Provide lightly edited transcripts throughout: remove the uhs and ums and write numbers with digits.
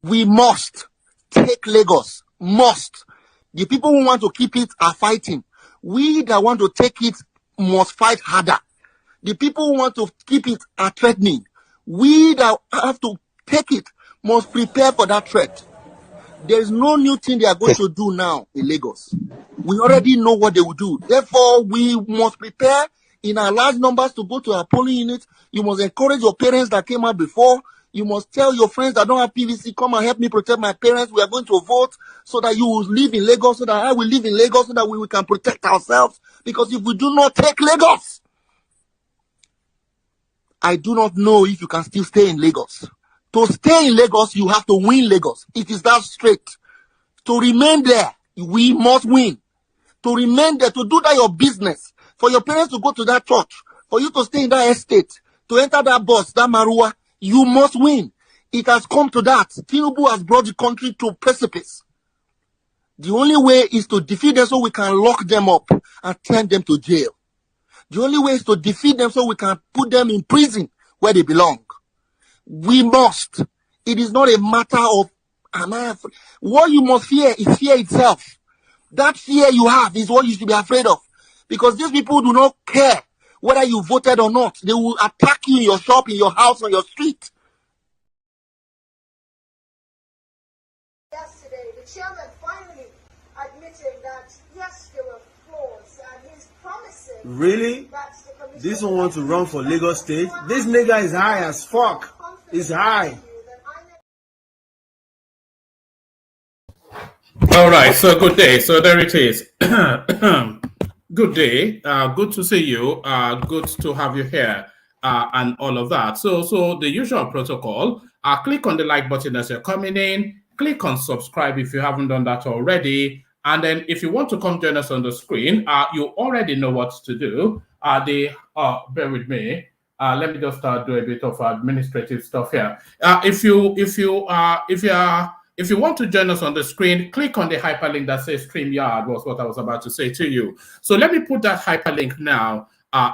We must take Lagos. Must. The people who want to keep it are fighting. We that want to take it must fight harder. The people who want to keep it are threatening. We that have to take it must prepare for that threat. There is no new thing they are going to do now in Lagos. We already know what they will do. Therefore, we must prepare in our large numbers to go to our polling unit. You must encourage your parents that came out before. You must tell your friends that don't have PVC, come and help me protect my parents. We are going to vote so that you will live in Lagos, so that I will live in Lagos, so that we can protect ourselves. Because if we do not take Lagos, I do not know if you can still stay in Lagos. To stay in Lagos, you have to win Lagos. It is that straight. To remain there, we must win. To remain there, to do that your business, for your parents to go to that church, for you to stay in that estate, to enter that bus, that Marua, you must win. It has come to that. Tinubu has brought the country to precipice. The only way is to defeat them so we can lock them up and send them to jail. The only way is to defeat them so we can put them in prison where they belong. We must. It is not a matter of, what you must fear is fear itself. That fear you have is what you should be afraid of. Because these people do not care whether you voted or not. They will attack you in your shop, in your house, on your street. Yesterday, the chairman finally admitted that, yes, there were flaws, and his promises... Really? This one wants to run for Lagos State? This nigga is high as fuck. He's high. All right, so good day. So there it is. Good day. Good to see you. Good to have you here. and all of that. So the usual protocol, click on the like button as you're coming in, click on subscribe if you haven't done that already. And then if you want to come join us on the screen, you already know what to do. Bear with me. Let me just do a bit of administrative stuff here. If you want to join us on the screen, click on the hyperlink that says StreamYard, was what I was about to say to you. So let me put that hyperlink now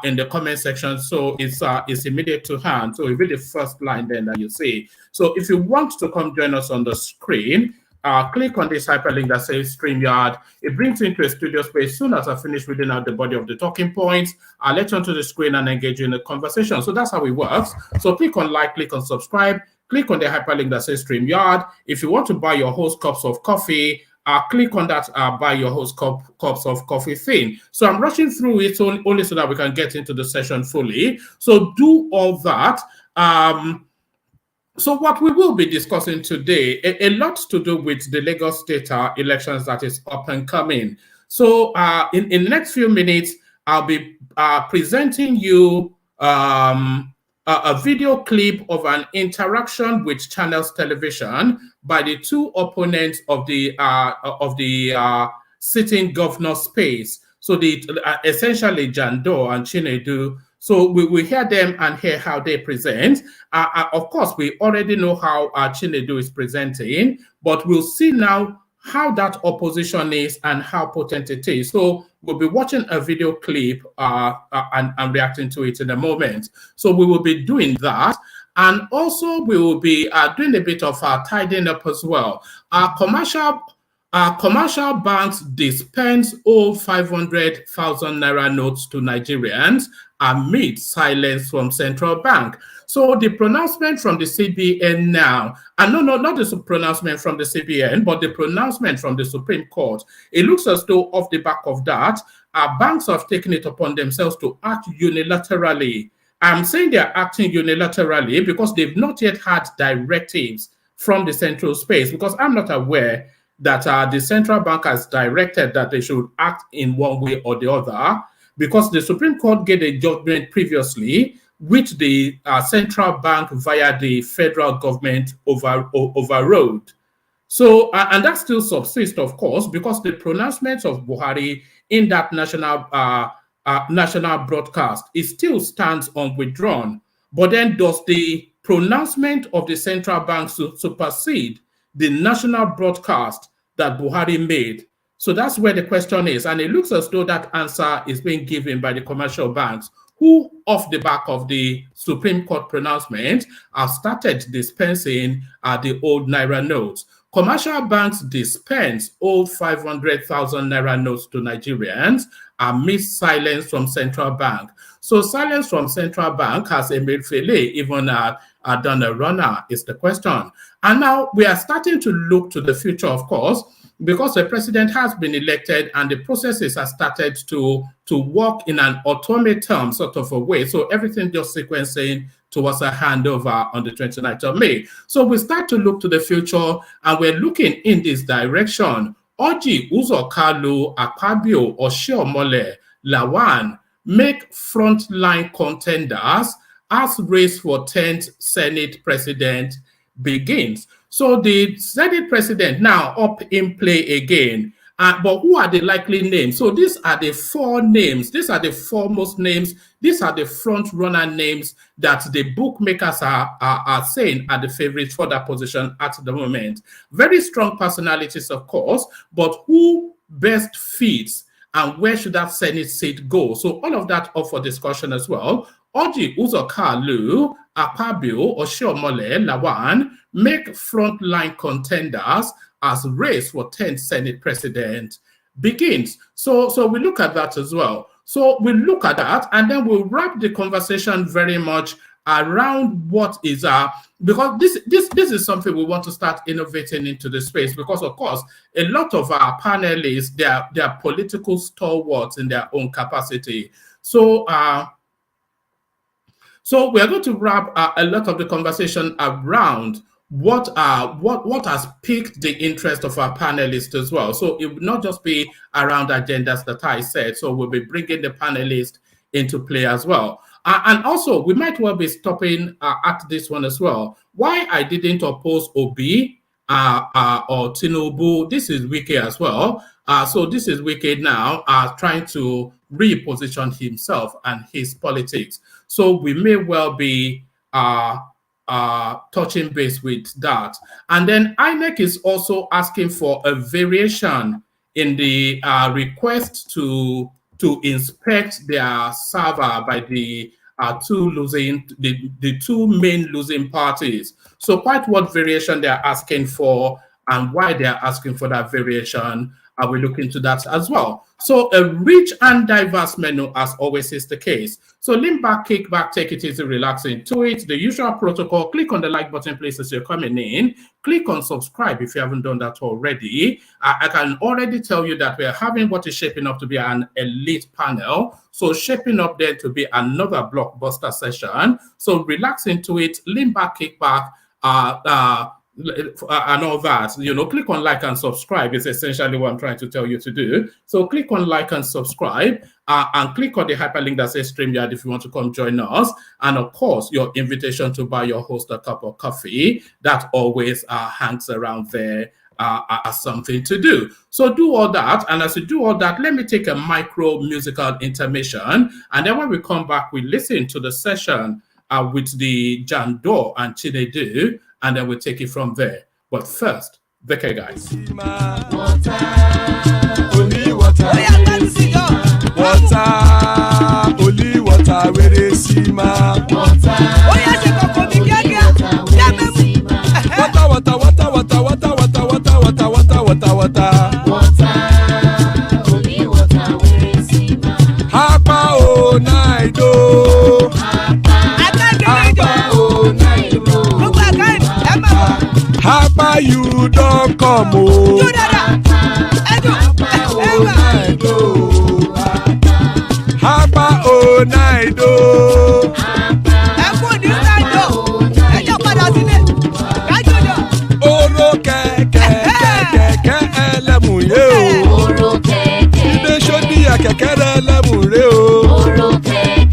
in the comment section, so it's immediate to hand. So it'll be the first line then that you see. So if you want to come join us on the screen, click on this hyperlink that says StreamYard. It brings you into a studio space. As soon as I finish reading out the body of the talking points, I'll let you onto the screen and engage you in the conversation. So that's how it works. So click on like, click on subscribe, click on the hyperlink that says StreamYard. If you want to buy your host cups of coffee, click on that buy your host cups of coffee thing. So I'm rushing through it only so that we can get into the session fully. So do all that. So what we will be discussing today, a lot to do with the Lagos State elections that is up and coming. So in the next few minutes, I'll be presenting you a video clip of an interaction with Channels Television by the two opponents of the sitting governor space. So the essentially Jando and Chinedu. So we will hear them and hear how they present. Of course, we already know how Chinedu is presenting, but we'll see now how that opposition is and how potent it is. So we'll be watching a video clip and reacting to it in a moment. So we will be doing that. And also we will be doing a bit of tidying up as well. Commercial banks dispense old 500,000 naira notes to Nigerians amid silence from central bank. So the pronouncement from the CBN now, and no, not the pronouncement from the CBN, but the pronouncement from the Supreme Court, it looks as though off the back of that, banks have taken it upon themselves to act unilaterally. I'm saying they're acting unilaterally because they've not yet had directives from the central space, because I'm not aware that the central bank has directed that they should act in one way or the other, because the Supreme Court gave a judgment previously which the central bank via the federal government overrode. So, and that still subsists, of course, because the pronouncements of Buhari in that national broadcast, it still stands unwithdrawn. But then does the pronouncement of the central bank supersede the national broadcast that Buhari made? So that's where the question is. And it looks as though that answer is being given by the commercial banks, who, off the back of the Supreme Court pronouncement, have started dispensing the old Naira notes. Commercial banks dispense old 500,000 Naira notes to Nigerians amidst silence from central bank. So silence from central bank has Emefiele even done a runner, is the question. And now we are starting to look to the future, of course, because the president has been elected and the processes have started to work in an automaton sort of a way. So everything just sequencing towards a handover on the 29th of May. So we start to look to the future and we're looking in this direction. Orji, Uzor Kalu, Akpabio, Oshiomhole, Lawan make frontline contenders as race for 10th Senate president begins. So the Senate president now up in play again. But who are the likely names? So these are the four names. These are the foremost names. These are the front runner names that the bookmakers are saying are the favorites for that position at the moment. Very strong personalities, of course, but who best fits and where should that Senate seat go? So all of that up for discussion as well. Orji, Uzor Kalu, Akpabio, Oshiomhole, Lawan make frontline contenders as race for 10th Senate president begins. So we look at that as well. So we look at that and then we'll wrap the conversation very much around what is because this is something we want to start innovating into the space, because of course a lot of our panelists, they are political stalwarts in their own capacity. So so we're going to wrap a lot of the conversation around what has piqued the interest of our panelists as well. So it will not just be around agendas that I said. So we'll be bringing the panelists into play as well. And also, we might well be stopping at this one as well. Why I didn't oppose Obi or Tinubu, this is Wike as well. So this is Wike now trying to reposition himself and his politics. So we may well be touching base with that. And then INEC is also asking for a variation in the request to inspect their server by the two main losing parties. So quite what variation they are asking for and why they are asking for that variation, we look into that as well. So a rich and diverse menu, as always is the case. So lean back, kick back, take it easy, relax into it. The usual protocol, click on the like button, please, as you're coming in. Click on subscribe if you haven't done that already. I can already tell you that we're having what is shaping up to be an elite panel. So shaping up there to be another blockbuster session. So relax into it, lean back, kick back, and all that, click on like and subscribe is essentially what I'm trying to tell you to do. So click on like and subscribe and click on the hyperlink that says StreamYard if you want to come join us. And of course, your invitation to buy your host a cup of coffee, that always hangs around there as something to do. So do all that. And as you do all that, let me take a micro musical intermission. And then when we come back, we listen to the session with the Jando and Chinedu, and then we'll take it from there. But first, Veke guys. Water, only water, only water, where they see ma. Water, only water, where they see ma. Hapa o naido. Hapa you don't come o. Hapa o naido. Oro kẹ̀kẹ́ ẹlẹ́mù yé o. Ibe sodi kẹ̀kẹ́ ẹlẹ́mù re o.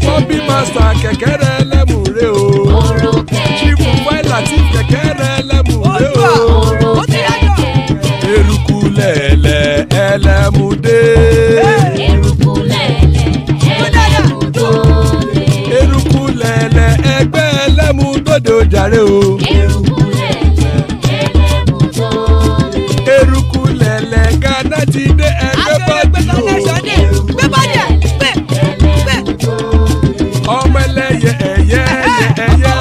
Bobby master kẹ̀kẹ́ ẹlẹ́mù re o. Chief Wela ti kẹ̀kẹ́ ẹlẹ́mù re o. Eruku lẹ̀lẹ̀ ẹlẹ́mù dé. Eruku lẹ̀lẹ̀ ẹgbẹ́ ẹlẹ́mù dòde ojàre o. Eruku lẹ̀lẹ̀ Ghana ti dé ẹgbẹ́ bọ́dì o. Ọmọ ẹlẹ́yẹ ẹyẹ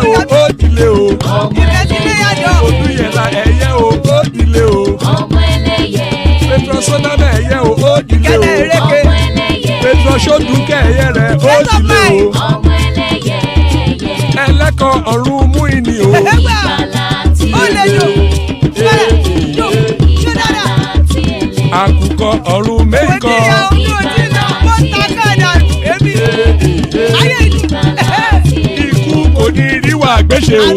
o ó dilé o. Odúyẹ̀lá ẹyẹ o ó dilé o. Petrosonama ẹyẹ o ó dilé o. Petrosodúnkẹ́ ẹyẹ rẹ̀ ó dilé o. Ẹlẹ́kọ̀ ọ̀run mú ìní o. Àkùkọ ọ̀run mẹ́kọ̀. Ikú kò ní ríwà gbéṣe o.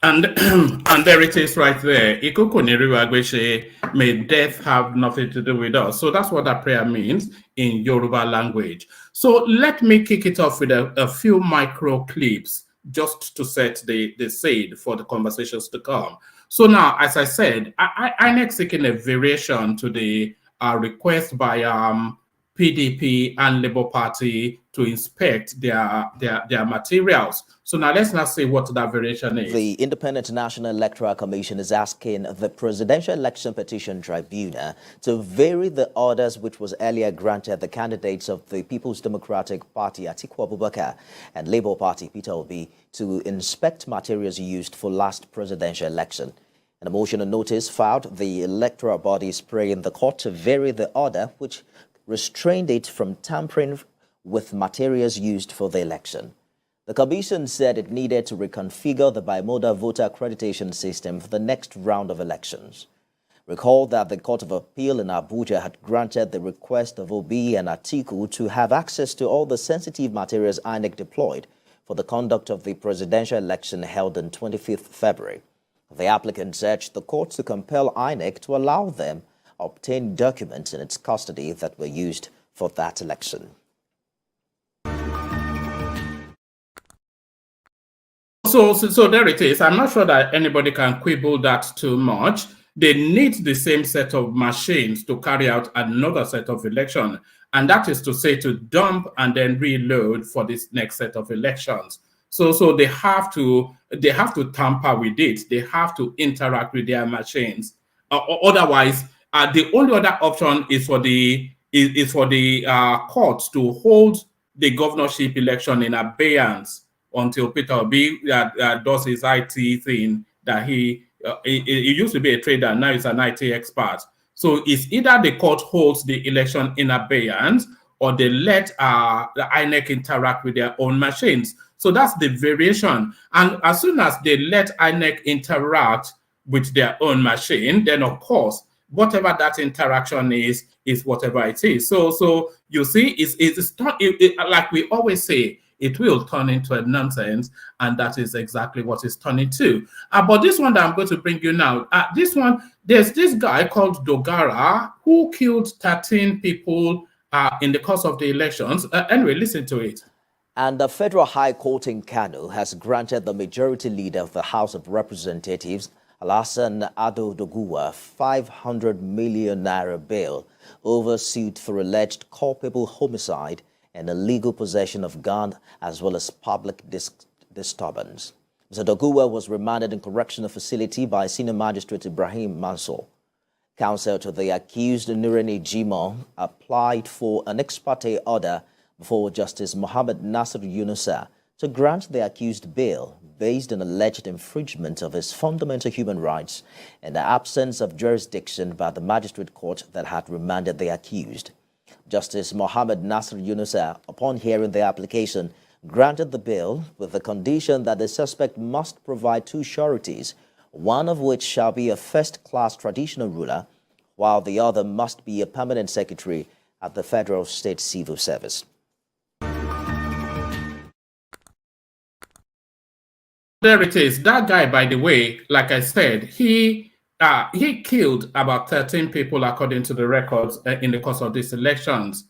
And there it is right there. Ikuku niriwa gbeshe, may death have nothing to do with us. So that's what that prayer means in Yoruba language. So let me kick it off with a few micro clips just to set the stage for the conversations to come. So now, as I said, INEC seeking a variation to the request by PDP and Labour Party to inspect their materials. So now let's not see what that variation is. The Independent National Electoral Commission is asking the Presidential Election Petition Tribunal to vary the orders which was earlier granted the candidates of the People's Democratic Party, Atiku Abubakar, and Labour Party, Peter Obi, to inspect materials used for last presidential election. In a motion of notice filed, the electoral body is praying the court to vary the order which restrained it from tampering with materials used for the election. The commission said it needed to reconfigure the bimodal voter accreditation system for the next round of elections. Recall that the Court of Appeal in Abuja had granted the request of Obi and Atiku to have access to all the sensitive materials INEC deployed for the conduct of the presidential election held on 25th February. The applicants urged the court to compel INEC to allow them obtained documents in its custody that were used for that election. So there it is. I'm not sure that anybody can quibble that too much. They need the same set of machines to carry out another set of election, and that is to say to dump and then reload for this next set of elections. So they have to tamper with it. They have to interact with their machines. Otherwise, the only other option is for the courts to hold the governorship election in abeyance until Peter Obi does his IT thing that he used to be a trader, now he's an IT expert. So it's either the court holds the election in abeyance or they let the INEC interact with their own machines. So that's the variation. And as soon as they let INEC interact with their own machine, then of course, whatever that interaction is whatever it is. So you see, it's like we always say, it will turn into a nonsense, and that is exactly what it's turning to. But this one that I'm going to bring you now, this one, there's this guy called Dogara who killed 13 people in the course of the elections. Anyway, listen to it. And the Federal High Court in Kano has granted the majority leader of the House of Representatives, Alassane Ado Doguwa, 500 million naira bail over suit for alleged culpable homicide and illegal possession of gun, as well as public disturbance. Mr. Doguwa was remanded in correctional facility by Senior Magistrate Ibrahim Mansour. Counsel to the accused, Nureni Jimon, applied for an ex parte order before Justice Mohammed Nasir Yunusa to grant the accused bail based on alleged infringement of his fundamental human rights and the absence of jurisdiction by the magistrate court that had remanded the accused. Justice Mohammed Nasir Yunusa, upon hearing the application, granted the bail with the condition that the suspect must provide two sureties, one of which shall be a first-class traditional ruler, while the other must be a permanent secretary at the Federal State Civil Service. There it is. That guy, by the way, like I said, he killed about 13 people according to the records in the course of these elections.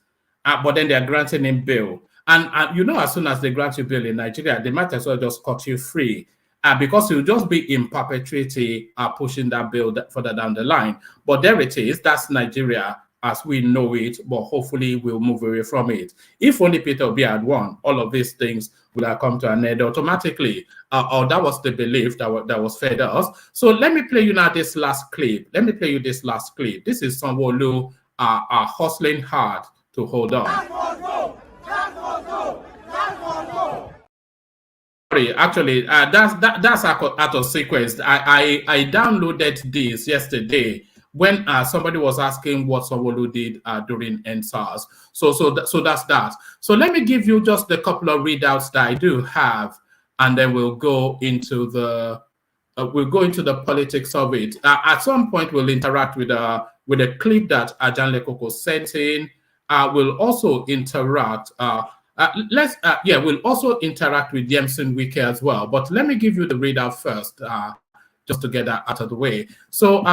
But then they're granting him bail. And you know, as soon as they grant you bail in Nigeria, they might as well just cut you free because you'll just be in perpetuity pushing that bail further down the line. But there it is. That's Nigeria as we know it, but hopefully we'll move away from it. If only Peter Obi had won, all of these things would have come to an end automatically. Or that was the belief that was fed us. So let me play you now this last clip. Let me play you this last clip. This is Sanwo Olu hustling hard to hold on. Sorry, actually, that's out of sequence. I downloaded this yesterday when somebody was asking what Sanwo Olu did during NSAS. So that's that. So let me give you just a couple of readouts that I do have, and then we'll go into the politics of it. At some point, we'll interact with a clip that Ajan Lekoko sent in. We'll also interact. We'll also interact with Yemson Wike as well. But let me give you the readout first, just to get that out of the way. So,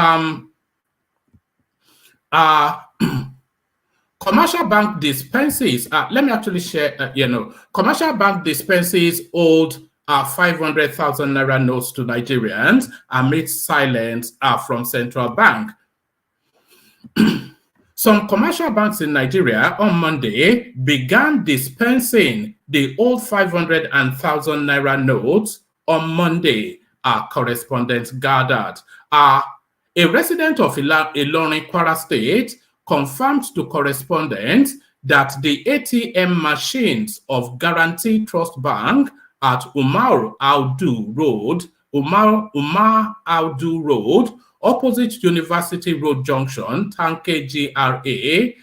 commercial bank dispenses. Let me actually share. Commercial bank dispenses old 500,000 naira notes to Nigerians amid silence from central bank. Some commercial banks in Nigeria on Monday began dispensing the old 500 and 1,000 naira notes on Monday, correspondents gathered. A resident of Ilorin, Kwara State, confirmed to correspondents that the ATM machines of Guarantee Trust Bank at Umar Audu Road, opposite University Road Junction, Tanke GRA,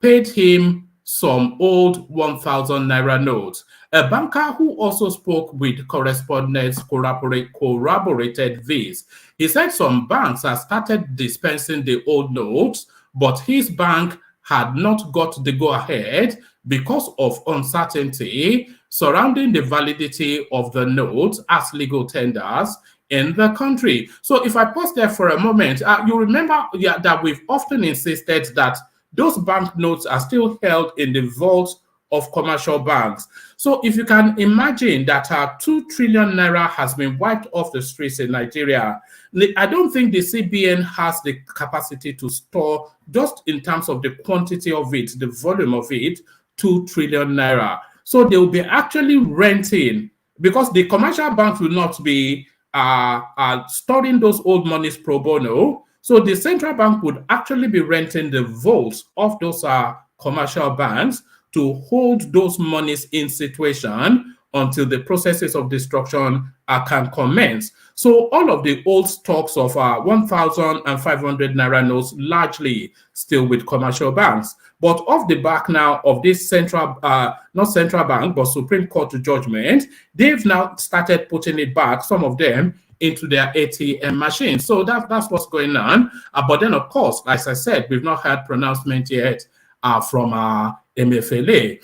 paid him some old 1,000 naira notes. A banker who also spoke with correspondents corroborated this. He said some banks have started dispensing the old notes, but his bank had not got the go-ahead because of uncertainty surrounding the validity of the notes as legal tenders. in the country. So if I pause there for a moment, you remember that we've often insisted that those banknotes are still held in the vaults of commercial banks. So if you can imagine that 2 trillion naira has been wiped off the streets in Nigeria, I don't think the CBN has the capacity to store, just in terms of the quantity of it, the volume of it, 2 trillion naira. So they will be actually renting, because the commercial banks will not be storing those old monies pro bono. So the central bank would actually be renting the vaults of those commercial banks to hold those monies in situation until the processes of destruction can commence. So all of the old stocks of 1,500 naira notes largely still with commercial banks. But off the back now of this central, not central bank, but Supreme Court judgment, they've now started putting it back, some of them, into their ATM machines. So that's what's going on. But then, of course, as I said, we've not had pronouncement yet from MFLA.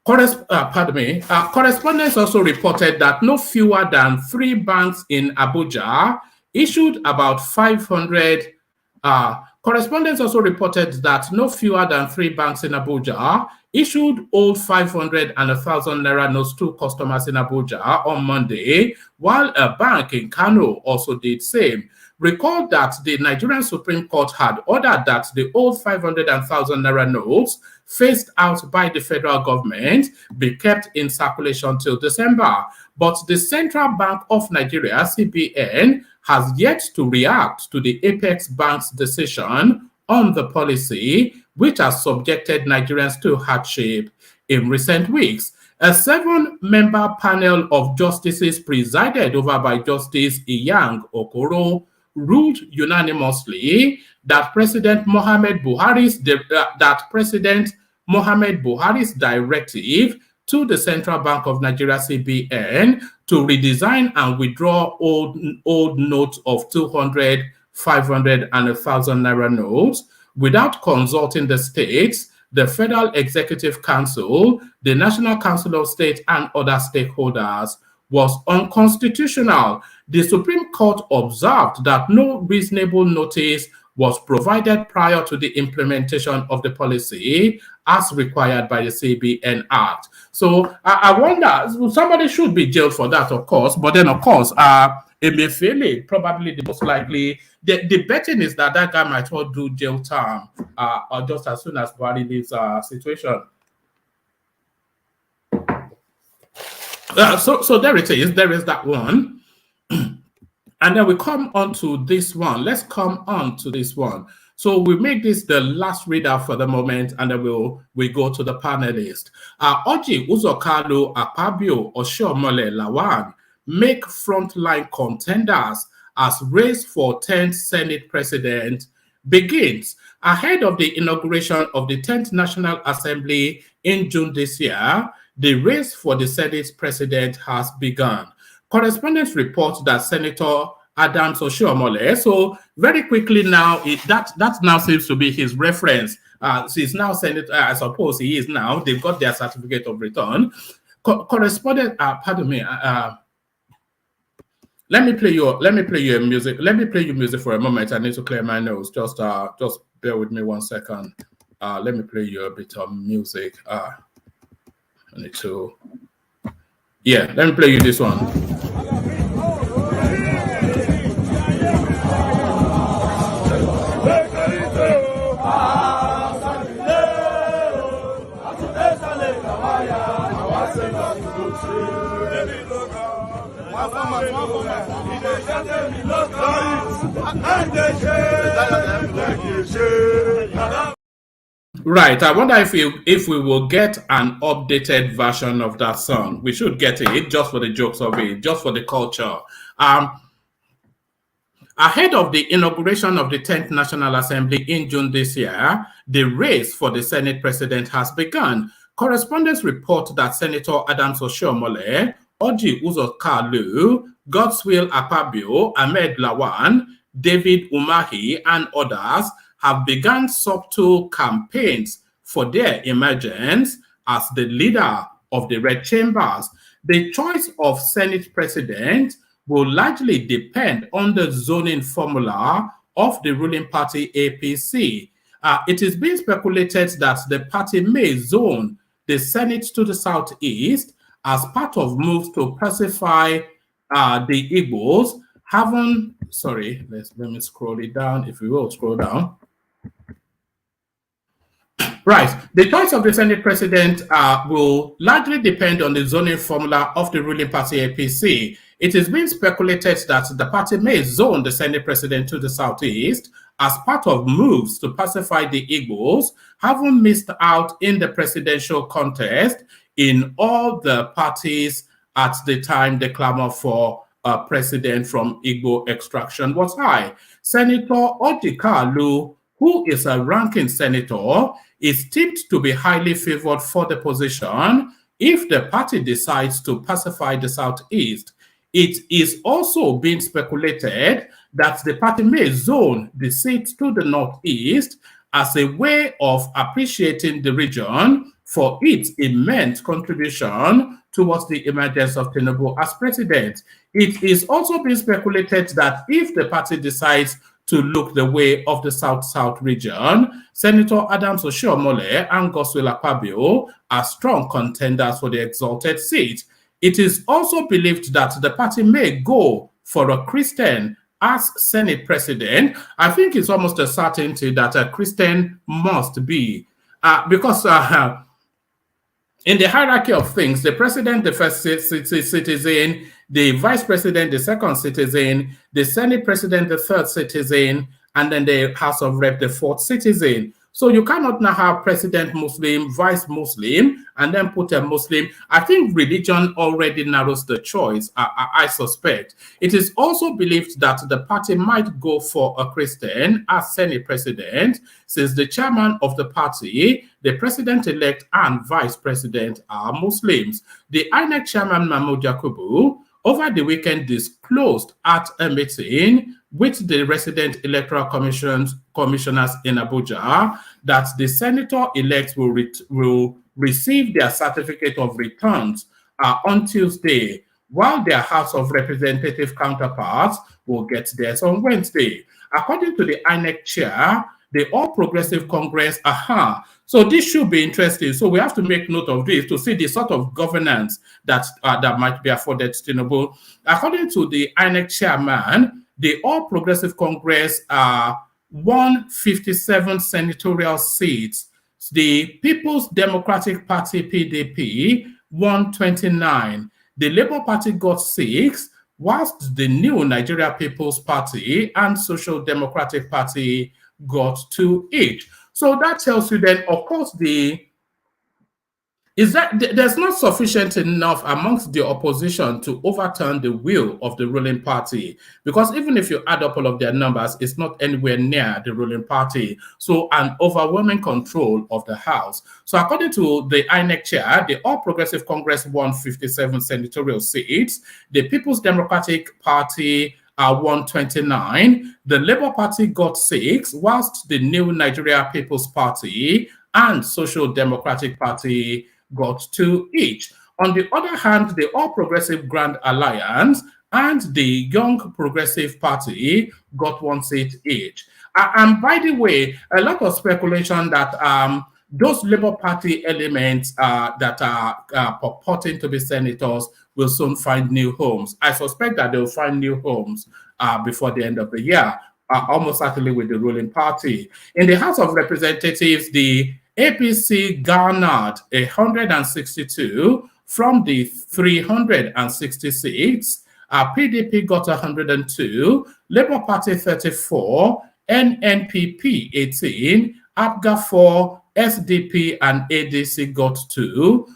Correspondents also reported that no fewer than 3 banks in Abuja issued about 500. Correspondents also reported that no fewer than 3 banks in Abuja issued old 500 and 1,000 naira notes to customers in Abuja on Monday, while a bank in Kano also did same. Recall that the Nigerian Supreme Court had ordered that the old 500 and 1,000 naira notes phased out by the federal government be kept in circulation till December. But the Central Bank of Nigeria, CBN, has yet to react to the Apex Bank's decision on the policy, which has subjected Nigerians to hardship in recent weeks. A 7-member panel of justices presided over by Justice Iyang Okoro ruled unanimously that President Mohamed Buhari's directive to the Central Bank of Nigeria, CBN, to redesign and withdraw old notes of 200, 500, and 1,000 naira notes without consulting the states, the Federal Executive Council, the National Council of State, and other stakeholders was unconstitutional. The Supreme Court observed that no reasonable notice was provided prior to the implementation of the policy as required by the CBN Act. So I wonder, somebody should be jailed for that, of course, but then, of course, Emefiele, probably the most likely, the betting is that that guy might well do jail time or just as soon as Buhari leaves situation. So there it is. There is that one. And then we come on to this one. Let's come on to this one. So we make this the last reader for the moment, and then we go to the panelist. Oji Uzokalu, Akpabio, Oshiomhole, Lawan make frontline contenders as race for 10th Senate President begins. Ahead of the inauguration of the 10th National Assembly in June this year, the race for the Senate President has begun. Correspondents report that Senator Adams Oshiomhole, so very quickly now, that now seems to be his reference. He's now Senator, I suppose he is now. They've got their certificate of return. Correspondent, pardon me. Let me play you music. Let me play you music for a moment. I need to clear my nose. Just bear with me 1 second. Let me play you a bit of music. I need to. Yeah, let me play you this one. Right, I wonder if we will get an updated version of that song. We should get it just for the jokes of it, just for the culture. Ahead of the inauguration of the 10th National Assembly in June this year, the race for the Senate President has begun. Correspondents report that Senator Adams Oshiomhole, Oji Uzokalu, Godswill Akpabio, Ahmed Lawan, David Umahi, and others have begun subtle campaigns for their emergence as the leader of the Red Chambers. The choice of Senate President will largely depend on the zoning formula of the ruling party APC. It is being speculated that the party may zone the Senate to the southeast as part of moves to pacify the Igbos. Let me scroll it down, if we will scroll down. Right. The choice of the Senate president will largely depend on the zoning formula of the ruling party APC. It is being speculated that the party may zone the Senate president to the southeast as part of moves to pacify the Igbos, having missed out in the presidential contest in all the parties at the time the clamor for a president from Igbo extraction was high. Senator Odikalu, who is a ranking senator, is tipped to be highly favored for the position if the party decides to pacify the Southeast. It is also being speculated that the party may zone the seat to the Northeast as a way of appreciating the region for its immense contribution towards the emergence of Tinubu as president. It is also being speculated that if the party decides to look the way of the South-South region, Senator Adams Oshiomhole and Godswill Akpabio are strong contenders for the exalted seat. It is also believed that the party may go for a Christian as Senate president. I think it's almost a certainty that a Christian must be, because in the hierarchy of things, the president, the first citizen, the vice president, the second citizen, the Senate president, the third citizen, and then the House of Rep, the fourth citizen. So you cannot now have president Muslim, vice Muslim, and then put a Muslim. I think religion already narrows the choice, I suspect. It is also believed that the party might go for a Christian as Senate president, since the chairman of the party, the president-elect and vice president are Muslims. The INEC chairman, Mahmoud Yakubu, over the weekend disclosed at a meeting with the resident electoral commissioners in Abuja that the senator-elects will receive their certificate of returns on Tuesday, while their House of Representative counterparts will get theirs on Wednesday. According to the INEC chair, the All Progressive Congress, so this should be interesting. So we have to make note of this to see the sort of governance that might be afforded to Tinubu. According to the INEC chairman, the All Progressive Congress won 57 senatorial seats. The People's Democratic Party, PDP, won 29. The Labour Party got 6, whilst the New Nigeria People's Party and Social Democratic Party got 2 each. So that tells you then, of course, there's not sufficient enough amongst the opposition to overturn the will of the ruling party, because even if you add up all of their numbers, it's not anywhere near the ruling party. So an overwhelming control of the House. So according to the INEC chair, the All Progressive Congress won 57 senatorial seats. The People's Democratic Party won 29. The Labour Party got 6, whilst the New Nigeria People's Party and Social Democratic Party got 2 each. On the other hand, the All Progressive Grand Alliance and the Young Progressive Party got 1 seat each. And by the way, a lot of speculation that those Labour Party elements that are purporting to be senators will soon find new homes. I suspect that they'll find new homes before the end of the year, almost certainly with the ruling party. In the House of Representatives, the APC garnered 162 from the 366. PDP got 102, Labour Party 34, NNPP 18, APGA 4, SDP and ADC got 2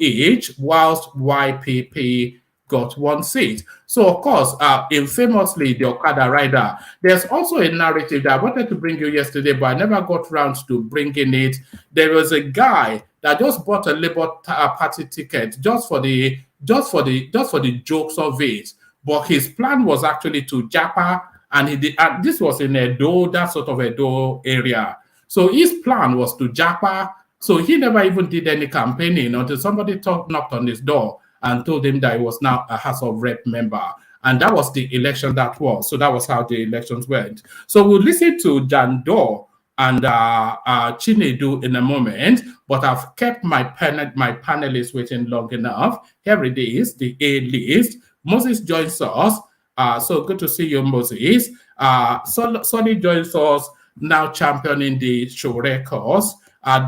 each, whilst YPP got 1 seat. So, of course, infamously, the Okada rider, there's also a narrative that I wanted to bring you yesterday, but I never got around to bringing it. There was a guy that just bought a Labour Party ticket just for the jokes of it. But his plan was actually to Japa, and this was in Edo, that sort of Edo area. So his plan was to Japa. So he never even did any campaigning until somebody knocked on his door and told him that he was now a House of Rep member. And that was the election that was. So that was how the elections went. So we'll listen to Jandor and Chinedu in a moment, but I've kept my panelists waiting long enough. Here it is, the A list. Moses joins us. So good to see you, Moses. Sonny joins us, now championing the Shore cause.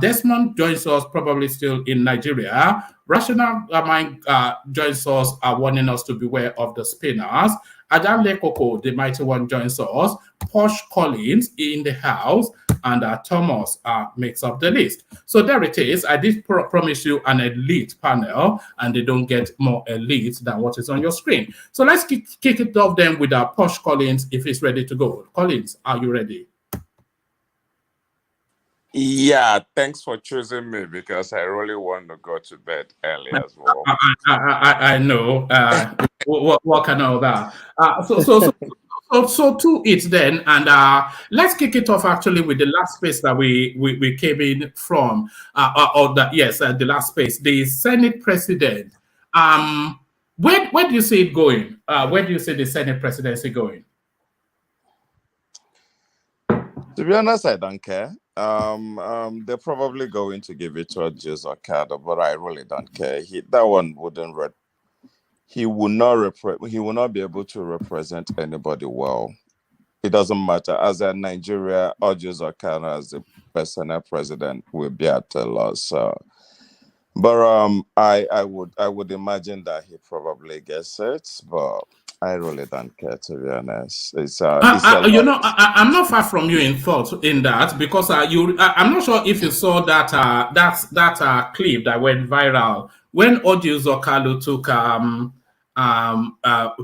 Desmond joins us, probably still in Nigeria. Rational Mind joins us, warning us to beware of the spinners. Adale Koko, the mighty one, joins us. Posh Collins in the house, and Thomas makes up the list. So there it is. I did promise you an elite panel, and they don't get more elite than what is on your screen. So let's kick it off then with Posh Collins, if he's ready to go. Collins, are you ready? Yeah, thanks for choosing me because I really want to go to bed early as well. I know. What kind of that? So to it then, and let's kick it off actually with the last space that we came in from, the last space, the Senate President. Where do you see it going? Where do you see the Senate presidency going? To be honest, I don't care. They're probably going to give it to Jose Okada, but I really don't care. That one wouldn't. He will not be able to represent anybody well. It doesn't matter. As a Nigeria, Jose Okada as the personal president will be at a loss. But I would imagine that he probably gets it, but I really don't care, to be honest. I'm not far from you in thought in that, because I'm not sure if you saw that clip that went viral when Odius Okalo took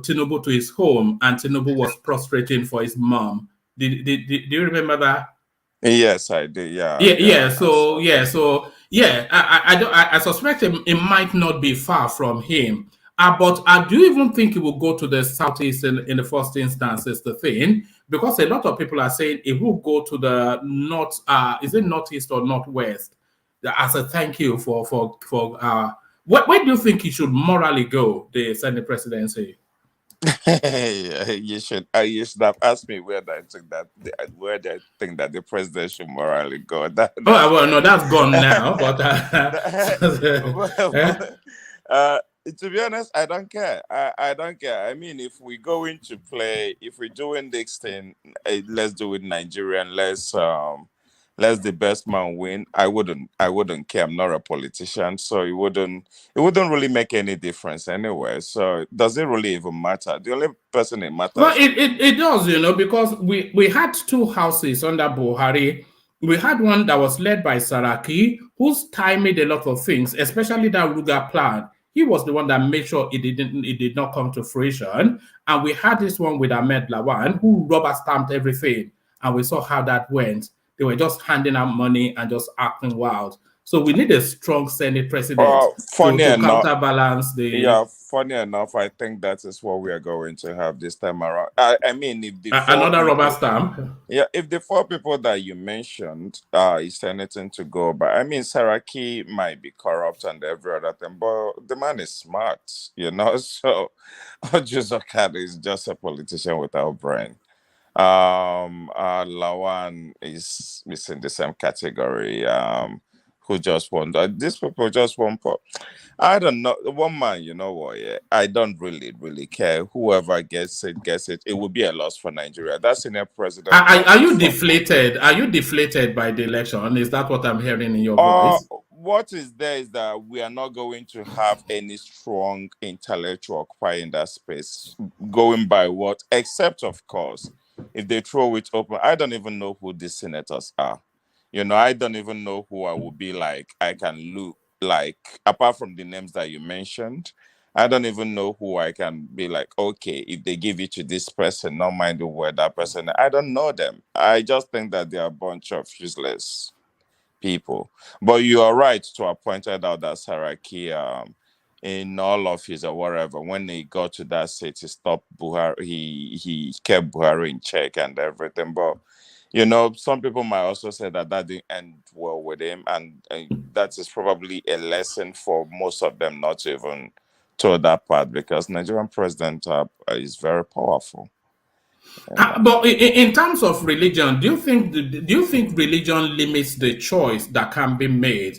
Tinubu to his home and Tinubu was prostrating for his mom. Do you remember that? Yes, I do. Yeah. I suspect it might not be far from him. But I do even think it will go to the southeast in the first instance, is the thing, because a lot of people are saying it will go to the north. Is it northeast or northwest? As a thank you for where do you think he should morally go, the Senate presidency? You should have asked me where I think that the president should morally go. No, that's gone now. But to be honest, I don't care. I don't care. I mean, if we're doing this thing, let's do it Nigerian. Let's the best man win. I wouldn't care. I'm not a politician, so it wouldn't really make any difference anyway. So does it really even matter? The only person it matters. Well, it does, because we had two houses under Buhari. We had one that was led by Saraki, whose time made a lot of things, especially that Ruga plan. He was the one that made sure it did not come to fruition. And we had this one with Ahmed Lawan, who rubber stamped everything, and we saw how that went. They were just handing out money and just acting wild. So we need a strong Senate president to counterbalance the... Yeah, funny enough, I think that is what we are going to have this time around. I mean, if another rubber stamp. Yeah, if the four people that you mentioned is anything to go by, I mean, Saraki might be corrupt and every other thing, but the man is smart, so Jose Okada is just a politician without brain. Lawan is in the same category. Who just won? These people just won. I don't know. One man, you know what? Yeah, I don't really care. Whoever gets it. It will be a loss for Nigeria. That senior president. Are you deflated? Are you deflated by the election? Is that what I'm hearing in your voice? What is there is that we are not going to have any strong intellectual occupy in that space. Going by what? Except, of course, if they throw it open. I don't even know who these senators are. I don't even know who I would be like. I can look like, apart from the names that you mentioned, I don't even know who I can be like, okay, if they give it to this person, not mind the word that person, I don't know them. I just think that they're a bunch of useless people. But you are right to have pointed out that Saraki, in all of his or whatever, when he got to that seat, he stopped Buhari, he kept Buhari in check and everything. But some people might also say that didn't end well with him, and that is probably a lesson for most of them not to even to that part because Nigerian president is very powerful. But in terms of religion, do you think religion limits the choice that can be made?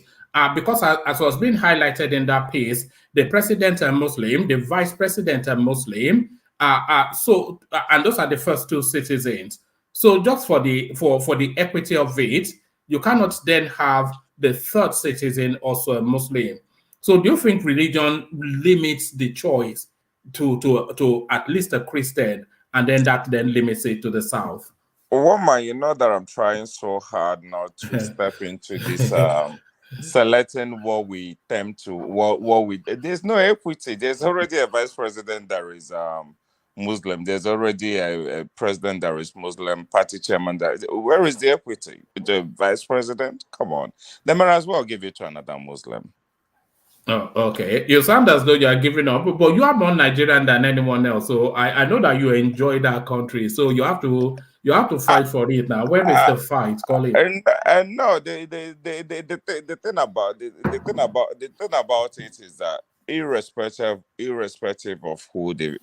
Because as was being highlighted in that piece, the president are Muslim, the vice president are Muslim, and those are the first two citizens. So just for the equity of it, you cannot then have the third citizen also a Muslim. So do you think religion limits the choice to at least a Christian, and then that then limits it to the south? Woman, you know that I'm trying so hard not to step into this selecting what we tend to what we there's no equity. There's already a vice president that is Muslim. There's already a president that is Muslim, party chairman where is the equity? The vice president? Come on. They might as well give it to another Muslim. Oh, okay. You sound as though you are giving up, but you are more Nigerian than anyone else. So I know that you enjoy that country. So you have to fight for it now. Where is the fight? Call it. And no, the thing about the thing about it is that irrespective of who the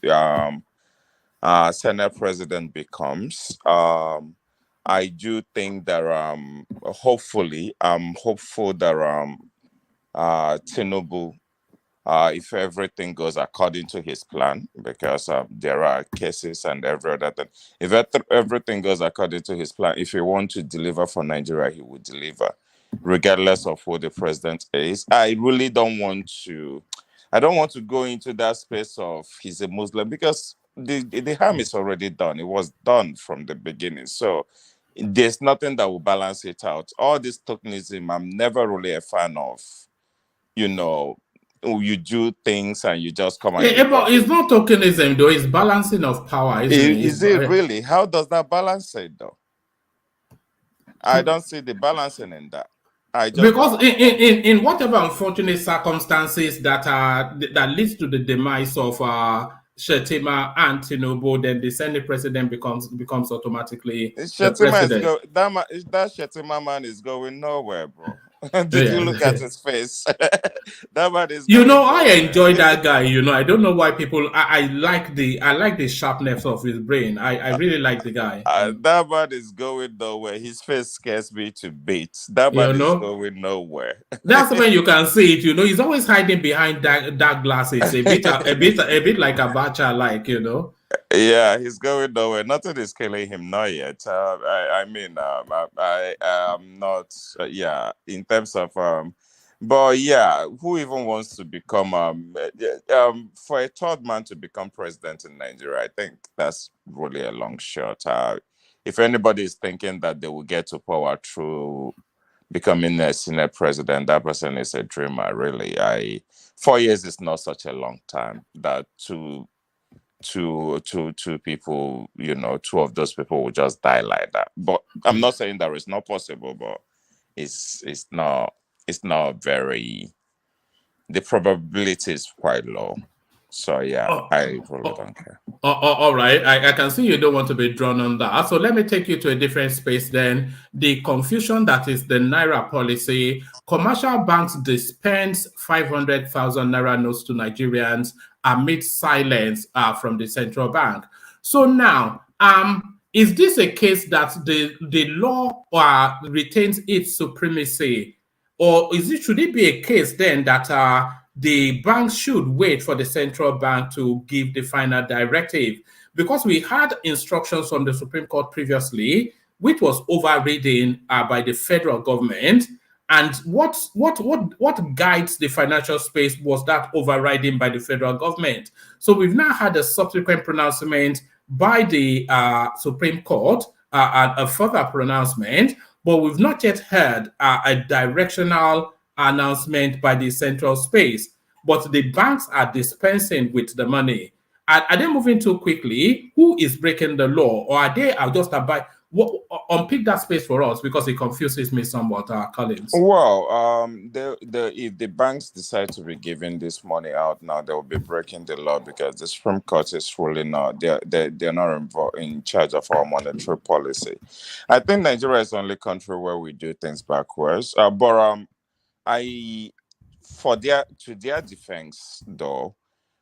Senate president becomes, I do think that hopefully I'm hopeful that Tinubu, if everything goes according to his plan, because there are cases and every other thing. If everything goes according to his plan, if he wants to deliver for Nigeria, he will deliver, regardless of who the president is. I really don't want to. I don't want to go into that space of he's a Muslim because the harm is already done. It was done from the beginning. So there's nothing that will balance it out. All this tokenism, I'm never really a fan of. You know, you do things and you just come and give But up. it's not tokenism though, it's balancing of power, isn't it? Is it really? How does that balance it though? I don't see the balancing in that. I just Because don't. in whatever unfortunate circumstances that leads to the demise of Shetima and Tinubu, then the Senate president becomes automatically the Shetima is president. that Shetima man is going nowhere, bro. Did you look at Yeah. his face? That man is You going know, I nowhere. enjoy that guy. You know, I don't know why people. I like the sharpness of his brain. I really like the guy. That man is going nowhere. His face scares me to bits. That You man is know, going nowhere. that's when you can see it. You know, he's always hiding behind dark glasses. A bit like Abacha, like Yeah, he's going nowhere. Nothing is killing him, not yet. I mean, I am not. Yeah, in terms of but yeah, who even wants to become for a third man to become president in Nigeria? I think that's really a long shot. If anybody is thinking that they will get to power through becoming a Senate president, that person is a dreamer. Really, 4 years is not such a long time. That two people, two of those people will just die like that. But I'm not saying that it's not possible, but it's not very, the probability is quite low. So yeah, Oh, I really oh, don't care. all right. I can see you don't want to be drawn on that. So let me take you to a different space then. The confusion that is the Naira policy. Commercial banks dispense 500,000 Naira notes to Nigerians amid silence from the central bank. So now, is this a case that the law retains its supremacy? Or should it be a case then that the banks should wait for the central bank to give the final directive? Because we had instructions from the Supreme Court previously, which was overridden by the federal government. And what guides the financial space was that overriding by the federal government. So we've now had a subsequent pronouncement by the Supreme Court, a further pronouncement, but we've not yet heard a directional announcement by the central space. But the banks are dispensing with the money. Are they moving too quickly? Who is breaking the law? Or are they just about unpick that space for us because it confuses me somewhat, Collins? Well, if the banks decide to be giving this money out now, they will be breaking the law because the Supreme Court is ruling out. They're not involved in charge of our monetary policy. I think Nigeria is the only country where we do things backwards. But I, to their defense though,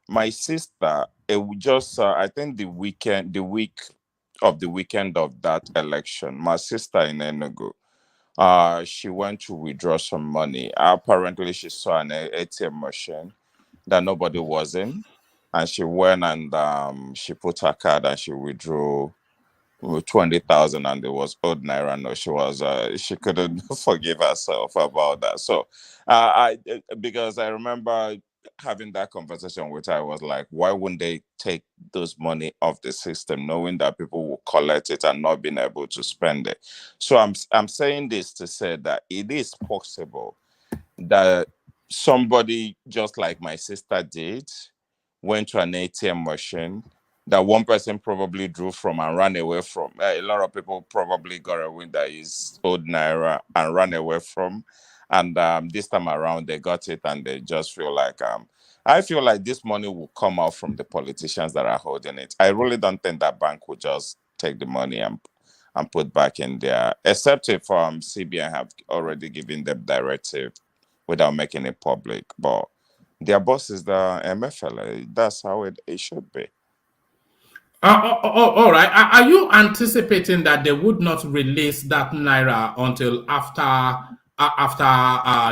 My sister, I think the week of the weekend of that election, my sister in Enugu, she went to withdraw some money. Apparently, she saw an ATM machine that nobody was in, and she went and she put her card and she withdrew 20,000, and it was old naira. No, she couldn't forgive herself about that. So, because I remember having that conversation with her, I was like, why wouldn't they take those money off the system, knowing that people will collect it and not being able to spend it? So I'm saying this to say that it is possible that somebody just like my sister did went to an ATM machine that one person probably drew from and ran away from. A lot of people probably got a win that is old naira and ran away from. And this time around, they got it and they just feel like I feel like this money will come out from the politicians that are holding it. I really don't think that bank will just take the money and put back in there, except if CBN have already given them directive without making it public. But their boss is the MFLA. That's how it should be. All right. Are you anticipating that they would not release that naira until after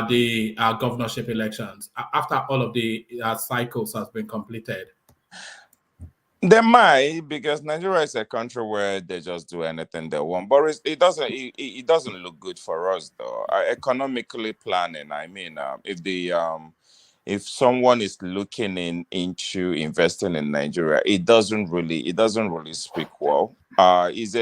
the governorship elections, after all of the cycles has been completed? They might, because Nigeria is a country where they just do anything they want, but it doesn't look good for us though. Economically planning, I mean, if someone is looking into investing in Nigeria, it doesn't really speak well. It's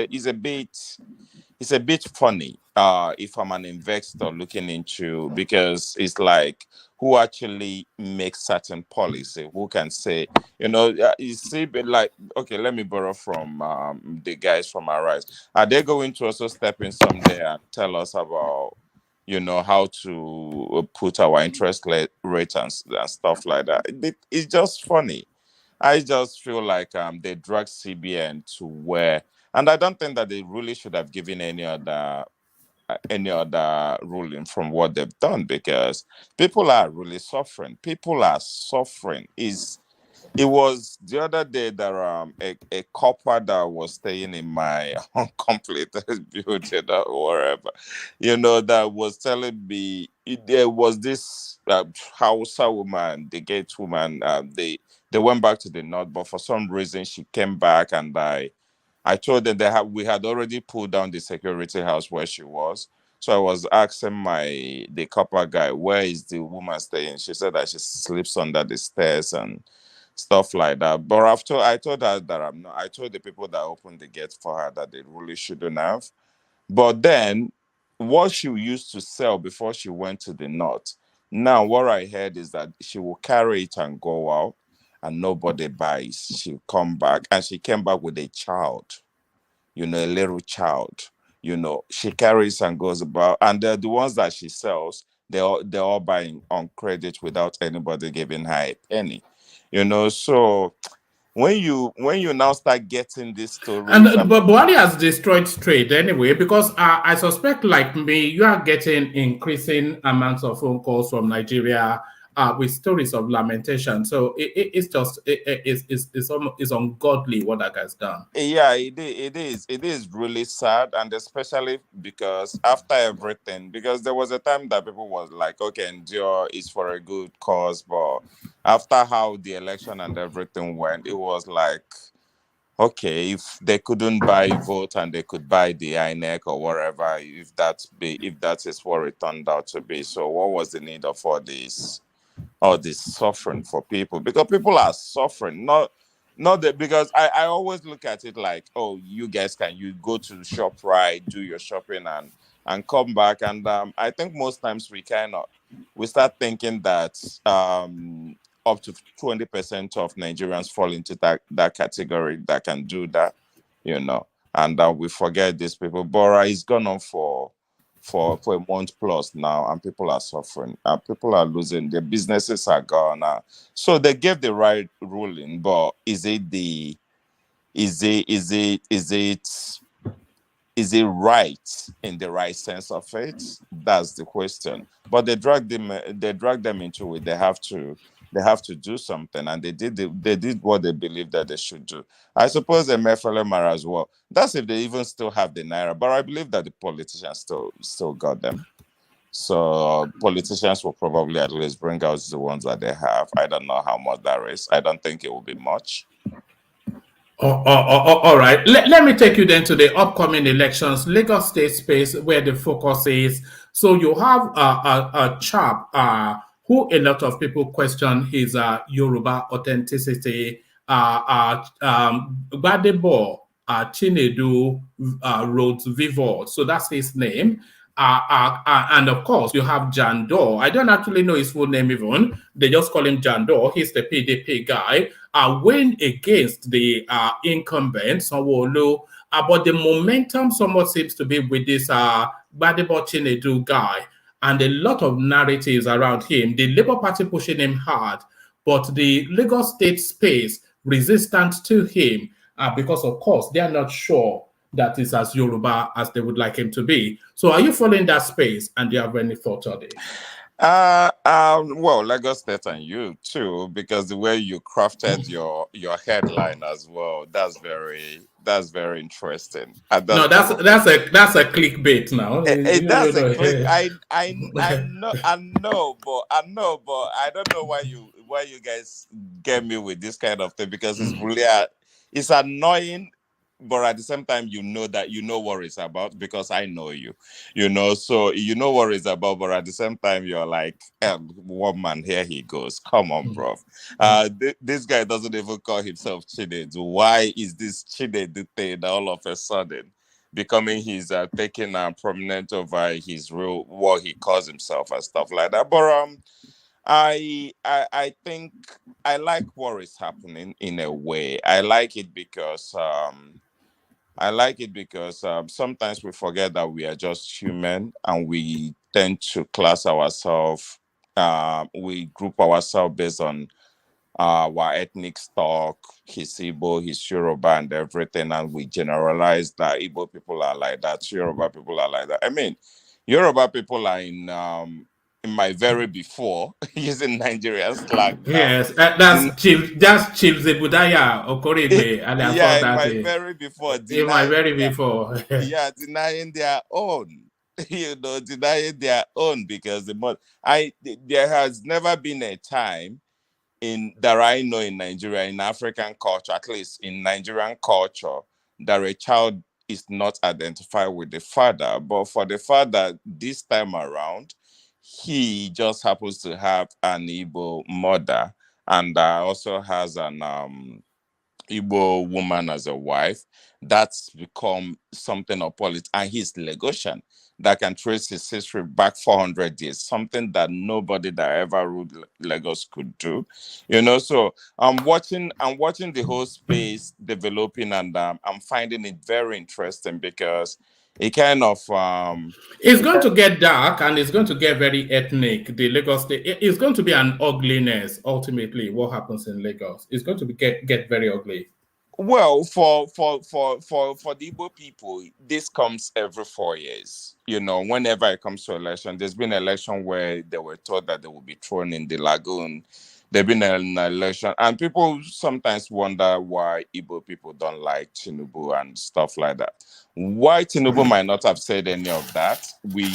a bit funny if I'm an investor looking into, because it's like, who actually makes certain policy, who can say, you see, but like, okay, let me borrow from the guys from Arise. Are they going to also step in someday and tell us about, how to put our interest rate and stuff like that? It's just funny. I just feel like they drag CBN to where, and I don't think that they really should have given any other ruling from what they've done, because people are really suffering. People are suffering. It was the other day that a copper that was staying in my uncompleted building or wherever, that was telling me, there was this Hausa woman, the gate woman. They went back to the north, but for some reason she came back, and I told them we had already pulled down the security house where she was. So I was asking the copper guy, where is the woman staying? She said that she sleeps under the stairs and stuff like that. But after I told her that I'm not, I told the people that opened the gate for her that they really shouldn't have. But then, what she used to sell before she went to the north, now what I heard is that she will carry it and go out, and nobody buys. She'll come back, and she came back with a child, a little child. She carries and goes about, and the ones that she sells, they're all buying on credit without anybody giving her a penny. So when you now start getting these And stories but Buhari has destroyed trade anyway, because I suspect, like me, you are getting increasing amounts of phone calls from Nigeria with stories of lamentation. So it's just it's ungodly what that guy's done. Yeah, it is really sad, and especially because after everything, because there was a time that people was like, okay, endure is for a good cause, but after how the election and everything went, it was like, okay, if they couldn't buy vote and they could buy the INEC or whatever, if that is what it turned out to be, so what was the need of all this suffering for people? Because people are suffering, not that, because I always look at it like, oh, you guys, can you go to shop, right, do your shopping and come back? And I think most times we start thinking that up to 20% of Nigerians fall into that category that can do that, you know and we forget these people. Bora is gone on for a month plus now, and people are suffering. People are losing. Their businesses are gone. So they gave the right ruling, but is it right in the right sense of it? That's the question. But they drag them into it. They have to they have to do something, and they did what they believe that they should do. I suppose the Mefele Mara as well. That's if they even still have the naira, but I believe that the politicians still got them. So politicians will probably at least bring out the ones that they have. I don't know how much that is. I don't think it will be much. All right. Let me take you then to the upcoming elections, Lagos State space, where the focus is. So you have a chap who a lot of people question his Yoruba authenticity. Gbadebo Chinedu Rhodes Vivor. So that's his name. And of course, you have Jandor. I don't actually know his full name even. They just call him Jandor. He's the PDP guy. Win against the incumbent, Sanwo Olu. But the momentum somewhat seems to be with this Gbadebo Chinedu guy. And a lot of narratives around him. The Labour Party pushing him hard. But the Lagos State space resistant to him because, of course, they are not sure that is as Yoruba as they would like him to be. So are you following that space, and do you have any thoughts on it? Well, Lagos State and you too, because the way you crafted your headline as well, that's very interesting. And No, that's a clickbait now. that's a click. I know, but I don't know why you guys get me with this kind of thing, because it's really it's annoying. But at the same time, you know that you know what it's about, because I know you, so you know what it's about. But at the same time, you're like, one man, here he goes. Come on, bro. This guy doesn't even call himself Chinedu. Why is this Chinedu thing all of a sudden becoming his taking prominent over his real, what he calls himself and stuff like that? But I think I like what is happening in a way. I like it because sometimes we forget that we are just human, and we tend to class ourselves, we group ourselves based on our ethnic stock, his Igbo, his Yoruba, and everything, and we generalize that Igbo people are like that, Yoruba people are like that. I mean, Yoruba people are in my very before, using Nigerian slang now. Yes, that's Chief Zebudaya Okorigbe, and I Yeah, thought in that my very before, in my very their, before. denying their own, denying their own, because there has never been a time in that I know in Nigeria, in African culture, at least in Nigerian culture, that a child is not identified with the father. But for the father, this time around, he just happens to have an Igbo mother, and also has an Igbo woman as a wife. That's become something of politics, and he's Lagosian, that can trace his history back 400 years, something that nobody that ever ruled Lagos could do. So I'm watching the whole space developing, and I'm finding it very interesting, because it kind of It's going to get dark, and it's going to get very ethnic. The Lagos State, it's going to be an ugliness. Ultimately, what happens in Lagos, it's going to get very ugly. well, for the Igbo people, this comes every 4 years. Whenever it comes to election, there's been an election where they were told that they will be thrown in the lagoon. There's been an election, and people sometimes wonder why Igbo people don't like Tinubu and stuff like that. Why Tinubu might not have said any of that, we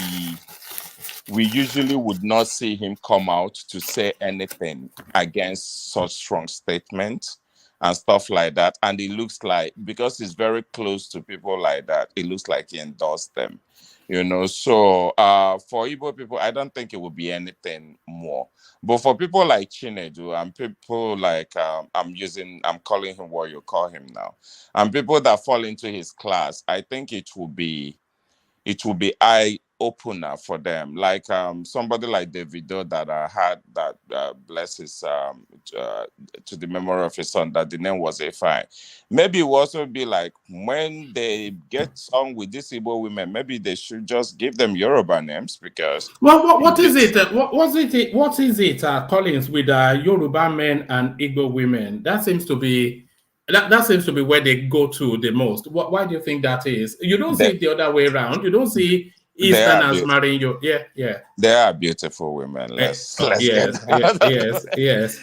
usually would not see him come out to say anything against such strong statements and stuff like that. And it looks like, because he's very close to people like that, it looks like he endorsed them. So for Igbo people, I don't think it would be anything more. But for people like Chinedu, and people like I'm calling him what you call him now, and people that fall into his class, I think it will be eye opener for them. Like somebody like Davido that had that bless his to the memory of his son, that the name was Efai. Maybe it will also be like, when they get on with these Igbo women, maybe they should just give them Yoruba names, because Well, what is it? What is it, Collins, with Yoruba men and Igbo women? That seems to be where they go to the most. Why do you think that is? You don't see the, it the other way around. You don't see Easterners marrying you. Yeah, yeah. They are beautiful women. Let's get Yes, yes, yes.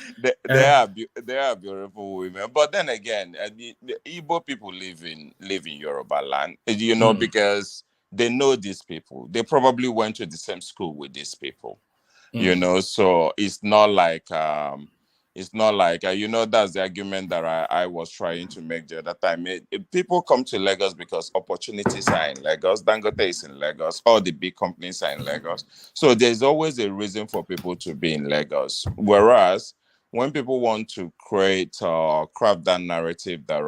they are beautiful women. But then again, the Igbo people live in Yoruba land, because they know these people. They probably went to the same school with these people. So it's not like that's the argument that I was trying to make the other time. People come to Lagos because opportunities are in Lagos. Dangote is in Lagos. All the big companies are in Lagos. So there's always a reason for people to be in Lagos. Whereas when people want to create craft that narrative that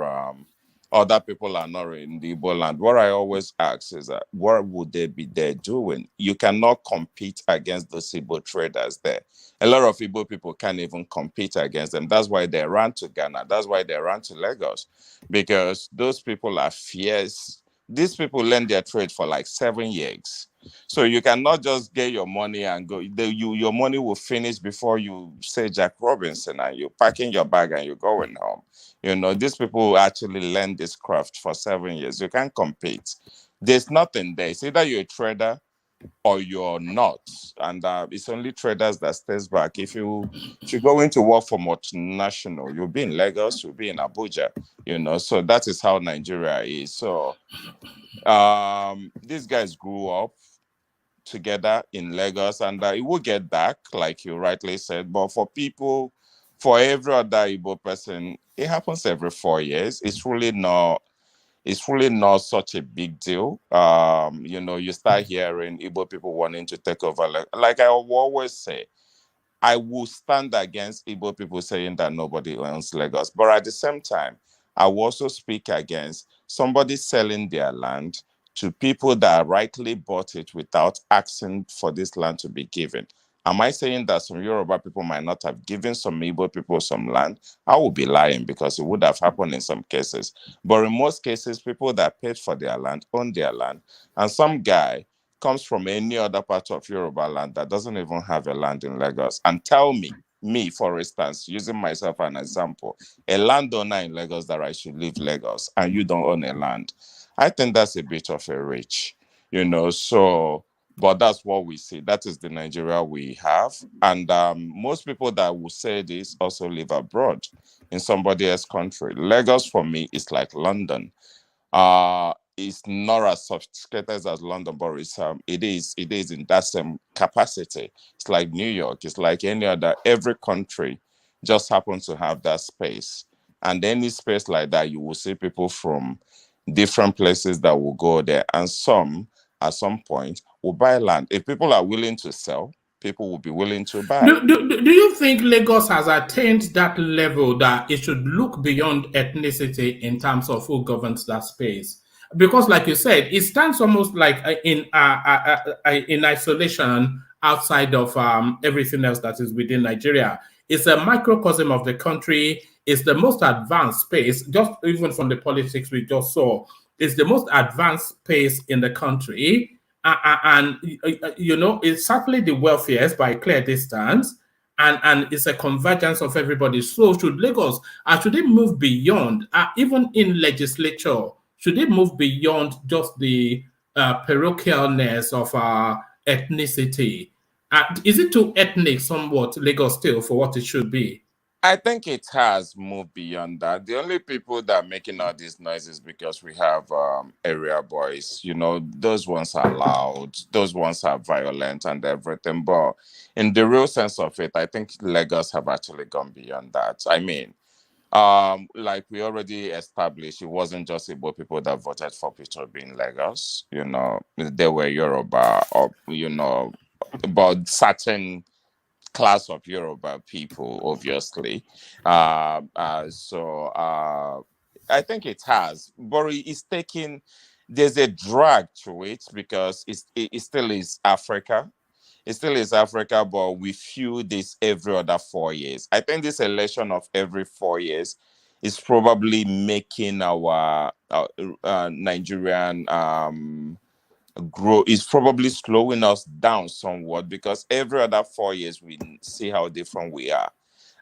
other people are not in the Igbo land, what I always ask is that what would they be there doing? You cannot compete against those Igbo traders there. A lot of Igbo people can't even compete against them. That's why they ran to Ghana. That's why they ran to Lagos, because those people are fierce. These people learn their trade for like 7 years. So you cannot just get your money and go. Your money will finish before you say Jack Robinson and you're packing your bag and you're going home. These people actually learn this craft for 7 years. You can't compete. There's nothing there. It's either you're a trader or you're not, and it's only traders that stays back. If you go into work for multinational, you'll be in Lagos, you'll be in Abuja. So that is how Nigeria is. So these guys grew up together in Lagos, and it will get back, like you rightly said. But for every other Igbo person, it happens every 4 years. It's really not such a big deal. You start hearing Igbo people wanting to take over. Like I will always say, I will stand against Igbo people saying that nobody owns Lagos. But at the same time, I will also speak against somebody selling their land to people that rightly bought it without asking for this land to be given. Am I saying that some Yoruba people might not have given some Igbo people some land? I would be lying, because it would have happened in some cases. But in most cases, people that paid for their land own their land. And some guy comes from any other part of Yoruba land that doesn't even have a land in Lagos and tell me, for instance, using myself as an example, a landowner in Lagos, that I should leave Lagos and you don't own a land. I think that's a bit of a reach, so, but that's what we see. That is the Nigeria we have. And most people that will say this also live abroad in somebody else's country. Lagos for me is like London. It's not as sophisticated as London, but it is in that same capacity. It's like New York. It's like any other. Every country just happens to have that space, and any space like that, you will see people from different places that will go there, and some at some point will buy land. If people are willing to sell, people will be willing to buy. Do you think Lagos has attained that level that it should look beyond ethnicity in terms of who governs that space? Because, like you said, it stands almost like in isolation outside of everything else that is within Nigeria. It's a microcosm of the country. It's the most advanced space, just even from the politics we just saw. It's the most advanced space in the country. And it's certainly the wealthiest by a clear distance, and it's a convergence of everybody. So should Lagos, should they move beyond, even in legislature, should they move beyond just the parochialness of ethnicity? Is it too ethnic somewhat, Lagos, still, for what it should be? I think it has moved beyond that. The only people that are making all these noises because we have area boys. Those ones are loud, those ones are violent and everything. But in the real sense of it, I think Lagos have actually gone beyond that. I mean, like we already established, it wasn't just Igbo people that voted for Peter in Lagos. They were Yoruba, or but certain class of Yoruba people, obviously. So I think it has, but it's taking. There's a drag to it because it still is Africa. It still is Africa, but we feel this every other 4 years. I think this election of every 4 years is probably making our Nigerian grow, is probably slowing us down somewhat, because every other 4 years we see how different we are.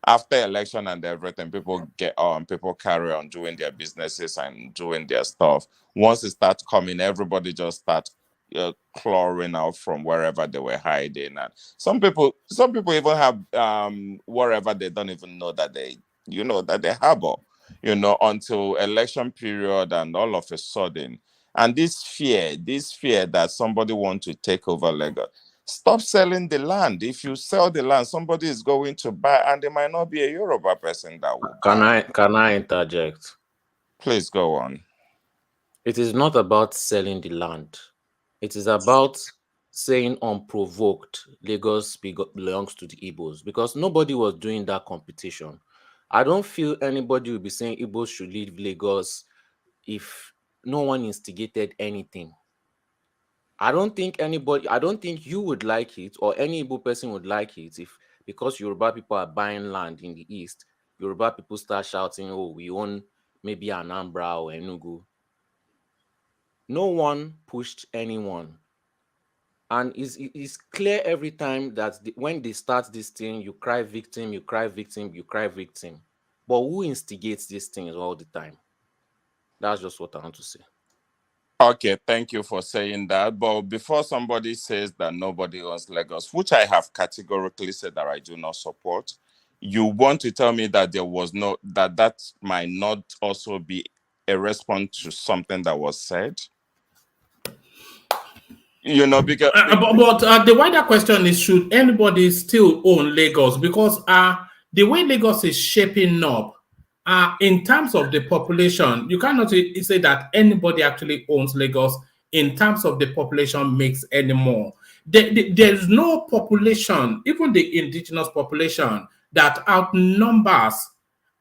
After election and everything, people carry on doing their businesses and doing their stuff. Once it starts coming, everybody just starts clawing out from wherever they were hiding. And some people even have wherever they don't even know that they harbor, until election period, and all of a sudden, and this fear that somebody wants to take over Lagos. Stop selling the land. If you sell the land, somebody is going to buy, and there might not be a Yoruba person that will Can buy. I interject? Please go on. It is not about selling the land. It is about saying unprovoked Lagos belongs to the Igbos, because nobody was doing that competition. I don't feel anybody will be saying Igbos should leave Lagos if no one instigated anything. I don't think you would like it, or any Igbo person would like it, if because Yoruba people are buying land in the east, Yoruba people start shouting, oh, we own maybe Anambra or Enugu. No one pushed anyone. And it's clear every time that when they start this thing, you cry victim, you cry victim, you cry victim. But who instigates these things all the time? That's just what I want to say. Okay, thank you for saying that. But before somebody says that nobody owns Lagos, which I have categorically said that I do not support, you want to tell me that that might not also be a response to something that was said? Because But the wider question is, should anybody still own Lagos? Because the way Lagos is shaping up, in terms of the population, you cannot say that anybody actually owns Lagos in terms of the population mix anymore. There's no population, even the indigenous population, that outnumbers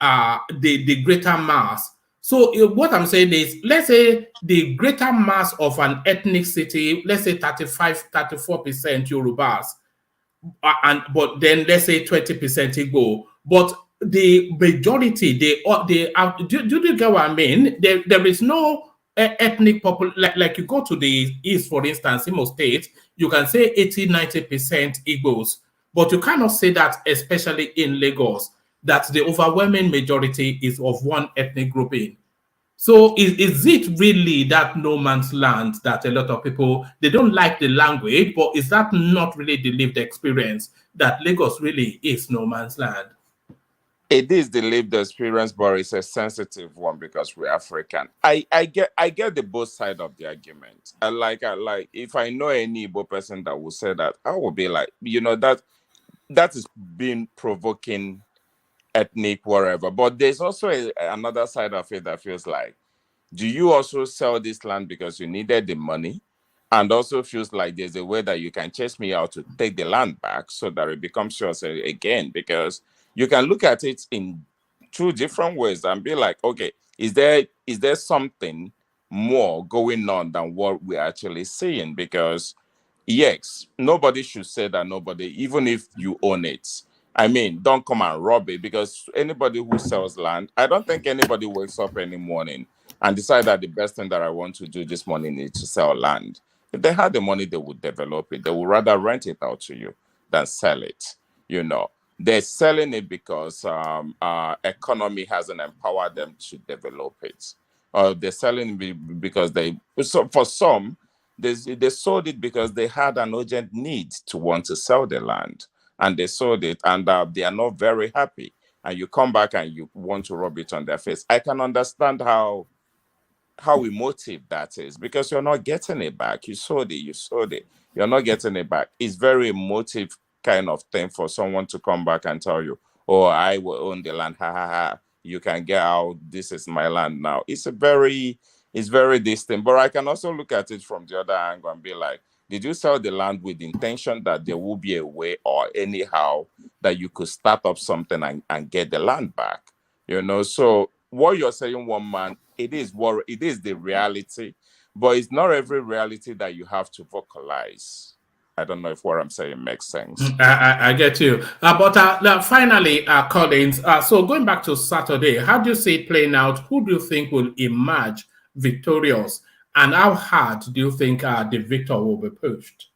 the greater mass. So what I'm saying is, let's say the greater mass of an ethnic city, let's say 34% Yorubas, but then let's say 20% Igbo. But the majority, they are, do you get what I mean? There is no ethnic like you go to the east, for instance, Imo State, you can say 80-90% Igbos, but you cannot say that, especially in Lagos, that the overwhelming majority is of one ethnic grouping. So is it really that no man's land that a lot of people, they don't like the language, but is that not really the lived experience that Lagos really is no man's land? it is the lived experience, but it's a sensitive one because we're African. I get the both side of the argument. I like if I know any Igbo person that will say that, I will be like, that is being provoking ethnic whatever. But there's also another side of it that feels like, do you also sell this land because you needed the money? And also feels like there's a way that you can chase me out to take the land back so that it becomes yours again. Because you can look at it in two different ways and be like, okay, is there something more going on than what we're actually seeing? Because yes, nobody should say that nobody, even if you own it. I mean, don't come and rob it, because anybody who sells land, I don't think anybody wakes up any morning and decide that the best thing that I want to do this morning is to sell land. If they had the money, they would develop it. They would rather rent it out to you than sell it. They're selling it because economy hasn't empowered them to develop it. Or they're selling it because for some, they sold it because they had an urgent need to want to sell the land, and they sold it, and they are not very happy. And you come back and you want to rub it on their face. I can understand how emotive that is, because you're not getting it back. You sold it. You're not getting it back. It's very emotive kind of thing for someone to come back and tell you, oh, I will own the land. Ha ha ha. You can get out. This is my land now. It's very distinct. But I can also look at it from the other angle and be like, did you sell the land with the intention that there will be a way or anyhow that you could start up something and get the land back? So what you're saying, one man, it is the reality, but it's not every reality that you have to vocalize. I don't know if what I'm saying makes sense. I get you. But now finally, Collins, so going back to Saturday, how do you see it playing out? Who do you think will emerge victorious? And how hard do you think the victor will be pushed?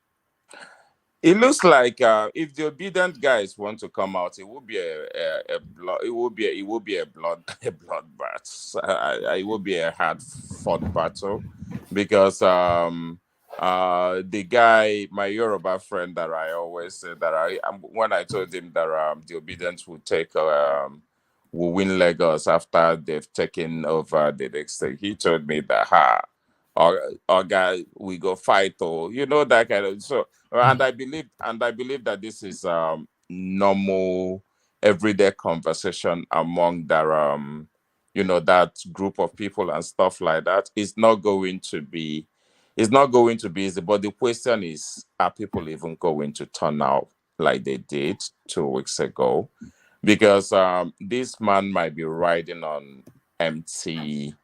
It looks like if the obedient guys want to come out, it will be a blood. It will be a blood a bloodbath. It will be a hard fought battle, because The guy, my Yoruba friend that I always say that when I told him that the obedience will will win Lagos after they've taken over the next state, he told me that our guy we go fight, or that kind of. So and I believe that this is normal everyday conversation among that that group of people and stuff like that. It's not going to be easy, but the question is, are people even going to turn out like they did 2 weeks ago? Because this man might be riding on empty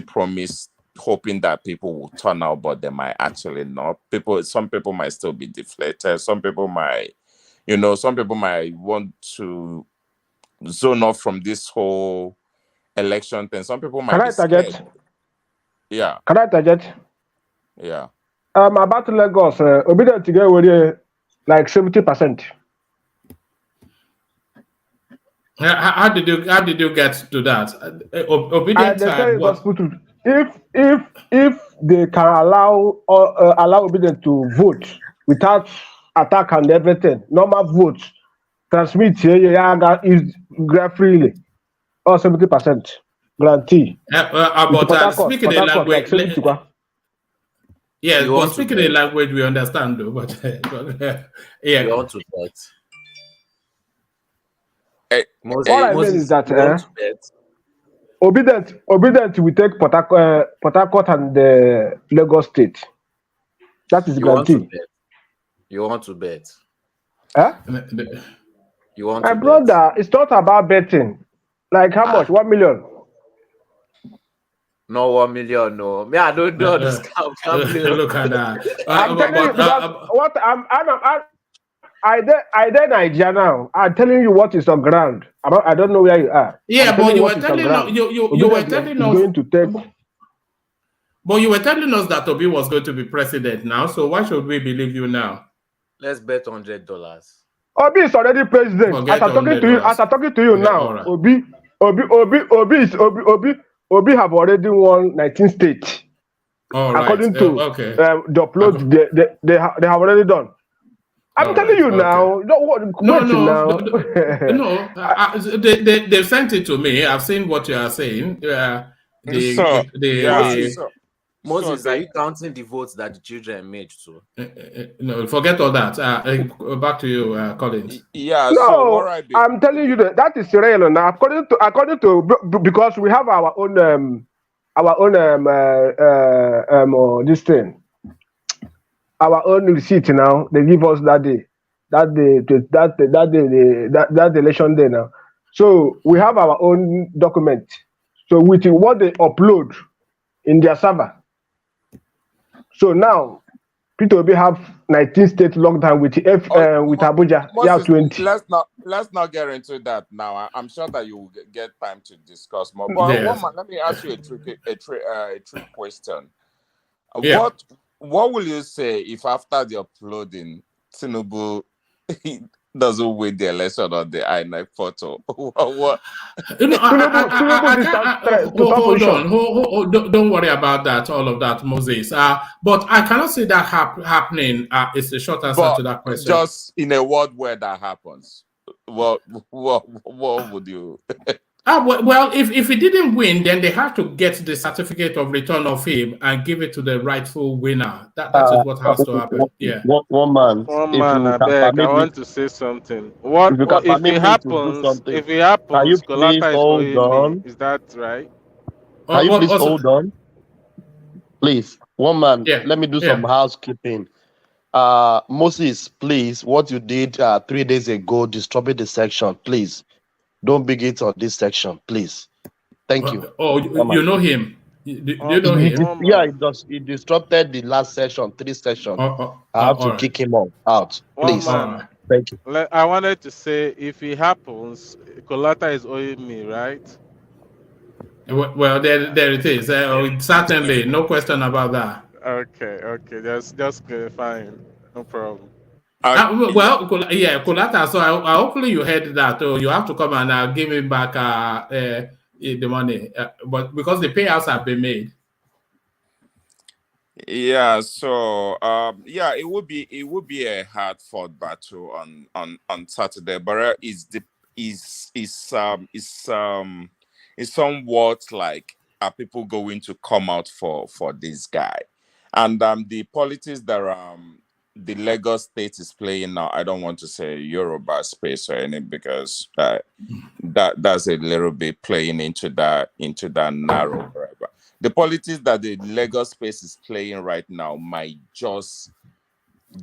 promise, hoping that people will turn out, but they might actually not. Some people might still be deflated. Some people might want to zone off from this whole election thing. Some people might Can be I scared. target? Yeah, Can I target? yeah. About Lagos, obedient to get with like 70%. How did you get to that? And Obedient they tell had you what? gospel to if they can allow obedient to vote without attack and everything, normal vote, transmit is freely or 70% guarantee. But speaking a Port Harcourt language, like 70. yes, You but want to speaking a bet? language we understand, though. But You yeah, want to bet? What I mean Moses, is that you want to bet? obedient will take Port Harcourt and the Lagos State. That is You want to guarantee. bet? You want to bet? Huh? You want My to bet? brother, it's not about betting. Like how much? 1 million. No 1 million, no. Me, I don't know this gambling. look at that. I'm telling you because what I did Nigeria now. I'm telling you what is on ground. I don't know where you are. Yeah, I'm but you were what is on telling us, ground. you were Obedient telling is us, going to take. but you were telling us that Obi was going to be president now. So why should we believe you now? Let's bet $100. Obi is already president. Forget As I'm talking to you Yeah, now, all right. Obi have already won 19 states. All right. According to Okay. the upload they have already done. I'm All telling right, you okay. now. They sent it to me. I've seen what you are saying. Moses, are you counting the votes that the children made too? No, forget all that. Back to you, Collins. Yeah. No, So what I'm telling you that is real now. According to because we have our own this thing, our own receipt now. They give us that election day now. So we have our own document. So with what they upload in their server. So now Peter Obi have 19 states lockdown with with Abuja. Yeah, 20. Let's not get into that now. I'm sure that you will get time to discuss more. But Yes. let me ask you a trick question. Yeah. What will you say if after the uploading, Tinubu doesn't win the election on the INEC photo? What? Don't worry about that. All of that, Moses. But I cannot see that happening. It's a short answer to that question. Just in a world where that happens, what would you? Well, if he didn't win, then they have to get the certificate of return of him and give it to the rightful winner. That is what has to happen. Yeah. One man, I beg. I want to say something. If it happens? Can you please Kolata is hold owing on? me. Is that right? Can you please hold on? Please, one man. Yeah. Let me do some housekeeping. Moses, please, what you did 3 days ago, disturbing the section, please. Don't big it on this section, please. Thank you. You know him? Do you know him? Yeah, he disrupted the last session, 3 sessions. I have to kick him out. Please. Thank you. I wanted to say, if it happens, Kolata is owing me, right? Well, there it is. Certainly, no question about that. Okay. Just clarifying. No problem. Kolata. So hopefully you heard that. You have to come and give him back the money, but because the payouts have been made. Yeah, so yeah, it would be a hard fought battle on Saturday, but is somewhat like, are people going to come out for this guy? And the politics that the Lagos state is playing now, I don't want to say Yoruba space or anything, because that's a little bit playing into that narrow. Right? The politics that the Lagos space is playing right now might just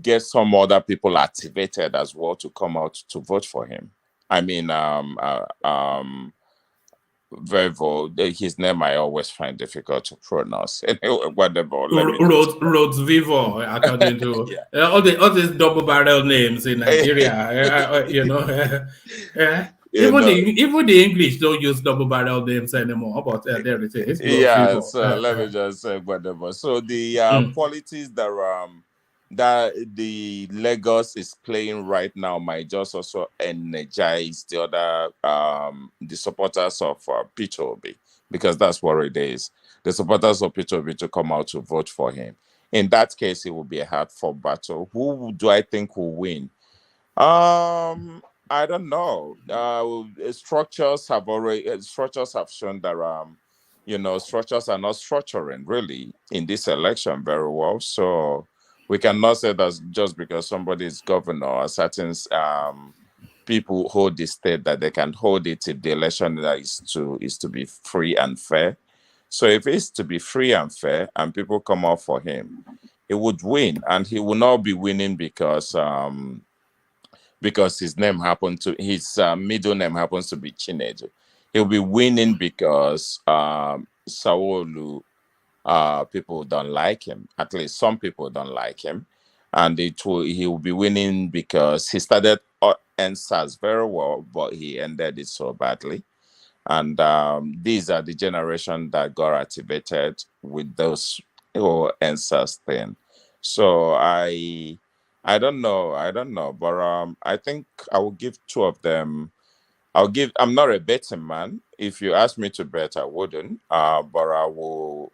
get some other people activated as well to come out to vote for him. I mean, Vevo, his name I always find difficult to pronounce. Anyway, whatever. Let me just. Roads Vivo, according to Yeah. all these double barrel names in Nigeria. You know, Even the English don't use double barrel names anymore. But there it is, Roads yeah, Vivo. so let me just say whatever. So the Mm. politics that the Lagos is playing right now might just also energize the other the supporters of Peter Obi, because that's what it is. The supporters of Peter Obi to come out to vote for him. In that case, it will be a hard fought battle. Who do I think will win? I don't know. Structures have shown that structures are not structuring really in this election very well. So we cannot say that just because somebody is governor or certain people hold the state, that they can hold it if the election that is to be free and fair. So if it's to be free and fair and people come out for him, he would win, and he will not be winning because his middle name happens to be Chinedu. He'll be winning because Sanwo Olu, people don't like him. At least some people don't like him, and he will be winning because he started NSAS very well, but he ended it so badly. And these are the generation that got activated with those whole NSAS thing. So I don't know, but I think I will give two of them. I'm not a betting man. If you ask me to bet, I wouldn't. But I will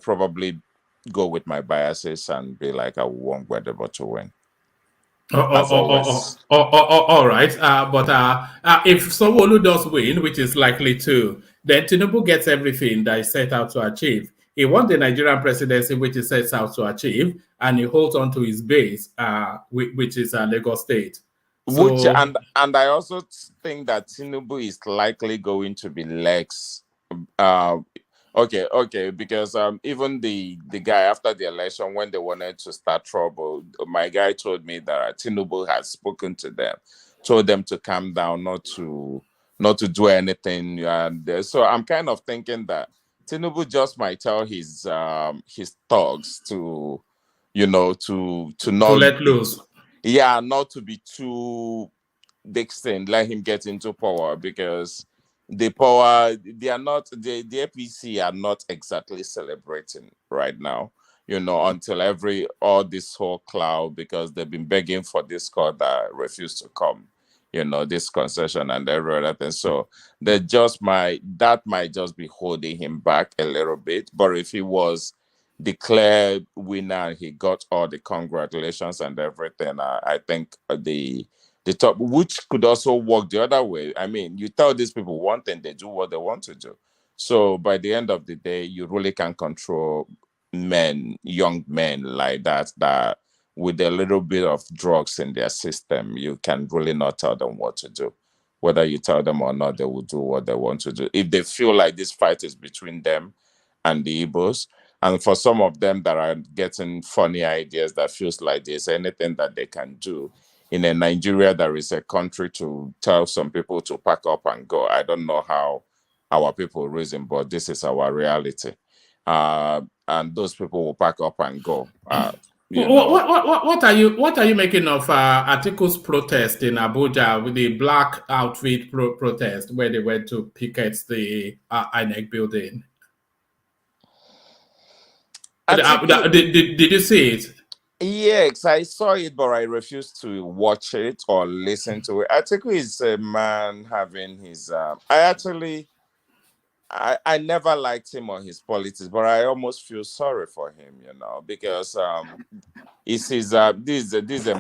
probably go with my biases and be like, I want Guadeloupe to win, as always. All right. But if Sanwo-Olu does win, which is likely to, then Tinubu gets everything that he set out to achieve. He won the Nigerian presidency, which he sets out to achieve, and he holds on to his base, which is Lagos State. Which So, and I also think that Tinubu is likely going to be Lex. Uh, okay, because even the guy after the election, when they wanted to start trouble, my guy told me that Tinubu had spoken to them, told them to calm down, not to do anything, and so I'm kind of thinking that Tinubu just might tell his thugs to, to to not let be loose. yeah, not to be too Dixon, let him get into power, because they are not the APC are not exactly celebrating right now, until all this whole cloud, because they've been begging for this call that refused to come, this concession and every other thing. So that might just be holding him back a little bit. But if he was declared winner and he got all the congratulations and everything, I think the top, which could also work the other way. I mean, you tell these people one thing, they do what they want to do. So by the end of the day, you really can control young men like that with a little bit of drugs in their system, you can really not tell them what to do. Whether you tell them or not, they will do what they want to do. If they feel like this fight is between them and the Igbos, and for some of them that are getting funny ideas, that feels like there's anything that they can do in a Nigeria that is a country, to tell some people to pack up and go. I don't know how our people reason, but this is our reality. And those people will pack up and go. What are you making of Atiku's protest in Abuja with the black outfit protest where they went to picket the INEC building? Did you see it? Yes, I saw it, but I refused to watch it or listen to it. Atiku is a man having his. I never liked him or his politics, but I almost feel sorry for him, because this is a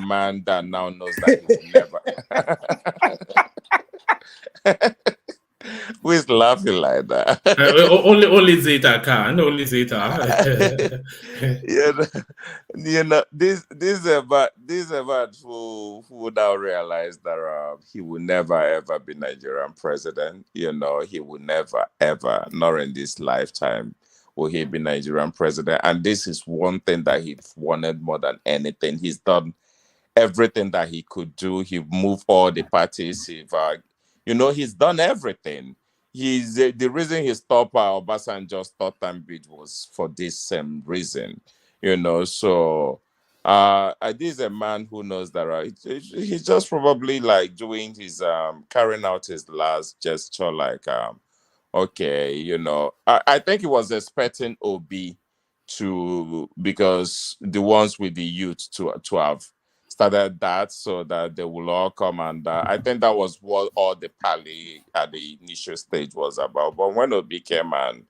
man that now knows that he will never. Who is laughing like that? Only Zeta can. Only Zeta. This about who now realize that he will never ever be Nigerian president. He will never ever, nor in this lifetime, will he be Nigerian president. And this is one thing that he wanted more than anything. He's done everything that he could do. He moved all the parties. He's done everything. The reason he stopped Obasanjo's third time bid was for this same reason. So this is a man who knows that he's just probably like doing his carrying out his last gesture, like okay, I think he was expecting Obi because the ones with the youth to have started that, so that they will all come, and I think that was what all the parley at the initial stage was about. But when Obi came and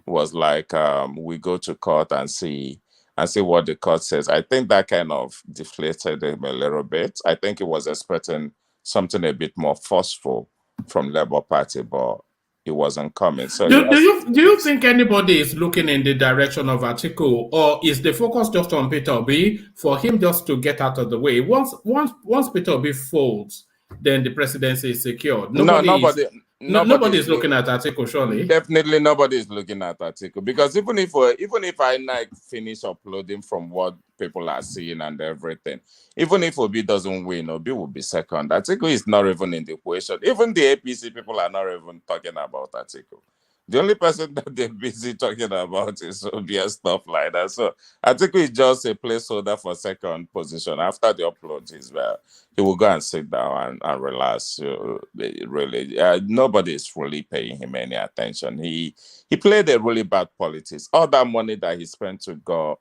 was like, we go to court and see what the court says, I think that kind of deflated him a little bit. I think he was expecting something a bit more forceful from Labour Party, but it wasn't coming. So do you think anybody is looking in the direction of Atiku, or is the focus just on Peter Obi for him just to get out of the way? Once Peter Obi folds, then the presidency is secured. Nobody is looking at Atiku, surely. Definitely nobody is looking at Atiku, because even if I like finish uploading from what people are seeing and everything, even if Obi doesn't win, Obi will be second. Atiku is not even in the equation. Even the APC people are not even talking about Atiku. The only person that they're busy talking about is Obi and stuff like that. So Atiku is just a placeholder for second position. After the upload, he will go and sit down and relax. Really, nobody is really paying him any attention. He played a really bad politics. All that money that he spent to got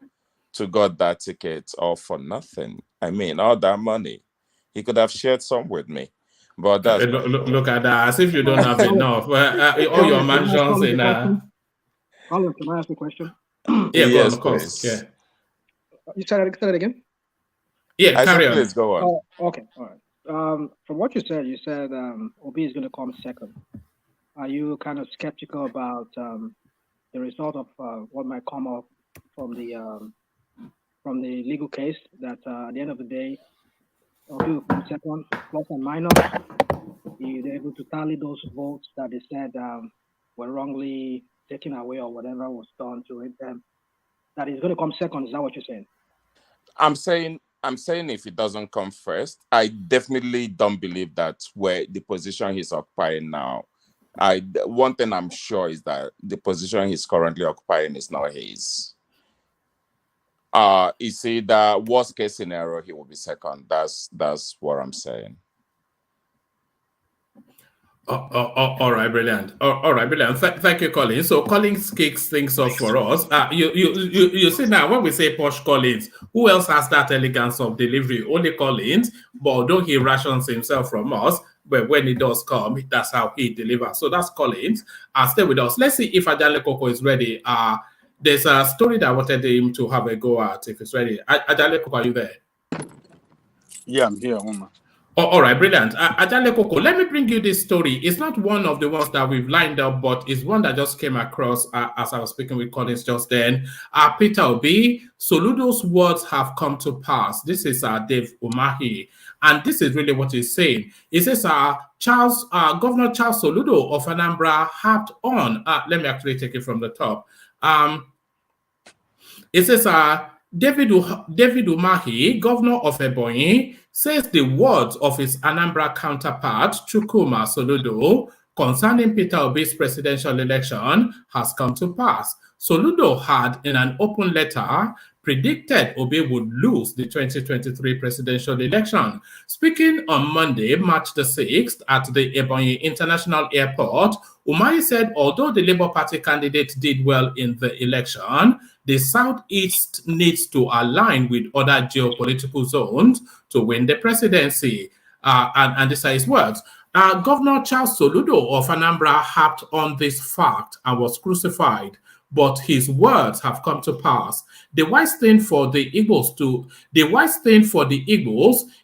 that ticket, all for nothing. I mean, all that money, he could have shared some with me. But that's look at that, as if you don't have enough. All your mansions in. Colin, can I ask a question? Yeah, yes, of course. Yeah. You said it again? Yeah, carry on. Please go on. Okay, all right. From what you said Obi is going to come second. Are you kind of skeptical about the result of what might come up from the legal case, that at the end of the day, Obi will come second, plus and minus? You're able to tally those votes that they said were wrongly taken away or whatever was done to it. That is going to come second. Is that what you're saying? I'm saying if it doesn't come first, I definitely don't believe that where the position he's occupying now. One thing I'm sure is that the position he's currently occupying is not his. You see, the worst case scenario, he will be second. That's what I'm saying. All right, brilliant. All right, brilliant. Thank you, Collins. So Collins kicks things off for us. You see now, when we say Posh Collins, who else has that elegance of delivery? Only Collins. But although he rations himself from us, but when he does come, that's how he delivers. So that's Collins. Stay with us. Let's see if Ajale Koko is ready. There's a story that I wanted him to have a go at if it's ready. Ajale Koko, are you there? Yeah, I'm here, woman. Oh, all right, brilliant. Ajale Koko, let me bring you this story. It's not one of the ones that we've lined up, but it's one that just came across as I was speaking with Collins just then. Peter Obi, Soludo's words have come to pass. This is Dave Umahi, and this is really what he's saying. He says, Governor Charles Soludo of Anambra harped on. Let me actually take it from the top. It says, David Umahi, governor of Ebonyi, says the words of his Anambra counterpart, Chukwuma Soludo, concerning Peter Obi's presidential election has come to pass. Soludo had, in an open letter, predicted Obi would lose the 2023 presidential election. Speaking on Monday, March the 6th, at the Ebonyi International Airport, Umahi said although the Labour Party candidate did well in the election, the Southeast needs to align with other geopolitical zones to win the presidency. And these are his words. Governor Charles Soludo of Anambra harped on this fact and was crucified, but his words have come to pass. The wise thing for the Igbos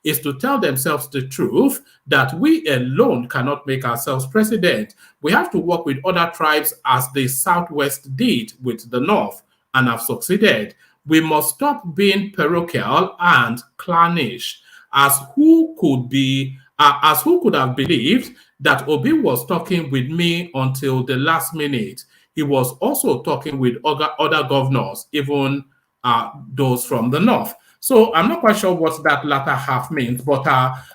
is to tell themselves the truth that we alone cannot make ourselves president. We have to work with other tribes as the Southwest did with the North and have succeeded. We must stop being parochial and clannish. As who could have believed that Obi was talking with me until the last minute? He was also talking with other governors, even those from the North. So I'm not quite sure what that latter half means, but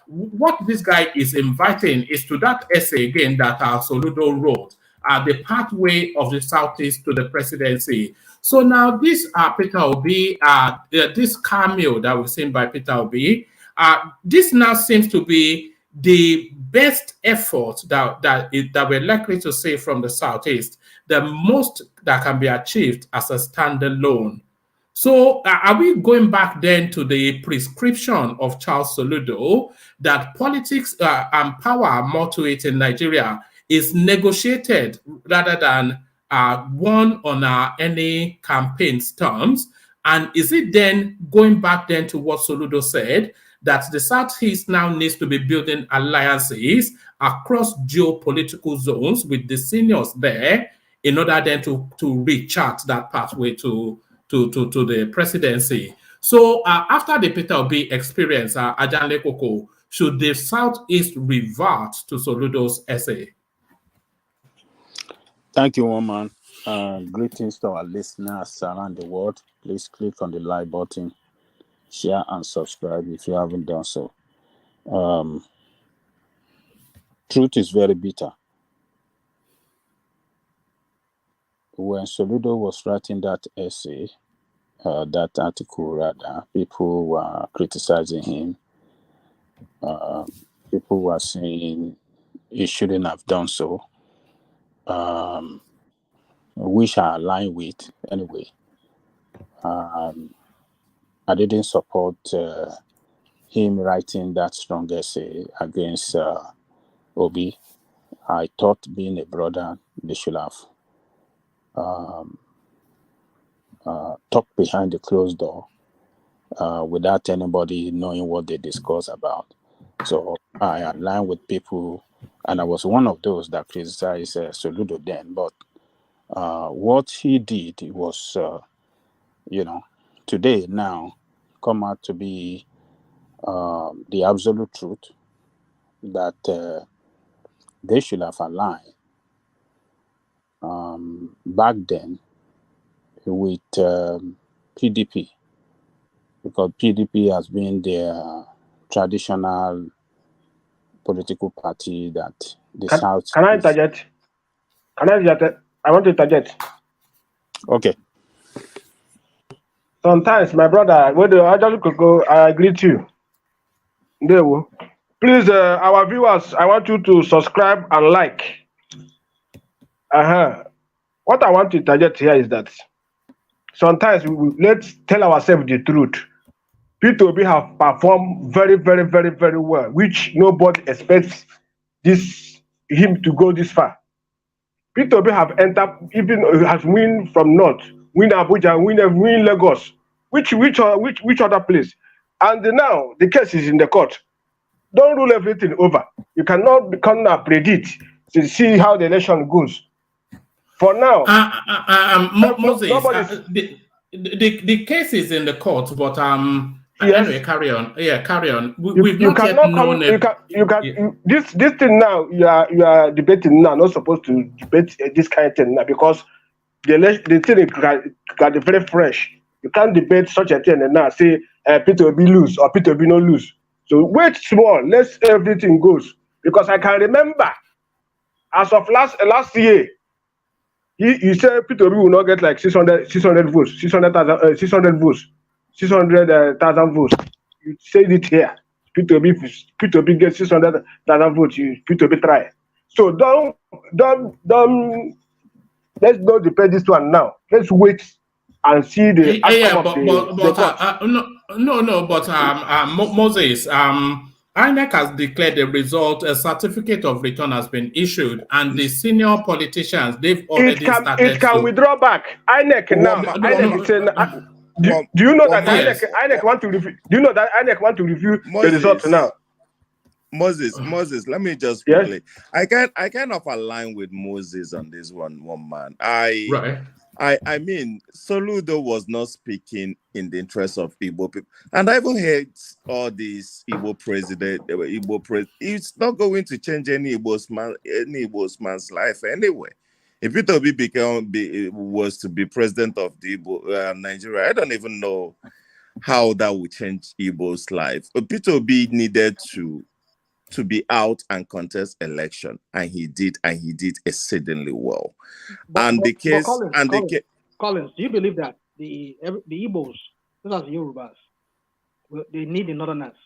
what this guy is inviting is to that essay again that Soludo wrote, The Pathway of the Southeast to the Presidency. So now this Peter Obi, this cameo that was seen by Peter Obi, this now seems to be the best effort that we're likely to see from the Southeast, the most that can be achieved as a standalone. So are we going back then to the prescription of Charles Soludo that politics and power more to it in Nigeria is negotiated rather than won on any campaign's terms? And is it then going back then to what Soludo said, that the Southeast now needs to be building alliances across geopolitical zones with the seniors there in order then to rechart that pathway to the presidency? So after the Peter Obi experience, Ajanle Koko, should the Southeast revert to Soludo's essay? Thank you, woman. Greetings to our listeners around the world. Please click on the like button, share and subscribe if you haven't done so. Truth is very bitter. When Soludo was writing that essay, that article rather, people were criticizing him. People were saying he shouldn't have done so, which I align with anyway. I didn't support him writing that strong essay against Obi. I thought, being a brother, they should have talked behind the closed door without anybody knowing what they discuss about. So I align with people, and I was one of those that criticized Soludo then. But what he did was, today now come out to be the absolute truth, that they should have aligned back then with PDP, because PDP has been their traditional political party that the South... Can I interject? I want to interject. Okay. Sometimes, my brother, when I just go, I agree to you. There we. Please, our viewers, I want you to subscribe and like. What I want to interject here is that sometimes let's tell ourselves the truth. Peter Obi have performed very, very, very, very well, which nobody expects him to go this far. Peter Obi have entered, even has win from North, win Abuja, win Lagos, which other place? And now the case is in the court. Don't rule everything over. You cannot become a predict to see how the election goes. For now, Moses, the case is in the court, but yes. Anyway, carry on. Yeah, carry on. We've not yet known it. This thing now you are debating now. Not supposed to debate this kind of thing now, because the thing got very fresh. You can't debate such a thing and now say Peter Obi lose or Peter Obi no lose. So wait small. Let's everything goes, because I can remember as of last year. He said Peter Obi will not get like 600 votes, 600,000 votes. You said it here. Peter Obi gets 600,000 votes. Peter Obi try. So don't let's not depend this one now. Let's wait and see the outcome of the Moses, INEC has declared the result, a certificate of return has been issued, and the senior politicians, they've already It started can to... withdraw back. INEC now. INEC is saying, do you know that Yes. INEC want to review? Do you know that INEC want to review the results now? Moses, let me just Yes. quickly. I kind of align with Moses on this one man. I mean, Soludo was not speaking in the interest of Igbo people, and I even heard all these Igbo president. It's not going to change any Igbo's man's life anyway. If Peter Obi was to be president of the Igbo Nigeria, I don't even know how that would change Igbo's life. But Peter Obi needed to be out and contest election, and he did exceedingly well. Collins, do you believe that the Igbos, those are the Yorubas, they need the Northerners?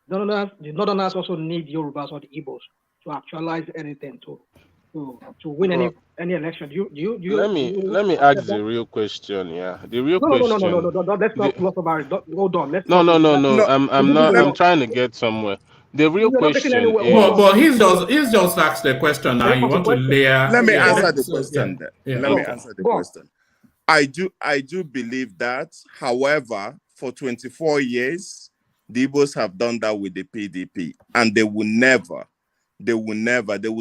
The Northerners also need Yorubas or the Igbos to actualize anything to win any election. Let me ask the real question. Yeah, the real question. No. Let's not gloss about it. Hold on. No. I'm trying to get somewhere. The real question is... But he's just asked the question now. You want to layer... Let me answer the question. Let me answer the question. I do believe that. However, for 24 years, the Igbos have done that with the PDP, and they will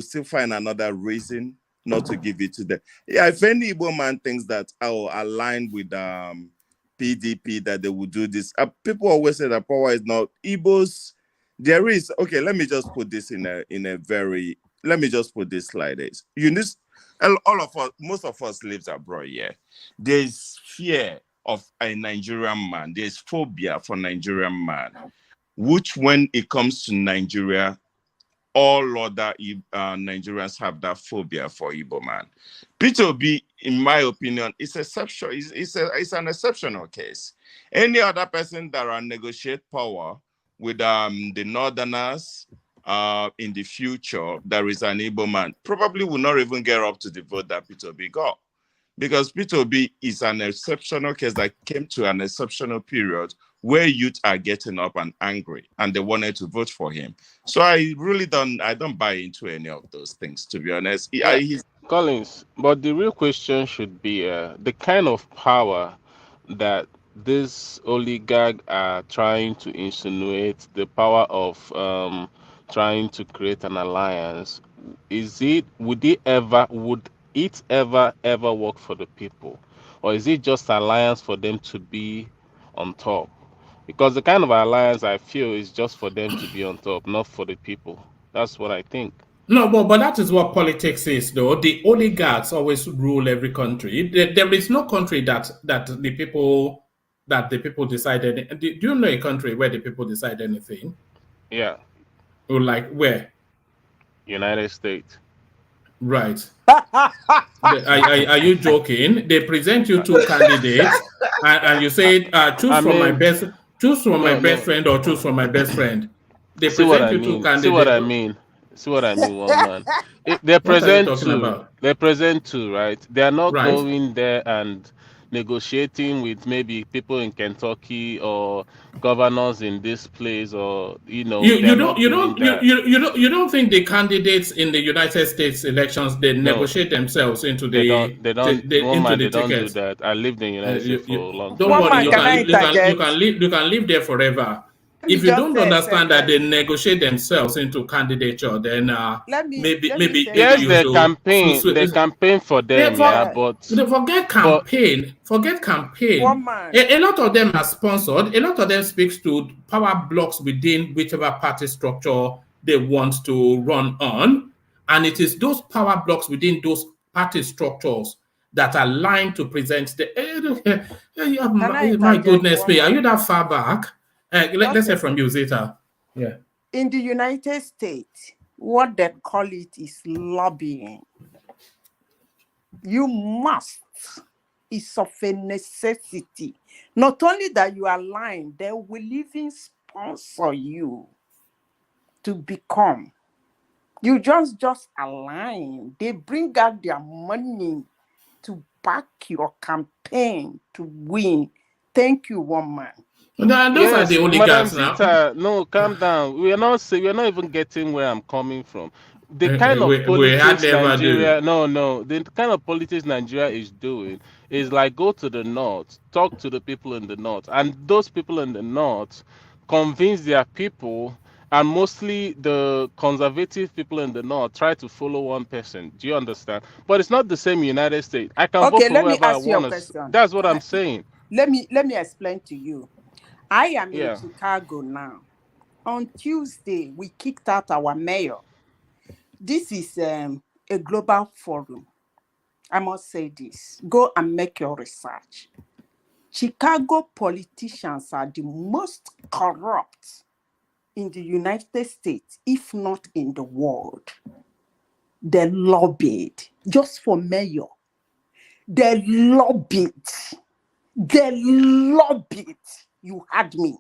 still find another reason not to give it to them. Yeah, if any Igbo man thinks that aligned with PDP, that they will do this, people always say that power is not Igbos. There is, okay, let me just put this let me just put this like this. All of us, most of us lives abroad, yeah. There's fear of a Nigerian man. There's phobia for Nigerian man, which when it comes to Nigeria, all other Nigerians have that phobia for Igbo man. Peter Obi, in my opinion, is exceptional. It's an exceptional case. Any other person that will negotiate power with the Northerners in the future, there is an Igbo man, probably will not even get up to the vote that Peter Obi got. Because Peter Obi is an exceptional case that came to an exceptional period where youth are getting up and angry and they wanted to vote for him. So I don't buy into any of those things, to be honest. Collins, but the real question should be the kind of power that this oligarch are trying to insinuate, the power of trying to create an alliance. Would it ever work for the people? Or is it just alliance for them to be on top? Because the kind of alliance I feel is just for them to be on top, not for the people. That's what I think. No, but that is what politics is, though. The oligarchs always rule every country. There is no country that the people decided. Do you know a country where the people decide anything? Yeah. Or like where? United States. Right. Are you joking? They present you two candidates, and you say, choose from my best friend or choose from my best friend. They present you two candidates. See what I mean, one man. They present two, right? They are not going there and negotiating with maybe people in Kentucky or governors in this place, or you don't think the candidates in the United States elections negotiate themselves into they don't do tickets. that. I lived in the United States for a long time. Don't worry, you can live there forever. If you don't understand that they negotiate themselves into candidature, then maybe yes, they campaign for them, but forget campaign. A lot of them are sponsored. A lot of them speaks to power blocks within whichever party structure they want to run on, and it is those power blocks within those party structures that are aligned to present the. My goodness me, are you that far back? Let's hear from you, Zeta. Yeah. In the United States, what they call it is lobbying. You must. It's of a necessity. Not only that you are lying, they will even sponsor you to become. You just align. They bring out their money to back your campaign to win. Thank you, one man. Those are the Yes, Madam oligarchs now. Zita, no, calm down. We are not even getting where I'm coming from. The kind of We politics hardly ever do. Nigeria, no, the kind of politics Nigeria is doing is like go to the north, talk to the people in the north, and those people in the north convince their people, and mostly the conservative people in the north try to follow one person. Do you understand? But it's not the same United States. I can vote Okay, for let me whoever I ask you a want to. question. That's what I'm saying. Let me explain to you. I am in Yeah. Chicago now. On Tuesday, we kicked out our mayor. This is a global forum. I must say this. Go and make your research. Chicago politicians are the most corrupt in the United States, if not in the world. They lobbied just for mayor. They lobbied. They lobbied. You had me.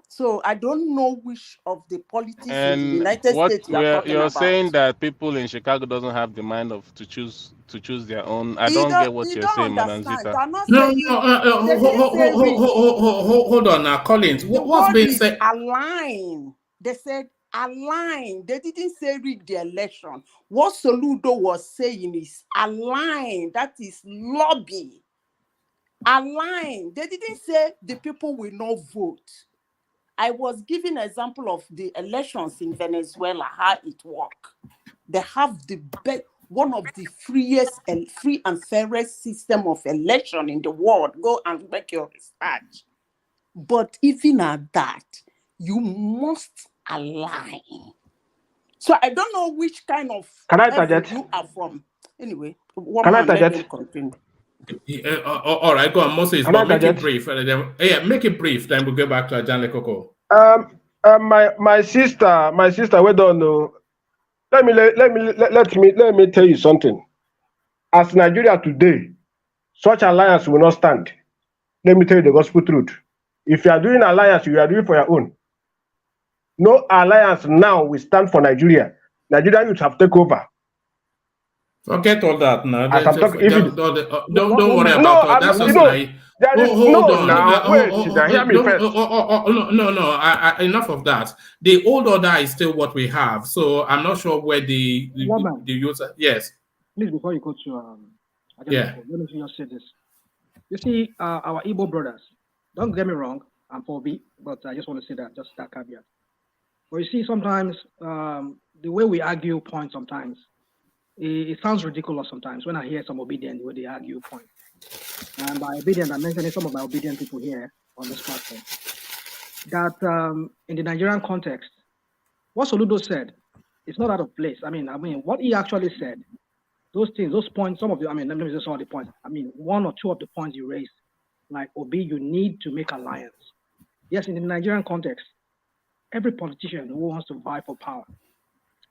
So I don't know which of the politics in the And United what States you are talking you're about. saying that people in Chicago doesn't have the mind of to choose their own. I You don't get what you you're don't saying, Madam understand. Zita. They are not No, saying they didn't say read. hold on now, Collins. The What's word being is said? align. They said align. They didn't say rig the election. What Soludo was saying is align. That is lobby. Align. They didn't say the people will not vote. I was giving an example of the elections in Venezuela, how it works. They have the best, one of the freest and free and fairest system of election in the world. Go and make your research. But even at that, you must align. So I don't know which kind of Can I level interject? you are from. Anyway, one Can I man, let them interject? continue. All right, go on, Moses, Can I but make it interject? brief. Make it brief. Then we'll go back to Ajanle Koko. My sister, we don't know. Let me tell you something. As Nigeria today, such alliance will not stand. Let me tell you the gospel truth. If you are doing alliance, you are doing for your own. No alliance now will stand for Nigeria. Nigeria youth have taken over. Forget all that now. As I'm talking, Don't worry about all that's just like. there is Hold no on. now. Wait, now hear me first. No. Enough of that. The old order is still what we have. So I'm not sure where the user. Yes. Please, before you go to Yeah. let me just say this. You see, our Igbo brothers, don't get me wrong, I'm for B, but I just want to say that, just that caveat. But you see, sometimes the way we argue points sometimes, it sounds ridiculous sometimes when I hear some obedient, the way they argue points. And by obedient, I'm mentioning some of my obedient people here on this platform. That in the Nigerian context, what Soludo said, it's not out of place. I mean, what he actually said, those things, those points, some of the, let me just some of the points. One or two of the points you raised, like Obi, you need to make alliance. Yes, in the Nigerian context, every politician who wants to vie for power,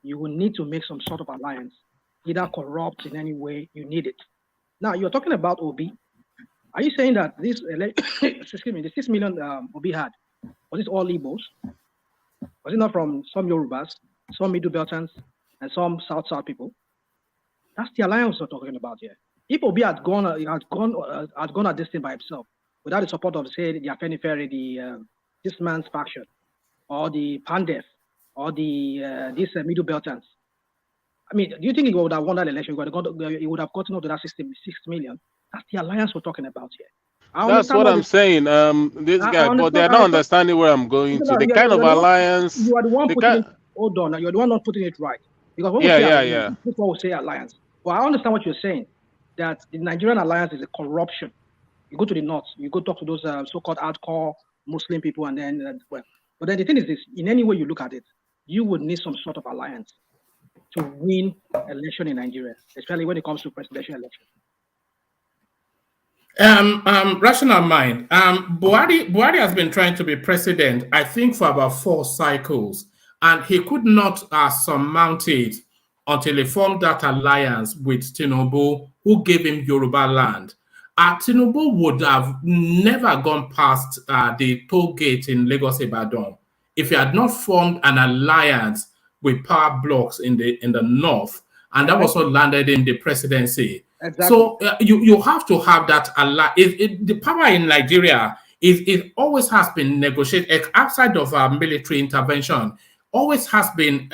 you will need to make some sort of alliance, either corrupt in any way, you need it. Now, you're talking about Obi. Are you saying that this, excuse me, the 6 million Obi had, was it all Igbos? Was it not from some Yorubas, some Middle Beltans, and some South people? That's the alliance we're talking about here. If Obi had gone at this thing by himself, without the support of, say, the Afenifere, this man's faction, or the Pandef, or the these Middle Beltans, do you think he would have won that election? He would have gotten up to that 6 million. That's the alliance we're talking about here. That's what I'm saying. This guy, but they're not understanding where I'm going to. The kind of alliance. You are the one putting it. Hold on, you are the one not putting it right. Because when we say alliance, people will say alliance. Well, I understand what you're saying. That the Nigerian alliance is a corruption. You go to the north, you go talk to those so-called hardcore Muslim people, and then but then the thing is this: in any way you look at it, you would need some sort of alliance to win election in Nigeria, especially when it comes to presidential election. Rational mind. Buhari has been trying to be president, I think, for about 4 cycles, and he could not surmount it until he formed that alliance with Tinubu, who gave him Yoruba land. Tinubu would have never gone past the toll gate in Lagos Ibadan if he had not formed an alliance with power blocks in the north, and that was what landed in the presidency. Exactly. So you have to have that the power in Nigeria it always has been negotiated outside of military intervention. Always has been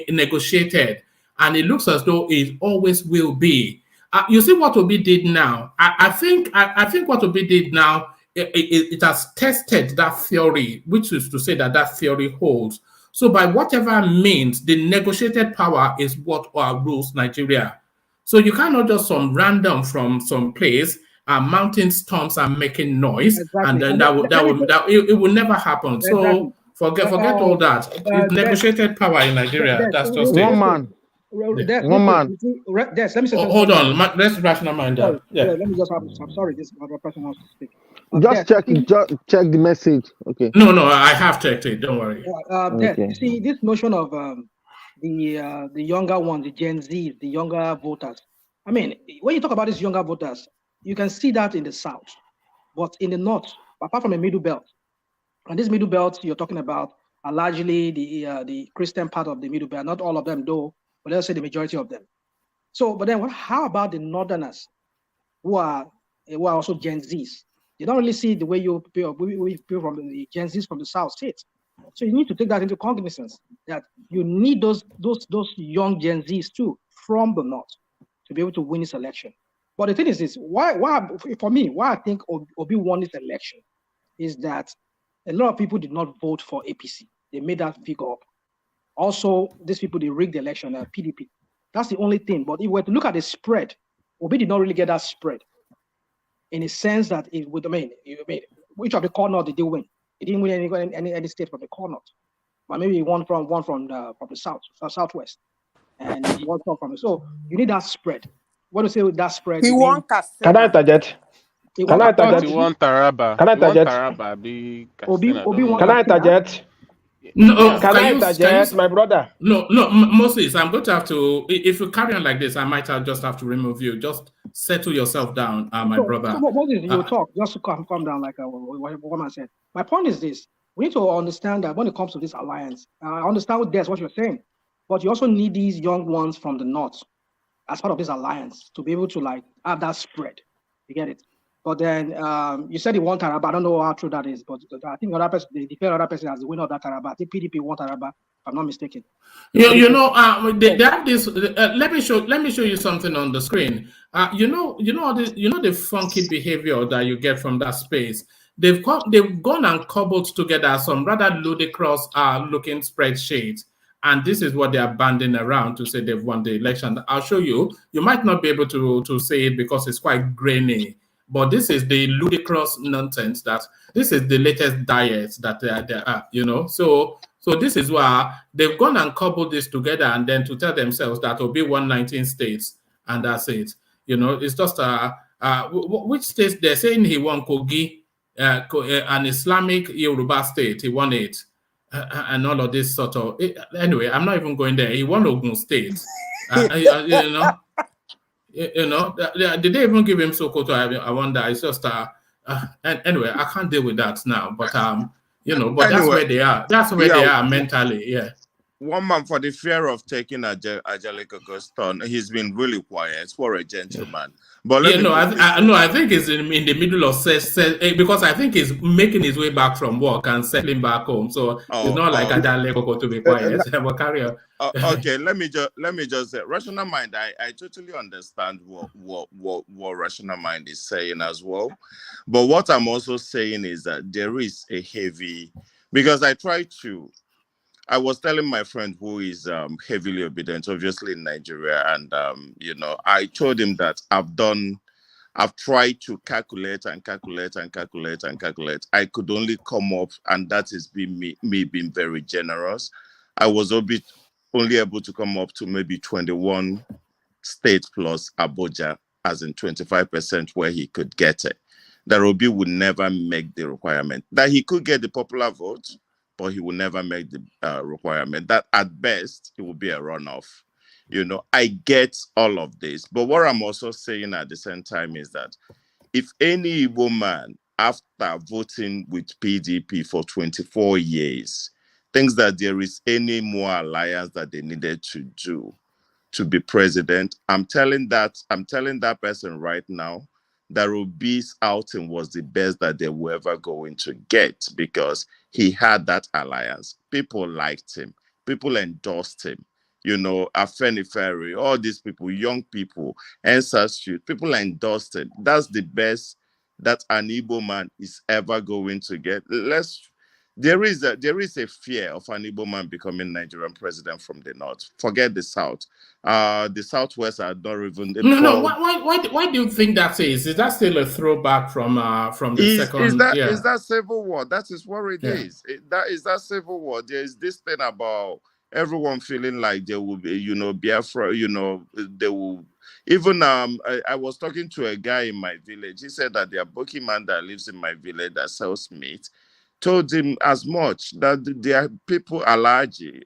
negotiated, and it looks as though it always will be. You see what Obi did now. I think what Obi did now it has tested that theory, which is to say that that theory holds. So by whatever means, the negotiated power is what rules Nigeria. So you cannot just some random from some place mountain storms are making noise, and Exactly. then And it will never happen. exactly. So forget all that. It's negotiated power in Nigeria. That's just it. One man. Des, One man. let me say something. Hold on, let's rational mind Sorry, that. Yeah. let me just have. I'm sorry, this other person wants to speak. Just Des, check the message. Okay. No, I have checked it. Don't worry. Des, Okay. you see this notion of the younger ones, the Gen Z, the younger voters. I mean, when you talk about these younger voters, you can see that in the South, but in the North, apart from the Middle Belt, and this Middle Belt you're talking about are largely the Christian part of the Middle Belt. Not all of them, though, but let's say the majority of them. So, but then how about the Northerners who are also Gen Zs? You don't really see the way people from the Gen Zs from the South see it. So you need to take that into cognizance that you need those young Gen Zs too from the North to be able to win this election. But the thing is this: why for me, why I think Obi won this election is that a lot of people did not vote for APC. They made that figure up. Also, these people they rigged the election at PDP. That's the only thing. But if we were to look at the spread, Obi did not really get that spread. In a sense that it would, which of the core north did they win? He didn't win any state from the core north. But maybe he won from the southwest, and one from the. So you need that spread. What do you say with that spread? He won Can I interject? Can I interject? He won Taraba. Can I He won interject? Taraba. Be Obi won. Can I interject? No, Can I interject, my brother? No, Moses, I'm going to have to. If you carry on like this, I might just have to remove you. Just settle yourself down, my brother. So what is you talk just to calm down, like what I said. My point is this: we need to understand that when it comes to this alliance, I understand what you're saying, but you also need these young ones from the north as part of this alliance to be able to have that spread. You get it? But then you said he won Taraba. I don't know how true that is, but I think they declare other person as the winner of that Taraba. I think PDP won Taraba, if I'm not mistaken. They have this. Let me show you something on the screen. The funky behavior that you get from that space. They've gone and cobbled together some rather ludicrous looking spreadsheets. And this is what they are banding around to say they've won the election. I'll show you. You might not be able to say it because it's quite grainy. But this is the ludicrous nonsense that this is the latest diet that they are. So this is why they've gone and coupled this together and then to tell themselves that will be 119 states and that's it. It's just which states they're saying he won Kogi, an Islamic Yoruba state, he won it. And all of this sort of anyway, I'm not even going there. He won Ogun State. Did they even give him Sokoto? I wonder. It's just and anyway, I can't deal with that now. But but anyway, that's where they are. That's where they are mentally. Yeah. One man, for the fear of taking Angelica Coston, he's been really quiet for a gentleman. But I think he's in the middle of because I think he's making his way back from work and settling back home. So it's not like Angelica to be quiet. But carry on. Okay, let me just say, rational mind. I totally understand what rational mind is saying as well. But what I'm also saying is that there is a heavy, because I was telling my friend who is heavily obedient, obviously in Nigeria, and I told him that I've tried to calculate and calculate and calculate and calculate. I could only come up, and that is me being very generous. I was only able to come up to maybe 21 states plus Abuja, as in 25% where he could get it. That Obi would never make the requirement. That he could get the popular vote, but he will never make the requirement. That at best, it will be a runoff. I get all of this. But what I'm also saying at the same time is that if any woman, after voting with PDP for 24 years, thinks that there is any more alliance that they needed to do, to be president, I'm telling that person right now that Obi's outing was the best that they were ever going to get, because he had that alliance. People liked him. People endorsed him. Afenifere, all these people, young people, ancestry, people endorsed him. That's the best that an Igbo man is ever going to get. There is a fear of an Igbo man becoming Nigerian president from the north. Forget the south. The southwest are not even. No. Why do you think that is? Is that still a throwback from the second? Is that civil war? That is what it Yeah. is. That civil war. There is this thing about everyone feeling like they will be, Biafra. They will. Even I was talking to a guy in my village. He said that their bookie man that lives in my village that sells meat told him as much that their people allergy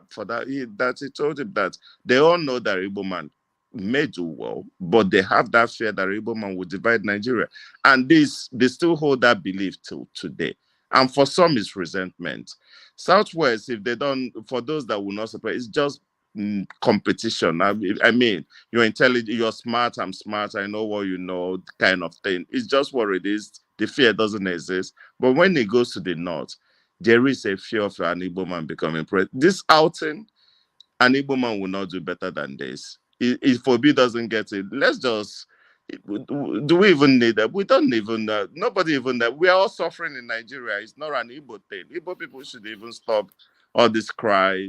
for that. He told him that they all know that Igbo man may do well, but they have that fear that Igbo man will divide Nigeria, and they still hold that belief till today. And for some, it's resentment. Southwest, if they don't, for those that will not support, it's just competition. I mean, you're intelligent, you're smart, I'm smart, I know what you know, kind of thing. It's just what it is. The fear doesn't exist. But when it goes to the north, there is a fear of an Igbo man becoming president. This outing, an Igbo man will not do better than this. If Obi doesn't get it, let's just. Do we even need that? We don't even. Nobody even that. We are all suffering in Nigeria. It's not an Igbo thing. Igbo people should even stop all this cry,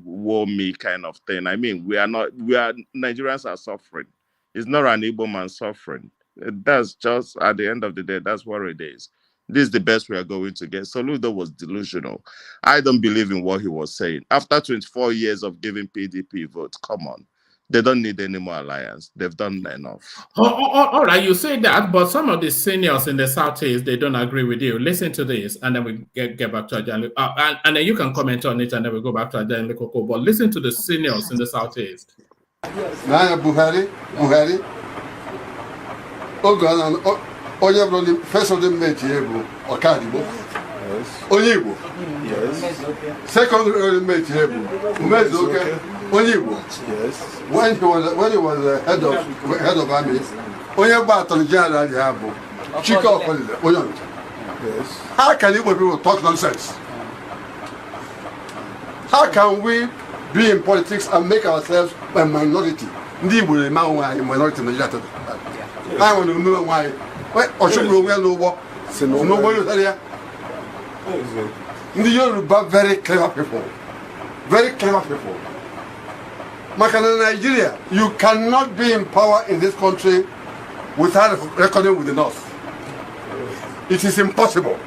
war me kind of thing. I mean, Nigerians are suffering. It's not an Igbo man suffering. That's just, at the end of the day, that's what it is. This is the best we are going to get. Soludo was delusional. I don't believe in what he was saying. After 24 years of giving PDP votes, come on. They don't need any more alliance. They've done enough. All right, you say that, but some of the seniors in the Southeast, they don't agree with you. Listen to this, and then we get back to Ajahn. And then you can comment on it, and then we go back to Ajahn Lekoko. But listen to the seniors in the Southeast. Naya Buhari, onye first of them met here, Okadibo. Onyibo. Yes. Second met here, Umezoke. Onyibo. Yes. When he was head of army, Onyeba Attorney General Yabo. Chika Okolile, Oyonta. Yes. How can Igbo people talk nonsense? How can we be in politics and make ourselves a minority? Ndi Igbo remain a minority in Nigeria. I want to know why. The Yoruba very clever people. Very clever people. Makana Nigeria, you cannot be in power in this country without reckoning with the North. It is impossible.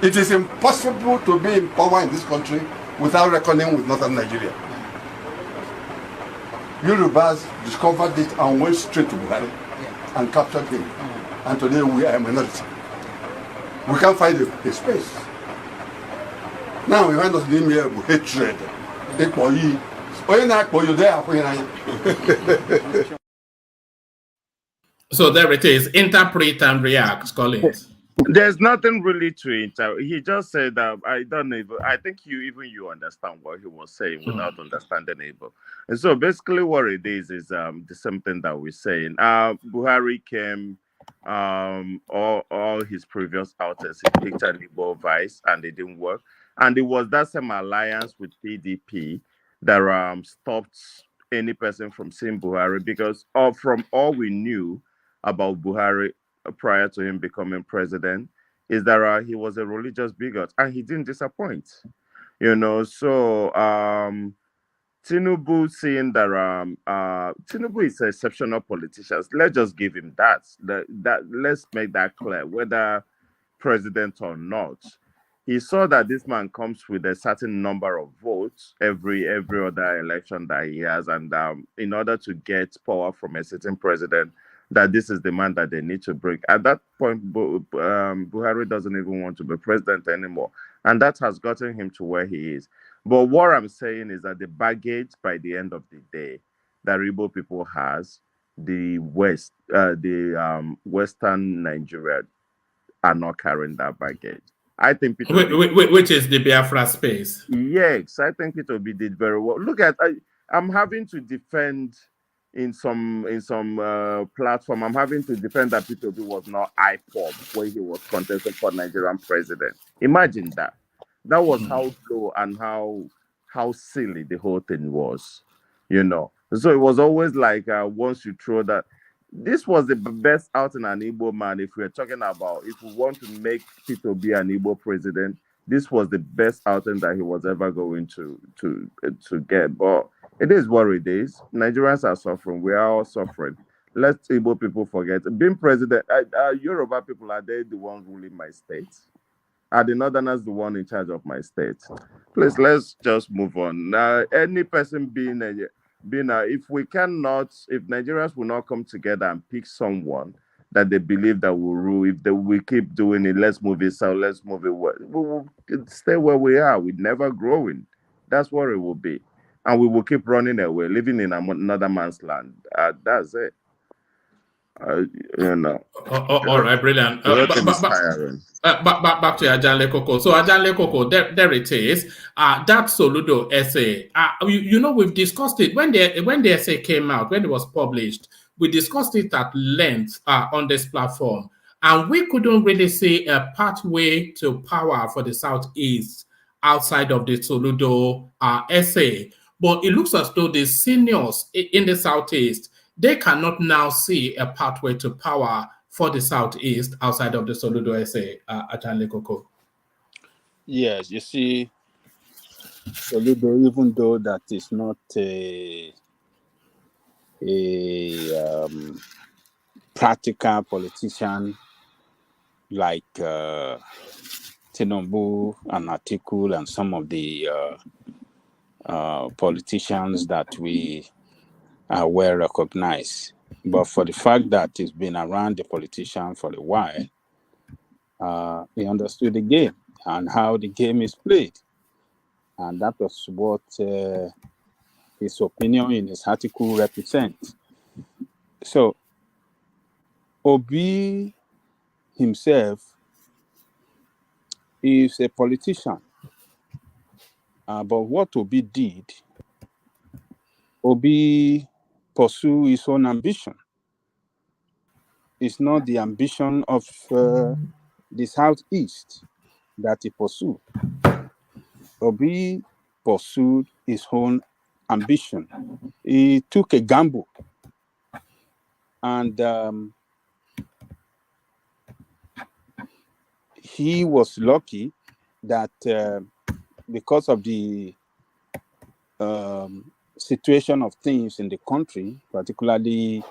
It is impossible to be in power in this country without reckoning with Northern Nigeria. Yorubas discovered it and went straight to Buhari and captured him. And today we are a minority. We can't find a space. Now we find us in here with hatred. So there it is. Interpret and react, Collins. There's nothing really to it. He just said that I think you understand what he was saying without understanding it. And so basically what it is the same thing that we're saying. Buhari came all his previous outers, he picked an Igbo vice and it didn't work. And it was that same alliance with PDP that stopped any person from seeing Buhari, because from all we knew about Buhari prior to him becoming president is that he was a religious bigot and he didn't disappoint. So Tinubu, seeing that Tinubu is an exceptional politician, let's just give him that. Let's make that clear, whether president or not. He saw that this man comes with a certain number of votes every other election that he has, and in order to get power from a certain president, that this is the man that they need to bring. At that point, Buhari doesn't even want to be president anymore, and that has gotten him to where he is. But what I'm saying is that the baggage by the end of the day that Igbo people has, the Western Nigeria are not carrying that baggage. I think which is the Biafra space. Yes, I think it will be did very well. Look at I'm having to defend in some platform. I'm having to defend that Peter Obi was not IPOB when he was contesting for Nigerian president. Imagine that. That was how low and how silly the whole thing was, you know. So it was always like once you throw that, this was the best out in an Igbo man. If we're talking about if we want to make Peter Obi an Igbo president, this was the best outing that he was ever going to get. But it is what it is. Nigerians are suffering. We are all suffering. Let Igbo people forget. Being president, Yoruba people, are they the ones ruling my state? Are the Northerners the one in charge of my state? Please, let's just move on. Now, any person if Nigerians will not come together and pick someone that they believe that will rule, we keep doing it, let's move it south, let's move it west, we will stay where we are. We're never growing. That's what it will be. And we will keep running away, living in another man's land. That's it. You know. All right, brilliant. The whole thing is tiring. Back to Ajanle Koko. So Ajanle Koko, there it is. That Soludo essay. We've discussed it when the essay came out, when it was published. We discussed it at length on this platform, and we couldn't really see a pathway to power for the Southeast outside of the Soludo essay. But it looks as though the seniors in the Southeast, they cannot now see a pathway to power for the Southeast outside of the Soludo essay, Ajanle Koko. Yes, you see, Soludo, even though that is not a practical politician like Tinubu and Atiku and some of the politicians that we are well recognized. But for the fact that he's been around the politician for a while, he understood the game and how the game is played. And that was what his opinion in his article represents. So, Obi himself is a politician. But what Obi did, Obi pursued his own ambition. It's not the ambition of the Southeast that he pursued. Obi pursued his own ambition. He took a gamble. And he was lucky that because of the situation of things in the country, particularly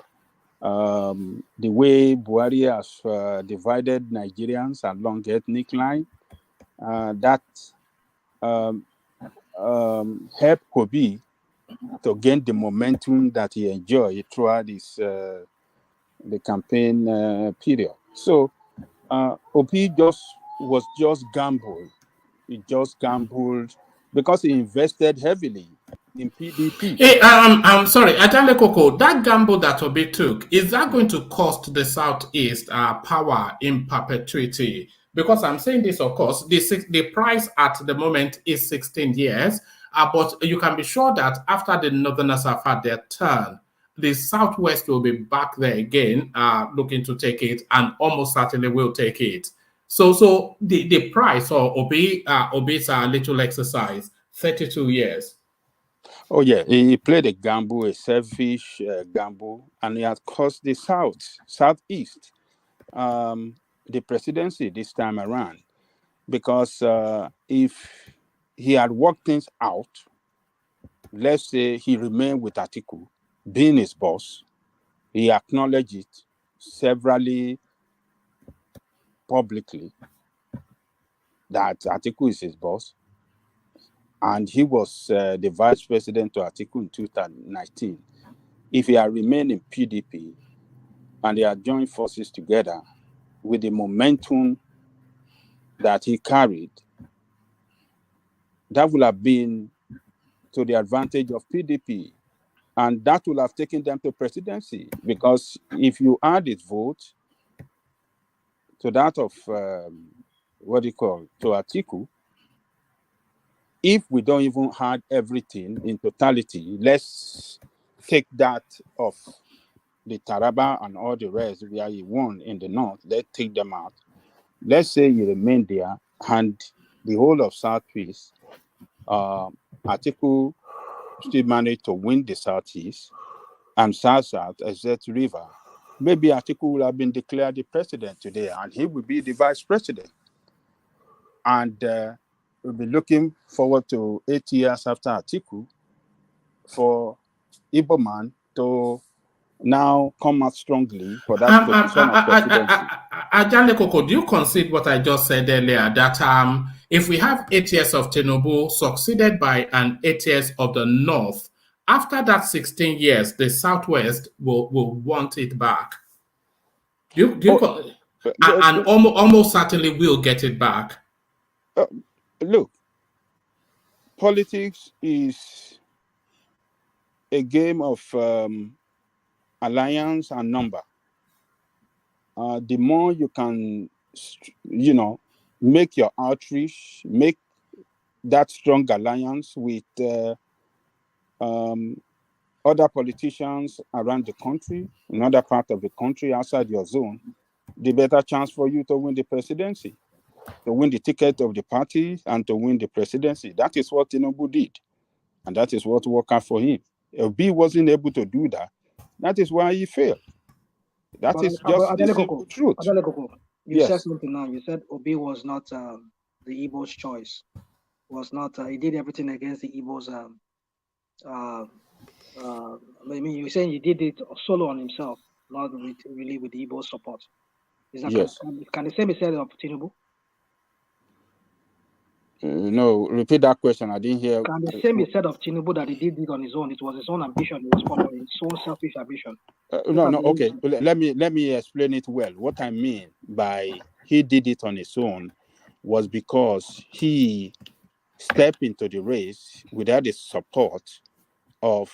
the way Buhari has divided Nigerians along ethnic line, that helped Obi to gain the momentum that he enjoyed throughout his the campaign period. So Obi was just gambled. He just gambled because he invested heavily in PDP. Hey, I'm sorry, Ajanle Koko, that gamble that Obi took, is that going to cost the Southeast power in perpetuity? Because I'm saying this, of course, the price at the moment is 16 years, but you can be sure that after the Northerners have had their turn, the Southwest will be back there again, looking to take it, and almost certainly will take it. So the price for Obi's little exercise, 32 years. Oh yeah, he played a gamble, a selfish gamble, and he has cost the Southeast the presidency this time around. Because if he had worked things out, let's say he remained with Atiku, being his boss, he acknowledged it severally publicly that Atiku is his boss, and he was the vice president to Atiku in 2019. If he had remained in PDP and they had joined forces together with the momentum that he carried, that would have been to the advantage of PDP, and that would have taken them to presidency. Because if you add his vote to that of to Atiku, if we don't even have everything in totality, let's take that of the Taraba and all the rest where he won in the north, let's take them out. Let's say you remain there and the whole of Southeast, Atiku still managed to win the Southeast and South except River. Maybe Atiku will have been declared the president today and he will be the vice president. And we'll be looking forward to 8 years after Atiku for Igbo man to now come out strongly for that position of presidency. Ajale Koko, do you concede what I just said earlier, that if we have 8 years of Tinubu succeeded by an 8 years of the North, after that 16 years, the Southwest will want it back? And almost certainly will get it back. Look, politics is a game of alliance and number. The more you can, make your outreach, make that strong alliance with other politicians around the country, in other part of the country, outside your zone, the better chance for you to win the presidency, to win the ticket of the party, and to win the presidency. That is what Tinubu did, and that is what worked out for him. Obi wasn't able to do that. That is why he failed. That is just the simple truth. You said something now. You said Obi was not the Igbo's choice. Was not. He did everything against the Igbos. I mean, you're saying he did it solo on himself, not really with the Igbo support. Is that yes? Can the same be said of Tinubu? No, repeat that question. I didn't hear. Can the same be said of Tinubu that he did it on his own? It was his own ambition. It was following his own selfish ambition. No. Okay, let me explain it well. What I mean by he did it on his own was because he stepped into the race without the support of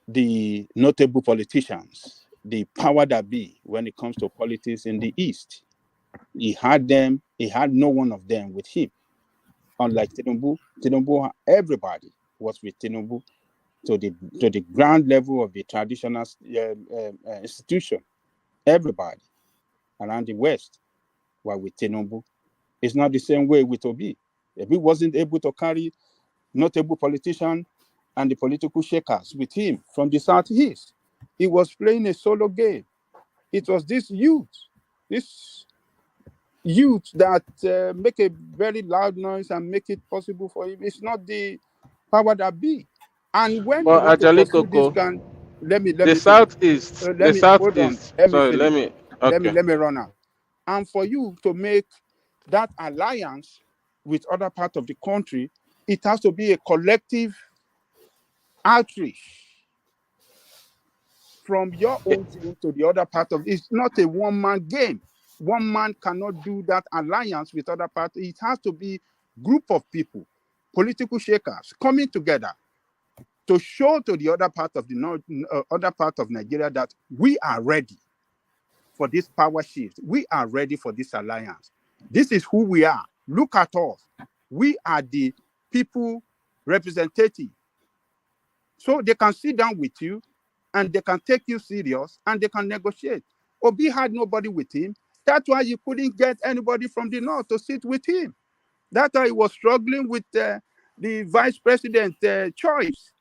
the notable politicians, the power that be when it comes to politics in the East. He had them. He had no one of them with him. Unlike Tinubu, everybody was with Tinubu to the ground level of the traditional institution. Everybody around the West were with Tinubu. It's not the same way with Obi. Obi wasn't able to carry notable politicians and the political shakers with him from the Southeast. He was playing a solo game. It was this youth that make a very loud noise and make it possible for him. It's not the power that be. And when you want to pursue this kind, let me Southeast. Let me run out. And for you to make that alliance with other parts of the country, it has to be a collective outreach from your own team to the other part of it. It's not a one-man game. One man cannot do that alliance with other parties. It has to be group of people, political shakers coming together to show to the other part of other part of Nigeria that we are ready for this power shift. We are ready for this alliance. This is who we are. Look at us. We are the people representative. So they can sit down with you and they can take you serious and they can negotiate. Obi had nobody with him. That's why you couldn't get anybody from the north to sit with him. That's why he was struggling with the vice president choice.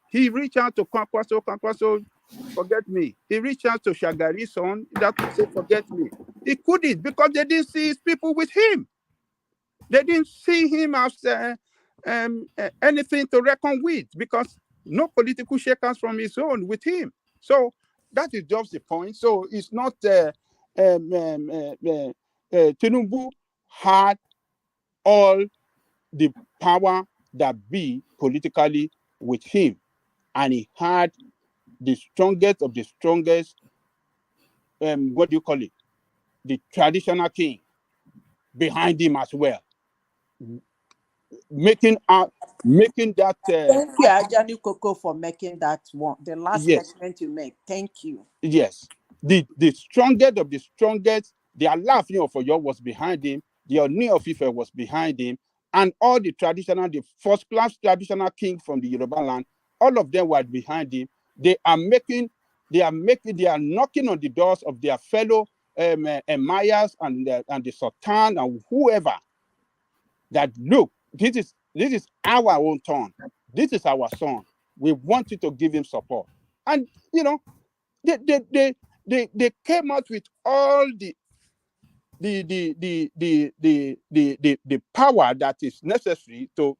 He reached out to Kwankwaso, forget me. He reached out to Shagari's son, that said, forget me. He couldn't because they didn't see his people with him. They didn't see him as anything to reckon with because no political shakers from his own with him. So that is just the point. So it's not Tinubu had all the power that be politically with him, and he had the strongest of the strongest, what do you call it? The traditional king behind him as well. Making that. Thank you, Ajani Koko, for making that one. The last statement you make. Thank you. Yes, the strongest of the strongest. The Alaafin of Oyo was behind him. The Oni of Ife was behind him, and all the first-class traditional king from the Yoruba land, all of them were behind him. They are knocking on the doors of their fellow emirs and the sultan and whoever. That look, this is our own turn. This is our son. We want you to give him support. And you know, they came out with all the power that is necessary to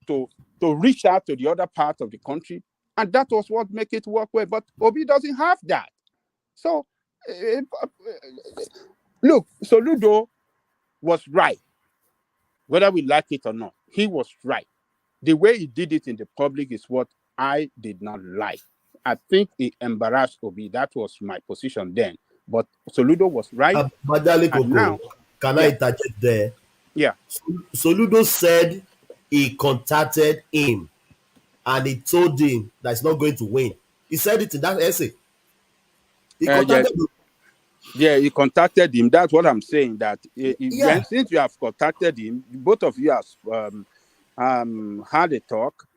reach out to the other part of the country, and that was what make it work well. But Obi doesn't have that. So look, Soludo was right, whether we like it or not. He was right. The way he did it in the public is what I did not like. I think he embarrassed Obi. That was my position then. But Soludo was right. Madali And now, can I interject there? Yeah. Soludo said he contacted him and he told him that he's not going to win. He said it in that essay. He contacted him. Yeah, he contacted him. That's what I'm saying. That since you have contacted him, both of you have had a talk.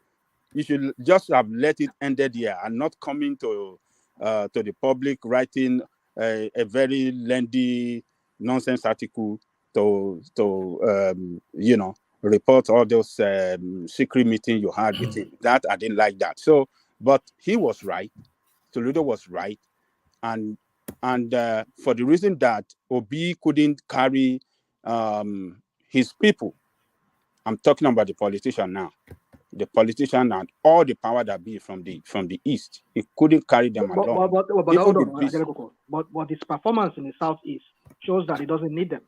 You should just have let it ended here and not coming to the public writing a very lengthy nonsense article to report all those secret meetings you had with him. That I didn't like that. So, but he was right. Toledo was right, and for the reason that Obi couldn't carry his people. I'm talking about the politician now. The politician and all the power that be from the east, he couldn't carry them along. But hold on, but his performance in the southeast shows that he doesn't need them,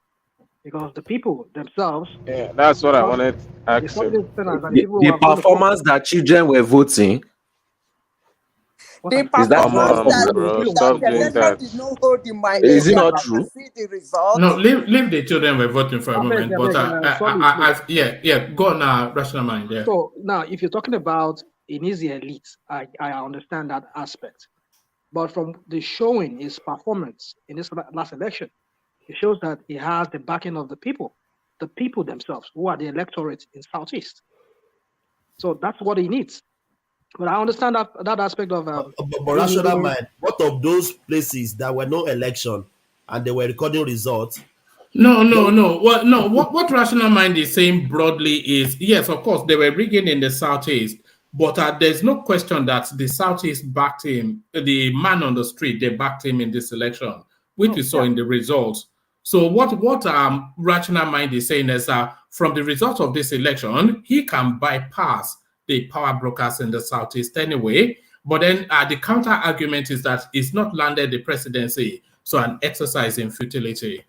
because the people themselves. Yeah, that's what I wanted to ask you. The performance that children were voting. The performance that did not hold in my is it not true? See the results. No, leave the children were voting for a moment. Go on, rational mind. Yeah. So now, if you're talking about in his elite, I understand that aspect. But from the showing his performance in this last election, it shows that he has the backing of the people themselves, who are the electorate in Southeast. So that's what he needs. But I understand that aspect of. But rational mind, what of those places that were no election and they were recording results? No. What rational mind is saying broadly is, yes, of course, they were rigging in the Southeast, but there's no question that the Southeast backed him. The man on the street, they backed him in this election, which we saw in the results. So what rational mind is saying is from the result of this election, he can bypass the power brokers in the Southeast anyway. But then the counter argument is that it's not landed the presidency, so an exercise in futility.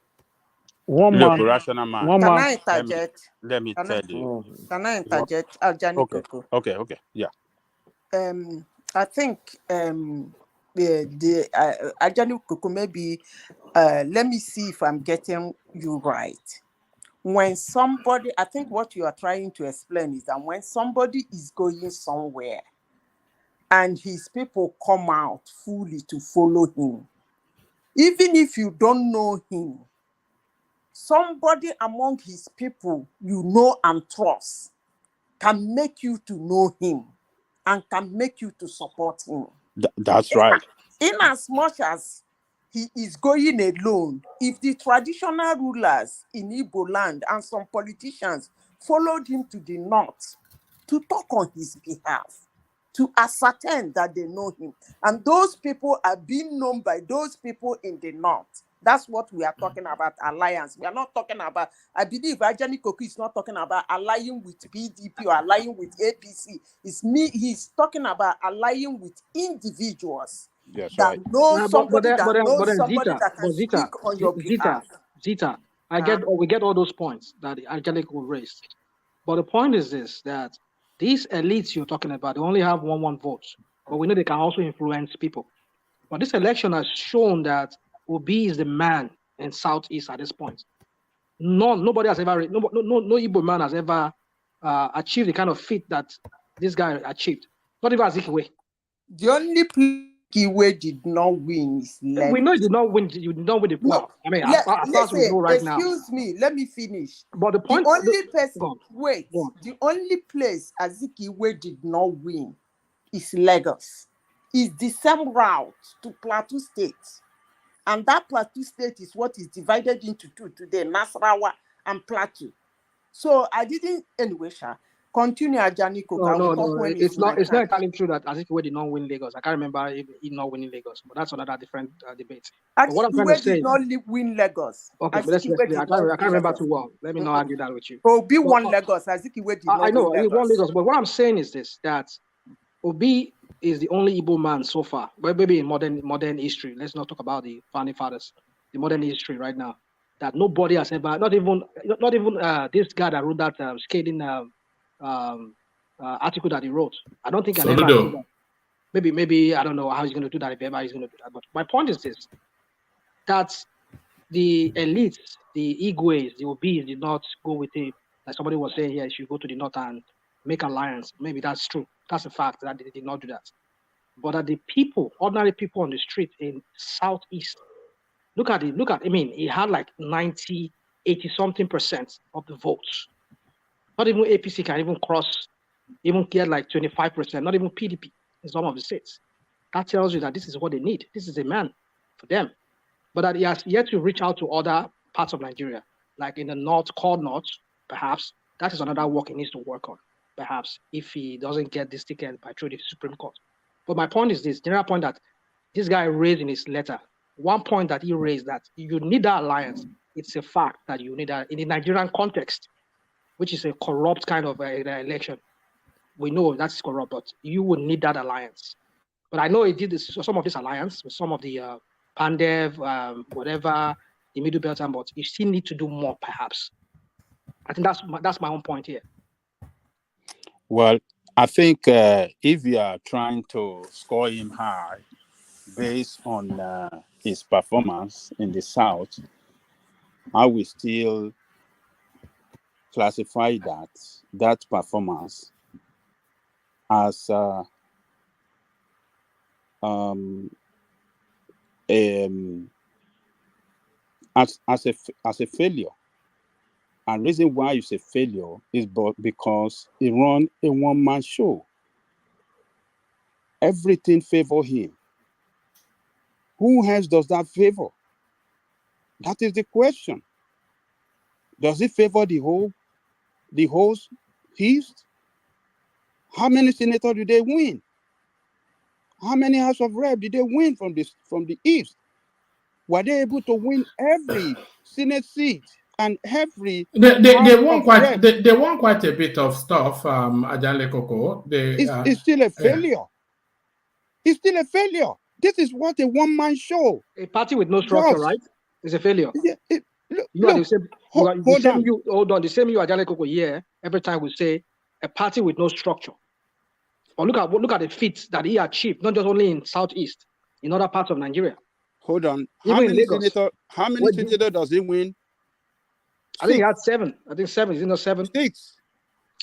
Rational man. Can I interject? Let me tell you. Can I interject? Okay. Yeah. I think Ajani Kuku, maybe let me see if I'm getting you right. When somebody, I think what you are trying to explain is that when somebody is going somewhere and his people come out fully to follow him, even if you don't know him, somebody among his people you know and trust can make you to know him and can make you to support him. That's right. In as much as he is going alone, if the traditional rulers in Igbo land and some politicians followed him to the north to talk on his behalf, to ascertain that they know him, and those people are being known by those people in the north, that's what we are talking about, alliance. We are not talking about, I believe Ajani Koku is not talking about allying with PDP or allying with APC. He's talking about allying with individuals. Yes, that right. knows somebody that can speak on your behalf. Zita, we get all those points that Angelico raised. But the point is this, that these elites you're talking about, they only have one vote. But we know they can also influence people. But this election has shown that Obi is the man in Southeast at this point. Nobody has ever, no Igbo man has ever achieved the kind of feat that this guy achieved. Not even Azikiwe. The only Azikiwe did not win his leg. We know you did not win. You did not win the well. I mean, as far as we know right now. Excuse me, let me finish. But the point, the only person, go on. wait, the only place Azikiwe did not win is Lagos. Is the same route to Plateau State, and that Plateau State is what is divided into two today: Nasarawa and Plateau. So I didn't anyway. Continue, Ajaniko. No, it's not entirely true that Azikiwe did not win Lagos. I can't remember he not winning Lagos, but that's another different debate. What I'm trying to say did not win Lagos. Okay, but I can't remember too well. Let me not argue that with you. Obi won Lagos. Azikiwe did not. I know win he won Lagos, but what I'm saying is this: that Obi is the only Igbo man so far, but maybe in modern history. Let's not talk about the founding fathers. The modern history right now, that nobody has ever, not even this guy that wrote that scathing article that he wrote. I don't think I ever do that. Maybe I don't know how he's going to do that, if ever he's going to do that. But my point is this: that the elites, the Igwes, the Obis did not go with it. Like somebody was saying here, you should go to the north and make alliance. Maybe that's true. That's a fact that they did not do that. But that the people, ordinary people on the street in Southeast, look at, I mean, he had like 90, 80 something % of the votes. Not even APC can even get like 25%, not even PDP in some of the states. That tells you that this is what they need. This is a man for them. But that he has yet to reach out to other parts of Nigeria, like in the north, core north, perhaps. That is another work he needs to work on, perhaps, if he doesn't get this ticket by through the Supreme Court. But my point is this, general point that this guy raised in his letter, one point that he raised, that you need that alliance. It's a fact that you need that in the Nigerian context, which is a corrupt kind of election. We know that's corrupt, but you would need that alliance. But I know he did some of this alliance with some of the Pandev, whatever, the Middle Belt, but you still need to do more, perhaps. I think that's my own point here. Well, I think if you are trying to score him high based on his performance in the South, I will still classify that performance as a failure. And reason why it's a failure is because he run a one-man show. Everything favor him. Who else does that favor? That is the question. Does it favor the whole East? How many senators did they win? How many House of Rep did they win from the East? Were they able to win every Senate seat and every? They won quite a bit of stuff. Ajale Koko. It's still a failure. Yeah. It's still a failure. This is what a one-man show. A party with no structure, right? It's a failure. Yeah, the same you Ajale Koko here. Every time we say a party with no structure. Or look at the feats that he achieved, not just only in Southeast, in other parts of Nigeria. Hold on. How many senators does he win? I think he had 7. I think 7. Is it not 7? 6.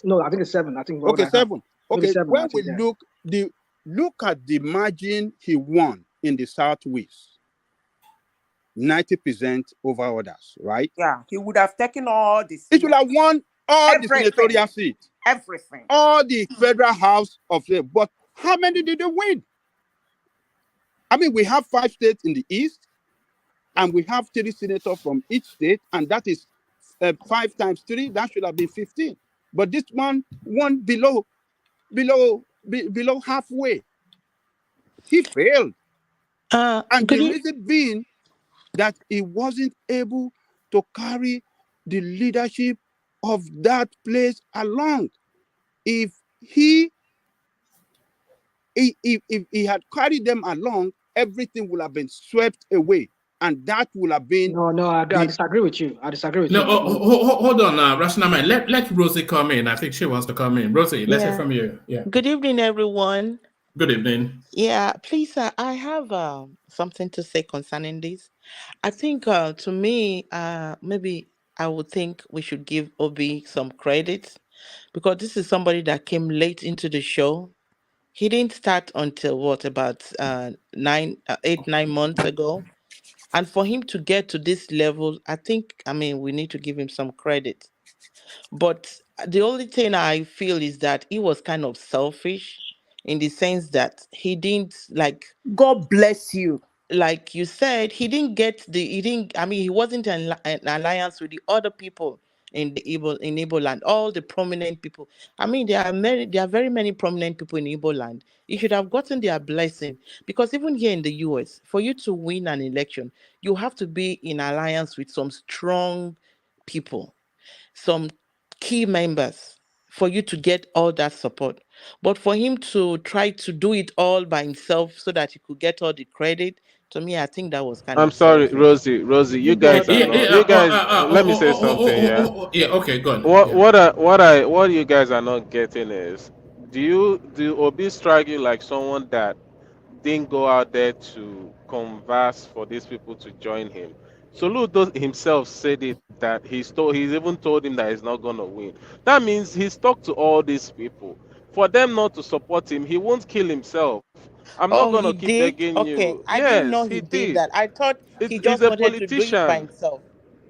No, I think it's 7. I think. Okay, 7. Okay, 7, when we look at the margin he won in the Southwest, 90% over others, right? Yeah, he would have taken all this. He should have won all the senatorial seats. Everything. All the federal house of the. But how many did they win? I mean, we have 5 states in the East, and we have 3 senators from each state, and that is 5 times 3. That should have been 15. But this one won below halfway. He failed, and the reason being that he wasn't able to carry the leadership of that place along. If he had carried them along, everything would have been swept away, and that would have been. No, I disagree with you. No, hold on, Rashnaman. Let Rosie come in. I think she wants to come in. Rosie, let's hear from you. Yeah. Good evening, everyone. Good evening. Yeah, please, I have something to say concerning this. I think to me, maybe I would think we should give Obi some credit, because this is somebody that came late into the show. He didn't start until what, about 8, 9 months ago. And for him to get to this level, I mean, we need to give him some credit. But the only thing I feel is that he was kind of selfish in the sense that he didn't like, God bless you. like you said, he didn't, I mean, he wasn't in an alliance with the other people in the Igbo land, all the prominent people. I mean, there are very many prominent people in Igbo land. You should have gotten their blessing, because even here in the US, for you to win an election, you have to be in alliance with some strong people, some key members, for you to get all that support. But for him to try to do it all by himself so that he could get all the credit, to me, I think that was kind I'm of sorry, selfish. Rosie. You You go guys are ahead. not. You guys. Let me say something. Yeah. Yeah, okay, go on. What Yeah. what you guys are not getting is, do Obi strike you like someone that didn't go out there to converse for these people to join him? Soludo himself said it, that he's even told him that he's not gonna win. That means he's talked to all these people. For them not to support him, he won't kill himself. I'm not Oh, he gonna keep did? begging Okay. you. I didn't know Yes, he he did did. that. I thought he He's just a wanted to do it by politician. himself.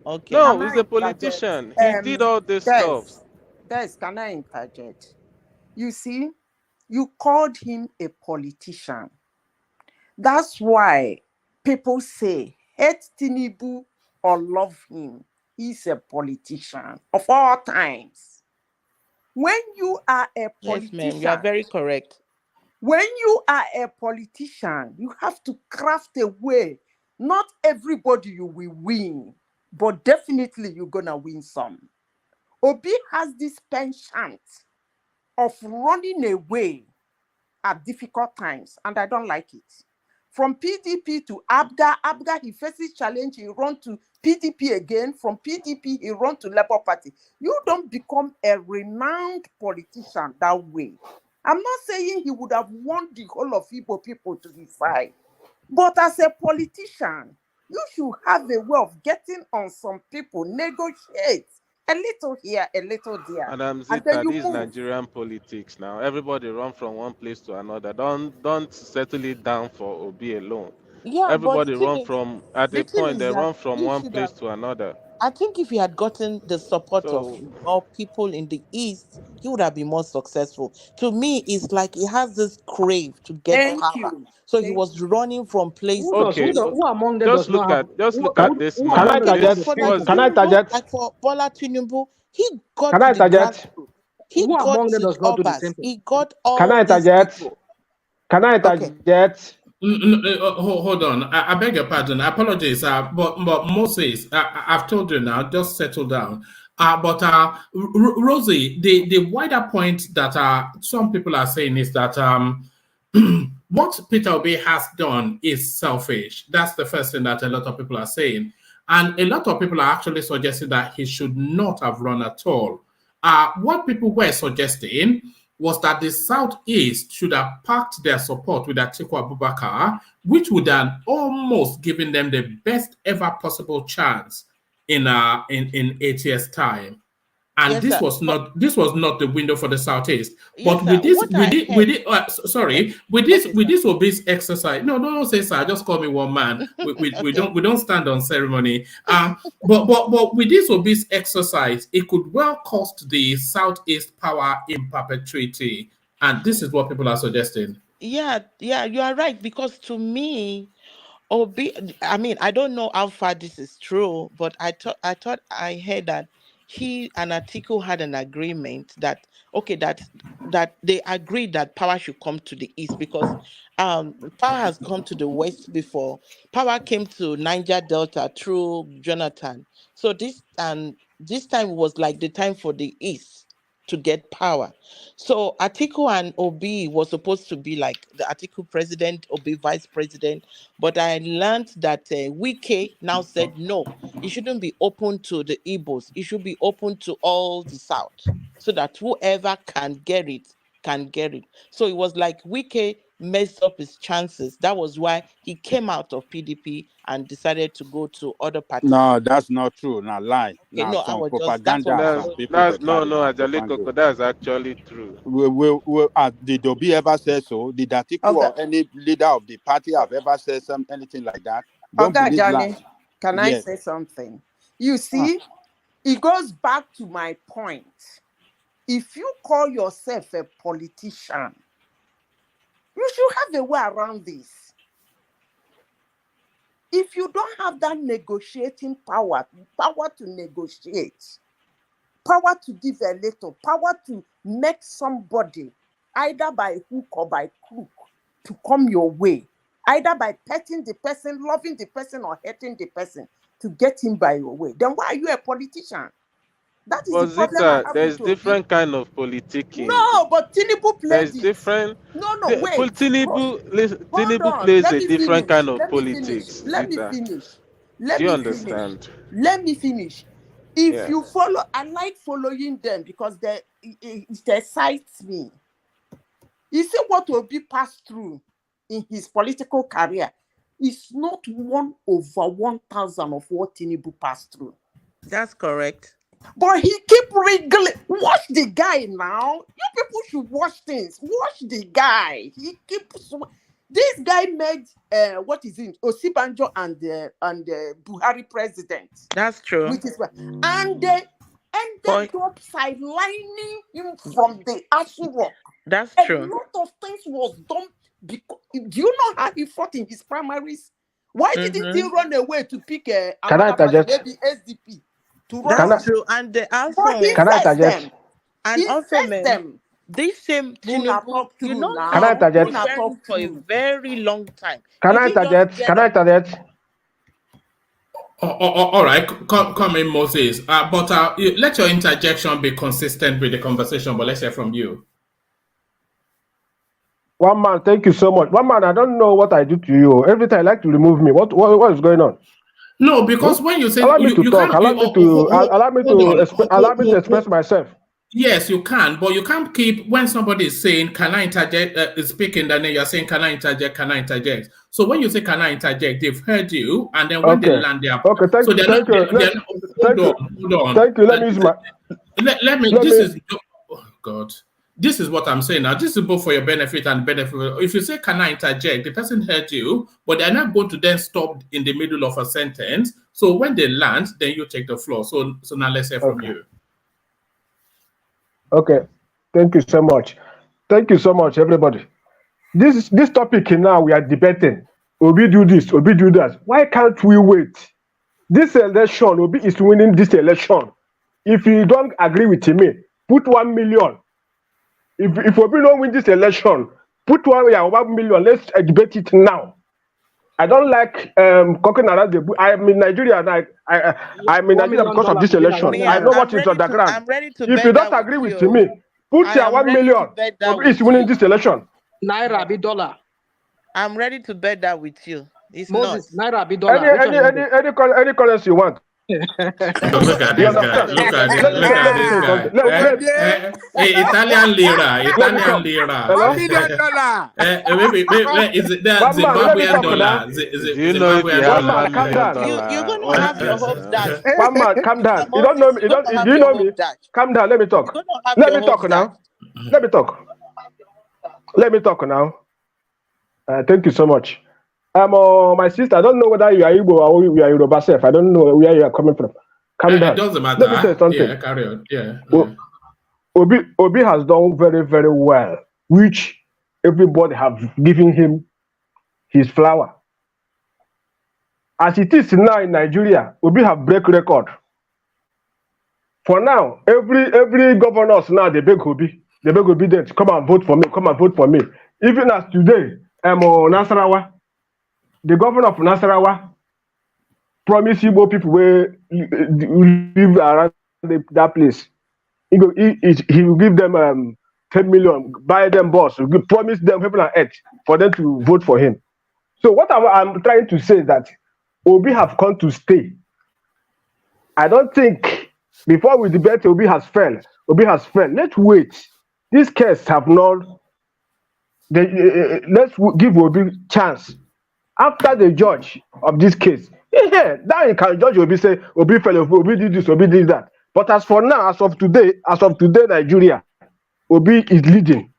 Okay. No, Can he's I a interject? politician. He did all this Des, stuff. can I interject? You see, you called him a politician. That's why people say hate Tinubu or love him. He's a politician of all times. When you are a Yes, ma'am. You are politician, very correct. when you are a politician, you have to craft a way. Not everybody you will win, but definitely you're gonna win some. Obi has this penchant of running away at difficult times, and I don't like it. From PDP to Abga, he faces challenge, he run to PDP again. From PDP, he run to Labour Party. You don't become a renowned politician that way. I'm not saying he would have won the whole of Igbo people to his side, but as a politician, you should have a way of getting on some people, negotiate a little here, a little there, Madam and then Zita, you this is move. Nigerian politics now. Everybody run from one place to another. Don't settle it down for Obi alone. Yeah, but Everybody run from, at the a thing point is they that run from he one should place have. to another. I think if he had gotten the support of So more people in the East, he would have been more successful. To me, it's like he has this crave to get Thank power. you. So he Thank was you. running from place Who to does okay, place. who among them just does look not have at just who look at who, this who Can I man. among them Okay, does not interject? This have for the like was Can I Tinubu, interject? like for Bola Tinubu, he got Can I to the interject? grassroots. He who got among them to the does not do the Obas. same thing? He got Can all I these interject? people. Can I Okay. interject? Hold on. I beg your pardon. I apologize. But Moses, I've told you now. Just settle down. Rosie, the wider point that some people are saying is that what Peter Obi has done is selfish. That's the first thing that a lot of people are saying, and a lot of people are actually suggesting that he should not have run at all. What people were suggesting was that the Southeast should have packed their support with Atiku Abubakar, which would have almost given them the best ever possible chance in 8 years' time. And Yes, sir. But this was not the window for the Southeast. yes, But sir. with this, What I heard. sorry, Okay, with sir. this obese exercise. No, don't say sir. Just call me one man. Okay. We don't stand on ceremony. But with this obese exercise, it could well cost the Southeast power in perpetuity. And this is what people are suggesting. Yeah, you are right. Because to me, I mean, I don't know how far this is true, but I thought I heard that he and Atiku had an agreement that, okay, that they agreed that power should come to the east, because power has come to the west before. Power came to Niger Delta through Jonathan. So this time was like the time for the east to get power. So Atiku and Obi was supposed to be like the Atiku president, Obi vice president, but I learned that Wike now said no, it shouldn't be open to the Igbos. It should be open to all the South, so that whoever can get it can get it. So it was like Wike messed up his chances. That was why he came out of PDP and decided to go to other parties. No, that's not true. Not lie. Okay, Now no, I some was just that's propaganda. what That's Some was people that's they no carry no now Ajali propaganda. Coco, that's actually true. Did Obi ever say so? Did Atiku Okay, or any leader of the party have ever said anything like that? Don't okay, believe Johnny, lies. can I Yes. say something? You Ah. see, it goes back to my point. If you call yourself a politician, you should have a way around this. If you don't have that negotiating power to negotiate, power to give a little, power to make somebody, either by hook or by crook, to come your way, either by petting the person, loving the person, or hating the person, to get him by your way, then why are you a politician? That is But the problem I Zika, have there's with Obi. different kind of politicking. No, but Tinubu There's played it. different. No, wait. Hold Tinubu on. plays Let a me different finish. kind of Let me finish. politics. Let me Zita, finish. do Let you me finish. understand? Let me finish. If Yeah. you follow, I like following them because they excites me. You see what Obi passed through in his political career is not 1/1000 of what Tinubu passed through. That's correct. But he keep wriggling. Watch the guy now. You people should watch things. Watch the guy. He keeps. This guy made what is it? Osibanjo and Buhari president. That's true. Which is and they ended up sidelining him from the Asu Rock. That's A true. lot of things was done because. Do you know how he fought in his primaries? Why didn't he run away to pick another party, maybe SDP? That's true. And the also But he faced them. and He also faced them. this same Tinubu, you know, now. Can I interject? preparing for a very long time. Can I He didn't just interject? get Can I interject? All right, come in, Moses. But let your interjection be consistent with the conversation. But let's hear from you. One man, thank you so much. One man, I don't know what I do to you. Every time I like to remove me. What is going on? No, because when you say allow me to talk, allow me to express myself. Yes, you can, but you can't keep when somebody is saying, "Can I interject?" Speaking, then you're saying, "Can I interject? Can I interject?" So when you say, "Can I interject?" They've heard you, and then when they land, they are thank you. Hold on. Thank you. Let me use my. Let me. This is. Oh God. This is what I'm saying now. This is both for your benefit and benefit. If you say, "Can I interject?" the person heard you, but they're not going to then stop in the middle of a sentence. So when they land, then you take the floor. So now let's hear from you. Okay. Thank you so much. Thank you so much, everybody. This topic now we are debating. Obi do this, Obi do that. Why can't we wait? This election, Obi is winning this election. If you don't agree with me, put 1 million. If Obi don't win this election, put 1 million. Let's debate it now. I don't like talking around the bush. I'm in Nigeria and I'm in Nigeria because of this election. I know what is underground. I'm ready to if you don't agree with me, put your 1 million. Obi is winning this election. Naira be dollar. I'm ready to bet that with you. It's Moses, not. Naira be dollar. Any currency you want. Look at this guy. Look at this guy. Italian lira. Italian lira. $1 million. Wait, is it that Zimbabwean dollar? Do you know if you have $1 million? You're going to have your hopes dashed. One man, calm down. You don't know me. Do you know me? Calm down. Let me talk. Let me talk now. Let me talk. Let me talk now. Thank you so much. My sister, I don't know whether you are Igbo or you are Yoruba self. I don't know where you are coming from. Calm down. It doesn't matter. Let me tell you something. Yeah, carry on. Yeah. Obi has done very, very well, which everybody have given him his flower. As it is now in Nigeria, Obi have break record. For now, every governors now they beg Obi. They beg Obi to come and vote for me. Come and vote for me. Even as today, Nasarawa. The governor of Nasarawa promised Igbo people where live around that place. He will give them 10 million, buy them bus, promise them heaven and earth for them to vote for him. So what I'm trying to say is that Obi have come to stay. I don't think before we debate Obi has failed. Obi has failed. Let's wait. These cases have not let's give Obi chance after the judge of this case. Yeah, then you can judge Obi say Obi fell, Obi did this, Obi did that. But as for now, as of today, Nigeria, Obi is leading.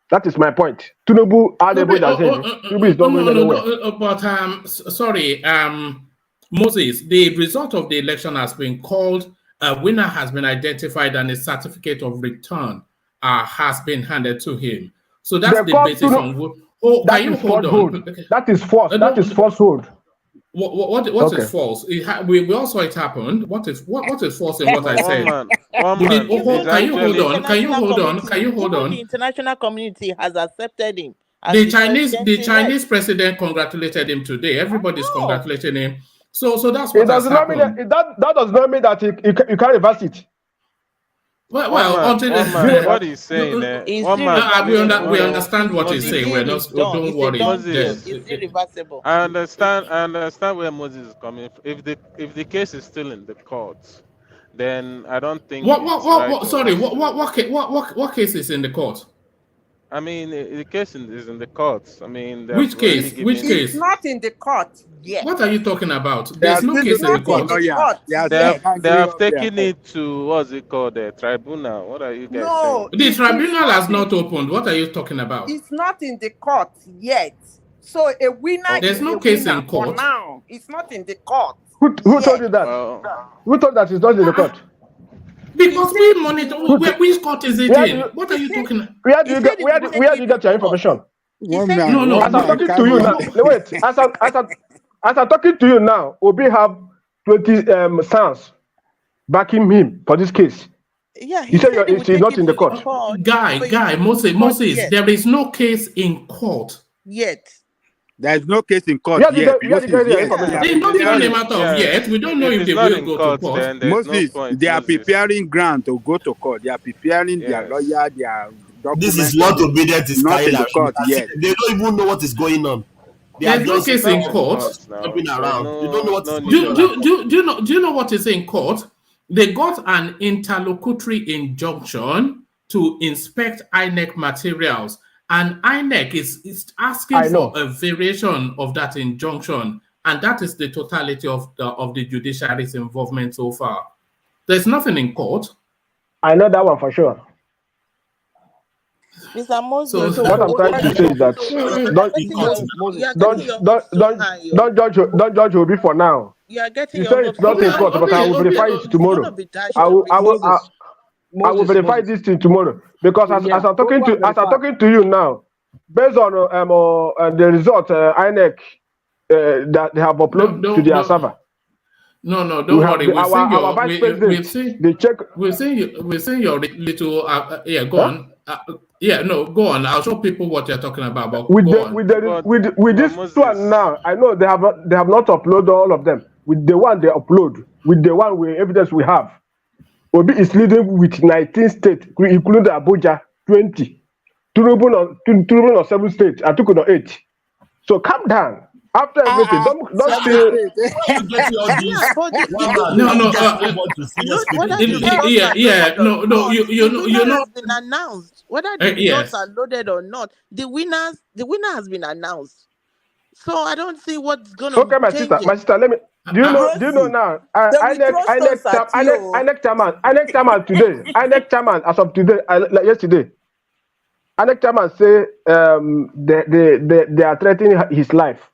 That is my point. Tinubu, Tinubu is not going anywhere. But sorry, Moses, the result of the election has been called. A winner has been identified, and a certificate of return has been handed to him. So that's the basis on which. Oh, can you hold on? That is false. That is falsehood. What is false? We all saw it happened. What is false in what I said? Can you hold on? Can you hold on? Can you hold on? The international community has accepted him. The Chinese president congratulated him today. Everybody's congratulating him. So that's what has happened. That does not mean that you can't reverse it. Well, what he's saying there. We understand what he's saying. We're not. Don't worry. It's irreversible. I understand where Moses is coming from. If the case is still in the courts, then I don't think. What case is in the court? I mean, the case is in the courts. I mean, which case? It's not in the court yet. What are you talking about? There's no case in the court. They have taken it to what's it called? The tribunal. What are you guys saying? The tribunal has not opened. What are you talking about? It's not in the court yet. So a winner. There's no case in court for now. It's not in the court. Who told you that? Who told that it's not in the court? Because we monitor. Which court is it in? What are you talking about? Where do you get your information? No. As I'm talking to you now, wait. As I'm talking to you now, Obi have 20 sons backing him for this case. Yeah, he said it's not in the court. Guy, Moses, there is no case in court yet. There is no case in court yet. It's not even a matter of yet. We don't know if they will go to court. Moses, they are preparing grant to go to court. They are preparing their lawyer, their documents. This is what obedient is not in the court yet. They don't even know what is going on. There's no case in court. Jumping around. You don't know what is going on. Do you know what is in court? They got an interlocutory injunction to inspect INEC materials. And INEC is asking for a variation of that injunction, and that is the totality of the judiciary's involvement so far. There's nothing in court. I know that one for sure. Mr. Moses, so what I'm trying to say is that don't judge Obi for now. You are getting. You say it's not in court, but I will verify it tomorrow. I will verify this thing tomorrow because as I'm talking to you now, based on the result INEC that they have uploaded to their server. No, don't worry. We've seen your little. Go on. Go on. I'll show people what you're talking about. But with this one now, I know they have not uploaded all of them. With the one they upload, with the one evidence we have, Obi is leading with 19 states, including Abuja, 20. Tinubu on 7 states, Atiku on 8. So calm down. After everything, don't say. You know. Been announced whether the results are loaded or not. The winner has been announced. So I don't see what's going to. Okay, my sister, let me. Do you know now? INEC chairman today. INEC chairman as of today, yesterday. INEC chairman say they are threatening his life.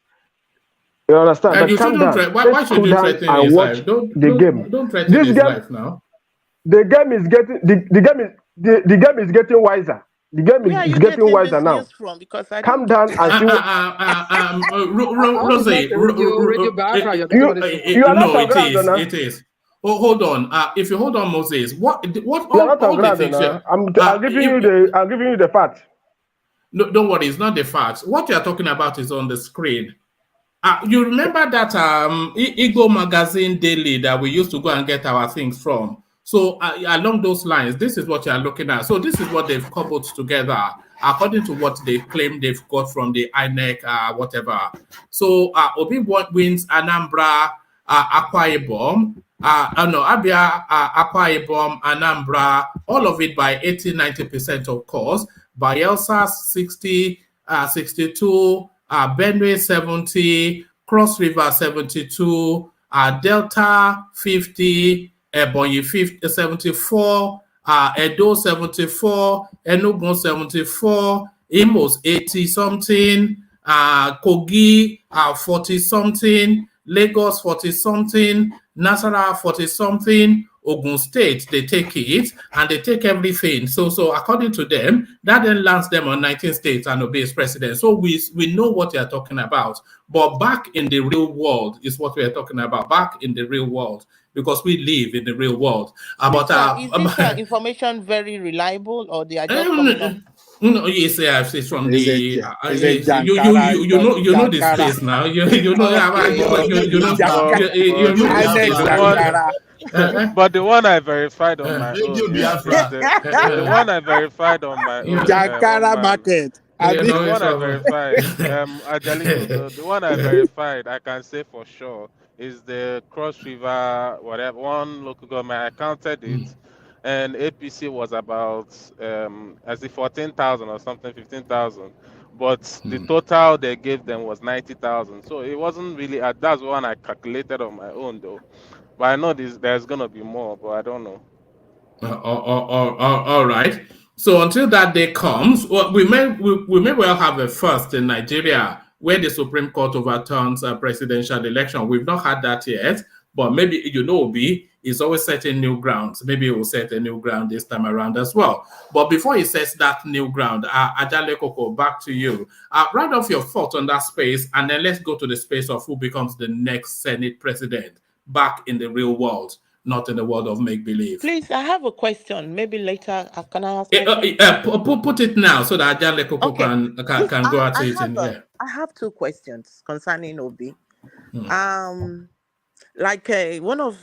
You understand? You why should you threaten his life? Don't threaten his life now. The game is getting wiser. The game is getting wiser now. Calm down and see Rosie. You are not on ground, it is. Oh, hold on. If you hold on, Moses, what? You are not on ground. I'm giving you the fact. No, don't worry. It's not the facts. What you are talking about is on the screen. You remember that Igbo magazine daily that we used to go and get our things from? So along those lines, this is what you are looking at. So this is what they've cobbled together according to what they claim they've got from the INEC, whatever. So Obi wins Anambra, Akwa Ibom, Abia, Akwa Ibom, Anambra, all of it by 80-90%, of course. Bayelsa 60, 62, Benue 70, Cross River 72, Delta 50, Ebonyi 50, 74, Edo 74, Enugu 74, Imos 80 something, Kogi 40 something, Lagos 40 something, Nasarawa 40 something, Ogun State, they take it and they take everything. So according to them, that then lands them on 19 states and obeys president. So we know what they are talking about. But back in the real world is what we are talking about. Back in the real world, because we live in the real world. Is this information very reliable, or they are just coming up? No, yes, it's from Is the it you know the space now. You know But the one I verified on my own, the one I verified on my own, Jankara market. The one I verified, Ajaliko, the one I verified, I can say for sure, is the Cross River, whatever, one local government. I counted it, and APC was about, as if 14,000 or something, 15,000. But the total they gave them was 90,000. So it wasn't really, that's one I calculated on my own though. But I know there's going to be more, but I don't know. All right. So until that day comes, well, we may well have a first in Nigeria where the Supreme Court overturns a presidential election. We've not had that yet, but maybe Obi is always setting new grounds. Maybe he will set a new ground this time around as well. But before he sets that new ground, Ajale Koko, back to you. Round off your thoughts on that space, and then let's go to the space of who becomes the next Senate president back in the real world, not in the world of make-believe. Please, I have a question. Maybe later, can I ask my question? Put it now so that Ajale Koko can go at it. I have two questions concerning Obi. Like one of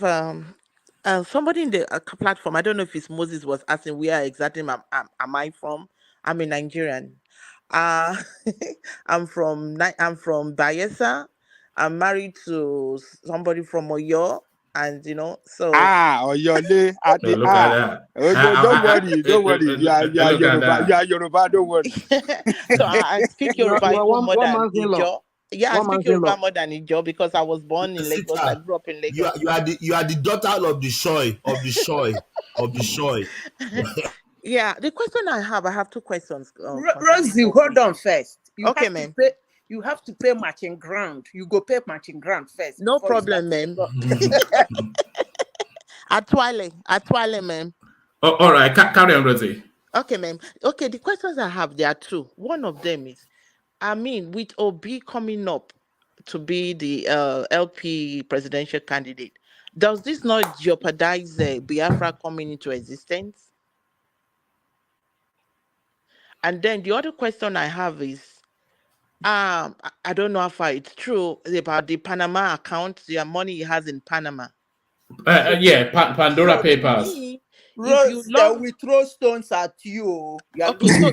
somebody in the platform, I don't know if it's Moses, was asking where exactly am I from. I'm a Nigerian. I'm from Bayelsa. I'm married to somebody from Oyo, and so Oyole. Don't worry. You are Yoruba. Don't worry. So I speak Yoruba more than Ijo. Yeah, I speak Yoruba more than Ijo because I was born in Lagos. I grew up in Lagos. You are the daughter of the Shoy. Yeah, the question I have two questions. Rosie, hold on first. Okay, ma'am. You have to pay matching grant. You go pay matching grant first. No problem, ma'am. Atwale, ma'am. All right, carry on, Rosie. Okay, ma'am. Okay, the questions I have, there are two. One of them is, with Obi coming up to be the LP presidential candidate, does this not jeopardize Biafra coming into existence? And then the other question I have is, I don't know how far it's true about the Panama account, the money he has in Panama. Pandora Papers. Rose, we throw stones at you. Okay, so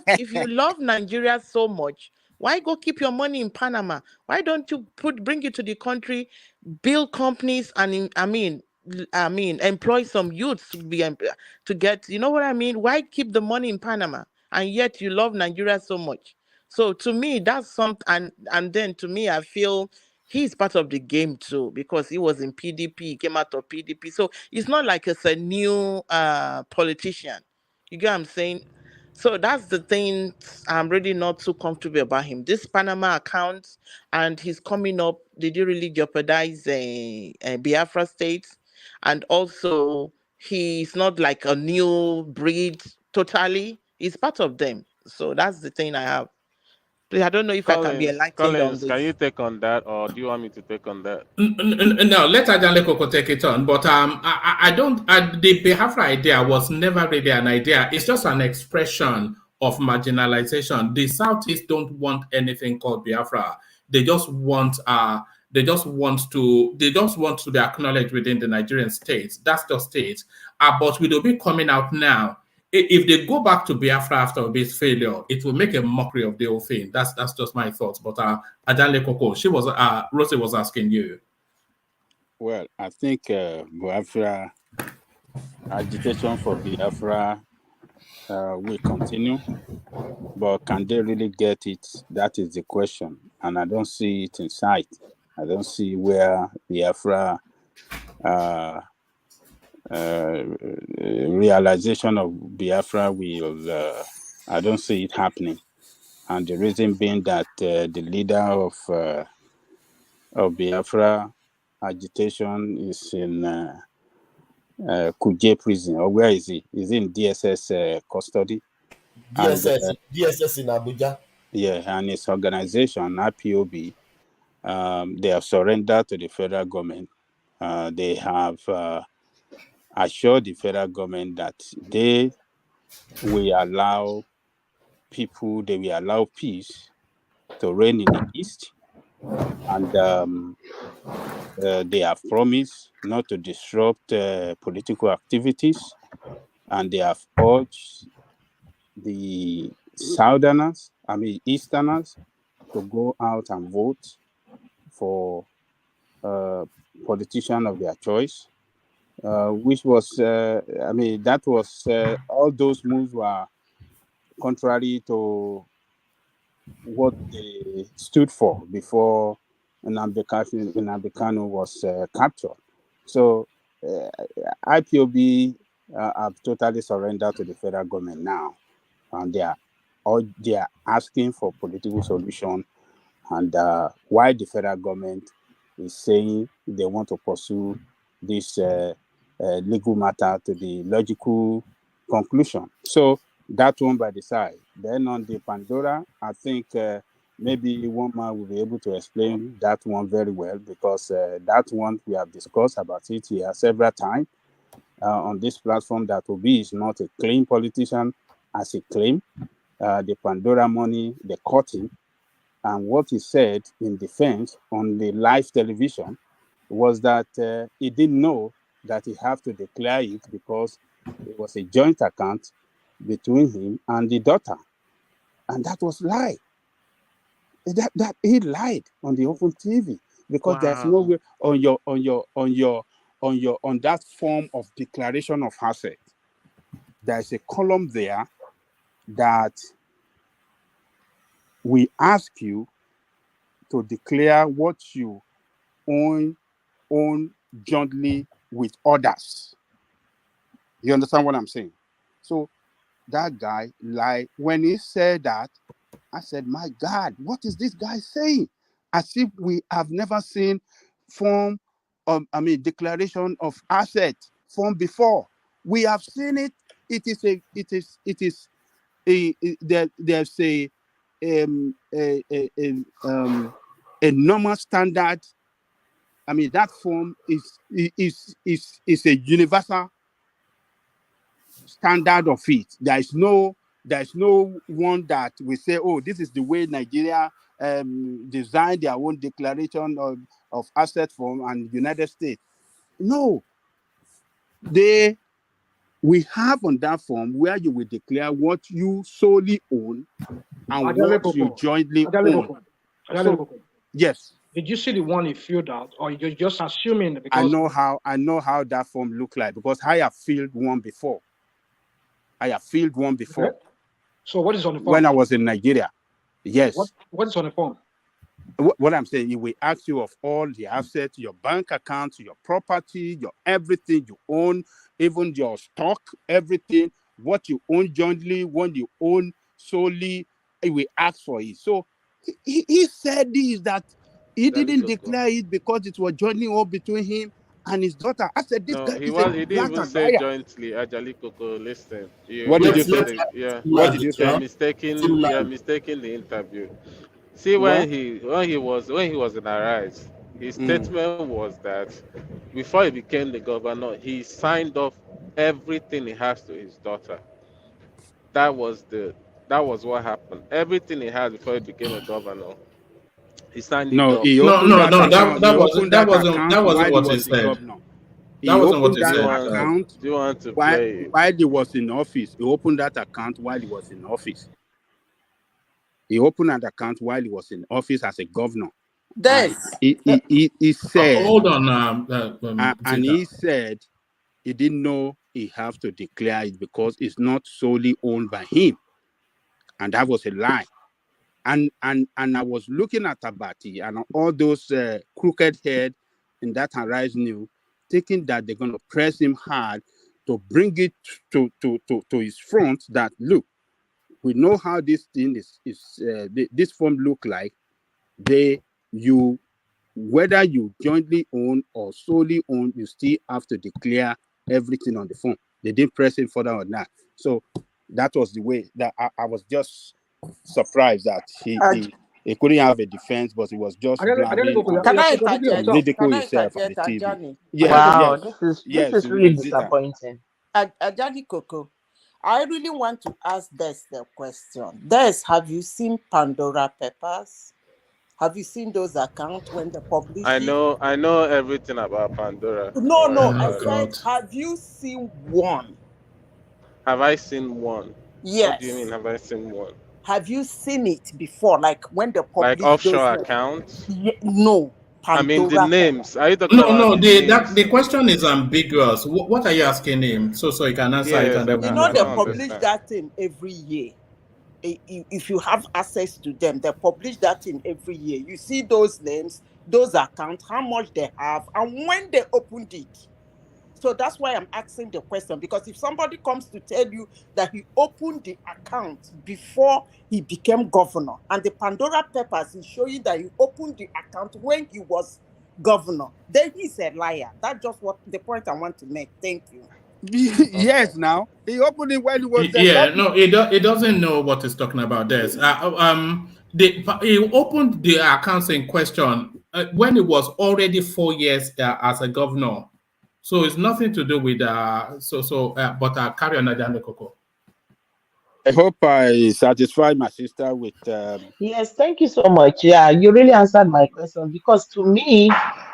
if you love Nigeria so much, why go keep your money in Panama? Why don't you bring it to the country, build companies, and employ some youths to get, you know what I mean? Why keep the money in Panama? And yet you love Nigeria so much. So to me, that's something, and then to me, I feel he's part of the game too, because he was in PDP, he came out of PDP. So it's not like it's a new politician. You get what I'm saying? So that's the thing I'm really not too comfortable about him. This Panama account and he's coming up, did you really jeopardize Biafra state? And also, he's not like a new breed totally. He's part of them. So that's the thing I have. I don't know if I can be enlightened on this. Can you take on that, or do you want me to take on that? No, let Ajale Koko take it on. But I don't. The Biafra idea was never really an idea. It's just an expression of marginalization. The Southeast don't want anything called Biafra. They just want to be acknowledged within the Nigerian state. That's just it. But with Obi coming out now, if they go back to Biafra after Obi's failure, it will make a mockery of the whole thing. That's just my thoughts. But Ajale Koko, Rosie was asking you. Well, I think Biafra, agitation for Biafra will continue. But can they really get it? That is the question. And I don't see it in sight. I don't see where Biafra realization of Biafra will, I don't see it happening. And the reason being that the leader of Biafra agitation is in Kuje prison. Or where is he? Is he in DSS custody? DSS in Abuja. Yeah, and his organization, IPOB, they have surrendered to the federal government. They have assured the federal government that they will allow people, they will allow peace to reign in the East. And they have promised not to disrupt political activities. And they have urged the Easterners to go out and vote for politician of their choice, which was, that was, all those moves were contrary to what they stood for before Nnamdi Kanu was captured. So IPOB have totally surrendered to the federal government now, and they are asking for political solution. And why the federal government is saying they want to pursue this legal matter to the logical conclusion. So that one by the side. Then on the Pandora, I think maybe one man will be able to explain that one very well, because that one we have discussed about it here several times on this platform, that Obi is not a clean politician as he claimed. The Pandora money, they caught him. And what he said in defense on the live television was that he didn't know that he had to declare it because it was a joint account between him and the daughter. And that was lie. That he lied on the open TV, because there's no way on that form of declaration of asset. There's a column there that we ask you to declare what you own jointly with others. You understand what I'm saying? So that guy lied. When he said that, I said, my God, what is this guy saying? As if we have never seen declaration of asset form before. We have seen it. There's a normal standard. I mean, that form is a universal standard of it. There's no one that we say, oh, this is the way Nigeria designed their own declaration of asset form and United States. No, we have on that form where you will declare what you solely own and what you jointly own. So, yes. Did you see the one he filled out, or you're just assuming? Because I know how that form look like, because I have filled one before. Okay. So what is on the form? When I was in Nigeria. Yes. What is on the form? What I'm saying, it will ask you of all the assets, your bank account, your property, your everything you own, even your stock, everything, what you own jointly, what you own solely, it will ask for it. So he said this, that he didn't declare it because it was jointly owned between him and his daughter. I said, this guy is a He didn't even say liar. jointly. Ajali Coco, listen. What did you say? What did you say? You're mistaking the interview. See, when he was in Arise, his statement was that before he became the governor, he signed off everything he has to his daughter. That was what happened. Everything he had before he became a governor, he signed it off. He opened that account while he was the governor. He opened that account while he was in office. He opened that account while he was in office. He opened an account while he was in office as a governor. Then he said, hold on, and he said he didn't know he have to declare it because it's not solely owned by him, and that was a lie. And I was looking at Abati and all those crooked head in that Arise New, thinking that they're going to press him hard to bring it to his front. That look, we know how this thing this form look like. Whether you jointly own or solely own, you still have to declare everything on the phone. They didn't press him further on that. So that was the way that I was just surprised that he couldn't have a defense, but he was just blabbing Can I and interject? ridicule Can I himself on the interject, TV. Ajani? Wow, this is really we did that. disappointing. Ajani Coco, I really want to ask Des the question. Des, have you seen Pandora Papers? Have you seen those accounts when they publish I it? know everything about Pandora. No, Don't worry I about it. said, have you seen one? Have I seen one? Yes. What do you mean, have I seen one? Have you seen it before? Like when they publish Like offshore those accounts? no. I mean the Pandora names. Are you talking about No, the names? the question is ambiguous. What are you asking him? So you can answer it Yes, and then we You can know move they on. publish that thing every year. If you have access to them, they publish that thing every year. You see those names, those accounts, how much they have, and when they opened it. So that's why I'm asking the question, because if somebody comes to tell you that he opened the account before he became governor, and the Pandora Papers is showing that he opened the account when he was governor, then he's a liar. That's just what the point I want to make. Thank you. Yes, now he opened it when he was Yeah, governor. no, it doesn't know what he's talking about. This, he opened the accounts in question when it was already 4 years as a governor, so it's nothing to do with but carry on, Ajani Coco. I hope I satisfied my sister with. Yes, thank you so much. Yeah, you really answered my question because to me,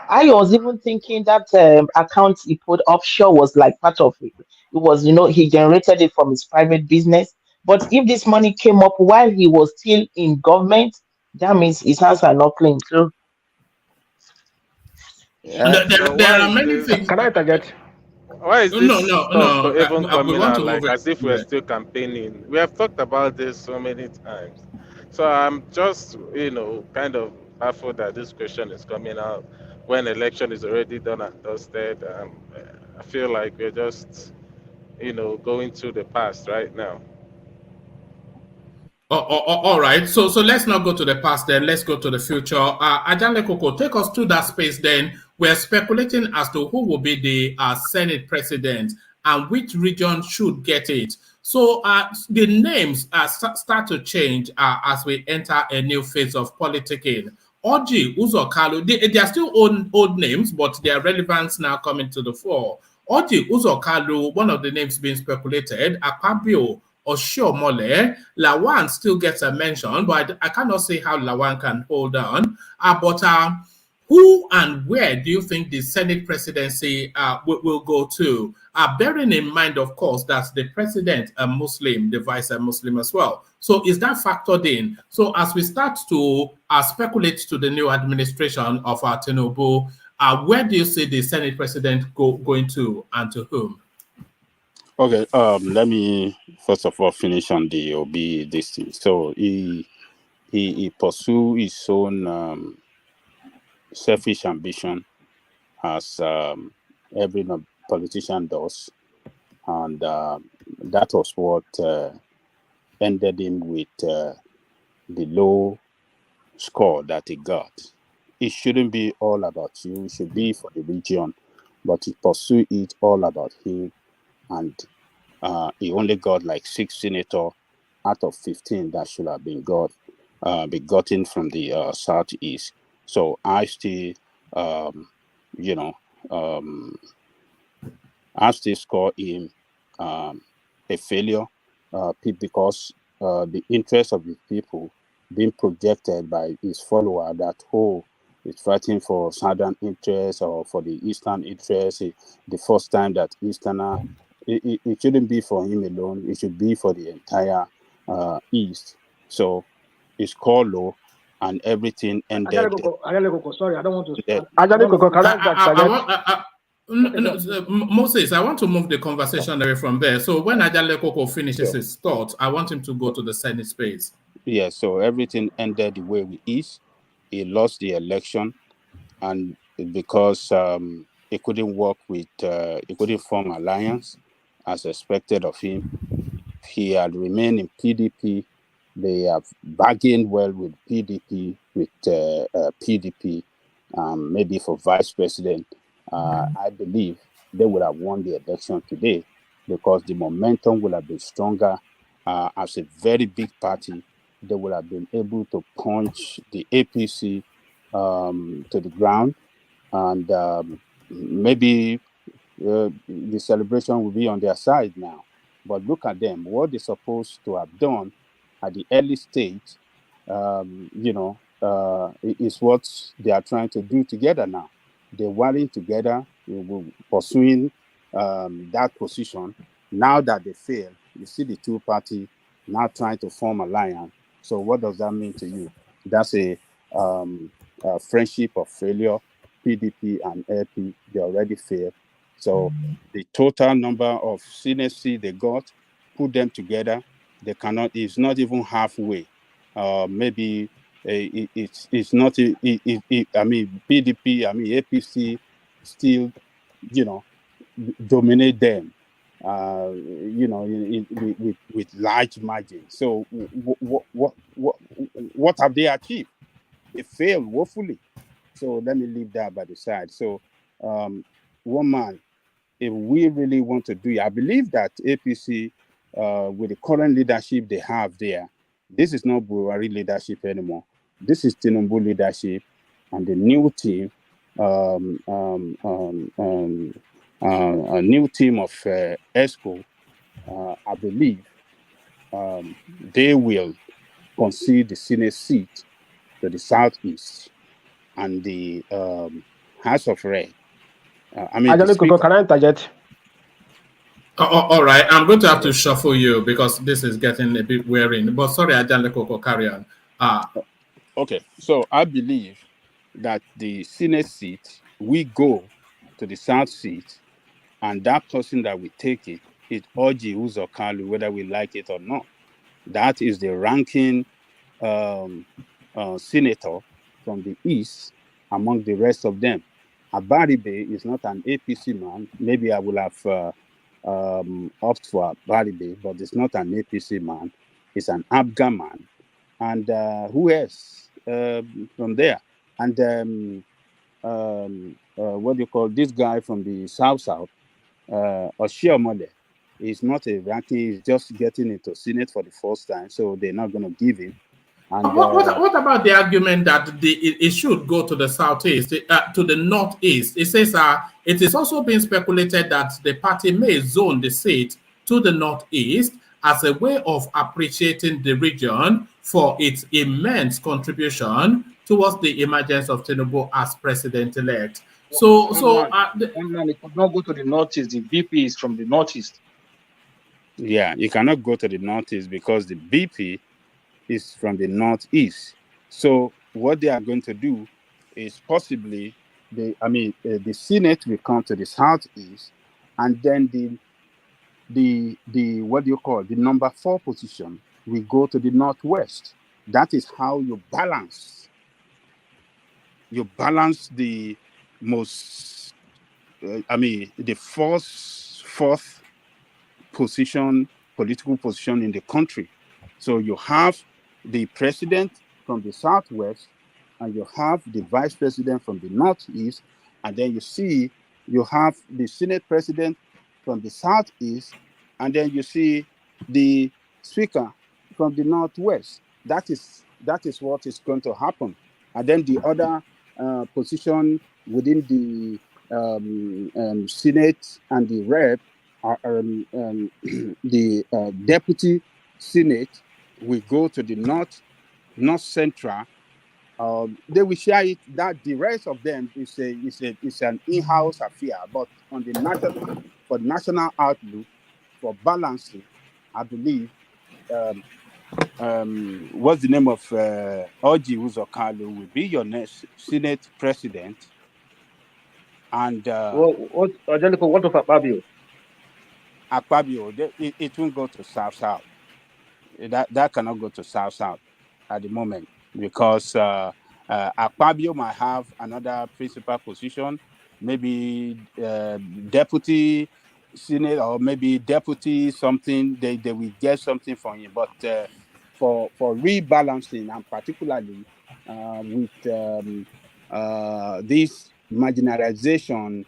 I was even thinking that account he put offshore was like part of it. It was, he generated it from his private business. But if this money came up while he was still in government, that means his hands are not clean too. Yeah. So There why are is many this? things. Can I interject? Why is this stuff even We coming want to out move like it. as if we're still campaigning? We have talked about this so many times. So I'm just, kind of baffled that this question is coming out when election is already done and dusted. I feel like we're just, going through the past right now. All right. So let's not go to the past then. Let's go to the future. Ajale Koko, take us to that space then. We're speculating as to who will be the Senate president and which region should get it. So the names start to change as we enter a new phase of politicking. Oji, Uzokalu, they are still old names, but their relevance now coming to the fore. Oji, Uzokalu, one of the names being speculated, Akpabio, Oshiomhole, Lawan still gets a mention, but I cannot say how Lawan can hold on. But who and where do you think the Senate presidency will go to? Bearing in mind, of course, that the president a Muslim, the vice a Muslim as well. So is that factored in? So as we start to speculate to the new administration of Tinubu, where do you see the Senate president going to and to whom? Okay, let me first of all finish on the OB this thing. So he pursue his own selfish ambition as every politician does, and that was what ended him with the low score that he got. It shouldn't be all about you; it should be for the region, but he pursued it all about him, and he only got like 6 senators out of 15 that should have been gotten from the southeast. So I still, I still score him a failure because the interest of the people being projected by his follower that he's fighting for southern interest or for the eastern interest. The first time that easterner, it shouldn't be for him alone. It should be for the entire east. So it's called low, and everything ended. Ajale Koko, sorry, I don't want to. Yeah. I Ajani don't know Koko, if can you. I interject? Moses, I want to move the conversation away from there. So when Ajale Koko finishes Sure. his thought, I want him to go to the Senate space. Yeah, so everything ended the way we is. He lost the election, and because he couldn't work with, he couldn't form alliance as expected of him. He had remained in PDP. They have bargained well with PDP, PDP, maybe for vice president. I believe they would have won the election today because the momentum would have been stronger. As a very big party, they would have been able to punch the APC to the ground, and maybe the celebration will be on their side now. But look at them, what they're supposed to have done at the early stage, is what they are trying to do together now. They're working together, pursuing that position. Now that they fail, you see the two parties now trying to form alliance. So what does that mean to you? That's a friendship of failure. PDP and LP, they already failed. So the total number of Senate seats they got, put them together, they cannot. It's not even halfway. Maybe it's not. I mean PDP. I mean APC still, dominate them. With large margins. So what have they achieved? They failed woefully. So let me leave that by the side. So one man, if we really want to do it, I believe that APC, with the current leadership they have there, this is not Buhari leadership anymore. This is Tinubu leadership, and the new team, a new team of ESCO, I believe they will concede the Senate seat to the Southeast and the House of Rep. Ajale Koko, can I interject? All right, I'm going to have to shuffle you because this is getting a bit wearing. But sorry, Ajale Koko, carry on. Okay, so I believe that the Senate seat, we go to the South seat, and that person that will take it is Orji Uzokalu, whether we like it or not. That is the ranking senator from the East among the rest of them. Abaribe is not an APC man. Maybe I will have opted for Abaribe, but it's not an APC man. It's an Abga man. And who else from there? And what do you call this guy from the South? Oshiomole is not a ranking. He's just getting into Senate for the first time, so they're not going to give him. And what about the argument that it should go to the southeast, to the northeast? It says it is also being speculated that the party may zone the seat to the northeast as a way of appreciating the region for its immense contribution towards the emergence of Tinubu as president-elect. It could not go to the northeast. The BP is from the northeast. Yeah, you cannot go to the northeast because the BP is from the northeast. So what they are going to do is possibly the Senate will come to the southeast, and then the what do you call the number 4 position will go to the northwest. That is how you balance. You balance the most, the fourth position, political position in the country. So you have the president from the southwest, and you have the vice president from the northeast, and then you have the Senate president from the southeast, and then you see the speaker from the northwest. That is what is going to happen. And then the other position within the Senate and the rep, the deputy Senate will go to the north central. They will share it. That the rest of them is an in-house affair. But on the national outlook, for balancing, I believe. What's the name of Orji Uzokalu will be your next Senate president, And What Angelico, what of Akpabio? Akpabio, it won't go to South. That cannot go to South at the moment because Akpabio might have another principal position, maybe deputy senate or maybe deputy something. They will get something from him, but for rebalancing and particularly with this marginalization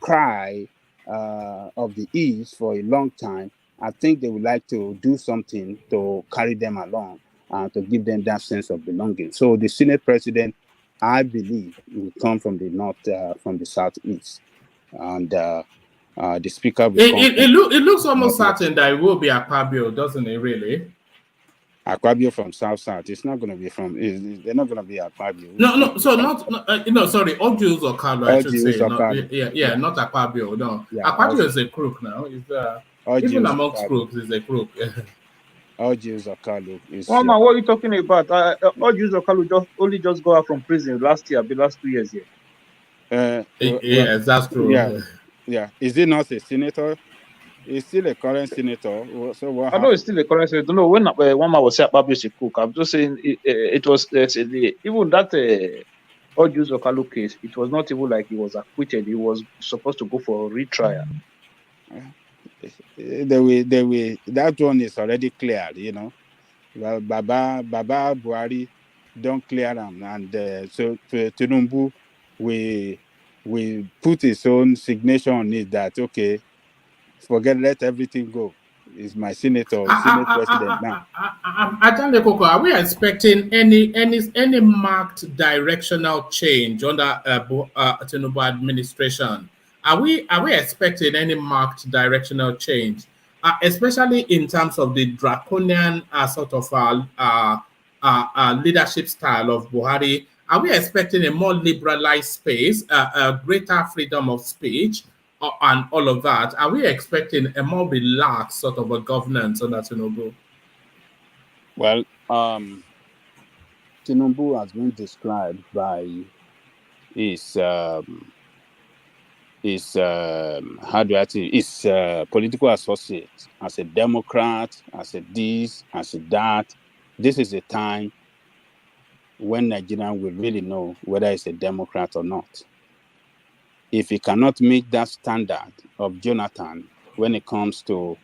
cry of the East for a long time, I think they would like to do something to carry them along and to give them that sense of belonging. So the Senate president, I believe, will come from the north, from the southeast, and the speaker will come. It looks almost certain that it will be Akpabio, doesn't it? Really? Akpabio from South. It's not going to be from. They're not going to be Akpabio. No. So sorry, Oju Uzokalo, I should say. Uzokalo. Not Akpabio. No, Yeah, Akpabio is a crook now. Even amongst crooks, is a crook. Oju Uzokalo is. What are you talking about? Oju Uzokalo just got out from prison last 2 years here. Yes, that's true. Yeah. Is he not a senator? He's still a current senator. So what I know it's still a current senator. No, when one man was saying Akpabio is a crook, I'm just saying it was even that Oju Uzokalo case. It was not even like he was acquitted. He was supposed to go for a retrial. That one is already cleared, you know. Baba Buhari don't clear them, and so Tinubu we put his own signature on it that okay, let everything go. He's my Senate president now. Ajale Koko, are we expecting any marked directional change under Tinubu administration? Are we expecting any marked directional change, especially in terms of the draconian sort of leadership style of Buhari? Are we expecting a more liberalized space, greater freedom of speech, and all of that? Are we expecting a more relaxed sort of a governance under Tinubu? Well, Tinubu has been described by his political associates as a Democrat, as a this, as a that. This is a time when Nigerians will really know whether it's a Democrat or not. If he cannot meet that standard of Jonathan when it comes to,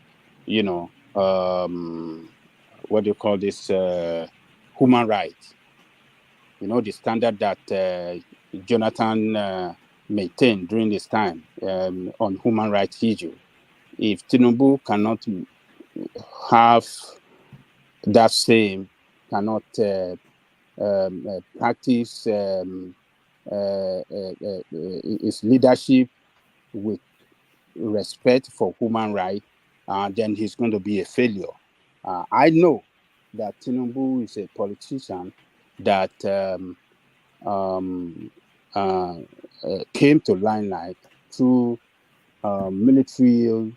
what do you call this, human rights, the standard that Jonathan maintained during this time on human rights issue. If Tinubu cannot have that same, cannot practice his leadership with respect for human rights, then he's going to be a failure. I know that Tinubu is a politician that came to limelight through military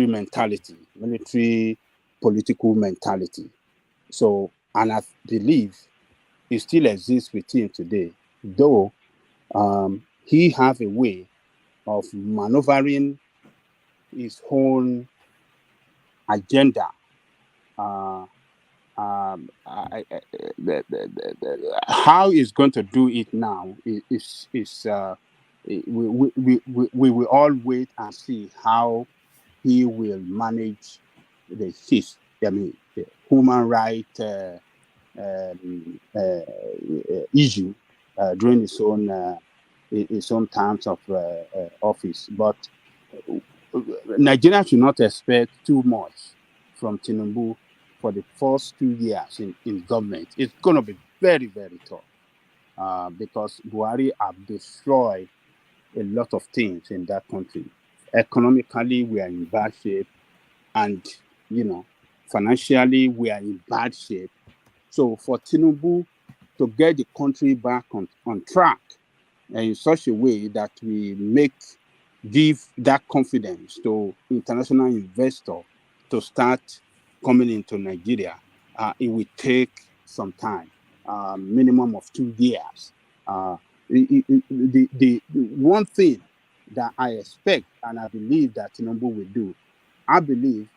mentality, military political mentality. So, and I believe it still exists with him today, though he have a way of maneuvering his own agenda. How he's going to do it now is we will all wait and see how he will manage the human rights issue during his own terms of office. But Nigeria should not expect too much from Tinubu for the first 2 years in government. It's going to be very, very tough because Buhari have destroyed a lot of things in that country. Economically, we are in bad shape, and financially, we are in bad shape. So for Tinubu to get the country back on track in such a way that we give that confidence to international investors to start coming into Nigeria, it will take some time. minimum of 2 years. The one thing that I expect and I believe that Tinubu will do, I believe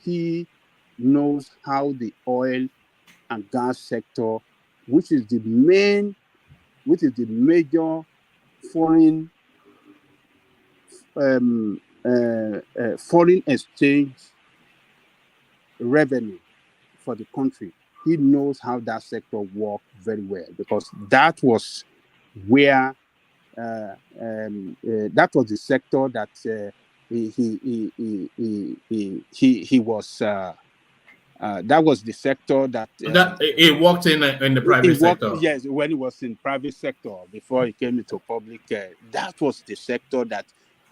he knows how the oil and gas sector, which is the major foreign foreign exchange revenue for the country. He knows how that sector works very well, because that was where that was the sector that he was. That was the sector that That he worked in the he private worked. sector. Yes, when he was in private sector before he came into public. That was the sector that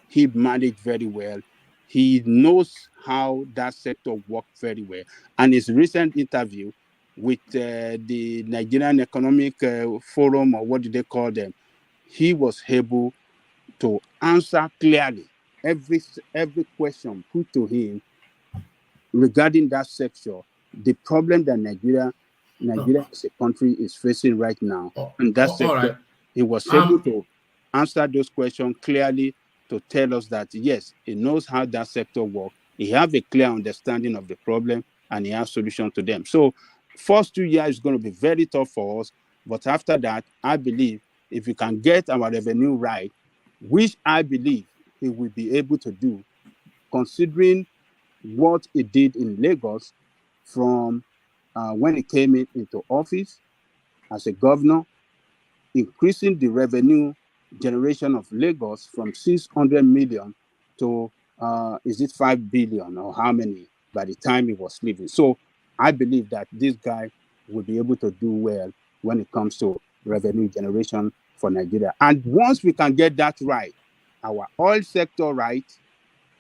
he managed very well. He knows how that sector worked very well. And his recent interview with the Nigerian Economic Forum, or what do they call them, he was able to answer clearly every question put to him regarding that sector, the problem that Nigeria as a country is facing right now. And that sector, all right. he was able to answer those questions clearly, to tell us that, yes, he knows how that sector works. He has a clear understanding of the problem and he has solution to them. So first 2 years is going to be very tough for us. But after that, I believe if we can get our revenue right, which I believe he will be able to do, considering what he did in Lagos from when he came into office as a governor, increasing the revenue generation of Lagos from 600 million to is it 5 billion or how many by the time he was leaving. So I believe that this guy will be able to do well when it comes to revenue generation for Nigeria. And once we can get that right, our oil sector right,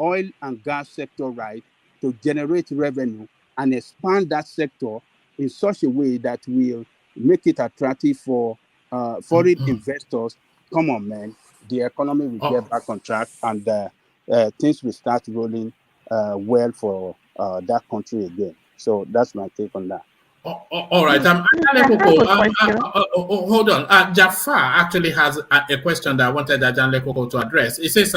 oil and gas sector right, to generate revenue and expand that sector in such a way that will make it attractive for foreign investors. Come on, man. The economy will get back on track and things will start rolling well for that country again. So that's my take on that. All right. Hold on. Jafar actually has a question that I wanted Ajanle Koko to address. It says,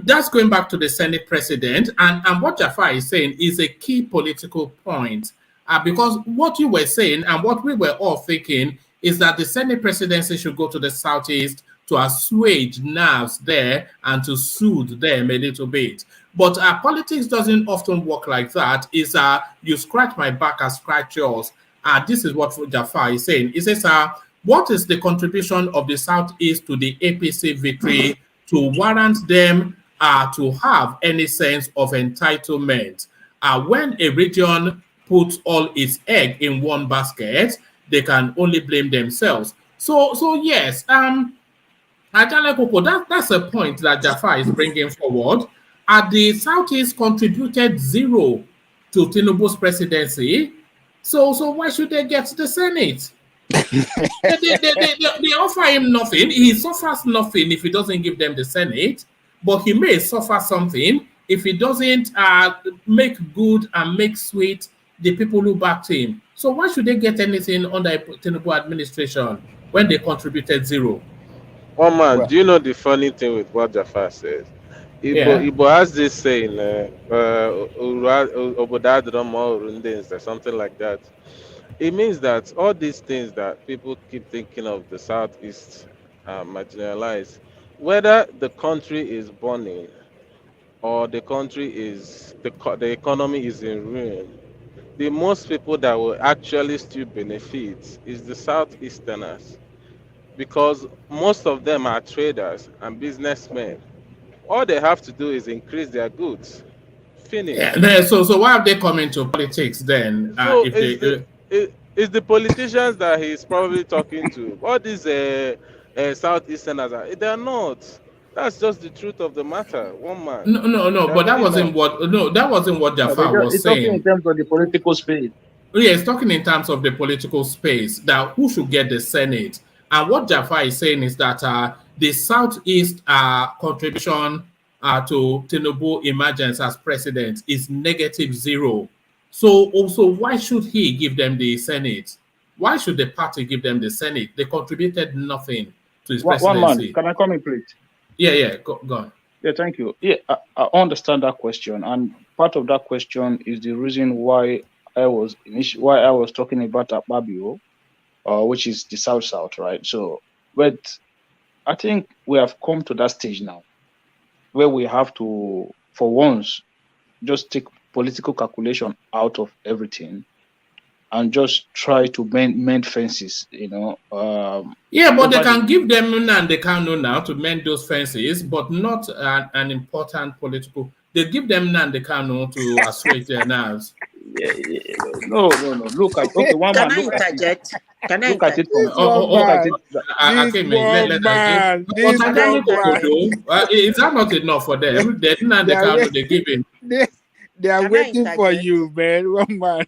that's going back to the Senate president, and what Jafar is saying is a key political point. Because what you were saying and what we were all thinking is that the Senate presidency should go to the Southeast to assuage nerves there and to soothe them a little bit. But politics doesn't often work like that. It's you scratch my back, I scratch yours. This is what Jafar is saying. He says, what is the contribution of the Southeast to the APC victory to warrant them to have any sense of entitlement? When a region puts all its egg in one basket, they can only blame themselves. So yes, Ajale Koko, that's a point that Jafar is bringing forward. The Southeast contributed zero to Tinubu's presidency. So why should they get the Senate? they offer him nothing. He suffers nothing if he doesn't give them the Senate, but he may suffer something if he doesn't make good and make sweet the people who backed him. So why should they get anything under Tinubu administration when they contributed zero? One man, do you know the funny thing with what Jafar says? Igbo has this saying, or something like that. It means that all these things that people keep thinking of the Southeast marginalized, whether the country is burning or the country is the economy is in ruin, the most people that will actually still benefit is the Southeasterners, because most of them are traders and businessmen. All they have to do is increase their goods. Finish. Yeah, so why have they come into politics then? So it's the politicians that he's probably talking to. All these Southeasterners, they're not. That's just the truth of the matter. One man. No, They're but that really wasn't not. that wasn't what Jafar was It's talking in saying. terms of the political space. Yeah, it's talking in terms of the political space, that who should get the Senate. And what Jafar is saying is that the Southeast contribution to Tinubu emergence as president is -0. So also, why should he give them the Senate? Why should the party give them the Senate? They contributed nothing to his One man, presidency. can I come in, please? Yeah, go on. Yeah, thank you. Yeah, I understand that question, and part of that question is the reason why I was talking about Akpabio, which is the South, right? So, but I think we have come to that stage now where we have to, for once, just take political calculation out of everything and just try to mend fences, Yeah, but they over can the give them and they can know now to mend those fences, but not an important political. They give them and they can know to assuage their nerves. No. Look at one Can man. I Look at it. interject? Can I Look at it from. interject? Look at it. But Titanic Obodo, is that not enough for them? They and they can know they give him. They are Can I waiting for interject? you, man. One man.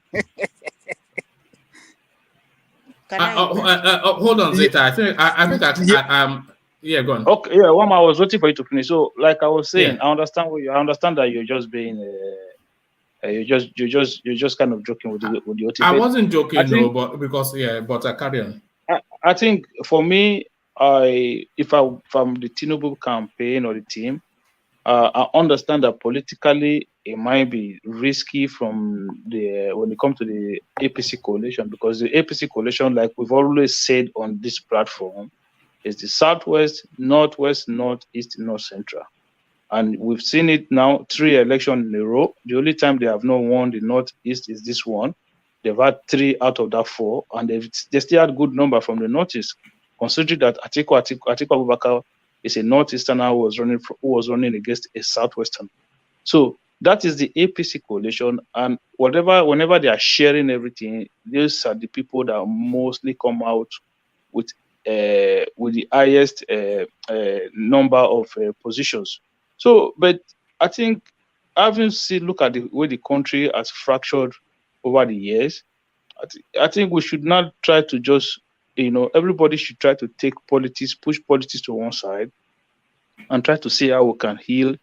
Can I interject? Hold on, Zeta. I think yeah, go on. Okay, yeah, one man, I was waiting for you to finish. So, like I was saying, Yeah. I understand that you're just being you're just kind of joking with the OTP. I wasn't joking, no, but because but I carry on. I think for me, if I'm the Tinubu campaign or the team, I understand that politically it might be risky when it comes to the APC coalition, because the APC coalition, like we've always said on this platform, is the Southwest, Northwest, Northeast, North Central. And we've seen it now, 3 elections in a row. The only time they have not won the Northeast is this one. They've had 3 out of that 4, and they still had good number from the Northeast, considering that Atiku Abubakar is a Northeasterner who was running against a Southwestern. So that is the APC coalition, and whenever they are sharing everything, these are the people that mostly come out with the highest number of positions. So, but I think look at the way the country has fractured over the years, I think we should not try to just, everybody should try to push politics to one side and try to see how we can heal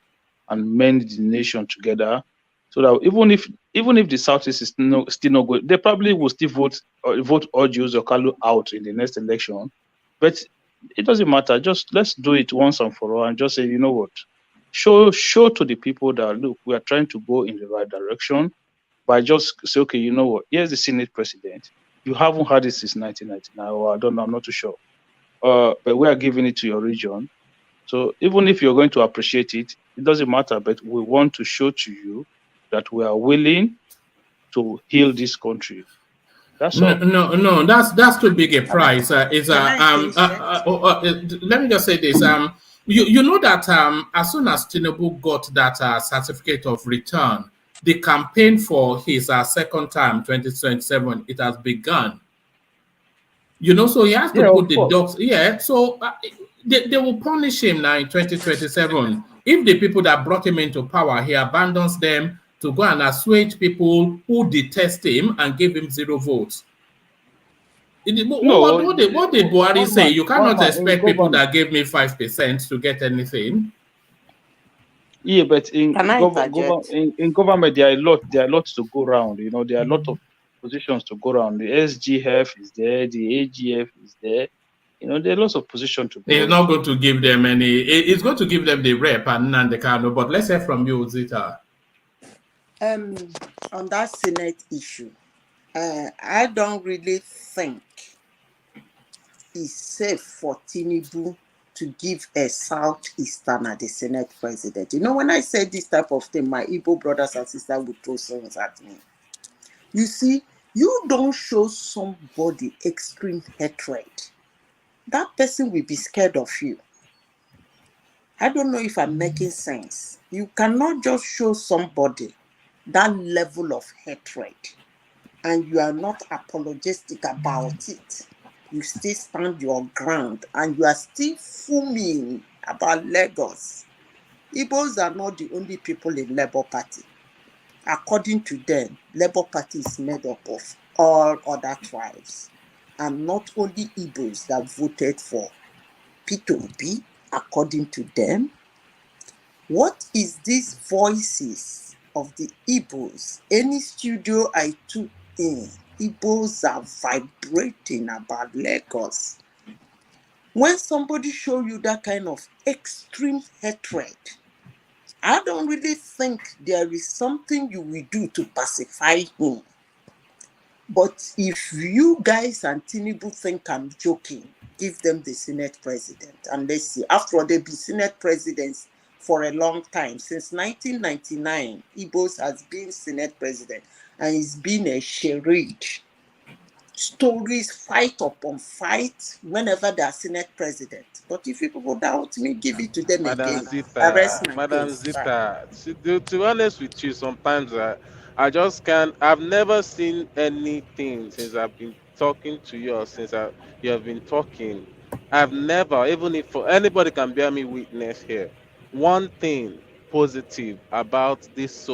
and mend the nation together, so that even if the Southeast is still not good, they probably will still vote Ojus or Kalu out in the next election. But it doesn't matter. Just let's do it once and for all, and just say, you know what, show to the people that, look, we are trying to go in the right direction, by just say, okay, you know what, here's the Senate president. You haven't had it since 1999, or I don't know, I'm not too sure. But we are giving it to your region. So even if you're going to appreciate it, it doesn't matter. But we want to show to you that we are willing to heal this country. That's all. No, that's too big a price. Let me just say this. You know that as soon as Tinubu got that certificate of return, the campaign for his second term, 2027, it has begun. So he has to put the docs. Yeah, so they will punish him now in 2027 if the people that brought him into power, he abandons them to go and assuage people who detest him and give him 0 votes. What did Buhari say? You cannot expect people that gave me 5% to get anything. Yeah, but in government, there are a lot to go around. There are a lot of positions to go around. The SGF is there, the AGF is there. There are lots of positions to go. It's not going to give them any. It's going to give them the rep and Nandekano. But let's hear from you, Zita. On that Senate issue, I don't really think it's safe for Tinubu to give a Southeasterner the Senate president. When I say this type of thing, my Igbo brothers and sisters would throw stones at me. You see, you don't show somebody extreme hatred, that person will be scared of you. I don't know if I'm making sense. You cannot just show somebody that level of hatred and you are not apologetic about it. You still stand your ground and you are still fuming about Lagos. Igbos are not the only people in Labour Party. According to them, Labour Party is made up of all other tribes, and not only Igbos that voted for P2B, according to them. What is these voices of the Igbos? Any studio I took in, Igbos are vibrating about Lagos. When somebody show you that kind of extreme hatred, I don't really think there is something you will do to pacify him. But if you guys and Tinubu think I'm joking, give them the Senate president and let's see. After all, they've been Senate presidents for a long time. Since 1999, Igbos has been Senate president and it's been a charade. Stories fight upon fight whenever they are Senate president. But if you people doubt me, give it to them again. I rest my Madam case. Bye. Zita, to be honest with you, sometimes I just can't. I've never seen anything since I've been talking to you or since you have been talking. I've never, even if anybody can bear me witness here, one thing positive about these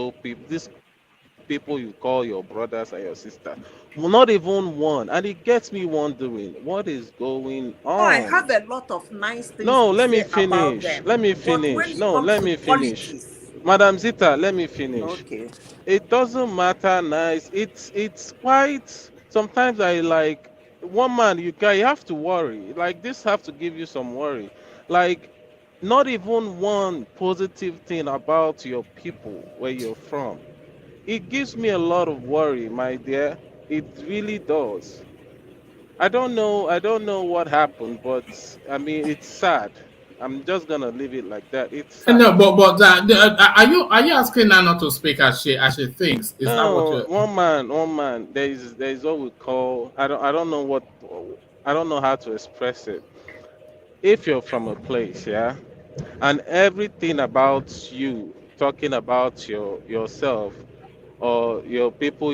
people you call your brothers and your sister. Not even one. And it gets me wondering what is going Oh, I on. have a lot of nice things No, to let me say about finish. them. Let me But when finish. it No, comes let to me finish. politics, Madam Zita, let me finish. okay. It doesn't matter nice. It's quite sometimes I like one man you have to worry. Like this have to give you some worry. Like not even one positive thing about your people where you're from. It gives me a lot of worry, my dear. It really does. I don't know what happened, but I mean it's sad. I'm just gonna leave it like that. It's sad. No, are you asking her not to speak as she thinks? Is that what No, you? one man. There is what we call I don't know what I don't know how to express it. If you're from a place, yeah, and everything about you, talking about yourself or your people,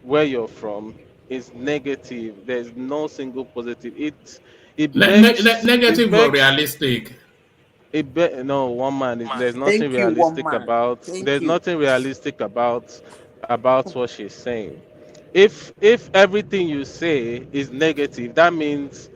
where you're from, is negative. There's no single positive. It Negative or begs realistic? no one man is there's nothing Thank you, one realistic man. about Thank there's you. nothing realistic about what she's saying. If everything you say is negative, that means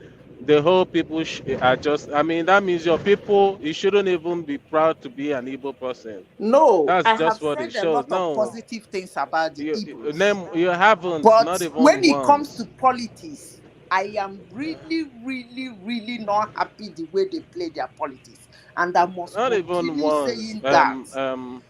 the whole people are just I mean that means your people you shouldn't even be proud to be an Igbo person. No, That's I have just what it said a shows. lot of No, positive things about the Igbos. you haven't, But not even when it comes to once. politics, I am really, really, really not happy the way they play their politics. And I must Not even continue once. saying that.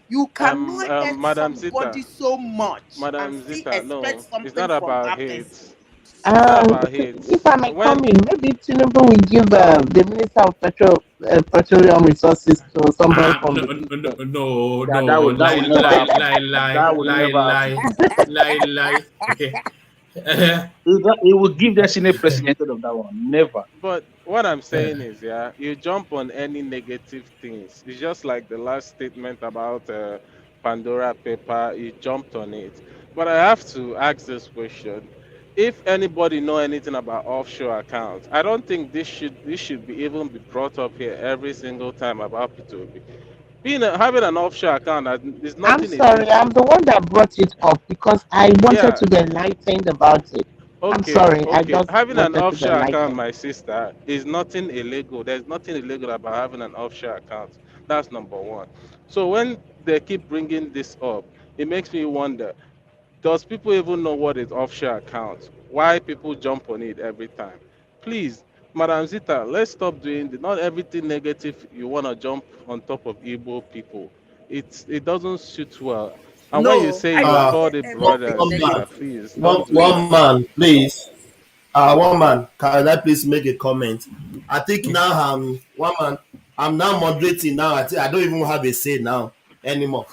You cannot hate Madam Zita. somebody so much and Madam still Zita, expect no, it's something not from about that hate. person. It's not about hate. If I may come When in, maybe Tinubu will give the Minister of Petroleum Resources to somebody from the East. No, That will never happen. That will never happen. lie. Okay. He will give the Senate president of that one. Never. But what I'm saying is, yeah, you jump on any negative things. It's just like the last statement about Pandora paper. You jumped on it. But I have to ask this question: if anybody know anything about offshore accounts, I don't think this should be even be brought up here every single time about P2B. Having an offshore account is I'm nothing sorry, I'm illegal. the one that brought it up because I wanted Yeah, to be enlightened about it. I'm okay, sorry, I okay. just Having an wanted to be offshore account, enlightened. my sister, is nothing illegal. There's nothing illegal about having an offshore account. That's number one. So when they keep bringing this up, it makes me wonder: does people even know what is offshore account? Why people jump on it every time? Please, Madam Zita, let's stop doing the, not everything negative. You wanna jump on top of Igbo people. It doesn't suit well. And when you No, say I you didn't call say the everything brothers, One man, sister, negative. please one don't do Please. one that. man, please. One man, can I please make a comment? I think now one man, I'm now moderating now. I think I don't even have a say now anymore.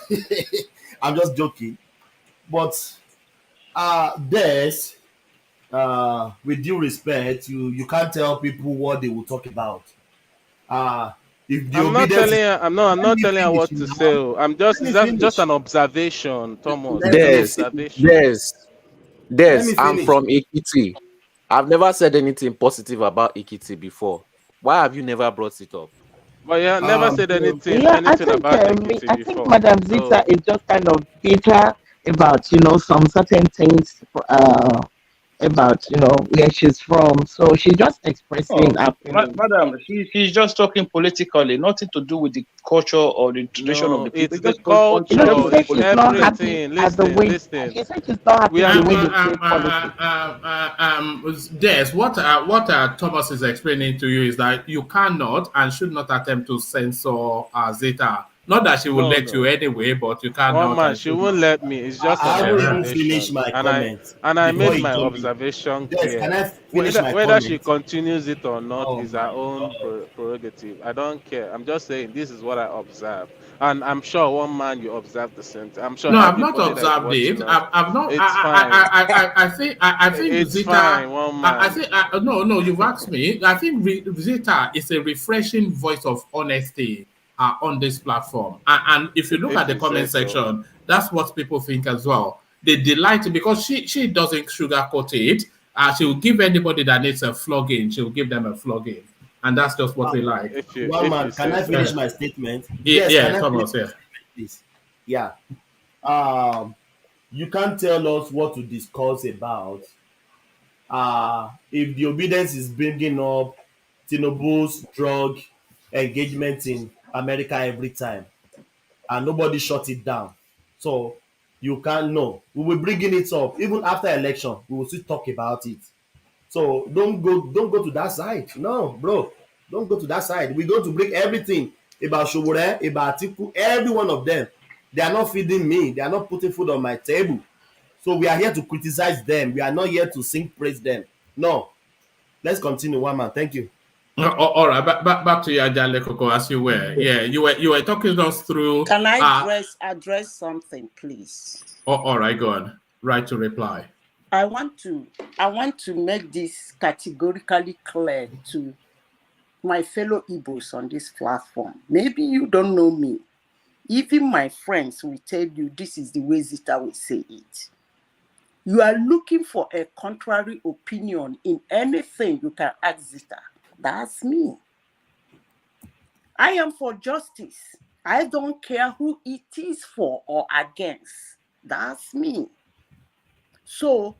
I'm just joking. But there's with due respect, you can't tell people what they will talk about. Uh if the I'm not obedience telling is, you. I'm let not me telling her finish what to now. say. I'm Let me just finish. an observation, Thomas. Let It's an me Des, finish. observation. Des, Let Des. me I'm finish. from Ekiti. I've never said anything positive about Ekiti before. Why have you never brought it up? But yeah, never said So Yeah, anything about Ekiti I think before. Madam Zita So is just kind of bitter about, some certain things about where she's from. So she's just expressing Oh, her feelings. madam, she's just talking politically, nothing to do with the culture or the tradition of No, the people. it's It's the just She culture, talking said it's she's politics. not happy everything. at the Listen, way. listen. She said she's not We happy have the way been they play politics. Des, what Thomas is explaining to you is that you cannot and should not attempt to censor Zeta. Not that she will no, let you no. anyway, but you One cannot man, and she should won't not. let me. It's just I an haven't even finished observation, my and I comment and I before made he my jumped in. observation Yes, can clear. I finish my Whether she comment? continues it or not Oh is her my own God. prerogative. I don't care. I'm just saying this is what I observe, and I'm sure one man you observe the same. I'm sure No, I've not everybody that is observed watching it. us. I've not. It's fine. I think It's Zita. fine. One I man. think no. You've asked me. I think Zita is a refreshing voice of honesty on this platform. And if you look at If the you say comment so. section, that's what people think as well. They delight it because she doesn't sugarcoat it. She will give anybody that needs a flogging. She will give them a flogging, and that's just what Uh, we like. One If you man, can say I so. finish my statement? Yeah, Yes, can yeah, I finish Thomas. my Yeah. statement, please? Yeah. Um, you can't tell us what to discuss about. If the obedience is bringing up Tinubu's drug engagement in America every time, and nobody shut it down. So you can't know. We will bringing it up even after election. We will still talk about it. So don't go to that side. No, bro, don't go to that side. We're going to bring everything about Showore, about Atiku, every one of them. They are not feeding me. They are not putting food on my table. So we are here to criticize them. We are not here to sing praise them. No. Let's continue, one man. Thank you. All right, back to you, Ajale Koko, as you were. Yeah, you were talking us through. Can I address something, please? All right, go on. Right to reply. I want to make this categorically clear to my fellow Igbos on this platform. Maybe you don't know me. Even my friends will tell you this is the way Zita will say it. You are looking for a contrary opinion in anything, you can ask Zita. That's me. I am for justice. I don't care who it is for or against. That's me. So,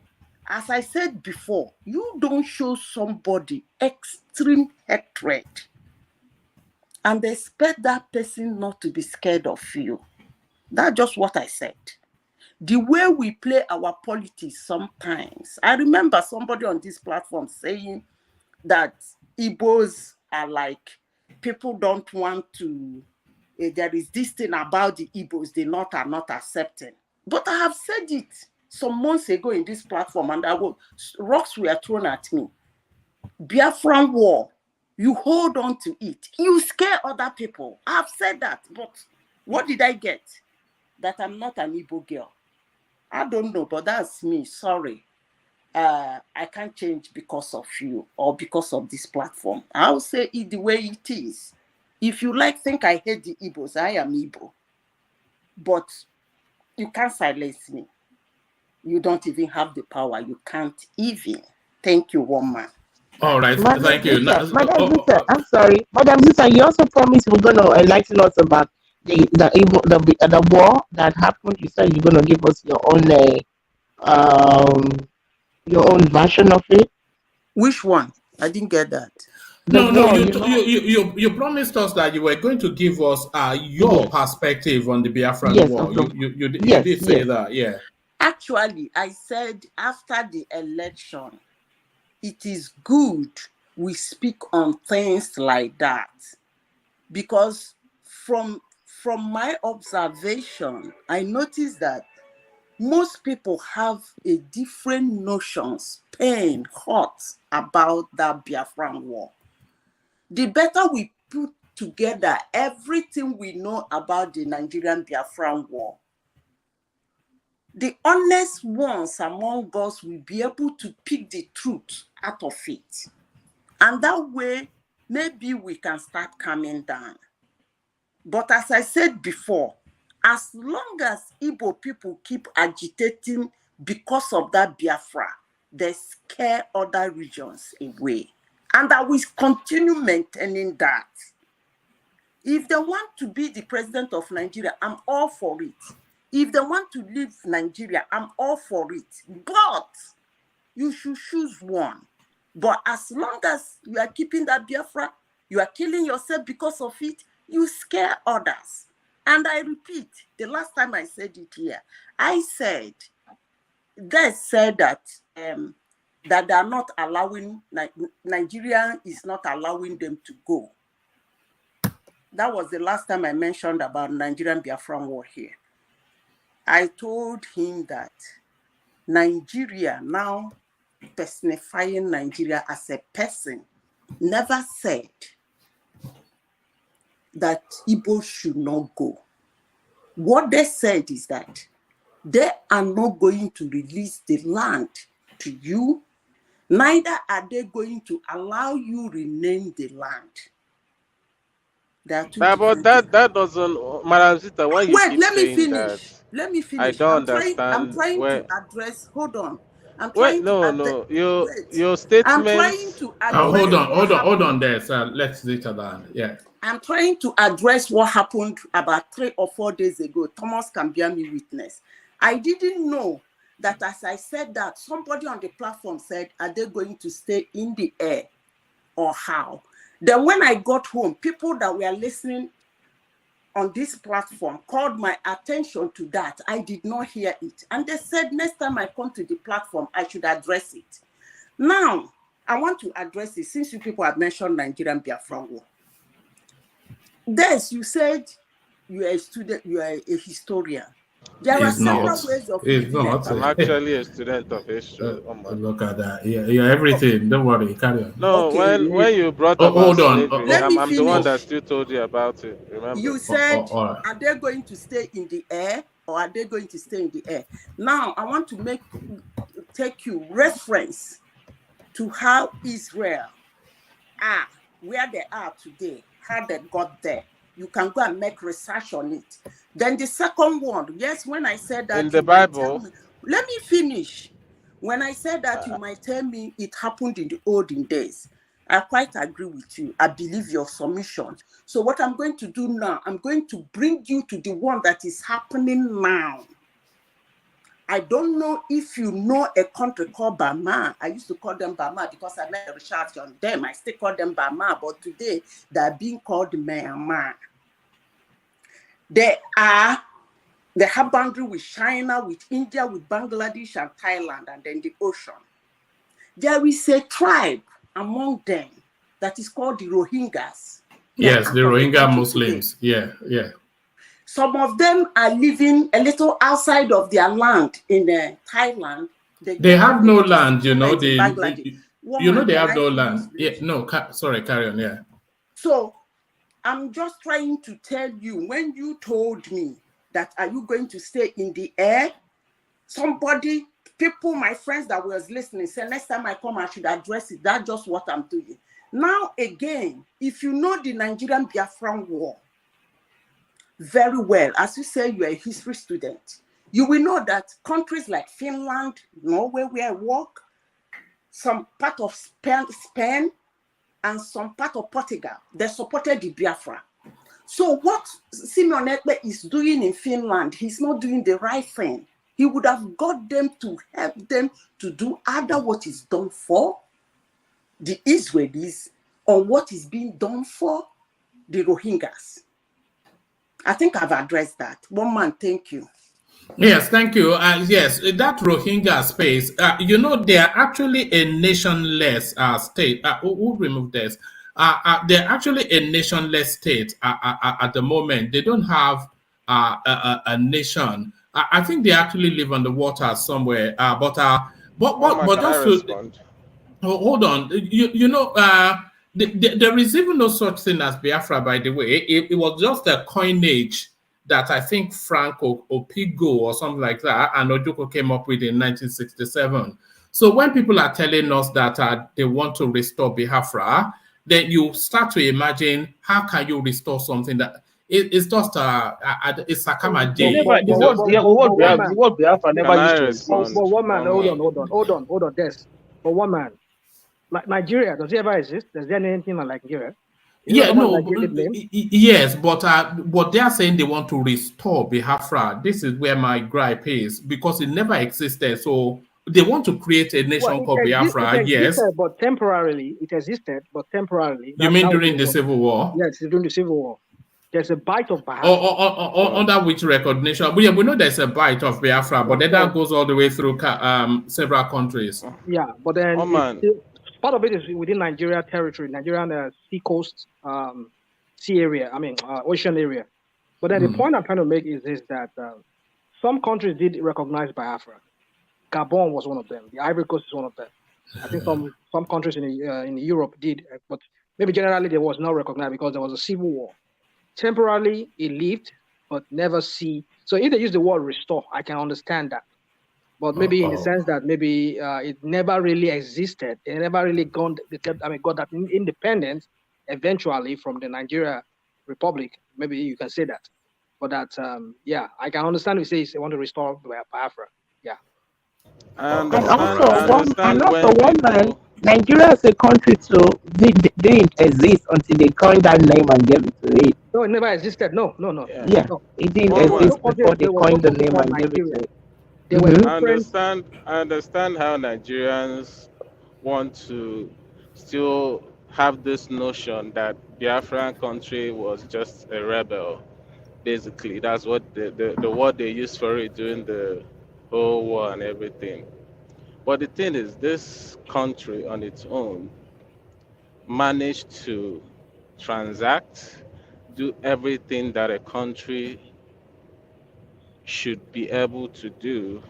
as I said before, you don't show somebody extreme hatred and expect that person not to be scared of you. That's just what I said. The way we play our politics sometimes. I remember somebody on this platform saying that Igbos are like, people don't want to, there is this thing about the Igbos they are not accepting. But I have said it some months ago in this platform, and rocks were thrown at me. Biafran war, you hold on to it. You scare other people. I've said that, but what did I get? That I'm not an Igbo girl. I don't know, but that's me. Sorry. I can't change because of you or because of this platform. I'll say it the way it is. If you think I hate the Igbos, I am Igbo. But you can't silence me. You don't even have the power. You can't even. Thank you, woman. All right, Madam thank you. Zita, I'm sorry. Madam Zita, you also promised you were going to enlighten us about the war that happened. You said you're going to give us your own version of it. Which one? I didn't get that. No, you promised us that you were going to give us your perspective on the Biafran war. You did say that, yeah. Actually, I said after the election, it is good we speak on things like that, because from my observation, I noticed that most people have a different notions, pain, hurt about that Biafran war. The better we put together everything we know about the Nigerian Biafran war, the honest ones among us will be able to pick the truth out of it. And that way, maybe we can start calming down. But as I said before, as long as Igbo people keep agitating because of that Biafra, they scare other regions away. And I will continue maintaining that. If they want to be the president of Nigeria, I'm all for it. If they want to leave Nigeria, I'm all for it. But You should choose one. But as long as you are keeping that Biafra, you are killing yourself because of it, you scare others. And I repeat, the last time I said it here, I said, they said that that they are not allowing, Nigeria is not allowing them to go. That was the last time I mentioned about Nigerian Biafran war here. I told him that Nigeria, now personifying Nigeria as a person, never said that Igbos should not go. What they said is that they are not going to release the land to you, neither are they going to allow you rename the land. There are two But different that doesn't, Madam Zita, when you Wait, keep let me saying that, finish. Let me I finish. don't I'm understand trying to where. address, hold on. I'm Wait, trying to no, address, no, wait. your I'm trying statements. to address what Hold happened. on there, sir. Let's zeta that. Yeah. I'm trying to address what happened about 3 or 4 days ago. Thomas can bear me witness. I didn't know that as I said that, somebody on the platform said, are they going to stay in the air or how? Then when I got home, people that were listening on this platform called my attention to that. I did not hear it. And they said, next time I come to the platform, I should address it. Now, I want to address it since you people have mentioned Nigerian Biafran War. Des, you said you are a student, you are a historian. There are It's several not. ways of It's reading a not. I'm platform. actually a student of history. Oh my. Look at that. Yeah, you're everything. Don't worry. Carry on. No, Okay. when you brought Oh, about hold on. slavery, Let me I'm the one that finish. still told you about it. Remember? You said, all right. are they going to stay in the air or are they going to stay in the air? Now, I want to take you reference to how Israel are, where they are today, how they got there. You can go and make research on it. Then the second one, yes, when I said In that, the you might tell Bible, me, let me finish. When I said that, you might tell me it happened in the olden days. I quite agree with you. I believe your submission. So what I'm going to do now, I'm going to bring you to the one that is happening now. I don't know if you know a country called Burma. I used to call them Burma because I made a research on them. I still call them Burma, but today they're being called Myanmar. They have boundary with China, with India, with Bangladesh and Thailand, and then the ocean. There is a tribe among them that is called the Rohingyas. Yes, the Rohingya Muslims. Yeah, yeah. Some of them are living a little outside of their land in Thailand. They have no land, you know. They They have no land. Yeah, no, sorry, carry on. Yeah. So I'm just trying to tell you, when you told me that are you going to stay in the air, people, my friends that was listening said, next time I come, I should address it. That's just what I'm doing. Now, again, if you know the Nigerian Biafran War very well, as you say, you're a history student, you will know that countries like Finland, Norway, where I work, some part of Spain, and some part of Portugal, they supported the Biafra. So what Simeon Ekpe is doing in Finland, he's not doing the right thing. He would have got them to help them to do either what is done for the Israelis or what is being done for the Rohingyas. I think I've addressed that. One man, thank you. Yes, thank you. Yes, that Rohingya space, they are actually a nationless state. Who removed this? They're actually a nationless state at the moment. They don't have a nation. I think they actually live on the water somewhere. But can I just respond? hold on. There is even no such thing as Biafra, by the way. It was just a coinage that I think Frank Opigo or something like that and Ojoko came up with in 1967. So when people are telling us that they want to restore Biafra, then you start to imagine how can you restore something that it's just it's Sakama J. The word Biafra never Can I used to respond? exist. But one man, One hold on, this. But one man, Nigeria, does it ever exist? Does there anything like Nigeria? Yes, but what they are saying they want to restore Biafra. This is where my gripe is because it never existed. So they want to create a Well, nation called it Biafra. Yes. existed, but temporarily. It existed, but temporarily. You That mean was during the Civil War? yes, during the Civil War. There's a bite of Biafra. Or under which recognition? We know there's a bite of Biafra, but then that goes all the way through several countries. Yeah, but then Oh man, part of it is within Nigeria territory, Nigerian sea coast, sea area. I mean, ocean area. But then the point I'm trying to make is that some countries did recognize Biafra. Gabon was one of them. The Ivory Coast is one of them. I think some countries in Europe did, but maybe generally there was not recognized because there was a civil war. Temporarily, it lived, but never see. So if they use the word restore, I can understand that. But maybe in the sense that maybe it never really existed. It never really got that independence eventually from the Nigeria Republic. Maybe you can say that. But that, I can understand you say they want to restore Biafra. Yeah. And also one man, Nigeria as a country too didn't exist until they coined that name and gave it to it. No, it never existed. No. Yeah, it didn't exist before they coined the name and gave it to it. I understand how Nigerians want to still have this notion that Biafran country was just a rebel. Basically, that's what the word they used for it during the whole war and everything. But the thing is, this country on its own managed to transact, do everything that a country should be able to do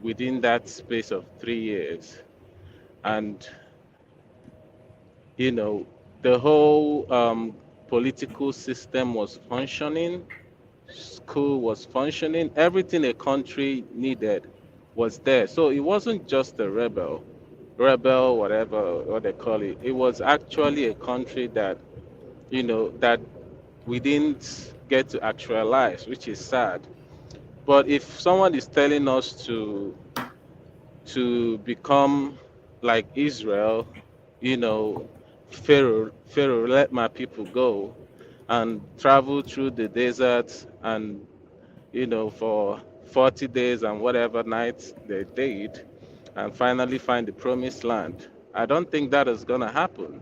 within that space of 3 years. And, the whole political system was functioning, school was functioning, everything a country needed was there. So it wasn't just a rebel, whatever what they call it. It was actually a country that, that we didn't get to actualize, which is sad. But if someone is telling us to become like Israel, Pharaoh, let my people go and travel through the desert and, for 40 days and whatever nights they did and finally find the promised land. I don't think that is going to happen.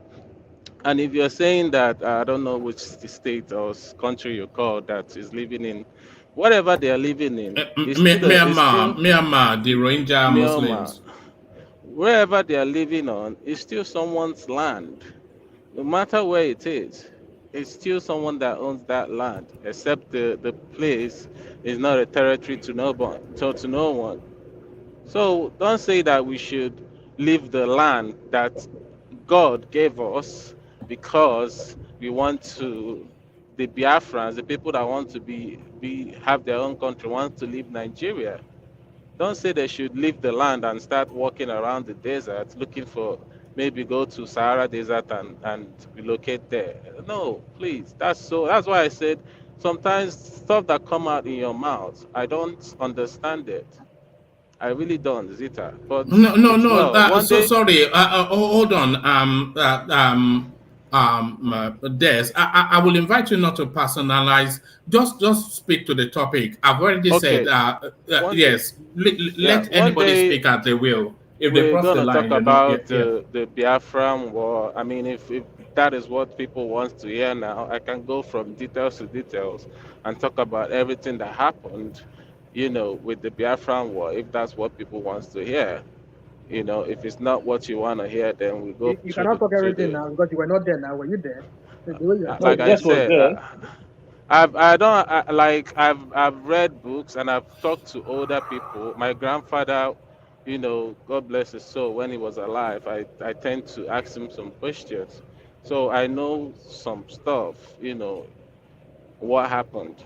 And if you're saying that, I don't know which state or country you call that is living in, whatever they are living in, Myanmar, the Rohingya Muslims. Wherever they are living on is still someone's land. No matter where it is, it's still someone that owns that land, except the place is not a territory to no one. So don't say that we should leave the land that God gave us because we want to, the Biafrans, the people that want to have their own country, want to leave Nigeria. Don't say they should leave the land and start walking around the desert looking for, maybe go to Sahara Desert and relocate there. No, please. That's why I said sometimes stuff that come out in your mouth, I don't understand it. I really don't, Zita. But no. one day, sorry. Hold on. Des, I will invite you not to personalize. Just speak to the topic. I've already said. Yes. Let anybody speak as they will. If they cross the line, talk about the Biafran war. I mean, if that is what people want to hear now, I can go from details to details and talk about everything that happened, with the Biafran war, if that's what people want to hear. If it's not what you want to hear, then we go. You cannot talk everything now because you were not there now. Were you there? Like I said, I've read books and I've talked to older people. My grandfather, God bless his soul, when he was alive, I tend to ask him some questions. So I know some stuff, what happened.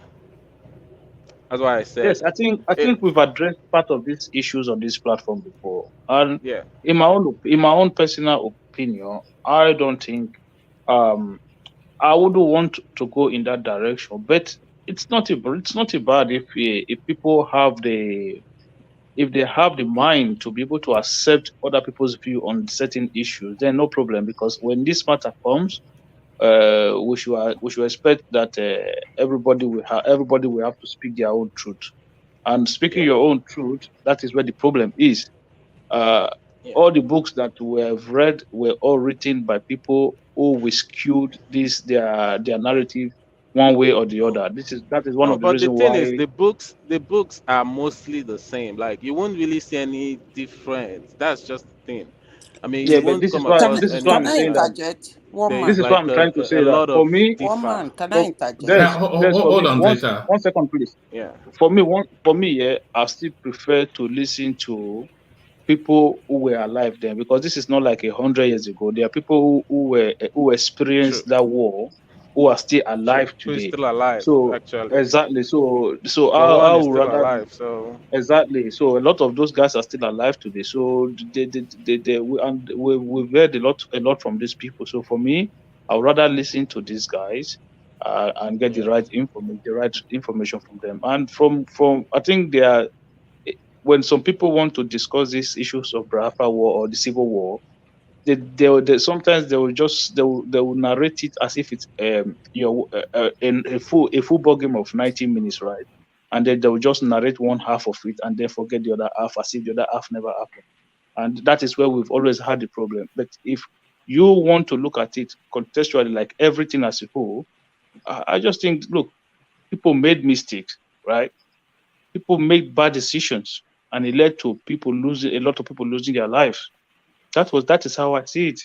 That's why I said. Yes, I think we've addressed part of these issues on this platform before. And in my own personal opinion, I don't think I wouldn't want to go in that direction. But it's not bad if people have the mind to be able to accept other people's view on certain issues, then no problem. Because when this matter comes, we should expect that everybody will have to speak their own truth. And speaking your own truth, that is where the problem is. All the books that we have read were all written by people who skewed their narrative one way or the other. That is one No, of the but the reasons thing is, why. the books are mostly the same. Like you won't really see any difference. That's just the thing. I mean, you Yeah, but won't come across this is why Can I'm I saying any. that. interject? One There This is man. is why like I'm trying to a say that lot for of me, One differ. man. Can I for interject? there's for Hold me on, Zeta. 1 second, please. Yeah. For me, yeah, I still prefer to listen to people who were alive then, because this is not like 100 years ago. There are people who True. experienced that war, who are still True. alive Who is today. still alive? So Actually, exactly. So for one I is would still rather alive. So exactly. So a lot of those guys are still alive today. So we've heard a lot from these people. So for me, I would rather listen to these guys and get yeah. the right information from them. And from I think they are, when some people want to discuss these issues of Biafra war or the civil war, sometimes they will narrate it as if it's a football game of 90 minutes, right? And then they will just narrate one half of it and then forget the other half as if the other half never happened. And that is where we've always had the problem. But if you want to look at it contextually, like everything as a whole, I just think, look, people made mistakes, right? People made bad decisions, and it led to a lot of people losing their lives. That is how I see it.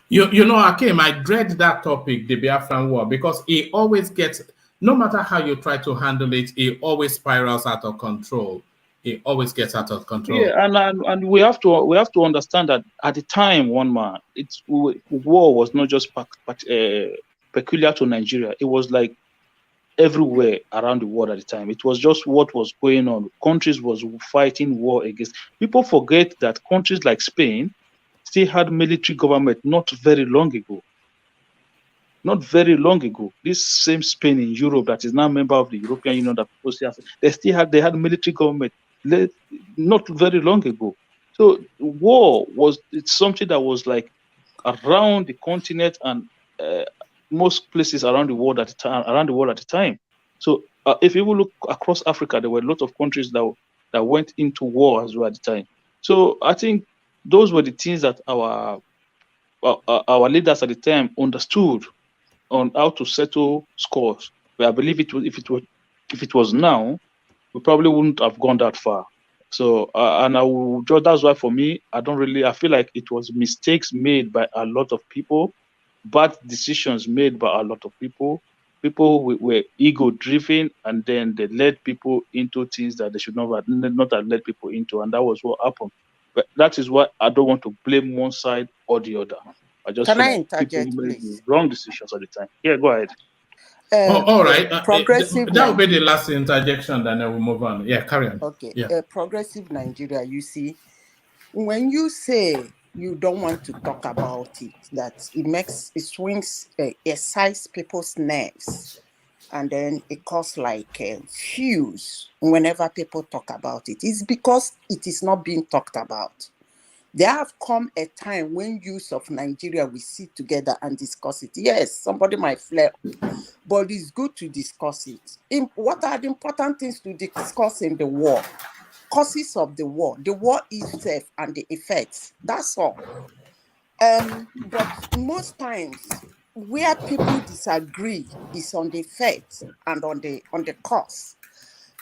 You know, Akim, I dread that topic, the Biafran War, because it always gets, no matter how you try to handle it, it always spirals out of control. It always gets out of control. Yeah, and we have to understand that at the time, war was not just peculiar to Nigeria. It was like everywhere around the world at the time. It was just what was going on. Countries was fighting war against. People forget that countries like Spain still had military government not very long ago. Not very long ago. This same Spain in Europe that is now a member of the European Union, that people say, they had military government not very long ago. So it's something that was like around the continent and most places around the world at the time. So if you look across Africa, there were a lot of countries that went into war as well at the time. So I think those were the things that our leaders at the time understood on how to settle scores. But I believe if it was now, we probably wouldn't have gone that far. So that's why for me, I feel like it was mistakes made by a lot of people, bad decisions made by a lot of people. People were ego driven, and then they led people into things that they should not have led people into, and that was what happened. But that is why I don't want to blame one side or the other. I just Can feel I like people interject, made the please? wrong decisions at the time. Yeah, go ahead. All right. Progressive That will be the Nigeria. last interjection, then I will move on. Yeah, carry on. Okay. Yeah. Progressive Nigeria, you see, when you say you don't want to talk about it, that it swings, excites people's nerves, and then it causes like a fuse whenever people talk about it. It's because it is not being talked about. There have come a time when youth of Nigeria will sit together and discuss it. Yes, somebody might flare up, but it's good to discuss it. What are the important things to discuss in the war? Causes of the war itself and the effects. That's all. But most times where people disagree is on the effects and on the cause.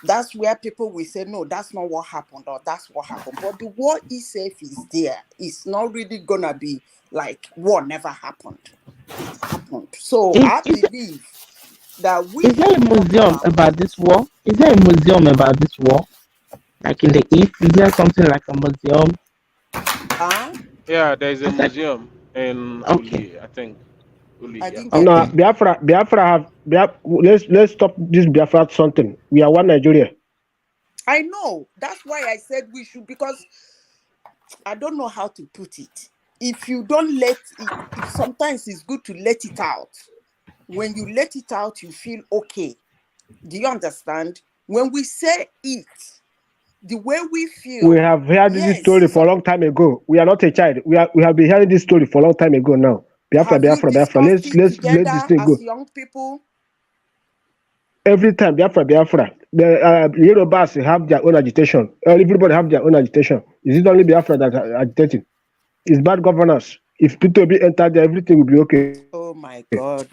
That's where people will say, no, that's not what happened, or that's what happened. But the war itself is there. It's not really gonna be like war never happened. It happened. So I believe that we Is there a museum about this war? Is there a museum about this war? Like in the East, is there something like a museum? Yeah, there's a I said, museum in okay. Uli, I think. Uli, I yeah. didn't get No, let's stop this Biafra something. We are one Nigeria. I know. That's why I said we should, because I don't know how to put it. If you don't let it, sometimes it's good to let it out. When you let it out, you feel okay. Do you understand? When we say it, the way we feel. We have heard this story for a long time ago. We are not a child. We have been hearing this story for a long time ago now. Biafra. Let's let this thing go. As young people? Every time Biafra. the Yorubas have their own agitation. Everybody have their own agitation. Is it only Biafra that are agitating? It's bad governance. If P2B enter there, everything will be okay. Oh my God.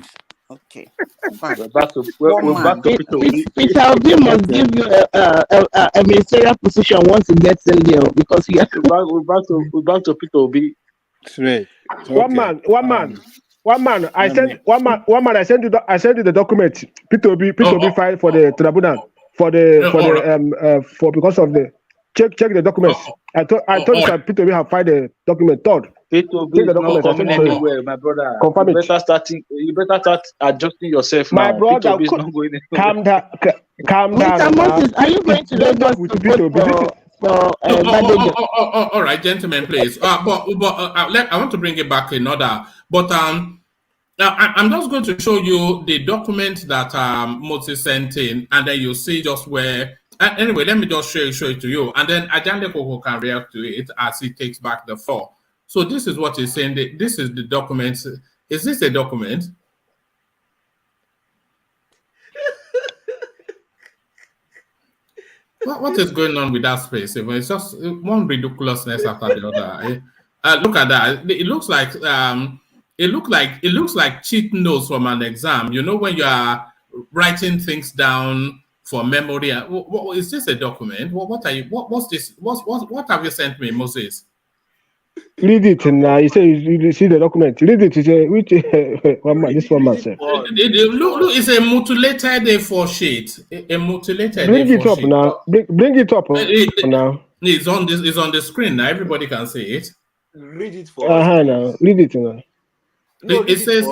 Okay. Fine. We're back to One we're back man. to Peter Obi. Peter Obi must give you a ministerial position once he gets in there because he has We're back to Peter Obi. Straight. One man. I sent one man. I sent you the document. P2B filed for the tribunal for because of the check the documents. I told you that P2B have filed the document. Third, Peter Obi check the is not documents. I coming sent it to you. anywhere, my brother. Confirm You it. better start adjusting yourself My now. brother, Peter Obi is not going anywhere. calm down. Calm down. Mr. Moses, are you going to Lagos to vote for Badejo? All right, gentlemen, please. I want to bring it back in order. But I'm just going to show you the document that Moses sent in, and then you see just where. Anyway, let me just show it to you, and then Ajande Koko can react to it as he takes back the floor. So this is what he's saying. This is the document. Is this a document? What is going on with that space? It's just one ridiculousness after the other. Look at that. It looks like cheat notes from an exam. You know, when you are writing things down for memory. What is this a document? What are you? What's this? What have you sent me, Moses? Read it now. You say you see the document. Read it. You say which one man? This one man said. Look, it's a mutilated A4 sheet. A mutilated Bring A4 it up sheet. now. Bring it up now. It's on this. It's on the screen now. Everybody can see it. Read it for us. Now read it now. It says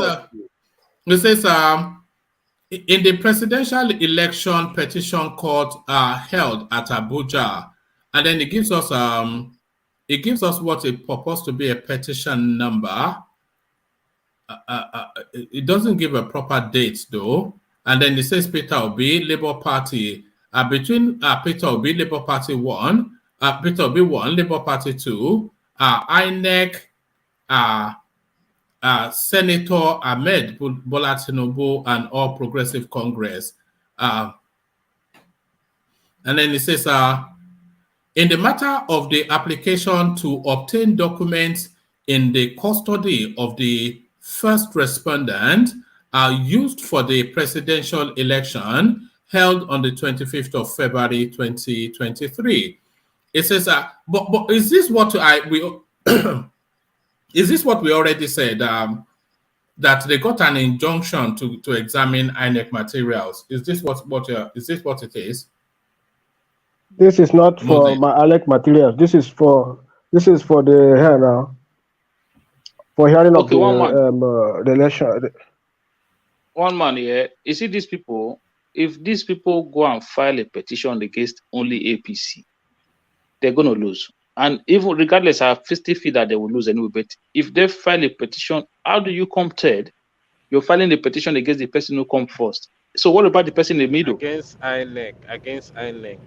in the presidential election petition court held at Abuja, and then it gives us what it purports to be a petition number. It doesn't give a proper date though, and then it says Peter Obi, Labour Party, between Peter Obi, Labour Party 1, Peter Obi 1, Labour Party 2, INEC, Senator Ahmed Bola Tinubu, and All Progressive Congress. And then it says, in the matter of the application to obtain documents in the custody of the first respondent used for the presidential election held on the 25th of February 2023. It says, but is this what is this what we already said, that they got an injunction to examine INEC materials? Is this what it is? This is not for my INEC materials. This is for the here now. For hearing of the election. One man here. You see these people. If these people go and file a petition against only APC, they're going to lose. And even regardless, I still feel that they will lose anyway. But if they file a petition, how do you come third? You're filing a petition against the person who come first. So what about the person in the middle? Against INEC.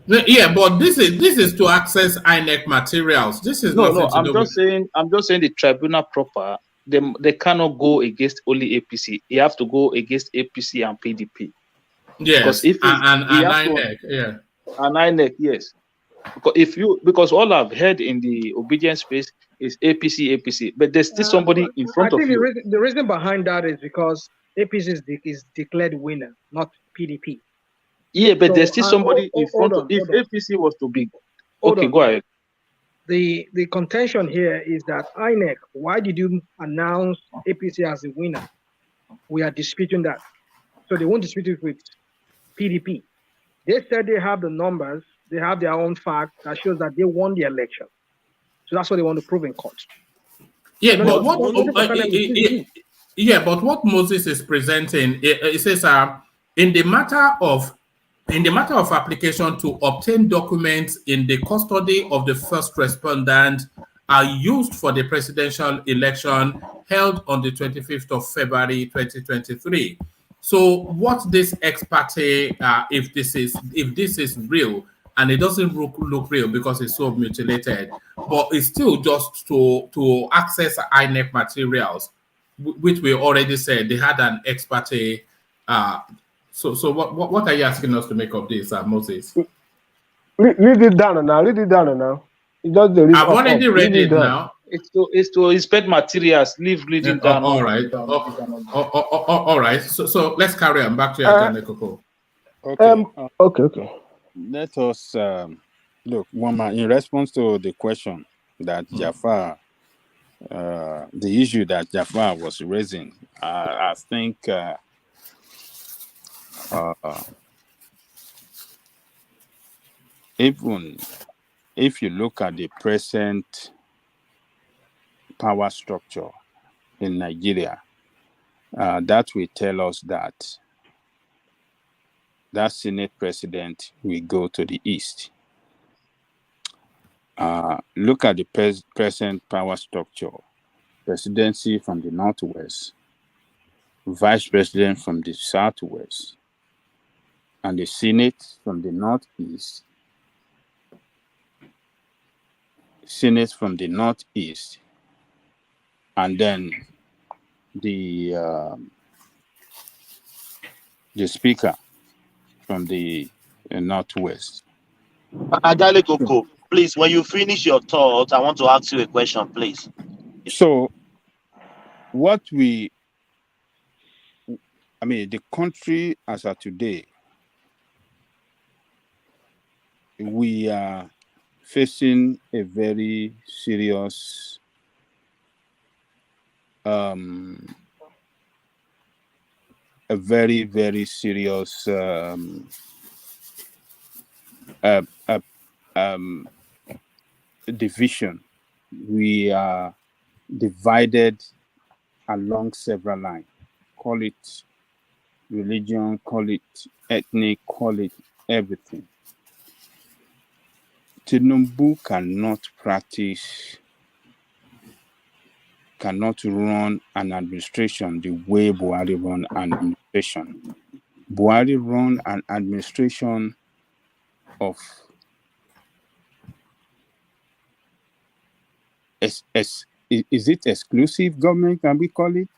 Yeah, but this is to access INEC materials. This is no. I'm just saying the tribunal proper. They cannot go against only APC. You have to go against APC and PDP. Yes, and INEC, yeah. And INEC, yes. Because all I've heard in the obedience space is APC, but there's still somebody in front of you. The reason behind that is because APC is declared winner, not PDP. Yeah, but there's still somebody in front of. If APC was to be, okay, go ahead. The contention here is that INEC, why did you announce APC as the winner? We are disputing that, so they won't dispute it with PDP. They said they have the numbers. They have their own fact that shows that they won the election. So that's what they want to prove in court. Yeah, but what Moses is presenting, it says in the matter of application to obtain documents in the custody of the first respondent are used for the presidential election held on the 25th of February 2023. So what this ex parte, if this is real, and it doesn't look real because it's so mutilated, but it's still just to access INEC materials, which we already said they had an ex parte So what are you asking us to make of this, Moses? Read it down now. Read it down now. It just the read I've up. already read Read it it down. now. It's to inspect materials, leave reading down. All right. All right. So let's carry on back to Ajane Koko. Okay. Okay. Let us look, Mama, in response to the question that Jafar, the issue that Jafar was raising, I think even if you look at the present power structure in Nigeria, that will tell us that that Senate president will go to the east. Look at the present power structure: presidency from the northwest, vice president from the southwest, and the Senate from the northeast, Senate from the northeast, and then the speaker from the northwest. Adale Koko, please, when you finish your thought, I want to ask you a question, please. So, the country as of today, we are facing a very serious very serious division. We are divided along several lines. Call it religion, call it ethnic, call it everything. Tinubu cannot run an administration the way Buhari run an administration. Buhari run an administration of is it exclusive government, can we call it?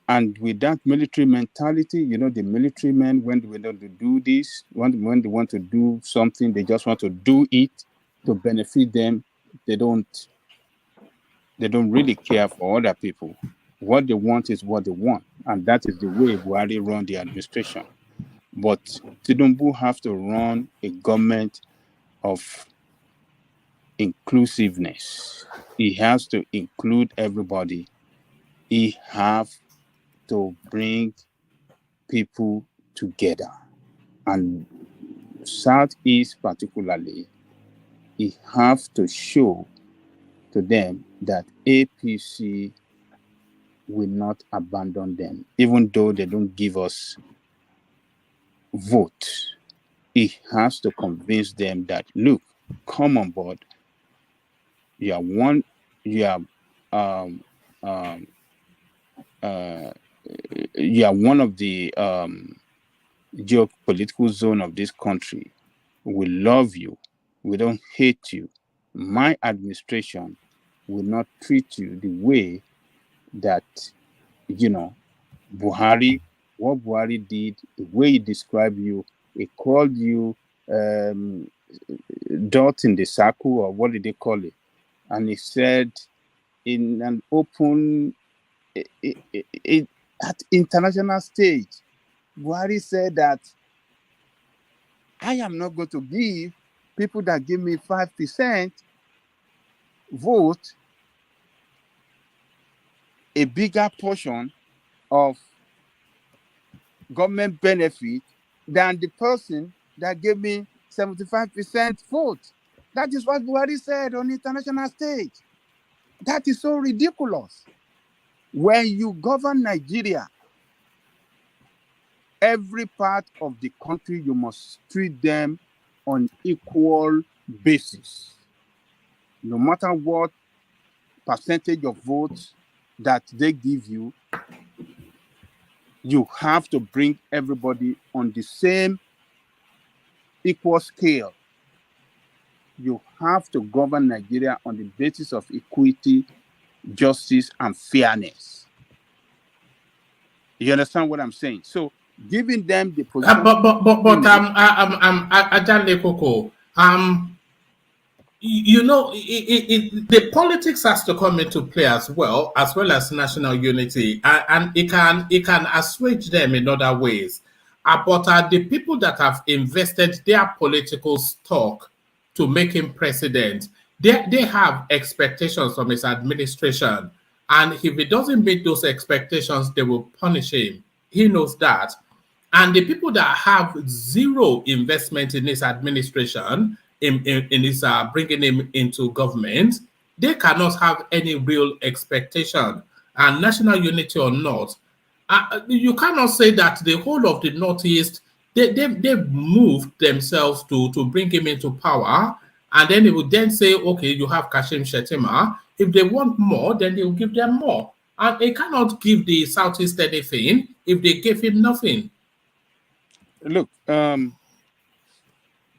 And with that military mentality, the military men, when they want to do this, when they want to do something, they just want to do it to benefit them. They don't really care for other people. What they want is what they want. And that is the way Buhari run the administration. But Tinubu have to run a government of inclusiveness. He has to include everybody. He have to bring people together. And Southeast particularly, he have to show to them that APC will not abandon them, even though they don't give us vote. He has to convince them that, look, come on board. You are one of the geopolitical zone of this country. We love you. We don't hate you. My administration will not treat you the way that, Buhari, what Buhari did, the way he described you, he called you dot in the circle, or what did they call it? And he said in an open, at international stage, Buhari said that I am not going to give people that give me 5% vote a bigger portion of government benefit than the person that gave me 75% vote. That is what Buhari said on the international stage. That is so ridiculous. When you govern Nigeria, every part of the country, you must treat them on equal basis. No matter what percentage of votes that they give you, you have to bring everybody on the same equal scale. You have to govern Nigeria on the basis of equity, justice, and fairness. You understand what I'm saying? So giving them the position But Senate, Ajahn Koko, you know, the politics has to come into play as well as national unity, and it can assuage them in other ways. But the people that have invested their political stock to make him president, they have expectations from his administration, and if he doesn't meet those expectations, they will punish him. He knows that. And the people that have zero investment in his administration, in his bringing him into government, they cannot have any real expectation. And national unity or not, you cannot say that the whole of the Northeast, they've moved themselves to bring him into power. And then they would then say, okay, you have Kashim Shettima. If they want more, then they will give them more. And they cannot give the Southeast anything if they gave him nothing. look,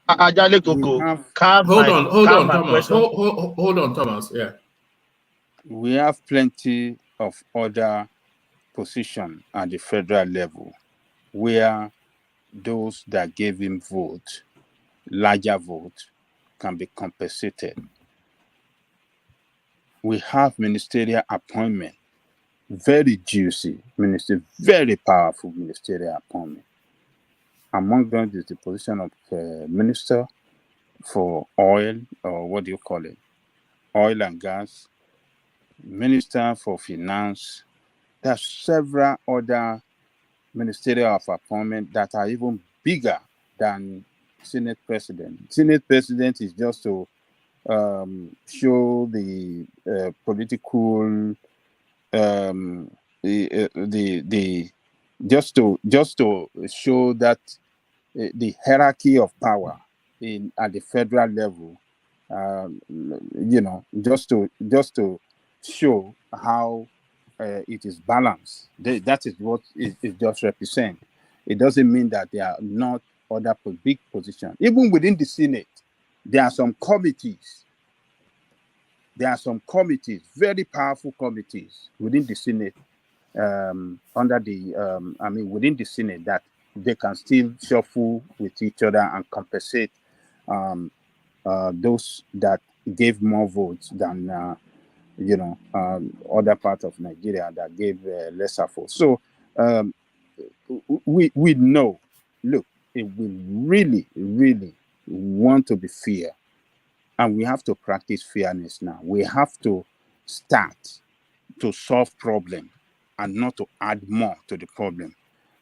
Ajale we Koko, have Hold on, my Thomas. question. Hold on, Thomas. Yeah. we have plenty of other position at the federal level where those that gave him vote, larger vote, can be compensated. We have ministerial appointment, very juicy minister, very powerful ministerial appointment. Among them is the position of minister for oil, or what do you call it? Oil and gas, minister for finance. There are several other ministerial of appointment that are even bigger than Senate president. Senate president is just to show the political the just to show that the hierarchy of power at the federal level, just to show how it is balanced. That is what it just represents. It doesn't mean that there are not other big positions. Even within the Senate, there are some committees. There are some committees, very powerful committees within the Senate, within the Senate, that they can still shuffle with each other and compensate those that gave more votes than other parts of Nigeria that gave lesser votes. So we know, look, if we really, really want to be fair, and we have to practice fairness now, we have to start to solve problem and not to add more to the problem.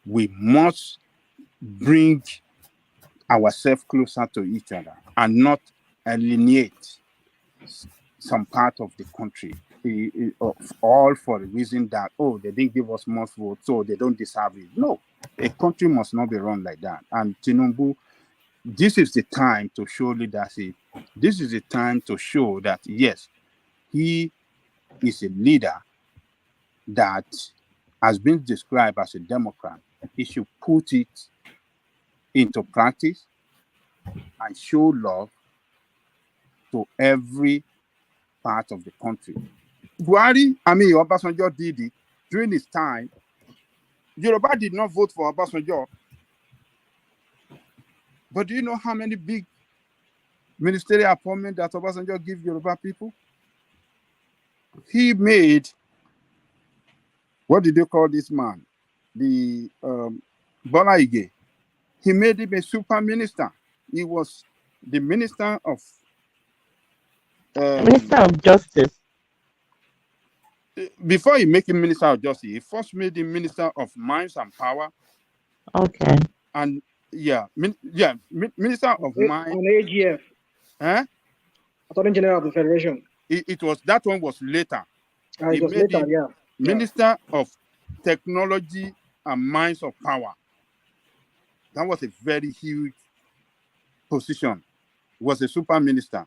We must bring ourselves closer to each other and not alienate some part of the country, all for the reason that, they didn't give us more votes, so they don't deserve it. No, a country must not be run like that. And Tinubu, this is the time to show leadership. This is the time to show that, yes, he is a leader that has been described as a Democrat. He should put it into practice and show love to every part of the country. Obasanjo did it during his time. Yoruba did not vote for Obasanjo. But do you know how many big ministerial appointments that Obasanjo gave Yoruba people? He made, what did they call this man? The Bola Ige. He made him a super minister. He was the minister of Minister of Justice. Before he made him minister of justice, he first made him minister of mines and power. Okay. And minister of mines. On AGF. Attorney General of the Federation. It was, that one was later. It was later, yeah. Minister of Technology and Mines of Power. That was a very huge position. Was a super minister.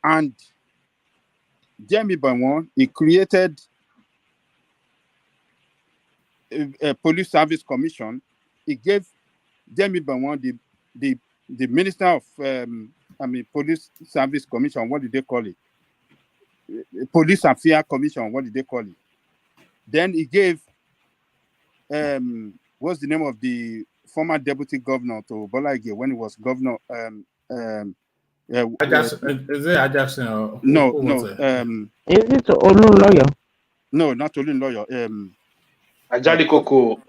And Jeremy Banwan, he created a police service commission. He gave Jeremy Banwan the minister of police service commission. What did they call it? Police affairs commission. What did they call it? Then he gave what's the name of the former deputy governor to Bola Ige when he was governor? Jackson, is it Jackson or No, who was no, it? Is it Olu lawyer? no, not only lawyer. Ajali Koko,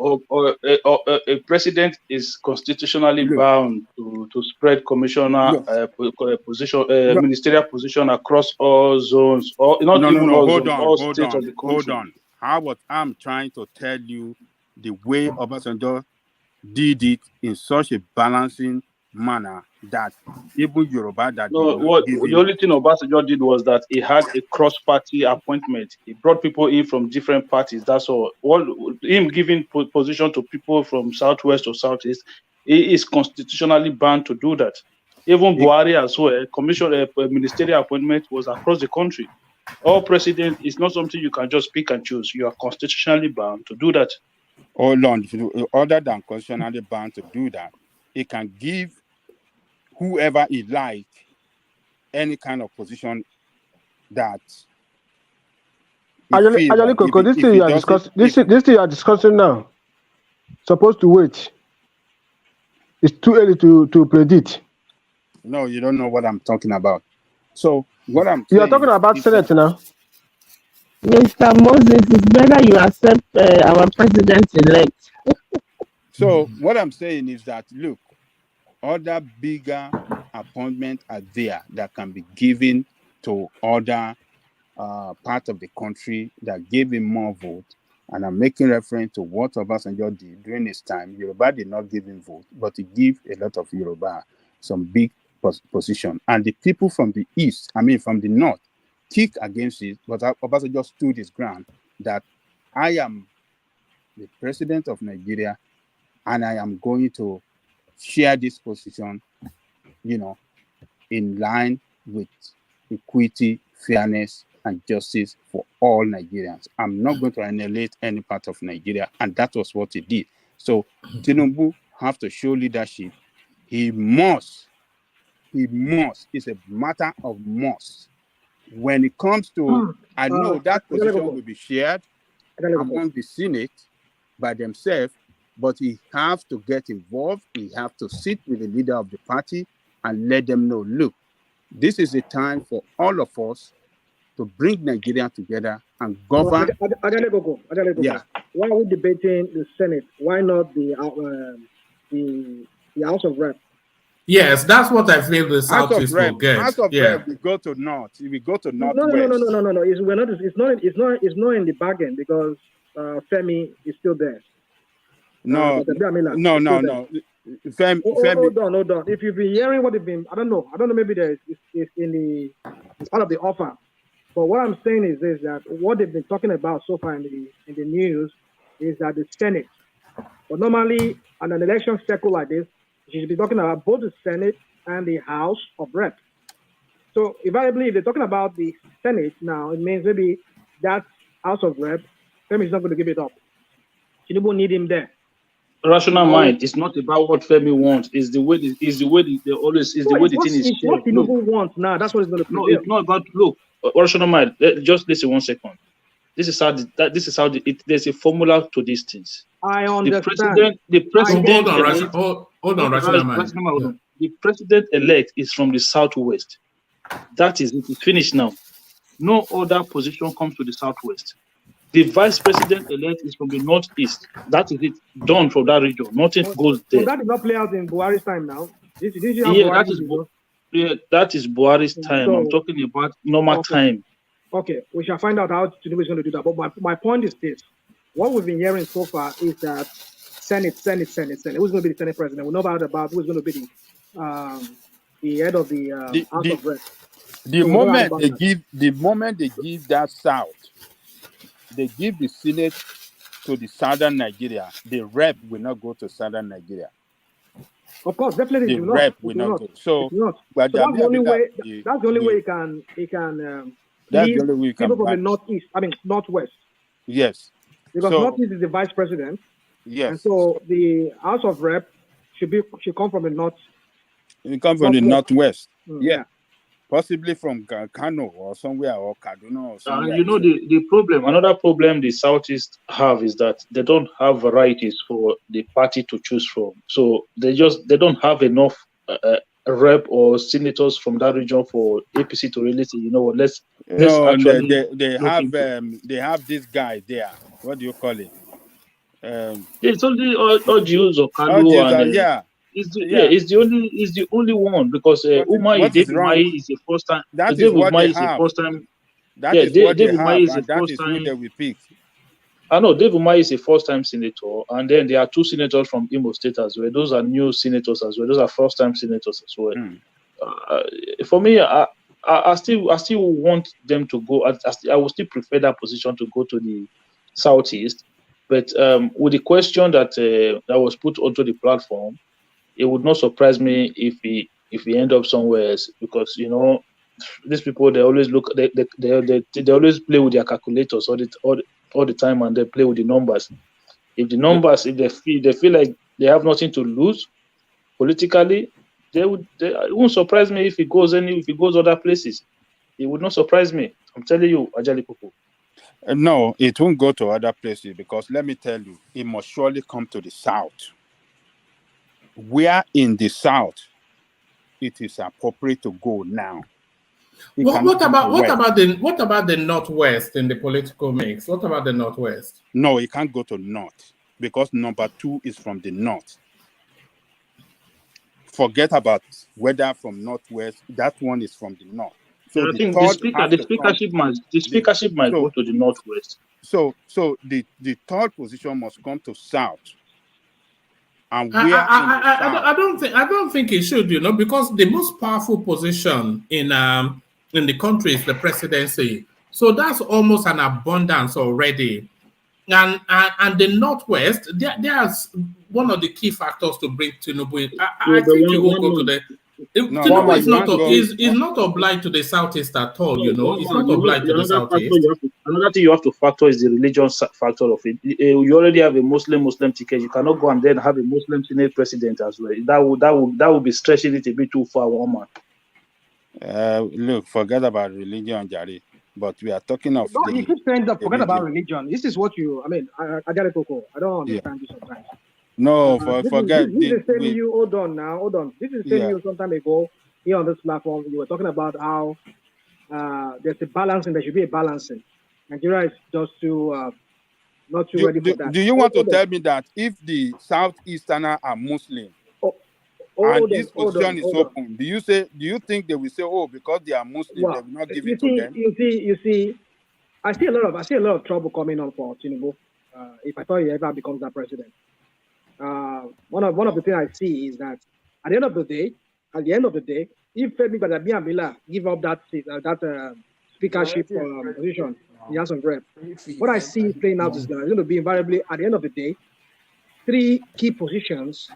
a president is constitutionally Look, bound to spread commissioner look, position, look. ministerial position across all zones, or not No, no, even no. all Hold zones, on, all hold states of on, the hold country. on. I'm trying to tell you the way Obasanjo did it in such a balancing manner that even Yoruba that did No, not what give the him. only thing Obasanjo did was that he had a cross-party appointment. He brought people in from different parties. That's all. Him giving position to people from southwest or southeast, he is constitutionally bound to do that. Even He, Buhari as well, ministerial appointment was across the country. All president is not something you can just pick and choose. You are constitutionally bound to do that. hold on, other than constitutionally bound to do that, he can give whoever he like any kind of position that he feel Ajali like Koko, this if thing he you are doesn't, discussing, if this thing you are discussing now, supposed to wait. It's too early to predict. no, you don't know what I'm talking about. So what I'm You are talking saying about is that Senate now. Mr. Moses, it's better you accept our president-elect. so what I'm saying is that look, other bigger appointments are there that can be given to other part of the country that gave him more vote. And I'm making reference to what Obasanjo did during his time. Yoruba did not give him vote, but he gave a lot of Yoruba some big position. And the people from the east, from the north, kicked against it, but Obasanjo stood his ground that I am the president of Nigeria and I am going to share this position, in line with equity, fairness, and justice for all Nigerians. I'm not going to annihilate any part of Nigeria, and that was what he did. So Tinubu have to show leadership. He must. It's a matter of must. When it comes to, I know that position will be shared among the Senate by themselves, but he have to get involved. He have to sit with the leader of the party and let them know, look, this is a time for all of us to bring Nigeria together and govern. Adele Yeah. Why are we debating the Senate? Why not the House of Rep? Yes, that's what I feel the House of Southeast will Rep, get. Yeah. we go to North. We go to No. Northwest. It's not in the bargain because Femi is still there. No. Femi. Hold on. If you've been hearing what they've been, I don't know. Maybe it's part of the offer. But what I'm saying is this: that what they've been talking about so far in the news is that the Senate. But normally, on an election cycle like this, you should be talking about both the Senate and the House of Reps. So, invariably, if they're talking about the Senate now, it means maybe that House of Reps, Femi is not going to give it up. Tinubu need him there. Rational mind. It's not about what Femi wants. It's the way the thing is It's shared. what Tinubu wants now. That's what it's going to No, prevail. it's not about rational mind. Just listen 1 second. This is how there's a formula to these things. I understand. The president Hold on, rational mind. The president elect is from the southwest. That is it. It's finished now. No other position comes to the southwest. The vice president elect is from the northeast. That is it. Done from that region. Nothing goes there. So that did not play out in Buhari's time now. This is how Yeah, Buhari that is Buhari's time. So, I'm talking about normal time. Okay, we shall find out how Tinubu is going to do that. But my point is this: what we've been hearing so far is that Senate. Who's going to be the Senate president? We know about who's going to be the head of the House of Reps. The moment they give that South, they give the Senate to the Southern Nigeria. The rep will not go to Southern Nigeria. Of course, definitely the rep will not go. So, but that's the only way. That's the only way he can. That's the only way you can people from the northeast. Northwest. Yes. Because northeast is the vice president. Yes. And so the House of Rep should come from the north. It come from the northwest. Yeah. possibly from Kano or somewhere, or Kaduna or somewhere. You know, the problem, another problem the Southeast have is that they don't have varieties for the party to choose from. So they don't have enough rep or senators from that region for APC to really say, you know what, let's No, actually they look have into. this guy there. What do you call it? It's only Ojius or Oh, Kalu, Jesus, and yeah, yeah. it's the only one, because Umahi What is David wrong? Umahi is the first time. That is David what they Umahi is the have. first time. That Yeah, is what they David Umahi have, is the and that first is who they time. will pick. I know David Umahi is a first time senator, and then there are two senators from Imo State as well. Those are new senators as well. Those are first time senators as well. Uh, for me, I still want them to go. I would still prefer that position to go to the Southeast. But with the question that was put onto the platform, it would not surprise me if he end up somewhere else, because you know these people, they always look, they always play with their calculators all the time, and they play with the numbers. If the numbers, if they feel like they have nothing to lose politically, it won't surprise me if he goes other places. It would not surprise me. I'm telling you, Ajali Popo. No, it won't go to other places, because let me tell you, it must surely come to the South. Where in the South it is appropriate to go now. What about the Northwest in the political mix? What about the Northwest? No, it can't go to North, because number 2 is from the North. Forget about whether from Northwest. That one is from the North. So I the think third has the to come. speakership might go to the Northwest. So the third position must come to South. And where I don't think it should, you know, because the most powerful position in the country is the presidency. So that's almost an abundance already. And the Northwest, there's one of the key factors to bring Tinubu in. I think he will go to the. Tinubu is not obliged to the Southeast at all, you know. It's not obliged to the Southeast. Another thing you have to factor is the religion factor of it. You already have a Muslim ticket. You cannot go and then have a Muslim Senate president as well. That would be stretching it a bit too far, woman. Look, forget about religion, Jari. But we are talking of No, you keep saying that. Forget about religion. This is what you. I mean, I get it, Coco. I don't understand you sometimes. No, forget. This is the same you. Hold on. This is the same you some time ago here on this platform. You were talking about how there's a balancing. There should be a balancing. Nigeria is just too not too ready for that. Do you want to tell me that if the Southeasterners are Muslim and this position is open, do you think they will say, oh, because they are Muslim, they will not give it to them? You see, I see a lot of trouble coming on for Tinubu. If I thought he ever becomes that president. One of the things I see is that at the end of the day, if Femi Gbadagbiamila give up that seat, that speakership position, the House of Rep, what I see playing out is that it's going to be invariably at the end of the day, 3 key positions: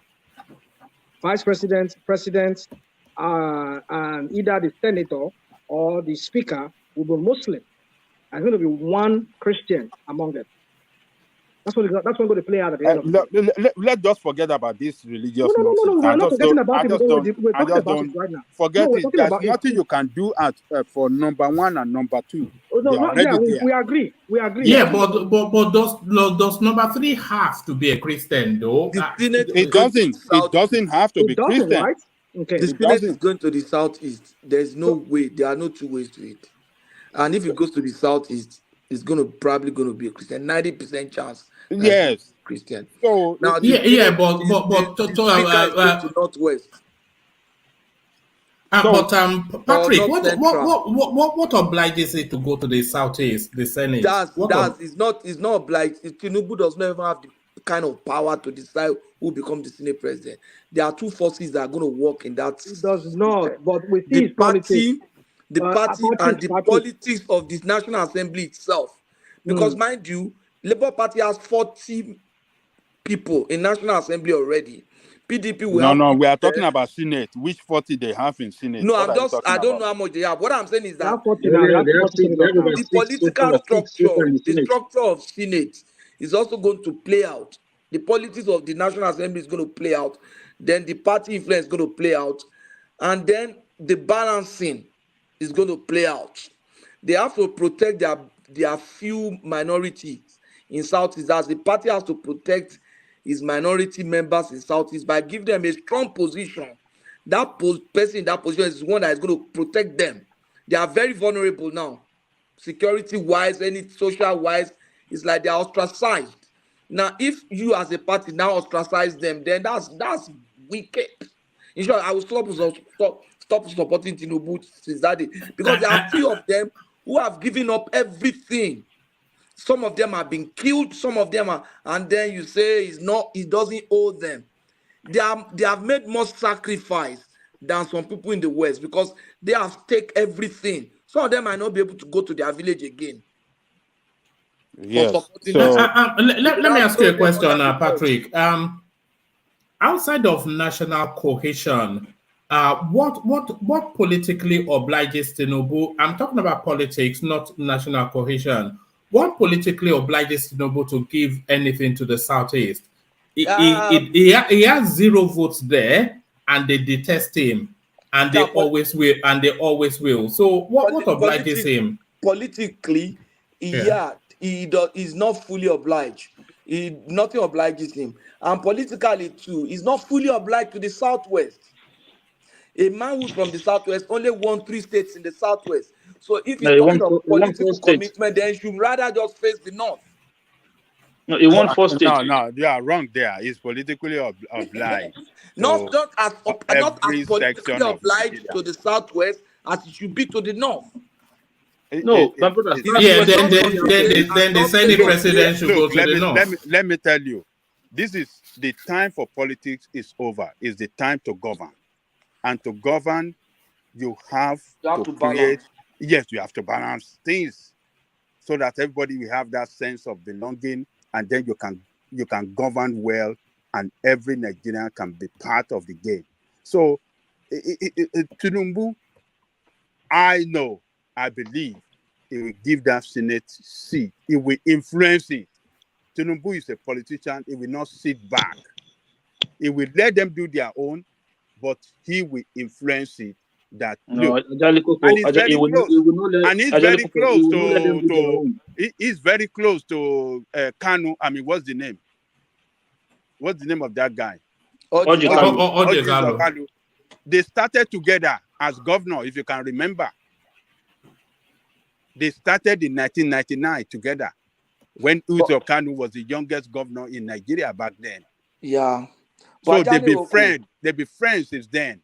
vice president, president, and either the senator or the speaker will be Muslim. There's going to be one Christian among them. That's what's going to play out at the end of the day. Let's just forget about this religious No. We're not forgetting about it. We're talking about it right now. Forget it. There's nothing you can do for number 1 and number 2. We agree. Yeah, but does number 3 have to be a Christian though? It doesn't have to be Christian. Right? Okay. The Senate is going to the Southeast. There's no way. There are no 2 ways to it. And if it goes to the Southeast, it's probably going to be a Christian. 90% chance. Yes. Christian. So now, but to Northwest. Patrick, what obliges it to go to the Southeast, the Senate? It's not obliged. Tinubu does not even have the kind of power to decide who becomes the Senate president. There are 2 forces that are going to work in that. It does not. But with the party and the politics of this National Assembly itself. Because mind you, Labour Party has 40 people in National Assembly already. PDP will No, we are talking about Senate. Which 40 they have in Senate? No, I don't know how much they have. What I'm saying is that the political structure, the structure of Senate is also going to play out. The politics of the National Assembly is going to play out. Then the party influence is going to play out. And then the balancing is going to play out. They have to protect their few minorities in Southeast. As the party has to protect its minority members in Southeast by giving them a strong position. That person in that position is one that is going to protect them. They are very vulnerable now, security-wise, any social-wise. It's like they are ostracized. Now, if you as a party now ostracize them, then that's wicked. In short, I will stop supporting Tinubu since that day, because there are few of them who have given up everything. Some of them have been killed, some of them are, and then you say it doesn't owe them. They have made more sacrifice than some people in the West, because they have taken everything. Some of them might not be able to go to their village again. Yes. Supporting So let me ask you a question, Patrick. Outside of national cohesion, what politically obliges Tinubu? I'm talking about politics, not national cohesion. What politically obliges Tinubu to give anything to the Southeast? He has 0 votes there, and they detest him, and they always will, and they always will. So what obliges him? Politically, he's not fully obliged. Nothing obliges him. And politically too, he's not fully obliged to the Southwest. A man who's from the Southwest only won 3 states in the Southwest. So if he's talking of political commitment, then he should rather just face the North. No, he won 4 states. No, you are wrong there. He's politically obliged. Not as politically obliged to the Southwest as it should be to the North. No, my brother. Yeah, then the Senate president should go to the North. Let me tell you, this is the time for politics is over. It's the time to govern. And to govern, you have to create. Balance. Yes, you have to balance things so that everybody will have that sense of belonging, and then you can govern well, and every Nigerian can be part of the game. So, Tinubu, I believe he will give that Senate seat. He will influence it. Tinubu is a politician. He will not sit back. He will let them do their own, but he will influence it. And he's very close to Kanu. I mean, what's the name? What's the name of that guy? Kanu. They started together as governor, if you can remember. They started in 1999 together when Uzo Kanu was the youngest governor in Nigeria back then. Yeah. So they've been friends since then.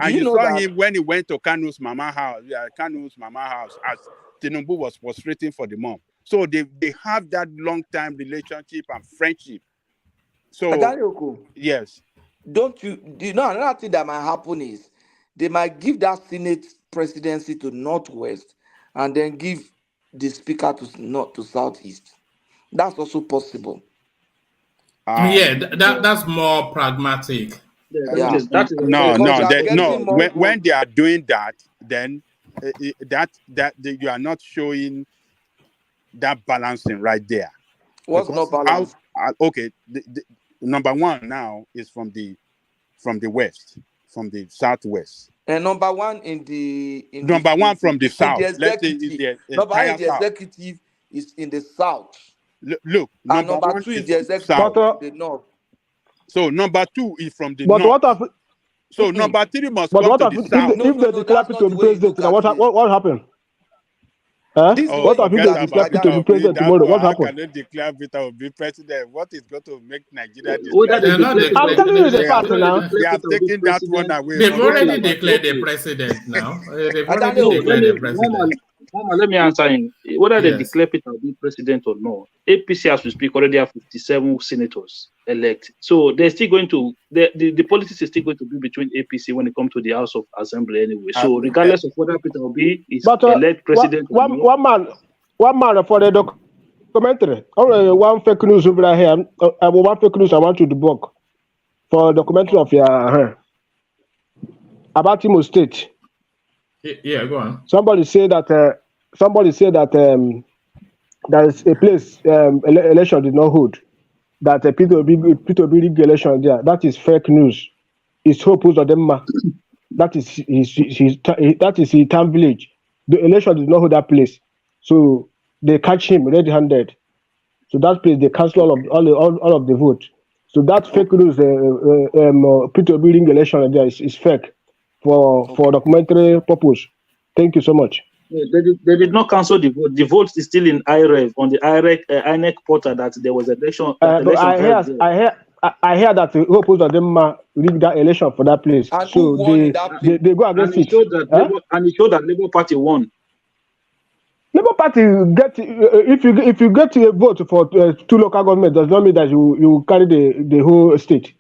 And you saw him when he went to Kanu's mama house. Yeah, Kanu's mama house, as Tinubu was prostrating for the mom. So they have that long-time relationship and friendship. So yes. Do you know another thing that might happen is they might give that Senate presidency to Northwest and then give the speaker to Southeast. That's also possible. That's more pragmatic. Yeah. When they are doing that, then you are not showing that balancing right there. What's not balanced? Okay, the number one now is from the west, from the southwest. And number one from the south. Let's say the executive is in the south. Look, number 2 is the executive in the north. So number 2 is from the north. So number 3 must come to the south. If they declare Peter to be president, what happened? Huh? What if they declare Peter to be president tomorrow? What happened? How can they declare Peter to be president? What is going to make Nigeria? I'm telling you the fact now. They have taken that one away. They've already declared the president now. They've already declared the president. Let me answer him. Whether they declare Peter to be president or not, APC, as we speak, already have 57 senators elect. So they're still going to the politics is still going to be between APC when it comes to the House of Assembly anyway. So regardless of whether Peter Obi is elect president, one man for the documentary. One fake news over here. One fake news I want to debunk for documentary of your about Imo State. Yeah, go on. Somebody said that there is a place election did not hold. That Peter Obi election there. That is fake news. It's hope of them. That is that is his town village. The election did not hold that place, so they catch him red-handed. So that place they cancel all of the vote. So that fake news, Peter Obi ring election there is fake for documentary purpose. Thank you so much. Yeah, they did not cancel the vote. The vote is still in IREV on the INEC portal that there was election. That But election held there. I hear that the whole post of them rigged that election for that place. And So who won in that place? they go against And it it. showed that Labour Party won. Labour Party get if you get a vote for 2 local governments does not mean that you carry the whole state.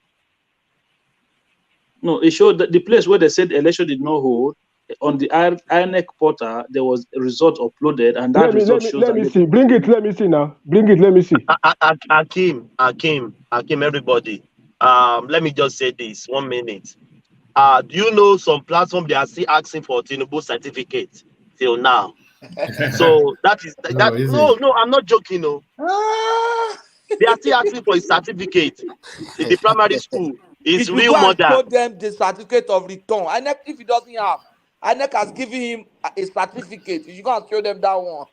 No, it showed that the place where they said the election did not hold on the INEC portal there was a result uploaded, and that result shows Let that me see. Bring it. Let me see now. Bring it. Let me see. Hakim, everybody. Let me just say this 1 minute. Do you know some platform they are still asking for Tinubu certificate till now? So that is that. No, I'm not joking. No, they are still asking for his certificate in the primary school. He His should real go and mother. show them the certificate of return. INEC, if he doesn't have, INEC has given him a certificate. You should go and show them that one.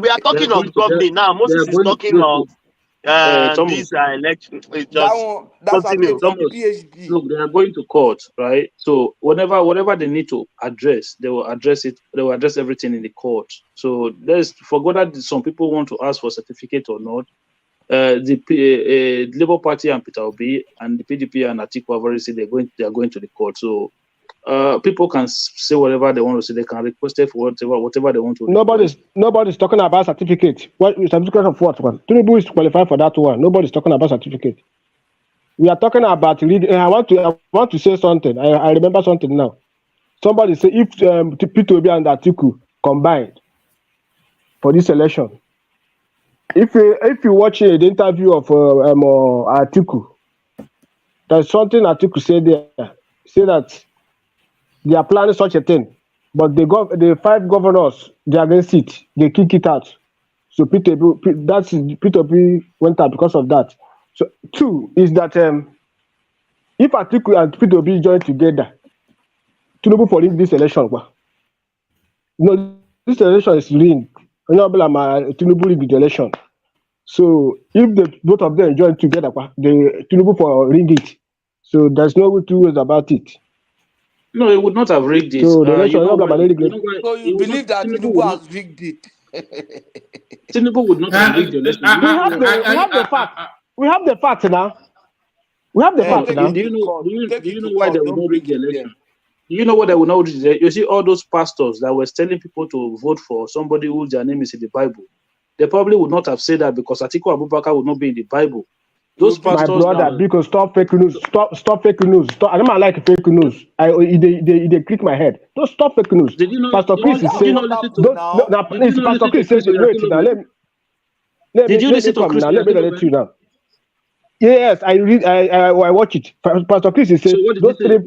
We are talking of government now. Moses is talking of these elections. That's certificate of the PhD. Look, they are going to court, right? So whatever they need to address, they will address it. They will address everything in the court. So forget that some people want to ask for certificate or not. The Labour Party and Peter Obi and the PDP and Atiku have already said they are going to the court. So people can say whatever they want to say. They can request it for whatever they want to. Nobody's talking about certificate. What certificate of what one? Tinubu is qualified for that one. Nobody's talking about certificate. We are talking about I want to say something. I remember something now. Somebody say if Peter Obi and Atiku combined for this election, if you watch the interview of Atiku, there's something Atiku said there. Say that they are planning such a thing, but the 5 governors they are against it. They kick it out. So Peter Obi went out because of that. So 2 is that if Atiku and Peter Obi join together, Tinubu for this election. No, this election is rigged. Tinubu rigged the election. So if the both of them join together, the Tinubu for rig it. So there's no 2 ways about it. No, it would not have rigged it. So the election So you believe that Tinubu has rigged it? Tinubu would not have rigged the election. We have the fact. We have the fact now. We have the fact now. Do you know why they will not rig the election? Do you know what they will not rig? You see all those pastors that were telling people to vote for somebody who their name is in the Bible. They probably would not have said that because Atiku Abubakar would not be in the Bible. Those pastors, my brother, because stop fake news. Stop fake news. I don't like fake news. They click my head. Don't stop fake news. Did you know? Pastor Chris is saying. Pastor Chris says wait now. Did you listen to Chris? Let me let you now. Yes, I read. I watch it. Pastor Chris is saying those three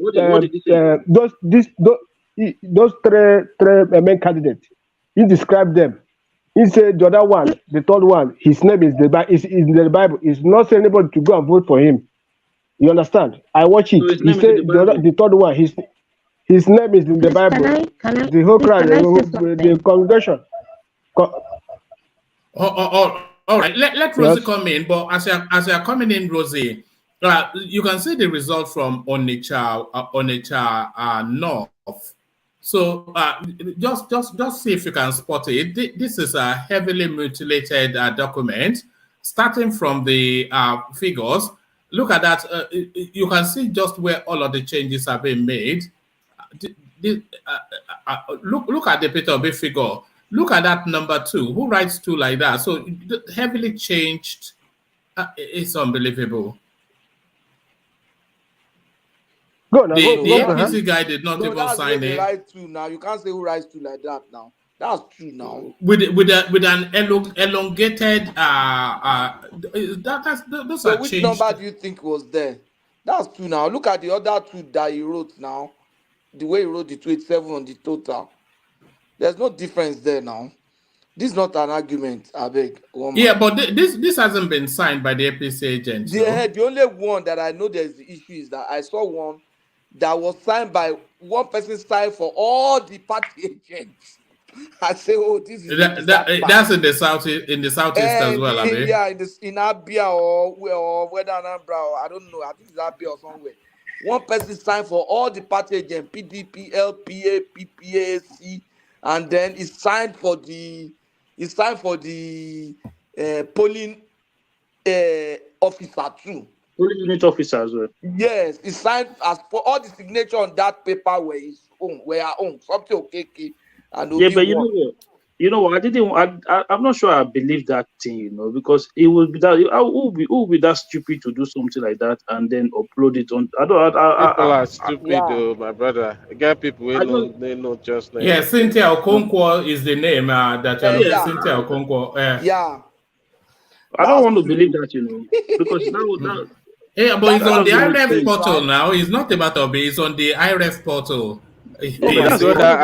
main candidates. He described them. He said the other one, the third one, his name is in the Bible. He's not saying anybody to go and vote for him. You understand? I watch it. He said the third one, his name is in the Bible. The whole crowd, the congregation. All right. Let Rosie come in. But as you are coming in, Rosie, you can see the result from Onitsha North. So just see if you can spot it. This is a heavily mutilated document, starting from the figures. Look at that. You can see just where all of the changes have been made. Look at the Peter Obi figure. Look at that number 2. Who writes 2 like that? So heavily changed. It's unbelievable. The APC guy did not even sign it. Write 2 now. You can't say who writes 2 like that now. That's true now. With an elongated those so are which changed. number do you think was there? That's 2 now. Look at the other 2 that he wrote now. The way he wrote the 287 on the total. There's no difference there now. This is not an argument, I beg. Yeah, but this hasn't been signed by the APC agent. The only one that I know there's the issue is that I saw one that was signed by one person signed for all the party agents. I say, oh, this is a disaster. That's in the southeast as well, Abi. Yeah, in Abia or whether Anambra, or I don't know. I think it's Abia or somewhere. One person signed for all the party agents, PDP, LPA, PPAC, and then he signed for the polling officer too. Police unit officer as well. Yes, he signed as for all the signature on that paper were his own, were our own. Something okay, and Yeah, Obi but won. you know what? I'm not sure I believe that thing, because it will be that who will be that stupid to do something like that and then upload it on. I don't. People are I, stupid, though, my brother. You got people I don't. they know just like Yeah, Cynthia Okonkwo is the name that you're looking. Yeah, Cynthia Okonkwo. Yeah. I don't want to believe that, because that Yeah, but it's that on the doesn't make IREF sense. portal now. It's not a matter of it. It's on the IREF portal. If you go that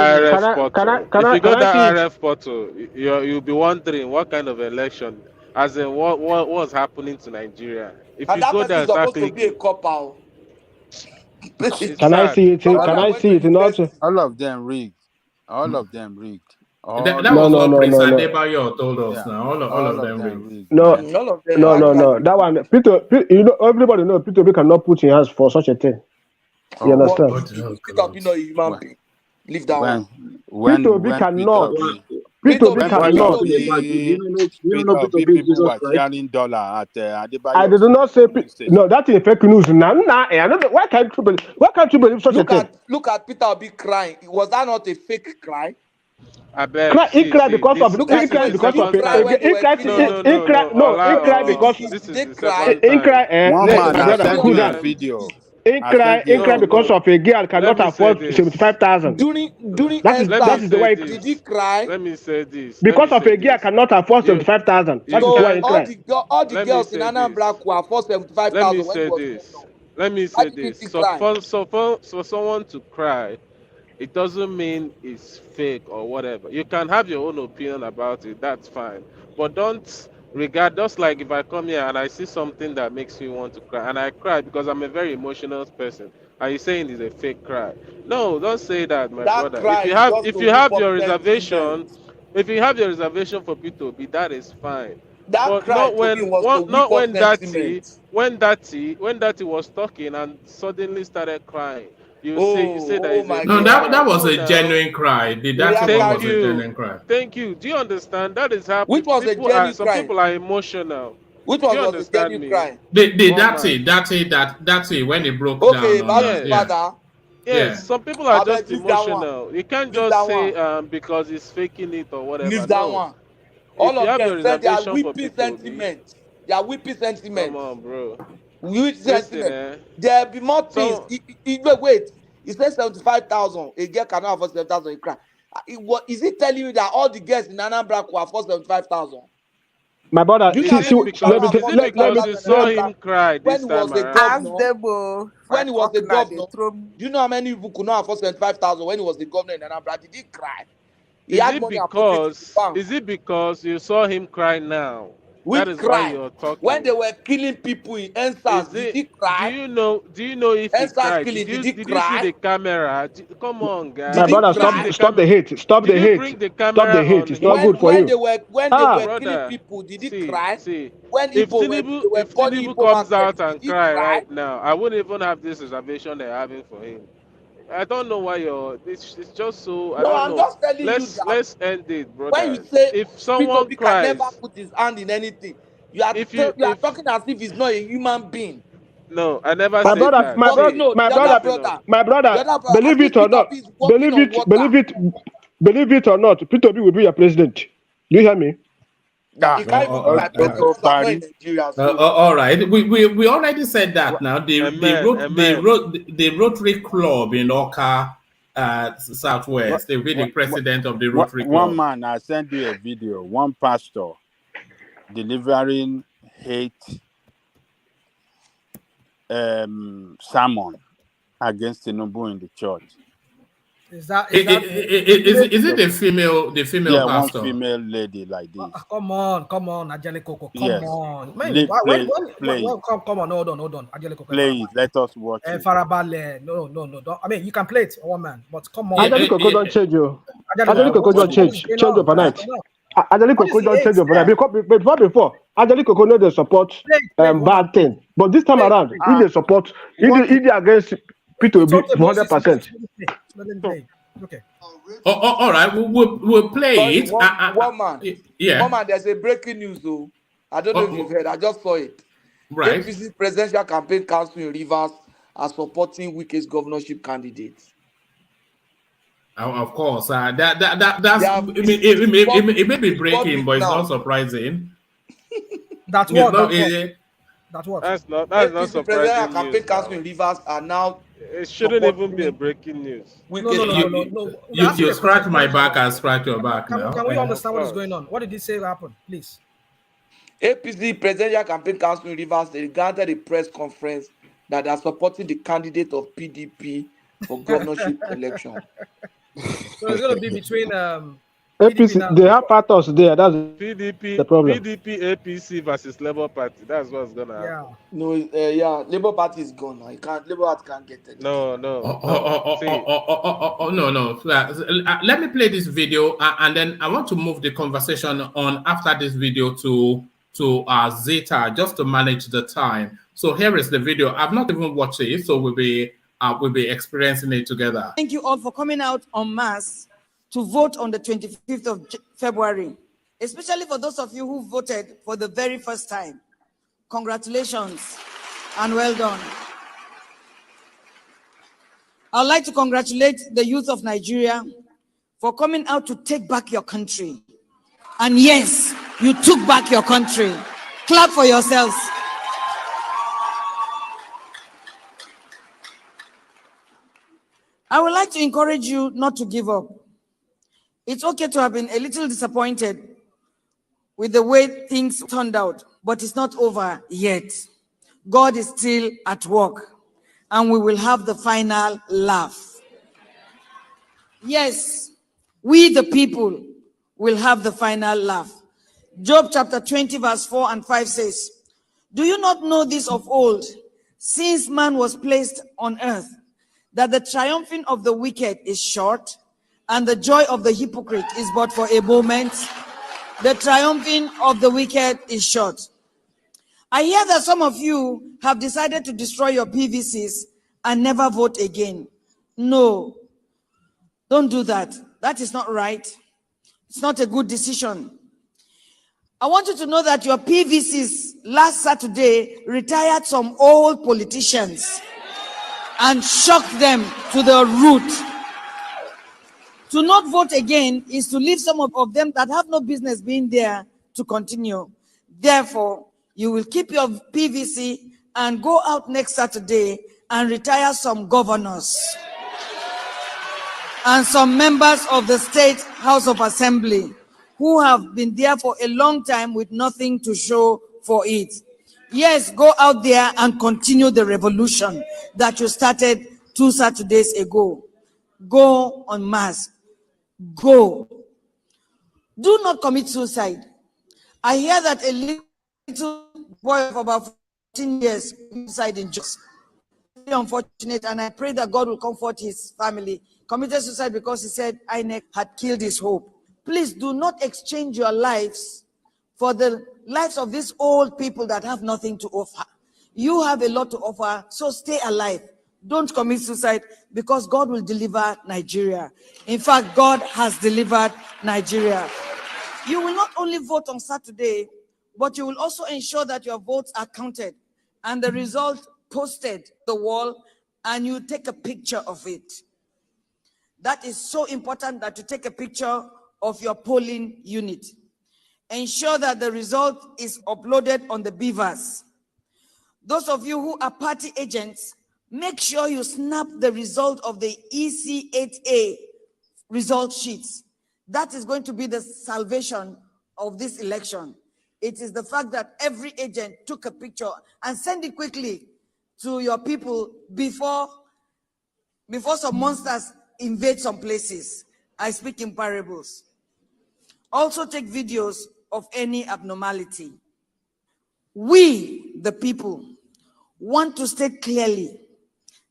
IRF portal, you'll be wondering what kind of election, as in what's happening to Nigeria. If And you that go person there is and start supposed to be a clicking, copper. it's Can I sad. see it? Somebody Can that I went see to it in also? university. All of them rigged. All of them rigged. All That of was No, what no, Prince no, no. Adebayo told us yeah, now. All all of of them them rigged. rigged, No, man. All of them no, no, actually. no. That one, everybody know Peter cannot put in hands for such a thing. You Oh, What understand? is Peter Obi not a human when being? Leave that one. Peter Peter cannot. Obi Peter Peter Obi, Why are you Peter cannot. talking about? Do Obi, you know Peter B is people Jesus were Christ? sharing dollar at I did Adebayo's not say polling station. no. That is fake news. Why can't you believe? Why can't you believe such a thing? look at Peter Obi crying. Was that not a fake cry? I beg, He cried because of Look he at this is cried the wait, did because he of second cry time. when they were killing No, everybody? he cried because Did this is they the cry? second he time. cried. One This is man, the My I brother, second sent cool you a down. time. video. He I sent you a cried because video. of a girl Let cannot me say afford this. 75,000. During Let me That is the say way. did he this. cry? Let me say this. Let me Because of say a girl this. cannot afford You 75,000. you That is why So he can't. cried. all the Let me girls in say this. Anambra could afford Let me 75,000 when he say was this. governor. Let me Why say didn't this. he cry? For someone to cry, it doesn't mean it's fake or whatever. You can have your own opinion about it. That's fine. But don't regard, just like if I come here and I see something that makes me want to cry and I cry because I'm a very emotional person and you're saying it's a fake cry. No, don't say that, my That brother. cry is just If to you whoop have up your reservation, sentiment. if you have your reservation for P2B, that is fine. That But cry to me was to whip not up when sentiment. when Dati was talking and suddenly started crying. You say that Oh is a my No, fake God. cry. that was No, a now. genuine cry. The Daxi one Uriaka Thank was a Ribu. you. genuine cry. Thank you. Do you understand? That is how Which was a genuine some cry? people are emotional. Which Do you was a understand genuine me? cry? One man. That's it when it broke Okay, down on about his Yes. father. Yes. yeah. Some people are I beg, just leave that one. emotional. You can't Leave just that say one. because he's faking it or whatever. Leave that No. one. If All you of have them your said they are reservation for whipping P2B, sentiment. They are whipping come sentiment. on, bro. Whipping Listen, sentiment. There'll be more things. So Wait. He said 75,000. A girl cannot afford 75,000. He cry. Is he telling you that all the girls in Anambra could afford 75,000? My brother, Do you know how many people cannot afford you 75,000 in saw Anambra him cry when this he time was a around? Ask governor? them, oh, if I When he was talk a now, they governor, throw do you know how many people could not afford 75,000 when he was the governor in Anambra? Did he cry? He Is had it money appropriated in the because bank. you saw him cry now? That Which is why cry? you're When talking. they were killing people in NSAS, Is did it? he cry? Do you know if he NSAS cried? killing, did he Did you see cry? the camera? Come on, my Did guy. he brother, Did you see cry? the stop the camera? hate. Stop Did the you hate. bring the Stop camera the hate. on It's not When good him? for when you. they were when they Ah, were killing Brother, people, did he see, cry? see. When Igbo were they were If burning Tinubu Igbo comes market, out did and he cry cry? right now, I wouldn't even have this reservation they're having for him. I don't know why it's just so, I No, don't I'm know. just telling you that Let's end it, when you brother. say If Peter someone Obi can never cries, put his hand in anything, you are if talking as if he's not a human being. no, I never my As said if brother, he's that. my brother, working. See, No, my the other brother, listen up. brother, my the brother. other brother. As Believe if it or Peter not, Obi is walking on water. believe it or not. Peter B will be your president. Do you hear me? Nah, he can't even be my president because I'm not in Nigeria. So All right, we already said that. Now Amen, amen. the Rotary Club in Oka, Southwest. They will be the president of the Rotary One Club. man, I sent you a video. One pastor delivering hate sermon against Tinubu in the church. Is that is it the female Yeah, one pastor? female lady like this. come on, Angelico, come Yes. on, man. Play, play, Come on, hold on, Angelico. play it. Let us watch it. Farabale, no, don't. I mean, you can play it, one man, but come on. Angelico don't change you. Angelico Angelico don't change overnight. Angelico don't change overnight because before Angelico know they support bad thing, but this time around he they support he they against Peter Obi 100%. Okay. All right, we'll play it. One man. Yeah. One man, there's a breaking news though. I don't know if you've heard. I just saw it. Right. APC Presidential Campaign Council in Rivers are supporting Wike's governorship candidates. Of course, that's it may be breaking, but it's not surprising. That's what. That's not APC surprising Presidential news. Campaign Council in Rivers are now. It shouldn't even be a breaking news. No. You scratch my back, I scratch your back now. Can we understand what is going on? What did he say happened, please? APC Presidential Campaign Council in Rivers, they granted a press conference that they are supporting the candidate of PDP for governorship election. So it's going to be between APC, they have partners there. That's the problem. PDP, APC versus Labour Party. That's what's gonna happen. No, Labour Party is gone now. Labour Party can't get it. No. No. Let me play this video, and then I want to move the conversation on after this video to Zeta, just to manage the time. So here is the video. I've not even watched it, so we'll be experiencing it together. Thank you all for coming out en masse to vote on the 25th of February, especially for those of you who voted for the very first time. Congratulations and well done. I'd like to congratulate the youth of Nigeria for coming out to take back your country. And yes, you took back your country. Clap for yourselves. I would like to encourage you not to give up. It's okay to have been a little disappointed with the way things turned out, but it's not over yet. God is still at work, and we will have the final laugh. Yes, we the people will have the final laugh. Job chapter 20 verse 4 and 5 says, "Do you not know this of old, since man was placed on earth, that the triumphing of the wicked is short, and the joy of the hypocrite is but for a moment? The triumphing of the wicked is short." I hear that some of you have decided to destroy your PVCs and never vote again. No, don't do that. That is not right. It's not a good decision. I want you to know that your PVCs last Saturday retired some old politicians and shocked them to the root. To not vote again is to leave some of them that have no business being there to continue. Therefore, you will keep your PVC and go out next Saturday and retire some governors and some members of the State House of Assembly who have been there for a long time with nothing to show for it. Yes, go out there and continue the revolution that you started 2 Saturdays ago. Go en masse. Go. Do not commit suicide. I hear that a little boy of about 14 years committed suicide in Jos. Very unfortunate, and I pray that God will comfort his family. Committed suicide because he said INEC had killed his hope. Please do not exchange your lives for the lives of these old people that have nothing to offer. You have a lot to offer, so stay alive. Don't commit suicide, because God will deliver Nigeria. In fact, God has delivered Nigeria. You will not only vote on Saturday, but you will also ensure that your votes are counted and the result posted on the wall, and you take a picture of it. That is so important, that you take a picture of your polling unit. Ensure that the result is uploaded on the beavers. Those of you who are party agents, make sure you snap the result of the EC8A result sheets. That is going to be the salvation of this election. It is the fact that every agent took a picture and send it quickly to your people before some monsters invade some places. I speak in parables. Also take videos of any abnormality. We, the people, want to state clearly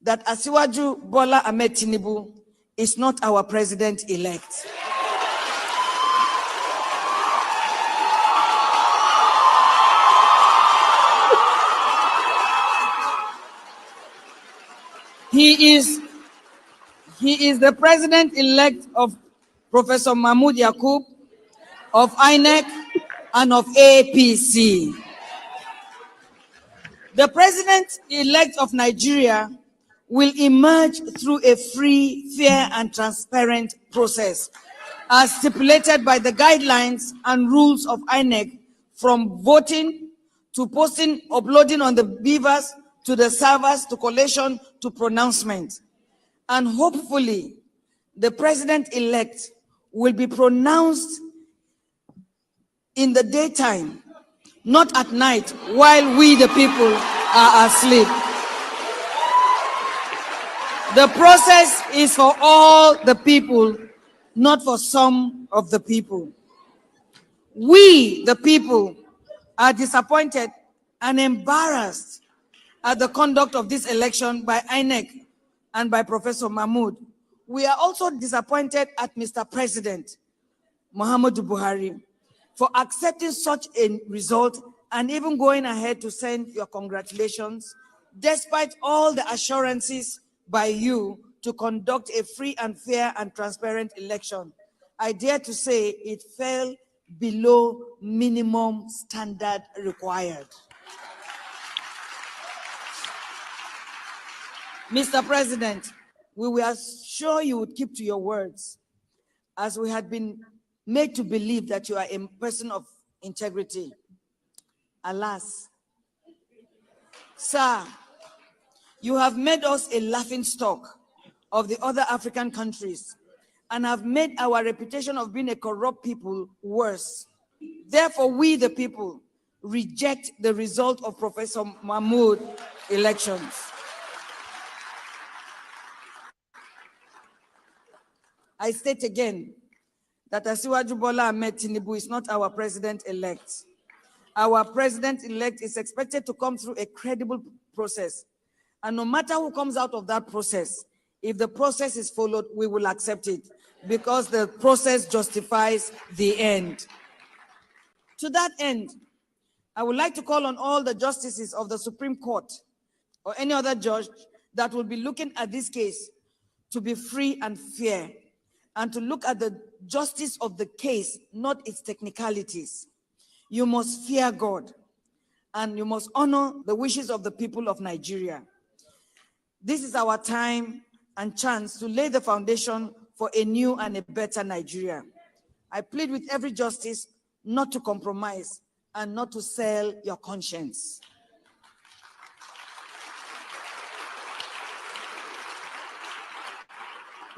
that Asiwaju Bola Ahmed Tinubu is not our president-elect. He is the president-elect of Professor Mahmoud Yakub, of INEC, and of APC. The president-elect of Nigeria will emerge through a free, fair, and transparent process, as stipulated by the guidelines and rules of INEC, from voting to posting, uploading on the beavers, to the servers, to collation, to pronouncement. And hopefully, the president-elect will be pronounced in the daytime, not at night, while we, the people, are asleep. The process is for all the people, not for some of the people. We, the people, are disappointed and embarrassed at the conduct of this election by INEC and by Professor Mahmoud. We are also disappointed at Mr. President Muhammadu Buhari for accepting such a result and even going ahead to send your congratulations, despite all the assurances by you to conduct a free and fair and transparent election. I dare to say it fell below minimum standard required. Mr. President, we were sure you would keep to your words, as we had been made to believe that you are a person of integrity. Alas, sir, you have made us a laughingstock of the other African countries and have made our reputation of being a corrupt people worse. Therefore, we, the people, reject the result of Professor Mahmoud elections. I state again that Asiwaju Bola Ahmed Tinubu is not our president-elect. Our president-elect is expected to come through a credible process. And no matter who comes out of that process, if the process is followed, we will accept it, because the process justifies the end. To that end, I would like to call on all the justices of the Supreme Court or any other judge that will be looking at this case to be free and fair, and to look at the justice of the case, not its technicalities. You must fear God, and you must honor the wishes of the people of Nigeria. This is our time and chance to lay the foundation for a new and a better Nigeria. I plead with every justice not to compromise and not to sell your conscience.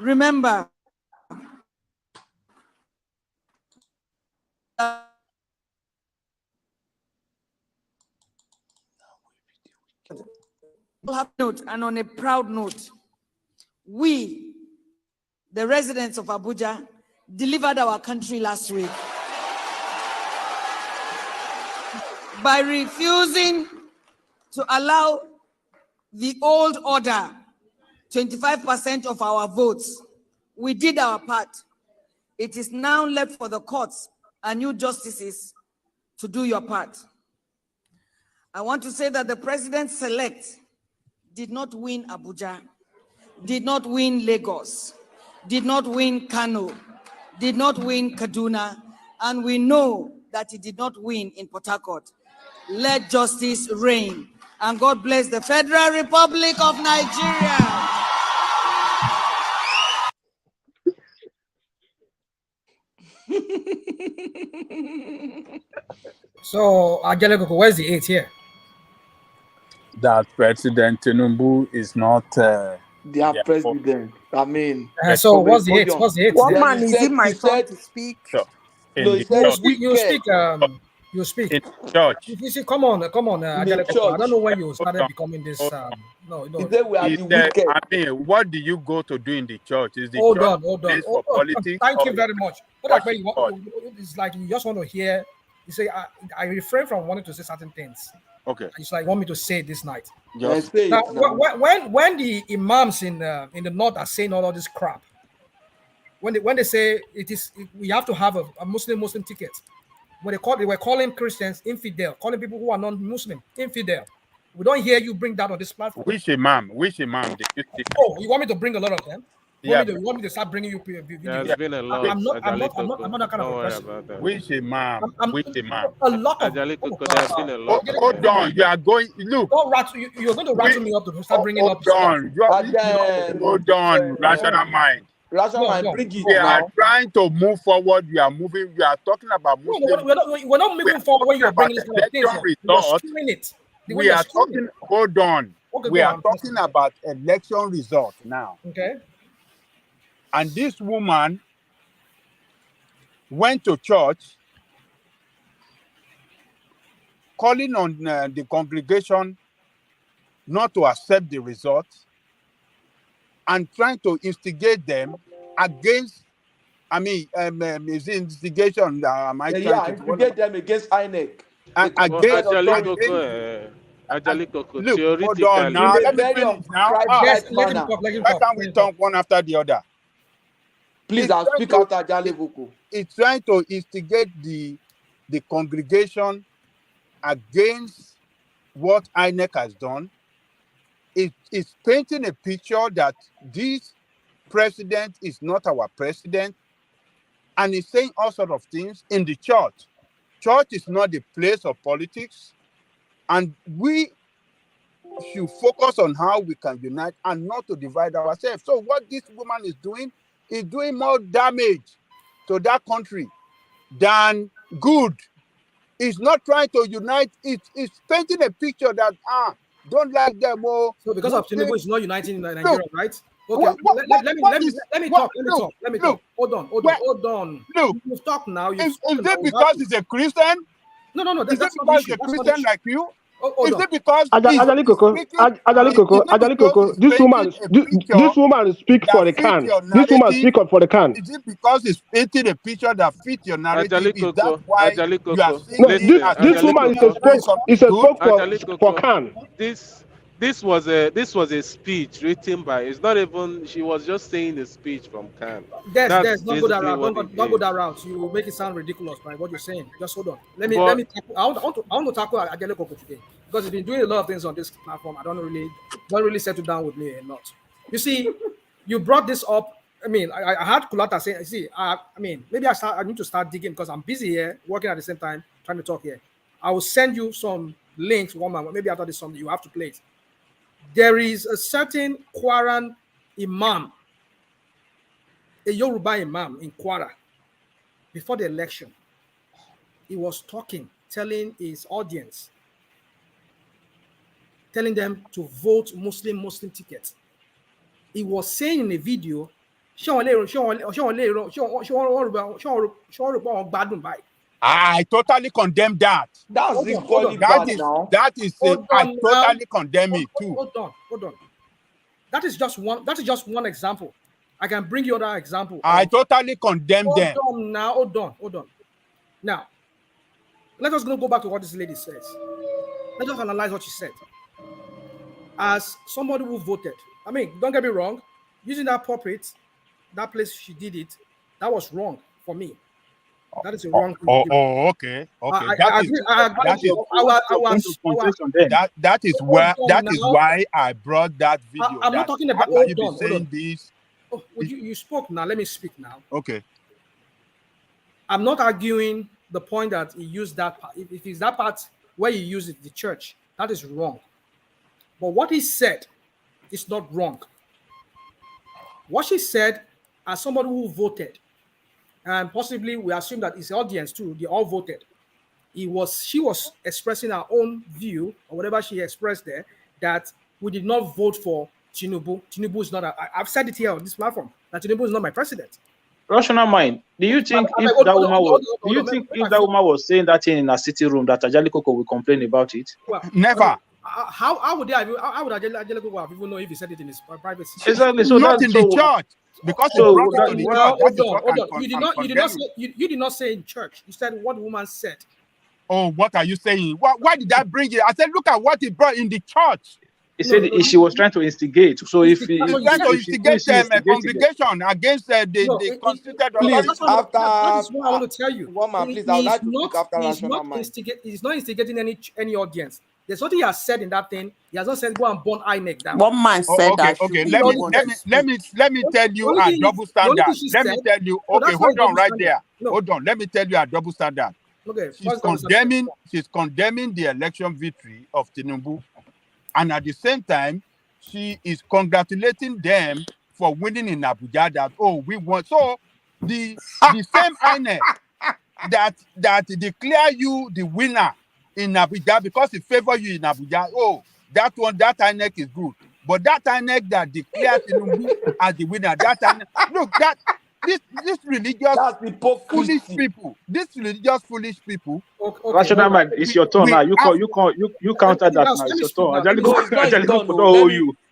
Remember, and on a proud note, we, the residents of Abuja, delivered our country last week by refusing to allow the old order 25% of our votes. We did our part. It is now left for the courts and new justices to do your part. I want to say that the president-elect did not win Abuja, did not win Lagos, did not win Kano, did not win Kaduna, and we know that he did not win in Port Harcourt. Let justice reign, and God bless the Federal Republic of Nigeria. So, Ageleko, where's the 8 here? That President Tinubu is not their president. I mean, so what's the 8? What's the 8? What man is it my turn to speak? Sure. You You speak. in church. You see, come on, in a Ajale Koko. I don't church. know when you Hold started on, becoming this. hold on. No. He said we are He the said, wicked. I mean, what do you go to do in the church? Is the Hold church on. a place for politics, Thank or you you very much. What like worship you, God? it's like you just want to hear. You say I refrain from wanting to say certain things. Okay, It's like you want me to say it this night. just Say Now, it now. when the imams in the north are saying all this crap, when they say we have to have a Muslim ticket, when they were calling Christians infidel, calling people who are non-Muslim infidel. We don't hear you bring that on this platform. which imam? Which imam did you see? Oh, you want me to bring a lot of them? Yeah, You want me to start bringing you videos? There's yeah. been a Which, lot. I'm not that kind of Don't a worry person. about that. which imam? Which imam? A lot of There's been a lot. Hold on, you are going. Look, don't rattle. You're going to rattle me up to start bringing up hold stuff. on. Hold on, rational mind. Rational mind, No. bring it We are now. trying to move forward. We are moving. We are talking about No, Muslim. we're not moving forward when you're about bringing this kind of things. election You're results. skewing it. The way We you're are skewing talking. it. Hold on. Okay, We go are on. talking about election results now. Okay. And this woman went to church, calling on the congregation not to accept the results, and trying to instigate them against. I mean, is instigation? Am I trying to? Instigate them against INEC. Against Ajali Koko, look, hold theoretically, on now. In a Let me very finish now. Christ-like manner. Why can't we talk one after the other? Please, I'll speak after Ajale Boko. It's trying to instigate the congregation against what INEC has done. It's painting a picture that this president is not our president, and it's saying all sorts of things in the church. Church is not the place of politics, and we should focus on how we can unite and not to divide ourselves. So what this woman is doing more damage to that country than good. It's not trying to unite. It's painting a picture that don't like them. So because of Tinubu, it's not uniting Nigeria, look, right? Okay, let me talk. Hold on. Look, You've talked now. Is it because he's a Christian? No. Is it because he's a Christian like you? Hold Is on. it because Ajali Koko, this woman speak for the can. This woman speak up for the can. Is it because he's painting a picture that fits your narrative? Is that why you are seeing No, this woman is a spoke for can. This was a speech written by. It's not even. She was just saying a speech from Khan. Don't go that route. Don't go that route. You will make it sound ridiculous by what you're saying. Just hold on. Let me. I want to tackle Ajale Koko today because he's been doing a lot of things on this platform. I don't really settle down with me a lot. You see, you brought this up. I mean, I had Kulata say, see, I mean, maybe I need to start digging because I'm busy here, working at the same time, trying to talk here. I will send you some links, woman. Maybe after this something you have to play it. There is a certain Kwaran imam, a Yoruba imam in Kwara, before the election. He was talking, telling his audience, telling them to vote Muslim tickets. He was saying in a video, I totally condemn that. That's equally bad now. That is I totally condemn it too. Hold on. That is just one example. I can bring you another example. I totally condemn them. Hold on. Now, let us go back to what this lady says. Let us analyze what she said. As somebody who voted, I mean, don't get me wrong, using that pulpit, that place she did it, that was wrong for me. That is a wrong thing to do. Okay. That is why I brought that video. I'm not talking about. Hold on. This. Oh, you spoke now. Let me speak now. Okay. I'm not arguing the point that he used that part. If it's that part where you use it, the church, that is wrong. But what he said is not wrong. What she said, as somebody who voted, and possibly we assume that his audience too, they all voted. She was expressing her own view, or whatever she expressed there, that we did not vote for Chinedu. Chinedu is not. I've said it here on this platform that Chinedu is not my president. Rational mind. Do you think if that woman was? Do you think if that woman was saying that thing in a sitting room that Ajali Koko will complain about it? Well, Never. How would Ajali Koko have even know if he said it in his privacy? Exactly. So not that's in the church because he brought it to the church. That is what hold on. I'm You did not say in church. You said what the woman said. Oh, what are you saying? Why did I bring it? I said, look at what he brought in the church. He said she was trying to instigate. So if he's trying to instigate a congregation against the constituted authority. Please, after that is what I want to tell you. Woman, please, I would like to speak after rational mind. He's not instigating any audience. There's something he has said in that thing. He has not said go and burn INEC down. One man said that. Okay. Let me tell you a double standard. Let me tell you. Okay, hold on right there. Hold on. Let me tell you a double standard. Okay. She's condemning the election victory of Tinubu, and at the same time, she is congratulating them for winning in Abuja. That we won. So the same INEC that declare you the winner in Abuja because it favor you in Abuja. That INEC is good. But that INEC that declared Tinubu as the winner, that INEC, look, this religious foolish people. This religious foolish people. Okay. Rational man, it's your turn now. You counter that now. It's your turn.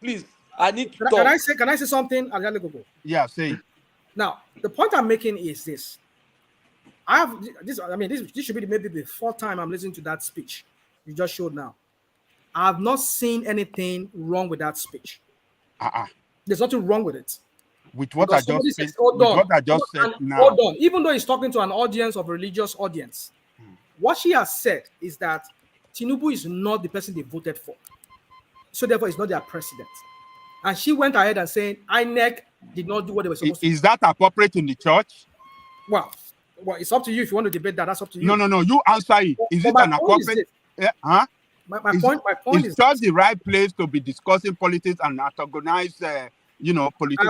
Please, I need to talk. Can I say something? Yeah, say. Now, the point I'm making is this. This should be maybe the fourth time I'm listening to that speech you just showed now. I have not seen anything wrong with that speech. There's nothing wrong with it. With what I just said, now. Hold on. Even though he's talking to an audience of religious audience, what she has said is that Tinubu is not the person they voted for. So therefore, he's not their president. And she went ahead and saying INEC did not do what they were supposed to do. Is that appropriate in the church? Well, it's up to you if you want to debate that. That's up to you. No. You answer it. Is it an appropriate? My point is church the right place to be discussing politics and antagonize, political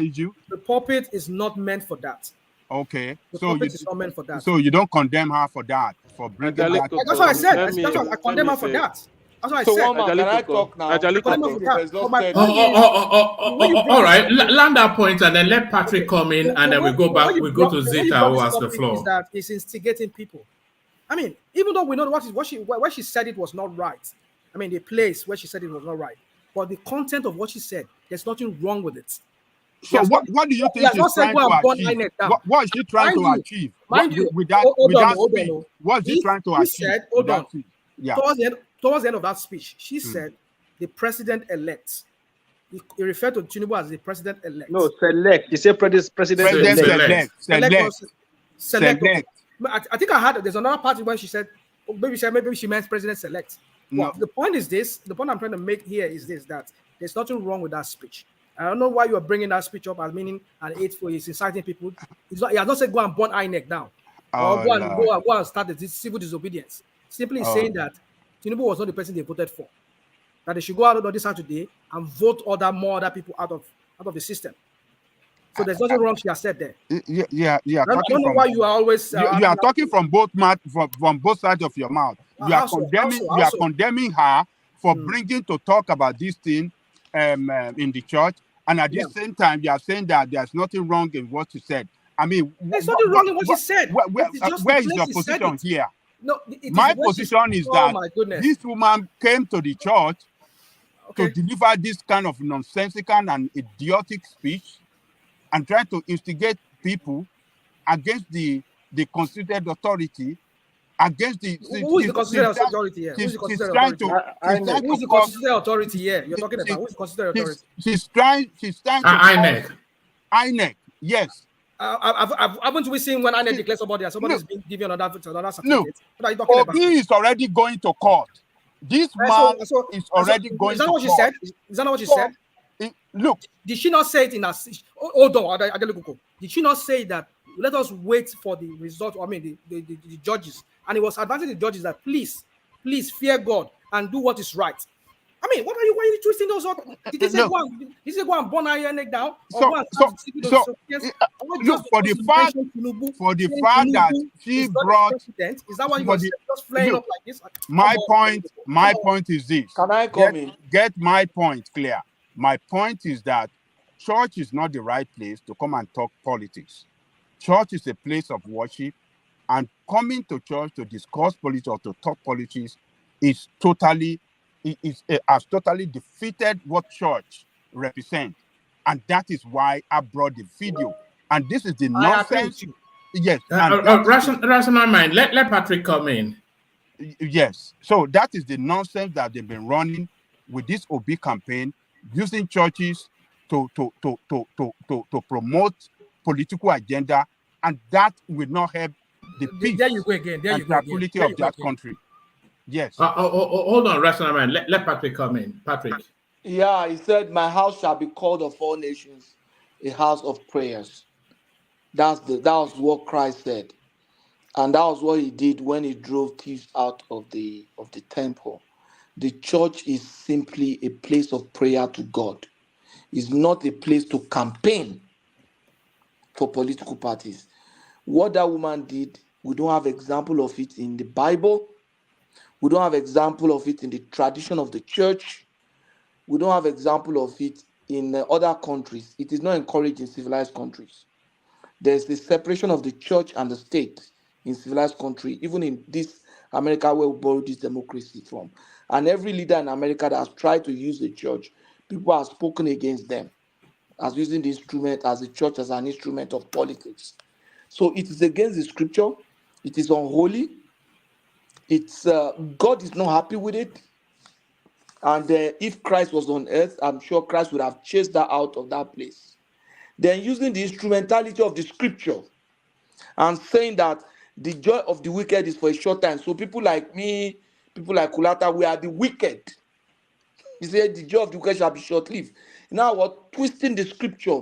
issue? The pulpit is not meant for that. Okay. The pulpit is not meant for that. So you don't condemn her for that, for bringing that. That's what I said. I condemn her for that. That's what I said. Woman, can I talk now? All right, land that point and then let Patrick come in, and then we go back. We go to Zeta, who has the floor. Is that it's instigating people. I mean, even though we know where she said it was not right. I mean, the place where she said it was not right. But the content of what she said, there's nothing wrong with it. So what do you think she's trying to achieve? What is she trying to achieve? With that speech? What is she trying to achieve? Hold on. Yeah. Towards the end of that speech, she said the president-elect. He referred to Tinubu as the president-elect. No, select. He said president-elect. Select. I think I heard there's another part where she said, maybe she meant president-select. Well, the point is this. The point I'm trying to make here is this: that there's nothing wrong with that speech. I don't know why you are bringing that speech up as meaning an aid for is inciting people. He has not said go and burn INEC down or go and start the civil disobedience. Simply saying that Tinubu was not the person they voted for. That they should go out on this Saturday and vote more other people out of the system. So there's nothing wrong. She has said there. Yeah. I don't know why you are always. You are talking from both sides of your mouth. You are condemning her for bringing to talk about this thing in the church, and at the same time, you are saying that there's nothing wrong in what she said. I mean, there's nothing wrong in what she said. Where is your position here? No, my position is that this woman came to the church to deliver this kind of nonsensical and idiotic speech and try to instigate people against the constituted authority, against the... Who is the constituted authority here? Who is the constituted authority here? You're talking about who is the constituted authority? She's trying to... INEC, yes. Haven't we seen when INEC declares somebody and somebody's being given another certificate? No. What are you talking about? Obi is already going to court. This man is already going to court. Is that what she said? Is that not what she said? Look. Did she not say it in a... Hold on, did she not say that let us wait for the result? I mean, the judges. And it was advising the judges that please fear God and do what is right. I mean, why are you twisting those up? Did he say go and burn INEC down? Look, for the fact that she brought... Is that why you were just flaying up like this? My point is this. Can I come in? Get my point clear. My point is that church is not the right place to come and talk politics. Church is a place of worship, and coming to church to discuss politics or to talk politics is has totally defeated what church represents. And that is why I brought the video. And this is the I agree nonsense. with you. Yes. And that rational mind. Let Patrick come in. Yes. So that is the nonsense that they've been running with this OB campaign, using churches to promote political agenda, and that will not help the peace There you go again. There and you go again. tranquility There of you go that again. country. Yes. Hold on, rational mind. Let Patrick come in. Patrick. Yeah, he said, "My house shall be called of all nations a house of prayers." That was what Christ said, and that was what he did when he drove thieves out of the temple. The church is simply a place of prayer to God. It's not a place to campaign for political parties. What that woman did, we don't have example of it in the Bible. We don't have example of it in the tradition of the church. We don't have example of it in other countries. It is not encouraged in civilized countries. There's the separation of the church and the state in civilized country, even in this America where we borrowed this democracy from. And every leader in America that has tried to use the church, people have spoken against them as using the instrument, as the church as an instrument of politics. So it is against the scripture. It is unholy. It's God is not happy with it. And if Christ was on earth, I'm sure Christ would have chased that out of that place. Then using the instrumentality of the scripture and saying that the joy of the wicked is for a short time. So people like me, people like Kulata, we are the wicked. He said the joy of the wicked shall be short-lived. Now we're twisting the scripture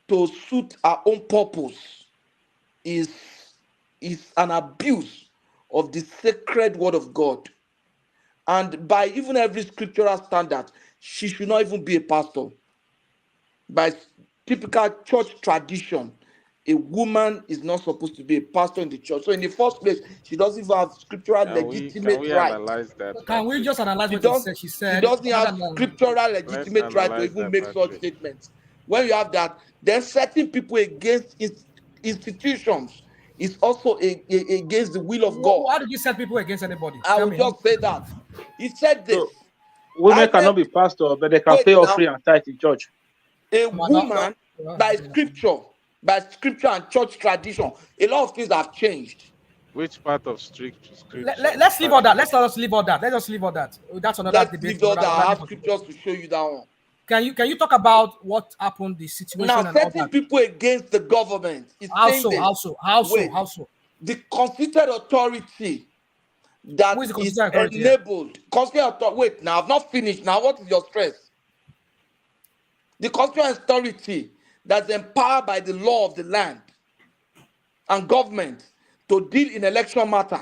to suit our own purpose is an abuse of the sacred word of God. And by even every scriptural standard, she should not even be a pastor. By typical church tradition, a woman is not supposed to be a pastor in the church. So in the first place, she doesn't even have scriptural legitimate right. Analyze that? Can we just analyze She what he does. said? She She said, doesn't have other than scriptural Let's legitimate right to analyze even that, make such Patrick. statements. When you have that, then setting people against institutions is also against the will of God. How did you set people against anybody? I Tell will me. just say that. He said this. So women I cannot said, be pastor, but they can wait pay now, offering and tithe in church. a woman by scripture and church tradition, a lot of things have changed. Which part of scripture? Let's leave all that. Let's leave all that. Let us leave all that. That's another Let's debate. leave all that. I have Another scriptures to show you that one. Can you talk about what happened, the situation Now, and all setting that? people against the government is How saying so? this. How so? How so? Wait, How so? the constituted authority that Who is the is constituted authority here? enabled. Constituted authority. Wait, now I've not finished. Now, what is your stress? The constituted authority that's empowered by the law of the land and government to deal in election matter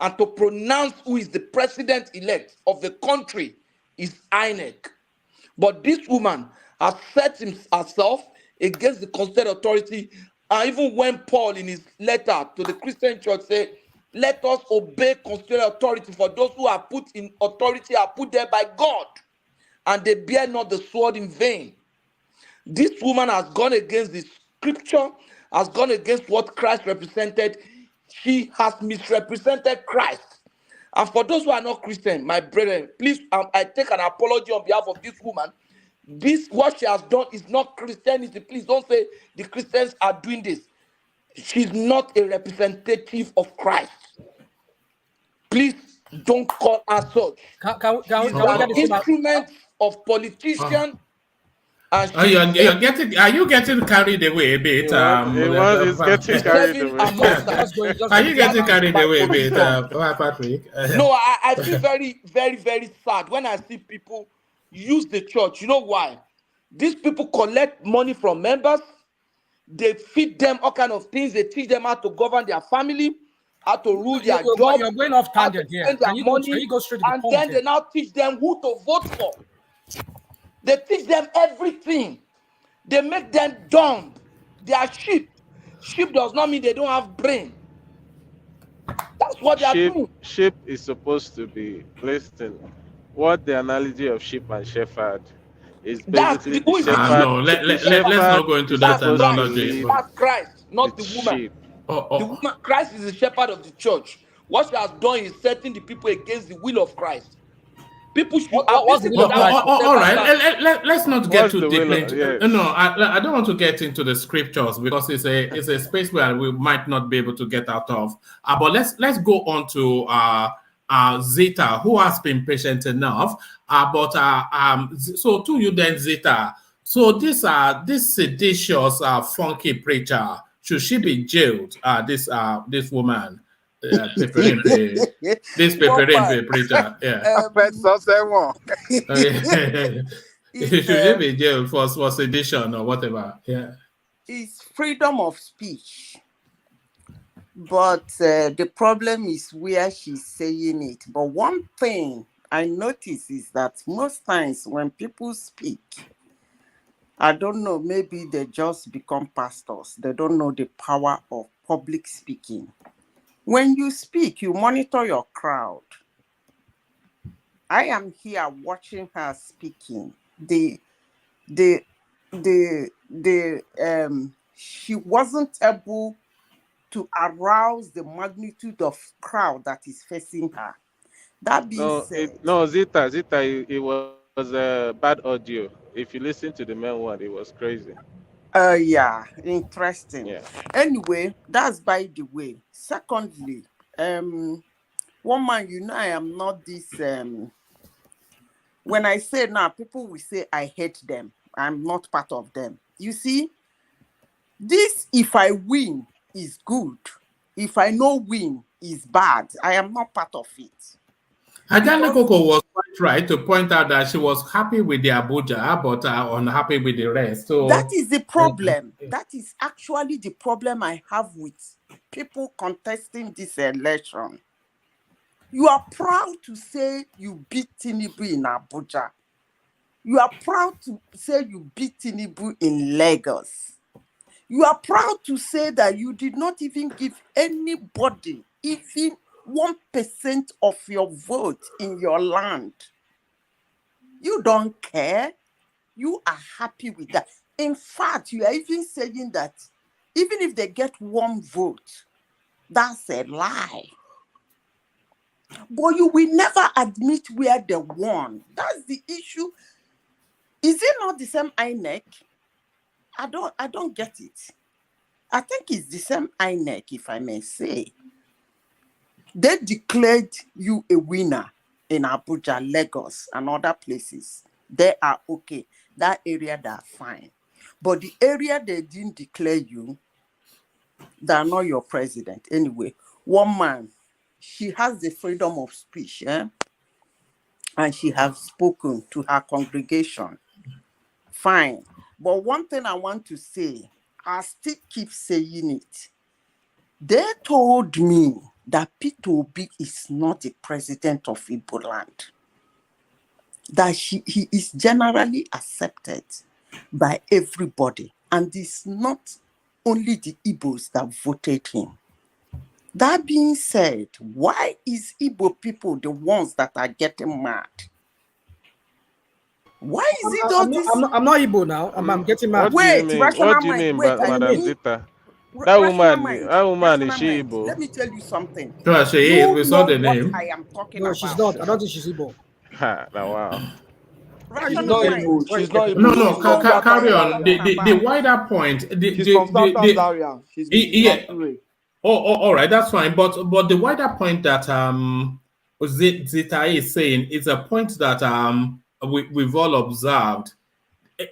and to pronounce who is the president-elect of the country is INEC. But this woman has set herself against the constituted authority. And even when Paul, in his letter to the Christian church, said, "Let us obey constituted authority, for those who are put in authority are put there by God, and they bear not the sword in vain." This woman has gone against the scripture, has gone against what Christ represented. She has misrepresented Christ. And for those who are not Christian, my brethren, please, I take an apology on behalf of this woman. This, what she has done, is not Christianity. Please don't say the Christians are doing this. She's not a representative of Christ. Please don't call her such. She's an instrument of politician. And Are you getting carried away a bit? It's getting carried away. Are you getting carried away a bit, Patrick? No, I feel very, very, very sad when I see people use the church. You know why? These people collect money from members. They feed them all kind of things. They teach them how to govern their family, how to rule their job. You're going off tangent here. Can you go straight to the and point then here? they now teach them who to vote for. They teach them everything. They make them dumb. They are sheep. Sheep does not mean they don't have brain. That's what they are doing. Sheep is supposed to be, listen, what the analogy of sheep and shepherd It's That's basically who the is the shepherd. shepherd. No, The let's shepherd not go into is that That's supposed to Christ. analogy. lead That's Christ, the not the woman. sheep. The woman, Christ is the shepherd of the church. What she has done is setting the people against the will of Christ. People should have What's the listened will to of that Christ? man All several right. times. Let's not get What's too the deep will of, into. yes. No, I don't want to get into the scriptures because it's a space where we might not be able to get out of. But let's go on to Zeta, who has been patient enough. So to you then, Zeta. So this seditious funky preacher, should she be jailed? This woman, this Woman, preacher, yeah. um, Should is she be jailed for sedition or whatever? Yeah. is freedom of speech, but the problem is where she's saying it. But one thing I notice is that most times when people speak, I don't know, maybe they just become pastors. They don't know the power of public speaking. When you speak, you monitor your crowd. I am here watching her speaking. She wasn't able to arouse the magnitude of crowd that is facing her. That being said, Zita, it was a bad audio. If you listen to the main one, it was crazy. yeah, interesting. Yeah. Anyway, that's by the way. Secondly, woman, I am not this. When I say now, people will say I hate them. I'm not part of them. You see, this if I win is good. If I no win is bad. I am not part of it. Ajane Koko was quite right to point out that she was happy with the Abuja, but unhappy with the rest. So that is the problem. That is actually the problem I have with people contesting this election. You are proud to say you beat Tinubu in Abuja. You are proud to say you beat Tinubu in Lagos. You are proud to say that you did not even give anybody even 1% of your vote in your land. You don't care. You are happy with that. In fact, you are even saying that even if they get 1 vote, that's a lie. But you will never admit where they won. That's the issue. Is it not the same INEC? I don't get it. I think it's the same INEC, if I may say. They declared you a winner in Abuja, Lagos, and other places. They are okay. That area, they are fine. But the area they didn't declare you, they are not your president. Anyway, one man, she has the freedom of speech, and she has spoken to her congregation. Fine. But one thing I want to say, I still keep saying it. They told me that Peter Obi is not the president of Igbo land. That he is generally accepted by everybody. And it's not only the Igbos that voted him. That being said, why is Igbo people the ones that are getting mad? Why is it all this? I'm not Igbo now. I'm getting mad. What do you mean? What do you mean, Madam Zita? That woman is she Igbo? Let me tell you something. No, she is. We saw the what name. I am talking No, about. she's not. I don't think she's Igbo. Wow. She's not Igbo. She's not Igbo. No, carry on. The wider point. She's from South Zaria. She's yeah. All right, that's fine. But the wider point that Zita is saying is a point that we've all observed.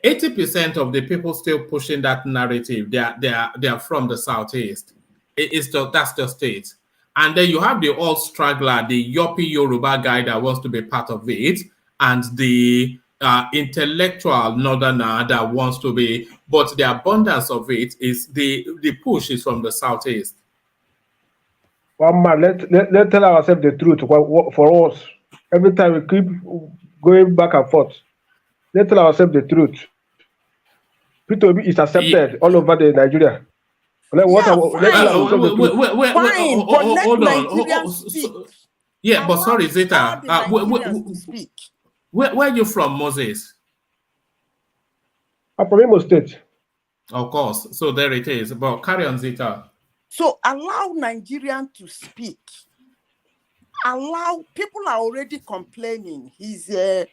80% of the people still pushing that narrative, they are from the southeast. That's just it. And then you have the old straggler, the yoppie Yoruba guy that wants to be part of it, and the intellectual northerner that wants to be. But the abundance of it is the push is from the southeast. One man, let's tell ourselves the truth. For us, every time we keep going back and forth, let's tell ourselves the truth. Peter Obi is accepted all over the Nigeria. Hold on. But sorry, Zeta. Where are you from, Moses? I'm from Imo State. Of course. So there it is. But carry on, Zita. So allow Nigerians to speak. Allow, people are already complaining. He's a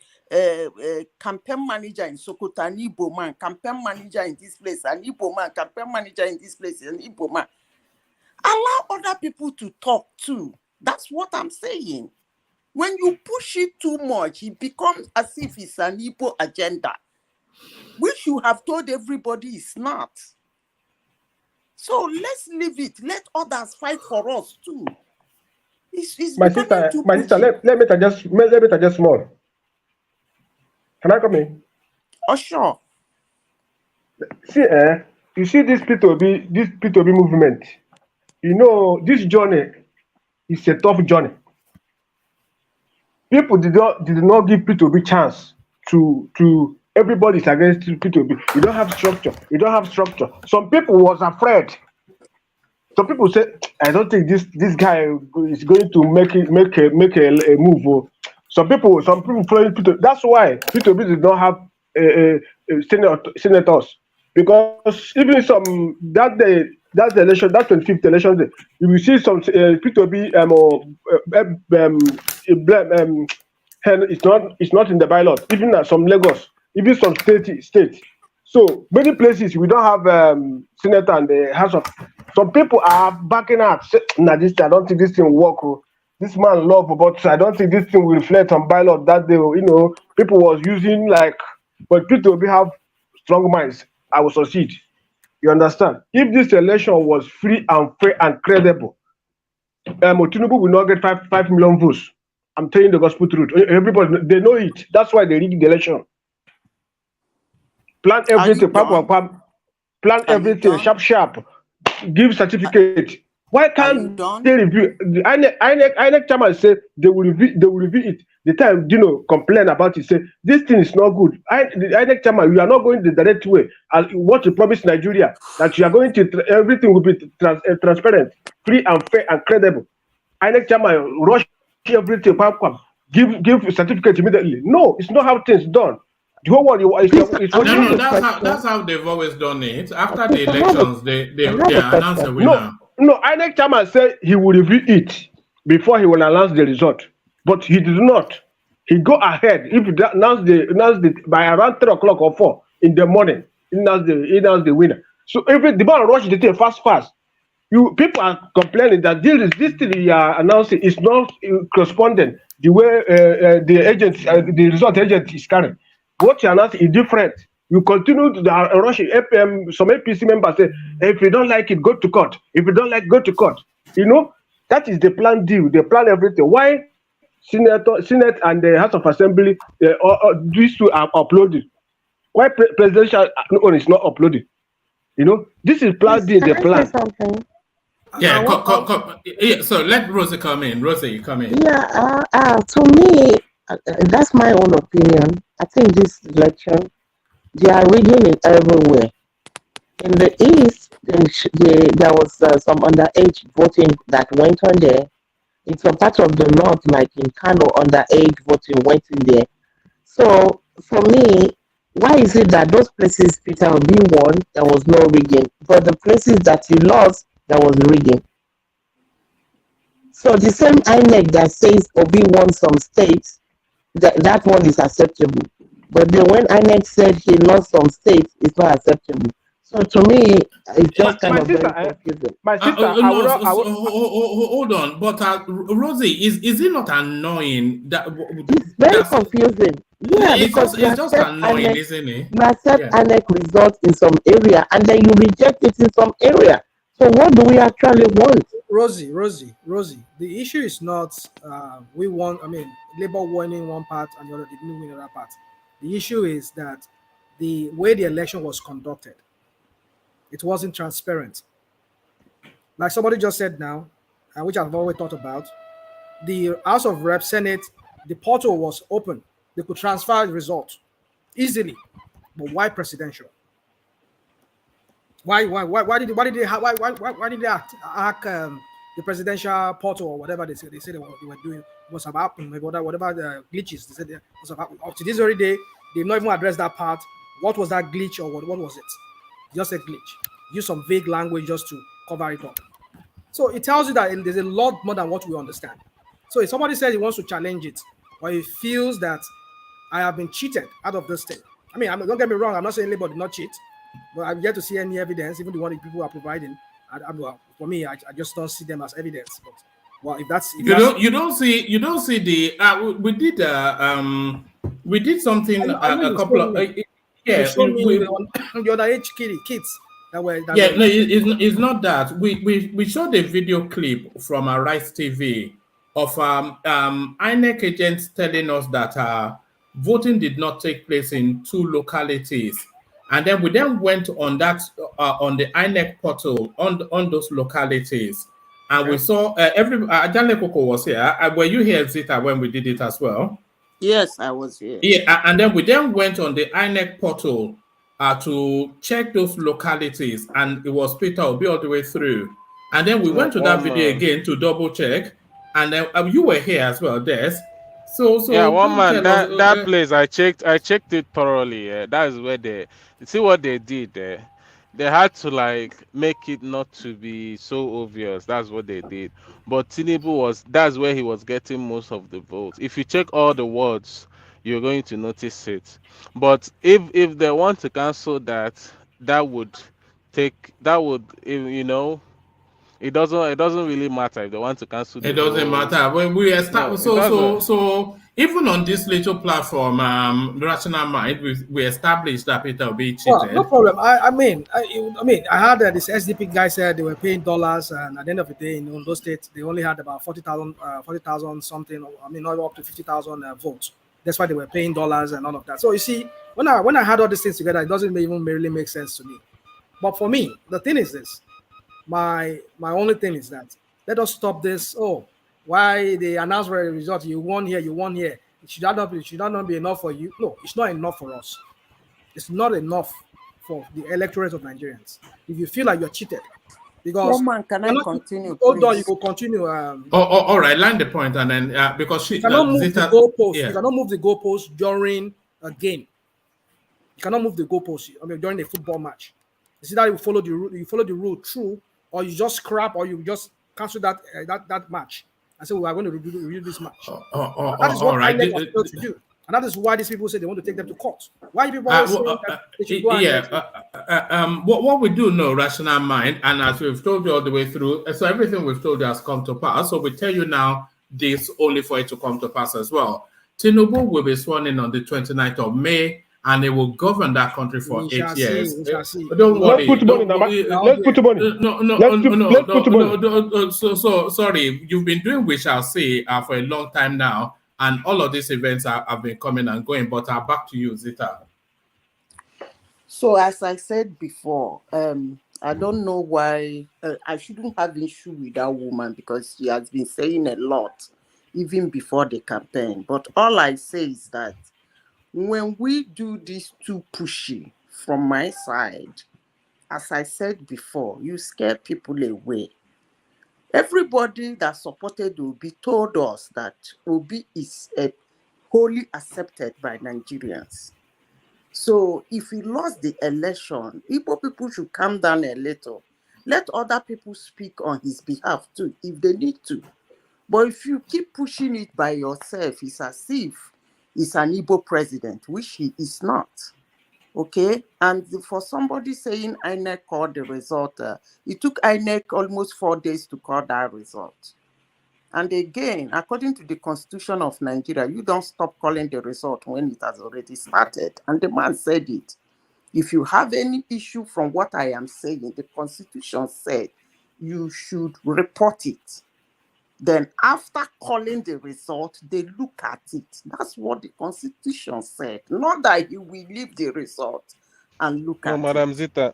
campaign manager in Sokoto, an Igbo man, campaign manager in this place, an Igbo man, campaign manager in this place, an Igbo man. Allow other people to talk too. That's what I'm saying. When you push it too much, it becomes as if it's an Igbo agenda, which you have told everybody is not. So let's leave it. Let others fight for us too. It's My becoming sister, too my sister, pushy. let me adjust small. Can I come in? Oh, sure. See, you see this P2B movement. You know, this journey is a tough journey. People did not give P2B chance to everybody's against P2B. You don't have structure. You don't have structure. Some people was afraid. Some people say, I don't think this guy is going to make a move. Oh. Some people following P2B. That's why P2B did not have senators, because even some that day, that's the election, that 25th election day, you will see some P2B it's not in the ballot. Even at some Lagos, even some states. So many places we don't have senator and the House of. Some people are backing out. Nah, I don't think this thing will work. Oh. This man love, but I don't think this thing will reflect on ballot that day. You know, people was using like, but people will have strong minds. I will succeed. You understand? If this election was free and fair and credible, Tinubu will not get 5 million votes. I'm telling the gospel truth. Everybody, they know it. That's why they rigged the election. Plan everything, plan everything, sharp. Give certificate. Why can't they review? The INEC chairman said they will review it. The time Dino complain about it, say this thing is not good. The INEC chairman, you are not going the direct way. As what you promised Nigeria, that you are going to everything will be transparent, free and fair and credible. INEC chairman rush everything, give certificate immediately. No, it's not how things done. The whole world is watching. No, that's how they've always done it. After the elections, they announce a winner. No, INEC chairman said he will review it before he will announce the result, but he did not. He go ahead. If he announced the by around 3 o'clock or 4 in the morning, he announced the winner. So the man rush the thing fast. People are complaining that this thing you are announcing is not corresponding the way the result agent is carrying. What you announce is different. You continue to rush some APC members say, if you don't like it, go to court. If you don't like, go to court. You know, that is the plan deal. They plan everything. Why Senate and the House of Assembly, these two are uploaded? Why presidential one is not uploaded? You know, this is plan deal. They plan. Yeah, so let Rosie come in. Rosie, come in. Yeah, to me, that's my own opinion. I think this election, they are rigging it everywhere. In the East, there was some underage voting that went on there. In some parts of the North, like in Kano, underage voting went in there. So, for me, why is it that those places Peter Obi won, there was no rigging, but the places that he lost, there was rigging? So the same INEC that says Obi won some states, that one is acceptable. But then when INEC said he lost some states, it's not acceptable. So to me, it's just kind of very confusing. My sister, hold on. But Rosie, is it not annoying that it's very confusing? Yeah, because it's just annoying, INEC, isn't it? You accept INEC results in some area and then you reject it in some area. So what do we actually want? Rosie, the issue is not Labour winning one part and the other didn't win another part. The issue is that the way the election was conducted, it wasn't transparent. Like somebody just said now, which I've always thought about, the House of Reps, Senate, the portal was open. They could transfer the results easily. But why presidential? Why did they hack the presidential portal or whatever they said? They said they were doing was about whatever the glitches they said was about. Up to this very day, they've not even addressed that part. what was that glitch or what was it? Just a glitch. Use some vague language just to cover it up. So it tells you that there's a lot more than what we understand. So if somebody says he wants to challenge it, or he feels that I have been cheated out of this thing. I mean, don't get me wrong, I'm not saying anybody did not cheat, but I've yet to see any evidence, even the one that people are providing. For me, I just don't see them as evidence. But well, if that's you don't see the we did something a couple of you showed me the underage kids that were no, it's not that we showed a video clip from a Rice TV of INEC agents telling us that voting did not take place in 2 localities, and then we went on that on the INEC portal on those localities, and we saw Ajale Koko was here. Were you here, Zita, when we did it as well? Yes, I was here. Yeah, and then we went on the INEC portal to check those localities, and it was Peter Obi all the way through. And then we went to that video again to double check, and then you were here as well, Des. So yeah, one man, that place I checked it thoroughly. That is where they see what they did there. They had to like make it not to be so obvious. That's what they did. But Tinubu that's where he was getting most of the votes. If you check all the wards, you're going to notice it. But if they want to cancel that would you know, it doesn't really matter if they want to cancel the It doesn't matter. When we establish so even on this little platform, Rational Mind, we established that Peter will be cheated. Well, no problem. I mean, I heard that this SDP guy said they were paying dollars, and at the end of the day, in those states, they only had about 40,000 something. I mean, not up to 50,000 votes. That's why they were paying dollars and all of that. So you see, when I had all these things together, it doesn't even really make sense to me. But for me, the thing is this. My only thing is that let us stop this. Oh, why they announce the result? You won here, you won here. Should that not be enough for you? No, it's not enough for us. It's not enough for the electorate of Nigerians. If you feel like you're cheated, because can I continue? Hold on, you will continue. All right, land the point, and then because you cannot move the goalpost. You cannot move the goalpost during a game. You cannot move the goalpost. I mean, during a football match. You see that you follow the rule through, or you just scrap, or you just cancel that match. I said we are going to review this match. That is what INEC was told to do, and that is why these people say they want to take them to court. Why people always saying that they should go what we do know, Rational Mind, and as we've told you all the way through, so everything we've told you has come to pass. So we tell you now this only for it to come to pass as well. Tinubu will be sworn in on the 29th of May. And they will govern that country for 8 years. Don't worry. Let's put money. No. So sorry. You've been doing We Shall See for a long time now, and all of these events have been coming and going. But back to you, Zita. So as I said before, I don't know why I shouldn't have issue with that woman because she has been saying a lot even before the campaign. But all I say is that when we do this too pushy from my side, as I said before, you scare people away. Everybody that supported Obi told us that Obi is wholly accepted by Nigerians. So if he lost the election, Igbo people should calm down a little. Let other people speak on his behalf too, if they need to. But if you keep pushing it by yourself, it's as if is an Igbo president, which he is not. Okay? And for somebody saying INEC called the result, it took INEC almost 4 days to call that result. And again, according to the Constitution of Nigeria, you don't stop calling the result when it has already started. And the man said it. If you have any issue from what I am saying, the Constitution said you should report it. Then after calling the result, they look at it. That's what the Constitution said. Not that you will leave the result and look at it. Madam Zita,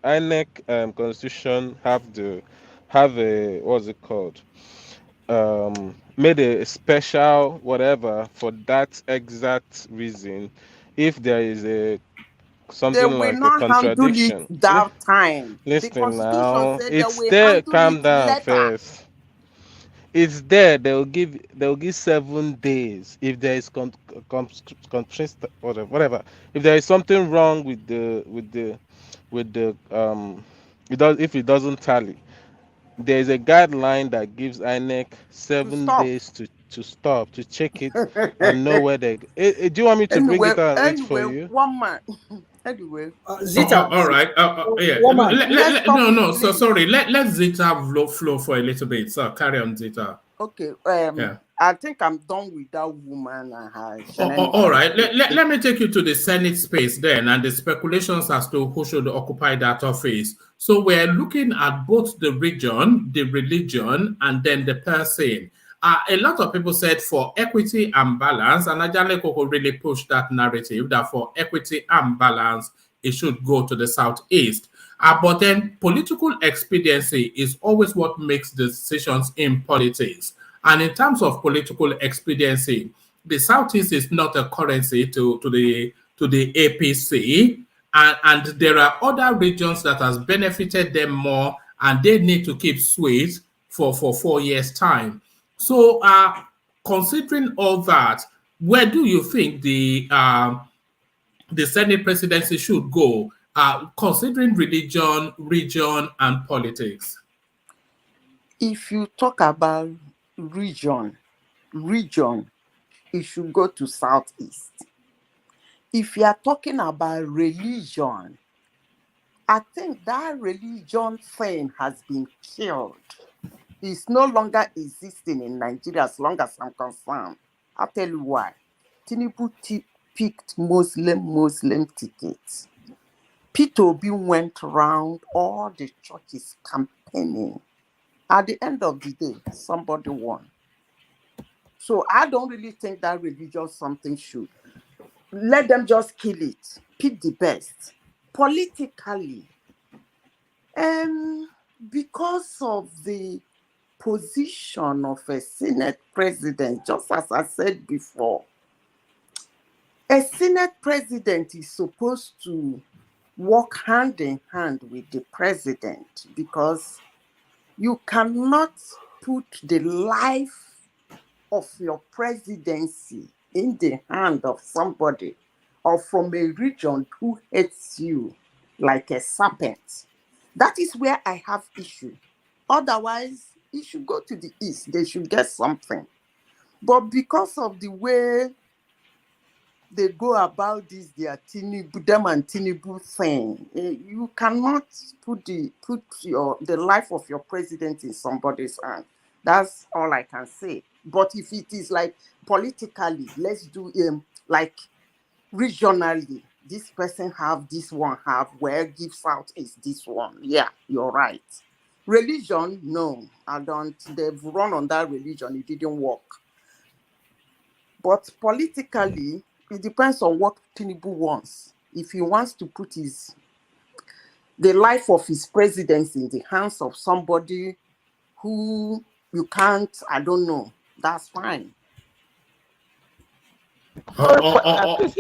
INEC Constitution have a what's it called? Made a special whatever for that exact reason. If there is something like a contradiction, that time. Listen now, it's there. Calm down first. it's there. They'll give 7 days if there is whatever. If there is something wrong with the if it doesn't tally, there is a guideline that gives INEC To 7 days to stop, to check it and know stop. where do you want me to bring Anyway, it out and read for you? one man. Anyway, Zita, All right. Yeah. woman. let's stop No, it, no. So please. sorry. Let Zita flow for a little bit. So carry on, Zita. Okay. Yeah. I think I'm done with that woman and her All shenanigans. right. Let me take you to the Senate space then and the speculations as to who should occupy that office. So we're looking at both the region, the religion, and then the person. A lot of people said for equity and balance, and Ajale Koko really pushed that narrative that for equity and balance, it should go to the southeast. But then political expediency is always what makes decisions in politics. And in terms of political expediency, the Southeast is not a currency to the APC, and there are other regions that has benefited them more, and they need to keep sweet for 4 years' time. So, considering all that, where do you think the Senate presidency should go, considering religion, region, and politics? If you talk about region, it should go to southeast. If you are talking about religion, I think that religion thing has been killed. It's no longer existing in Nigeria as long as I'm concerned. I'll tell you why. Tinubu picked Muslim tickets. Peter Obi went around all the churches campaigning. At the end of the day, somebody won. So I don't really think that religious something should. Let them just kill it. Pick the best. Politically, because of the position of a Senate president, just as I said before, a Senate president is supposed to work hand in hand with the president, because you cannot put the life of your presidency in the hand of somebody or from a region who hates you like a serpent. That is where I have issue. Otherwise, it should go to the east. They should get something. But because of the way they go about this, their Tinubu thing, you cannot put the life of your president in somebody's hand. That's all I can say. But if it is like politically, let's do like regionally, this person have, this one have, where give south is this one. Yeah, you're right. Religion, no, I don't. They've run on that religion. It didn't work. But politically, it depends on what Tinubu wants. If he wants to put the life of his presidency in the hands of somebody who you can't, I don't know, that's fine. Please,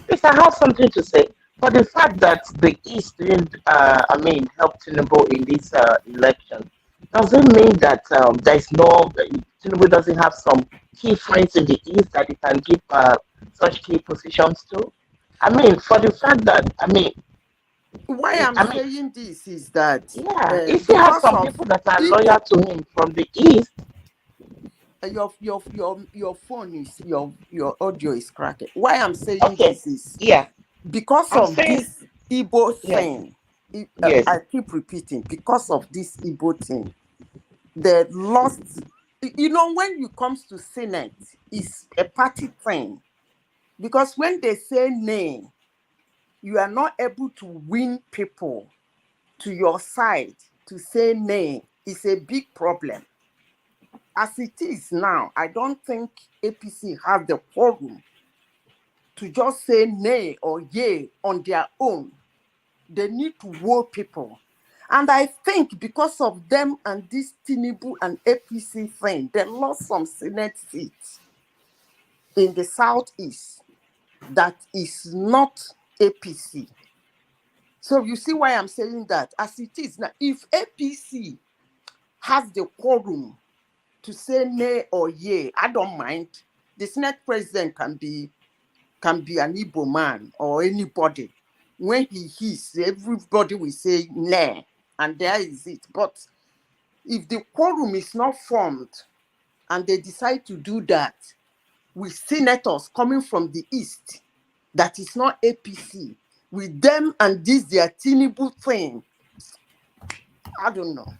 if I have something to say, for the fact that the East didn't, help Tinubu in this election, does it mean that Tinubu doesn't have some key friends in the East that he can give such key positions to? For the fact that, why I'm saying this is that if he has some people that are loyal to him from the East, your phone is your audio is cracking. Why I'm saying this is because of this Igbo thing. I keep repeating, because of this Igbo thing, they lost. When it comes to Senate, it's a party thing. Because when they say nay, you are not able to win people to your side to say nay. It's a big problem. As it is now, I don't think APC has the quorum to just say nay or yay on their own. They need to woo people. And I think because of them and this Tinubu and APC thing, they lost some Senate seats in the Southeast that is not APC. So you see why I'm saying that. As it is now, if APC has the quorum to say nay or yay. I don't mind. The Senate president can be an Igbo man or anybody. When he hears, everybody will say nay, and there is it. But if the quorum is not formed and they decide to do that with senators coming from the east, that is not APC, with them and this their Tinubu thing, I don't know.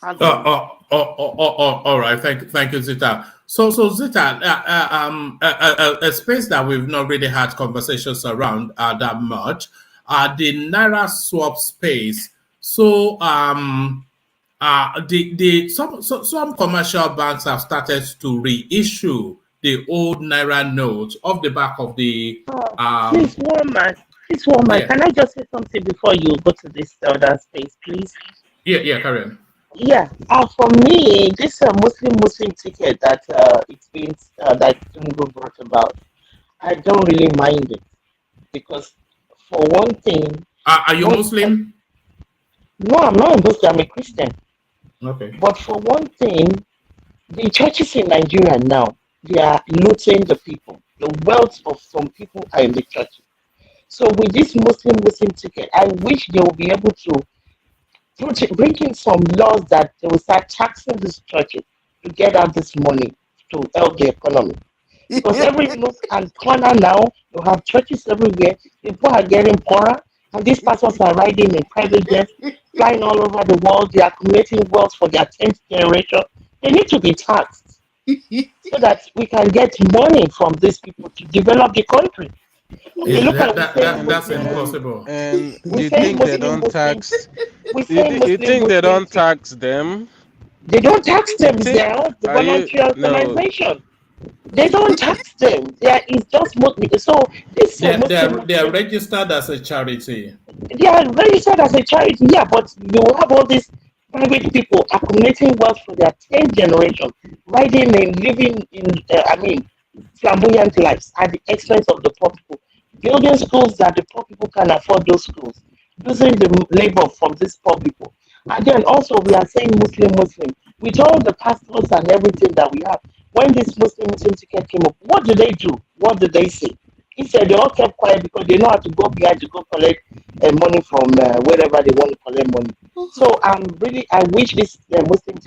All right. Thank you, Zita. So Zita, a space that we've not really had conversations around that much, the Naira swap space. So some commercial banks have started to reissue the old Naira notes off the back of the Please, woman, yeah. can I just say something before you go to this other space, please? Yeah, Karen. Yeah, for me, this Muslim ticket that it's been that Tinubu brought about, I don't really mind it because, for one thing, Are you Muslim? No, I'm not a Muslim. I'm a Christian. Okay. But for one thing, the churches in Nigeria now, they are looting the people. The wealth of some people are in the churches. So with this Muslim ticket, I wish they will be able to bring in some laws that they will start taxing these churches to get out this money to help the economy. Because every nook and corner now, you have churches everywhere. People are getting poorer, and these pastors are riding in private jets, flying all over the world. They are accumulating wealth for their 10th generation. They need to be taxed so that we can get money from these people to develop the country. Okay, look at that's impossible. And you think they don't tax? You think they don't tax them? They don't tax them. It's their own voluntary organization. They don't tax them. There is just so this. They are registered as a charity. They are registered as a charity, yeah, but you have all these private people accumulating wealth for their 10th generation, riding and living in, flamboyant lives at the expense of the poor people, building schools that the poor people can afford those schools, using the labor from these poor people. And then also we are saying Muslim, with all the pastors and everything that we have. When this Muslim ticket came up, what did they do? What did they say? He said they all kept quiet because they know how to go behind to go collect money from wherever they want to collect money. So I wish this Muslim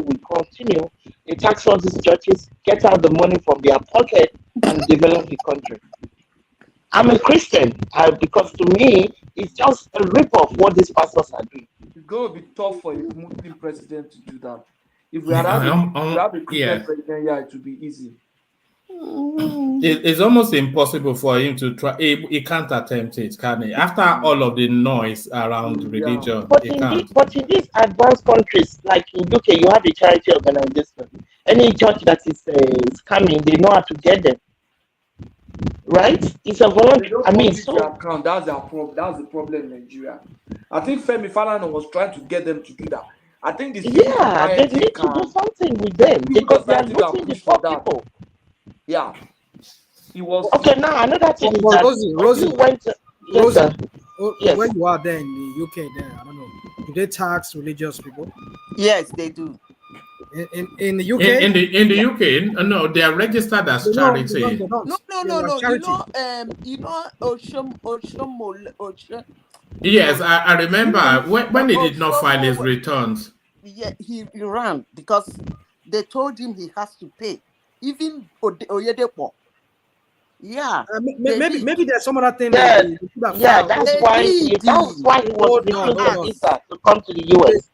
will continue. They tax all these churches, get out the money from their pocket, and develop the country. I'm a Christian because to me it's just a rip-off what these pastors are doing. It's going to be tough for a Muslim president to do that. If we had a Christian president, yeah, it would be easy. It's almost impossible for him to try. He can't attempt it, can he? After all of the noise around religion, but in these advanced countries, like in UK, you have a charity organization. Any church that is coming, they know how to get them. Right? It's a voluntary. Account. That's their problem. That's the problem in Nigeria. I think Femi Falana was trying to get them to do that. I think they need to do something with them because they are looting the poor people. Yeah, he was. Okay, now another thing is that Rosie, when you are there in the UK, there, I don't know, do they tax religious people? Yes, they do. In the UK? In the UK, no, they are registered as charity. No. You know, Oshom. Yes, I remember when he did not file his returns. Yeah, he ran because they told him he has to pay. Even Oyedepo. Yeah. Maybe there's some other thing. That's why he was refusing visa to come to the US.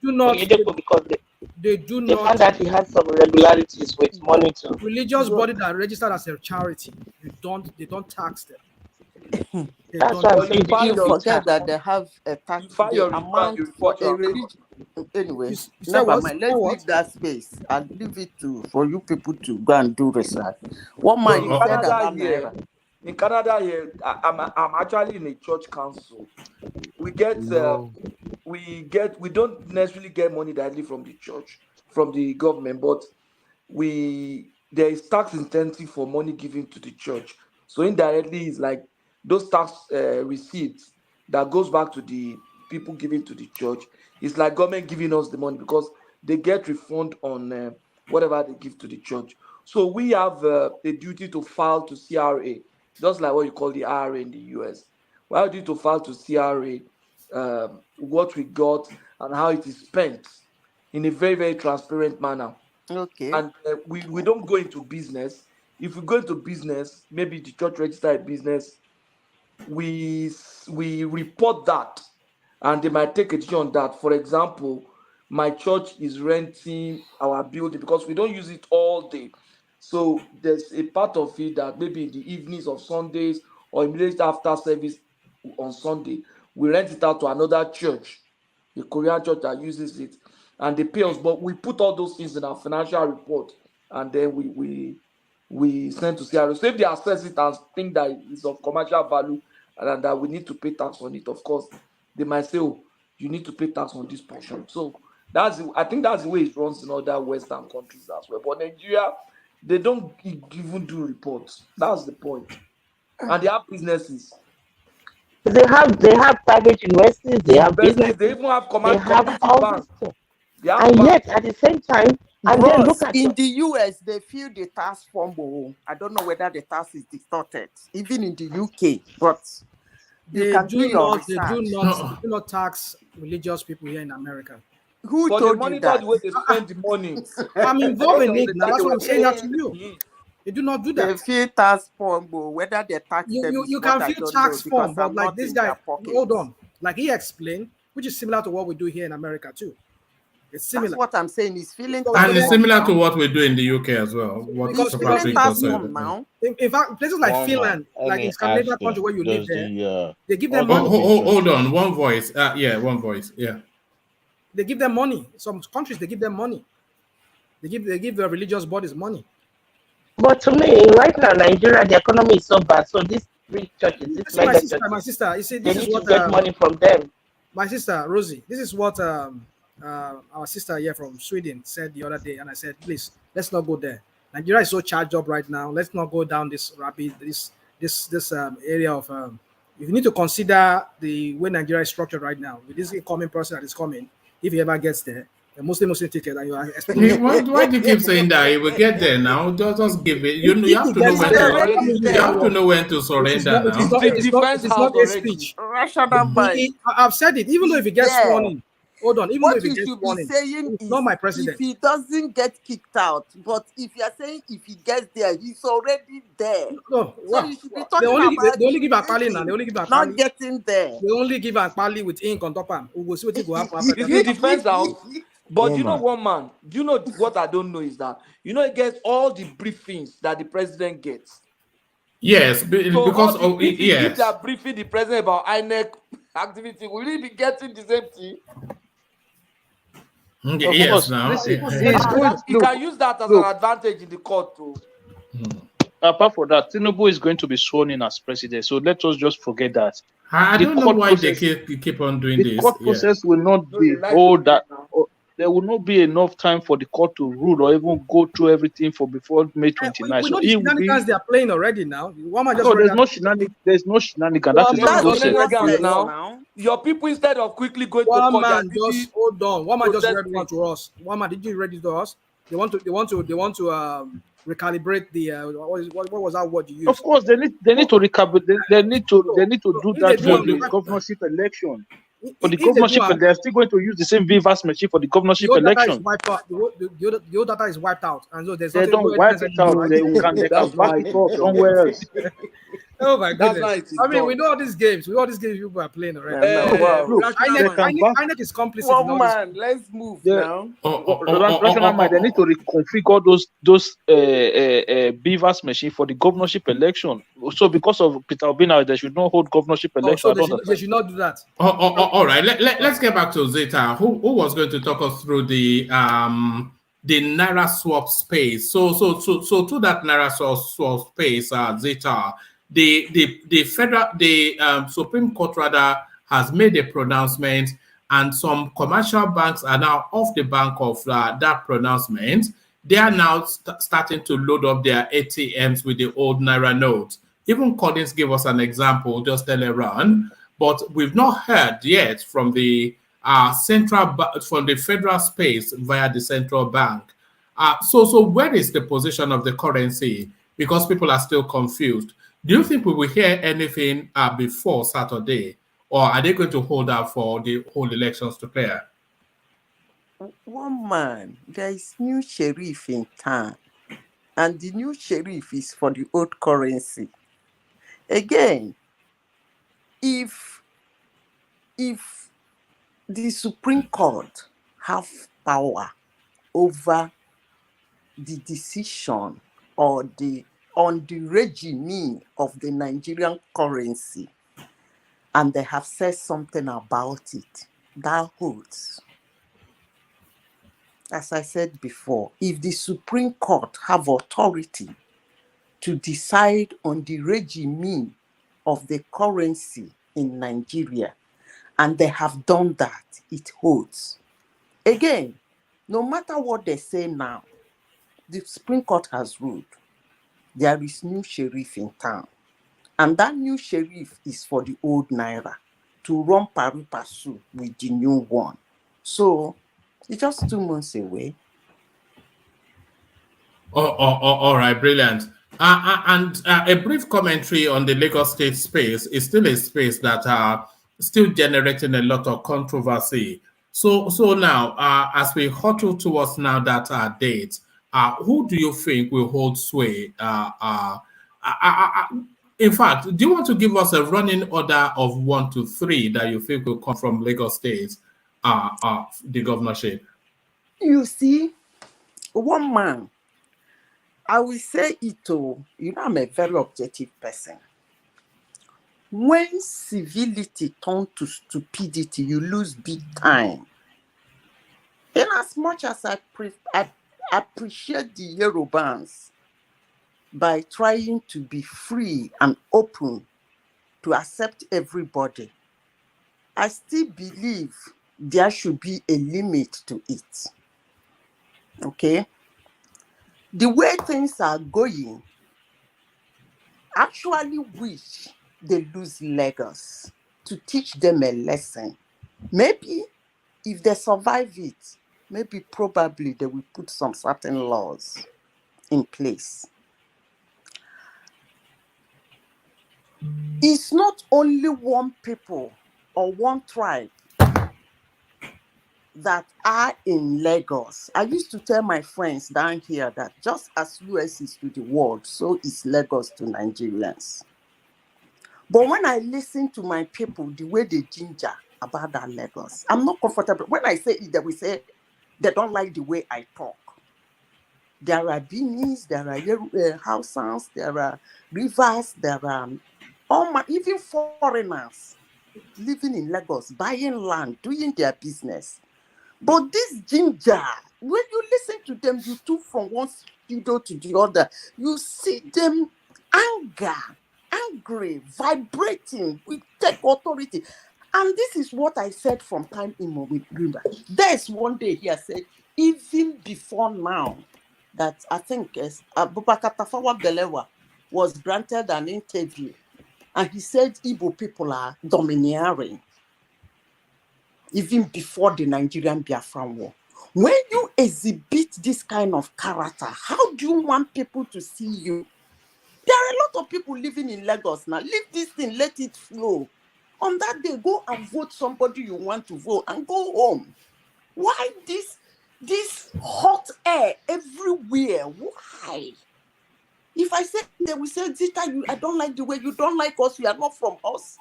They found that he had some irregularities with money too. Religious body that are registered as a charity, they don't tax them. That's why you forget that they have a tax amount for a religion. Anyway, never mind. Let's leave that space and leave it for you people to go and do research. What man you said about Naira? In Canada, here, I'm actually in a church council. We don't necessarily get money directly from the church, from the government, but there is tax incentive for money given to the church. So indirectly, it's like those tax receipts that goes back to the people giving to the church. It's like government giving us the money because they get refund on whatever they give to the church. So we have a duty to file to CRA, just like what you call the IRA in the US. We have a duty to file to CRA what we got and how it is spent in a very, very transparent manner. Okay. And we don't go into business. If we go into business, maybe the church register a business, we report that, and they might take a decision on that. For example, my church is renting our building because we don't use it all day. So there's a part of it that maybe in the evenings of Sundays or immediately after service on Sunday, we rent it out to another church, the Korean church that uses it, and they pay us. But we put all those things in our financial report, and then we send to CRO. So if they assess it and think that it's of commercial value and that we need to pay tax on it, of course, they might say, oh, you need to pay tax on this portion. So I think that's the way it runs in other Western countries as well. But Nigeria, they don't even do reports. That's the point. And they have businesses. They have private universities, they have businesses, they even have they have community all banks. this stuff. They have And banks. yet, at the same time, and then Bros, look at in the US, they feel the tax form. I don't know whether the tax is distorted, even in the UK, but you They can do do your not. They research. do not tax religious people here in America. Who But they told you monitor that? the way they spend the money. I'm involved in it. Now. That's what I'm saying that to They you. They do not do that. feel tax form, whether they tax them is You what can I feel don't tax know, form, because but I'm like not this in guy, their pocket. hold on, like he explained, which is similar to what we do here in America too. It's similar. That's what I'm saying. It's feeling So- tax And it's form similar now. to what we do in the UK as well. What Because It's feeling Victor tax said. form now. in fact, places like One man, Finland, let like in me Scandinavia ask country where you live does there, the they give them audio money. Hold on, one voice. Yeah, one voice. Yeah. They give them money. Some countries they give them money. They give their religious bodies money. But to me, right now, Nigeria, the economy is so bad. So these three churches, these See, my mega sister, churches, you see, they this is need to what get money from them. my sister Rosie, this is what our sister here from Sweden said the other day, and I said, please, let's not go there. Nigeria is so charged up right now. Let's not go down this rapid this area of. You need to consider the way Nigeria is structured right now with this incoming person that is coming. If he ever gets there, the Muslim ticket, and you are expecting. Why do you keep saying that? He will get there now. Just give it. You If have he to know gets when there, to. You have to know when to surrender it is now. not. It is not. It is not a speech. Rational mind. I've said it. Even though if he gets sworn in, hold on. Even though What if he you gets should be sworn in, saying he's is, not my if president. he doesn't get kicked out, but if you're saying if he gets there, he's already there. No, So you should be they talking only about they only give a pali now. They only give a not pali. getting there. They only give a pali with ink on top. We will see what go happen after It's that. the defense house. But you know, woman. one man, you know what I don't know is that he gets all the briefings that the president gets. Yes, So because all the of briefing, if yes. they are briefing the president about INEC activity, will he be getting the same thing? Of Yes, course, now. listen, He can use that as an advantage in the court too. Apart from that, Tinubu is going to be sworn in as president. So let us just forget that. I The don't know court why process, they keep on doing the this. court Yeah. process will not be all that. There will not be enough time for the court to rule or even go through everything for before May 29. We So know the it will be. shenanigans they are playing already now. One man just No, read there's that. no shenanigan. There's no shenanigan. One That is the man just process. read one now. Your people, instead of quickly going to One court, they are man busy just hold on. One man just read protesting. one to us. One man, did you read it to us? They want to recalibrate the what was that word you used? Of course, they need to recalibrate. They need to do If that they for do the governorship election. For the if they governorship, do, they are still going to use the same VVAS machine for the the governorship old data is election. wiped out. The old data is wiped out, and so there's They nothing. don't wipe it out. They can That's back why it up somewhere else. Oh my That's goodness! why it is I mean, done. we know all these games. We know all these games people are playing already. Look, they can back. INEC is complicit in all this. Let's move The now. rational mind, they need to reconfigure those BVAS machine for the governorship election. So because of Peter Obi now, they should not hold governorship Oh, election. so they should not do that. All right. Let's get back to Zeta. Who was going to talk us through the Naira swap space? So to that Naira swap space, Zeta, the Supreme Court rather has made a pronouncement, and some commercial banks are now off the bank of that pronouncement. They are now starting to load up their ATMs with the old Naira notes. Even Collins gave us an example just earlier on, but we've not heard yet from the from the federal space via the central bank. So where is the position of the currency? Because people are still confused. Do you think we will hear anything before Saturday, or are they going to hold out for the whole elections to clear? One man, there is new sheriff in town, and the new sheriff is for the old currency. Again, if the Supreme Court have power over the decision or on the regime of the Nigerian currency, and they have said something about it, that holds. As I said before, if the Supreme Court have authority to decide on the regime of the currency in Nigeria, and they have done that, it holds. Again, no matter what they say now, the Supreme Court has ruled. There is new sheriff in town. And that new sheriff is for the old Naira to run pari passu with the new one. So it's just 2 months away. All right, brilliant. And a brief commentary on the Lagos State space is still a space that are still generating a lot of controversy. So now, as we huddle towards now that date, who do you think will hold sway? In fact, do you want to give us a running order of 1 to 3 that you think will come from Lagos State, the governorship? You see, one man, I will say it too. You know, I'm a very objective person. When civility turns to stupidity, you lose big time. And as much as I appreciate the Yorubas by trying to be free and open to accept everybody, I still believe there should be a limit to it. Okay? The way things are going, actually wish they lose Lagos to teach them a lesson. Maybe if they survive it, maybe probably they will put some certain laws in place. It's not only one people or one tribe that are in Lagos. I used to tell my friends down here that just as US is to the world, so is Lagos to Nigerians. But when I listen to my people, the way they ginger about that Lagos, I'm not comfortable. When I say it, they will say they don't like the way I talk. There are Benis, there are Hausans, there are Rivers, there are even foreigners living in Lagos, buying land, doing their business. But this ginger, when you listen to them, you took from one studio to the other, you see them angry, vibrating, we take authority. And this is what I said from time immemorial. There's one day he has said, even before now, that I think Abubakar Tafawa Balewa was granted an interview, and he said Igbo people are domineering, even before the Nigerian Biafran War. When you exhibit this kind of character, how do you want people to see you? There are a lot of people living in Lagos now. Leave this thing, let it flow. On that day, go and vote somebody you want to vote and go home. Why this hot air everywhere? Why? If I say, they will say, Zita, I don't like the way you don't like us, you are not from us.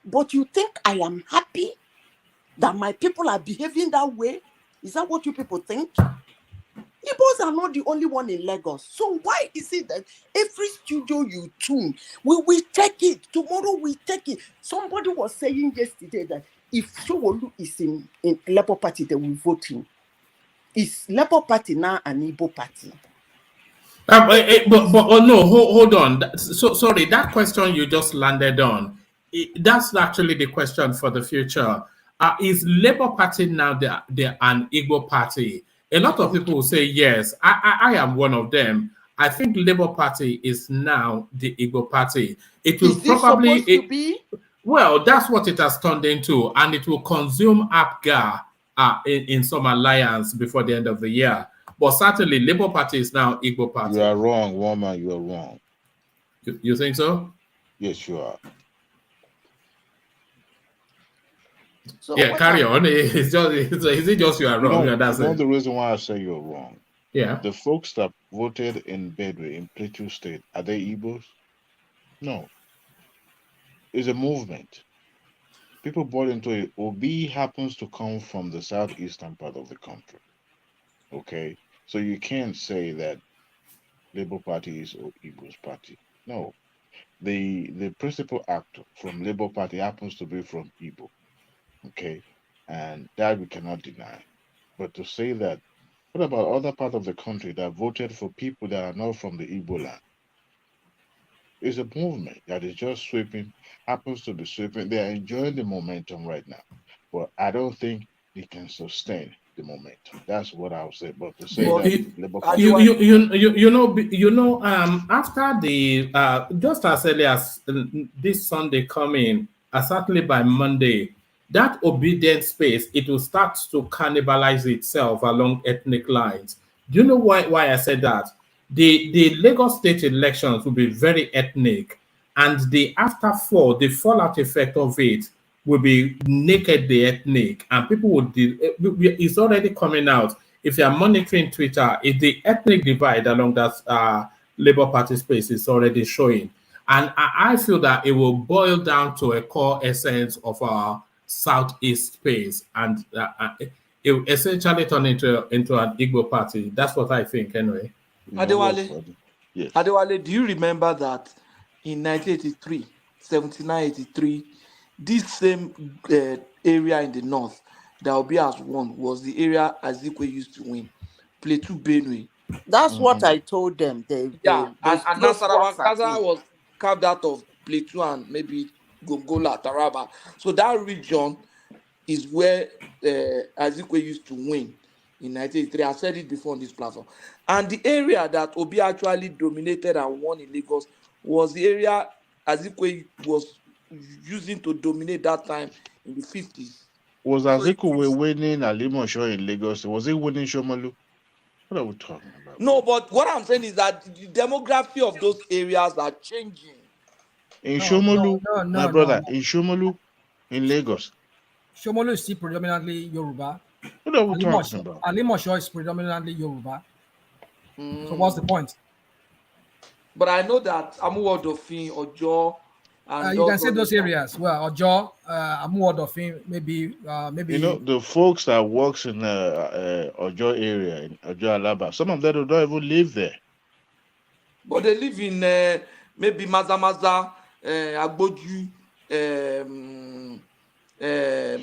But you think I am happy that my people are behaving that way? Is that what you people think? Igbos are not the only one in Lagos. So why is it that every studio you tune, we take it, tomorrow we take it? Somebody was saying yesterday that if Sanwo Olu is in Labour Party, they will vote him. Is Labour Party now an Igbo party? But no, hold on. So sorry, that question you just landed on, that's actually the question for the future. Is Labour Party now an Igbo party? A lot of people will say yes. I am one of them. I think Labour Party is now the Igbo party. It will is this supposed to be? Well, that's what it has turned into, and it will consume APGA in some alliance before the end of the year. But certainly, Labour Party is now Igbo Party. You are wrong, woman. You are wrong. You think so? Yes, you are. So yeah, carry on. It's just, is it just you are wrong? You know the reason why I say you're wrong? Yeah. The folks that voted in Bedouin, in Plateau State, are they Igbos? No. It's a movement. People bought into it. Obi happens to come from the southeastern part of the country. Okay? So you can't say that Labour Party is Igbo's party. No. The principal actor from Labour Party happens to be from Igbo. Okay? And that we cannot deny. But to say that, what about other part of the country that voted for people that are not from the Igbo land? It's a movement that is just sweeping, happens to be sweeping. They are enjoying the momentum right now. But I don't think they can sustain the momentum. That's what I would say. But to say that Labour Party, after the just as early as this Sunday coming, certainly by Monday, that obedient space, it will start to cannibalize itself along ethnic lines. Do you know why I said that? The Lagos state elections will be very ethnic, and the fallout effect of it will be nakedly ethnic, and people would. It's already coming out. If you are monitoring Twitter, the ethnic divide along that Labour Party space is already showing, and I feel that it will boil down to a core essence of our southeast space, and it will essentially turn into an Igbo party. That's what I think, anyway. Adewale, yes. Adewale, do you remember that in 1983, 79-83, this same area in the north that Obi has won was the area Azikwe used to win, Plateau Benue. That's what I told them. And Nasarawa was carved out of Plateau and maybe Gongola, Taraba. So that region is where Azikwe used to win in 1983. I said it before on this platform. And the area that Obi actually dominated and won in Lagos was the area Azikwe was using to dominate that time in the 50s. Was Azikwe winning Alimosho in Lagos? Was he winning Shomolu? What are we talking about? No, but what I'm saying is that the demography of those areas are changing. In Shomolu, my brother, in Shomolu, in Lagos. Shomolu is still predominantly Yoruba. What are we talking about? Alimosho is predominantly Yoruba. So what's the point? But I know that Amuwodofin, Ojo, and you can say those areas. Well, Ojo, Amuwodofin, maybe. You know, the folks that works in Ojo area, in Ojo Alaba, some of them don't even live there. But they live in maybe Mazamaza, Agboju,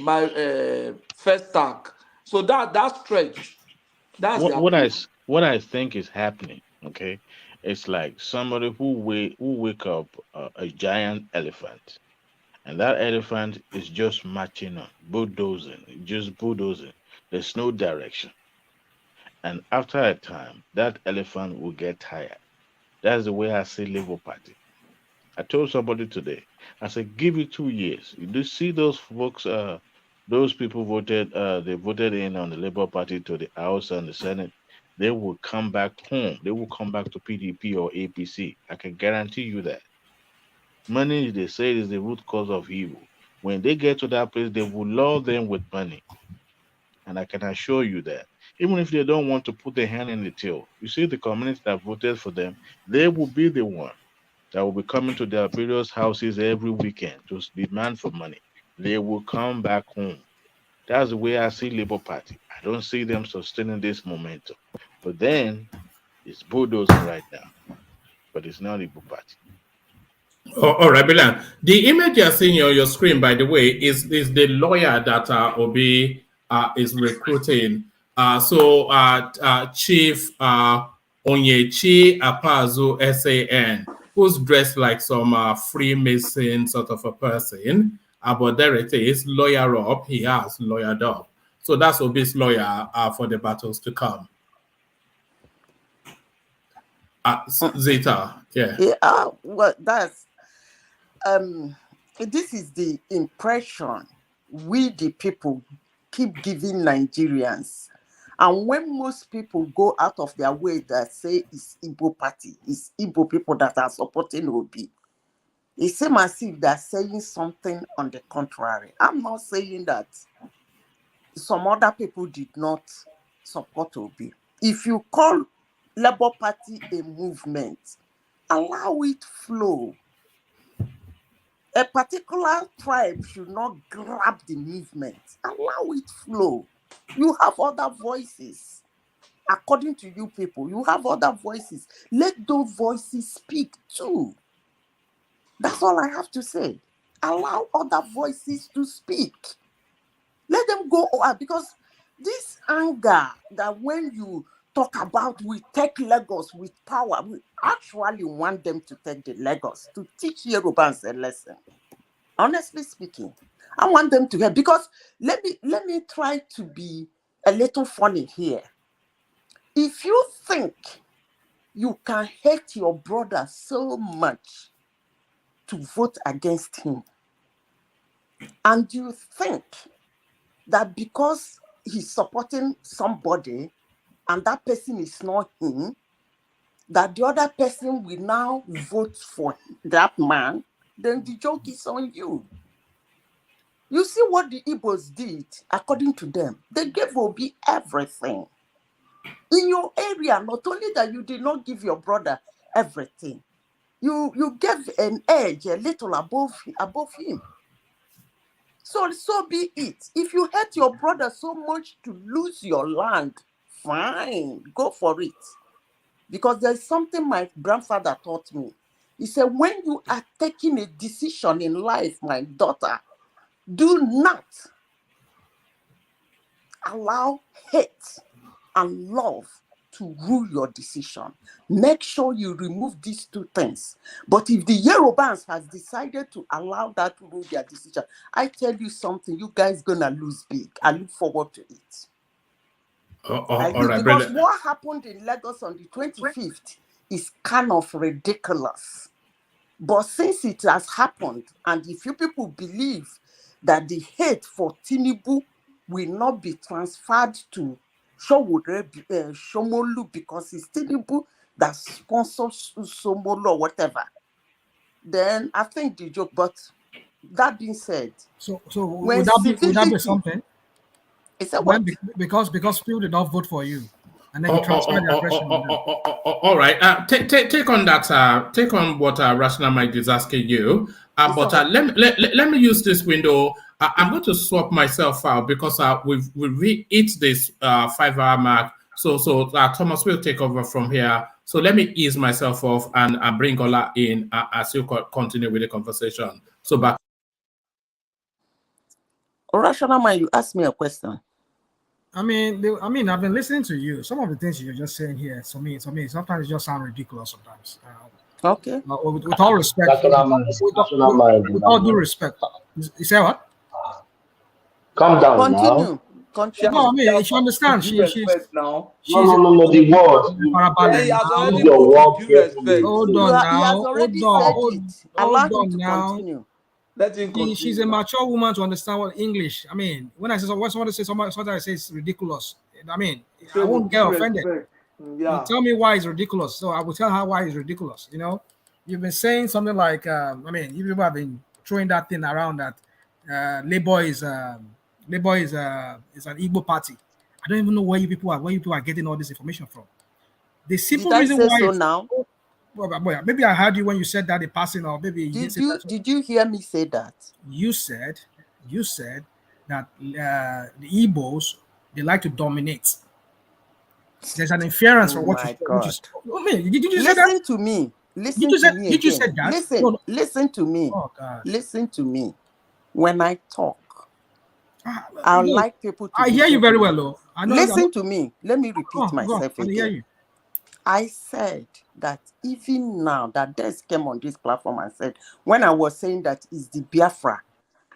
my first tag. So that stretch. That's what I think is happening. Okay, it's like somebody who wake up a giant elephant, and that elephant is just marching on, bulldozing, just bulldozing. There's no direction, and after a time, that elephant will get tired. That's the way I see Labour Party. I told somebody today, I said, give it 2 years. You do see those folks, those people voted, they voted in on the Labour Party to the House and the Senate. They will come back home. They will come back to PDP or APC. I can guarantee you that. Money, they say, is the root cause of evil. When they get to that place, they will lure them with money. And I can assure you that. Even if they don't want to put their hand in the till, you see the communities that voted for them, they will be the one that will be coming to their various houses every weekend to demand for money. They will come back home. That's the way I see Labour Party. I don't see them sustaining this momentum. But then, it's bulldozing right now. But it's not Labour Party. All right, Bilan. The image you're seeing on your screen, by the way, is the lawyer that Obi is recruiting. Chief Onyechi Apazu SAN, who's dressed like some Freemason sort of a person. But there it is, lawyer up. He has lawyered up. So that's Obi's lawyer for the battles to come. Zeta, yeah. Yeah, well, that's this is the impression we the people keep giving Nigerians. And when most people go out of their way that say it's Igbo party, it's Igbo people that are supporting Obi, it seems as if they're saying something on the contrary. I'm not saying that some other people did not support Obi. If you call Labour Party a movement, allow it flow. A particular tribe should not grab the movement. Allow it flow. You have other voices. According to you people, you have other voices. Let those voices speak too. That's all I have to say. Allow other voices to speak. Let them go, because this anger that when you talk about we take Lagos with power, we actually want them to take the Lagos to teach Yorubas a lesson. Honestly speaking, I want them to hear, because let me try to be a little funny here. If you think you can hate your brother so much to vote against him, and you think that because he's supporting somebody and that person is not him, that the other person will now vote for that man, then the joke is on you. You see what the Igbos did, according to them. They gave Obi everything. In your area, not only that you did not give your brother everything, you gave an edge a little above him. So be it. If you hate your brother so much to lose your land, fine, go for it. Because there's something my grandfather taught me. He said, when you are taking a decision in life, my daughter, do not allow hate and love to rule your decision. Make sure you remove these two things. But if the Yorubas has decided to allow that to rule their decision, I tell you something, you guys gonna lose big. I look forward to it. All right, because brother. what happened in Lagos on the 25th is kind of ridiculous. But since it has happened, and if you people believe that the hate for Tinubu will not be transferred to Shomolu because it's Tinubu that sponsors Shomolu or whatever, then I think the joke. But that being said, so would that be something? It's a what? Because people did not vote for you, and then you transfer the aggression. All right. Take on that. Take on what Rational Mind is asking you. But let me use this window. I'm going to swap myself out because we've hit this 5-hour mark. So Thomas will take over from here. So let me ease myself off and bring Ola in as you continue with the conversation. So back. Rational Mind, you asked me a question. I mean, I've been listening to you. Some of the things you're just saying here, to me, sometimes it just sound ridiculous. Sometimes. Okay. With all respect, with all due respect, you say what? Calm down now. Continue. No, I mean, she understands. She's now. No, the word. He has already Your word due respect. Hold on now. He has already said it. Allow him to continue. Let him continue. She's a mature woman to understand what English. I mean, when I say someone say something I say it's ridiculous. I mean, I won't get offended. Yeah. You tell me why it's ridiculous, so I will tell her why it's ridiculous. You know, you've been saying something like, I mean, you people have been throwing that thing around that Labour is an Igbo party. I don't even know where you people are getting all this information from. The simple reason why so now. Well, maybe I heard you when you said that in passing, or maybe did you hear me say that? You said that the Igbos, they like to dominate. There's an inference from what you said. Did you say that? Listen to me. Listen to me again. Did you say that? Listen to me. Oh God. Listen to me. When I talk, I like people to. I hear you very well, though. Listen to me. Let me repeat myself again. I hear you. I said that even now that Des came on this platform and said, when I was saying that it's the Biafra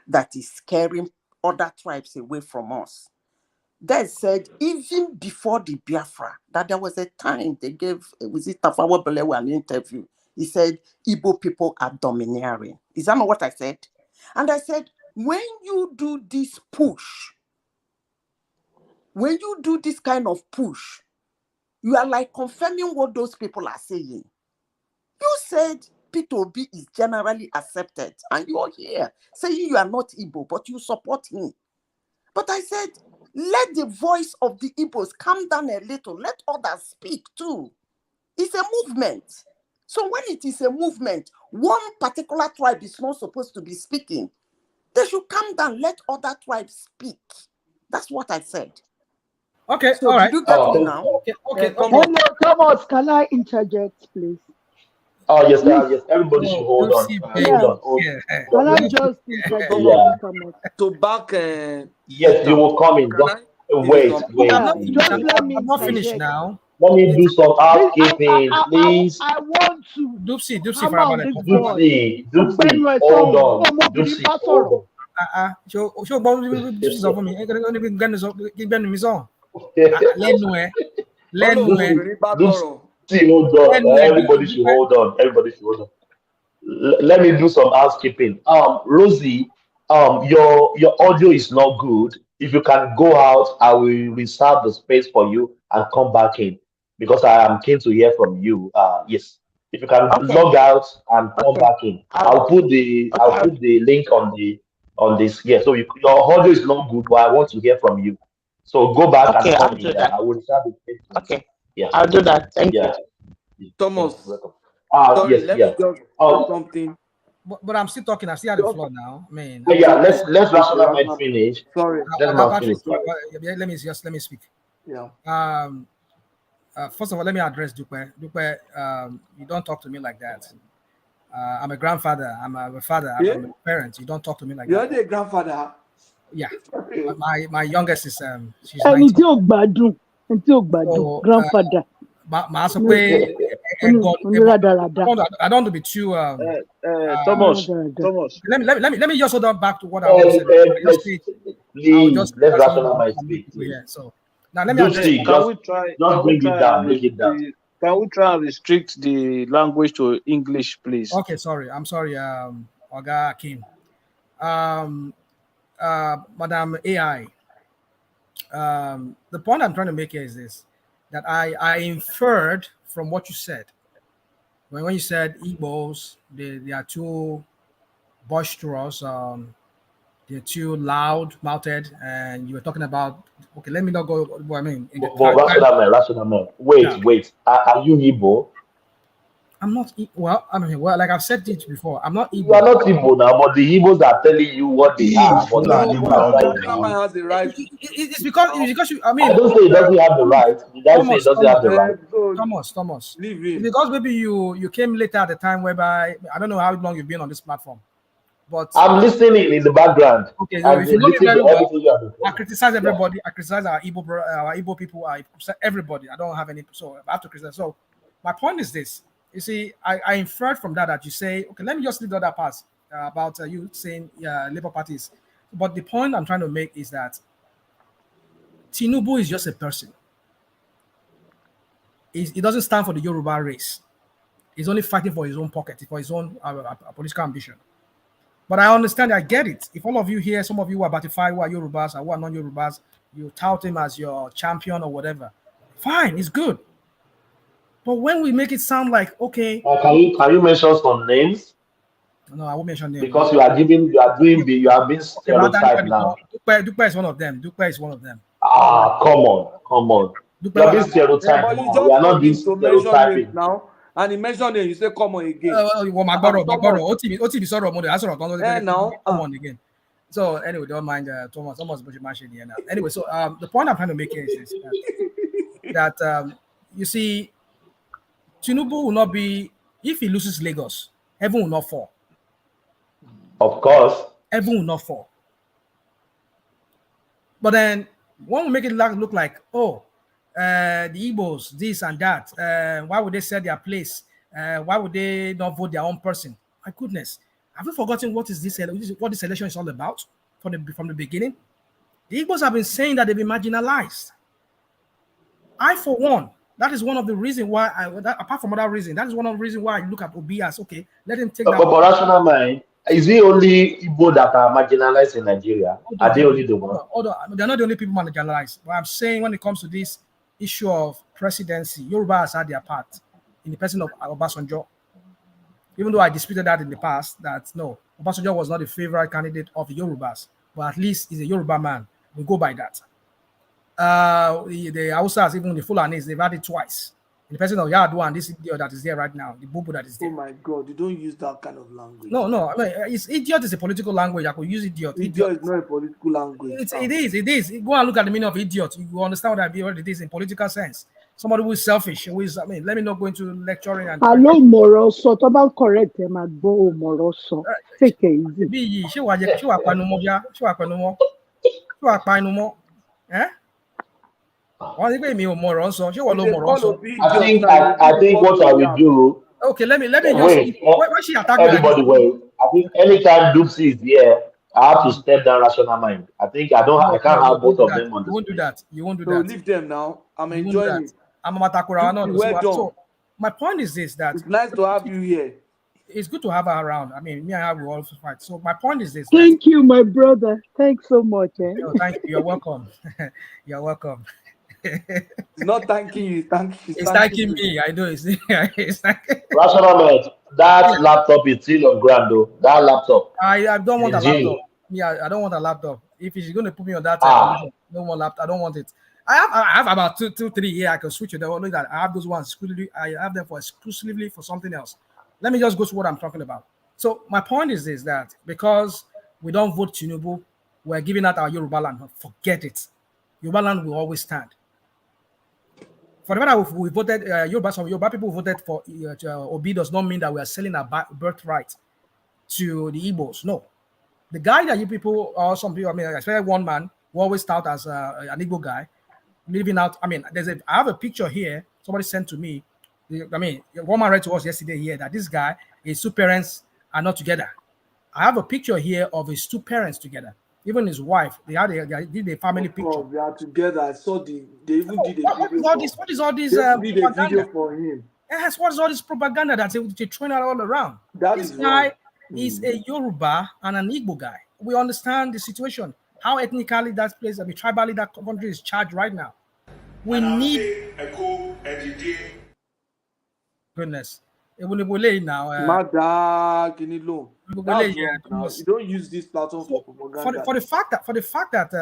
that is scaring other tribes away from us, Des said even before the Biafra, that there was a time they gave, was it Tafawa Balewa an interview? He said, Igbo people are domineering. Is that not what I said? And I said, when you do this push, when you do this kind of push, you are like confirming what those people are saying. You said P2B is generally accepted, and you're here saying you are not Igbo, but you support him. But I said, let the voice of the Igbos calm down a little. Let others speak too. It's a movement. So when it is a movement, one particular tribe is not supposed to be speaking. They should calm down. Let other tribes speak. That's what I said. Okay, so all right. Did you get me now? Okay. Hello, Thomas, can I interject, please? Oh, yes, Please. yes. Everybody should hold on. Hold Yeah. on. Can I just interject, Yeah. Thomas? To back. Yes, you will come in. Just wait. Yeah, Please. just let me I'm not finished interject. now. Let me do some housekeeping, I please. want to Dupsy, hammer on this boy. Dupsy, hold on. Dupsy, hold on. Ṣé o gbọ́ Dupsy sọ fún mi? Ó ní kí gbẹ́nu mi sọ. Lẹ́nu ẹ̀. Dupsy, hold on. Everybody should hold on. Everybody should hold on. Let me do some housekeeping. Rosie, your audio is not good. If you can go out, I will reserve the space for you and come back in because I am keen to hear from you. Yes, if you can log out and come back in, I'll put the link on this. Yeah, so your audio is not good, but I want to hear from you. So go back and come in. I will reserve the space. Okay. Yeah, I'll do that. Thank you. Thomas. Sorry, let me just say something. But I'm still talking. I still have the floor now. I mean, let's rationalize finish. Sorry. Let me speak. Yeah. First of all, let me address Dupe. Dupe, you don't talk to me like that. I'm a grandfather. I'm a father. I'm a parent. You don't talk to me like that. You're the grandfather. Yeah. My youngest is she's 19. Until Gbadun, grandfather. I don't want to be too. Thomas. Let me just hold on back to what I was saying. Please, let's rationalize it. So now let me Bring it down. Can we try and restrict the language to English, please? Okay, sorry. I'm sorry, Oga Akim. Madam AI. The point I'm trying to make here is this: that I inferred from what you said when you said Igbos, they are too boisterous, they're too loud-mouthed, and you were talking about. Okay, let me not go. I mean, Rationale. Wait. Are you Igbo? I'm not. Well, like I've said it before, I'm not Igbo. You are not Igbo now, but the Igbos are telling you what they are. Has the right. It's because you. I mean, I don't say it doesn't have the right. Did I say it doesn't have the right? Thomas. Because maybe you came later at the time whereby I don't know how long you've been on this platform, but I'm listening in the background. Okay, so if you know me very well, I criticize everybody. I criticize our Igbo people. I criticize everybody. I don't have any. So I have to criticize. So my point is this. You see, I inferred from that you say, okay, let me just leave the other parts about you saying Labour parties. But the point I'm trying to make is that Tinubu is just a person. He doesn't stand for the Yoruba race. He's only fighting for his own pocket, for his own political ambition. But I understand, I get it. If all of you here, some of you are Batify, who are Yorubas, or who are non-Yorubas, you tout him as your champion or whatever. Fine, it's good. But when we make it sound like, okay, can you mention some names? No, I won't mention names because you are being stereotyped now. Dupe is one of them. Come on. You are being stereotyped now. We are not being stereotyping now. And he mentioned it, you say come on again. Come on again. So anyway, don't mind Thomas here now. Anyway, so the point I'm trying to make here is that you see, Tinubu will not be, if he loses Lagos, heaven will not fall. Of course. Heaven will not fall. But then one will make it look like, the Igbos, this and that. Why would they sell their place? Why would they not vote their own person? My goodness. Have you forgotten what this election is all about from the beginning? The Igbos have been saying that they've been marginalized. I, for one, that is one of the reasons why apart from other reasons, that is one of the reasons why I look at Obi as, okay, let him take that. But rational mind, Is it only Igbo that are marginalized in Nigeria? Are they only the one? Hold on. They're not the only people marginalized. But I'm saying when it comes to this issue of presidency, Yorubas had their part in the person of Obasanjo. Even though I disputed that in the past, that no, Obasanjo was not a favorite candidate of the Yorubas, but at least he's a Yoruba man. We go by that. The Hausas, even the Fulanis, they've had it twice. In the person of Yadu and this idiot that is there right now, the Bubu that is there. Oh my God, you don't use that kind of language. No, I mean, idiot is a political language. I could use idiot. Idiot is not a political language. It is. Go and look at the meaning of idiot. You understand what it is in political sense. Somebody who is selfish, who is, let me not go into lecturing and. Hello, Moroso. Talk correct him and go Moroso. Take it easy. Eh? I think what I will do. Okay, let me wait. Why she attack everybody wait. I think anytime Dupsy is here, I have to step down rational mind. I think I can't have both of them on the You won't do that. You won't do so that. leave them now. I'm enjoying it. I'm a Matakura. Well done. So my point is this: that it's nice to have you here. It's good to have her around. I mean, me and her will also fight. So my point is this: thank you, my brother. Thanks so much. No, thank you. You're welcome. You're welcome. It's not thanking you. It's thanking me. I know. It's rational mind. That laptop is still on ground, though. That laptop. I don't want a laptop. Yeah, I don't want a laptop. If she's going to put me on that, no more laptop. I don't want it. I have about two, 3 here. I can switch it. Look at that. I have those ones. I have them exclusively for something else. Let me just go to what I'm talking about. So my point is this: that because we don't vote Chinedu, we're giving out our Yoruba land. Forget it. Yoruba land will always stand. For the matter, we voted some Yoruba people voted for Obi does not mean that we are selling our birthright to the Igbos. No, the guy that you people or some people, I mean, especially one man who always tout as an Igbo guy, living out. I mean, I have a picture here. Somebody sent to me. I mean, one man read to us yesterday here that this guy, his two parents are not together. I have a picture here of his two parents together. Even his wife, they did a family picture. They are together. I saw they even did a video. What is all this? They did a video for him. Yes, what is all this propaganda that they're throwing out all around? This guy is a Yoruba and an Igbo guy. We understand the situation, how ethnically that place, I mean, tribally that country is charged right now. We need goodness. Now, you don't use this platform for propaganda. For the fact that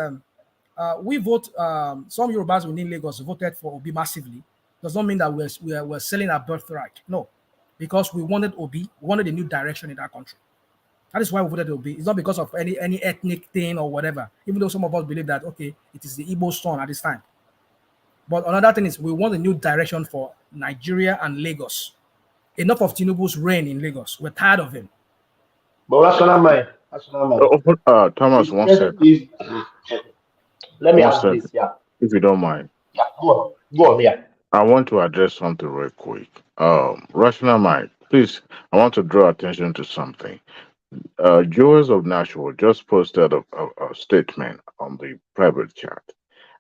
we vote, some Yorubas within Lagos voted for Obi massively, does not mean that we're selling our birthright. No, because we wanted Obi, we wanted a new direction in that country. That is why we voted Obi. It's not because of any ethnic thing or whatever. Even though some of us believe that okay, it is the Igbo son at this time. But another thing is we want a new direction for Nigeria and Lagos. Enough of Tinubu's reign in Lagos. We're tired of him. But rational mind. Thomas, one second. Let me ask this, yeah. If you don't mind. Yeah, go on, yeah. I want to address something real quick. Rational mind, please, I want to draw attention to something. Joes of Nashville just posted a statement on the private chat.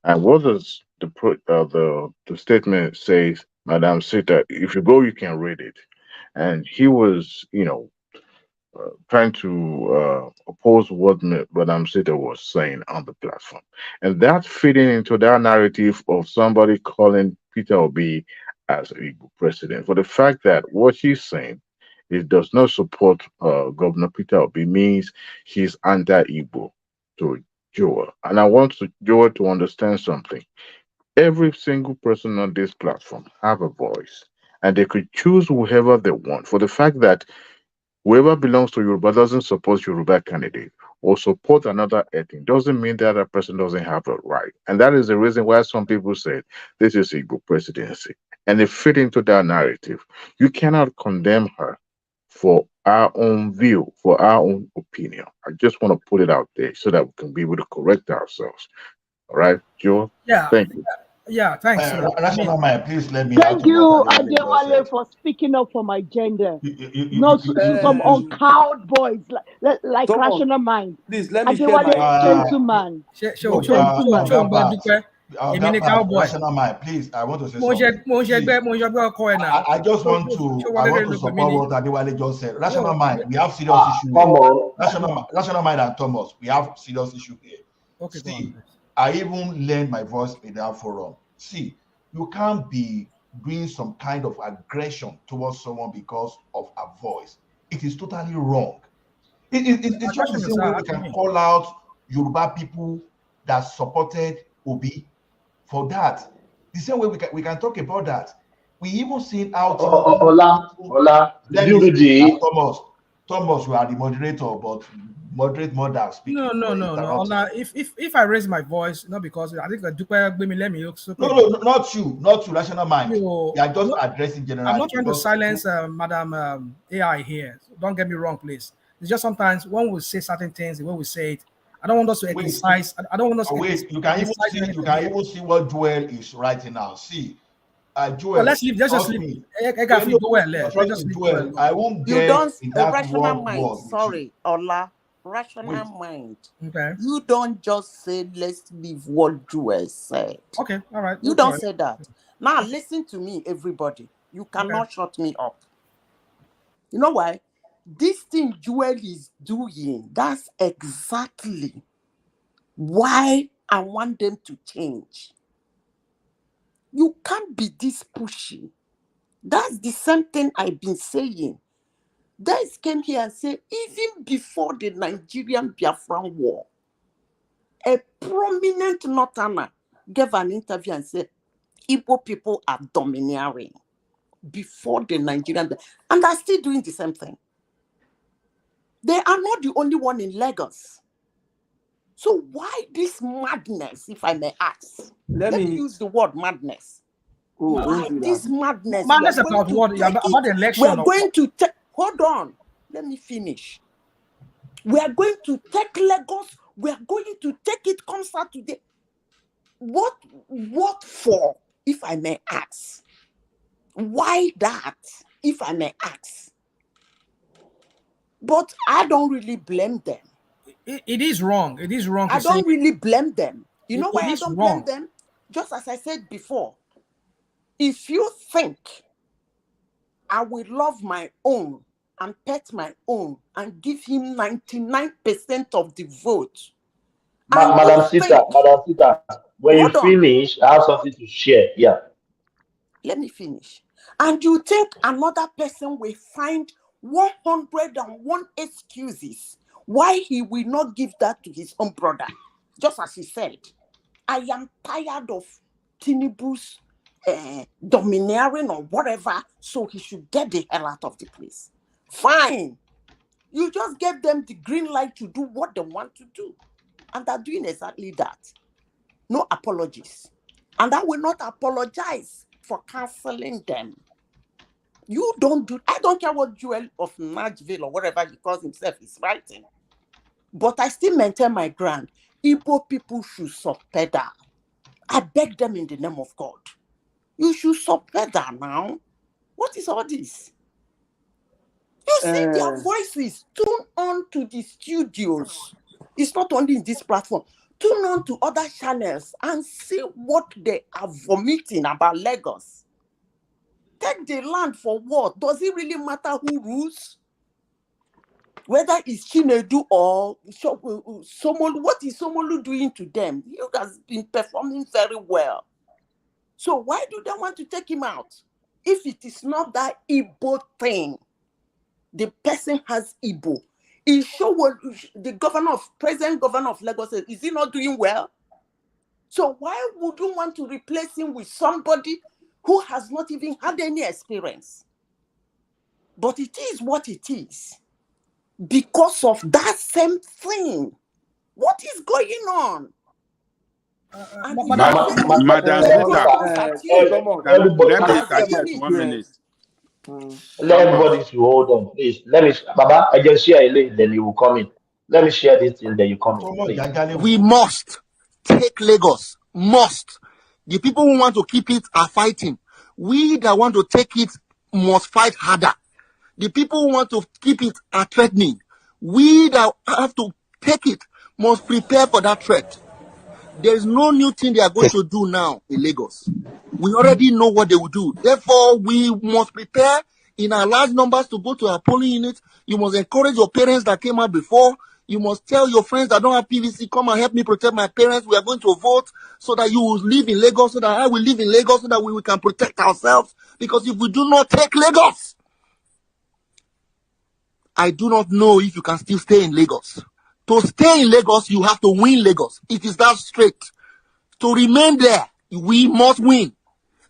And what does the statement says, Madam Sita, if you go, you can read it. And he was, trying to oppose what Madam Sita was saying on the platform. And that's fitting into that narrative of somebody calling Peter Obi as Igbo president. For the fact that what she's saying does not support Governor Peter Obi means he's anti-Igbo to Joel. And I want Joel to understand something. Every single person on this platform have a voice, and they could choose whoever they want. For the fact that whoever belongs to Yoruba doesn't support Yoruba candidate or support another ethnic doesn't mean that that person doesn't have a right. And that is the reason why some people said this is Igbo presidency. And they fit into that narrative. You cannot condemn her for our own view, for our own opinion. I just want to put it out there so that we can be able to correct ourselves. All right, Joe? Yeah. Thank you. Yeah, thanks. Please let me. Thank you, Adewale, for speaking up for my gender. Not some uncowed boys like rational mind. Please let me Adewale, gentleman. Gentleman. Cowboy. Rational mind, please. I want to say Mo something. I just want to support what Adewale just said. Rational mind, we have serious issue Come here. on. Rational mind and Thomas, we have serious issue here. Okay, see, I even lend my voice in that forum. See, you can't be doing some kind of aggression towards someone because of a voice. It is totally wrong. It's just the same way we can call out Yoruba people that supported Obi for that. The same way we can talk about that. We even seen out. Ola, let me say, Thomas, you are the moderator, but moderate more than speaking. No. Ola, if I raise my voice, not because I think Dupe let me look so. No, not you, rational mind. You are just addressing generally. I'm not trying to silence Madam AI here. So don't get me wrong, please. It's just sometimes when we say certain things, the way we say it, I don't want us to exercise. I don't want us to. Wait, you can even see what Joel is writing now. See, Joel. Well, let's just leave. I won't get. You don't in that rational mind. Sorry, Ola. Rational mind. Okay. You don't just say let's leave what Joel said. Okay, all right. You don't say that. Now listen to me, everybody. You cannot shut me up. You know why? This thing Joel is doing, that's exactly why I want them to change. You can't be this pushy. That's the same thing I've been saying. Guys came here and said, even before the Nigerian Biafran war, a prominent Northerner gave an interview and said, Igbo people are domineering before the Nigerian, and they're still doing the same thing. They are not the only one in Lagos. So why this madness, if I may ask? Let me use the word madness. Why this madness? Madness about what? About the election. We're going to take, hold on, let me finish. We are going to take Lagos. We are going to take it concert today. What for, if I may ask? Why that, if I may ask? But I don't really blame them. It is wrong. It is wrong. I don't really blame them. You know why I don't blame them? Just as I said before, if you think I will love my own and pet my own and give him 99% of the vote. Madam Sita, when you finish, I have something to share. Yeah. Let me finish. And you think another person will find 101 excuses why he will not give that to his own brother? Just as he said, I am tired of Tinubu's domineering or whatever, so he should get the hell out of the place. Fine. You just gave them the green light to do what they want to do. And they're doing exactly that. No apologies. And I will not apologize for canceling them. You don't do, I don't care what Joel of Nashville or whatever he calls himself is writing. But I still maintain my ground. Igbo people should subpedal. I beg them in the name of God. You should subpedal now. What is all this? You see their voices. Tune on to the studios. It's not only in this platform. Tune on to other channels and see what they are vomiting about Lagos. Take the land for what? Does it really matter who rules? Whether it's Chinedu or Somolu, what is Somolu doing to them? He has been performing very well. So why do they want to take him out? If it is not that Igbo thing, the person has Igbo. Is the present governor of Lagos, is he not doing well? So why would you want to replace him with somebody who has not even had any experience? But it is what it is. Because of that same thing. What is going on? Madam Zita, let me suggest 1 minute. Let everybody to hold on, please. Let me, Baba, I just share a link, then you will come in. Let me share this thing, then you come in, please. We must take Lagos. Must. The people who want to keep it are fighting. We that want to take it must fight harder. The people who want to keep it are threatening. We that have to take it must prepare for that threat. There is no new thing they are going to do now in Lagos. We already know what they will do. Therefore, we must prepare in our large numbers to go to our polling unit. You must encourage your parents that came out before. You must tell your friends that don't have PVC, come and help me protect my parents. We are going to vote so that you will live in Lagos, so that I will live in Lagos, so that we can protect ourselves. Because if we do not take Lagos, I do not know if you can still stay in Lagos. To stay in Lagos, you have to win Lagos. It is that straight. To remain there, we must win.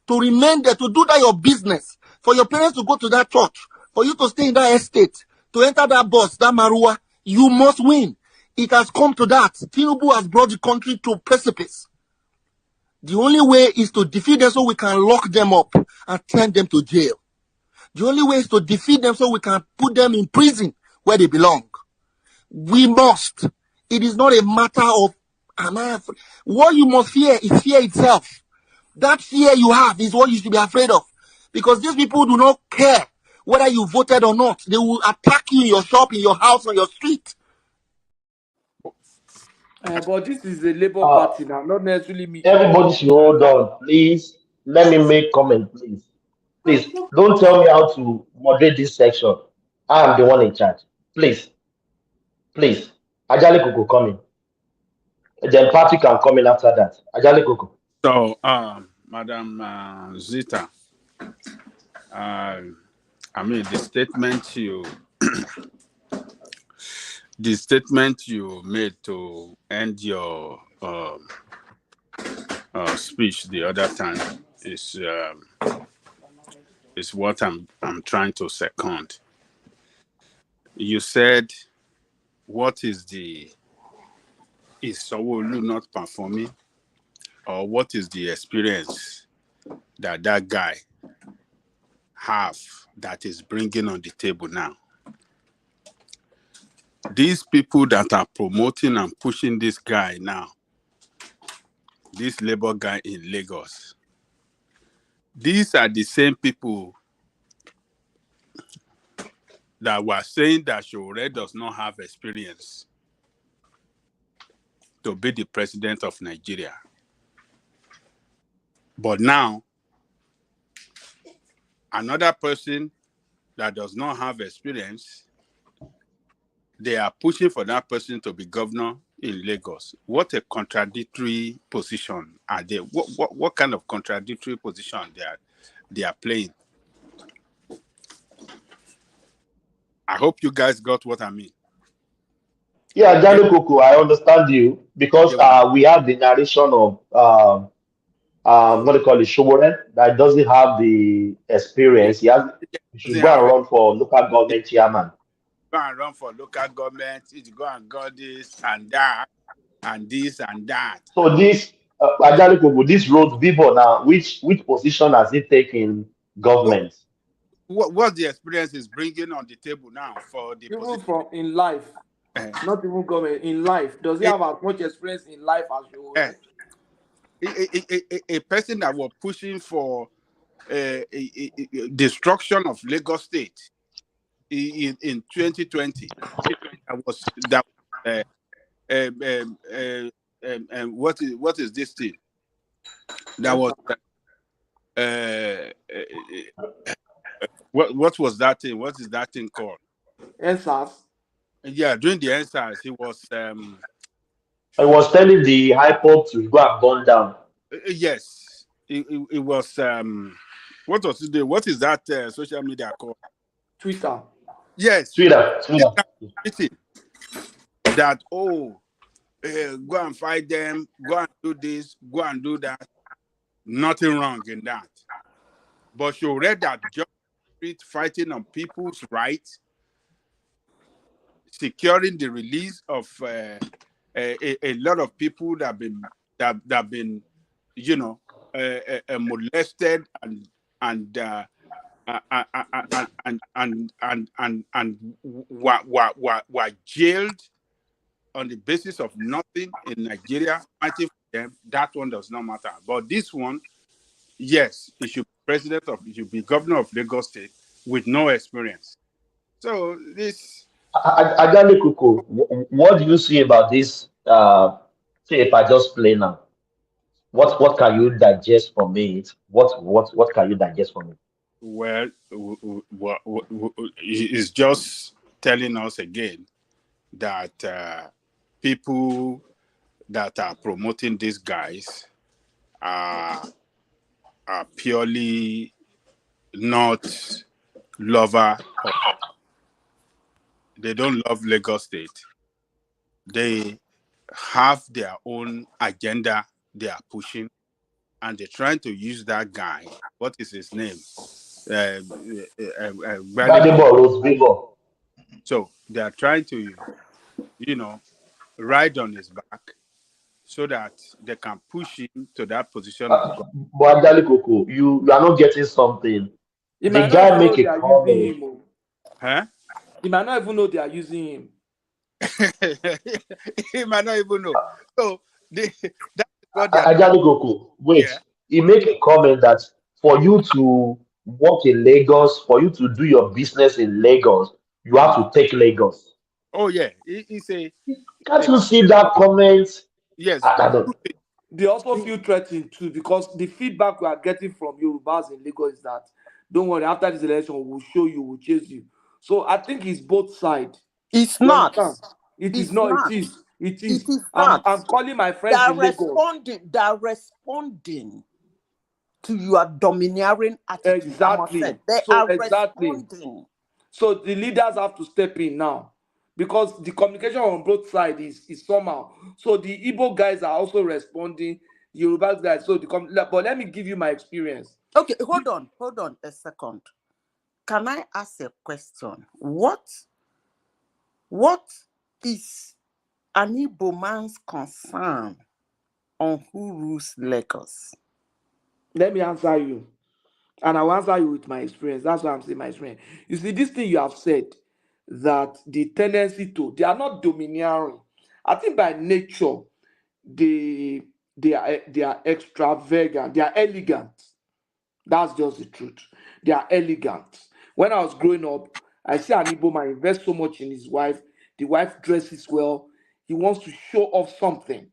To remain there, to do that your business, for your parents to go to that church, for you to stay in that estate, to enter that bus, that Marua, you must win. It has come to that. Tinubu has brought the country to precipice. The only way is to defeat them so we can lock them up and send them to jail. The only way is to defeat them so we can put them in prison where they belong. We must. It is not a matter of, am I afraid? What you must fear is fear itself. That fear you have is what you should be afraid of. Because these people do not care whether you voted or not. They will attack you in your shop, in your house, on your street. But this is the Labour Party now, not necessarily me. Everybody should hold on, please. Let me make comment, please. Please, don't tell me how to moderate this section. I am the one in charge. Please, please. Ajali Kuku coming. Then party can come in after that. Ajali Kuku. So, Madam Zita, I mean the statement you made to end your speech the other time is what I'm trying to second. You said, "What is Sanwo Olu not performing, or what is the experience that guy have that is bringing on the table now?" These people that are promoting and pushing this guy now, this Labour guy in Lagos, these are the same people that were saying that Showore does not have experience to be the president of Nigeria. But now, another person that does not have experience, they are pushing for that person to be governor in Lagos. What a contradictory position are they? What kind of contradictory position they are playing? I hope you guys got what I mean. Yeah, Ajali Kuku, I understand you because we have the narration of what do you call it, Showore, that doesn't have the experience. He should go and run for local government chairman. Go and run for local government, go and go this and that, and this and that. So this, Ajali Kuku, this road Vivo now, which position has he taken government? What the experience is bringing on the table now for the even position? from in life, not even government, in life. Does he have as much experience in life as you? A person that was pushing for destruction of Lagos State in 2020. What is this thing? That was what was that thing? What is that thing called? NSAS. Yeah, during the NSAS, he was I was telling the high pop to go and burn down. Yes, it was what was it? What is that social media called? Twitter. Yes, Twitter. That go and fight them, go and do this, go and do that. Nothing wrong in that. But you read that just fighting on people's rights, securing the release of a lot of people that have been molested and were jailed on the basis of nothing in Nigeria. Fighting for them, that one does not matter. But this one, yes, he should be governor of Lagos State with no experience. So this. Ajali Kuku, what do you see about this say if I just play now, what can you digest from it? What can you digest from it? Well, it's just telling us again that people that are promoting these guys are purely not lover of, they don't love Lagos State. They have their own agenda they are pushing, and they're trying to use that guy. What is his name? Gbadebo Rose Bebo. So they are trying to, ride on his back so that they can push him to that position of God. But Ajali Koko, you are not getting something. He The might not guy even know make they a are using comment. him. Oh. Huh? He might not even know they are using him. He might not even know. So that's what they are. Ajali Koko, wait. Yeah. He make a comment that for you to work in Lagos, for you to do your business in Lagos, you have to take Lagos. Oh yeah. He say. Can't you see that comment? Yes. I don't. They also feel threatened too because the feedback we are getting from Yorubas in Lagos is that don't worry, after this election, we'll show you, we'll chase you. So I think it's both sides. It's You not. understand? It is It's not, it not. is. It It is. is I'm not. calling my friends in Lagos. They're responding to your domineering attitude. I must Exactly. say. They So are exactly. responding. So the leaders have to step in now because the communication on both sides is somehow. So the Igbo guys are also responding. The Yoruba guys. So but let me give you my experience. Okay, hold on a second. Can I ask a question? What is an Igbo man's concern on who rules Lagos? Let me answer you. And I'll answer you with my experience. That's why I'm saying my experience. You see, this thing you have said that the tendency to, they are not domineering. I think by nature, they are extravagant, they are elegant. That's just the truth. They are elegant. When I was growing up, I see an Igbo man invest so much in his wife. The wife dresses well. He wants to show off something,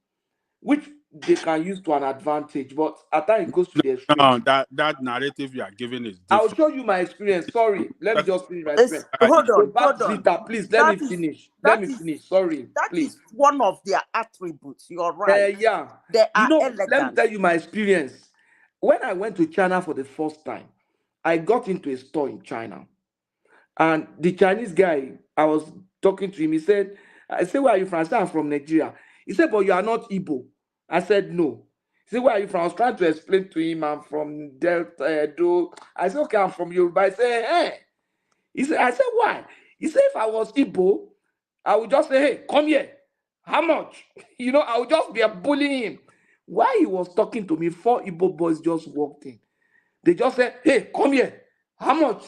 which they can use to an advantage. But at times it goes to the extreme. No, that narrative you are giving is I'll different. show you my experience. Sorry, let me just finish my experience. Hold So on. back to Zita, please let me finish. Let me finish. Sorry, That please. is one of their attributes. You're right. Yeah. They You are know, let me elegant. tell you my experience. When I went to China for the first time, I got into a store in China. And the Chinese guy, I was talking to him. I said, where are you from? I said, I'm from Nigeria. He said, but you are not Igbo. I said, no. He said, where are you from? I was trying to explain to him, I'm from Delta, Edo. I said, okay, I'm from Yoruba. I said, hey. I said, why? He said, if I was Igbo, I would just say, hey, come here. How much? I would just be bullying him. While he was talking to me, 4 Igbo boys just walked in. They just said, hey, come here. How much?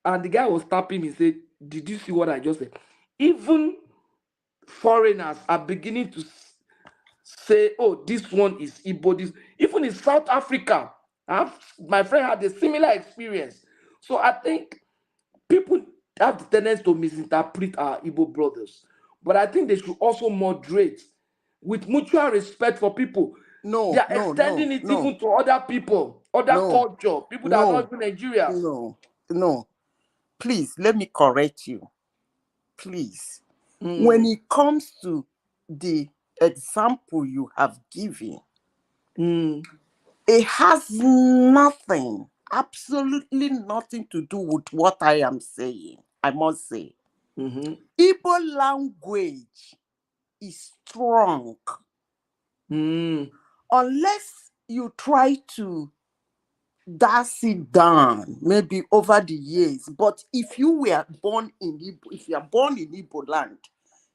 And the guy was tapping me, said, did you see what I just said? Even foreigners are beginning to say, oh, this one is Igbo. Even in South Africa, my friend had a similar experience. So I think people have the tendency to misinterpret our Igbo brothers. But I think they should also moderate with mutual respect for people. They are extending it even to other people, other culture, people that are not even Nigerians. No. Please, let me correct you. Please. Mm. When it comes to the example you have given, it has nothing, absolutely nothing to do with what I am saying, I must say. Igbo language is strong. Unless you try to dash it down, maybe over the years. But if you were born in Igbo, if you are born in Igbo land,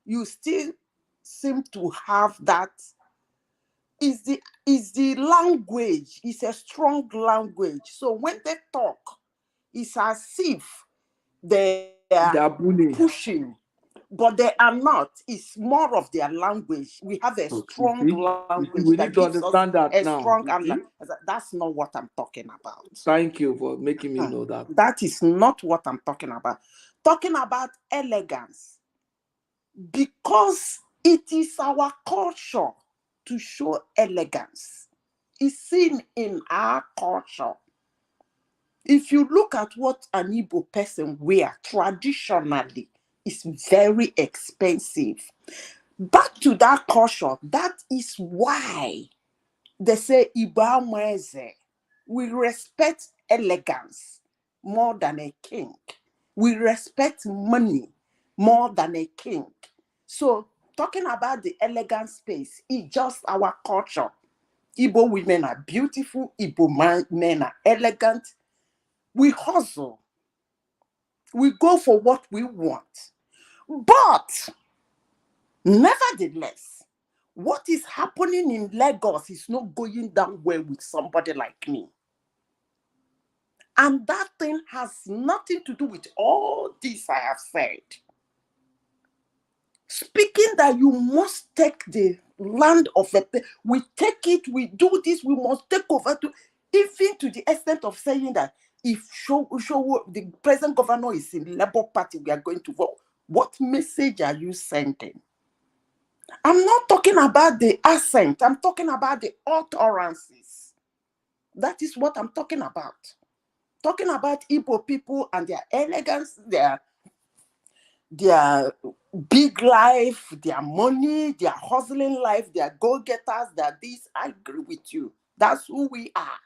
you still seem to have that. Is the language, it's a strong language. So when they talk, it's as if they are pushing, but they are not. It's more of their language. We have a strong language we that need to gives us understand that a now. strong. That's not what I'm talking about. Thank you for making me know that. That is not what I'm talking about. Talking about elegance, because it is our culture. to show elegance is seen in our culture. If you look at what an Igbo person wear traditionally, it's very expensive. Back to that culture, that is why they say Igbo Amweze. We respect elegance more than a king. We respect money more than a king. So talking about the elegant space is just our culture. Igbo women are beautiful. Igbo men are elegant. We hustle. We go for what we want. But nevertheless, what is happening in Lagos is not going down well with somebody like me. And that thing has nothing to do with all this I have said. Speaking that you must take the land of it, we take it, we do this, we must take over, to even to the extent of saying that if the present governor is in Labour Party, we are going to vote. What message are you sending? I'm not talking about the accent. I'm talking about the utterances. That is what I'm talking about. Talking about Igbo people and their elegance, their big life, their money, their hustling life, their go-getters, their this. I agree with you. That's who we are.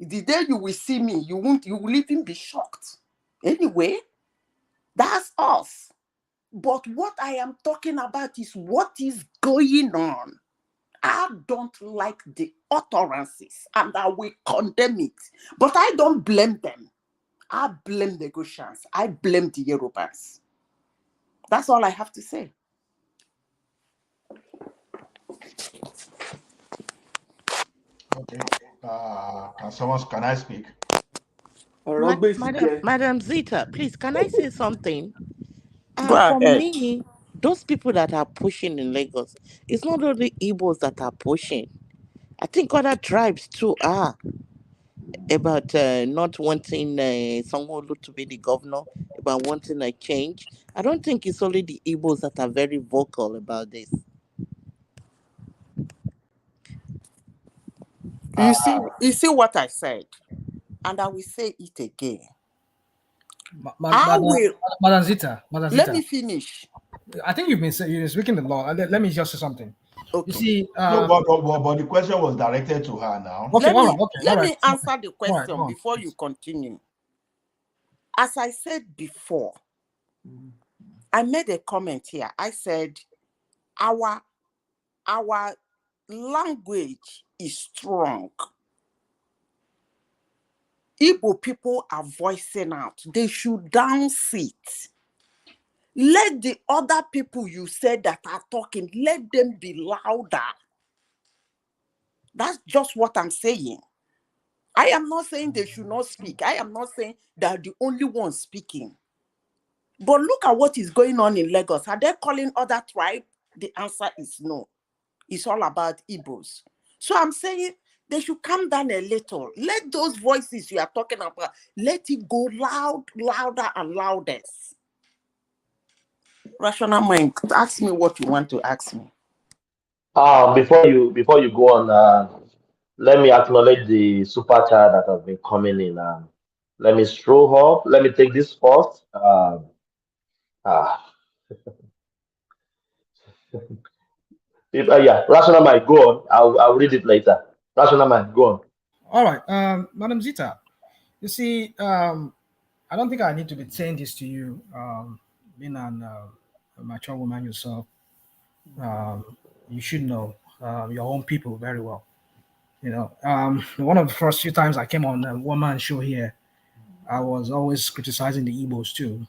The day you will see me, you will even be shocked. Anyway, that's us. But what I am talking about is what is going on. I don't like the utterances and I will condemn it. But I don't blame them. I blame the Goshans. I blame the Yorubas. That's all I have to say. Okay. Can I speak? Madam Zita, please, can I say something? Go For ahead. me, those people that are pushing in Lagos, it's not only Igbos that are pushing. I think other tribes too are about not wanting Sanwo Olu to be the governor, about wanting a change. I don't think it's only the Igbos that are very vocal about this. You see what I said, and I will say it again. Madam Zita. Let me finish. I think you've been speaking the law. Let me just say something. Okay. You see, no, but the question was directed to her now. Okay, let me answer the question before you continue. As I said before, I made a comment here. I said our language is strong. Igbo people are voicing out. They should dance it. Let the other people you said that are talking, let them be louder. That's just what I'm saying. I am not saying they should not speak. I am not saying they're the only ones speaking. But look at what is going on in Lagos. Are they calling other tribes? The answer is no. It's all about Igbos. So I'm saying they should calm down a little. Let those voices you are talking about, let it go louder and loudest. Rational mind, ask me what you want to ask me. Before you go on, let me acknowledge the super chat that has been coming in. Let me stroll up. Let me take this first. Yeah, rational mind, go on. I'll read it later. Rational mind, go on. All right, Madam Zita. You see, I don't think I need to be saying this to you, being a mature woman yourself. You should know your own people very well. You know, one of the first few times I came on a one-man show here, I was always criticizing the Igbos too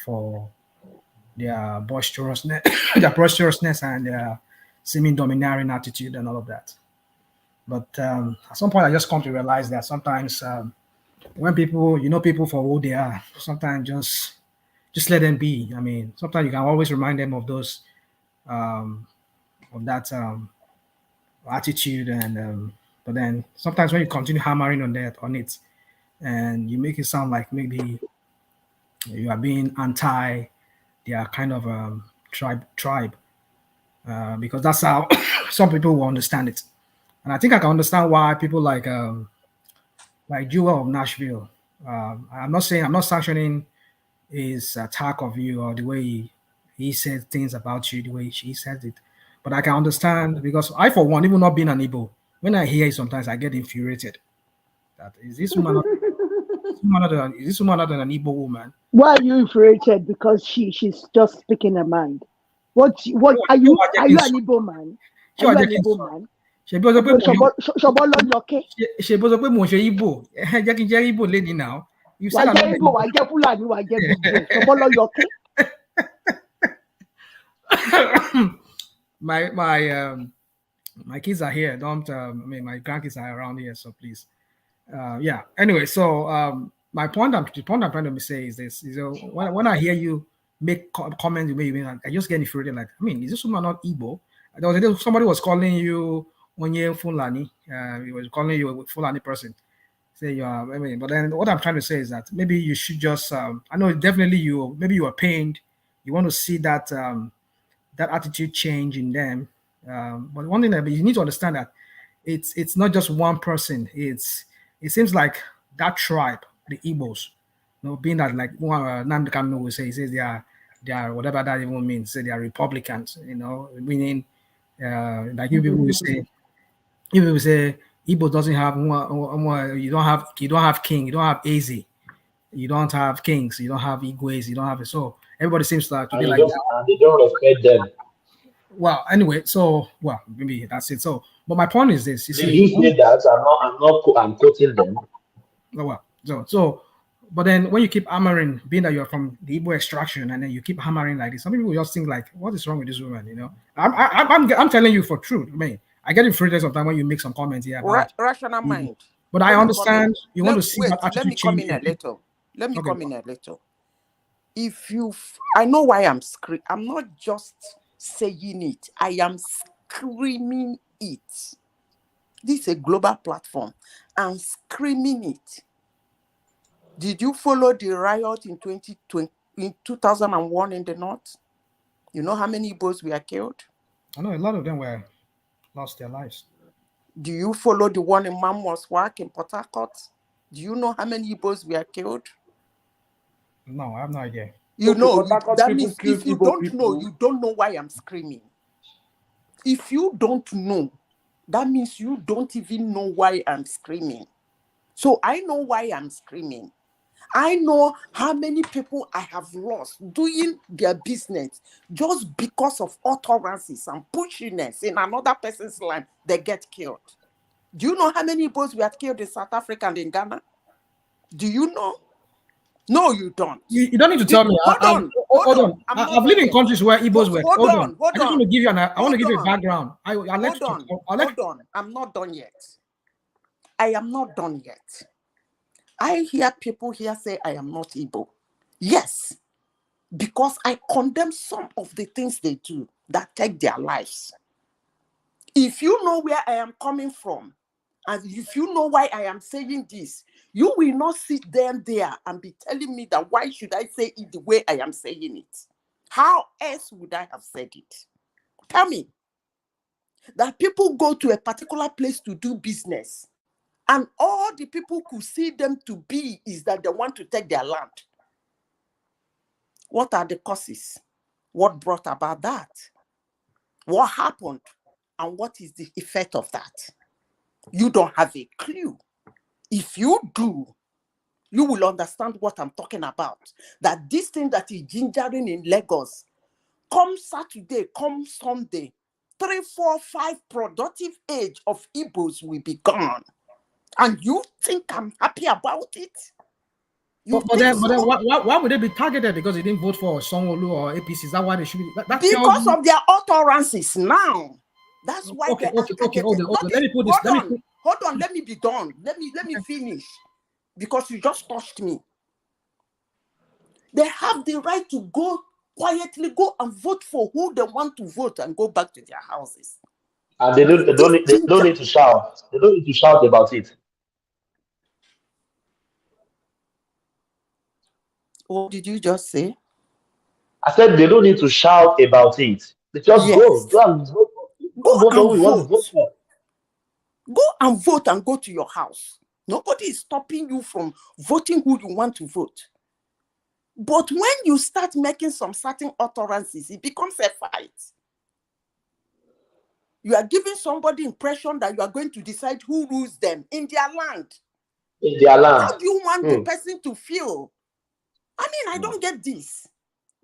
for their boisterousness, and their seeming domineering attitude and all of that. But at some point, I just come to realize that sometimes when people, people for who they are, sometimes just let them be. I mean, sometimes you can always remind them of those of that attitude, and but then sometimes when you continue hammering on it, and you make it sound like maybe you are being anti their kind of tribe, because that's how some people will understand it, and I think I can understand why people like Jewel of Nashville. I'm not saying I'm not sanctioning his attack of you or the way he said things about you, the way she said it. But I can understand because I, for one, even not being an Igbo, when I hear it, sometimes I get infuriated. That is this woman not, is this woman not an Igbo woman? Why are you infuriated? Because she's just speaking her mind. What are you an Igbo man? Are you an Igbo man? Ṣọbọ lọ́jọ́kẹ́. Ṣe bó sọ pé mo ṣe Igbo, jẹ́ kí n jẹ́ Igbo lady now. You said wàá jẹ́ Igbo, wàá jẹ́ Fúlàní, wàá jẹ́ gbogbo ẹ̀. Ṣọbọ lọ́jọ́kẹ́. My kids are here. Don't I mean my grandkids are around here, so please. Yeah. Anyway, so the point I'm trying to say is this: when I hear you make comments, I just get infuriated. Like, I mean, is this woman not Igbo? Somebody was calling you Onye Fulani. He was calling you a Fulani person. Say you are. I mean, but then what I'm trying to say is that maybe you should just. I know definitely you are pained. You want to see that that attitude change in them. But one thing that you need to understand that it's not just one person. It seems like that tribe, the Igbos, being that like Nnamdi Kanu will say, he says they are whatever that even means. Say they are Republicans, meaning like you people will say, Igbo doesn't have you don't have king, you don't have Eze, you don't have kings, you don't have Igwes, you don't have it. So everybody seems to be like that. They don't respect them. Well, anyway, so maybe that's it. So, but my point is this: you say that I'm quoting them. Oh, well, so, but then when you keep hammering, being that you're from the Igbo extraction, and then you keep hammering like this, some people just think like, "What is wrong with this woman?" I'm telling you for truth. I mean, I get infuriated sometimes when you make some comments here. Rational mind. But I understand you want to see that attitude let me come in a little. Let me Okay. come in a little. I know why I'm screaming. I'm not just saying it. I am screaming it. This is a global platform. I'm screaming it. Did you follow the riot in 2001 in the north? You know how many Igbos were killed? I know a lot of them lost their lives. Do you follow the one in Mamoswak in Port Harcourt? Do you know how many Igbos were killed? No, I have no idea. That means if you don't know, you don't know why I'm screaming. If you don't know, that means you don't even know why I'm screaming. So I know why I'm screaming. I know how many people I have lost doing their business just because of utterances and pushiness in another person's life. They get killed. Do you know how many Igbos we had killed in South Africa and in Ghana? Do you know? No, you don't. You don't need to tell me. Hold on. I've lived in countries where Igbos were. Hold on. I just want to give you I want to give you a background. Hold on. I'm not done yet. I am not done yet. I hear people here say I am not Igbo. Yes, because I condemn some of the things they do that take their lives. If you know where I am coming from, and if you know why I am saying this, you will not sit there and be telling me that why should I say it the way I am saying it? How else would I have said it? Tell me. That people go to a particular place to do business, and all the people could see them to be is that they want to take their land. What are the causes? What brought about that? What happened? And what is the effect of that? You don't have a clue. If you do, you will understand what I'm talking about. That this thing that is gingering in Lagos, come Saturday, come Sunday, 3, 4, 5 productive age of Igbos will be gone. And you think I'm happy about it? But then why would they be targeted because they didn't vote for Sanwo Olu or APC? Is that why they should be? Because of their utterances now. That's why okay, hold on. Let me put this. Hold on, let me be done. Let me finish. Because you just touched me. They have the right to go quietly and vote for who they want to vote and go back to their houses. And they don't need to shout. They don't need to shout about it. What did you just say? I said they don't need to shout about it. They just go and vote. Go and vote. Go and vote and go to your house. Nobody is stopping you from voting who you want to vote. But when you start making some certain utterances, it becomes a fight. You are giving somebody impression that you are going to decide who rules them in their land. In their land. How do you want the person to feel? I mean, I don't get this.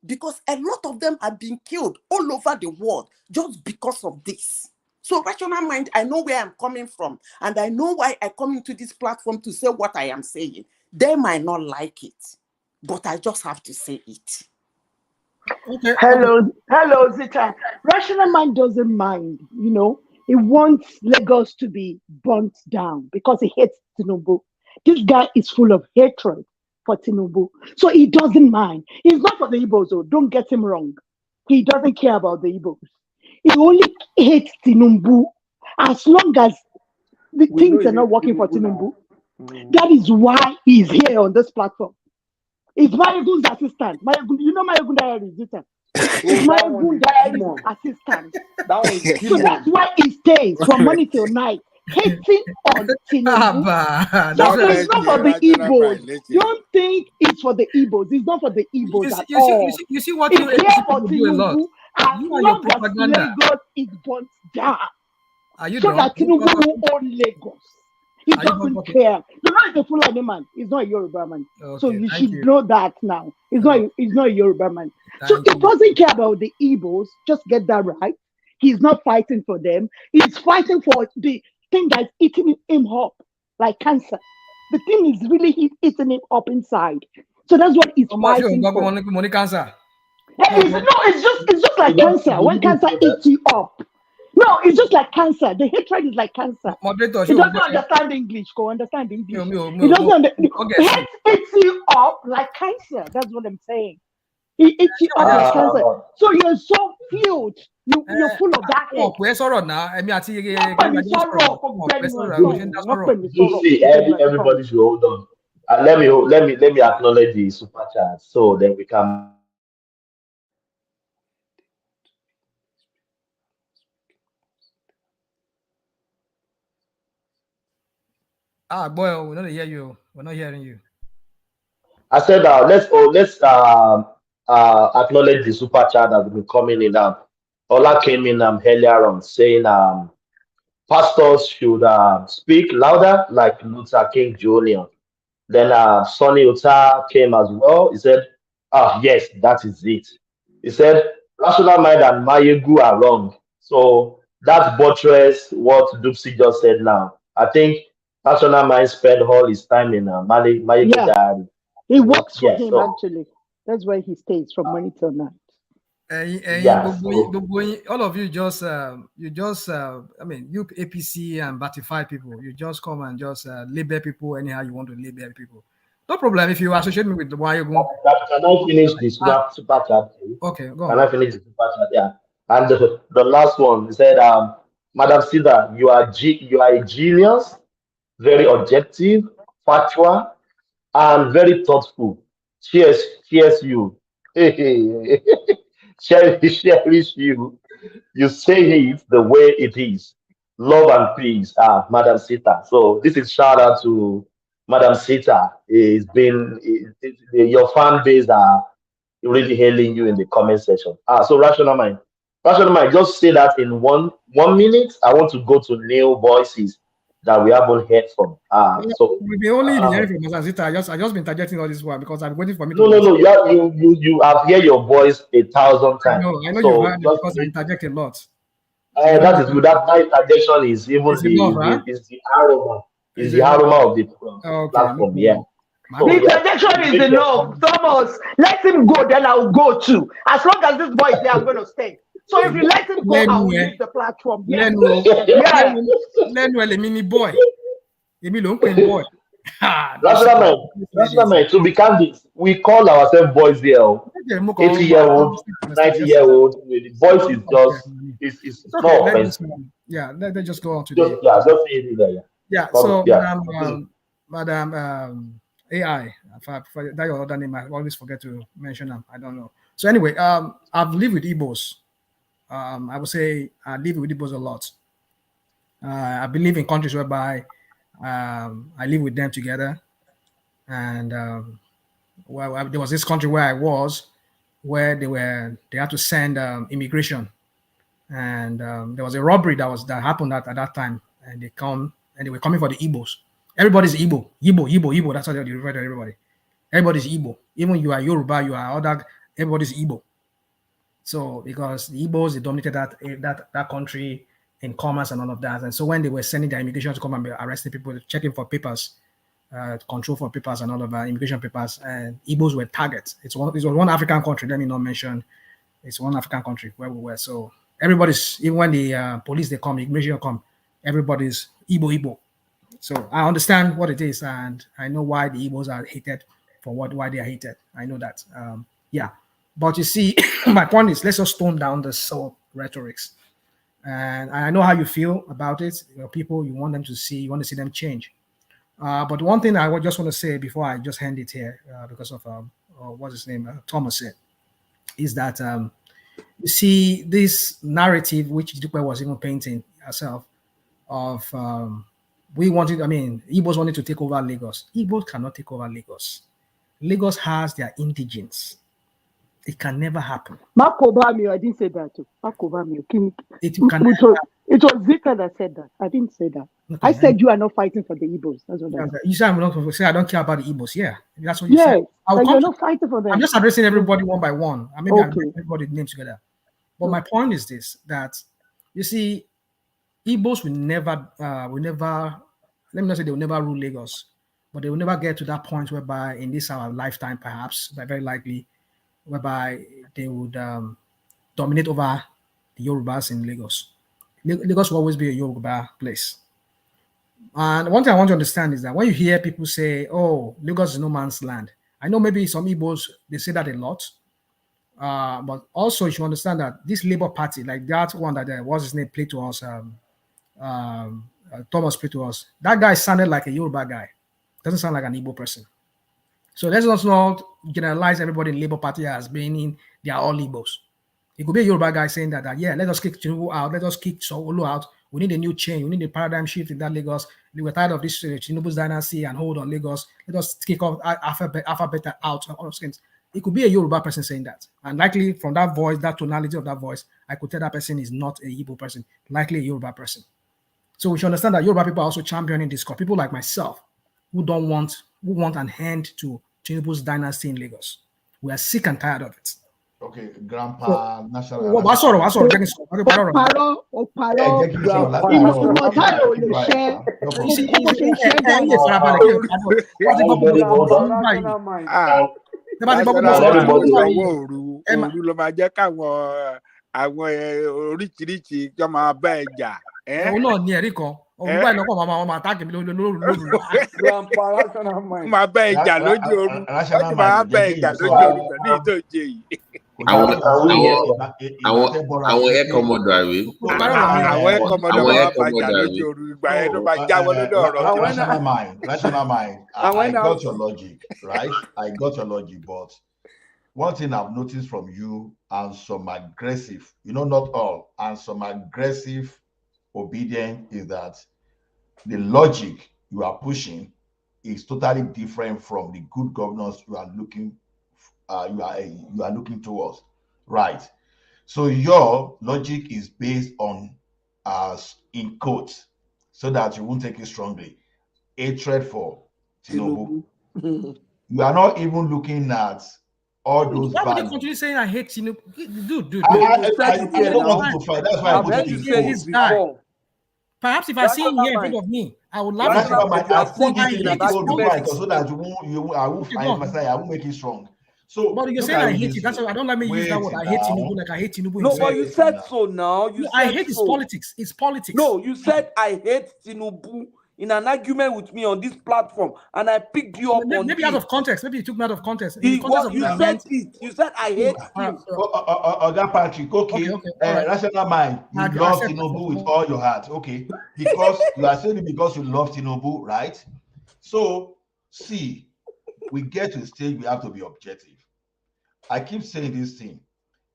Because a lot of them are being killed all over the world just because of this. So rational mind, I know where I'm coming from. And I know why I come into this platform to say what I am saying. They might not like it. But I just have to say it. Okay. Hello, Zita. Rational mind doesn't mind, you know. It wants Lagos to be burnt down because he hates Tinubu. This guy is full of hatred for Tinubu. So he doesn't mind. He's not for the Igbos, though. Don't get him wrong. He doesn't care about the Igbos. He only hates Tinubu as long as the things are not working for Tinubu. That is why he's here on this platform. It's Mayegun's assistant. Mayegun, you know Mayegun Diary, Zita. It's Mayegun Diary's assistant. So that's why he stays from morning till night, hating on Tinubu. So it's not for the Igbos. Don't think it's for the Igbos. It's not for the Igbos at all. You see what it's you here for do a lot. Tinubu as You and your long as propaganda. Lagos is burnt down. Are you So done? that Tinubu will own Lagos. He doesn't care. You know, he's a Fulani man. He's not a Yoruba man. Okay, so you thank should you. know that now. He's not a Yoruba man. So Thank he doesn't care about the Igbos. Just get that right. He's not fighting for them. He's fighting for the thing that's eating him up like cancer. The thing is really eating him up inside. So that's what he's fighting for. Money cancer. It's just like cancer. When cancer eats you up. No, it's just like cancer. The hatred is like cancer. Moderator, he doesn't understand English. Go understand English. He doesn't understand. Hate eats you up like cancer. That's what I'm saying. He eats you up like cancer. So you're so filled. You're full of that hate. You see, everybody should hold on. Let me acknowledge the super chat so then we can. Boy, we're not hearing you. We're not hearing you. I said, let's acknowledge the super chat that has been coming in. Ola came in earlier on saying pastors should speak louder like Luther King Jr. Then Sonny Ota came as well. He said, yes, that is it. He said, rational mind and Mayegu are wrong. So that's buttress what Dupsy just said now. I think rational mind spent all his time in Mayegu Diary. He works for him, actually. That's where he stays from morning till night. All of you just, I mean, you APC and Batified people, you just come and just label people anyhow you want to label people. No problem if you associate me with the why you go. Can I finish the super chat? Okay, go on. Can I finish the super chat? Yeah. And the last one, he said, Madam Sida, you are a genius, very objective, factual, and very thoughtful. Cheers you. Cherish you. You say it the way it is. Love and peace, Madam Sita. So this is shout out to Madam Sita. Your fan base are really hailing you in the comment section. So Rational Mind, just say that in one minute. I want to go to new voices that we haven't heard from. So we'll be only hearing from Madam Sita. I just been interjecting all this one because I'm waiting for me. No. You have heard your voice 1,000 times. I know you've heard it because I interject a lot. That is good. That interjection is even the aroma. Is the aroma of the platform. Yeah. The interjection is enough. Thomas, let him go, then I'll go too. As long as this boy is there, I'm going to stay. So if you let him go, I'll leave the platform. Yeah. Mini boy. Boy. Rational mind. To be candid, we call ourselves boys here. 80-year-old, 90-year-old. The voice is just it's not offensive. Yeah, let's just go on to just say it there. Yeah. So Madam AI, that your other name, I always forget to mention them. I don't know. So anyway, I've lived with Igbos I would say I live with Igbos a lot. I believe in countries whereby I live with them together, and there was this country where I was, where they had to send immigration, and there was a robbery that happened at that time, and they were coming for the Igbos. Everybody's Igbo, Igbo, Igbo, Igbo. That's how they refer to everybody. Everybody's Igbo. Even you are Yoruba, you are other. Everybody's Igbo. So because the Igbos they dominated that country in commerce and all of that, and so when they were sending their immigration to come and be arresting people, checking for papers, control for papers and all of that, immigration papers, and Igbos were targets. It was one African country. Let me not mention. It's one African country where we were. So everybody's, even when the police they come, immigration come, everybody's Igbo. So I understand what it is, and I know why the Igbos are hated for why they are hated. I know that. Yeah. But you see, my point is, let's just tone down the sort rhetorics. And I know how you feel about it. People, you want to see them change. But one thing I just want to say before I just hand it here, because of what's his name, Thomas said, is that you see this narrative which Dupe was even painting herself of Igbos wanted to take over Lagos. Igbos cannot take over Lagos. Lagos has their indigenes. It can never happen. Marco Bamio, I didn't say that too. Marco Bamio. It was Zika that said that. I didn't say that. Okay, I said you are not fighting for the Igbos. That's what I said. You said I'm not going to say I don't care about the Igbos. Yeah, that's what you said. You're not fighting for them. I'm just addressing everybody one by one. I mean, everybody's names together. But my point is this: that you see, Igbos will never. Let me not say they will never rule Lagos, but they will never get to that point whereby in this our lifetime, perhaps, but very likely, whereby they would dominate over the Yorubas in Lagos. Lagos will always be a Yoruba place. And one thing I want to understand is that when you hear people say, oh, Lagos is no man's land, I know maybe some Igbos, they say that a lot. But also you should understand that this Labour Party, like that one that what's his name played to us, Thomas played to us, that guy sounded like a Yoruba guy. Doesn't sound like an Igbo person. So let's not generalize everybody in Labour Party as being they are all Igbos. It could be a Yoruba guy saying that yeah, let us kick Chinedu out, let us kick Sanwo Olu out. We need a new change. We need a paradigm shift in that Lagos. We're tired of this Chinedu's dynasty and hold on Lagos. Let us kick off alphabet out. All those things. It could be a Yoruba person saying that. And likely from that voice, that tonality of that voice, I could tell that person is not a Igbo person, likely a Yoruba person. So we should understand that Yoruba people are also championing this cause. People like myself who want an end to Chinedu's dynasty in Lagos. We are sick and tired of it. Okay, Grandpa National. Òun náà ní ẹ̀rí kan. Òun báyìí lọ́kọ̀ máa attack mi lóru. Máa bá ẹja lójú oorun. Wọ́n máa bá ẹja lójú oorun pẹ̀lú ìtòjé yìí. Àwọn ẹ̀kọ́ mọ̀dọ̀ àwé. Àwọn ẹ̀kọ́ mọ̀dọ̀ máa bá ẹja lójú oorun. Ìgbà yẹn ló máa jáwọ́ lórí ọ̀rọ̀. Rational mind. I got your logic, right? I got your logic, but one thing I've noticed from you and some aggressive, not all, and some aggressive obedient is that the logic you are pushing is totally different from the good governance you are looking towards, right? So your logic is based on in quotes, so that you won't take it strongly, hatred for Tinubu. You are not even looking at all those values. Why would you continue saying I hate Tinubu? Dude. I don't want to fight. That's why I put it in this guy. Perhaps if I see him here in front of me, I would love to. I put this in the so that I won't make it strong. So, but you're saying I hate it. That's why I don't let me use that word. I hate Tinubu like I hate Tinubu. No, but you said so now. I hate his politics. It's politics. No, you said I hate Tinubu in an argument with me on this platform, and I picked you up on maybe out of context. Maybe you took me out of context. You said it. You said I hate him. Oga Patrick, okay. Rational mind. You love Tinubu with all your heart, okay? Because you are saying it because you love Tinubu, right? So, see, we get to a stage we have to be objective. I keep saying this thing.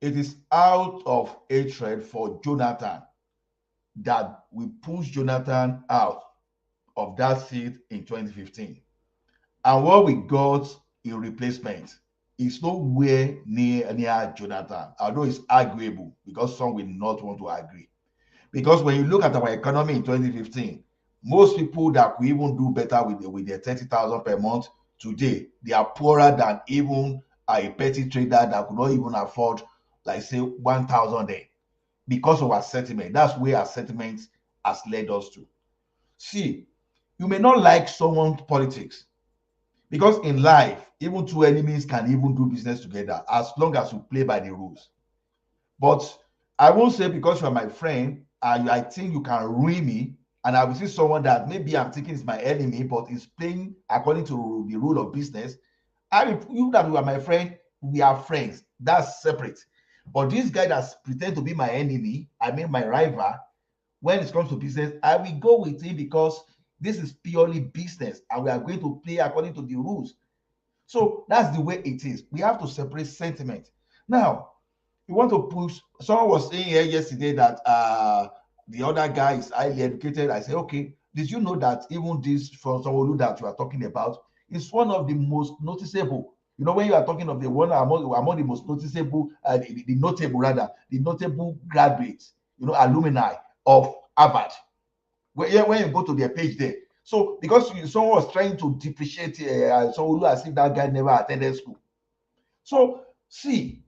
it is out of hatred for Jonathan that we pushed Jonathan out of that seat in 2015. And what we got in replacement is nowhere near Jonathan, although it's arguable because some will not want to agree. Because when you look at our economy in 2015, most people that could even do better with their 30,000 per month today, they are poorer than even a petty trader that could not even afford, like say, 1,000 there because of our sentiment. That's where our sentiment has led us to. See, you may not like someone's politics because in life, even two enemies can even do business together as long as you play by the rules. But I won't say because you're my friend and I think you can ruin me, and I will see someone that maybe I'm thinking is my enemy, but is playing according to the rule of business. You that you are my friend, we are friends. That's separate. But this guy that's pretend to be my enemy, I mean my rival, when it comes to business, I will go with him because this is purely business and we are going to play according to the rules. So that's the way it is. We have to separate sentiment. Now, you want to push, someone was saying here yesterday that the other guy is highly educated. I say, okay, did you know that even this from Sanwo Olu that you are talking about is one of the most noticeable? You know, when you are talking of the one among the most noticeable, the notable graduates, you know, alumni of Harvard. When you go to their page there. So because someone was trying to depreciate Sanwo Olu as if that guy never attended school. So see,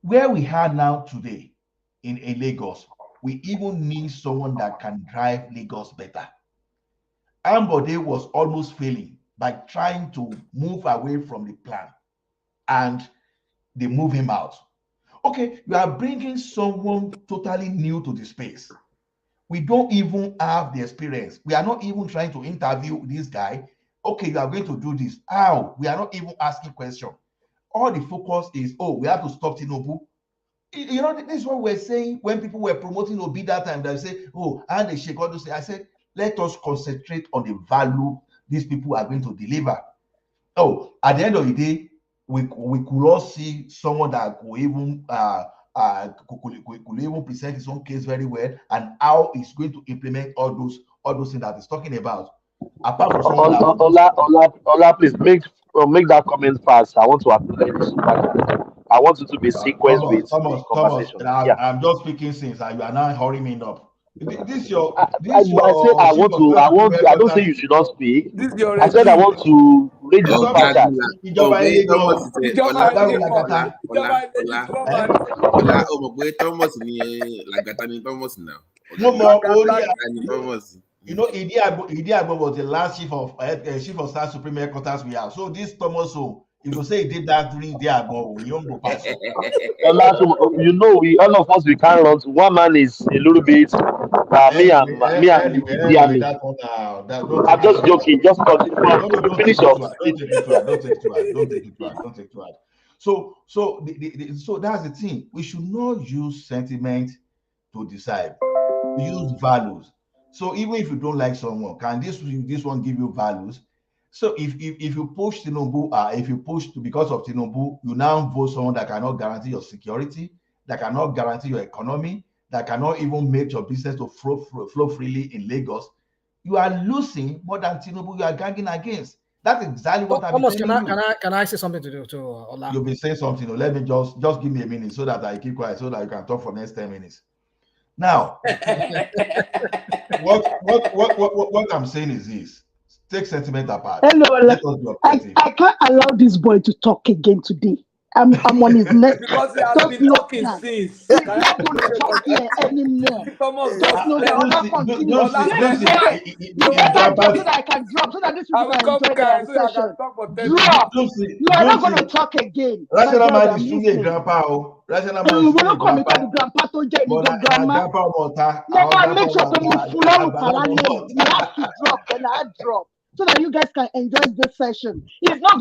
where we are now today in Lagos, we even need someone that can drive Lagos better. Ambode was almost failing by trying to move away from the plan and they move him out. Okay, you are bringing someone totally new to the space. We don't even have the experience. We are not even trying to interview this guy. Okay, you are going to do this. How? We are not even asking questions. All the focus is, oh, we have to stop Tinubu. You know, this is what we're saying when people were promoting Obi that time. They say, oh, and they shake all those things. I said, let us concentrate on the value these people are going to deliver. Oh, at the end of the day, we could all see someone that could even could even present his own case very well and how he's going to implement all those things that he's talking about. Apart from someone that Ola, please make that comment fast. I want to acknowledge. I want it to be sequenced with the conversation. Yeah. I'm just speaking since you are now hurrying me up. This your I said I want to. I don't say you should not speak. I said I want to read the super chat. You know, Idi Agbo was the last chief of staff Supreme headquarters we have. So this Thomas, if you say he did that during Idi Agbo, we don't go past. You know, all of us we can't run. One man is a little bit. Me and I'm just joking. Just continue. Finish off. Don't take it too hard. So that's the thing. We should not use sentiment to decide. We use values. So even if you don't like someone, can this one give you values? So if you push Tinubu, if you push because of Tinubu, you now vote someone that cannot guarantee your security, that cannot guarantee your economy, that cannot even make your business to flow freely in Lagos, you are losing more than Tinubu you are gagging against. That's exactly what I'm telling you. Can I say something to Ola? You've been saying something. Let me just give me a minute so that I keep quiet so that you can talk for the next 10 minutes. Now, what I'm saying is this: take sentiment apart. Hello, I can't allow this boy to talk again today. I'm on his neck. Because he has been talking since. He's not going to talk here anymore. Just know that Ola continue. So that I can drop, so that these people can enjoy their session. Drop. You are not going to talk again. Rational man is truly a grandpa. Rational man is truly a grandpa. Never make sure someone full on you have to drop, and I drop. So that you guys can enjoy this session. I'm not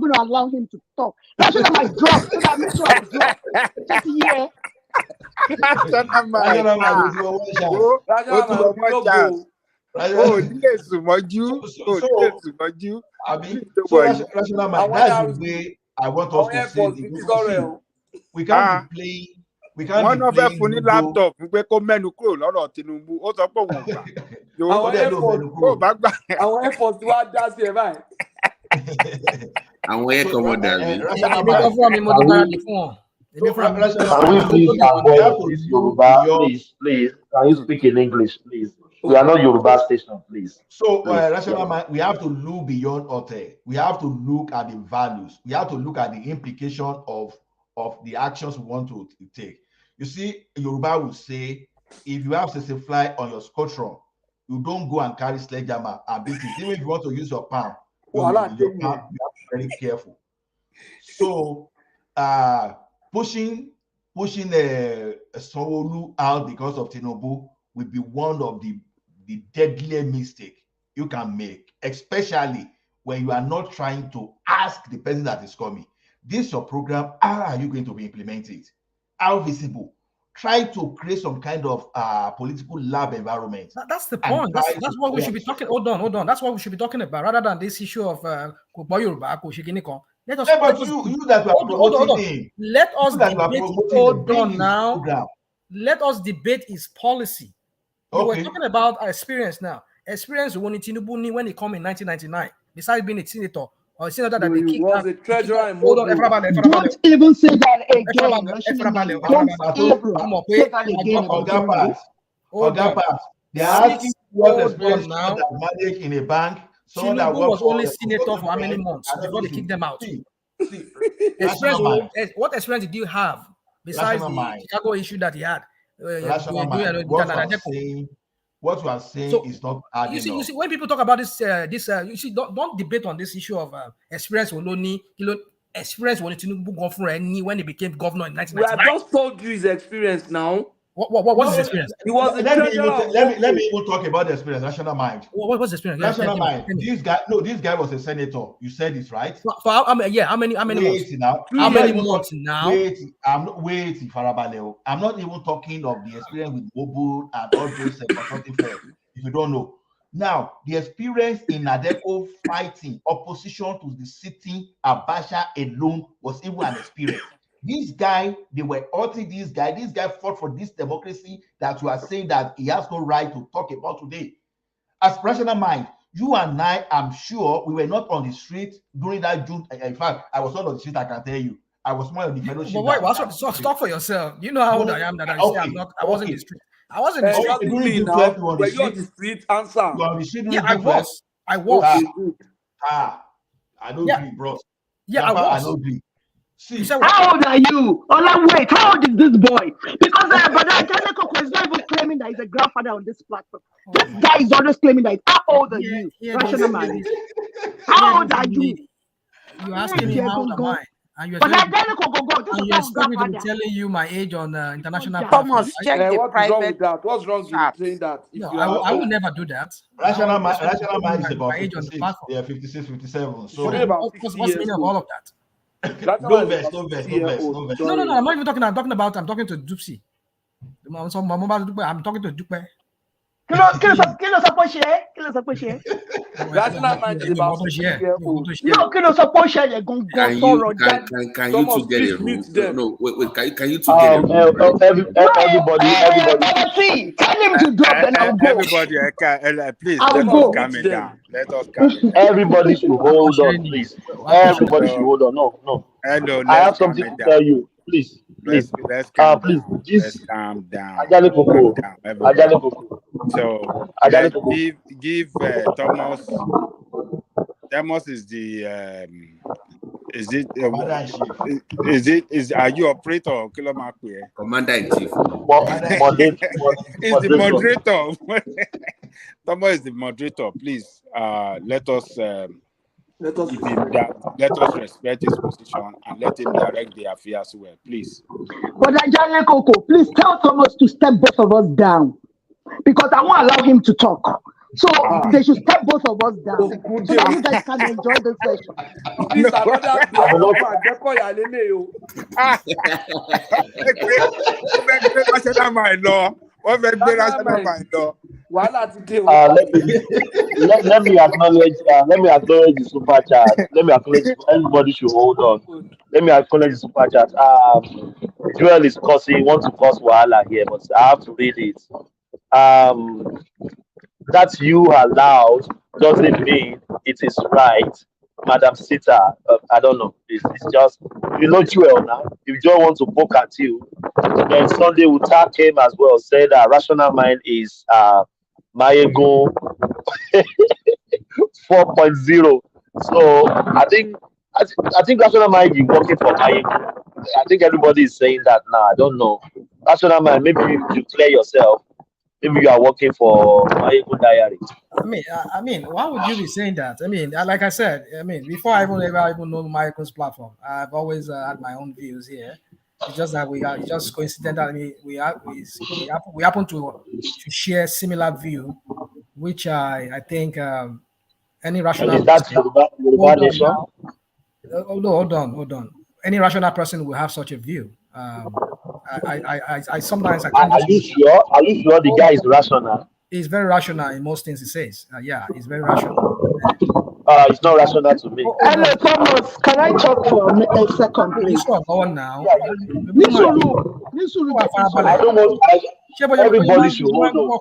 gonna allow him to talk. That's why I drop, so that I make sure I drop. Just here. Rational man, that's the way I want us to see the We can't be playing. We can't one be of playing fún ní Ludo. laptop pé kó mẹ́nu kúrò lọ́rọ̀ Tinubu ó sọ pé òun ò gbà. Àwọn airport Ó bá gbà. àwọn airport tí wàá dá sí ẹ báyìí. Àwọn air commoders. Can we please avoid this Yoruba? Please. Can you speak in English, please? We are not Yoruba station, please. So, rational mind, we have to look beyond Ote. We have to look at the values. We have to look at the implication of the actions we want to take. You see, Yoruba will say, if you have to fly on your squadron, you don't go and carry sledgehammer and beat it. Even if you want to use your palm, you have to be very careful. So, pushing Sanwo Olu out because of Tinubu will be one of the deadlier mistake you can make, especially when you are not trying to ask the person that is coming, this is your program, how are you going to be implemented? How visible? Try to create some kind of political lab environment. That's the point. That's what we should be talking. Hold on. That's what we should be talking about, rather than this issue of Yoruba. Let us. Let us debate. Hold on now. Let us debate his policy. We were talking about experience now. Experience when Tinubu when he come in 1999. Besides being a senator or a senator that they kicked was a treasurer and don't even say that again. They are asking what experience that manage in a bank. Tinubu was only senator for how many months before they kicked them out? What experience did you have besides the Chicago issue that he had? What you are saying is not hard enough. You see, when people talk about this, you see, don't debate on this issue of experience. Experience when Tinubu go for when he became governor in 1999. I just told you his experience now. What is his experience? He was let me even talk about the experience. National mind. What was the experience? National mind. This guy was a senator. You said this, right? For how many months? Now. How many months now? Wait, Farabaleo. I'm not even talking of the experience with Bobo and all those consulting firms. If you don't know. Now, the experience in Nadeko fighting opposition to the sitting Abacha alone was even an experience. This guy, they were hurting this guy. This guy fought for this democracy that you are saying that he has no right to talk about today. As rational mind, you and I, I'm sure we were not on the street during that June. In fact, I was not on the street, I can tell you. I was more on the fellowship. But wait, talk for yourself. You know how old I am that I say I'm not. I wasn't in the street. I wasn't in the street. Were you on the street? Answer. Yeah, I was. I was. I don't agree, bro. Yeah, I was. I don't agree. See, how old are you? Wait, how old is this boy? Because Brother Janeko is not even claiming that he's a grandfather on this platform. This guy is always claiming that. How old are you? Rational man. How old are you? You asking me how old am I? And you expect me to be telling you my age on international Thomas, check the private. What's wrong with saying that? No, I will never do that. Rational mind is about 56. Yeah, 56, 57. So what's the meaning of all of that? No verse. No, I'm not even talking. I'm talking to Dupsy. I'm talking to Dupe. Kí ló sọ pé ṣe? Rational mind is about 60 years old. No, kí ló sọ pé ṣe gangan sọ̀rọ̀ jáde. Can you two get it? No, wait. Can you two get it? Everybody. See, tell him to drop and I'll go. Everybody, please let us calm it down. Everybody should hold on, please. Everybody should hold on. No. Hello, I have something to tell you. Please. Let's calm down. So give Thomas. Thomas is the are you operator or Commander in Chief? Is the moderator. Thomas is the moderator. Please let us give him that. Let us respect his position and let him direct the affairs well, please. But Janeko, please tell Thomas to step both of us down, because I won't allow him to talk. So they should step both of us down so that you guys can enjoy the session. Please, let me acknowledge the super chat. Let me acknowledge everybody should hold on. let me acknowledge the super chat. Joel is causing want to cause wahala here, but I have to read it. Um, that you allowed doesn't mean it is right, Madam Sita. I don't know. It's just Joel now. If Joel wants to poke at you, then Sunday Uta came as well. Said rational mind is Mayego 4.0. So I think rational mind is working for Mayego. I think everybody is saying that now. I don't know. Rational mind, maybe you clear yourself. Maybe you are working for Mayego Diary. I mean, why would you be saying that? I mean, like I said, I mean, before I even know Michael's platform, I've always had my own views here. It's just that it's just coincidental. I mean, we happen to share similar view, which I think any And rational is that person. Yoruba Hold on nation? now. No, hold on. Any rational person will have such a view. I sometimes I can't Are just. you sure? Are you sure the guy is rational? He's very rational in most things he says. Yeah, he's very rational. It's not rational to me. Hello, Thomas. Can I talk for a second, please? Now. Nisuru, I don't want. Everybody should hold on.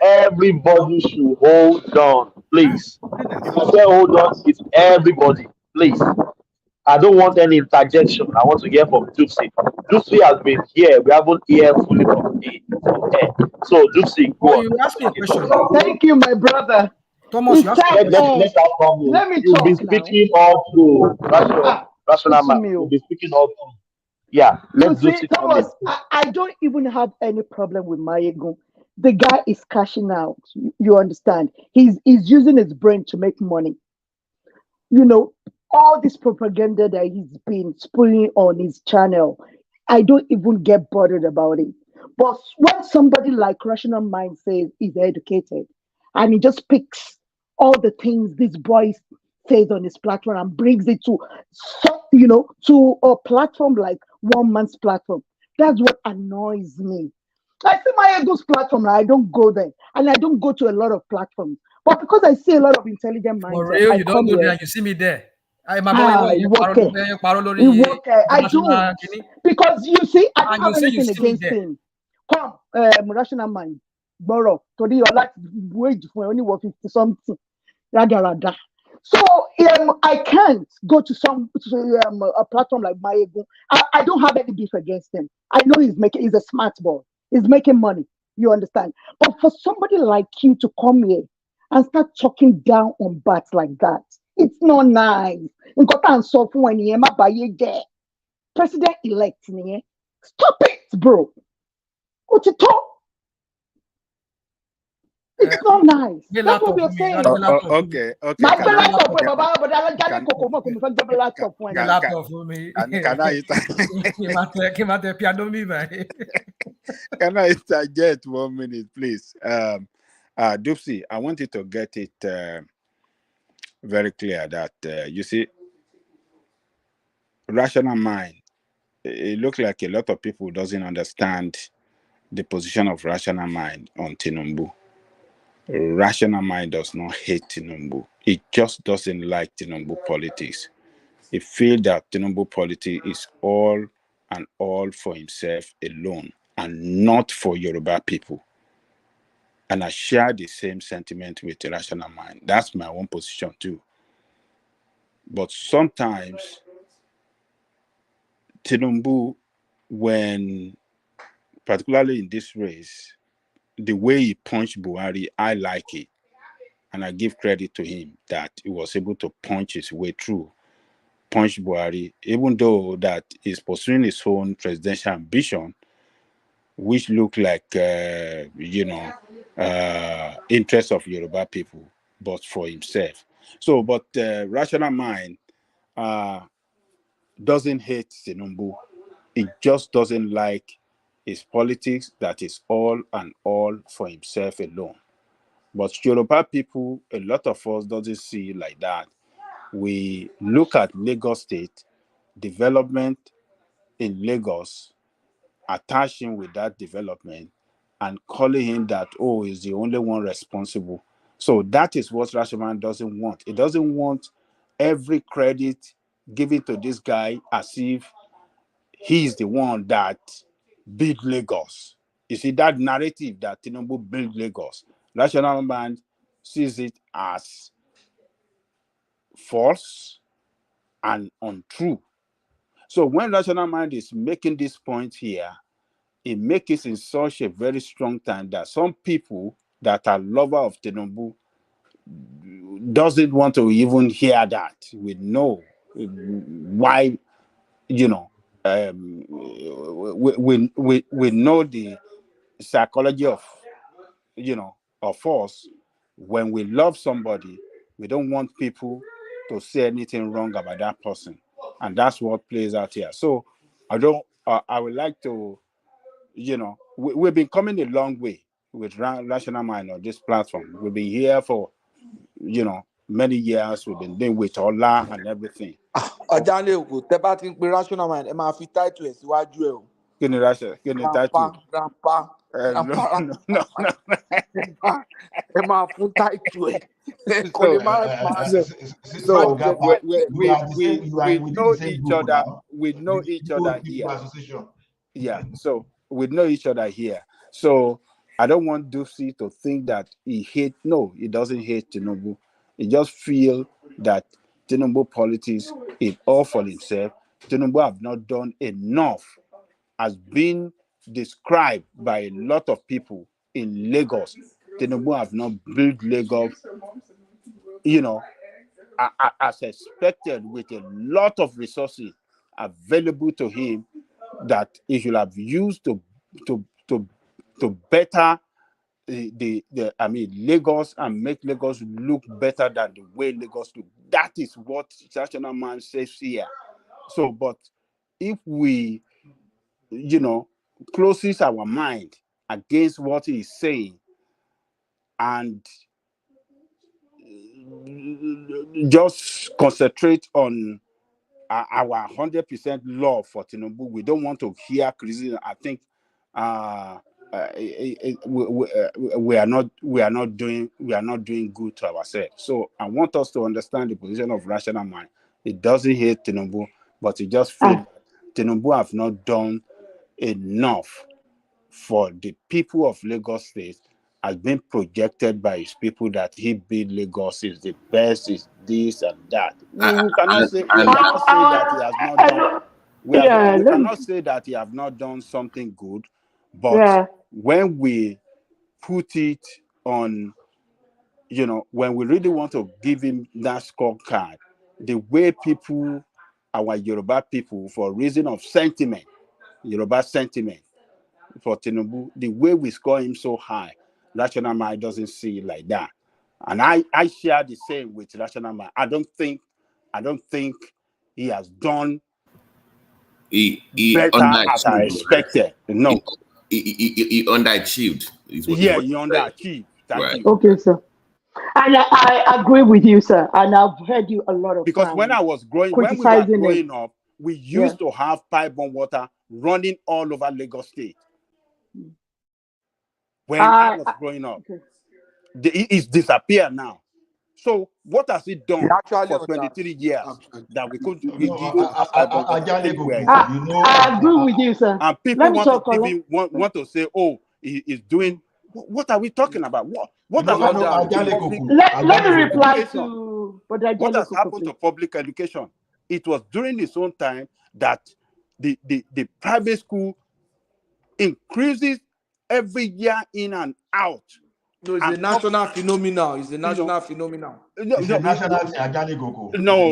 Everybody should hold on, please. If I say hold on, it's everybody, please. I don't want any interjection. I want to hear from Dupsy. Dupsy has been here. We haven't heard fully from him. So Dupsy, go on. You asked me a question. Thank you, my brother. Thomas, let's come in. Let me You'll be talk speaking all through. Rational man. You'll be speaking all through. Yeah, let's do it. Thomas, I don't even have any problem with Mayego. The guy is cashing out. You understand? He's using his brain to make money. You know, all this propaganda that he's been spewing on his channel, I don't even get bothered about it. But when somebody like Rational Mind says he's educated, and he just picks all the things this boy says on his platform and brings it to, to a platform like one man's platform, that's what annoys me. I see my ego's platform, I don't go there, and I don't go to a lot of platforms. But because I see a lot of intelligent minds, for real, you don't go there and you see me there. I do. Because you see, I don't have anything against him. Come, Rational Mind, borrow. Today you're like wage for only 50 something. So I can't go to a platform like Mayego. I don't have any beef against him. I know he's a smart boy. He's making money. You understand? But for somebody like you to come here and start talking down on bats like that, it's not nice. President-elect, stop it, bro. It's not nice. That's what we're saying. Okay. Can I interject 1 minute, please? Dupsy, I want you to get it very clear that you see, Rational Mind, it looks like a lot of people doesn't understand the position of Rational Mind on Tinubu. Rational Mind does not hate Tinubu. It just doesn't like Tinubu politics. It feels that Tinubu politics is all and all for himself alone and not for Yoruba people. And I share the same sentiment with Rational Mind. That's my own position too. But sometimes Tinubu, when particularly in this race, the way he punched Buhari, I like it. And I give credit to him that he was able to punch his way through, punch Buhari, even though that he's pursuing his own presidential ambition, which look like, interest of Yoruba people, but for himself. So, but Rational Mind doesn't hate Tinubu. It just doesn't like his politics that is all and all for himself alone. But Yoruba people, a lot of us doesn't see it like that. We look at Lagos State, development in Lagos, attaching with that development and calling him that, oh, he's the only one responsible. So that is what Rashomon doesn't want. It doesn't want every credit given to this guy as if he's the one that built Lagos. You see, that narrative that Tinubu built Lagos, National Mind sees it as false and untrue. So when National Mind is making this point here, it makes it in such a very strong time that some people that are lover of Tinubu doesn't want to even hear that. We know why, you know, we know the psychology of, you know, of us. When we love somebody, we don't want people to say anything wrong about that person, and that's what plays out here. So I would like to, you know, we've been coming a long way with Rational Mind on this platform. We've been here for, you know, many years. We've been doing with Ola and everything. Ajale Ogo, tẹ́ bá ti ń pe Rational Mind, ẹ máa fi title ẹ̀ síwájú ẹ̀ o. Kí ni title? Grandpa. No. Ẹ máa fún title ẹ̀. Kò lè máa So we know each other. We know each other here. Yeah. So we know each other here. So I don't want Ducey to think that he hates. No, he doesn't hate Tinubu. He just feel that Tinubu politics is all for himself. Tinubu have not done enough, has been described by a lot of people in Lagos. Tinubu have not built Lagos, you know, as expected, with a lot of resources available to him that he should have used to better Lagos and make Lagos look better than the way Lagos look. That is what National Man says here. So, but if we, you know, closes our mind against what he is saying and just concentrate on our 100% love for Tinubu, we don't want to hear criticism. I think we are not doing good to ourselves. So I want us to understand the position of Rational Mind. It doesn't hate Tinubu, but it just feels Tinubu have not done enough for the people of Lagos State, has been projected by his people that he built Lagos is the best, is this and that. We cannot say that he has not done. We cannot say that he have not done something good, but when we put it on, you know, when we really want to give him that scorecard, the way people, our Yoruba people, for reason of sentiment, Yoruba sentiment for Tinubu, the way we score him so high, Rational Mind doesn't see it like that. And I share the same with Rational Mind. I don't think he has done better as I expected. No. He underachieved. He underachieved. Thank you. Okay, sir. And I agree with you, sir. And I've heard you a lot of because times. When we were growing up, we used to have pipe-borne water running all over Lagos State. When I was growing up, it's disappeared now. So what has it done for 23 years that we could have pipe-borne water anywhere? I agree with you, sir. And people want to say, "Oh, he's doing." What are we talking about? What has let me reply to what has happened to public education? It was during his own time that the private school increases every year in and out. No, it's a national phenomenon. It's a national phenomenon. No,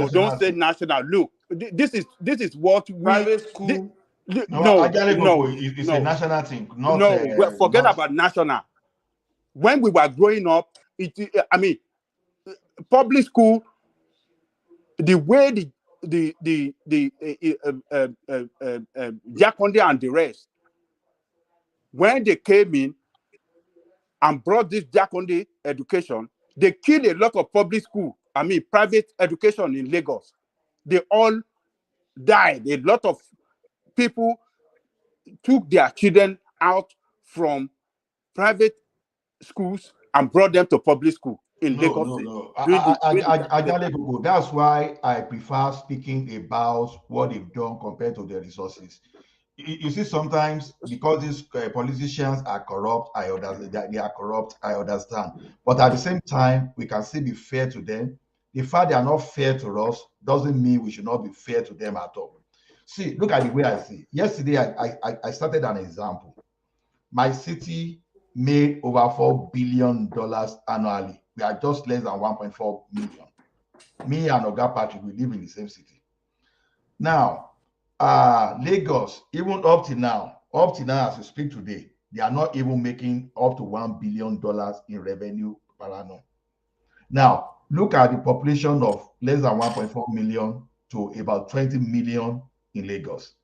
don't say national. Look, this is what we private school. It's a national thing. Forget about national. When we were growing up, public school, the way the Jaconde and the rest, when they came in and brought this Jaconde education, they killed a lot of public school, private education in Lagos. They all died. A lot of people took their children out from private schools and brought them to public school. in Lagos State. That's why I prefer speaking about what they've done compared to their resources. You see, sometimes because these politicians are corrupt, I understand that they are corrupt. I understand, but at the same time, we can still be fair to them. The fact they are not fair to us doesn't mean we should not be fair to them at all. See, look at the way I see. Yesterday, I started an example. My city made over $4 billion annually. We are just less than 1.4 million. Me and Oga Patrick, we live in the same city. Now, Lagos, even up to now, as we speak today, they are not even making up to $1 billion in revenue per annum. Now, look at the population of less than 1.4 million to about 20 million in Lagos.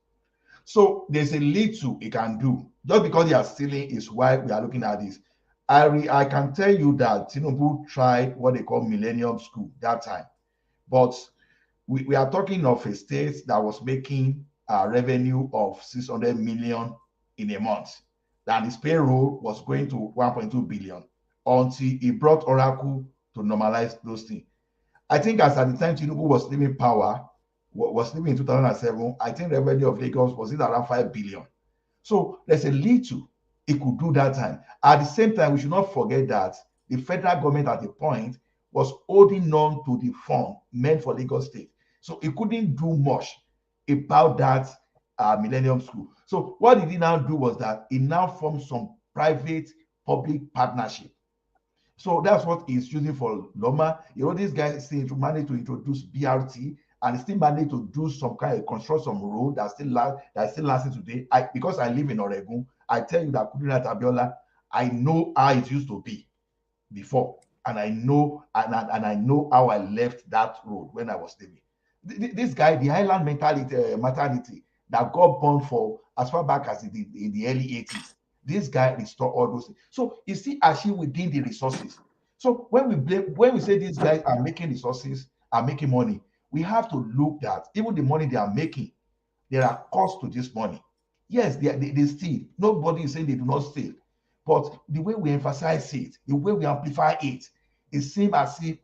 So there's a little it can do. Just because they are stealing is why we are looking at this. I can tell you that Tinubu tried what they call Millennium School that time, but we are talking of a state that was making a revenue of 600 million in a month. And his payroll was going to 1.2 billion until he brought Oracle to normalize those things. I think as at the time Tinubu was leaving power, was leaving in 2007, I think the revenue of Lagos was around 5 billion. So there's a little it could do that time. At the same time, we should not forget that the federal government at the point was holding on to the fund meant for Lagos State. So it couldn't do much about that Millennium School. So what it did now do was that it now formed some private-public partnership. So that's what he's using for Loma. These guys still managed to introduce BRT and still managed to do some kind of construct some road that still lasting today. Because I live in Oregon, I tell you that Kuduna Tabiola, I know how it used to be before, and I know I know how I left that road when I was living. This guy, the island mentality that got born for as far back as in the early 80s. This guy restored all those things. So you see, actually within the resources. So when we say these guys are making resources, are making money, we have to look at even the money they are making. There are costs to this money. Yes, they steal. Nobody is saying they do not steal. But the way we emphasize it, the way we amplify it, it seems as if,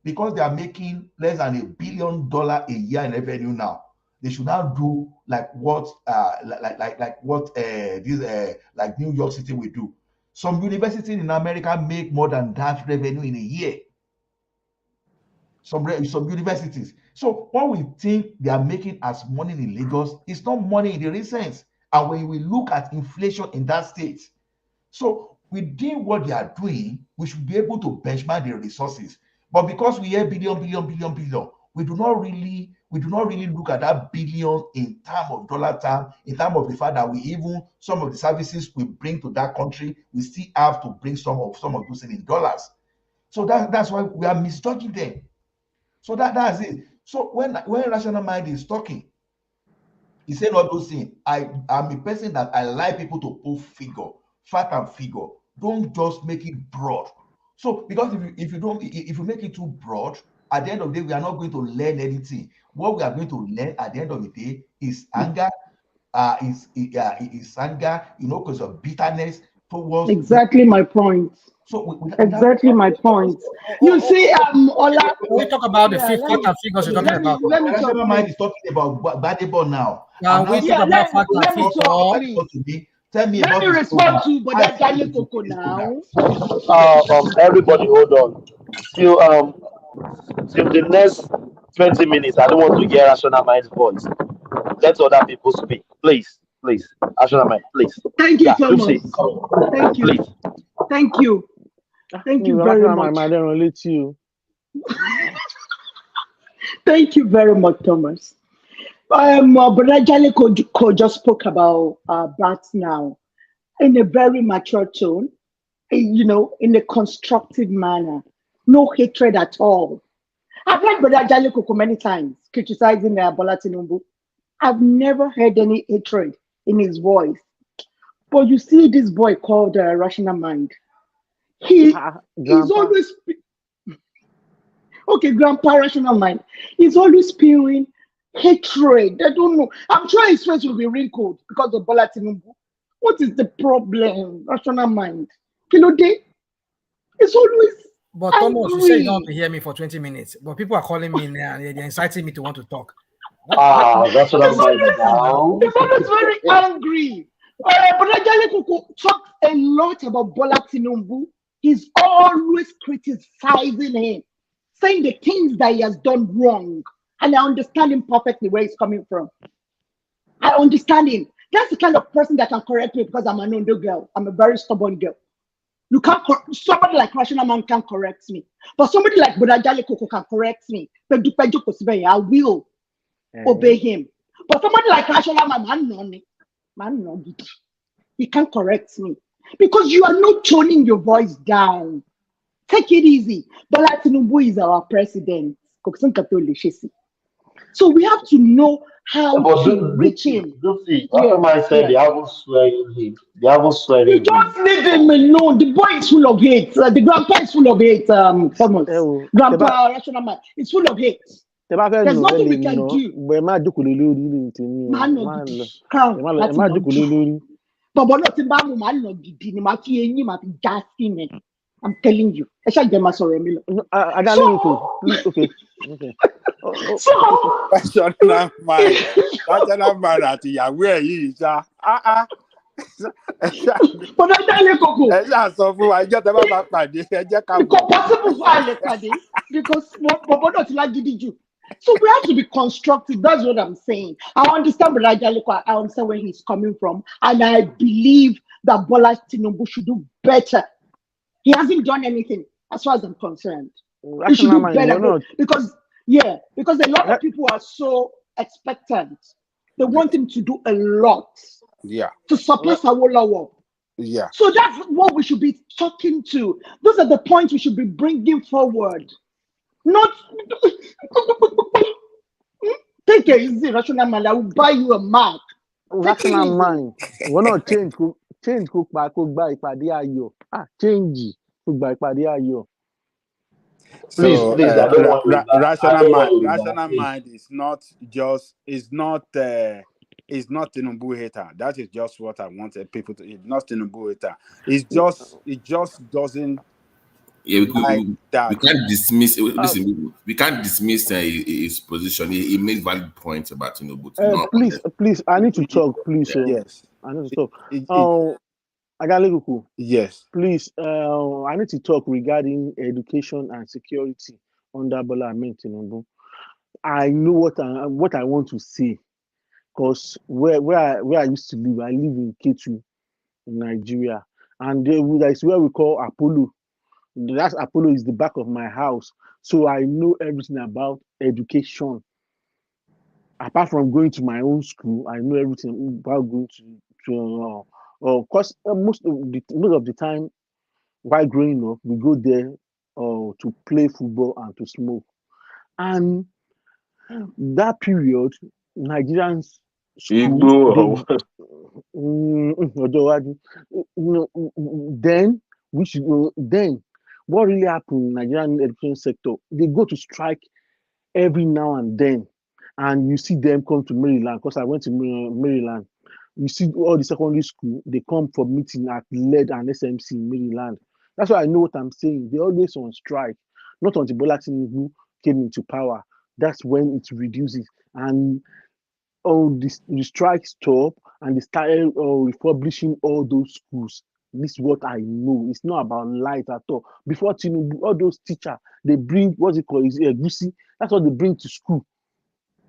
because they are making less than $1 billion a year in revenue now, they should now do like what like New York City will do. Some universities in America make more than that revenue in a year. Some universities. So what we think they are making as money in Lagos is not money in the real sense. And when we look at inflation in that state, so within what they are doing, we should be able to benchmark their resources. But because we hear billion, we do not really look at that billion in terms of dollar term, in terms of the fact that we even some of the services we bring to that country, we still have to bring some of those in dollars. So that's why we are misjudging them. So that's it. So when Rational Mind is talking, he said all those things. I'm a person that I like people to put figure, fact and figure. Don't just make it broad. So because if you make it too broad, at the end of the day, we are not going to learn anything. What we are going to learn at the end of the day is anger, is anger, because of bitterness towards exactly my point. So exactly my point. You see, Ola, we talk about the fact and figures you're talking about. Let me talk. Mind is talking about Badebo now. We talk about fact and figures. Tell me let me respond to Boda Jale Koko now. Everybody, hold on. Till the next 20 minutes, I don't want to hear Rational Mind's voice. Let other people speak, please. Rational Mind, please. Thank you, Thomas. Thank you. Please. Thank you. Thank you very much. I don't relate to you. Thank you very much, Thomas. Boda Jale Koko just spoke about bats now in a very mature tone, in a constructive manner, no hatred at all. I've heard Boda Jale Koko many times criticizing Bola Tinubu. I've never heard any hatred in his voice. But you see this boy called Rational Mind. He's always... Okay, Grandpa Rational Mind. He's always spewing hatred. I don't know. I'm sure his face will be wrinkled because of Bola Tinubu. What is the problem, Rational Mind? It's always But Thomas, you say you don't want to hear me for 20 minutes, but people are calling me now and they're inciting me to want to talk. That's what I'm saying now. The man is very angry. But Ajale Koko talks a lot about Bola Tinubu. He's always criticizing him, saying the things that he has done wrong. And I understand him perfectly where he's coming from. I understand him. That's the kind of person that can correct me because I'm an Ondo girl. I'm a very stubborn girl. You can't. Somebody like Rational Man can correct me, but somebody like Bodajale Koko can correct me. I will obey him. But somebody like Rational Man, he can't correct me because you are not toning your voice down. Take it easy. Bola Tinubu is our president. So we have to know how to reach him. After said they haven't swearing him. They haven't swearing You just leave him alone. The boy is full of hate. The grandpa is full of hate. Thomas. Grandpa Rational Man is full of hate. There's nothing we can do. But not I'm telling you. Okay. So Rational man àti ìyàwó ẹ̀ yìí ṣá. But I don't Koko. Ẹ ṣáà sọ fún wa ẹjọ́ tẹ bá máa pàdé ẹ jẹ́ ká mọ̀. Possible for Alekade because Bobo not like you. So we have to be constructive. That's what I'm saying. I understand but I understand where he's coming from, and I believe that Bola Tinubu should do better. He hasn't done anything as far as I'm concerned. He should do better because a lot of people are so expectant. They want him to do a lot. Yeah. To surpass Awolowo. Yeah. So that's what we should be talking to. Those are the points we should be bringing forward. Not take it easy, Rational Man. I will buy you a mark. Rational Man. We're not change cook by ìpàdé ayọ̀. Change cook by ìpàdé ayọ̀. Please, I don't want Rational Mind is not Tinubu hater. That is just what I wanted people to. It's not Tinubu hater. It just doesn't. Yeah, we can't dismiss. Listen, we can't dismiss his position. He made valid points about Tinubu. Please, I need to talk. Please, yes, I need to talk. Agaleguku. Yes. Please, I need to talk regarding education and security under Bola Ahmed Tinubu. I know what I want to say, because where I used to live, I live in Ketu, in Nigeria, and that's where we call Apollo. That Apollo is the back of my house, so I know everything about education. Apart from going to my own school, I know everything about going to of course, most of the time while growing up, we go there to play football and to smoke. And that period, Nigerians school, then what really happened in the Nigerian education sector? They go to strike every now and then, and you see them come to Maryland, because I went to Maryland. You see all the secondary school, they come for meeting at LED and SMC in Maryland. That's why I know what I'm saying. They're always on strike. Not until Bola Tinubu came into power. That's when it reduces. And the strike stop, and they started refurbishing all those schools. This is what I know. It's not about light at all. Before Tinubu, all those teachers, they bring, what's it called? Egusi. That's what they bring to school.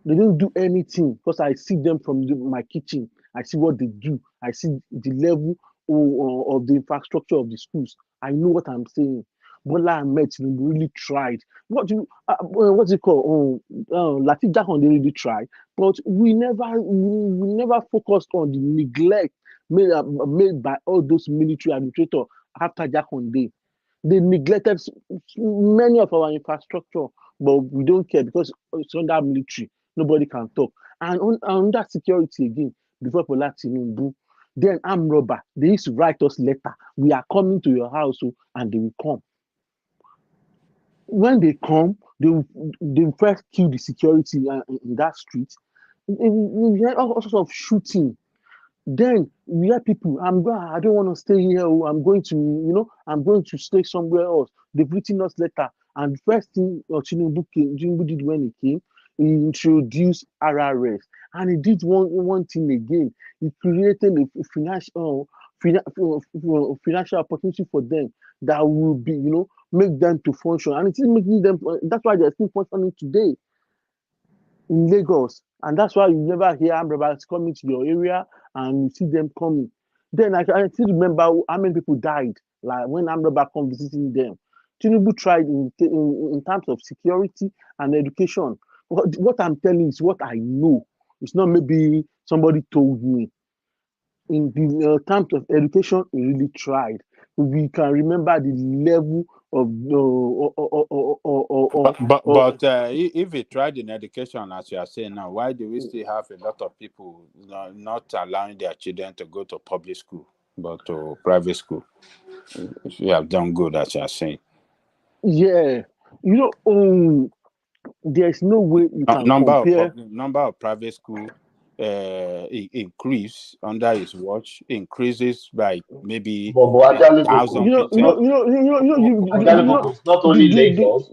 They don't do anything, because I see them from my kitchen. I see what they do. I see the level of the infrastructure of the schools. I know what I'm saying. Bola Ahmed really tried. What's it called? Latif Jackson, they really tried, but we never focused on the neglect made by all those military administrators after Jackson Day. They neglected many of our infrastructure, but we don't care because it's under military. Nobody can talk. And on that security again, before Bola Tinubu, then armed robber, they used to write us letter. We are coming to your house, and they will come. When they come, they first kill the security in that street. We had all sorts of shooting. Then we have people, I don't want to stay here. I'm going to, I'm going to stay somewhere else. They've written us letter. And the first thing Tinubu did when he came, he introduced RRS. And he did one thing again. He created a financial opportunity for them that will be, make them to function. And it is making them, that's why they're still functioning today in Lagos. And that's why you never hear armed robbers coming to your area and you see them coming. Then I still remember how many people died, like when armed robbers come visiting them. Tinubu tried in terms of security and education. What I'm telling you is what I know. It's not maybe somebody told me. In the terms of education, he really tried. We can remember the level of if we tried in education, as you are saying now, why do we still have a lot of people not allowing their children to go to public school but to private school? If you have done good, as you are saying. Yeah, there's no way you can compare. Number of private school increase under his watch, increases by maybe 1,000%. It's not only Lagos.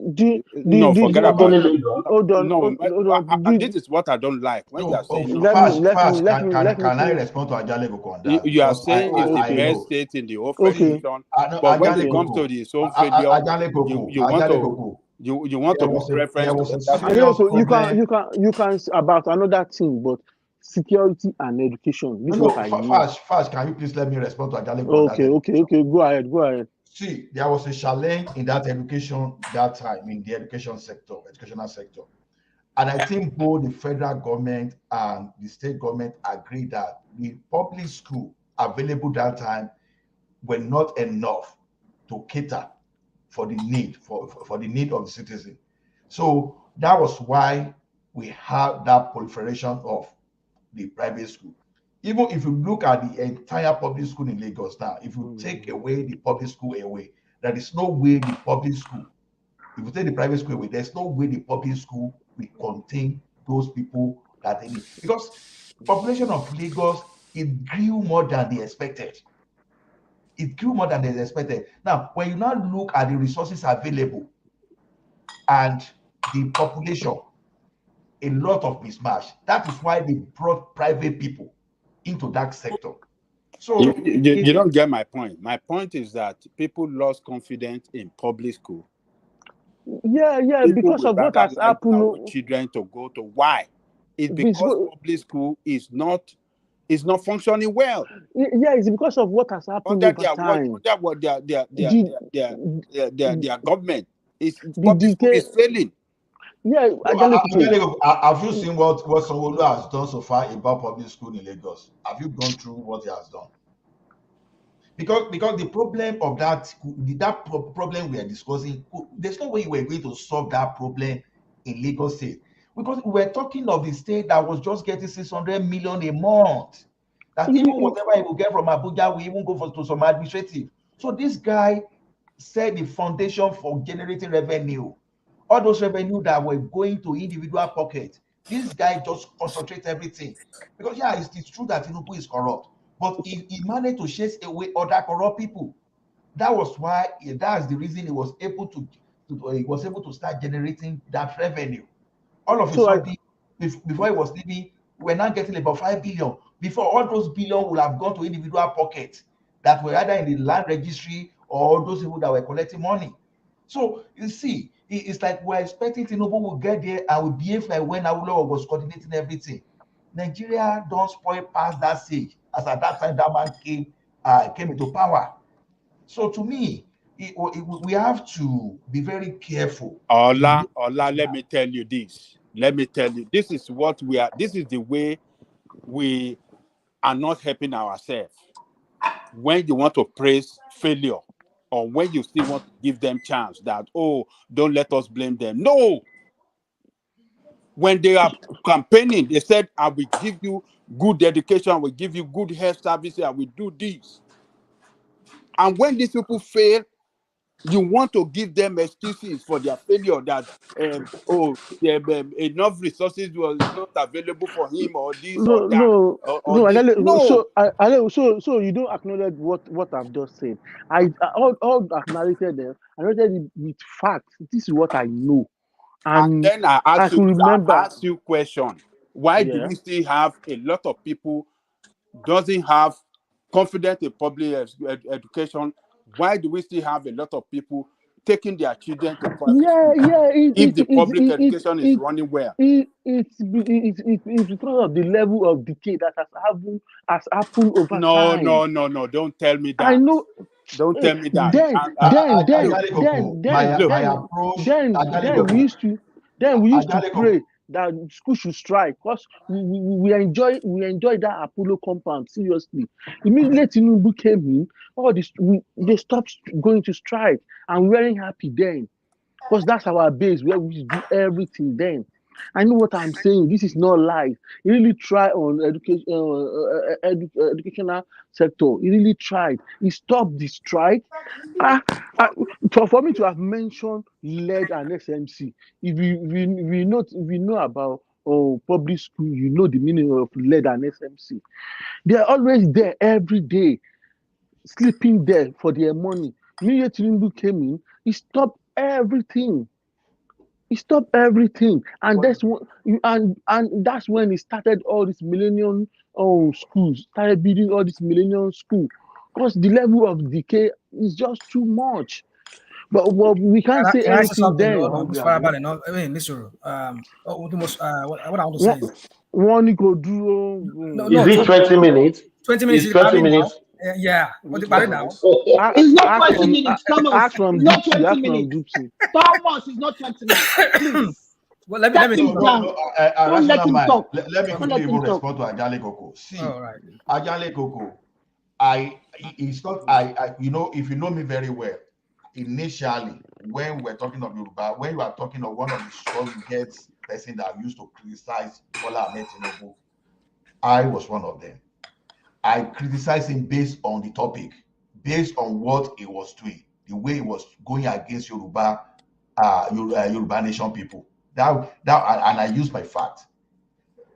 No, forget about it. Hold on. This is what I don't like. When you are saying can I respond to Ajaleko on that? You are saying it's the best state in the whole federation, but when it comes to the own failure, you want to give preference to that. You can about another thing, but security and education. This is what I know. First, can you please let me respond to Ajaleko? Okay. Go ahead. See, there was a challenge in that education that time in the educational sector. And I think both the federal government and the state government agreed that the public school available that time were not enough to cater for the need for the need of the citizen. So that was why we have that proliferation of the private school. Even if you look at the entire public school in Lagos now, if you take away the public school away, there is no way the public school, if you take the private school away, there's no way the public school will contain those people that they need. Because the population of Lagos, it grew more than they expected. Now, when you now look at the resources available and the population, a lot of mismatch. That is why they brought private people into that sector. So you don't get my point. My point is that people lost confidence in public school. Yeah, because of what has happened. Children to go to why? It's because public school is not functioning well. Yeah, it's because of what has happened over time. Their government is public school is failing. Yeah, have you seen what Sanwo Olu has done so far about public school in Lagos? Have you gone through what he has done? Because the problem of that problem we are discussing, there's no way we're going to solve that problem in Lagos State. Because we're talking of the state that was just getting 600 million a month. That even whatever he will get from Abuja, we even go to some administrative. So this guy set the foundation for generating revenue. All those revenue that were going to individual pockets, this guy just concentrates everything. Because it's true that Tinubu is corrupt, but he managed to chase away other corrupt people. That's the reason he was able to start generating that revenue. All of a sudden, before he was leaving, we're now getting about 5 billion. Before, all those billion would have gone to individual pockets that were either in the land registry or those people that were collecting money. So you see, it's like we're expecting Tinubu will get there and will behave like when Awolowo was coordinating everything. Nigeria don't spoil past that stage, as at that time that man came into power. So to me, we have to be very careful. Ola, let me tell you this. This is what we are. This is the way we are not helping ourselves. When you want to praise failure, or when you still want to give them chance that, don't let us blame them. No. When they are campaigning, they said, I will give you good education, I will give you good health services, I will do this. And when these people fail, You want to give them excuses for their failure that enough resources was not available for him or this or that or this. No. So you don't acknowledge what I've just said. All I've narrated there, I narrated it with facts. This is what I know, And then I I ask could remember. question: why do we still have a lot of people doesn't have confidence in public education? Why do we still have a lot of people taking their children to private school if the public education is running well? It's because of the level of decay that has happened over time. No. Don't tell me that. I know. Don't tell me that. Then we used to pray that school should strike because we enjoy that Apollo compound seriously. Immediately Tinubu came in, they stopped going to strike, and we weren't happy then because that's our base where we do everything then. I know what I'm saying. This is not life. He really tried on educational sector. He really tried. He stopped the strike. For me to have mentioned LED and SMC, if we know about public school, you know the meaning of LED and SMC. They are always there every day, sleeping there for their money. Immediately Tinubu came in, he stopped everything. And that's when he started all these millennium schools, started building all these millennium schools, because the level of decay is just too much. But we can't say anything then. I mean, listen, what I want to say is one go do. Is it 20 minutes? 20 minutes is 20 minutes. Yeah, what the body now? It's not 20 minutes, Thomas. Ask from It's not Dupsy, 20 minutes. Thomas is not 20 minutes. Please. Well, let me Don't let him talk. Let me quickly even respond to Ajale Koko. See, Ajale Koko, it's not, you know, if you know me very well, initially, when we're talking of Yoruba, when you are talking of one of the strongest person that used to criticize Bola Ahmed Tinubu, I was one of them. I criticized him based on the topic, based on what he was doing, the way he was going against Yoruba nation people. And I used my fact.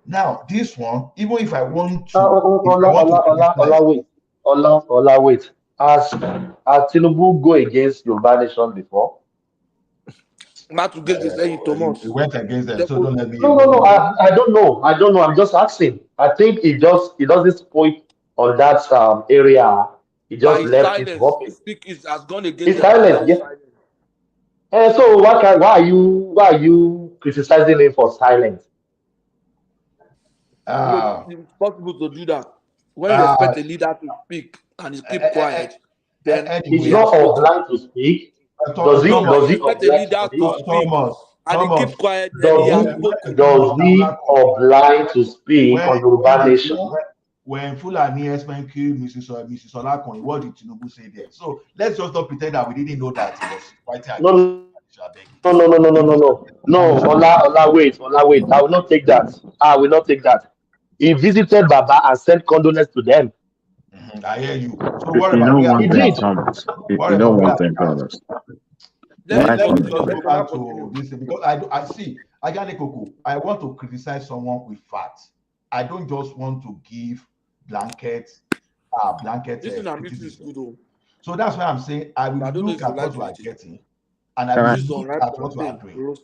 Now, this one, even if I want to, wait. Has Tinubu go against Yoruba nation before? He went against them, so don't let me. No. I don't know. I'm just asking. I think he doesn't speak on that area. He just left it open. Has gone against. He's silent. Yeah. And so why are you criticizing him for silence? It's possible to do that when you expect a leader to speak and he keep quiet. Then he's not obliged to speak. Does he expect a leader to speak and he keep quiet? Then he has spoken. Does he obliged to speak on Yoruba nation? When Fulani Espen killed Mrs. Olakun, what did Tinubu say there? So let's just not pretend that we didn't know that he was fighting. No. Ola, wait. I will not take that. He visited Baba and sent condolences to them. I hear you. So what about he did? Thomas. You know one thing, Thomas. Let me just go back to this because I see Ajale Koko. I want to criticize someone with facts. I don't just want to give blanket criticism. So that's why I'm saying I will look at what you are getting and I will look at what you are doing.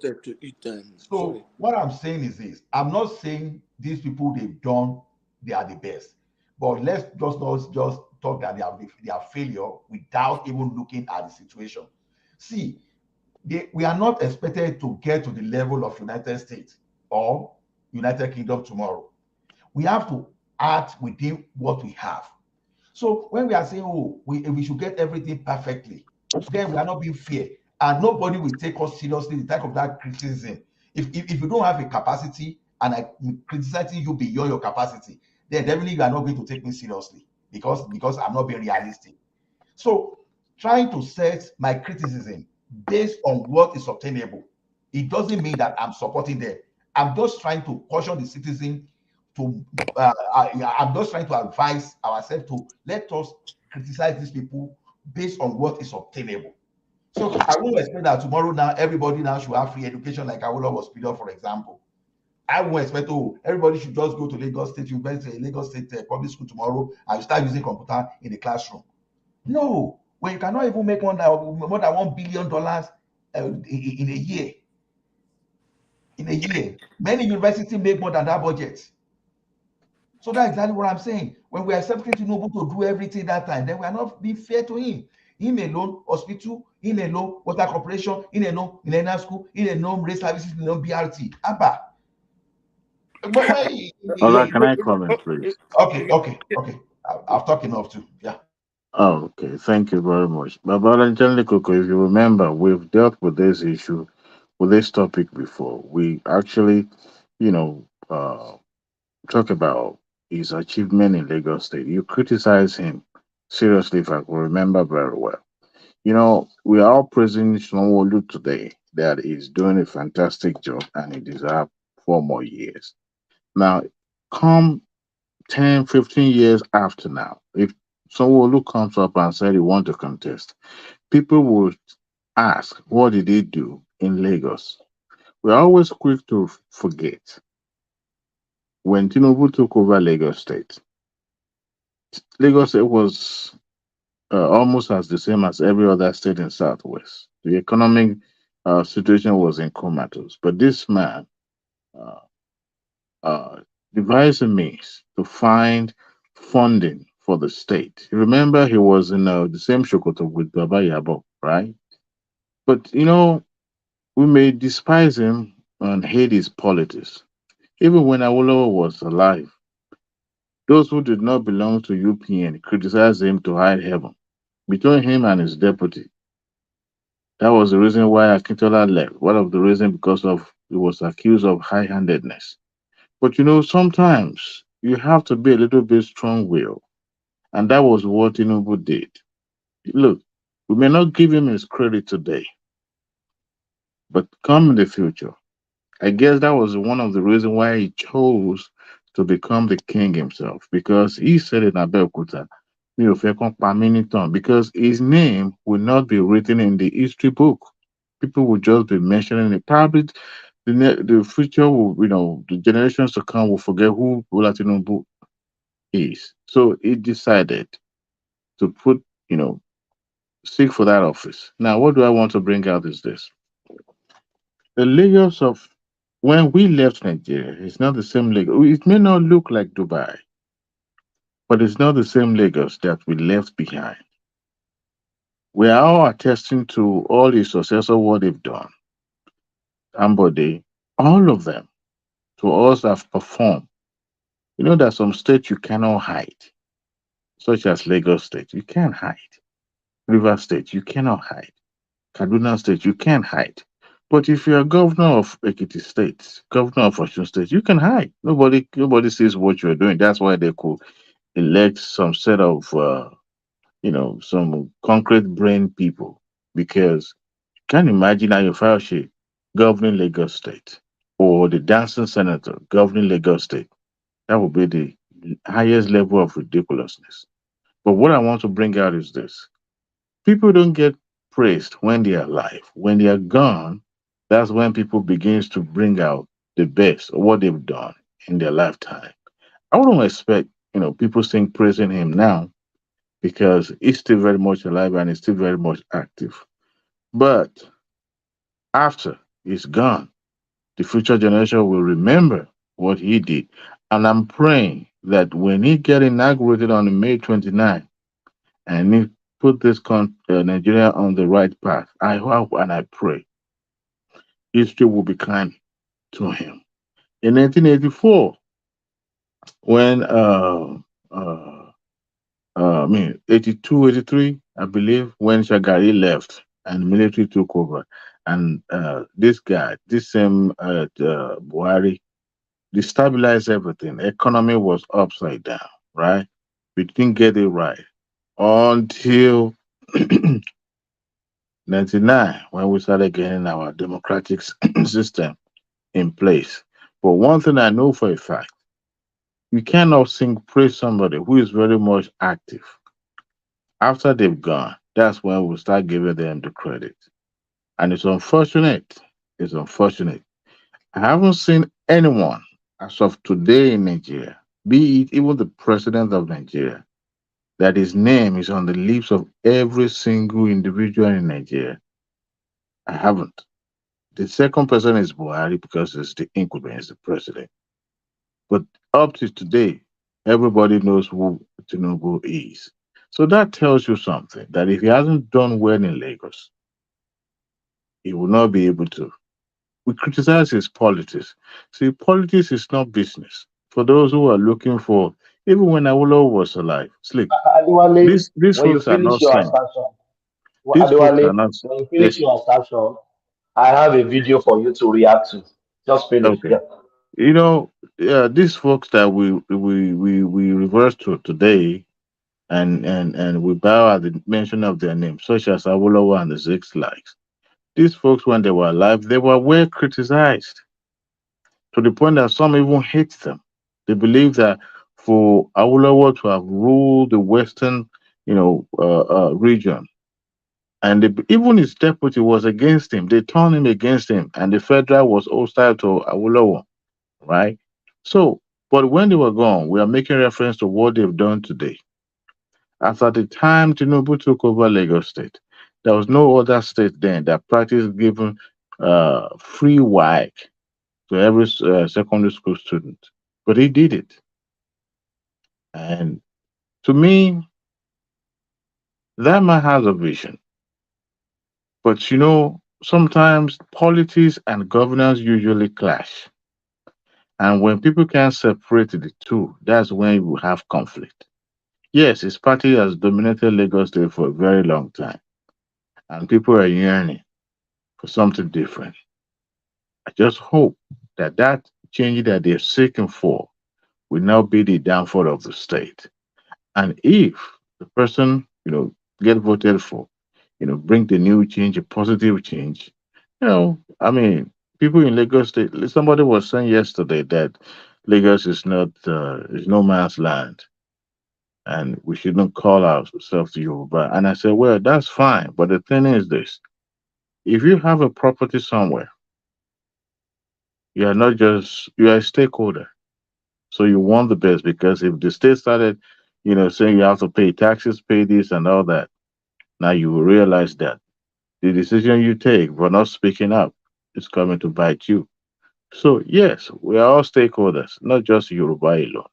So what I'm saying is this: I'm not saying these people they've done they are the best, but let's just talk that they are failure without even looking at the situation. See, we are not expected to get to the level of United States or United Kingdom tomorrow. We have to act within what we have. So when we are saying, we should get everything perfectly, then we are not being fair. And nobody will take us seriously, the type of that criticism. If you don't have a capacity and I'm criticizing you beyond your capacity, then definitely you are not going to take me seriously because I'm not being realistic. So trying to set my criticism based on what is obtainable, it doesn't mean that I'm supporting them. I'm just trying to caution the citizen I'm just trying to advise ourselves to let us criticize these people based on what is obtainable. So I won't expect that tomorrow now everybody now should have free education like Awolowo was period, for example. I won't expect everybody should just go to Lagos State University, Lagos State public school tomorrow and start using computer in the classroom. No, when you cannot even make more than $1 billion in a year. In a year, many universities make more than that budget. So that's exactly what I'm saying. When we are expecting Tinubu to do everything that time, then we are not being fair to him. Him alone, hospital, him alone, water corporation, him alone, millennial school, him alone, race services, him alone, BRT. Abba. But why? Ola, can I comment, please? Okay. I've talked enough too. Yeah. Oh, okay. Thank you very much. Baba Angelico, if you remember, we've dealt with this issue, with this topic before. We actually, you know, talk about his achievement in Lagos State. You criticize him seriously, if I can remember very well. We are all praising Sanwo Olu today that he's doing a fantastic job and he deserves 4 more years. Now, come 10, 15 years after now, if Sanwo Olu comes up and said he wants to contest, people would ask, what did he do in Lagos? We're always quick to forget when Tinubu took over Lagos State. Lagos State was almost as the same as every other state in Southwest. The economic situation was in comatose, but this man uh, devised a means to find funding for the state. Remember, he was in the same Shokoto with Baba Yabo, right? But we may despise him and hate his politics. Even when Awolowo was alive, those who did not belong to UPN criticized him to high heaven. Between him and his deputy, that was the reason why Akintola left. One of the reasons because of he was accused of high-handedness. But sometimes you have to be a little bit strong-willed, and that was what Tinubu did. Look, we may not give him his credit today, but come in the future, I guess that was one of the reasons why he chose to become the king himself, because he said in Abeokuta, "Mi ò fẹ́ kán pa mí nítàn," because his name will not be written in the history book. People will just be mentioning it. Probably the future will, the generations to come will forget who Bola Tinubu is. So he decided to seek for that office. Now, what do I want to bring out is this. The Lagos of when we left Nigeria, it's not the same Lagos. It may not look like Dubai, but it's not the same Lagos that we left behind. We are all attesting to all the successor what they've done. Ambode, all of them, to us have performed. There's some states you cannot hide, such as Lagos State. You can't hide. River State, you cannot hide. Kaduna State, you can't hide. But if you're governor of Ekiti State, governor of Osun State, you can hide. Nobody sees what you're doing. That's why they could elect some set of, some concrete brain people. Because you can't imagine how you file shit governing Lagos State or the dancing senator governing Lagos State. That would be the highest level of ridiculousness. But what I want to bring out is this. People don't get praised when they are alive. When they are gone, that's when people begins to bring out the best of what they've done in their lifetime. I wouldn't expect, people saying praising him now because he's still very much alive and he's still very much active. But after he's gone, the future generation will remember what he did. And I'm praying that when he get inaugurated on May 29th and he put this Nigeria on the right path, I hope and I pray history will be kind to him. In 1984, when 82, 83, I believe, when Shagari left and the military took over, and this guy, this same Buhari, destabilized everything. Economy was upside down, right? We didn't get it right until 99 when we started getting our democratic system in place. But one thing I know for a fact, you cannot praise somebody who is very much active after they've gone. that's when we'll start giving them the credit. And it's unfortunate. It's unfortunate. I haven't seen anyone as of today in Nigeria, be it even the president of Nigeria, that his name is on the lips of every single individual in Nigeria. I haven't. The second person is Buhari because it's the incumbent, is the president. But up to today, everybody knows who Tinubu is. So that tells you something that if he hasn't done well in Lagos, he will not be able to. We criticize his politics. See, politics is not business. For those who are looking for, even when Awolowo was alive, sleep. Adewale, These when you folks are finish not your sane. assertion, These folks are Adewale, not. when you finish Yes. your assertion, I have a video for you to react to. Just finish. Okay. Yeah. You know, these folks that we reverse to today, and we bow at the mention of their names, such as Awolowo and the six likes. These folks, when they were alive, they were well criticized to the point that some even hate them. They believe that for Awolowo to have ruled the western, region, and even his deputy was against him. They turned him against him, and the federal was hostile to Awolowo, right? So, but when they were gone, we are making reference to what they've done today. As at the time Tinubu took over Lagos State, there was no other state then that practiced giving free WAEC to every secondary school student. But he did it. And to me, that man has a vision. But sometimes politics and governance usually clash. And when people can't separate the two, that's when you have conflict. Yes, his party has dominated Lagos State for a very long time, and people are yearning for something different. I just hope that that change that they're seeking for will not be the downfall of the state. And if the person, get voted for, bring the new change, a positive change, I mean, people in Lagos State, somebody was saying yesterday that Lagos is not, is no man's land, and we shouldn't call ourselves Yoruba. And I said, well, that's fine. But the thing is this, if you have a property somewhere, you are a stakeholder. So you want the best because if the state started, saying you have to pay taxes, pay this and all that, now you will realize that the decision you take for not speaking up is coming to bite you. So yes, we are all stakeholders, not just Yoruba alone.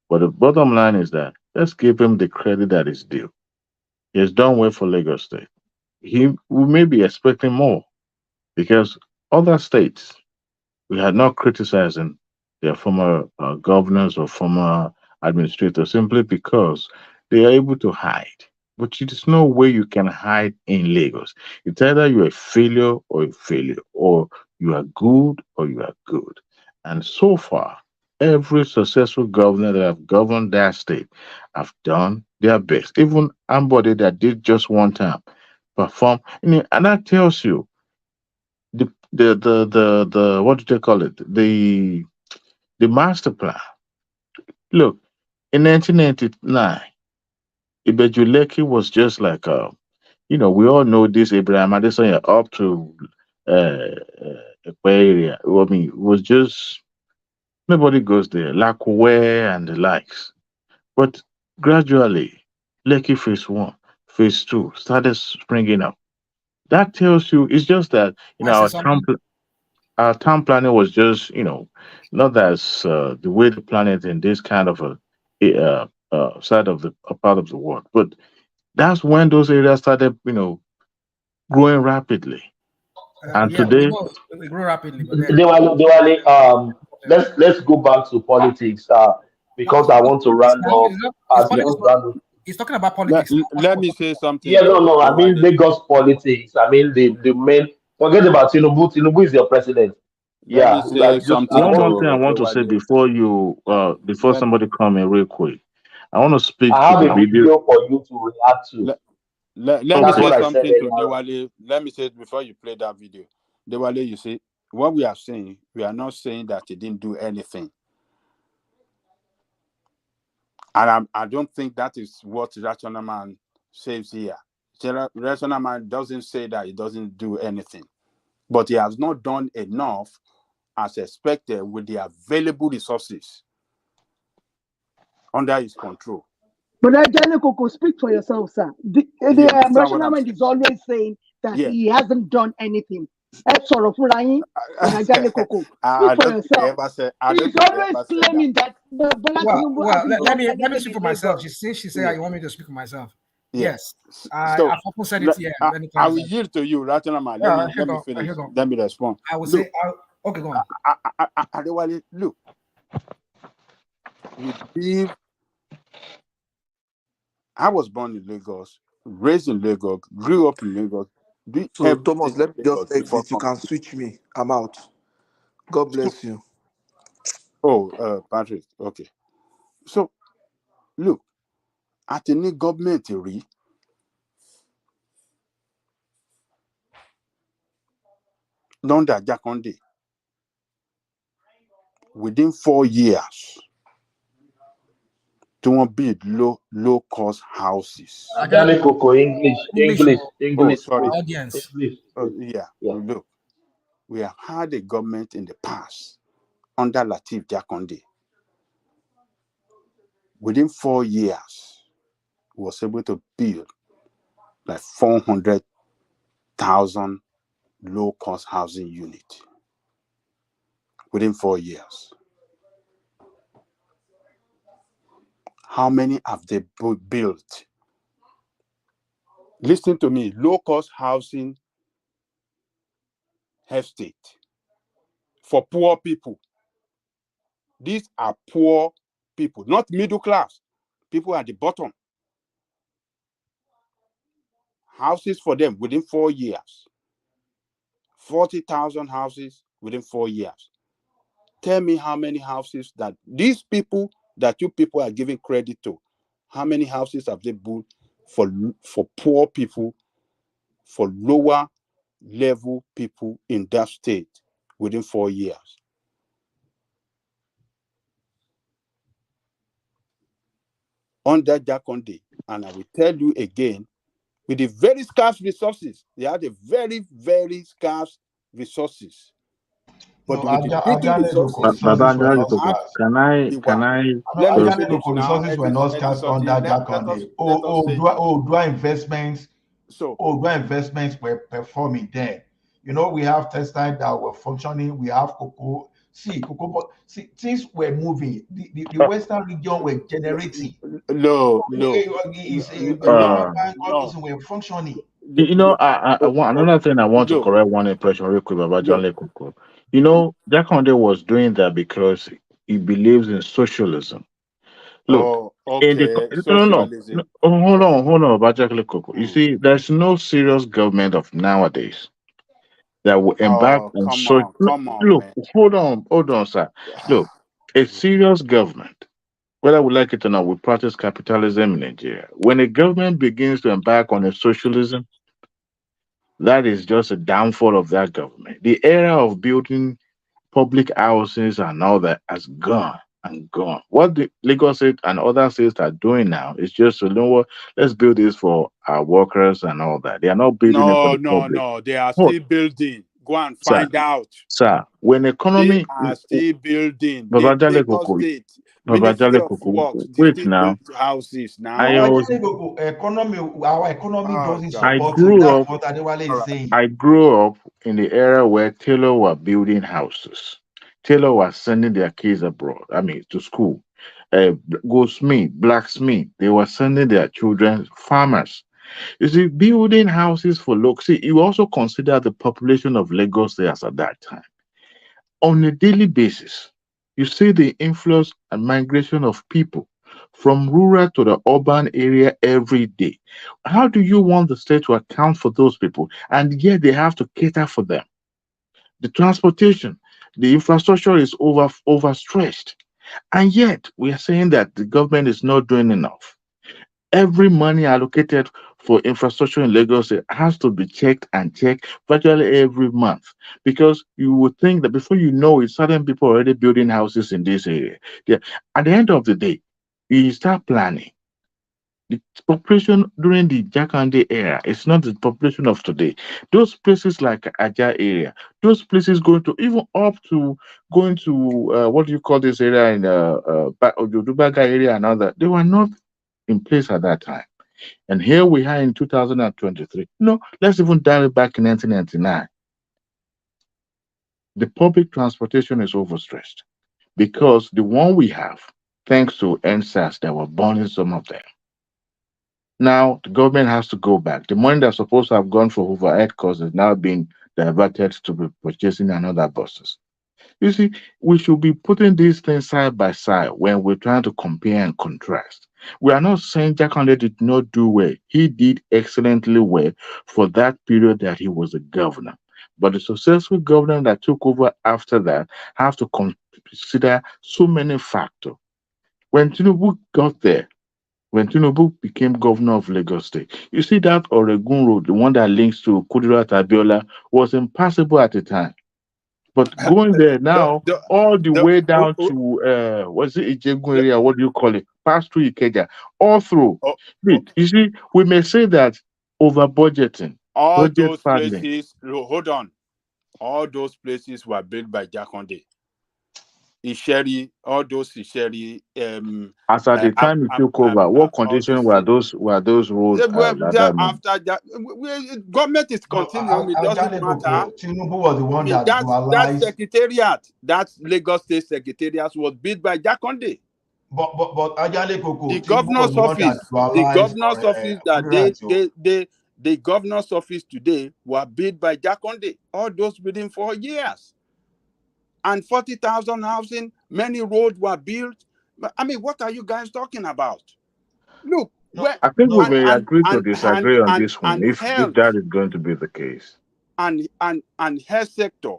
But the bottom line is that let's give him the credit that is due. He has done well for Lagos State. We may be expecting more because other states we are not criticizing their former governors or former administrators simply because they are able to hide. But there's no way you can hide in Lagos. It's either you're a failure, or you are good or you are good. And so far, every successful governor that have governed that state have done their best. Even somebody that did just one time perform, and that tells you the what do they call it? The master plan. Look, in 1999, Ibejuleki was just like we all know this Abraham Adesanya up to Ekpe area. I mean, it was just nobody goes there, Lakwe and the likes. But gradually, Lekki phase one, phase two started springing up. That tells you it's just that I say something. our town planning was just not as the way they plan it in this kind of side of the a part of the world, but that's when those areas started growing rapidly. And Yeah, we today, know we grow rapidly, but then Dewale, let's go back to politics no, because I want to it's round now up. it's We politics. want to round up. He's talking about Let, politics now. let me say something Yeah, no, to no. I mean Diwali. Lagos politics. I mean the main. Forget about Tinubu. Tinubu is your president. Let me Yeah, say I something one more want. thing I to want to say Diwali. before Let, somebody come in real quick, I want to speak I to have the a video. video for you to react to. let, let me That's say what I said something to earlier. Diwali. Let me say it before you play that video. Diwali, you see, what we are saying, we are not saying that he didn't do anything. And I don't think that is what Rational Man says here. rational mind doesn't say that he doesn't do anything, but he has not done enough as expected with the available resources under his control. But Ajale Koko, speak for yourself, sir. You understand what Rational I'm mind saying? is always saying that Yeah. he hasn't done anything. Sorrow Fulayin and Ajale Koko. I Speak for don't think he yourself. ever said. I don't He's think he always ever said that. claiming that Bola Tinubu Well, hasn't let done me anything speak in for myself. Lagos. She said, Yeah. you want me to speak for myself? Yeah. Yes. So I've often said it here many I times. will yield to you, rational man. Yeah, Let me finish. here go. Let me respond. I would Look, say, okay, go on. Adewale, look, we live. I was born in Lagos, raised in Lagos, grew up in Lagos. Do So everything Thomas, in let me Lagos just before exit. You coming. can switch me. I'm out. God bless you. Oh, Patrick. Okay. So look, at any government rí London Jakande within 4 years to build low cost houses. Ajale Koko, English, Oh, English, sorry. please. Audience. English, please. Yeah. Yeah. Look, we have had a government in the past under Latif Jakande. Within 4 years, was able to build like 400,000 low cost housing unit within 4 years. How many have they built? Listen to me, low cost housing estate for poor people. These are poor people, not middle class. People at the bottom. Houses for them within 4 years. 40,000 houses within 4 years. Tell me how many houses that these people that you people are giving credit to, how many houses have they built for poor people, for lower level people in that state within 4 years? Under Jakonde, and I will tell you again, with the very scarce resources, they had a very, very scarce resources. But No, with the little Ajale Koko resources, Baba resources were Angelico not they had, scarce. can I they can were. I No, Let me Ajale finish Koko now. resources were not scarce under Let Jakande. us say Odua investments. so. Odua investments were performing then. You know, we have textiles that were functioning. We have cocoa. But things were moving. The Western region were generating. No. Development bank, all those things were functioning. you know I want another thing I want to Look, correct one impression real quick about John look. Lekoko. You know, Jakonde was doing that because he believes in socialism. Look, Oh, in the okay. no, Socialism. hold on about Jack Lekoko. You see, there's no serious government of nowadays that will embark Oh, on come such. on, Look, man. hold on, sir. Look, a serious government, whether we like it or not, we practice capitalism in Nigeria. When a government begins to embark on a socialism, that is just a downfall of that government. The era of building public houses and all that has gone and gone. What the Lagos State and other states are doing now is just you know what, let's build this for our workers and all that. They are not building it for the public. No. They are What, still building. Go and sir? find out. Sir, when They economy, are still building. Baba In Jale Lagos Koko, State, Baba Ministry Jale of Koko, Works, they wait still now. build houses now. I was, Our economy Oh doesn't God. I support it. grew That's up, what Adewale All is right. saying. I grew up in the era where Taylor were building houses. Taylor was sending their kids abroad. I mean, to school. Goldsmith, blacksmith, they were sending their children farmers. You see, building houses for look. See, you also consider the population of Lagos there at that time. On a daily basis, you see the influx and migration of people from rural to the urban area every day. How do you want the state to account for those people? And yet they have to cater for them. The transportation, the infrastructure is overstretched. And yet we are saying that the government is not doing enough. Every money allocated for infrastructure in Lagos has to be checked and checked virtually every month because you would think that before you know it, certain people are already building houses in this area. Yeah. At the end of the day, you start planning. The population during the Jakande era is not the population of today. Those places like Aja area, those places going to even up to going to what do you call this area in Ojodubaga area and other, they were not in place at that time. And here we are in 2023. No, let's even dial it back in 1999. The public transportation is overstressed because the one we have, thanks to NSAS, that were burning some of them. Now the government has to go back. The money that's supposed to have gone for overhead costs is now being diverted to be purchasing another buses. You see, we should be putting these things side by side when we're trying to compare and contrast. We are not saying Jakande did not do well. He did excellently well for that period that he was a governor. But the successful governor that took over after that have to consider so many factors. When Tinubu got there, when Tinubu became governor of Lagos State, you see that Oregun Road, the one that links to Kudirat Abiola, was impassable at the time. But going there now, all the way down to what's it Ijegun area? What do you call it? Pass through Ikeja, all through. You see, we may say that over budgeting, all budget those paddling. places. Hold on, all those places were built by Jakande. Isheri, all those Isheri. As at the time he took over, what condition were those roads after that, government is continuing. It doesn't matter. Tinubu was the one that that dualized. secretariat, that Lagos State secretariat was built by Jakande. But Ajale Koko, the governor's office, the governor's office today were built by Jakande. All those within 4 years. And 40,000 housing, many roads were built. I mean, what are you guys talking about? Look, I think we may agree to disagree on this one, if that is going to be the case. And health sector,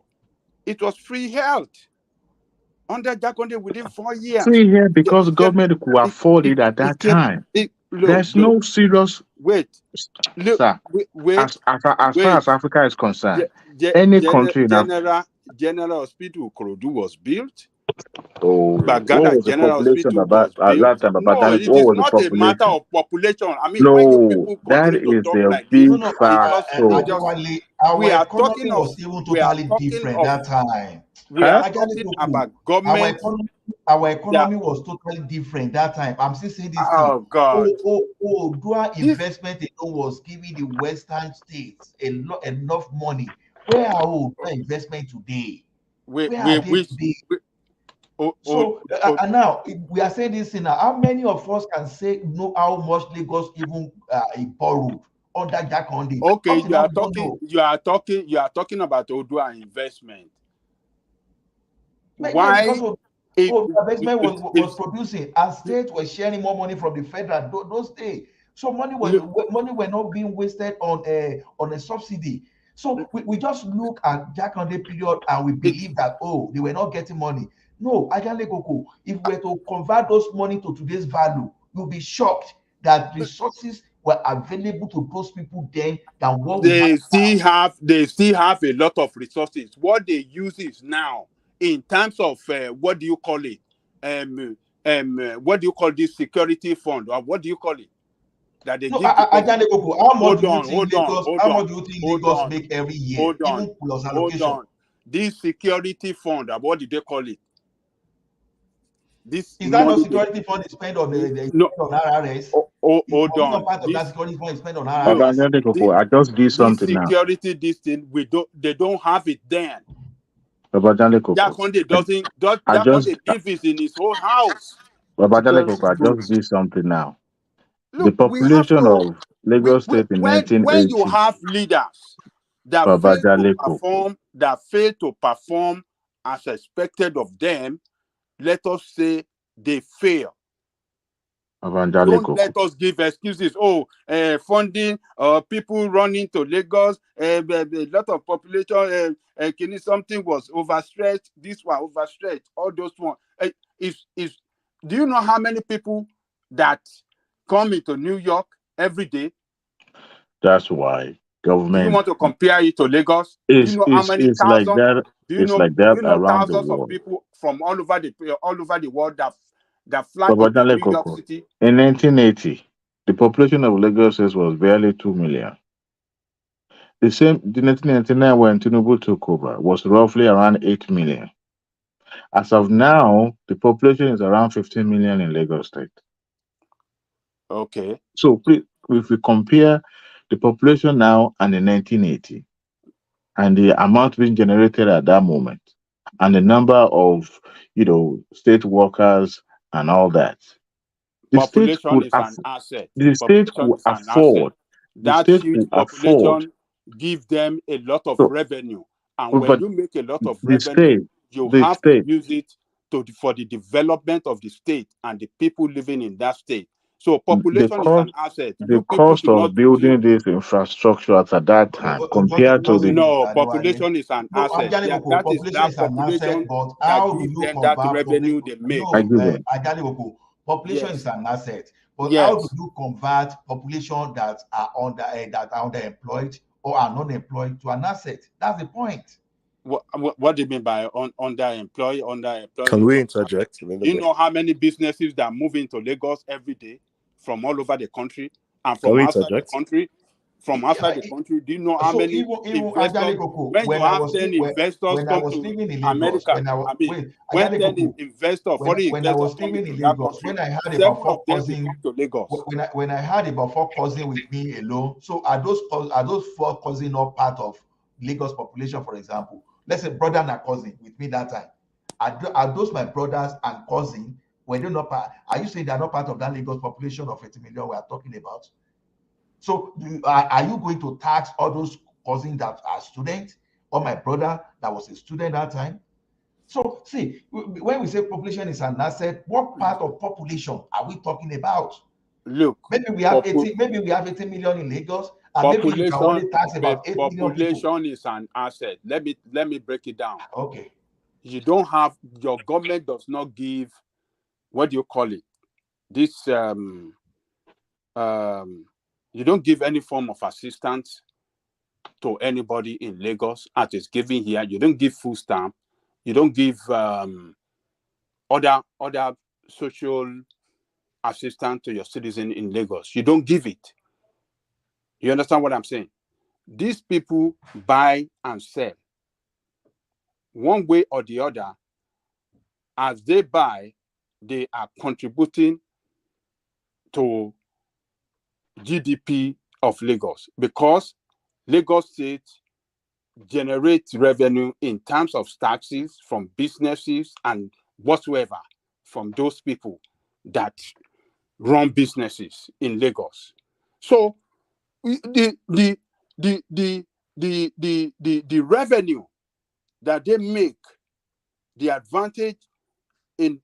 it was free health under Jakande within 4 years. Free health because government could afford it at that time. There's no serious. Sir. As far as Africa is concerned, any country now. General Hospital Krodu was built. Oh, Bagada what was the population about that time? No, it is not a matter of population. I mean, no, when you people continue to talk like big this, our economy was even totally different that time. We are talking about government. Our economy was totally different that time. I'm still saying this thing. Oh God! Dual investment alone was giving the Western states enough money. Where are our investment today? And now we are saying this thing now. How many of us can know how much Lagos even borrowed under Jakande? Okay, you are talking about Odua investment. Why? Investment was producing, and states were sharing more money from the federal those days. So money were not being wasted on a subsidy. So we just look at Jakande period and we believe that they were not getting money. No, Ajale Koko, if we were to convert those money to today's value, you'll be shocked that resources were available to those people then than what they still have a lot of resources. What they use is now in terms of what do you call it? What do you call this security fund, or what do you call it? That they give Ajale Koko, how much do you think Lagos make every year? Even plus allocation. This security fund, what did they call it? Is that not security fund spent on RRS? Hold on. Part of that security fund is spent on RRS. I just did something now. This thing, they don't have it then. Jakande doesn't give it in his whole house. I just did something now. Look, the population of Lagos State in 1980. When you have leaders that fail to perform as expected of them, let us say they fail. Don't let us give excuses. Funding, people running to Lagos, a lot of population, something was overstretched. This one overstretched. All those ones. Do you know how many people that come into New York every day? That's why government. Do you want to compare it to Lagos? Do you know how many thousands? Like that. Like that around thousands the world. Of people from all over the world that fly into New York City? In 1980, The population of Lagos State was barely 2 million. The 1999 when Tinubu took over was roughly around 8 million. As of now, the population is around 15 million in Lagos State. Okay. So if we compare the population now and in 1980, and the amount being generated at that moment, and the number of state workers and all that, the state Population could is an asset. the state Population could is an asset. afford the That state huge could afford population give them a lot of so revenue. And when but you make a lot of the revenue, state you the have to state use it for the development of the state and the people living in that state. So the population is an cost asset. the You people cost should of not build. building this infrastructure at that time compared to Just a the minute, No, Adewale. population is an No, asset. Ajani Boko, That is population that is an asset, population but that how do gives you them that convert revenue they make. I no, give it. Ajani Boko, population is Yes. an asset, but how do Yes. you convert population that are underemployed or are not employed to an asset? That's the point. What do you mean by underemployed Can we to interject a little do you bit? know how many businesses that move into Lagos every day from all over the country and Can from we outside the interject? country? From outside the country, do you know how So many even investors? Ajani Boko, When you have 10 investors when I come was to living in Lagos, America, I mean, when Ajani 10 Boko, investors, foreign when I investors was come living into in that Lagos, country, when I had 7 about of four them will cousins, come to Lagos. when I had about 4 cousins with me alone, so are those 4 cousins not part of Lagos population, for example? Let's say brother and a cousin with me that time. Are those my brothers and cousins? Were they not part? Are you saying they are not part of that Lagos population of 80 million we are talking about? So are you going to tax all those cousins that are students, or my brother that was a student that time? So see, when we say population is an asset, what part of population are we talking about? Look, maybe we have 80 million in Lagos, and maybe you can population only tax about 8 million people. population is an asset. Let me break it down. Okay. You don't have, your government does not give, what do you call it? This you don't give any form of assistance to anybody in Lagos as is given here. You don't give food stamp. You don't give other social assistance to your citizen in Lagos. You don't give it. You understand what I'm saying? These people buy and sell. One way or the other, as they buy, they are contributing to GDP of Lagos, because Lagos State generates revenue in terms of taxes from businesses and whatsoever from those people that run businesses in Lagos. So the revenue that they make, the advantage in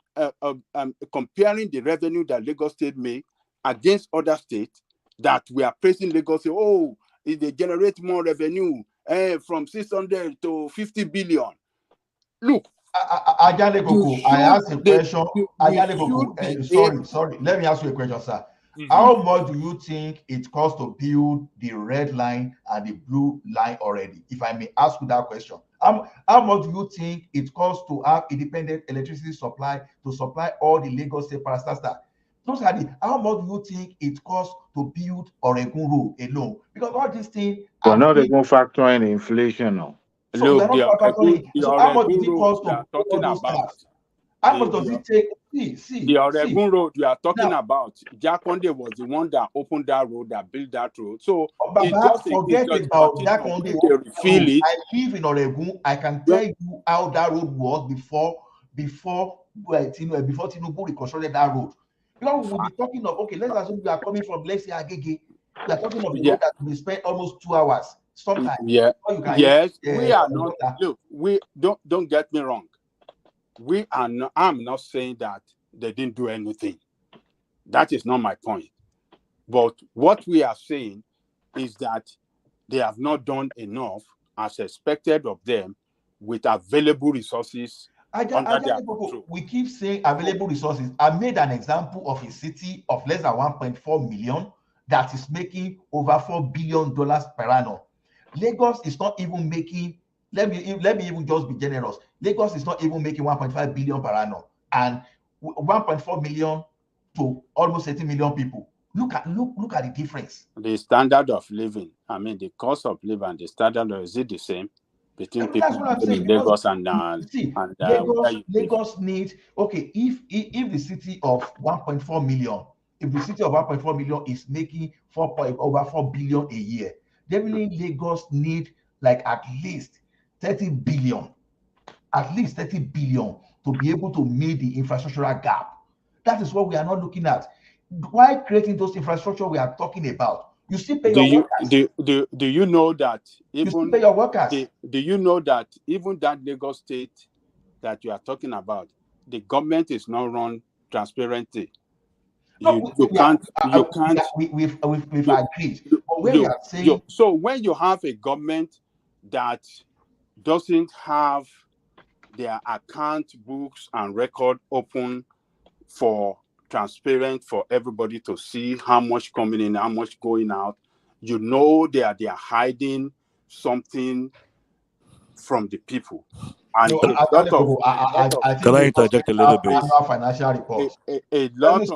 comparing the revenue that Lagos State make against other states that we are praising Lagos, say, oh, they generate more revenue from 600 to 50 billion. Look, Ajane Koko, I asked a question. Ajane Koko, sorry. Let me ask you a question, sir. Mm-hmm. How much do you think it costs to build the red line and the blue line already? If I may ask you that question. How much do you think it costs to have independent electricity supply to supply all the Lagos State parastatals? Those are how much do you think it costs to build Oregun Road alone? Because all these things We're are not big. even factoring inflation now. So we are not factoring. So how much does it road cost we to are build talking all those about, cars? How much does it take? the See. Oregun road you are talking Now, about, Jakonde was the one that opened that road, that built that road. So Baba, it's forget just about that continuum. on the When they refill road. it, I live in Oregun. I can tell you how that road was before Tinubu reconstructed that road. Because we'll be talking of, okay, let's assume we are coming from, let's say, Agege. We are talking of a road that we spent almost 2 hours sometimes. Yeah. You can Yes, hit, we are not. Look, we don't get me wrong. We are not. I'm not saying that they didn't do anything. That is not my point. But what we are saying is that they have not done enough as expected of them with available resources under their control. We keep saying available resources. I made an example of a city of less than 1.4 million that is making over $4 billion per annum. Lagos is not even making, let me even just be generous. Lagos is not even making 1.5 billion per annum, and 1.4 million to almost 80 million people. Look at the difference. The standard of living, I mean, the cost of living and the standard, is it the same between And that's people what I'm living saying. in Because Lagos and where you live? Lagos needs, okay, if the city of 1.4 million, if the city of 1.4 million is making over 4 billion a year, definitely Lagos need like at least 30 billion to be able to meet the infrastructural gap. That is what we are not looking at. While creating those infrastructure we are talking about, you still pay Do your you workers. do you know that You still even pay your workers. do you know that even that Lagos state that you are talking about, the government is not run transparently. No, You can't we've you, agreed. But where we are saying, so when you have a government that doesn't have their account books and record open for transparent for everybody to see how much coming in, how much going out, you know they are hiding something from the people. And no, a lot of I think Can I Lagos interject a little bit? annual financial report. a lot of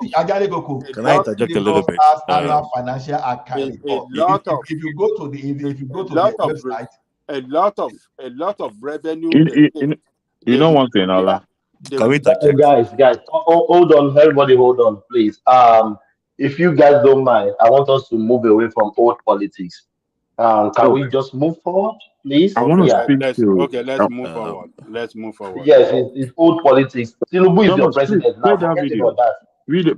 Can I interject a little bit? Lagos annual financial account report. If you go to the website, a lot of revenue You know one thing, Allah. Can we interject? Guys, hold on, everybody, hold on, please. If you guys don't mind, I want us to move away from old politics. Can we just move forward, please? I want to Yeah. speak to. Let's move forward. Let's move forward. Yes, it's old politics. Tinubu is your Thomas, please president play now. that Forget video. about that.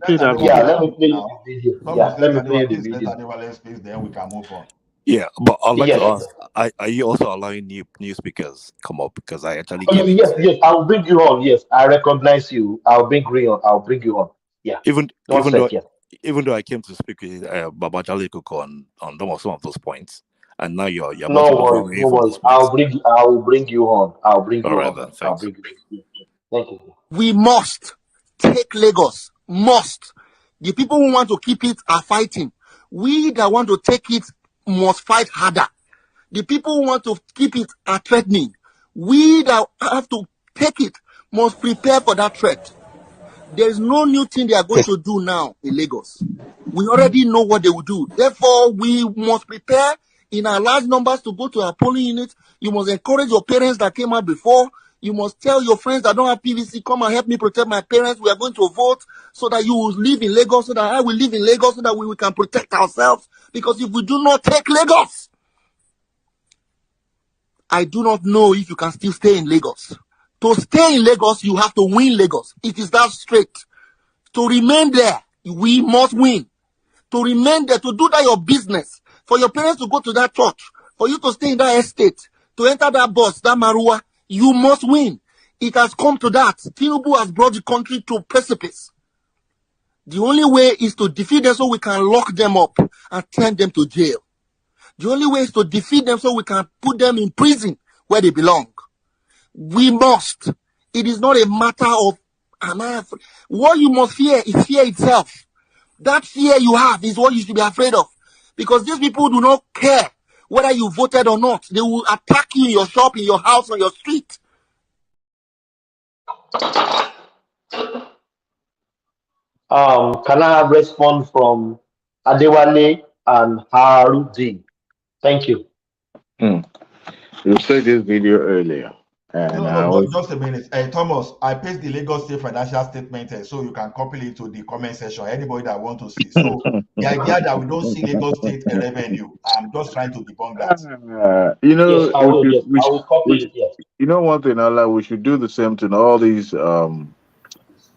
Play that Yeah, video. let me play the video. Yeah, let me play the video. Space, then we can move on. Yeah, but I'd like Yes. to ask: Are you also allowing new speakers come up? Because I actually Oh, came in. yes, I'll bring you on. Yes, I recognize you. I'll bring you on. Yeah. Even though I came to speak with Baba Jali Kuko on some of those points, and now you're no about to move worries, away no from worries. those points. I will bring you on. I'll bring you All right, on. then. Thanks. Thank you. We must take Lagos. Must. The people who want to keep it are fighting. We that want to take it must fight harder. The people who want to keep it are threatening. We that have to take it must prepare for that threat. There is no new thing they are going to do now in Lagos. We already know what they will do. Therefore, we must prepare in our large numbers to go to our polling units. You must encourage your parents that came out before. You must tell your friends that don't have PVC, come and help me protect my parents. We are going to vote so that you will live in Lagos, so that I will live in Lagos, so that we can protect ourselves. Because if we do not take Lagos, I do not know if you can still stay in Lagos. To stay in Lagos, you have to win Lagos. It is that straight. To remain there, we must win. To remain there, to do that your business, for your parents to go to that church, for you to stay in that estate, to enter that bus, that Marua, you must win. It has come to that. Tinubu has brought the country to precipice. The only way is to defeat them so we can lock them up and send them to jail. The only way is to defeat them so we can put them in prison where they belong. We must. It is not a matter of, what you must fear is fear itself. That fear you have is what you should be afraid of. Because these people do not care whether you voted or not. They will attack you in your shop, in your house, on your street. Can I have response from Adewale and Harudi? Thank you. You said this video earlier. And No, just a minute. Thomas, I paste the Lagos State financial statement so you can copy it to the comment section. Anybody that want to see. So the idea that we don't see Lagos State revenue, I'm just trying to debunk that. Yes, I will copy it. Yes. You know one thing, Allah, we should do the same to all these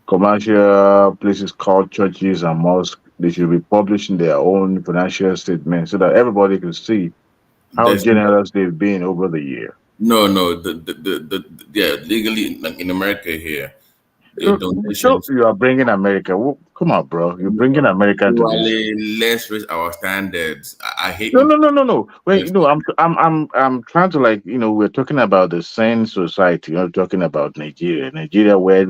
commercial places called churches and mosques. They should be publishing their own financial statements so that everybody can see how generous they've been over the year. No, legally in America here, the donations. You are bringing America. Well, come on, bro. You're bringing America to this. Let's raise our standards. I hate. No. Wait, I'm trying to we're talking about the sane society. You're talking about Nigeria, where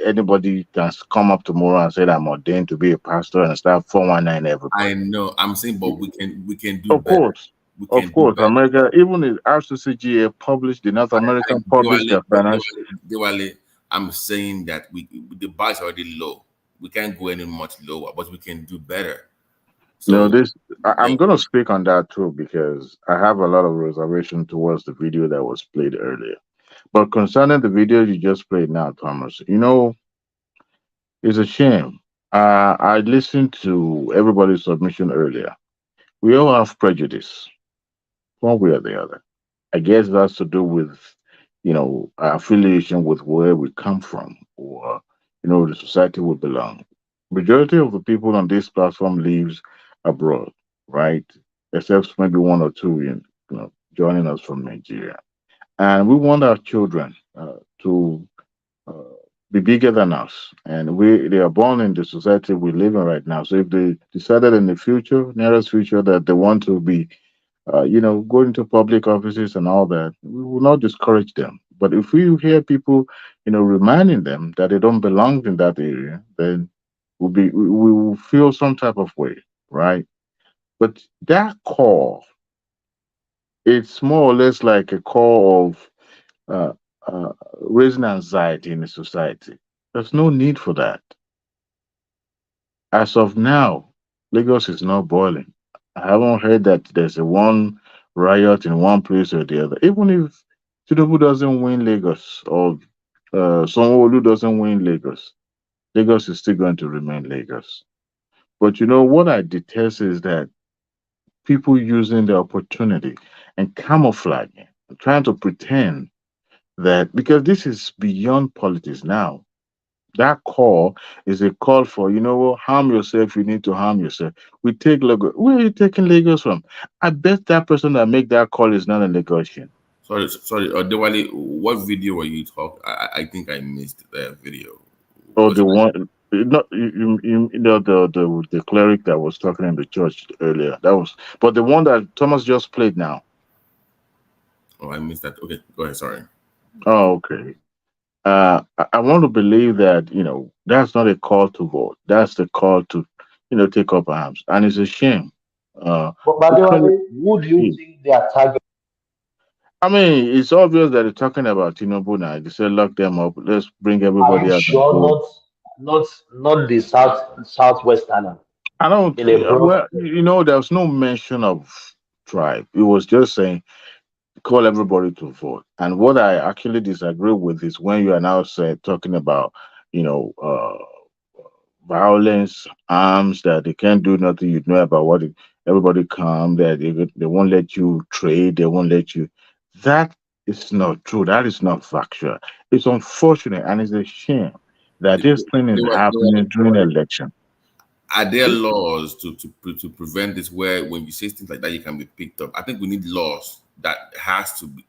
anybody can come up tomorrow and say that I'm ordained to be a pastor and start 419 everybody. I know. I'm saying, but we can do of better. Of course, America, even the RCCGA published, the North American published their financial. I'm saying that the bar is already low. we can't go any much lower, but we can do better. No, So I'm going to speak on that too because I have a lot of reservation towards the video that was played earlier. But concerning the video you just played now, Thomas, it's a shame. I listened to everybody's submission earlier. We all have prejudice, one way or the other. I guess that's to do with, our affiliation with where we come from or, the society we belong. Majority of the people on this platform lives abroad, right? Except maybe one or two, joining us from Nigeria. And we want our children to uh, be bigger than us, and they are born in the society we live in right now. So if they decided in the future, nearest future, that they want to be, go into public offices and all that, we will not discourage them. But if we hear people, reminding them that they don't belong in that area, then we will feel some type of way, right? But that call, it's more or less like a call of uh, raising anxiety in the society. There's no need for that. As of now, Lagos is not boiling. I haven't heard that there's a one riot in one place or the other. Even if Tinubu doesn't win Lagos or Sanwo Olu doesn't win Lagos, Lagos is still going to remain Lagos. But what I detest is that people using the opportunity and camouflaging, trying to pretend that because this is beyond politics now. That call is a call for, what, harm yourself, you need to harm yourself. We take Lagos. Where are you taking Lagos from? I bet that person that make that call is not a Lagosian. Sorry, Dewale, what video were you talking? I think I missed the video. Oh, the one, not the cleric that was talking in the church earlier. That was, but the one that Thomas just played now. Oh, I missed that. Okay, go ahead. Sorry. Oh, okay. I want to believe that that's not a call to vote. That's the call to take up arms, and it's a shame. But Because who do you think they are targeting? I mean, it's obvious that they're talking about Tinubu now. They say lock them up. Let's bring Are everybody you out and sure vote. not the southwesterner I don't. in a broad? Well, there's no mention of tribe. It was just saying call everybody to vote. And what I actually disagree with is when you are now talking about, you know, uh, violence, arms, that they can't do nothing. You know about everybody come that they won't let you trade. They won't let you. That is not true. That is not factual. It's unfortunate and it's a shame that this thing is happening during election. Are there laws to prevent this where when you say things like that you can be picked up? I think we need laws that has to be.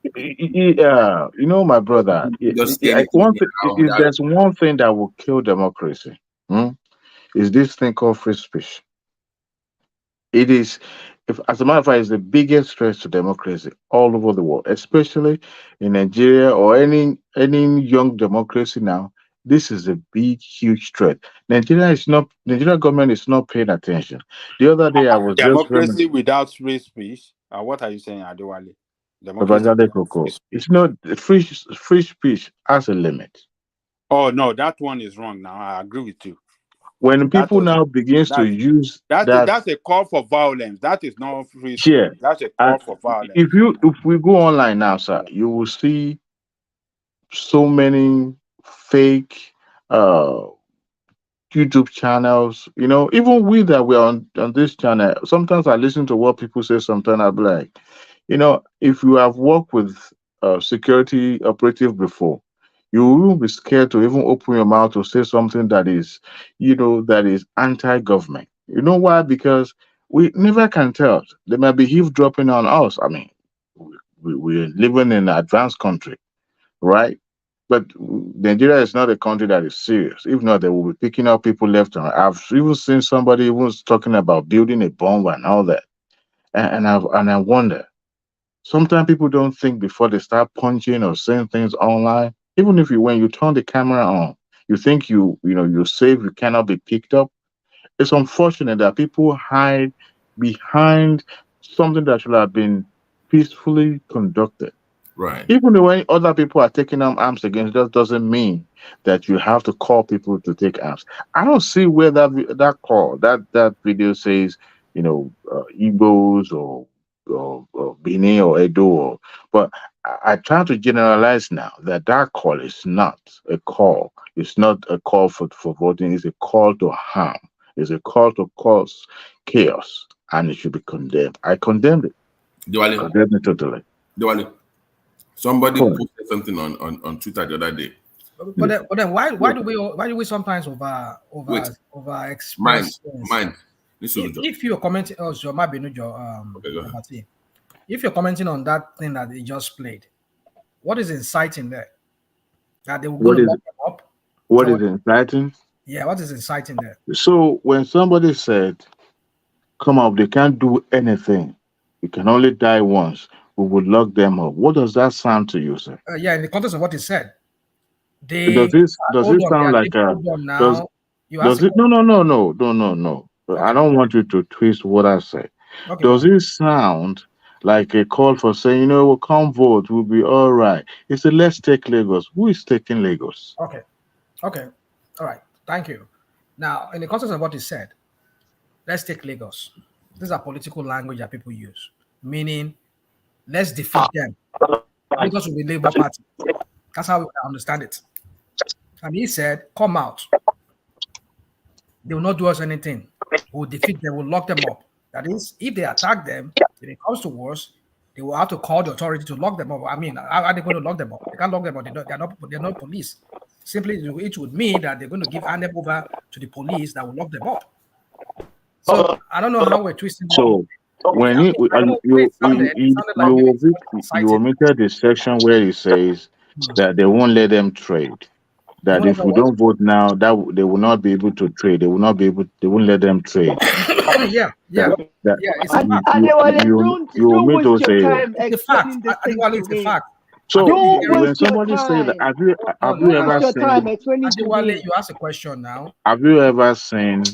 Yeah, my brother. Just say anything anyhow If without. there's one thing that will kill democracy, is this thing called free speech. It is, if as a matter of fact, it's the biggest threat to democracy all over the world, especially in Nigeria or any young democracy now. This is a big, huge threat. Nigeria government is not paying attention. The other day, I was just Democracy without free speech. What are you saying, Adewale? Democracy Babajide without Koko. free speech. It's not free speech has a limit. Oh no, that one is wrong. Now I agree with you. When That people is now begins to use that, that's a call for violence. That is not free yeah, speech. That's a and call for violence. if we go online now, sir, Yeah. you will see so many fake uh YouTube channels. Even we that we're on this channel, sometimes I listen to what people say, sometimes I'll be like, if you have worked with security operative before, you will be scared to even open your mouth to say something that is anti-government. You know why? Because we never can tell. They might be eavesdropping on us. I mean, we're living in an advanced country, right? But Nigeria is not a country that is serious. If not, they will be picking up people left and right. I've even seen somebody who was talking about building a bomb and all that. And I wonder. Sometimes people don't think before they start punching or saying things online. Even if when you turn the camera on, you think you're safe, you cannot be picked up. It's unfortunate that people hide behind something that should have been peacefully conducted. Right. Even when other people are taking arms against, that doesn't mean that you have to call people to take arms. I don't see where that video says, Igbos or Benin or Edo, but I try to generalize now that call is not a call. It's not a call for voting. It's a call to harm. It's a call to cause chaos, and it should be condemned. I condemned it. Diwali. Condemned it totally. Diwali. Somebody Cool. posted something on Twitter the other day. But then why do we sometimes express things? If you're commenting, if you're commenting on that thing that they just played, what is inciting there? That they will go to lock them up? What is inciting? Yeah, what is inciting there? So when somebody said, "Come up, they can't do anything. You can only die once. We would lock them up." What does that sound to you, sir? Yeah, in the context of what he said, Does it sound like does it? No. Okay. I don't want you to twist what I say. Okay, Does it sound like a call for saying, we'll come vote, we'll be all right? It's a let's take Lagos. Who is taking Lagos? Okay. All right. Thank you. Now, in the context of what he said, let's take Lagos. These are political language that people use, meaning let's defeat them. Lagos will be Labour Party. That's how we understand it. And he said, come out. They will not do us anything. We'll defeat them, we'll lock them up. That is, if they attack them, if it comes to wars, they will have to call the authority to lock them up. I mean, how are they going to lock them up? They can't lock them up. They're not police. Simply, it would mean that they're going to hand them over to the police that will lock them up. So I don't know how we're twisting. So when you omitted the section where it says that they won't let them trade. That if we don't vote now, that they will not be able to trade. They will not be able. They won't let them trade. Yeah. It's a fact. So when somebody say that, have you ever seen? You ask a question now. Have you ever seen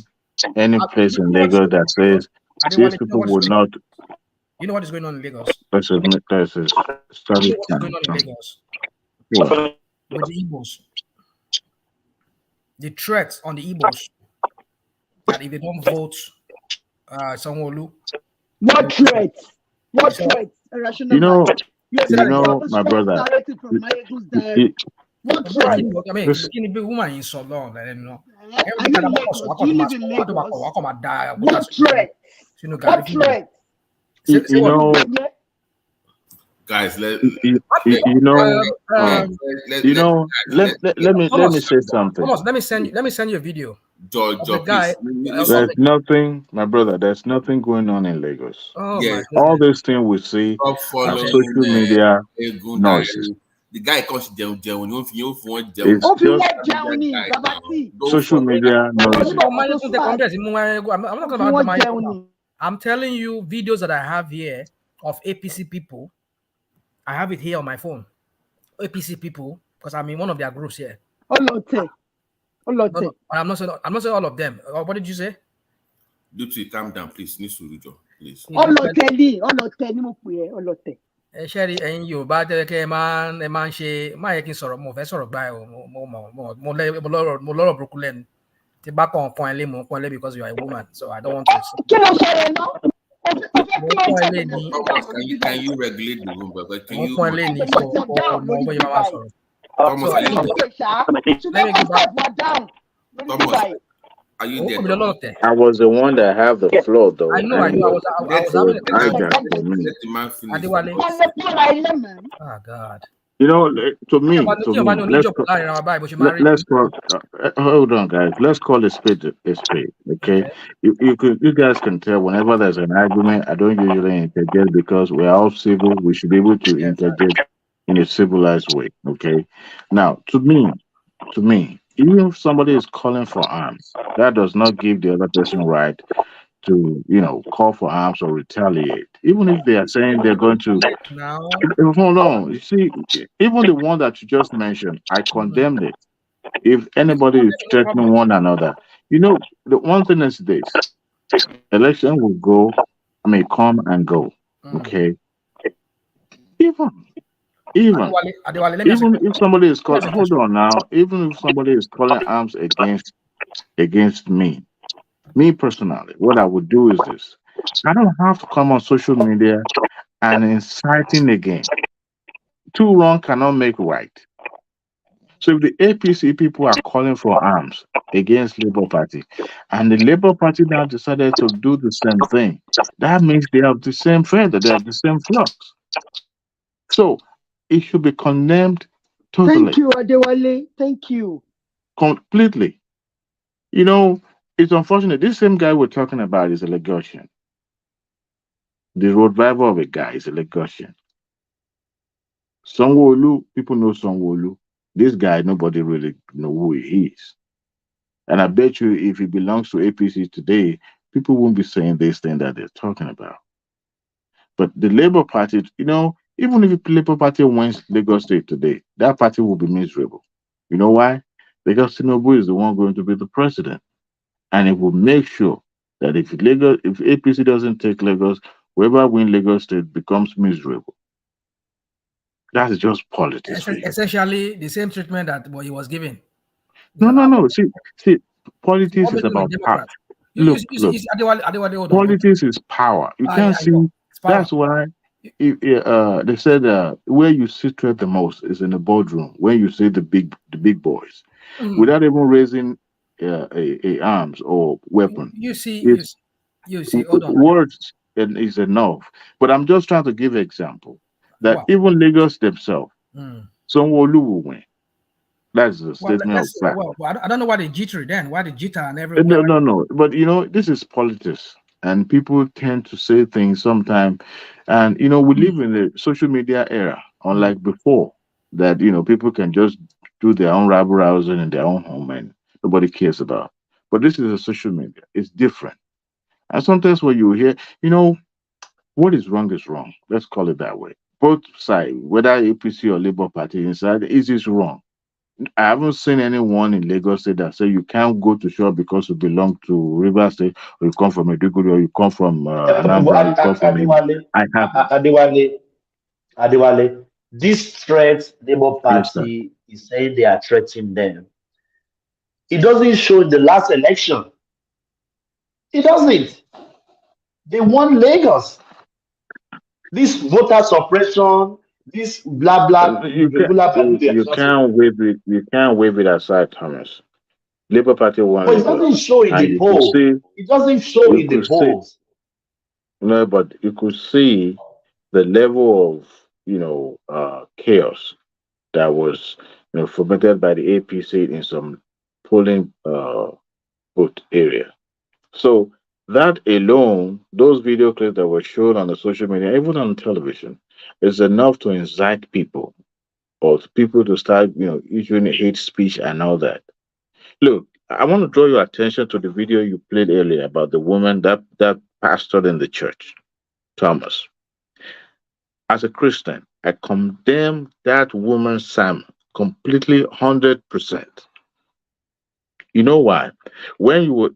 any place in Lagos that says these people would not? You know what is going on in Lagos? What is going on in Lagos? With the Igbos. The threat on the Igbos that if they don't vote Sanwo Olu. What threat? What threat? My brother. What threat? I mean, woman in so long, let them know. What threat? What threat? Guys, let me say something. Thomas, let me send you a video. George, there's nothing, my brother. There's nothing going on in Lagos. All this thing we see on social media noises. The guy comes down. Social media noises. I'm telling you videos that I have here of APC people. I have it here on my phone. APC people, because I'm in one of their groups here. No, I'm not saying all of them. What did you say? Dupsy, calm down, please. Please. Sherry, and you, but the man, she, my king sort of move, sort of buy more Brooklyn. Tobacco on point because you are a woman, so I don't want to. Can you regulate the room? But can you? Let me go back. Thomas, are you there? I was the one that have the floor, though. I know. I was having a oh God. To me, let's call. Hold on, guys. Let's call a spade a spade. Okay, you guys can tell whenever there's an argument. I don't usually interject because we are all civil. We should be able to interject in a civilized way. Okay. Now, to me, even if somebody is calling for arms, that does not give the other person right to call for arms or retaliate. Even if they are saying they're going to hold on. You see, even the one that you just mentioned, I condemned it. If anybody is threatening one another, the one thing is this: election will come and go. Okay. Even Even Adewale, let me ask you a even question. if somebody is Let me ask calling, you a hold question. on now, even if somebody is calling arms against me personally, what I would do is this: I don't have to come on social media and inciting again. Two wrong cannot make right. So if the APC people are calling for arms against Labour Party, and the Labour Party now decided to do the same thing, that means they have the same feather, they have the same flux. So it should be condemned Thank totally, you, Adewale. Thank you. completely. You know, it's unfortunate. This same guy we're talking about is a Lagosian. The road driver of a guy is a Lagosian. Sanwo Olu, people know Sanwo Olu. This guy, nobody really know who he is. And I bet you if he belongs to APC today, people won't be saying this thing that they're talking about. But the Labour Party, even if the Labour Party wins Lagos State today, that party will be miserable. You know why? Because Tinubu is the one going to be the president. And it will make sure that if APC doesn't take Lagos, whoever wins Lagos State becomes miserable. That's just politics for you. Essentially, the same treatment that he was given. No. See, politics What is makes him a about power. Democrat? Look. Adewale, hold on. Politics is power. You Yeah, can't I know. see. It's power. That's why they said where you situate the most is in the boardroom when you see the big boys, without even raising a arms or weapon. You see. Hold on. Words is enough. But I'm just trying to give an example that Wow. even Lagos themselves, Sanwo Olu will win. That's the statement of fact. I don't know why they jittery then. Why they jitter and everywhere? No. But this is politics, and people tend to say things sometimes. And we live in a social media era, unlike before, that people can just do their own rabble rousing in their own home and nobody cares about. But this is a social media; it's different. And sometimes when you hear, what is wrong is wrong. Let's call it that way. Both sides, whether APC or Labour Party inside, is wrong. I haven't seen anyone in Lagos State that say you can't go to shop because you belong to River State, or you come from Maiduguri, or you come from Anambra, you come from Adewale, I haven't. Adewale, this threat Labour Yes, sir. Party is saying they are threatening them. It doesn't show in the last election. It doesn't. They won Lagos. This voter suppression, this blah blah, You regular people they are you shouting. can't wave it. You can't wave it aside, Thomas. Labour Party won But it doesn't Lagos, show in and the you could poll. see, It doesn't show in the polls. no, but you could see the level of chaos that was fomented by the APC in some polling booth area. So that alone, those video clips that were shown on the social media, even on television, is enough to incite people or people to start, issuing hate speech and all that. Look, I want to draw your attention to the video you played earlier about the woman that pastored in the church, Thomas. As a Christian, I condemn that woman's sermon completely, 100%. You know why? When one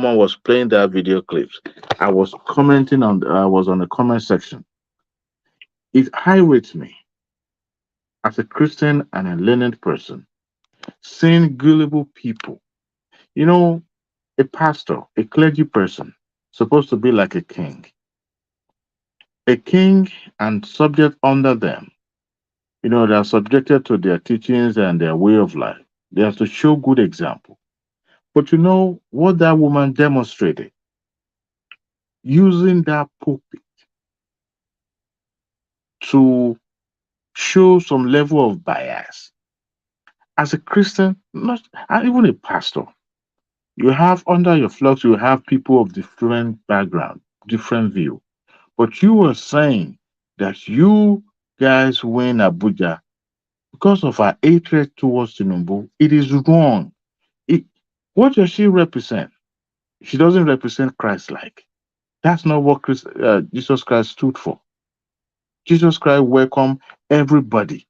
man was playing that video clips, I was commenting I was on the comment section. It irritates me as a Christian and a learned person, seeing gullible people. A pastor, a clergy person, supposed to be like a king. A king and subject under them. They are subjected to their teachings and their way of life. They have to show good example. But what that woman demonstrated? Using that pulpit to show some level of bias. As a Christian, not and even a pastor, you have under your flock, you have people of different background, different view. But you were saying that you guys win Abuja because of our hatred towards Tinubu. It is wrong. What does she represent? She doesn't represent Christ-like. That's not what Jesus Christ stood for. Jesus Christ welcomed everybody.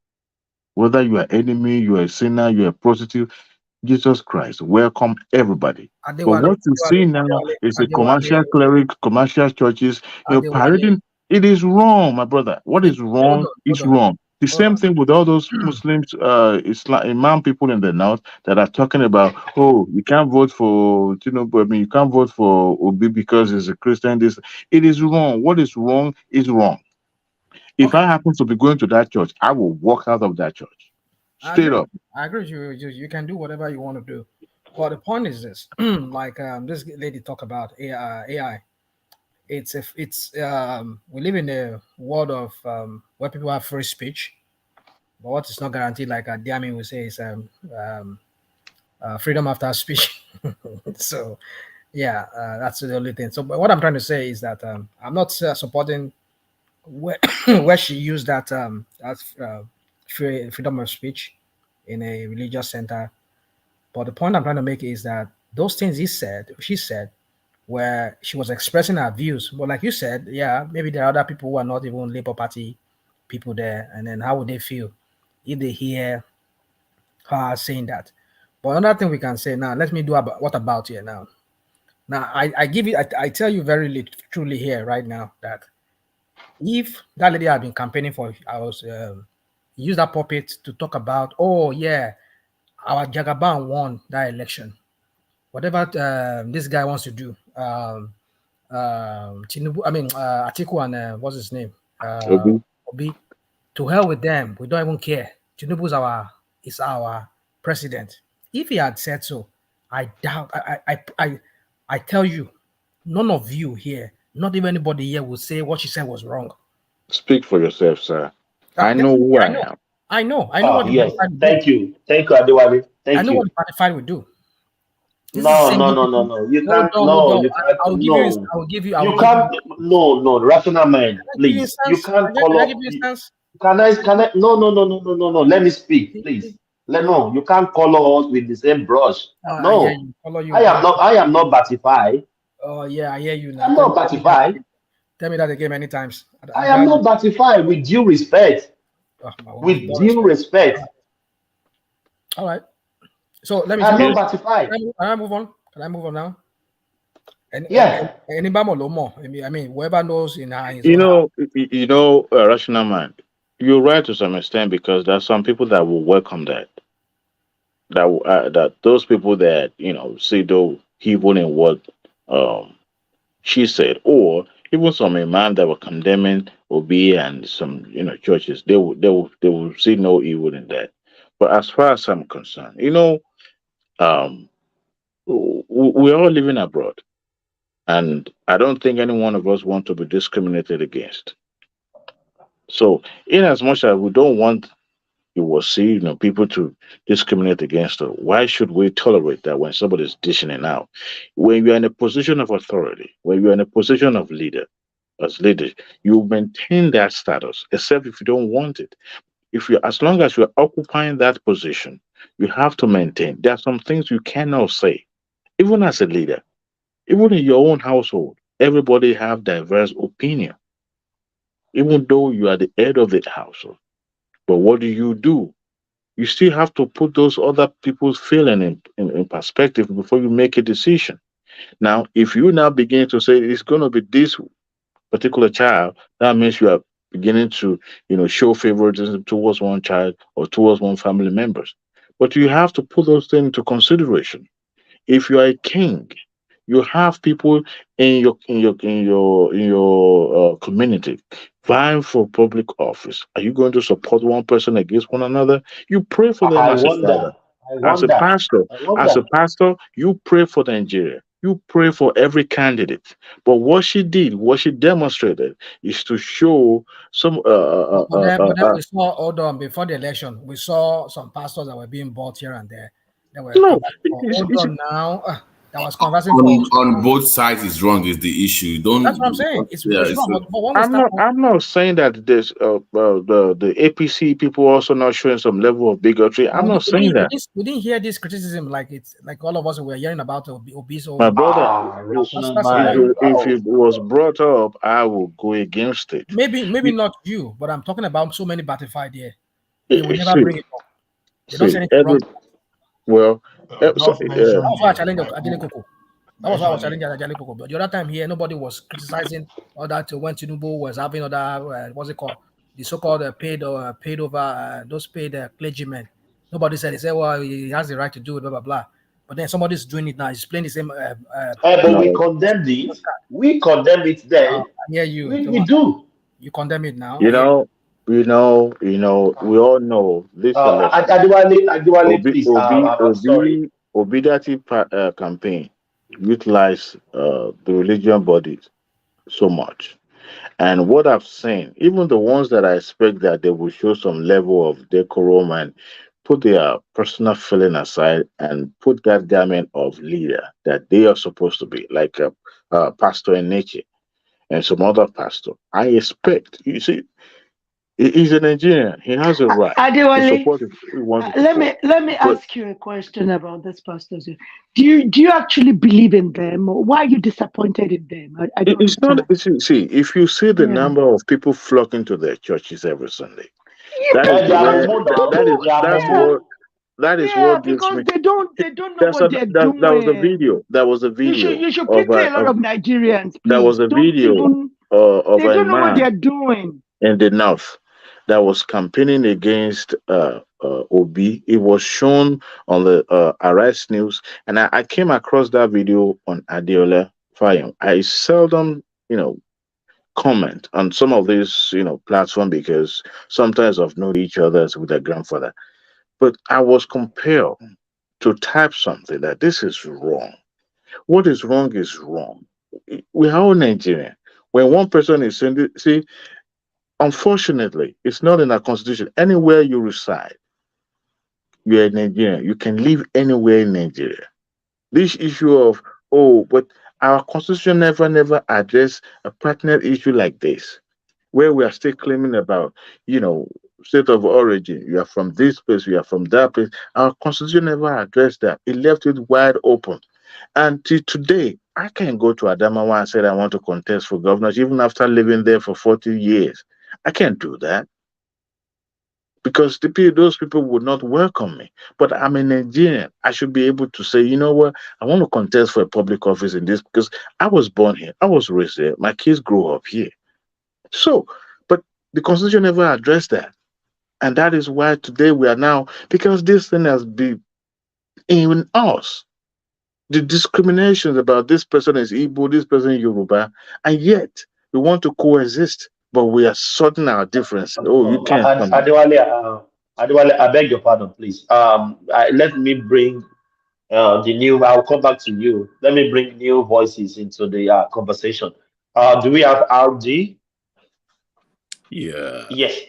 Whether you are enemy, you are a sinner, you are a prostitute, Jesus Christ welcome everybody. But what you see now is a commercial cleric, commercial churches, parading. It is wrong, my brother. What is wrong is wrong. The same thing with all those Muslims, Islam, Imam people in the north that are talking about, oh, you can't vote for Tinubu. I mean, you can't vote for Obi because he's a Christian. This, it is wrong. What is wrong is wrong. If I happen to be going to that church, I will walk out of that church straight up. I agree with you. You can do whatever you want to do, but the point is this: like this lady talk about AI. It's we live in a world of where people have free speech, but what is not guaranteed, like Diami will say, is freedom after speech. So, yeah, that's the only thing. So, but what I'm trying to say is that I'm not supporting where where she used that freedom of speech in a religious center. But the point I'm trying to make is that those things she said, where she was expressing her views. But like you said, yeah, maybe there are other people who are not even Labour Party people there, and then how would they feel if they hear her saying that? But another thing we can say now, let me do about what about here now. Now I give you, I tell you very truly here right now that if that lady had been campaigning for, I was use that puppet to talk about, oh yeah, our Jagaban won that election. Whatever this guy wants to do, Chinedu, I mean Atiku and what's his name, Obi. Obi, to hell with them. We don't even care. Tinubu is our president. If he had said so, I doubt. I tell you, none of you here, not even anybody here, would say what she said was wrong. Speak for yourself, sir. I know who I am. I know Oh, what the yes. party would Thank do. you. Thank you, Adewale. I Thank know what you. the party fight would do. This is No, same no, way no, no, people. no. You Hold can't. on, hold No, on. you can't. I will give you. No, I will give you. you can't. No, no. Rational mind, Can I give you a please. You sense? can't Can call I up. give you a sense? Can I? Can I? No, no, no, no, no, no, no. Let me speak, please. No, you can't color us with the same brush. I hear No, you. Follow you. I am not. I am not Batify. Oh yeah, I hear you now. I'm not Batify. Tell me that again many times. I am not Batify. With due respect. With due respect. All right. So let me. I'm not Batify. Can I move on? Can I move on now? Yeah. Anybody more? I mean, whoever knows in his You own house. know, rational mind. You're right to some extent because there's some people that will welcome that. That those people that see though even in what she said, or even some imam that were condemning Obi and some churches, they will see no evil in that. But as far as I'm concerned, um, we're all living abroad, and I don't think any one of us want to be discriminated against. So, in as much as we don't want you will see, people to discriminate against her. Why should we tolerate that when somebody's dishing it out? When you're in a position of authority, when you're in a position of leader, you maintain that status, except if you don't want it. As long as you're occupying that position, you have to maintain. There are some things you cannot say, even as a leader, even in your own household. Everybody have diverse opinion, even though you are the head of the household. But what do? You still have to put those other people's feeling in perspective before you make a decision. Now, if you now begin to say it's going to be this particular child, that means you are beginning to, show favoritism towards one child or towards one family members. But you have to put those things into consideration. If you are a king, you have people in your community vying for public office. Are you going to support one person against one another? You pray for them I as a father, wonder. I as a wonder. pastor. I As a wonder. pastor, you pray for Nigeria. You pray for every candidate. But what she did, what she demonstrated, is to show some. But then we saw, hold on, before the election, we saw some pastors that were being bought here and there. That were No, hold on now. That was conversing for. On both sides is wrong is the issue. That's what I'm saying. It's wrong. But when we I'm start, not saying that there's the APC people also not showing some level of bigotry. I'm not saying that. we didn't hear this criticism like it's like all of us were hearing about obese. My brother, Rational that's mind. if it was brought up, I will go against it. Maybe not you, but I'm talking about so many batified here. They will never See, bring it up. They don't say anything wrong. Well, Just mention That's why I name. challenged Like Ajele who? Koko. That was why I was Mention challenging name. Ajele Koko. But the other time here, nobody was criticizing all that when Tinubu was having other what's it called? the so-called paid over those paid clergymen. Nobody said. They said, well, he has the right to do it, blah blah blah. But then somebody's doing it now. He's playing the same. But we condemned it. We condemned it then. I hear you, We Thomas. do. You condemn it now. You I hear you. know, we all know this election. Adewale, please. I'm sorry. Obidati campaign utilized the religion bodies so much. And what I've seen, even the ones that I expect that they will show some level of decorum and put their personal feeling aside and put that garment of leader that they are supposed to be, like a pastor in nature and some other pastor. I expect, you see, he's a Nigerian. He has a right to Adewale, support if he wants to let support. me But ask you a question about these pastors. Do you actually believe in them? Or why are you disappointed in them? I don't it's not, understand. see, if you see the Yeah. number of people flocking to their churches every Sunday, Yeah, that is They are where, humble they now. that is, do. They are that's Yeah, what, humble. that is yeah, what gives because me. they don't know what they're That was a doing. video. That was a video You should of pity a lot of Nigerians, that was please. a Don't video even. of They a don't know what man they're doing. in the north that was campaigning against Obi. It was shown on the Arise News, and I came across that video on Adiola Fayum. I seldom, comment on some of these, platform because sometimes I've known each other with their grandfather. But I was compelled to type something that this is wrong. What is wrong is wrong. We are all Nigerian. When one person is saying, see, unfortunately, it's not in our constitution. Anywhere you reside, you're a Nigerian. You can live anywhere in Nigeria. This issue of, oh, but our constitution never address a pertinent issue like this, where we are still claiming about, you know, state of origin. You are from this place, you are from that place. Our constitution never addressed that. It left it wide open. And till today, I can go to Adamawa and say I want to contest for governors, even after living there for 40 years. I can't do that because those people would not welcome me. But I'm a Nigerian. I should be able to say, you know what, I want to contest for a public office in this because I was born here, I was raised here, my kids grew up here. So, but the Constitution never addressed that. And that is why today we are now, because this thing has been in us. The discriminations about this person is Igbo, this person is Yoruba, and yet we want to coexist, but we are sorting our differences. Oh, you can't come here. Adewale, I beg your pardon, please. Let me bring the new. I'll come back to you. Let me bring new voices into the conversation. Do we have RD? Yeah. Yes,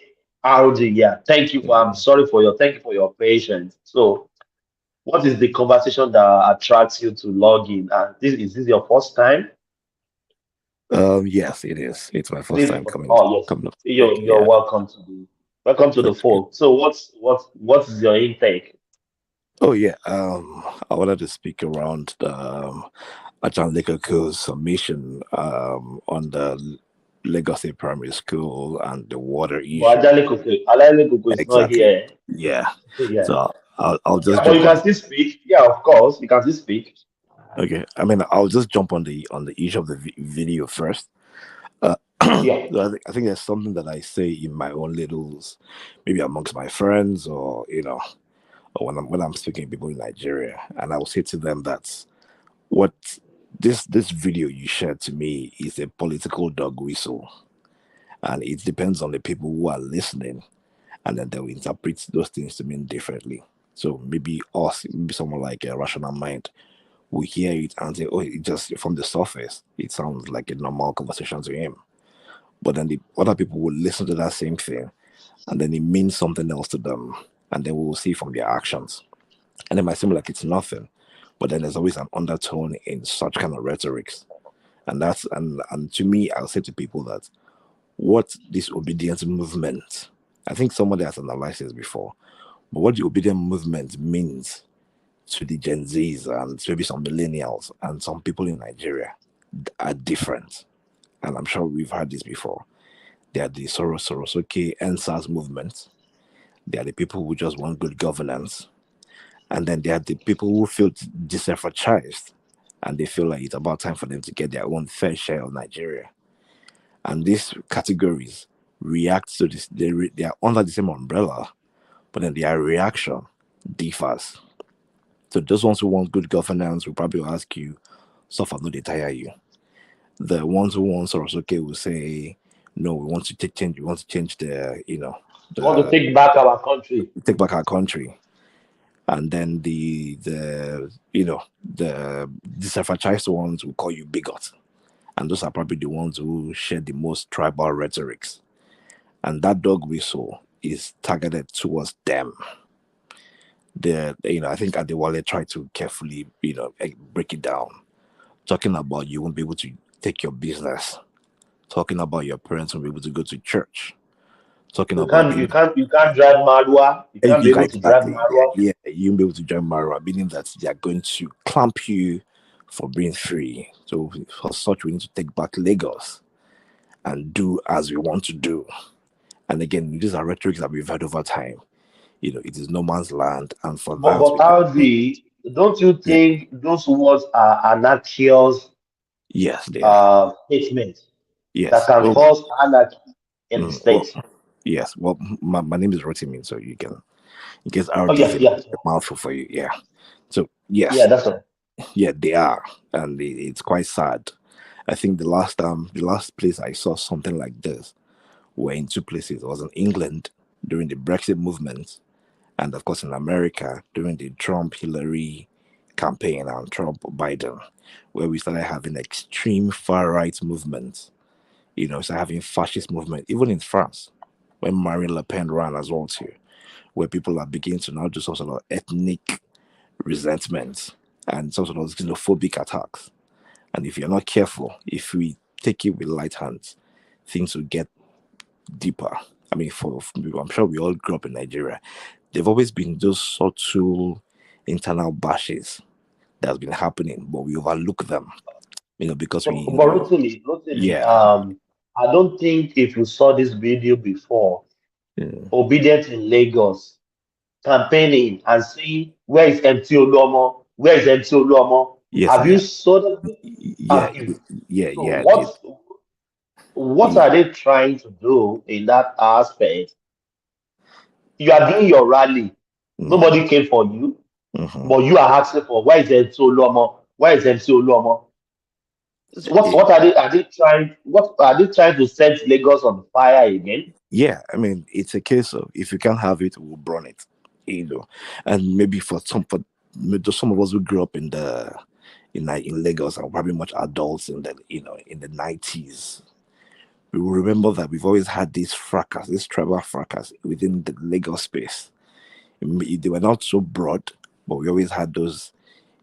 RD. Yeah. Thank you. Thank you for your patience. So, what is the conversation that attracts you to log in? Is this your first time? Yes, it is. It's my first This, time coming yes. coming up to You're speak. you're Yeah. welcome to the Okay. fold. So, what's your intake? Oh yeah. I wanted to speak around the Ajahn Likaku's submission on the Lagos State Primary School and the water But issue. Alali Kuku is not Exactly. here. Yeah. Yeah. So I'll Yeah, just but you jump can on. still speak. Yeah, of course, you can still speak. Okay. I mean, I'll just jump on the issue of the video first. Yeah. So I think there's something that I say in my own littles, maybe amongst my friends, or or when I'm speaking to people in Nigeria, and I will say to them that what this video you shared to me is a political dog whistle, and it depends on the people who are listening, and then they'll interpret those things to mean differently. So maybe someone like a rational mind will hear it and say, "Oh, it just from the surface, it sounds like a normal conversation to him." But then the other people will listen to that same thing, and then it means something else to them, and then we will see from their actions. And it might seem like it's nothing, but then there's always an undertone in such kind of rhetorics. And to me, I'll say to people that what this obedience movement, I think somebody has analyzed this before, but what the obedient movement means to the Gen Zs and maybe some millennials and some people in Nigeria are different. And I'm sure we've heard this before. They are the Sorosoke NSAS movement. They are the people who just want good governance. And then they are the people who feel disenfranchised and they feel like it's about time for them to get their own fair share of Nigeria. And these categories react to this. They are under the same umbrella, but then their reaction differs. So those ones who want good governance will probably ask you, suffer no they tire you. The ones who want Soros okay will say, no, we want to take change. We want to change the We want to the take back our country. take back our country. And then the disenfranchised ones will call you bigot, and those are probably the ones who share the most tribal rhetorics. And that dog whistle is targeted towards them. I think Adewale tried to carefully break it down, talking about you won't be able to take your business, talking about your parents won't be able to go to church, talking You about can't you can't you can't drive Marwa. You can't be able to drive exactly, Marwa. you won't be able to join Mara, meaning that they are going to clamp you for being free. So for such, we need to take back Lagos and do as we want to do. And again, these are rhetorics that we've heard over time. It is no man's land, and for that But Audi, don't you think those words are anarchious yes, they are. statements that Yes. can Well, cause anarchy in the well, state? yes. Well, my name is Rotimin, so you can, in case Oh RD yeah, is yeah, a mouthful for you. Yeah. So yeah. yes, That's all. yeah, they are, and it's quite sad. I think the last place I saw something like this were in two places. It was in England during the Brexit movement, and of course in America during the Trump Hillary campaign and Trump Biden, where we started having extreme far right movements. Started having fascist movement, even in France, when Marine Le Pen ran as well too, where people are beginning to now do some sort of ethnic resentment and some sort of xenophobic attacks. And if you're not careful, if we take it with light hands, things will get deeper. I mean, I'm sure we all grew up in Nigeria. There've always been those subtle internal bashes that's been happening, but we overlook them, because we, But Rotimi, yeah, I don't think if you saw this video before, yeah, obedient in Lagos, campaigning and saying where is MT Oluomo? Where is MT Oluomo? yes, Have you yeah, saw that? yeah, Have you? So yeah, I did. what are they trying to do in that aspect? You are doing your rally. Nobody came for you, but you are asking for where is MT Oluomo? Where is MT Oluomo? So what are they trying? What are they trying to set Lagos on fire again? Yeah, I mean, it's a case of if you can't have it, we'll burn it, And maybe for some of us who grew up in Lagos and probably much adults in the 90s, we will remember that we've always had this fracas, this tribal fracas within the Lagos space. They were not so broad, but we always had those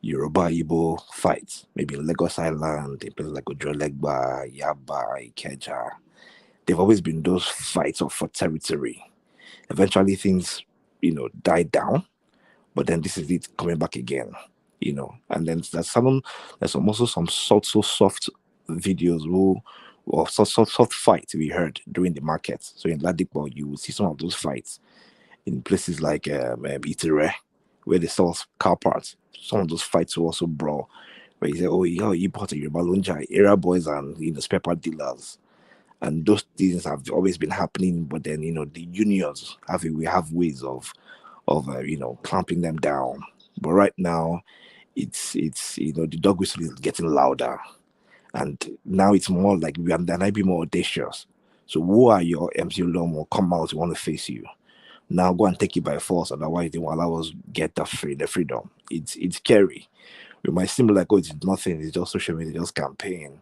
Yoruba Igbo fights, maybe in Lagos Island, in places like Ojolegba, Yaba, Ikeja. They've always been those fights for territory. Eventually things, died down, but then this is it coming back again, And then there's also some soft videos or soft fights we heard during the market. So in Ladipo, you will see some of those fights in places like Itere, where they sell car parts. Some of those fights will also brawl, where you say, oh, you bought a Yoruba Lunja, area boys and spare part dealers. And those things have always been happening, but then the unions we have ways of clamping them down. But right now, it's the dog whistle is getting louder, and now it's more like we are then I be more audacious. So who are your MC Lomo? Come out, we want to face you. Now go and take it by force, otherwise they won't allow us get the freedom. It's scary. We might seem like, oh, it's nothing, it's just social media, just campaign.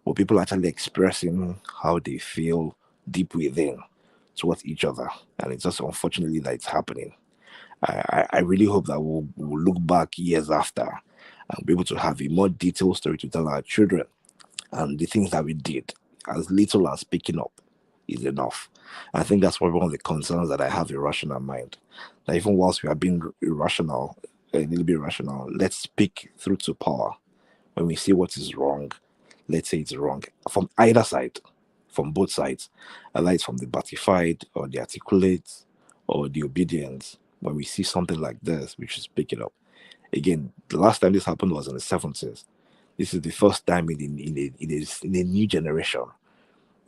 But people are actually expressing how they feel deep within towards each other. And it's just unfortunately that it's happening. I really hope that we'll look back years after and be able to have a more detailed story to tell our children. And the things that we did, as little as picking up, is enough. I think that's probably one of the concerns that I have in rational mind. That even whilst we are being irrational, a little bit irrational, let's speak through to power. When we see what is wrong, let's say it's wrong from either side, from both sides, either it's from the batified or the articulate or the obedience. When we see something like this, we should speak it up. Again, the last time this happened was in the 70s. This is the first time in a new generation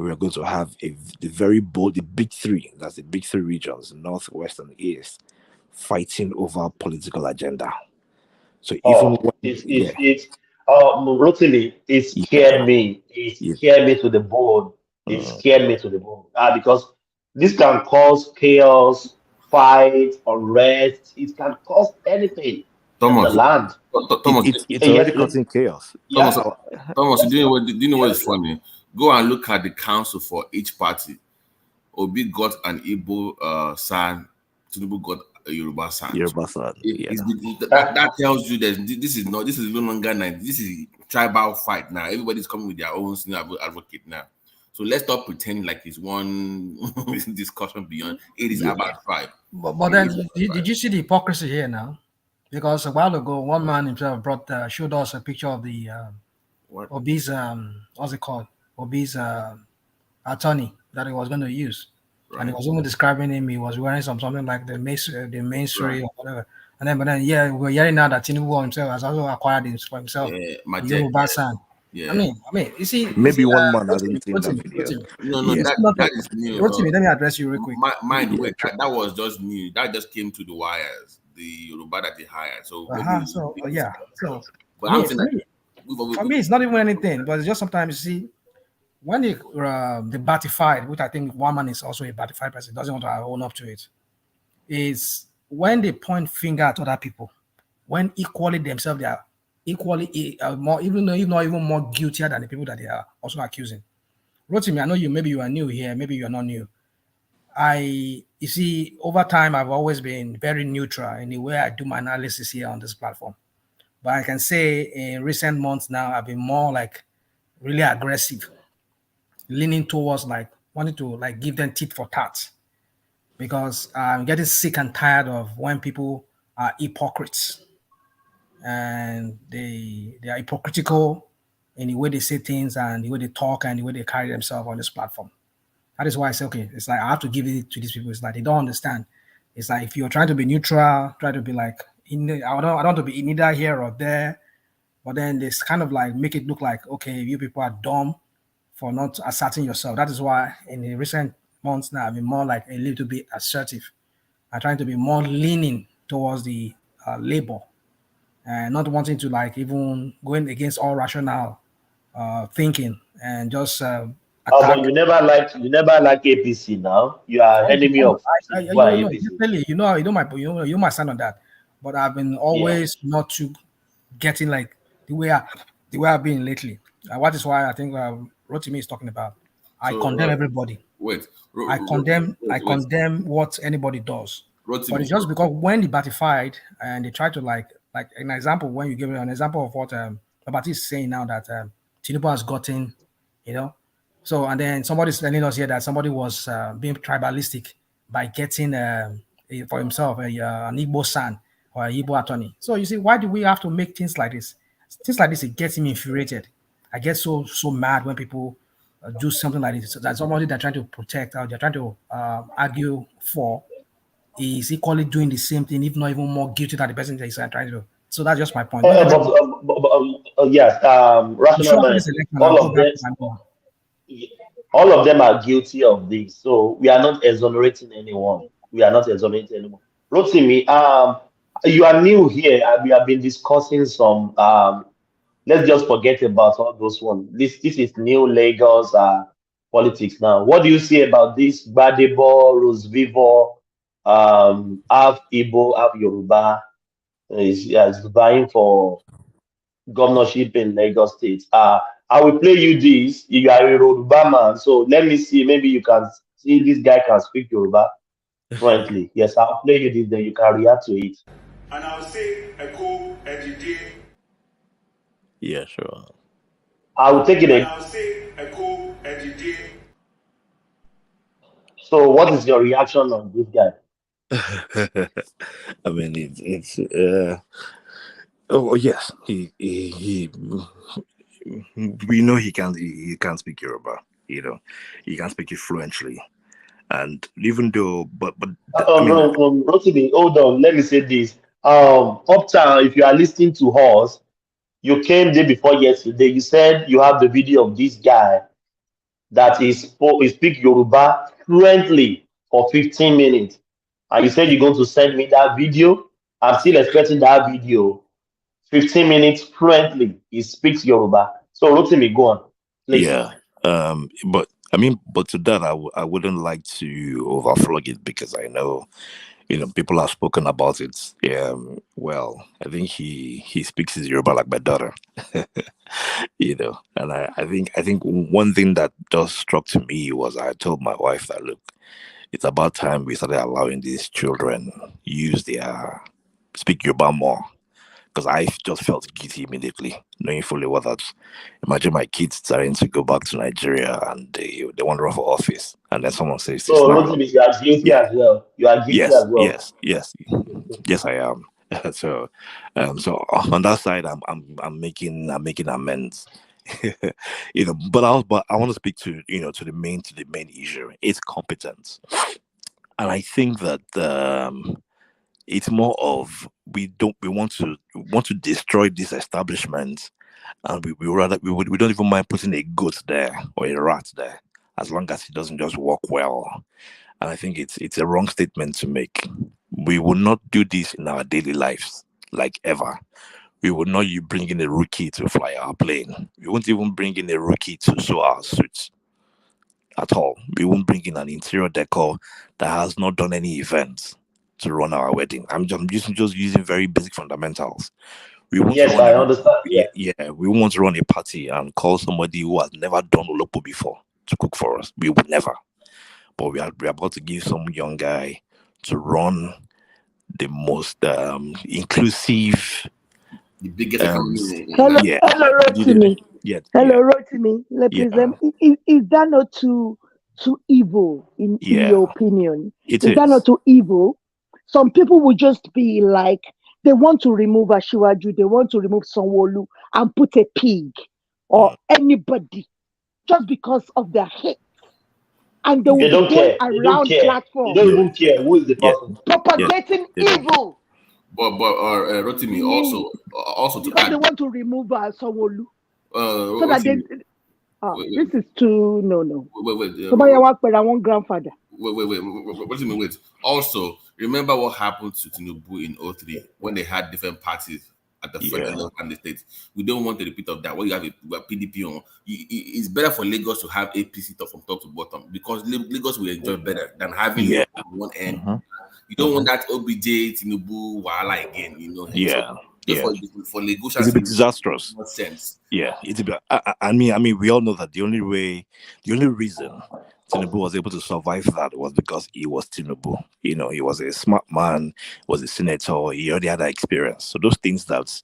we're going to have the very bold, the big three, that's the big three regions, North, West, and East, fighting over political agenda. So even when, Rotimi, it scared me. It scared me to the bone. It scared me to the bone. Because this can cause chaos, fight, unrest. It can cause anything in the Thomas, land. It's already causing chaos. Thomas, Yeah. Thomas, do you know what's funny? Go and look at the council for each party. Obi got an Igbo san, Tinubu got a Yoruba san. Yoruba san. That tells you that this is no longer this is tribal fight now. Everybody's coming with their own advocate now. So let's stop pretending like it's one discussion beyond. It is about tribe. But then, did you see the hypocrisy here now? Because a while ago, one man himself showed us a picture of the Obi's what's it called? Obi's attorney that he was going to use, and he was even describing him. He was wearing something like the mainstream or whatever. And then, we're hearing now that Tinubu himself has also acquired it for himself. Yoruba san. Yeah. I mean, you see. Maybe one man hasn't seen that video. No, that is new. Let me address you real quick. Wait, that was just new. That just came to the wires. The Yoruba that they hired. So, for me, it's not even anything, but it's just sometimes you see when the batified, which I think one man is also a batified person, doesn't want to own up to it, is when they point finger at other people, when equally themselves they are equally more, even though not even more guiltier than the people that they are also accusing. Rotimi, I know maybe you are new here, maybe you are not new. You see, over time, I've always been very neutral in the way I do my analysis here on this platform. But I can say in recent months now, I've been more like really aggressive, leaning towards like wanting to like give them tit for tat, because I'm getting sick and tired of when people are hypocrites and they are hypocritical in the way they say things and the way they talk and the way they carry themselves on this platform. That is why I say, okay, it's like I have to give it to these people. It's like they don't understand. It's like if you're trying to be neutral, try to be like, I don't want to be neither here or there, but then this kind of like make it look like, okay, you people are dumb for not asserting yourself. That is why in the recent months now, I've been more like a little bit assertive. I'm trying to be more leaning towards the labor and not wanting to like even going against all rational thinking and just but you never like APC now. You are enemy of APC. You my son on that. But I've been always not to getting like the way I've been lately. What is why I think Rotimi is talking about. I condemn everybody. I condemn what anybody does. Rotimi. But it's just because when they batified and they try to like an example, when you give an example of what Babati is saying now that Tinubu has gotten, So, and then somebody's telling us here that somebody was being tribalistic by getting for himself an Igbo san or an Igbo attorney. So you see, why do we have to make things like this? Things like this, it gets me infuriated. I get so mad when people do something like this. So that somebody they're trying to protect or they're trying to argue for is equally doing the same thing, if not even more guilty than the person that is trying to do. So that's just my point. Yes, rational mind. All of them are guilty of this, so we are not exonerating anyone. We are not exonerating anyone. Rotimi, you are new here, and we have been discussing some. Let's just forget about all those ones. This is new Lagos politics now. What do you see about this? Gbadebo, Rose Vivo, half Igbo, half Yoruba is vying for governorship in Lagos State. I will play you this. You are a Yoruba man, so let me see. Maybe you can see this guy can speak Yoruba fluently. Yes, I'll play you this, then you can react to it. And I'll say Echo Ejide. Yeah, sure. I will take it again. I'll say Echo Ejide. So, what is your reaction on this guy? I mean, it's oh yes, he we know he can't speak Yoruba. He can speak it fluently, and even though, but Rotimi, hold on. Let me say this. Uptown, if you are listening to us, you came day before yesterday. You said you have the video of this guy that he speak Yoruba fluently for 15 minutes. And you said you're going to send me that video. I'm still expecting that video. 15 minutes fluently. He speaks Yoruba. So Rotimi, go on, please. Yeah. But I mean, but to that, I wouldn't like to overflog it because I know, people have spoken about it. Well, I think he speaks his Yoruba like my daughter. And I think one thing that just struck to me was I told my wife that, look, it's about time we started allowing these children use their speak Yoruba more, because I just felt guilty immediately, knowing fully well that, imagine my kids starting to go back to Nigeria and they want to run for office, and then someone says it's So not. Rotimi, you are guilty Yeah. as well. You are guilty Yes. as well. Yes, I am. So, so on that side, I'm making amends. But I want to speak to to the main issue. It's competence, and I think that it's more of we want to destroy this establishment, and we don't even mind putting a goat there or a rat there, as long as it doesn't just work well. And I think it's a wrong statement to make. We will not do this in our daily lives, like ever. We will not bring in a rookie to fly our plane. We won't even bring in a rookie to sew our suits at all. We won't bring in an interior decor that has not done any events to run our wedding. I'm just using very basic fundamentals. We want Yes, to run I understand. we want to run a party and call somebody who has never done Olopo before to cook for us. We would never. But we're about to give some young guy to run the most inclusive, the biggest economy. Hello, yeah, Rotimi. yeah, Hello, Rotimi. yeah, Is that not too evil in yeah. your opinion? It Is that is. not too evil? Some people would just be like, they want to remove Ashiwaju, they want to remove Sanwo Olu and put a pig or anybody just because of their hate. And they will They be don't going care. They don't around care. They platforms don't even care who is the person. propagating evil But Rotimi also to because add. they want to remove Sanwo Olu. So Rotimi, that they, wait, this is too no. wait, Somebody want but I want grandfather. Wait. Also, remember what happened to Tinubu in 03 when they had different parties at the federal level and the states. We don't want a repeat of that. What you have a PDP on, it's better for Lagos to have APC top from top to bottom because Lagos will enjoy better than having it on one end. You don't want that OBJ Tinubu Wahala again, For Lagos, it's a bit disastrous. Not sense. Yeah, it's a bit. I mean, we all know that the only reason Tinubu was able to survive that was because he was Tinubu. He was a smart man, was a senator. He already had that experience. So those things that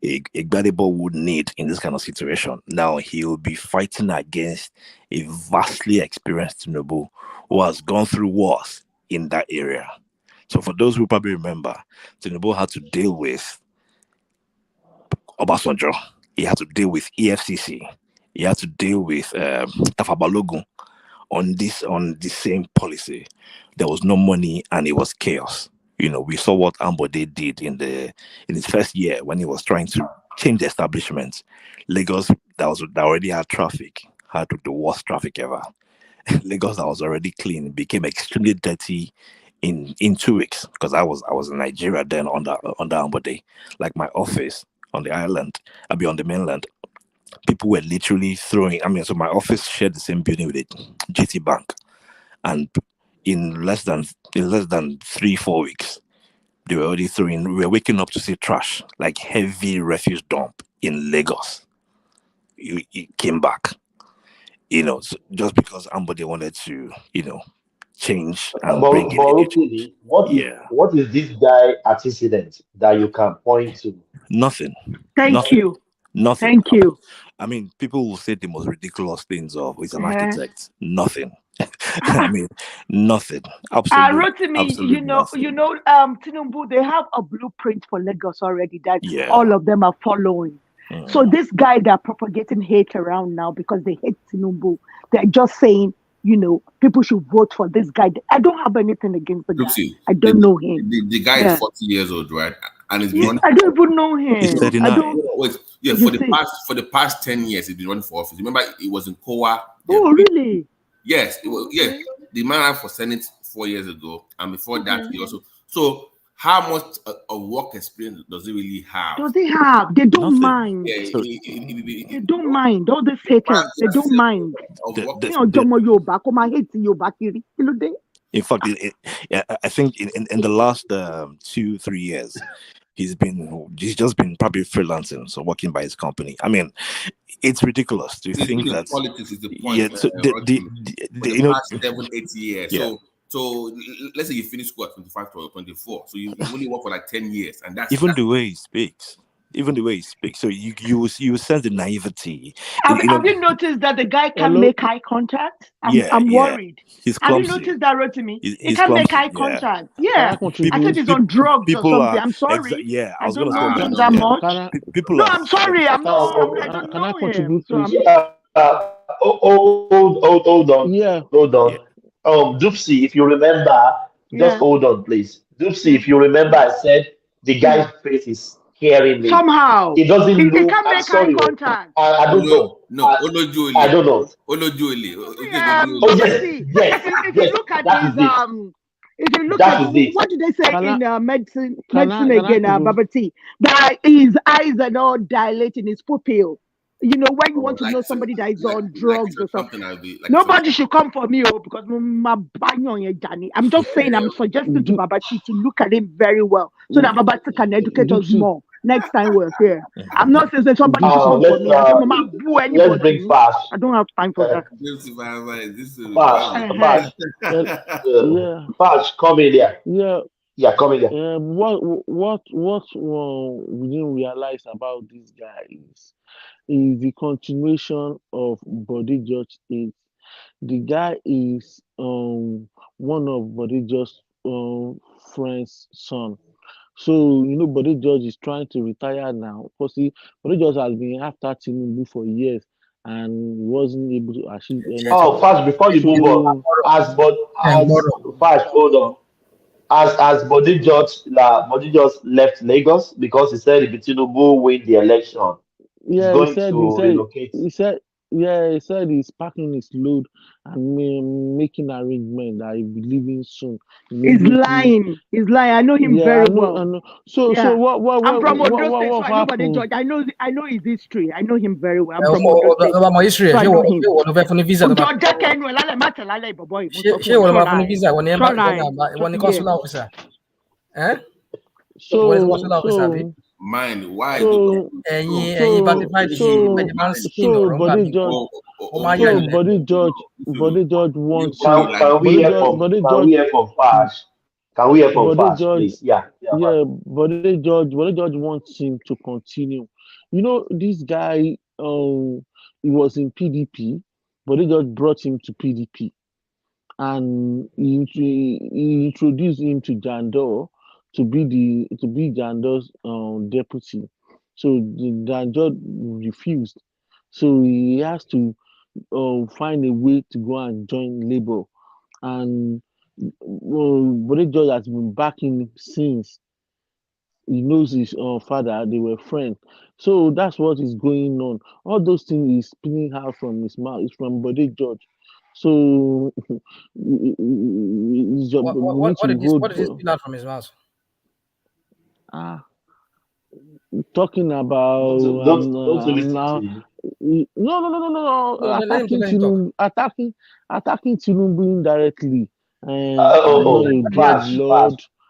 a Gbadebo would need in this kind of situation. Now he will be fighting against a vastly experienced Tinubu who has gone through wars in that area. So for those who probably remember, Tinubu had to deal with Obasanjo. He had to deal with EFCC. He had to deal with Tafa Balogun on the same policy. There was no money and it was chaos. We saw what Ambode did in his first year when he was trying to change the establishment. Lagos that already had traffic had the worst traffic ever. Lagos that was already clean became extremely dirty in 2 weeks because I was in Nigeria then under Ambode. Like my office on the island, on the mainland, people were literally throwing. So my office shared the same building with a GT Bank, and in less than 3-4 weeks, they were already throwing. We were waking up to see trash, like heavy refuse dump in Lagos. It came back, so just because somebody wanted to, change and bring in. Rotimi, what is this guy antecedent that you can point to? Nothing. Thank you. Nothing. Thank you. People will say the most ridiculous things of he's an architect. Nothing. Nothing. Absolutely. Rotimi, Tinubu, they have a blueprint for Lagos already that all of them are following. So this guy they're propagating hate around now because they hate Tinubu. They're just saying, people should vote for this guy. I don't have anything against the guy. I don't know him. The guy is 40 years old, right? and it's been running. I don't even know He's him. 39. I don't. Wait, yeah, You for the past 10 years, he's been running for office. Remember, it was in Kowa. Oh, really? Yes, it was. Okay. Yes, the man ran for Senate 4 years ago, and before that, Okay. he also. So, how much of work experience does he really have? Does he have? They don't mind. Yeah, They don't mind. All the haters, they don't mind. In fact, I think in the last 2-3 years, he's just been probably freelancing, so working by his company. I mean, it's ridiculous to think that politics is the point. Yeah, so for the past 7-8 years. Yeah. So let's say you finish school at 25 or 24, so you only work for like 10 years, and that's even the way he speaks. So you sense the naivety. Have you noticed that the guy can't make eye contact? I'm worried. He's Have you clumsy. noticed that, Rotimi? He He's can't make clumsy, eye contact. Yeah. I think he's on drugs or people something. are- I'm sorry. I was don't gonna know say him that much. People No, are. I'm sorry. I don't Can I know him. contribute, So please? Hold on. Yeah. Hold on. Dupsy, if you remember, just hold on, please. Dupsy, if you remember, I said the guy's face is scaring me. Somehow. He doesn't He look. can't I'm make sorry. eye contact. I don't know. No, Olojuole. I don't know. Olojuole. Oh yes. If you look at that his is it. if you look That at is it. what did they say Can in medicine can I again, contribute? Babati, that his eyes are all dilating, his pupil. You know, when you want to know somebody that is on drugs or something. Nobody should come for me, because I'm just saying, I'm suggesting to Babati to look at him very well so that Babati can educate us more next time we're here. I'm not saying somebody should come for me. I say, Mama, boo anybody. Let's bring Fash. I don't have time for that. Fash, come in here. Yeah, come in here. What we didn't realize about this guy is the continuation of Body George is. The guy is one of Body George's friend's son. So Body George is trying to retire now. Because Body George has been after Tinubu for years and wasn't able to achieve anything. Fash, before you move on, Fash, hold on. As Body George left Lagos because he said if Tinubu win the election, he's going to relocate. He said he's packing his load and making arrangement that he'll be leaving soon. He's lying. He's lying. I know him very well. I know. So what I'm from Ondo State, so I know Body George. I know his history. I know him very well. I'm from Ondo State. My history. So I know him. Mind why? Body George wants to. Can we hear from Fash? Can we hear from Fash, please? Yeah. Body George wants him to continue. This guy, he was in PDP. Body George brought him to PDP, and he introduced him to Jandor to be Jandor's deputy. So Jandor refused. So he has to find a way to go and join Labour. And Body George has been backing him since. He knows his father, they were friends. So that's what is going on. All those things he's spinning out from his mouth is from Body George. So what did he spin out from his mouth? Talking about attacking Tinubu indirectly.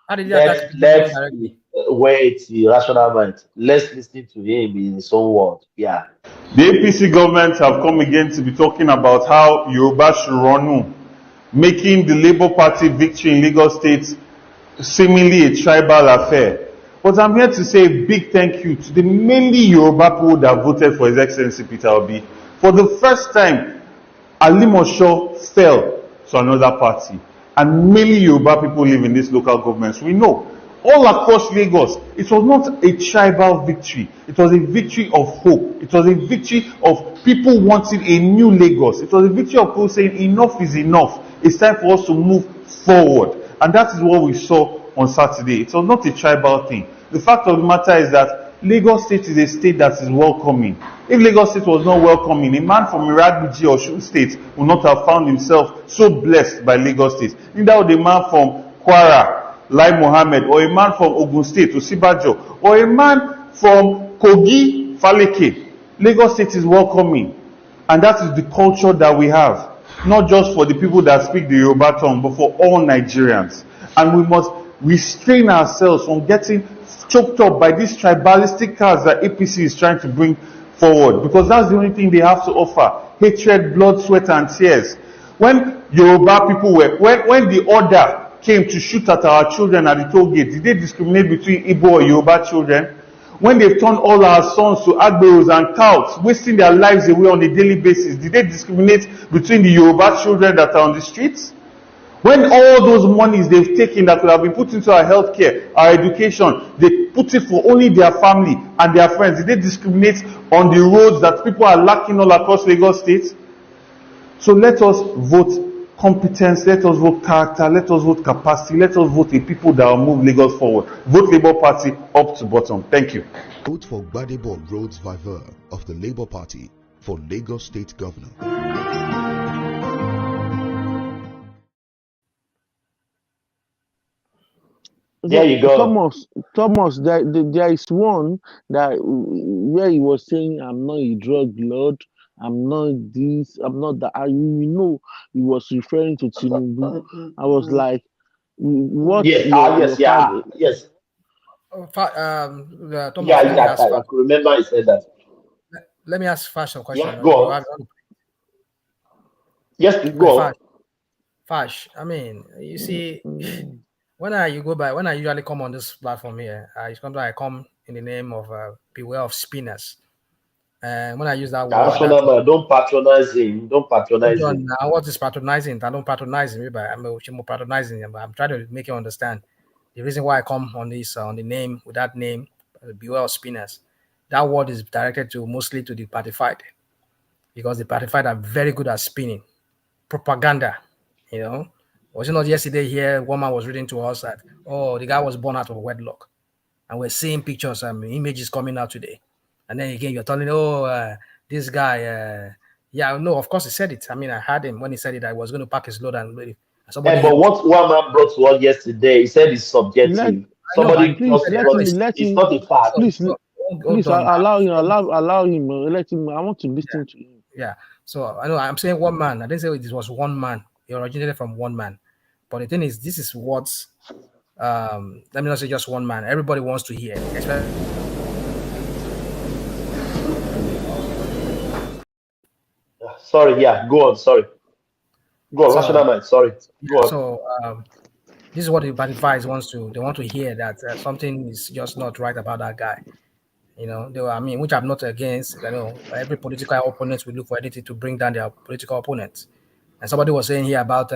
How did he attack directly? Wait, rational mind. Let's listen to him in his own words. Yeah. The APC government have come again to be talking about how Yorubas should run, making the Labour Party victory in Lagos State seemingly a tribal affair. But I'm here to say a big thank you to the mainly Yoruba people that voted for His Excellency Peter Obi. For the first time, Alimosho fell to another party. And many Yoruba people live in these local governments. We know, all across Lagos, it was not a tribal victory. It was a victory of hope. It was a victory of people wanting a new Lagos. It was a victory of people saying enough is enough. It's time for us to move forward. And that is what we saw on Saturday. It was not a tribal thing. The fact of the matter is that Lagos State is a state that is welcoming. If Lagos State was not welcoming, a man from Iragbiji or Osun State would not have found himself so blessed by Lagos State. Neither would a man from Kwara, Lai Mohammed, or a man from Ogun State, Osibajo, or a man from Kogi, Faleke. Lagos State is welcoming. And that is the culture that we have. Not just for the people that speak the Yoruba tongue, but for all Nigerians. And we must restrain ourselves from getting choked up by these tribalistic cards that APC is trying to bring forward. Because that's the only thing they have to offer. Hatred, blood, sweat, and tears. When Yoruba people were, when the order came to shoot at our children at the toll gate, did they discriminate between Igbo or Yoruba children? When they've turned all our sons to agberos and touts, wasting their lives away on a daily basis, did they discriminate between the Yoruba children that are on the streets? When all those monies they've taken that could have been put into our healthcare, our education, they put it for only their family and their friends, did they discriminate on the roads that people are lacking all across Lagos State? So let us vote competence, let us vote character, let us vote capacity, let us vote a people that will move Lagos forward. Vote Labour Party up to bottom. Thank you. Vote for Gbadebo Rhodes Viver of the Labour Party for Lagos State Governor. There you go. Thomas, there is one that where he was saying, "I'm not a drug lord, I'm not this, I'm not that." You know, he was referring to Chinedu. I was like, "What?" Yes, yes. Thomas, I could remember he said that. Let me ask Fash a question. Yeah, go on. Yes, go on. Fash, I mean, you see, when I usually come on this platform here, I come in the name of beware of spinners. And when I use that word, don't patronize him. Don't patronize him. Now, what is patronizing? I don't patronize him, but I'm patronizing him. But I'm trying to make you understand the reason why I come on this on the name with that name, beware of spinners. That word is directed mostly to the partified, because the partified are very good at spinning propaganda. You know, was it not yesterday here? One man was reading to us that the guy was born out of wedlock, and we're seeing pictures and images coming out today. And then again, you're telling, this guy, no, of course he said it. I mean, I heard him when he said it. I was going to pack his load and leave. But what one man brought to us yesterday, he said it's subjective. It's not a fact. Please allow him. Let him. I want to listen to him. Yeah. So I know I'm saying one man. I didn't say this was one man. It originated from one man. But the thing is, this is what. Let me not say just one man. Everybody wants to hear. Sorry, go on. Sorry. Go on, rational mind. Sorry. Go on. So this is what the Batifies they want to hear, that something is just not right about that guy. You know, which I'm not against. You know, every political opponent will look for anything to bring down their political opponents. And somebody was saying here about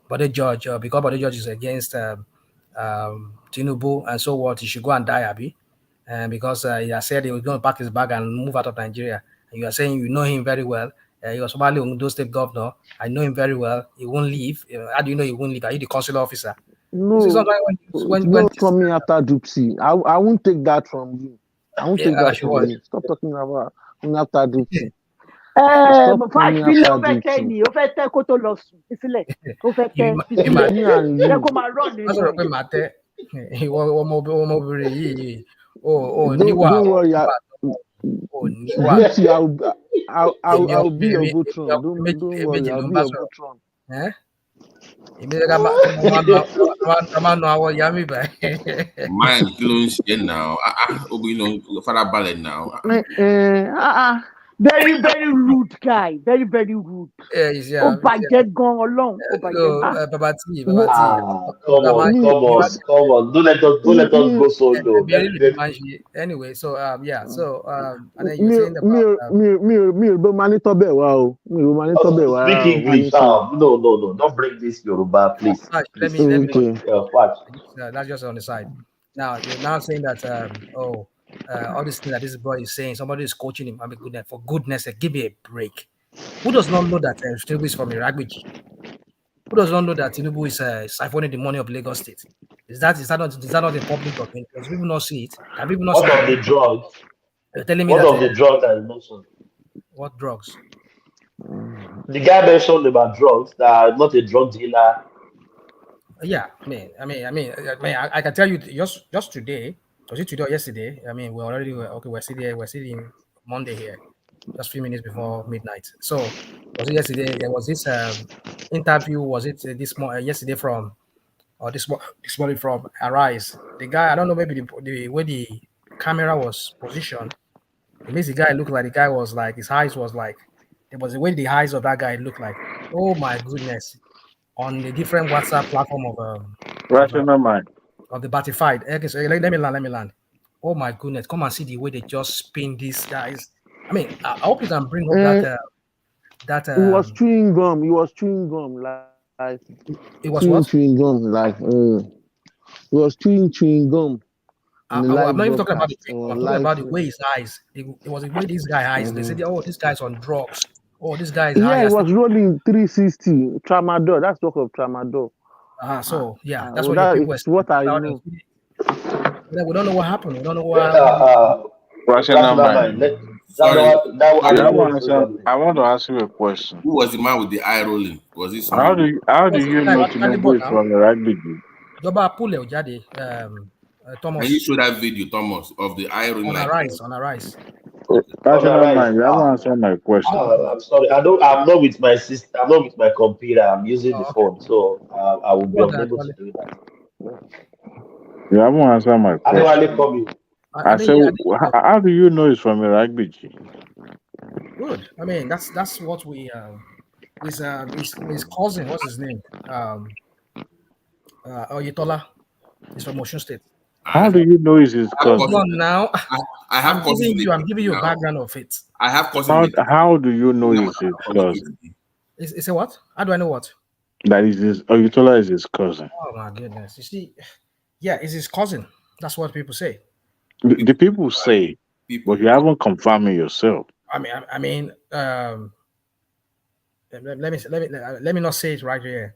Bode George, because Bode George is against Tinubu, and so what, he should go and die, Abi. And because he has said he was going to pack his bag and move out of Nigeria. And you are saying you know him very well. He was probably Ondo State governor. I know him very well. He won't leave. How do you know he won't leave? Are you the consular officer? No, don't from me after Dupsy. I won't take that from you. I won't take that from you. Stop talking about after Dupsy. Don't worry. I'll be your Voltron. Don't worry, I'll be your Voltron. Mine close now. Father Ballet now. Very, very rude guy. Very, very rude. Yeah. Come on. Don't let us go so low. Anyway, so and then speak English now. No. Don't bring this Yoruba, please. Let me that's just on the side. Now you're now saying that all this thing that this boy is saying, somebody is coaching him. For goodness sake, give me a break. Who does not know that Tinubu is from Iragbiji? Who does not know that Tinubu is siphoning the money of Lagos State? Is that not a public document? Does people not see it? Can people not see What of the it? drugs? You're telling me What that of the drugs that you mentioned? what drugs? The guy mentioned about drugs that are not a drug dealer. Yeah, I can tell you just today. Was it today or yesterday? I mean, we're sitting Monday here, just few minutes before midnight. So was it yesterday? There was this interview. Was it yesterday from or this morning from Arise? The guy, I don't know, maybe the way the camera was positioned, it makes the guy look like the guy was like his eyes was like there was the way the eyes of that guy looked like. Oh my goodness! On the different WhatsApp platform of uh, Rational mind. of the Batified. Okay, so let me land. Let me land. Oh my goodness! Come and see the way they just spin these guys. I mean, I hope you can bring up Uh, that he was chewing gum. He was chewing gum like it was what? chewing gum he was chewing gum in the I'm live not even talking about the broadcast drink. or I'm talking live. about the way his eyes. It was the way this guy eyes. They said, "Oh, this guy's on drugs. Oh, this guy's high." Yeah, he was rolling 360 tramadol. That's talk of tramadol. So yeah, that's what your That people were is saying. what I know. We don't know what happened. We don't know Well, Rational rational mind. mind. Sorry. That You one have let me one say answer. something. I want to ask you a question. Who was the man with the eye rolling? Was it How someone? do What's this you guy know actually Tinubu bought is now? from the rugby league? Joba Pule Ojade, Can you Thomas show that video, Thomas, of the eye rolling on like? a rise. On the Rational rise. mind. You haven't answered my question. I'm sorry. I'm not with my system. I'm not with my computer. I'm using the Oh, okay. phone, so I will be Go on, unable to actually. do that. You haven't answered my I don't question. really come you. I said, how do you know it's from a rugby team? Good. I mean, that's what we his cousin. What's his name? Oyetola. He's from Osun State. How do you know it's his Hold cousin? on now. I have cousins in I'm giving you a now. background of it. I have cousins in How do you know it's his cousin? It's a what? How do I know what? That is his Oyetola is his cousin. Oh my goodness! You see, yeah, it's his cousin. That's what people say. The people say, but you haven't confirmed it yourself. I mean, let me not say it right here.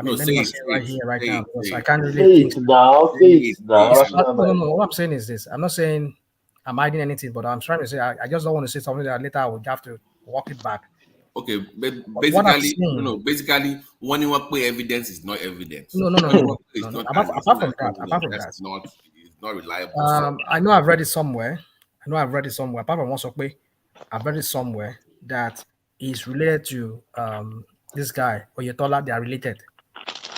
No, Let me not say it right here, right now, because I can't really Say think. it now. Say it now. Rational mind. No. What I'm saying is this: I'm not saying I'm hiding anything, but I'm trying to say I just don't want to say something that later I would have to walk it back. Okay, but What I'm basically, saying, basically, when you pay evidence is not evidence. no. It's not Apart from that, that's not reliable. I know I've read it somewhere. Apart from Wonsokwe, I've read it somewhere that is related to this guy Oyetola. They are related.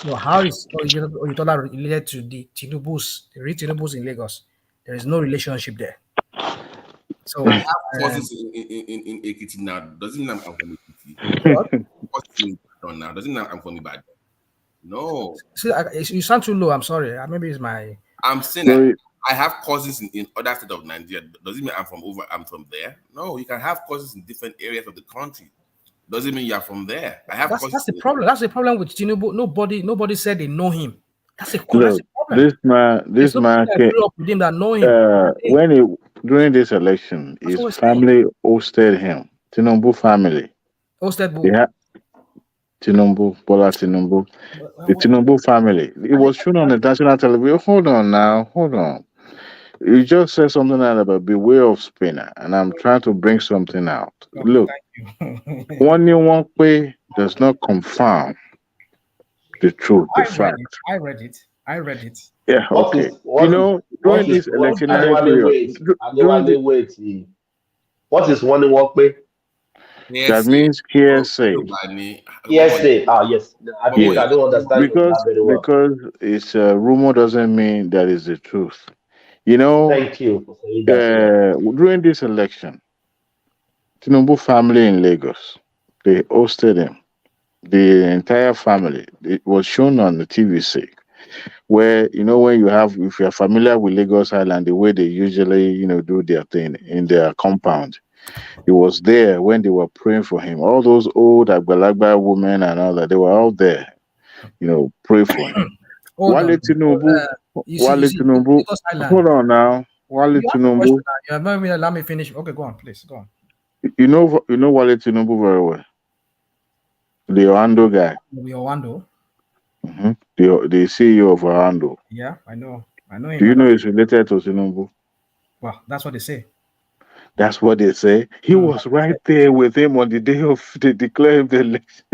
No, how is Oyetola related to the Tinubus in Lagos? There is no relationship there. So I have cousins in Ekiti now. Doesn't mean I'm from Ekiti. what? Cousins in Ibadan now. Doesn't mean I'm from Ibadan. No. See, you sound too low. I'm sorry. Maybe it's my. I'm saying that I have cousins in other states of Nigeria. Does it mean I'm from there? No, you can have cousins in different areas of the country. Doesn't mean you're from there. I have cousins. That's the problem. That's the problem with Tinubu. Nobody said they know him. That's a Look, problem. this man That grew up with him that know him. During this election, That's his what we're saying. family hosted him. Tinubu family. Hosted They who? had Tinubu, Bola Tinubu, the Tinubu family. It was shown on the national television. Hold on. You just said something about beware of spinner, and I'm trying to bring something out. Okay, Look, thank you. one way does not confirm the truth, the fact. I read it. Yeah, okay. During this electionary period, What is one walk way? that means hearsay. Hearsay. Yes. I don't understand because very well. because it's a rumor doesn't mean that is the truth. You know. Thank you for saying that. During this election, Tinubu family in Lagos, they hosted him. The entire family. It was shown on the TVC. Where when if you're familiar with Lagos Island, the way they usually do their thing in their compound, he was there when they were praying for him. All those old Agbalagba women and all that, they were out there, pray for him. Wale Tinubu, hold on now. Wale Tinubu. Let me finish. Okay, go on, please. Go on. You know Wale Tinubu very well. The Orlando guy. The Orlando. The CEO of Orlando. Yeah, I know Do him. you know he's related to Tinubu? Well, that's what they say. That's what they say. He was right there with him on the day of they declare him the election.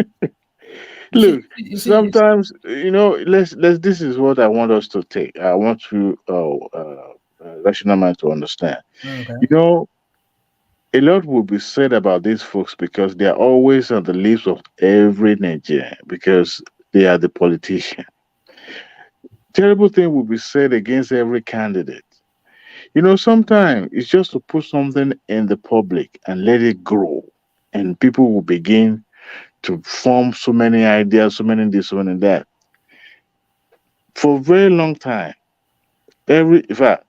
Look, sometimes let's this is what I want us to take. I want you, rational mind, to understand. Okay. You know, a lot will be said about these folks because they are always on the lips of every Nigerian because they are the politician. Terrible thing will be said against every candidate. Sometimes it's just to put something in the public and let it grow, and people will begin to form so many ideas, so many this, so many that. For a very long time, in fact,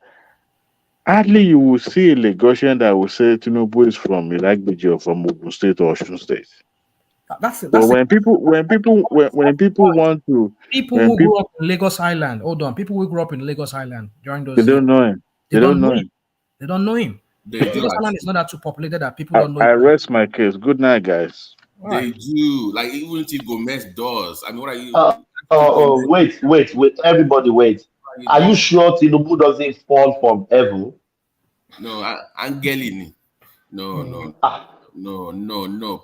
hardly you will see a Lagosian that will say Tinubu is from Ilagbiji or from Ogun State or Osun State. But when people want to, people when who people grew up in Lagos Island, hold on, people who grew up in Lagos Island during those they years, don't know him. They don't know him. They don't know him. Lagos Island is not that too populated that people don't know I him. rest my case. Good night, guys. They do. Like, even if Gomez does. I mean, what are you? Wait. Everybody, wait. Are you sure Tinubu doesn't fall from heaven? No, Angelini. No,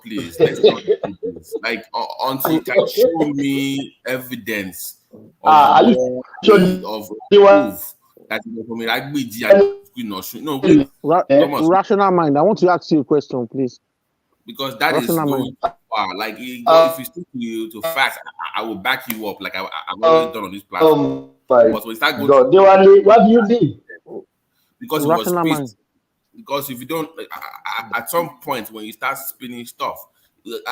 please. Let's not do this. Like, until you can show me evidence of Are you sure of proof that you from Ilagbiji and no, wait, Thomas, Rational mind. I want to ask you a question, please. because that is Rational going mind. too far. Like, if you stick to facts, I will back you up. Like I've always done on this platform. my But when you start going God, what do you need? because he was Rational mind. pissed. Because if you don't, at some point when you start spinning stuff,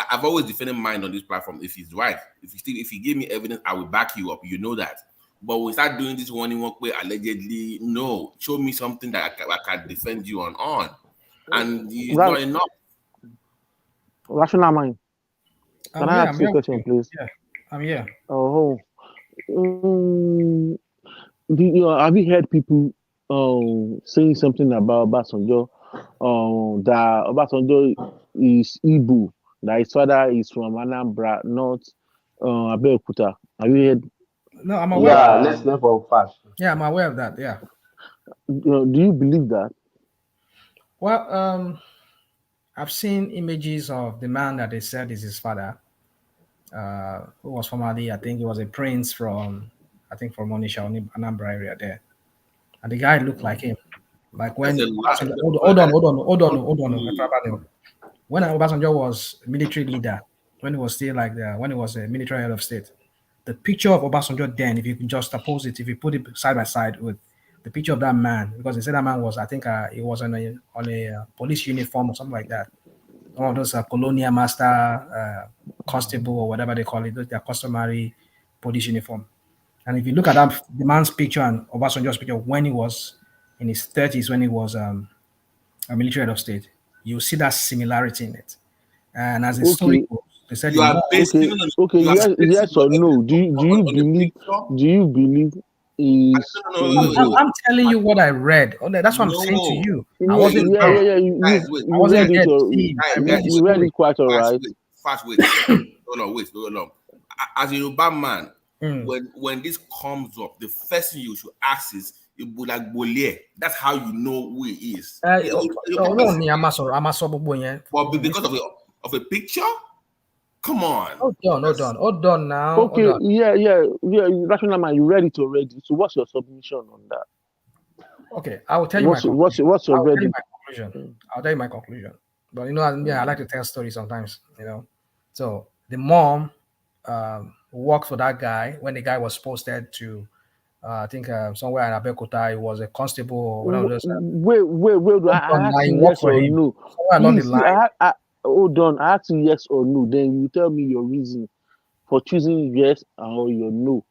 I've always defended mine on this platform. If he's right, if you give me evidence, I will back you up. You know that. But when we start doing this one way allegedly, no, show me something that I can defend you on, and it's not enough. Rational mind. Can I ask you a question, please? Yeah, I'm here. Oh, have you heard people saying something about Obasanjo? That Obasanjo is Igbo, that his father is from Anambra, not Abeokuta. Have you heard? No, I'm aware. Yeah, let's go for fast. Yeah, I'm aware of that. Yeah. Do you believe that? Well, I've seen images of the man that they said is his father, who was formerly, I think he was a prince from Onisha, Anambra area there. And the guy looked like him. Like when hold on. When Obasanjo was military leader, when he was still when he was a military head of state, the picture of Obasanjo then, if you can just oppose it, if you put it side by side with the picture of that man, because they said that man was, I think, he was on a police uniform or something like that. One of those colonial master constable or whatever they call it, their customary police uniform. And if you look at the man's picture and Obasanjo's picture when he was in his 30s, when he was a military head of state, you see that similarity in it. And as the story goes, they said yes or no? Do you believe is I'm telling you what I read. That's what I'm saying to you. I wasn't there. You read it quite all right. Wait. Hold on. As a Yoruba man, when this comes up, the first thing you should ask is that's how you know who he is. But because of a picture? Come on. Hold on now. Okay, yeah. Rational man, you read it already. So what's your submission on that? Okay, I will tell you what's your verdict? I'll tell you my conclusion. But I like to tell stories sometimes, So the mom worked for that guy when the guy was posted to I think somewhere in Abeokuta. He was a constable or one of those. Wait. I asked you yes or no. Please, hold on. I asked you yes or no. Then you tell me your reason for choosing yes or your no.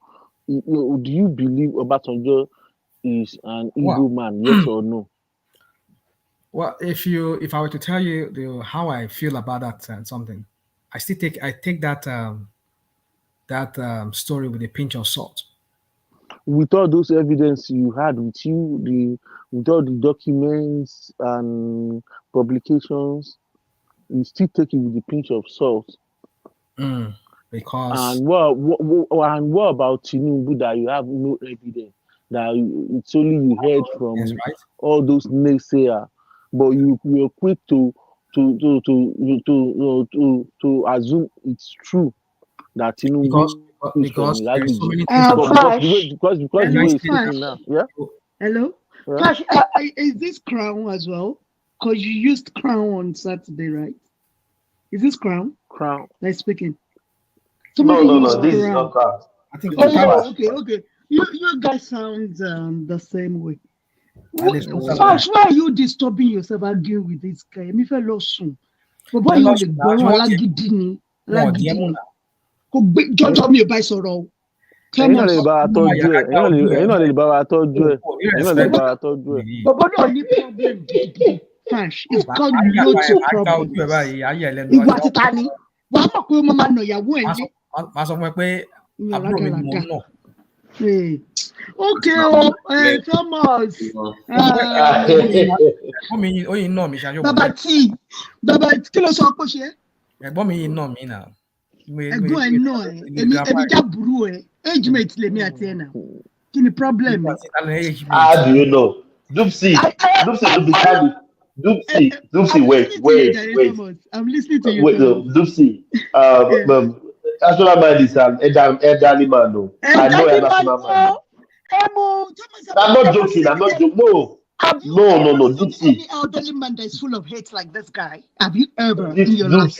Do you believe Obasanjo is an Igbo man? Yes or no? Well, if I were to tell you how I feel about that something, I take that story with a pinch of salt. With all those evidence you had with you, with all the documents and publications, you still take it with a pinch of salt. Because and what about Chinedu that you have no evidence that it's only you heard from yes, right? all those naysayers, but you're quick to assume it's true that Because Tinubu is from there is so Ilagiji. many things to Because Flash. the way Hello, he's Flash. speaking now, yeah, Hello, yeah. Flash. Is this Crown as well? Because you used Crown on Saturday, right? Is this Crown? Crown. That's speaking. Some of No, you no, used no. This is Crown. not crowd. I think This is Oh, flash. okay. You guys sound the same way. and it's Flash, why are you disturbing yourself arguing with this guy? Me fẹ́ lọ sùn. Bàbá yìí ò lè gbọ́ràn alágídí ni. Kò gbé jọjọ mi ò bá sọ̀rọ̀ o. Ẹ̀yin náà lè bá wa tọ́jú ẹ̀. Ẹ̀yin náà lè bá wa tọ́jú ẹ̀. Ẹ̀yin náà lè bá wa tọ́jú ẹ̀. Bàbá náà ní problem gidigidi. Flash, it's got loads of problems. Ìwà títa ni. Wàá mọ̀ pé ó máa nà ìyàwó ẹ̀ lé. Màá sọ fún ẹ pé àbúrò mi ni mo ń nà. Okay, Thomas. Ó yìí nà mí ṣáájú. Bàbá tí kí ló sọ pé ṣe? Ẹ̀gbọ́n mi yìí nà mí nà. Ẹ̀gbọ́n ẹ̀ nà ẹ̀ èmi jábùrú ẹ̀ age mate lèmi àti ẹ̀ nà. Kí ni problem mi? How do you know? Dupsy, wait. I'm listening to you. Wait, Dupsy. National mind is an elderly man, though. I know a national mind. I'm not joking. No. Dupsy. Any elderly man that is full of hate like this guy, have you ever in your life?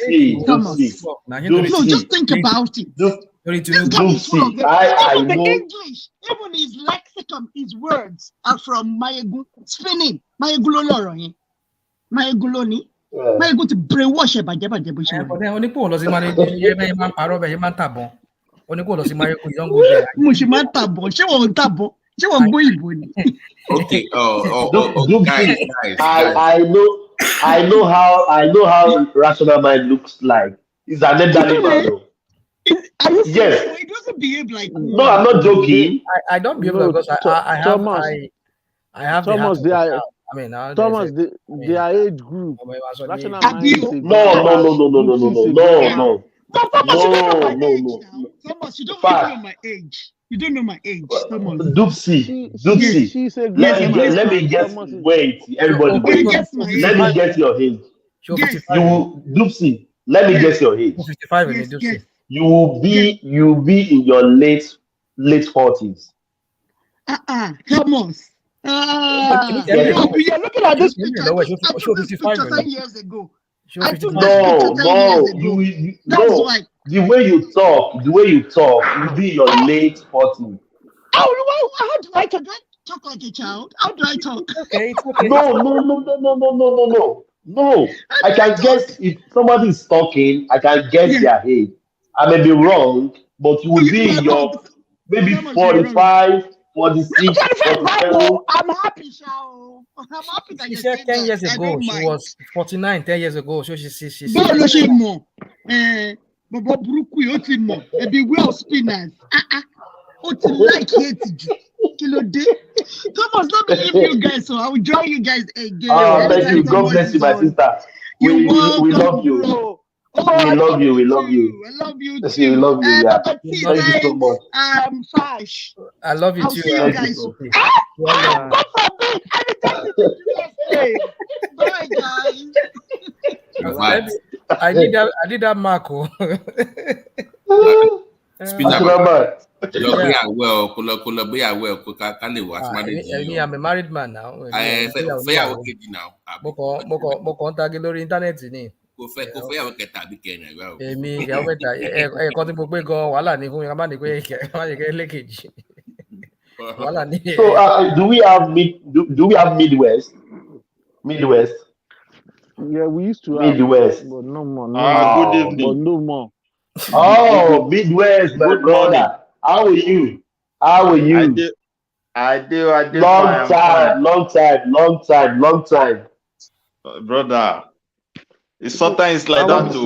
Thomas. No, just think about it. This guy is full of hate. I Even the know. English, even his lexicon, his words are from Mayegu. Spinning. Mayeguloloro. Mayeguloni. Mayegu to brainwash it by Jeba. Onípò lọ sí Máyégún yẹ bẹ́ẹ̀ máa ń parọ́ bẹ́ẹ̀ yẹ máa ń tàbọn. Onípò lọ sí Máyégún you don't go there. Mo ṣe máa ń tàbọn. Ṣé wọ́n ń tàbọn? Ṣé wọ́n ń gbọ́ ìbò ni? Okay. Guys. I know how rational mind looks like. It's an elderly man, though. Are you Yes. serious? He doesn't behave like No, I'm not joking. I don't behave like because I have Thomas, I have Thomas, the they heart are of a child. I mean, now Thomas, their age group. Rational mind is a No. But Thomas, you don't know my age No. now. Thomas, you don't Fact. even know my age. You don't know my age, Thomas. Dupsy. She's a Let me guess. Wait, everybody, wait. Let me guess your age. Dupsy. Let me guess your age. 55 in Dupsy. You will be in your late 40s. Thomas. You're looking at this picture. I took this picture 10 years ago. No. The way you talk, you'll be in your late 40s. How do I talk? Do I talk like a child? How do I talk? Okay. No. I can guess if somebody is talking, I can guess their age. I may be wrong, but you will be in your maybe 45, 46, 47. I'm happy, Shao. I'm happy that She you said 10 years that. ago. She was 49 10 years ago. So she Bọ́ọ̀ ló ṣe mọ̀ bọ̀bọ̀ burúkú yìí ó ti mọ̀ ẹ̀bí well spinners ó ti like hate jù kí ló dé. Thomas, let me leave you guys so I will join you guys again. Thank you. God bless you, my sister. We love you. We love you. I love you too. We love you. Yeah. Thank you so much. Fash. I love you I'll too. see you guys. God forbid. Anytime you say. Bye, guys. I did that Marco. I'm a married man now. Mo kàn tagi lórí íńtánẹ́ẹ̀tì ni. Èmi ìyàwó mẹ́ta ẹ̀ẹ̀kan tí mo gbé gan wàhálà ní fún mi ká má ní pé lẹ́kẹ̀jì. Wàhálà ní. So do we have Midwest? Yeah, we used to have Midwest. but no more. Good evening. But no more. Oh, Midwest, my brother. How are you? I do. Long time. Brother. It's sometimes like that too. I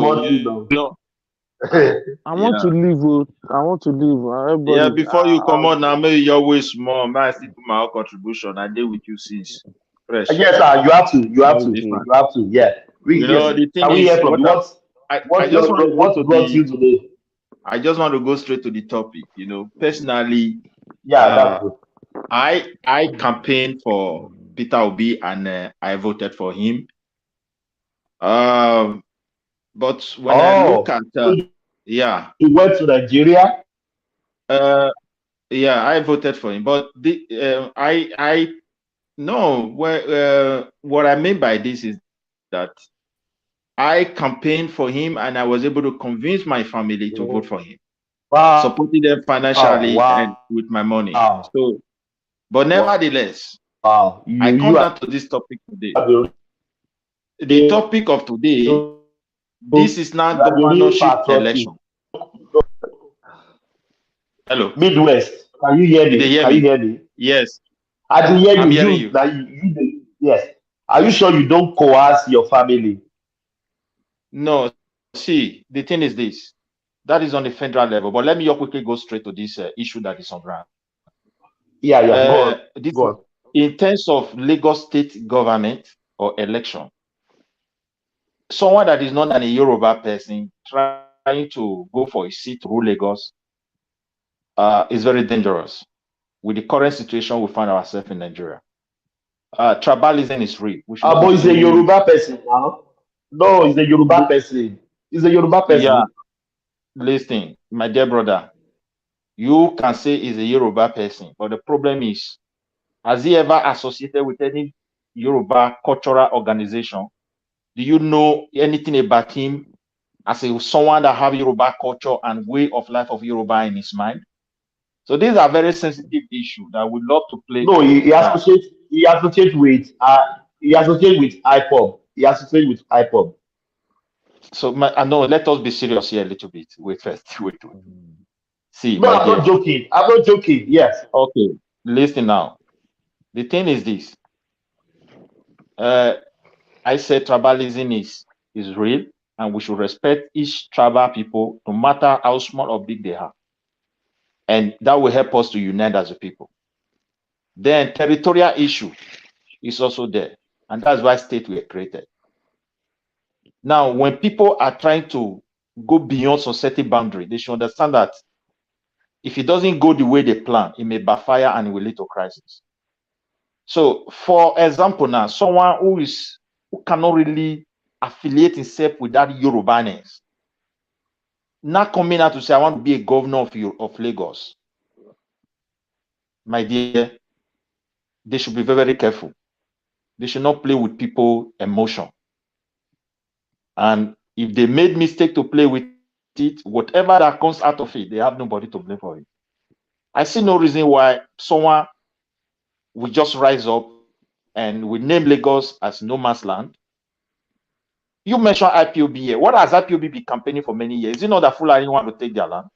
want to leave. Everybody, Yeah, before you come on now, maybe you're way small. Man, I still put my own contribution. I deal with you since fresh. Yes, sir. You have to. Yeah. The thing can we is, hear from you? What brought you today? I just want to go straight to the topic. Personally, Yeah, that's good. I campaigned for Peter Obi and I voted for him. But when I look at yeah, he went to Nigeria. Yeah, I voted for him. But I no. What I mean by this is that I campaigned for him and I was able to convince my family to vote for him, supporting them financially and with my money. So, but nevertheless, I come down to this topic today. The topic of today, this is not governorship election. Hello. Midwest. Can you hear me? Can you hear me? Yes. I can hear you. I'm hearing you. Yes. Are you sure you don't coerce your family? No. See, the thing is this. That is on the federal level. But let me quickly go straight to this issue that is on ground. Yeah. Go on. In terms of Lagos state government or election, someone that is not a Yoruba person trying to go for a seat to rule Lagos is very dangerous with the current situation we find ourselves in Nigeria. Tribalism is real. But he's a Yoruba person now. No, he's a Yoruba person. He's a Yoruba person. Yeah. Listen, my dear brother, you can say he's a Yoruba person, but the problem is, has he ever associated with any Yoruba cultural organization? Do you know anything about him as someone that have Yoruba culture and way of life of Yoruba in his mind? So these are very sensitive issues that we love to play. No, he associates with IPOB. He associates with IPOB. So no, let us be serious here a little bit. Wait first. Wait. See, no, I'm not joking. I'm not joking. Yes. Okay. Listen now. The thing is this. I said tribalism is real, and we should respect each tribal people, no matter how small or big they are. And that will help us to unite as a people. Then territorial issue is also there. And that's why states were created. Now, when people are trying to go beyond society boundary, they should understand that if it doesn't go the way they plan, it may backfire and it will lead to crisis. So, for example, now, someone who cannot really affiliate himself with that Yorubaness, not coming out to say, I want to be a governor of Lagos. My dear, they should be very, very careful. They should not play with people's emotion. And if they made mistake to play with it, whatever that comes out of it, they have nobody to blame for it. I see no reason why someone will just rise up and we name Lagos as no man's land. You mentioned IPOB here. What has IPOB been campaigning for many years? Is it not that Fulani want to take their land?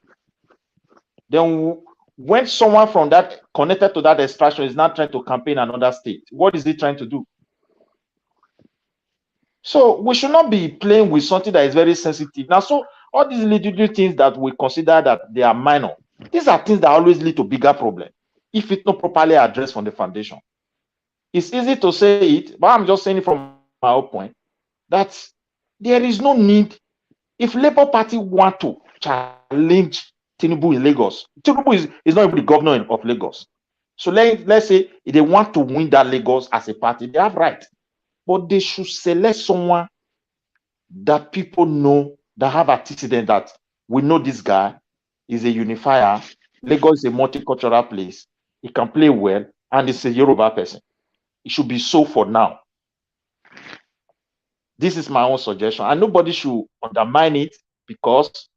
Then when someone from that connected to that extraction is not trying to campaign another state, what is he trying to do? So we should not be playing with something that is very sensitive. Now, so all these little things that we consider that they are minor, these are things that always lead to bigger problems if it's not properly addressed from the foundation. It's easy to say it, but I'm just saying it from my own point that there is no need. If Labour Party want to challenge Tinubu in Lagos, Tinubu is not even the governor of Lagos. So let's say if they want to win that Lagos as a party, they have right. But they should select someone that people know, that have antecedent, that we know this guy is a unifier. Lagos is a multicultural place. He can play well, and he's a Yoruba person. It should be so for now. This is my own suggestion, and nobody should undermine it because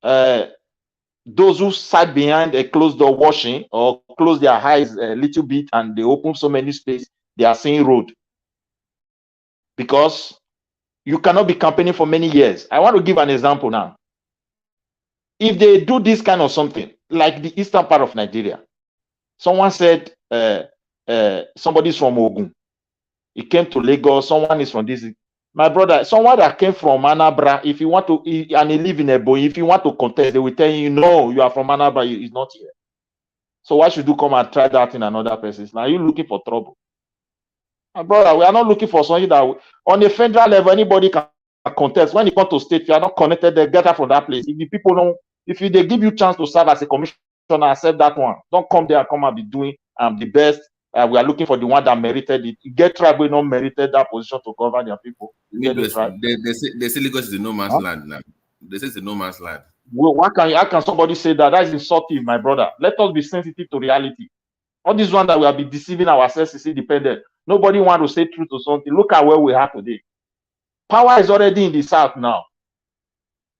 those who sat behind a closed door watching or close their eyes a little bit and they open so many space, they are seeing road. Because you cannot be campaigning for many years. I want to give an example now. If they do this kind of something, like the eastern part of Nigeria, someone said somebody's from Ogun. He came to Lagos, someone is from this. My brother, someone that came from Anambra, if you want to, and he live in Ebo, if you want to contest, they will tell you, no, you are from Anambra, he's not here. So why should you come and try that in another place? Now you're looking for trouble. My brother, we are not looking for something that on a federal level, anybody can contest. When you come to state, you are not connected there, get out from that place. If the people If they give you chance to serve as a commissioner, accept that one. Don't come there and come and be doing the best. We are looking for the one that merited it. You get tribe who not merited that position to govern their people. They say Lagos is a no man's land now. They say it's a no man's land. Well, how can somebody say that? That is insulting, my brother. Let us be sensitive to reality. All this one that we have been deceiving ourselves is independent. Nobody want to say truth or something. Look at where we are today. Power is already in the south now.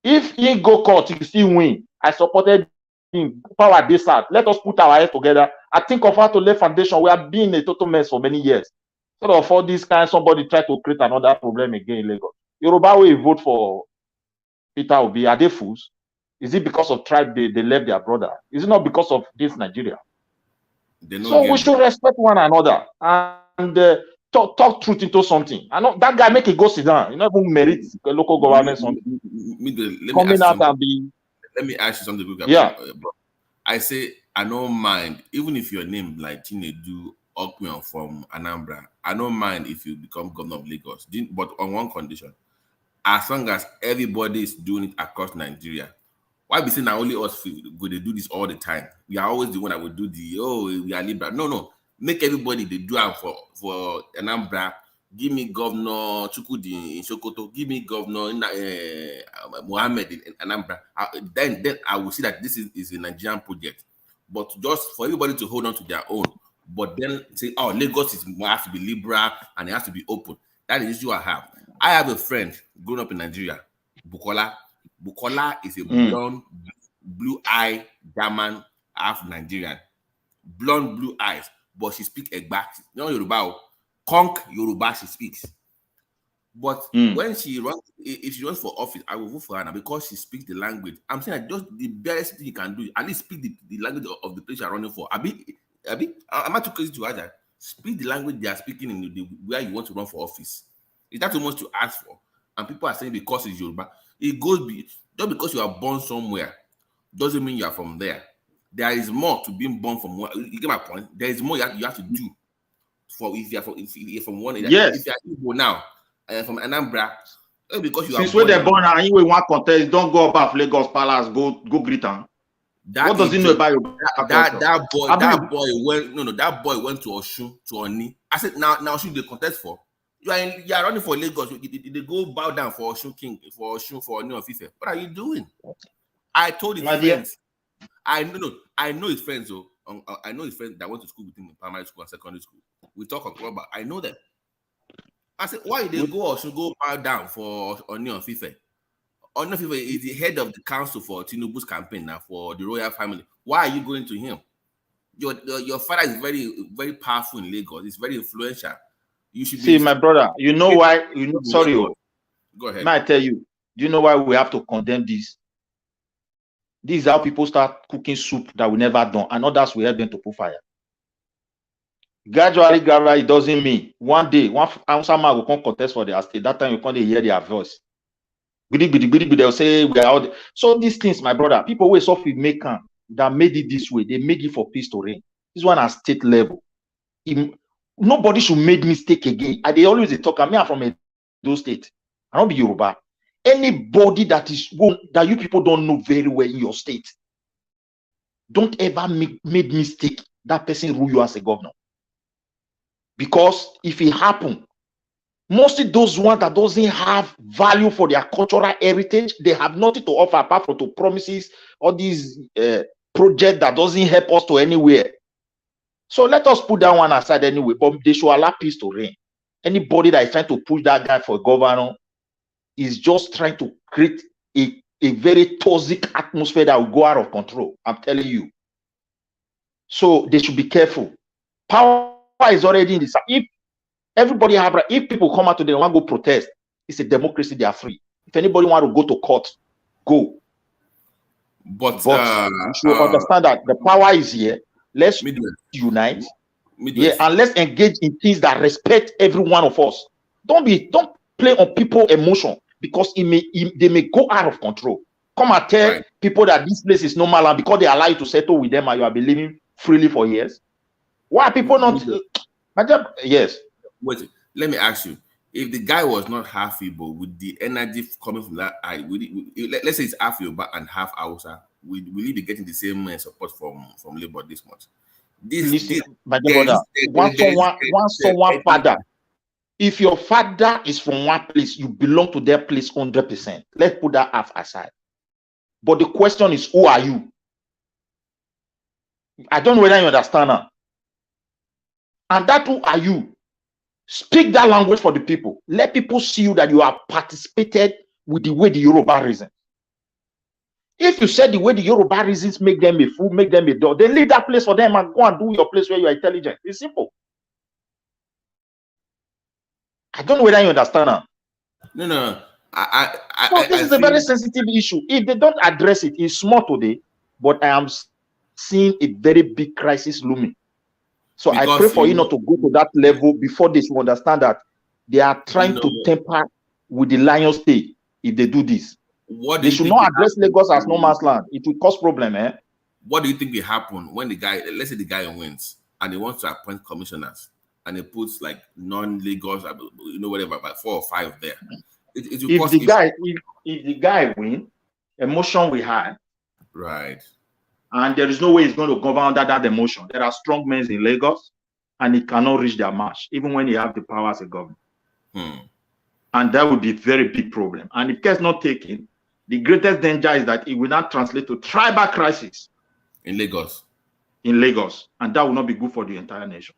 If he go court, he still win. I supported him. Power this south. Let us put our heads together. I think of how to lay foundation. We have been a total mess for many years. Sort of all this kind, somebody try to create another problem again in Lagos. Yoruba will vote for Peter Obi. Are they fools? Is it because of tribe they left their brother? Is it not because of this Nigeria? So we should respect one another and talk truth into something. I know that guy make it go sit down. You know, even merit the local government something. Coming out and be. Let me ask you something. Yeah. I say I don't mind even if your name like Chinedu Okmion from Anambra. I don't mind if you become governor of Lagos, but on one condition: as long as everybody is doing it across Nigeria. Why be saying now only us go they do this all the time? We are always the one that will do we are liberal. No. Make everybody they do it for Anambra. Give me Governor Chukudi in Sokoto. Give me Governor Mohammed in Anambra. Then I will see that this is a Nigerian project. But just for everybody to hold on to their own. But then say, Lagos has to be liberal and it has to be open. That is the issue I have. I have a friend growing up in Nigeria, Bukola. Bukola is a blonde, blue-eyed German, half Nigerian. Blonde, blue eyes, but she speaks Egba. No Yoruba, Konk Yoruba she speaks. But when she runs, if she runs for office, I will vote for her now because she speaks the language. I'm saying that just the best thing you can do, at least speak the language of the place you're running for. Abi, I'm not too crazy to ask that. Speak the language they are speaking in where you want to run for office. Is that too much to ask for? And people are saying because it's Yoruba. It goes just because you are born somewhere doesn't mean you are from there. There is more to being born from one. You get my point? There is more you have to do for if you're from one area. Yes. If you're Igbo now, from Anambra, because you since when they're born and you want contest, don't go above Lagos Palace, go greet them. What does he know about you? That boy went to Osun to Oni. I said now should they contest for? You are running for Lagos. They go bow down for Osun King, for Osun, for Oni of Ife. What are you doing? I told his friends. I know his friends. I know his friends that went to school with him in primary school and secondary school. We talk on club. I know them. I said, why they go Osun go bow down for Oni of Ife? Oni of Ife is the head of the council for Tinubu's campaign now for the royal family. Why are you going to him? Your father is very, very powerful in Lagos. It's very influential. You should see, my brother. You know why? Sorry, go ahead. May I tell you? Do you know why we have to condemn this? This is how people start cooking soup that we never done, and others will help them to put fire. Gradually, it doesn't mean one day one answer man will come contest for their state. That time you can't hear their voice. They'll say we are out. So these things, my brother, people always off with make that made it this way. They make it for peace to reign. This one at state level. Nobody should make mistake again. They always talk. I'm from Edo State. I don't be Yoruba. Anybody that you people don't know very well in your state, don't ever make mistake that person rule you as a governor. Because if it happen, mostly those ones that doesn't have value for their cultural heritage, they have nothing to offer apart from to promises or these project that doesn't help us to anywhere. So let us put that one aside anyway, but they should allow peace to reign. Anybody that is trying to push that guy for governor is just trying to create a very toxic atmosphere that will go out of control. I'm telling you. So they should be careful. Power is already in this. If everybody if people come out today and want to go protest, it's a democracy, they are free. If anybody want to go to court, go. But you should understand that the power is here. Let's unite. Yeah, and let's engage in things that respect every one of us. Don't play on people's emotion because they may go out of control. Come and tell people that this place is normal and because they allow you to settle with them and you have been living freely for years. Why are people not? Yes. Wait, let me ask you. If the guy was not half Igbo, with the energy coming from that eye, let's say it's half Yoruba and half Hausa, will he be getting the same support from Labour this much? Listen, my brother, one father. If your father is from one place, you belong to their place 100%. Let's put that half aside. But the question is, who are you? I don't know whether you understand now. And that who are you? Speak that language for the people. Let people see you that you have participated with the way the Yoruba reason. If you said the way the Yoruba reasons make them a fool, make them a dog, then leave that place for them and go and do your place where you are intelligent. It's simple. I don't know whether you understand now. No. This is a very sensitive issue. If they don't address it, it's small today, but I am seeing a very big crisis looming. So I pray for you not to go to that level before they should understand that they are trying to temper with the lion's tail if they do this. They should not address Lagos as no man's land. It will cause problem, eh? What do you think will happen when the guy, let's say the guy wins and he wants to appoint commissioners and he puts like non-Lagos, whatever, about 4 or 5 there? If the guy win, emotion we have. Right. And there is no way he's going to govern under that emotion. There are strong men in Lagos and he cannot reach their match, even when he have the power as a governor. And that would be a very big problem. And if care is not taken, the greatest danger is that it will not translate to tribal crisis in Lagos. And that will not be good for the entire nation.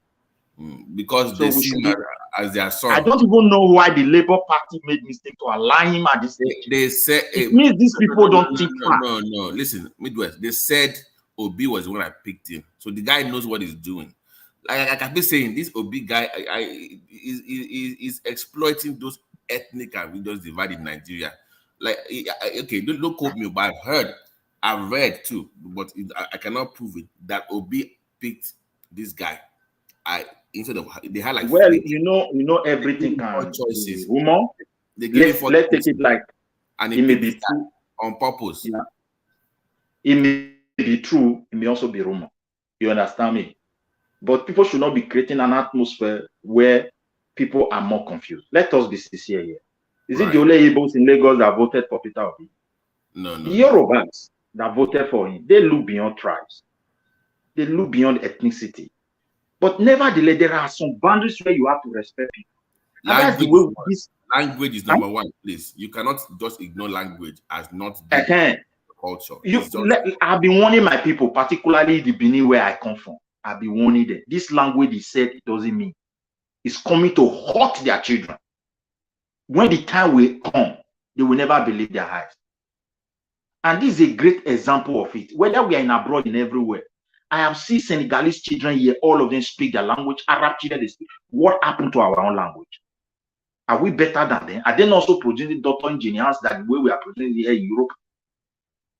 Because they see him as their son. I don't even know why the Labour Party made mistake to align him at this stage. They said it means these people don't think fast. No. Listen, Midwest. They said Obi was the one I picked him, so the guy knows what he's doing. Like I've been saying, this Obi guy is exploiting those ethnic and religious divide in Nigeria. Like, okay, don't quote me, but I've read too, but I cannot prove it that Obi picked this guy. Instead of they had like you know everything can choices. Rumor. Let's take it like, and it may be true on purpose. Yeah. It may be true. It may also be rumor. You understand me? But people should not be creating an atmosphere where people are more confused. Let us be sincere here. Is it the only Igbos in Lagos that voted for Peter Obi? No. The Yorubas that voted for him, they look beyond tribes. They look beyond ethnicity. But nevertheless, there are some boundaries where you have to respect people. Language is number one, please. You cannot just ignore language as not the culture. I've been warning my people, particularly the Benin where I come from. I've been warning them. This language is said, it doesn't mean. It's coming to hurt their children. When the time will come, they will never believe their eyes. And this is a great example of it. Whether we are in abroad and everywhere, I have seen Senegalese children here, all of them speak their language. Arab children, they speak. What happened to our own language? Are we better than them? Are they not also producing doctor engineers that the way we are producing here in Europe?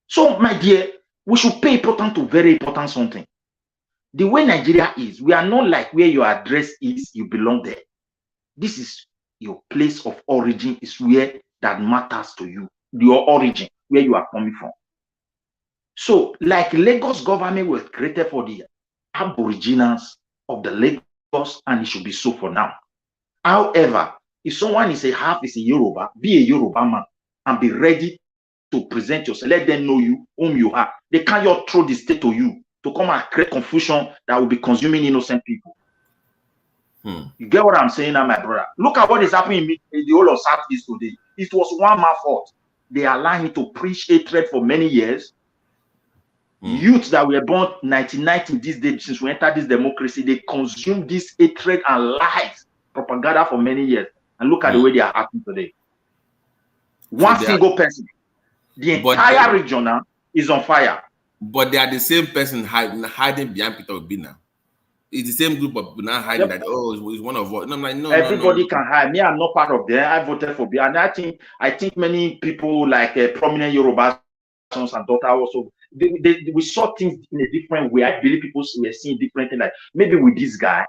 So, my dear, we should pay important to very important something. The way Nigeria is, we are not like where your address is, you belong there. This is your place of origin, is where that matters to you. Your origin, where you are coming from. So, like Lagos government was created for the aboriginals of the Lagos, and it should be so for now. However, if someone is a Yoruba, be a Yoruba man and be ready to present yourself. Let them know you, whom you are. They can't just throw the state to you to come and create confusion that will be consuming innocent people. You get what I'm saying now, my brother? Look at what is happening in the whole of Southeast today. It was one man's fault. They allowed him to preach hatred for many years. Youths that were born 1990 these days, since we entered this democracy, they consume this hatred and lies, propaganda for many years. And look at the way they are acting today. One single person. The entire region now is on fire. But they are the same person hiding behind Peter Obi now. It's the same group of people now hiding that, it's one of us. No, I'm like, no. Everybody can hide. Me, I'm not part of them. I voted for B. And I think many people like prominent Yorubas sons and daughters also, we saw things in a different way. I believe people were seeing different things. Like maybe with this guy,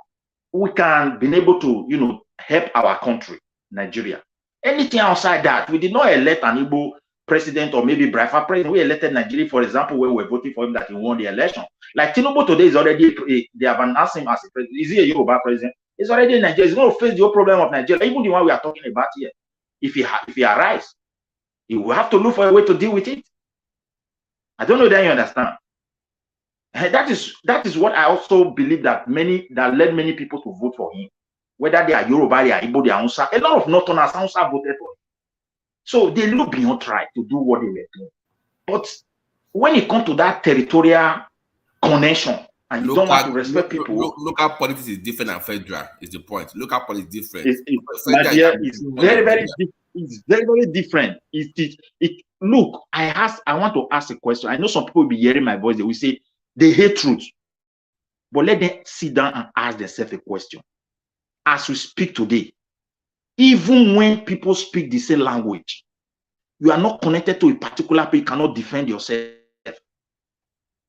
we can be able to, help our country, Nigeria. Anything outside that, we did not elect an Igbo president or maybe Biafra president. We elected Nigeria, for example, where we're voting for him that he won the election. Like Tinubu today is already, they have announced him as a president. Is he a Yoruba president? He's already in Nigeria. He's going to face the whole problem of Nigeria, even the one we are talking about here. If he arrives, he will have to look for a way to deal with it. I don't know that you understand. And that is what I also believe that led many people to vote for him. Whether they are Yoruba, they are Igbo, they are Hausa. A lot of Northerners Hausa voted for him. So they look beyond try to do what they were doing. But when it comes to that territorial connection, and you don't want to respect people. Local politics is different than federal, is the point. Local politics is different. It's very, very different. Look, I want to ask a question. I know some people will be hearing my voice, they will say they hate truth. But let them sit down and ask themselves a question. As we speak today, even when people speak the same language, you are not connected to a particular people, you cannot defend yourself.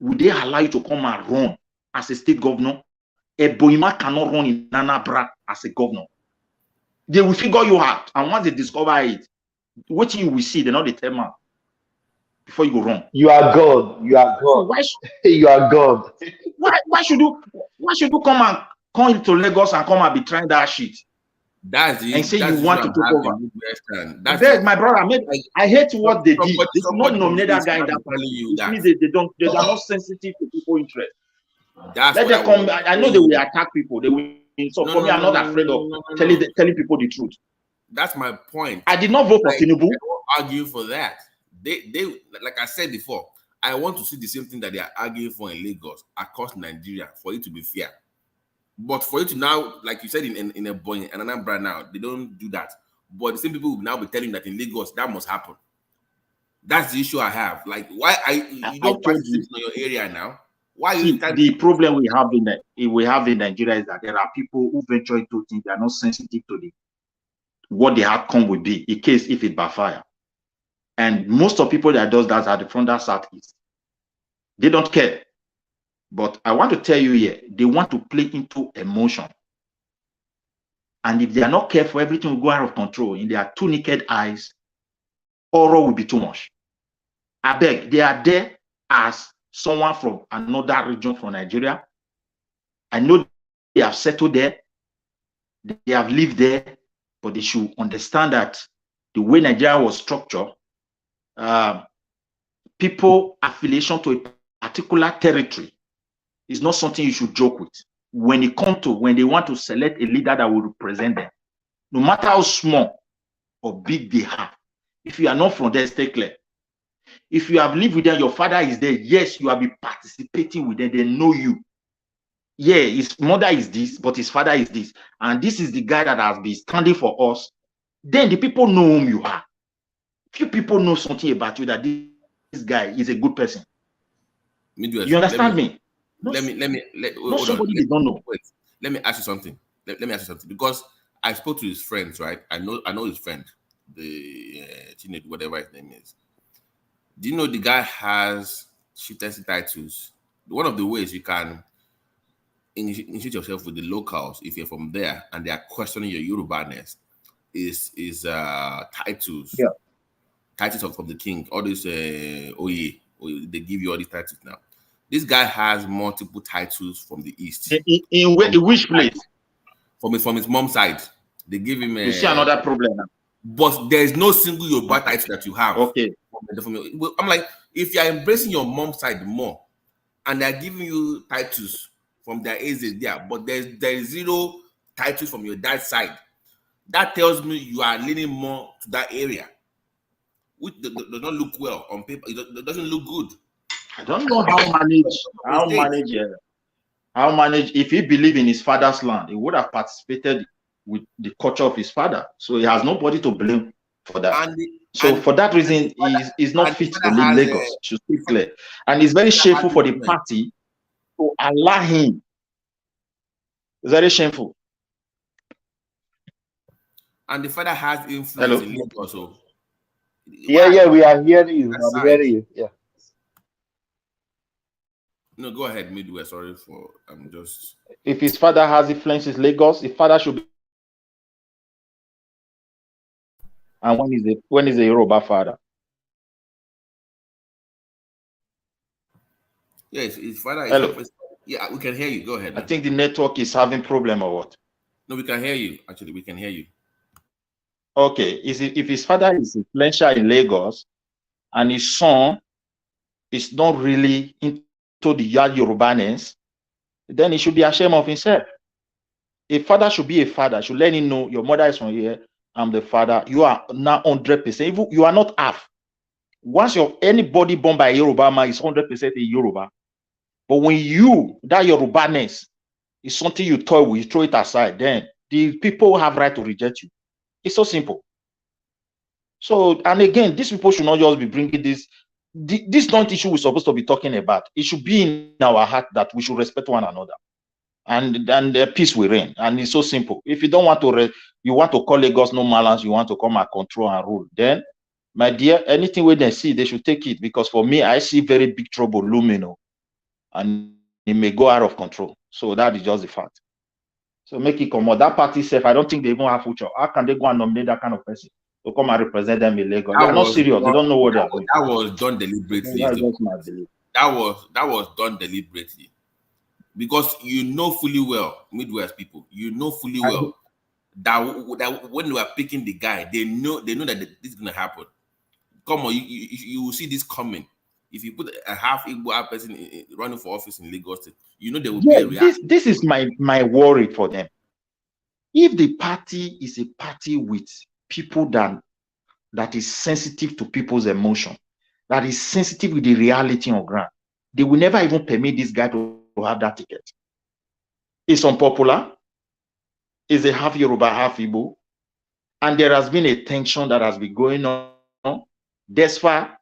Would they allow you to come and run as a state governor? A Boima cannot run in Anambra as a governor. They will figure you out, and once they discover it, what you will see, they're not determined before you go wrong. You are God. You are God. You are God. Why should you come to Lagos and come and be trying that shit? And say you want to take over. My brother, I hate what they did. They should not nominate that guy in that party. They are not sensitive to people's interest. Let them come. I know they will attack people. They will. So for me, I'm not afraid of telling people the truth. That's my point. I did not vote for Chinedu. I won't argue for that. They like I said before, I want to see the same thing that they are arguing for in Lagos across Nigeria for it to be fair. But for you to now, like you said in a boy and Anambra now, they don't do that. But the same people will now be telling that in Lagos that must happen. That's the issue I have. Like, why you don't practice in your area now? Why the problem we have in Nigeria is that there are people who venture into things they are not sensitive to what the outcome will be in case if it backfire. And most of people that does that are from that southeast. They don't care. But I want to tell you here, they want to play into emotion. And if they are not careful, everything will go out of control. In their two naked eyes, horror will be too much. I beg, they are there as someone from another region from Nigeria. I know they have settled there. They have lived there. But they should understand that the way Nigeria was structured, people affiliation to a particular territory is not something you should joke with. When they want to select a leader that will represent them, no matter how small or big they have, if you are not from there, stay clear. If you have lived with them, your father is there, yes, you have been participating with them, they know you. Yeah, his mother is this, but his father is this. And this is the guy that has been standing for us. Then the people know whom you are. Few people know something about you that this guy is a good person. You understand me? Let me don't know. Wait, let me ask you something. Let me ask you something, because I spoke to his friends, right? I know his friend, the Chinedu, whatever his name is. Do you know the guy has chieftaincy titles? One of the ways you can initiate yourself with the locals, if you're from there and they are questioning your Yoruba-ness, is titles. Yeah. Titles from the king. All this Oye, they give you all these titles now. This guy has multiple titles from the east. In which place? From his mom's side. They give him you see another problem now. But there is no single Yoruba title that you have. Okay. I'm like, if you are embracing your mom's side more, and they're giving you titles from their ages there, but there is zero titles from your dad's side, that tells me you are leaning more to that area, which does not look well on paper. It doesn't look good. I don't know how manage. If he believed in his father's land, he would have participated with the culture of his father. So he has nobody to blame for that. For that reason, he's not fit to lead Lagos. Should be clear. And it's very shameful for the party to allow him. It's very shameful. And the father has influence in Lagos. So yeah, we are hearing you. I'm hearing you. Yeah. No, go ahead, Midway. Sorry for I'm just. If his father has influence in Lagos, his father should be. And when is a Yoruba father? Yes, his father is. Hello. Yeah, we can hear you. Go ahead. I think the network is having problem or what? No, we can hear you. Actually, we can hear you. Okay, if his father is influential in Lagos and his son is not really into the Yorubaness, then he should be ashamed of himself. A father should be a father, should let him know your mother is from here, I'm the father. You are now 100%. You are not half. Once anybody born by a Yoruba man is 100% a Yoruba. But when that Yorubaness is something you toy with, you throw it aside, then the people have right to reject you. It's so simple. So, and again, these people should not just be bringing this not issue we're supposed to be talking about. It should be in our heart that we should respect one another. And peace will reign. And it's so simple. If you don't want to, you want to call Lagos no balance, you want to come and control and rule, then, my dear, anything where they see, they should take it. Because for me, I see very big trouble looming, and it may go out of control. So that is just the fact. So make it come out. That party safe, I don't think they even have future. How can they go and nominate that kind of person to come and represent them in Lagos? They are not serious. They don't know what they are doing. That was done deliberately. That was done deliberately. Because you know fully well, Midwest people, you know fully well that when they were picking the guy, they know that this is gonna happen. Come on, you will see this coming. If you put a half Igbo person running for office in Lagos State, you know there will be a reaction. This is my worry for them. If the party is a party with people that is sensitive to people's emotion, that is sensitive with the reality on ground, they will never even permit this guy to have that ticket. It's unpopular. It's a half Yoruba, half Igbo. And there has been a tension that has been going on. Thus far,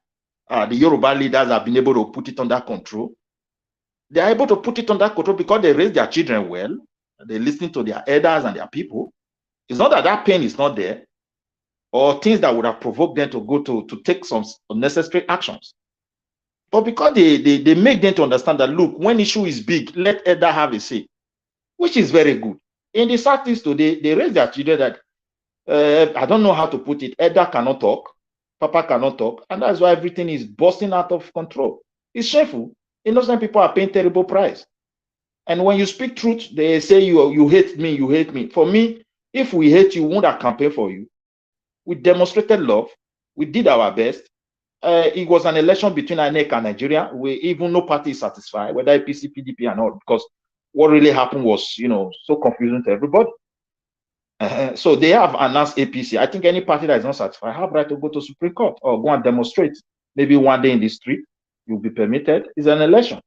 the Yoruba leaders have been able to put it under control. They are able to put it under control because they raise their children well. They listen to their elders and their people. It's not that pain is not there, or things that would have provoked them to go to take some unnecessary actions. But because they make them to understand that, look, when issue is big, let elder have a say, which is very good. In the Southeast today, they raise their children that, I don't know how to put it, elder cannot talk, papa cannot talk, and that's why everything is busting out of control. It's shameful. Innocent people are paying terrible price. And when you speak truth, they say you hate me, you hate me. For me, if we hate you, we won't have campaigned for you. We demonstrated love. We did our best. It was an election between INEC and Nigeria. Even no party is satisfied, whether APC, PDP, and all, because what really happened was, so confusing to everybody. So they have announced APC. I think any party that is not satisfied have right to go to Supreme Court or go and demonstrate. Maybe one day in the street, you'll be permitted. It's an election.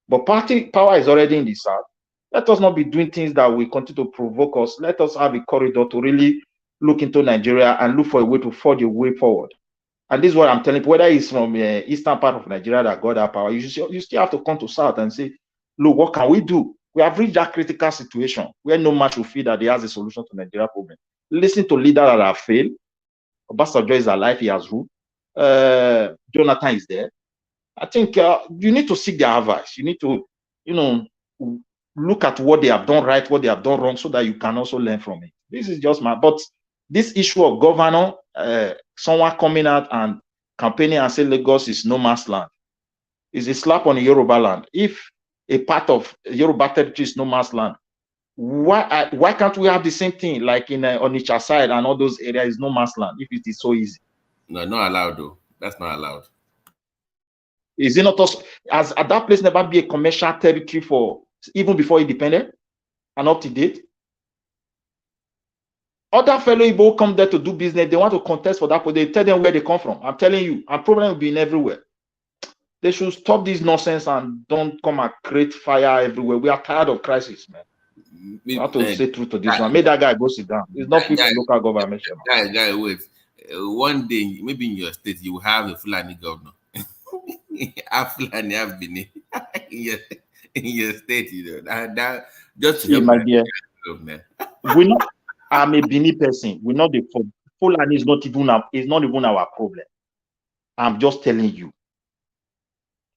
But party power is already in the South. Let us not be doing things that will continue to provoke us. Let us have a corridor to really look into Nigeria and look for a way to forge a way forward. And this is what I'm telling you, whether it's from eastern part of Nigeria that got that power, you still have to come to South and say, look, what can we do? We have reached that critical situation where no man will feel that he has a solution to Nigeria problem. Listen to leaders that have failed. Obasanjo is alive, he has ruled. Jonathan is there. I think you need to seek their advice. You need to, look at what they have done right, what they have done wrong, so that you can also learn from it. This is just but this issue of governor, someone coming out and campaigning and saying Lagos is no man's land, is a slap on the Yoruba land. If a part of Yoruba territory is no man's land, why can't we have the same thing like in Onitsha side and all those areas is no man's land if it is so easy? No, not allowed though. That's not allowed. Is it not also, as at that place never be a commercial territory for even before independent and up to date? Other fellow Igbo come there to do business. They want to contest for that, but they tell them where they come from. I'm telling you, a problem will be in everywhere. They should stop this nonsense and don't come and create fire everywhere. We are tired of crisis, man. We have to say truth to this one. Make that guy go sit down. It's not fit for local government. Guy, wait. One day, maybe in your state, you will have a Fulani governor. Fulani have been in your state, that just see, my dear. I'm a Bini person. We're not the Fulani is not even our problem. I'm just telling you.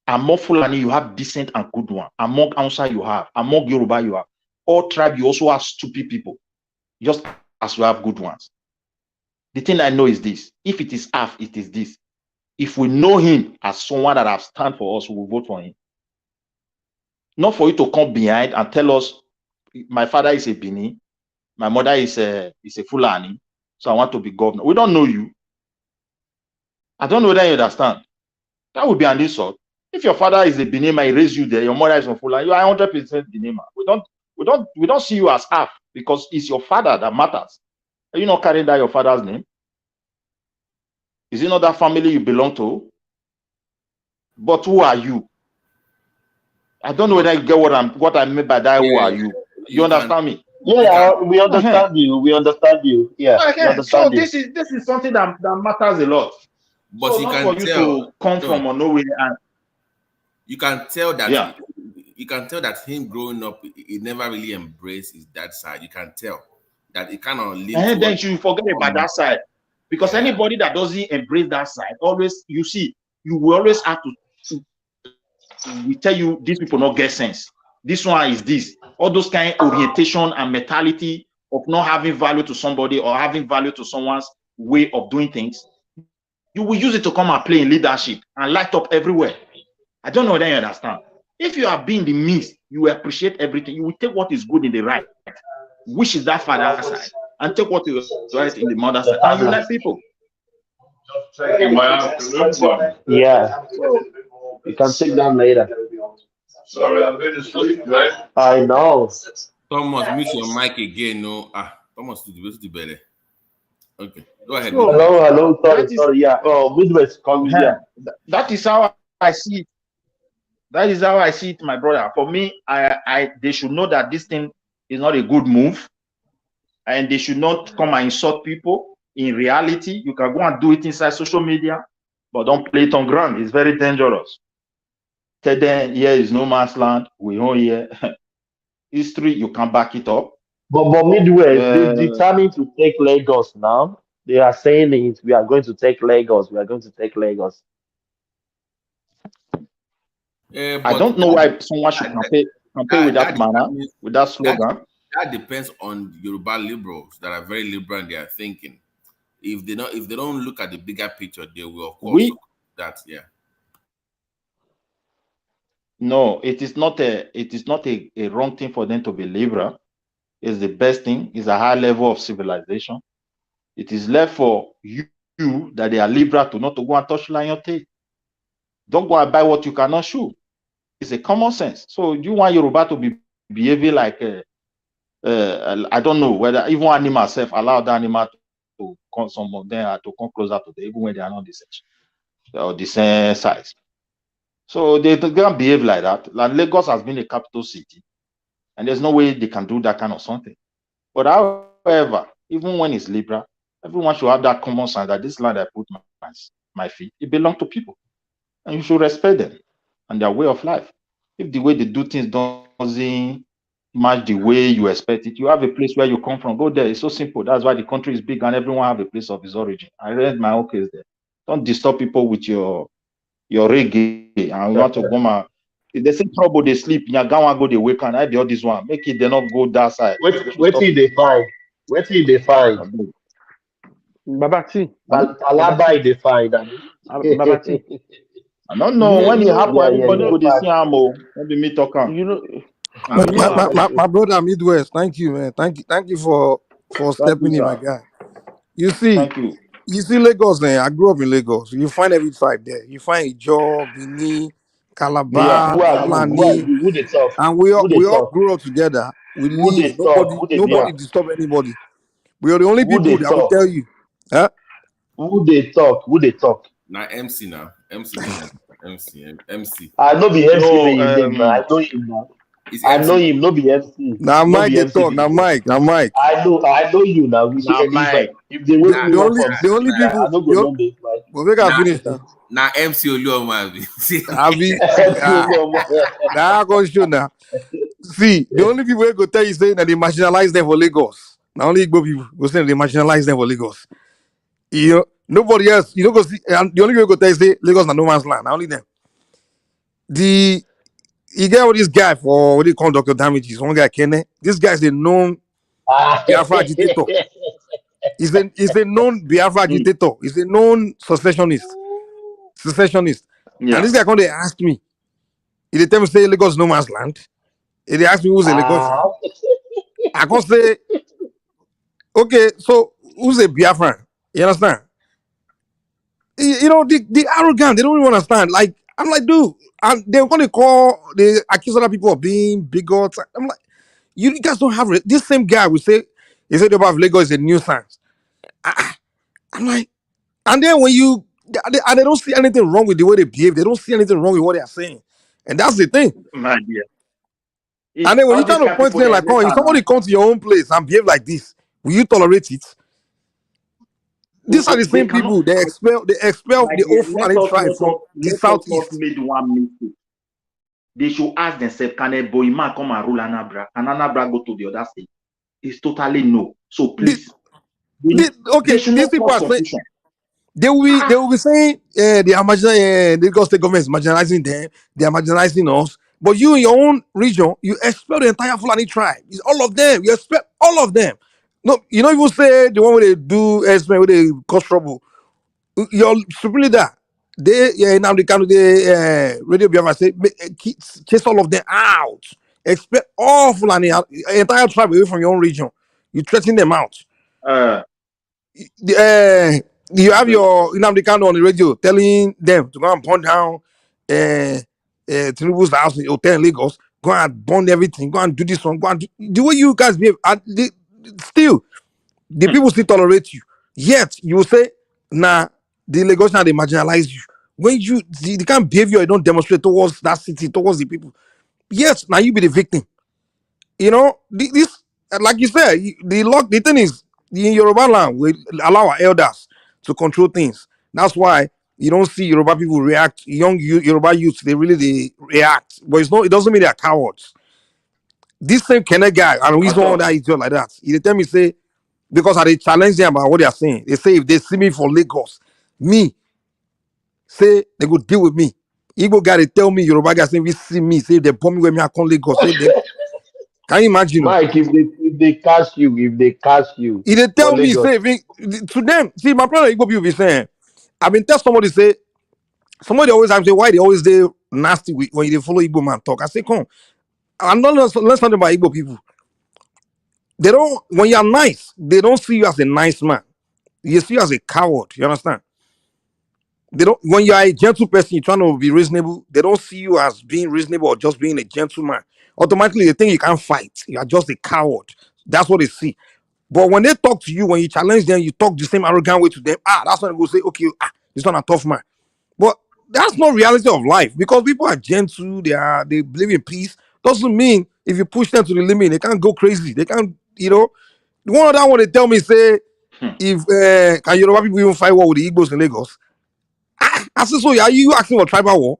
Among Fulani, you have decent and good one. Among Hausa, you have. Among Yoruba, you have. All tribe, you also have stupid people. Just as you have good ones. The thing I know is this. If it is half, it is this. If we know him as someone that has stand for us, we will vote for him. Not for you to come behind and tell us, my father is a Bini, my mother is a Fulani, so I want to be governor. We don't know you. I don't know whether you understand. That would be an insult. If your father is a Benema, he raised you there, your mother is from Fulani, you are 100% Benema. We don't see you as half because it's your father that matters. Are you not carrying that your father's name? Is it not that family you belong to? But who are you? I don't know whether you get what I mean by that. Who are you? You understand me? Yeah, we understand you. We understand you. Yeah, we So understand you. this is something that matters a lot. But So you not can for you tell. to come from nowhere and you can tell that yeah. you can tell that him growing up, he never really embraced his dad's side. You can tell that he kind of leaned And then towards you forget about that side. Because anybody that doesn't embrace that side, always you will always have to we tell you these people not get sense. This one is this. All those kind of orientation and mentality of not having value to somebody or having value to someone's way of doing things. You will use it to come and play in leadership and light up everywhere. I don't know whether you understand. If you are being the midst, you will appreciate everything. You will take what is good in the right, which is that father's side, and take what is right in the mother's side, and you like people. Yeah, you can take that later. Sorry, I'm going to sleep, right? I know. Thomas, mute your mic again. No, Thomas, to the better. Okay, go ahead. So, hello. Sorry. Yeah. Oh, Midwest coming. Yeah. That is how I see it. That is how I see it, my brother. For me, they should know that this thing is not a good move, and they should not come and insult people. In reality, you can go and do it inside social media, but don't play it on ground. It's very dangerous. Tell them here is no man's land. We own here. History, you can back it up. But Midwest, they determined to take Lagos now. They are saying it. We are going to take Lagos. We are going to take Lagos. I don't know why someone should campaign with that manner, with that slogan. That depends on Yoruba liberals that are very liberal in their thinking. If they don't look at the bigger picture, they will of course that. Yeah. No, it is not a wrong thing for them to be liberal. It's the best thing. It's a high level of civilization. It is left for you that they are liberal to not to go and touch lion tail. Don't go and buy what you cannot chew. It's a common sense. So you want Yoruba to be behaving like I don't know whether even animals self allow the animal to come, some of them to come closer to them, even when they are not the same or the same size. So they can't behave like that. Like Lagos has been a capital city, and there's no way they can do that kind of something. But however, even when it's liberal, everyone should have that common sense that this land I put my feet, it belongs to people, and you should respect them and their way of life. If the way they do things doesn't match the way you expect it, you have a place where you come from, go there. It's so simple. That's why the country is big and everyone have a place of his origin. I read my own case there. Don't disturb people with your reggae and you want to go ma. If they say trouble, they sleep. Nyagawa go they wake and I be all this one. Make it they not go that side. Wait till they find. Wait till they find. Babati. Alaba they find. Babati. I don't know when it happen. Everybody go they see Amo. Maybe me talking. You know. My brother Midwest, thank you, man. Thank you for stepping in, my guy. You see, Lagos, man. I grew up in Lagos. You find every tribe there. You find Ijaw, Bini, Calabar, Fulani, and we all grew up together. We live. Nobody disturb anybody. We are the only people that will tell you. Huh? Who they talk? Now MC now. MC. I know the MC I know him now. I know him, no be MC. Now Mike they talk. Now Mike. I know you now. If they wake me up from the only people I don't go know this like. But make I finish now. Now MC Olu Now I go show now. See, the only people who go tell you saying that they marginalize them for Lagos. Now only Igbo people go say they marginalize them for Lagos. You know, nobody else. You know, go see, and the only people who go tell you say Lagos na no man's land. Now only them. You get all this guy for what they call Dr. Damages. One guy, Kenne. This guy is a known Biafra agitator. He's a known Biafra agitator. He's a known secessionist. Yeah. And this guy come they ask me. If they tell me say Lagos no man's land, if they ask me who's a Lagosian, I can say, okay, so who's a Biafran? You understand? You know, the arrogant, they don't even understand. Like, I'm like, dude, and they're going to they accuse other people of being bigots. I'm like, you guys don't have it. This same guy will say, he said about Lagos is a nuisance. I'm like, and then when and they don't see anything wrong with the way they behave, they don't see anything wrong with what they are saying. And that's the thing. My dear. And then when All you these try to kind of point to people, them they like, oh, if enter somebody comes to your own place and behave like this, will you tolerate it? These are the they same cannot. people. They expel My the dear, old Fulani tribe from the let us not southeast. make one mistake. They should ask themselves, can a boy man come and rule Anambra? Can Anambra go to the other state? It's totally no. So please, they should These not people cause are saying confusion. they will be saying they are marginalizing the Lagos state government is marginalizing them, they are marginalizing us. But you in your own region, you expel the entire Fulani tribe. It's all of them. You expel all of them. No, you know, you say the one where they do where they cause trouble. Your supreme leader, they now they can the radio Biafra say chase all of them out. Expel all Fulani entire tribe away from your own region. You threaten them out. Uh, You have your Nnamdi Kanu on the radio telling them to go and burn down Tinubu's house in hotel in Lagos, go and burn everything, go and do this one, go and do the way you guys behave. And still, the people still tolerate you. Yet you will say, nah, the Lagosian they marginalize you. When you the kind of behavior you don't demonstrate towards that city, towards the people. Yes, now you be the victim. You know, this like you said, the thing is in Yoruba land we allow our elders to control things. That's why you don't see Yoruba people react. Yoruba youths they react, but it doesn't mean they're cowards. This same Kenneth guy and we at saw all. that is just like that. He dey tell me say because I dey challenge them about what they are saying. They say if they see me for Lagos, me say they go deal with me. Igbo guy they tell me Yoruba guy say if you see me say they bomb me when me I come Lagos say they can you imagine? Mike, if they catch you, He they for tell me, Lagos. say, to them, see, my brother Igbo people be saying, I've been tell somebody, say, somebody always ask me why they always they nasty when you follow Igbo man talk. I say, come, I'm not learn something about Igbo people. They don't, when you're nice, they don't see you as a nice man. You see you as a coward. You understand? They don't, when you are a gentle person, you're trying to be reasonable, they don't see you as being reasonable or just being a gentleman. Automatically, they think you can't fight. You are just a coward. That's what they see. But when they talk to you, when you challenge them, you talk the same arrogant way to them. That's when they go say, okay, this one a tough man. But that's not reality of life because people are gentle, they believe in peace. Doesn't mean if you push them to the limit, they can't go crazy. They can't, The one that one they tell me say, if can Yoruba people even fight war with the Igbos in Lagos? I said, so are you asking for tribal war?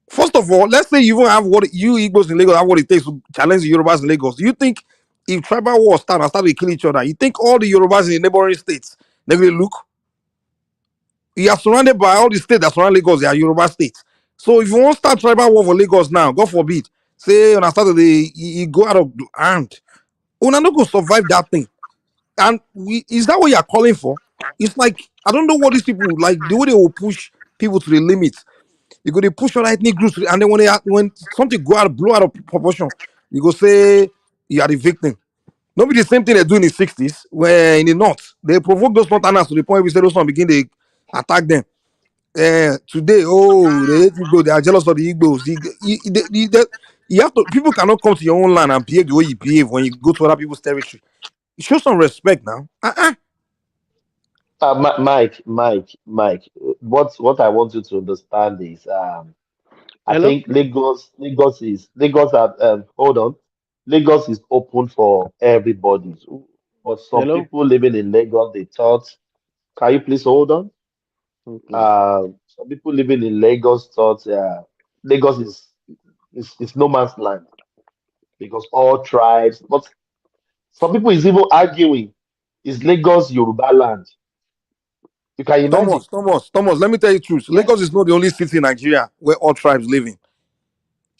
First of all, let's say you even have what you Igbos in Lagos have what it takes to challenge the Yorubas in Lagos. Do you think if tribal wars start and start to kill each other, you think all the Yorubas in the neighboring states they will look? You are surrounded by all the states that surround Lagos, they are Yoruba states. So if you want to start tribal war for Lagos now, God forbid, say on a Saturday, you go out of hand. Una not going to survive that thing. And is that what you are calling for? It's like, I don't know what these people, like the way they will push people to the limit. You go they push your ethnic groups, and then when something blow out of proportion, you go say you are the victim. Not be the same thing they do in the 60s, where in the north they provoke those northerners to the point we say those one begin they attack them. Today, they hate Igbo, they are jealous of the Igbos. You have to people cannot come to your own land and behave the way you behave when you go to other people's territory. Show some respect now. Mike. What I want you to understand is, I Hello? think Lagos. Hold on, Lagos is open for everybody. But some Hello? people living in Lagos, they thought. Can you please hold on? Okay. Some people living in Lagos thought Lagos is no man's land because all tribes. But some people is even arguing is Lagos Yoruba land. You can imagine. Thomas, let me tell you the truth. Yes. Lagos is not the only city in Nigeria where all tribes live in.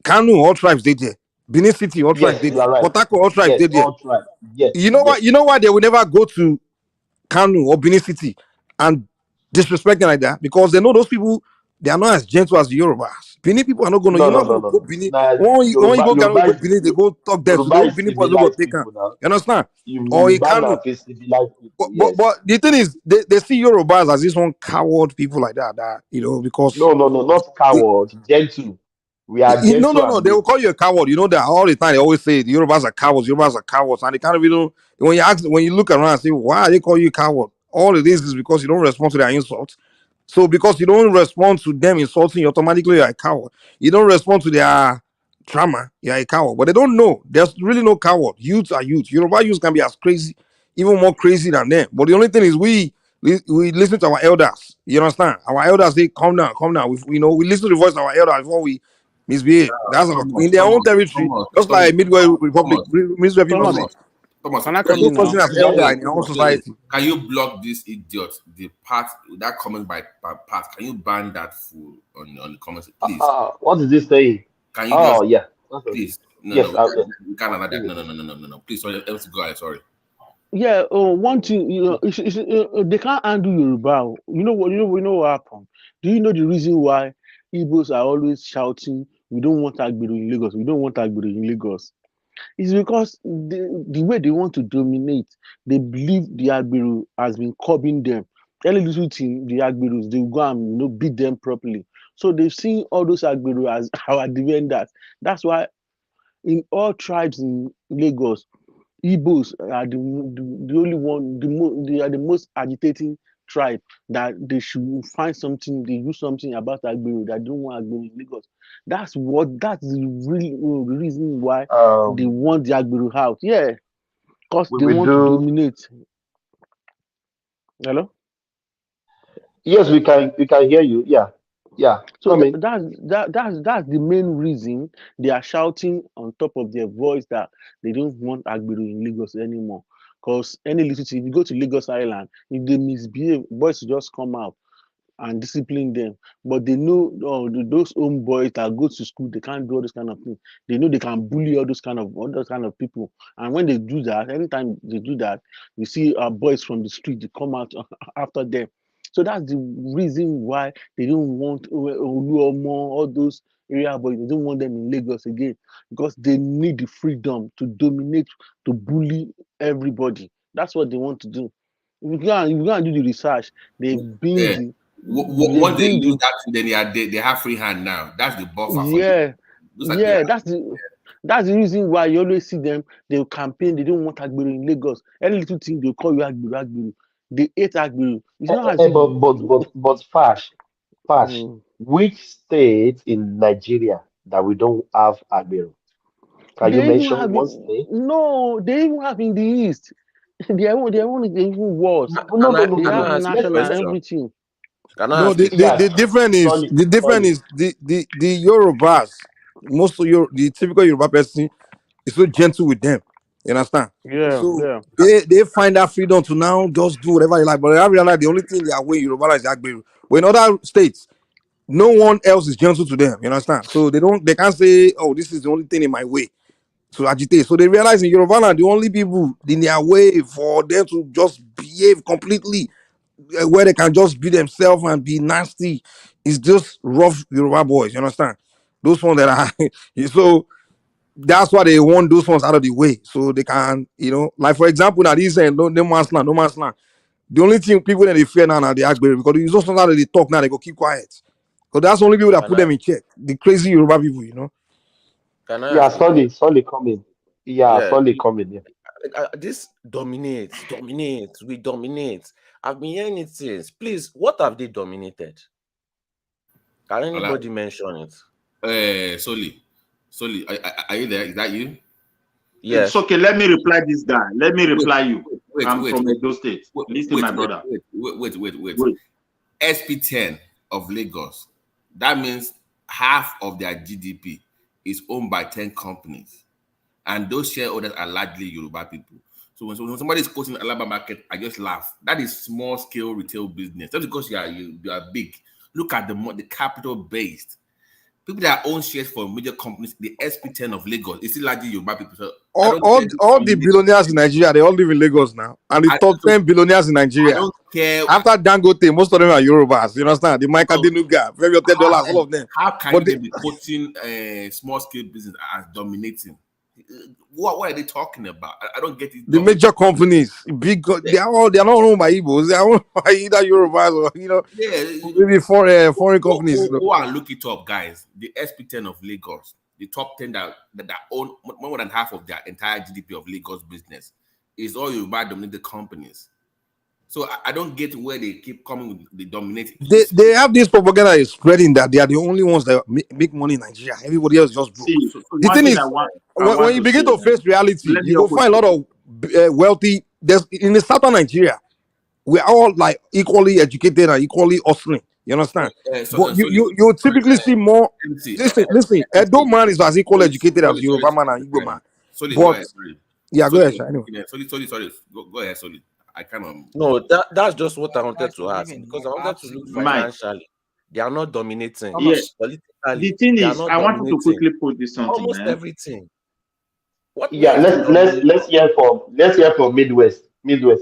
Kanu, all tribes they there. Benin City, all tribes Yes, they you there. are right. Port Harcourt, all tribes Yes, they there. all tribes. Yes, You know yes. what? You know why they will never go to Kanu or Benin City and disrespecting like that? Because they know those people They are not as gentle as the Yorubas. Benin people are not gonna. No, You're no, not no, gonna no, go no. Benin. Nah, When you go Yoruba Ghana, go is Benin, they go talk there. So Yoruba the whole is Benin people are not gonna civilized take them. people now. You understand? Or a Yoruba Kano. now is civilized people. But Yes. the thing is, they see Yorubas as this one coward people like that. That because No, no, no, not coward. Gentle. We are no, gentle no, no. and They will meek. call you a coward. You know that all the time. They always say the Yorubas are cowards. Yorubas are cowards, and they kind of when you ask, when you look around and say, why are they call you a coward? All it is because you don't respond to their insults. So because you don't respond to them insulting, you automatically you're a coward. You don't respond to their trauma, you're a coward. But they don't know. There's really no coward. Youths are youth. Yoruba youths can be as crazy, even more crazy than them. But the only thing is we listen to our elders. You understand? Our elders say, calm down, calm down. We listen to the voice of our elders before we misbehave. That's our Thomas, in their own Thomas, territory, Thomas, just like Thomas, Midway Republic, Thomas, Midway people Thomas, say. Thomas, Thomas, can I There's come no in such now? thing as wait, elder wait, in their own Thomas, wait. society. Can you block this idiot? The part that comment by part. Can you ban that fool on the comments, please? What is this saying? Can you Oh just yeah. Okay. please? No, Yes, no, we can't allow that. give No, it. no, no, no, no, no, no. Please, sorry, let's go ahead. Sorry. Yeah, one thing, they can't handle Yoruba. You know what happened? Do you know the reason why Igbos are always shouting, "We don't want Agbero in Lagos. We don't want Agbero in Lagos." It's because the way they want to dominate, they believe the Agbero has been curbing them. Any little thing, the Agberos, they will go and beat them properly. So they've seen all those Agbero as our defenders. That's why in all tribes in Lagos, Igbos are the only one, they are the most agitating tribe that they should find something, they do something about Agbero, that don't want Agbero in Lagos. That's the really the reason why they Um, want the Agbero out. Yeah, because we they will want to do. dominate. Hello? Yes, we can hear you. Yeah, yeah. So Come in. that's the main reason they are shouting on top of their voice that they don't want Agbero in Lagos anymore. Because any little thing, if you go to Lagos Island, if they misbehave, boys will just come out and discipline them. But they know those home boys that go to school, they can't do all those kind of things. They know they can bully all those kind of people. And when they do that, anytime they do that, you see boys from the street, they come out after them. So that's the reason why they don't want Oluomo, all those area boys, they don't want them in Lagos again, because they need the freedom to dominate, to bully everybody. That's what they want to do. If you go and do the research, they've been Yeah. the they've Once they been lose the that, then they have free hand now. That's the buffer for you. yeah, Those are the that's the reason why you always see them. They'll campaign. They don't want Agbero in Lagos. Any little thing they'll call you Agbero, Agbero. They hate Agbero. It's not as if But Fash, mm, which state in Nigeria that we don't have Agbero? Can you they even mention have one it. state? No, they even have in the east. They even worse. No, no, no, no, They no, have no. national Let's and let's everything. No, yeah. the difference is Sorry, sorry. the Yorubas, most of the typical Yoruba person is so gentle with them. You understand? Yeah, So yeah. they find that freedom to now just do whatever they like. But I realize the only thing they are way Yoruba is Agbero. But in other states, no one else is gentle to them. You understand? So they can't say, oh, this is the only thing in my way to agitate. So they realize in Yoruba land, the only people in their way for them to just behave completely where they can just be themselves and be nasty is just rough Yoruba boys. You understand? Those ones that are so that's why they want those ones out of the way so they can, like for example, now these saying no man's land, no man's land. The only thing people that they fear now are the Agbero because you just know how they talk now, they go keep quiet. Because that's the only people that Can put I them in check. The crazy Yoruba people. can I Yeah, ask a question? Solly coming. Yeah, Yeah, Solly coming. Yeah. this dominates, we dominate. I've been hearing it since. Please, what have they dominated? Can Like, anybody mention it? Soli, are you there? Is that you? It's Yes. okay. Let me reply this guy. Let me Wait, reply you. wait, I'm wait, from wait, Edo State. wait, Listen, wait, my wait, brother. wait. Wait. SP10 of Lagos. That means half of their GDP is owned by 10 companies. And those shareholders are largely Yoruba people. So when somebody is quoting Alaba market, I just laugh. That is small scale retail business. Just because you are big. Look at the capital based. People that own shares for major companies, the SP10 of Lagos, is still largely Yoruba people. So all the billionaires in Nigeria, they all live in Lagos now. And the top 10 billionaires in Nigeria, I don't care. After Dangote, most of them are Yorubas. You understand? The Mike Adenuga, very $10, all of them. How can they be quoting small scale business as dominating? What are they talking about? I don't get it. The major companies, they are not owned by Igbos. They are owned by either Yorubas or maybe foreign companies. Go and look it up, guys. The SP10 of Lagos, the top 10 that own more than half of their entire GDP of Lagos business, is all Yoruba dominated companies. So I don't get where they keep coming with the dominating. They have this propaganda is spreading that they are the only ones that make money in Nigeria. Everybody else just broke. The thing is, when you begin to face reality, you go find a lot of wealthy. There's in the southern Nigeria, we're all like equally educated and equally hustling. You understand? But you typically see more. Listen. Edo man is as equally educated as Yoruba man and Igbo man. But yeah, go ahead. Anyway. Sorry. Go ahead, Solid. I cannot. No, that's just what I wanted to ask, because I wanted to look financially. They are not dominating. Yes. Politically, the thing is, I want to quickly put this something. Almost everything. Let's hear from Midwest.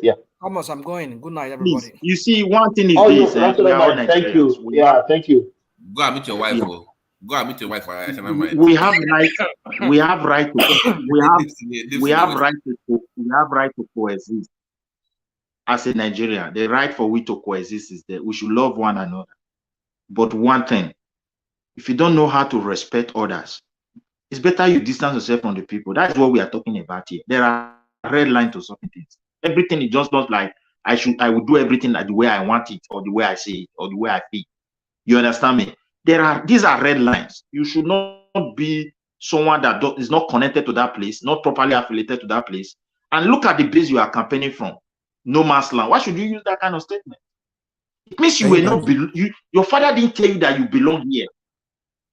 Yeah. Almost, I'm going. Good night, everybody. Please. You see, one thing is thank you. Thank you. Go and meet your wife. Go and meet your wife. We have right to coexist. As a Nigeria, the right for we to coexist is there. We should love one another. But one thing, if you don't know how to respect others, it's better you distance yourself from the people. That's what we are talking about here. There are red lines to certain things. Everything is just not like I would do everything the way I want it, or the way I say it, or the way I feel. You understand me? These are red lines. You should not be someone that is not connected to that place, not properly affiliated to that place. And look at the base you are campaigning from. No man's land. Why should you use that kind of statement? It means you were not your father didn't tell you that you belong here.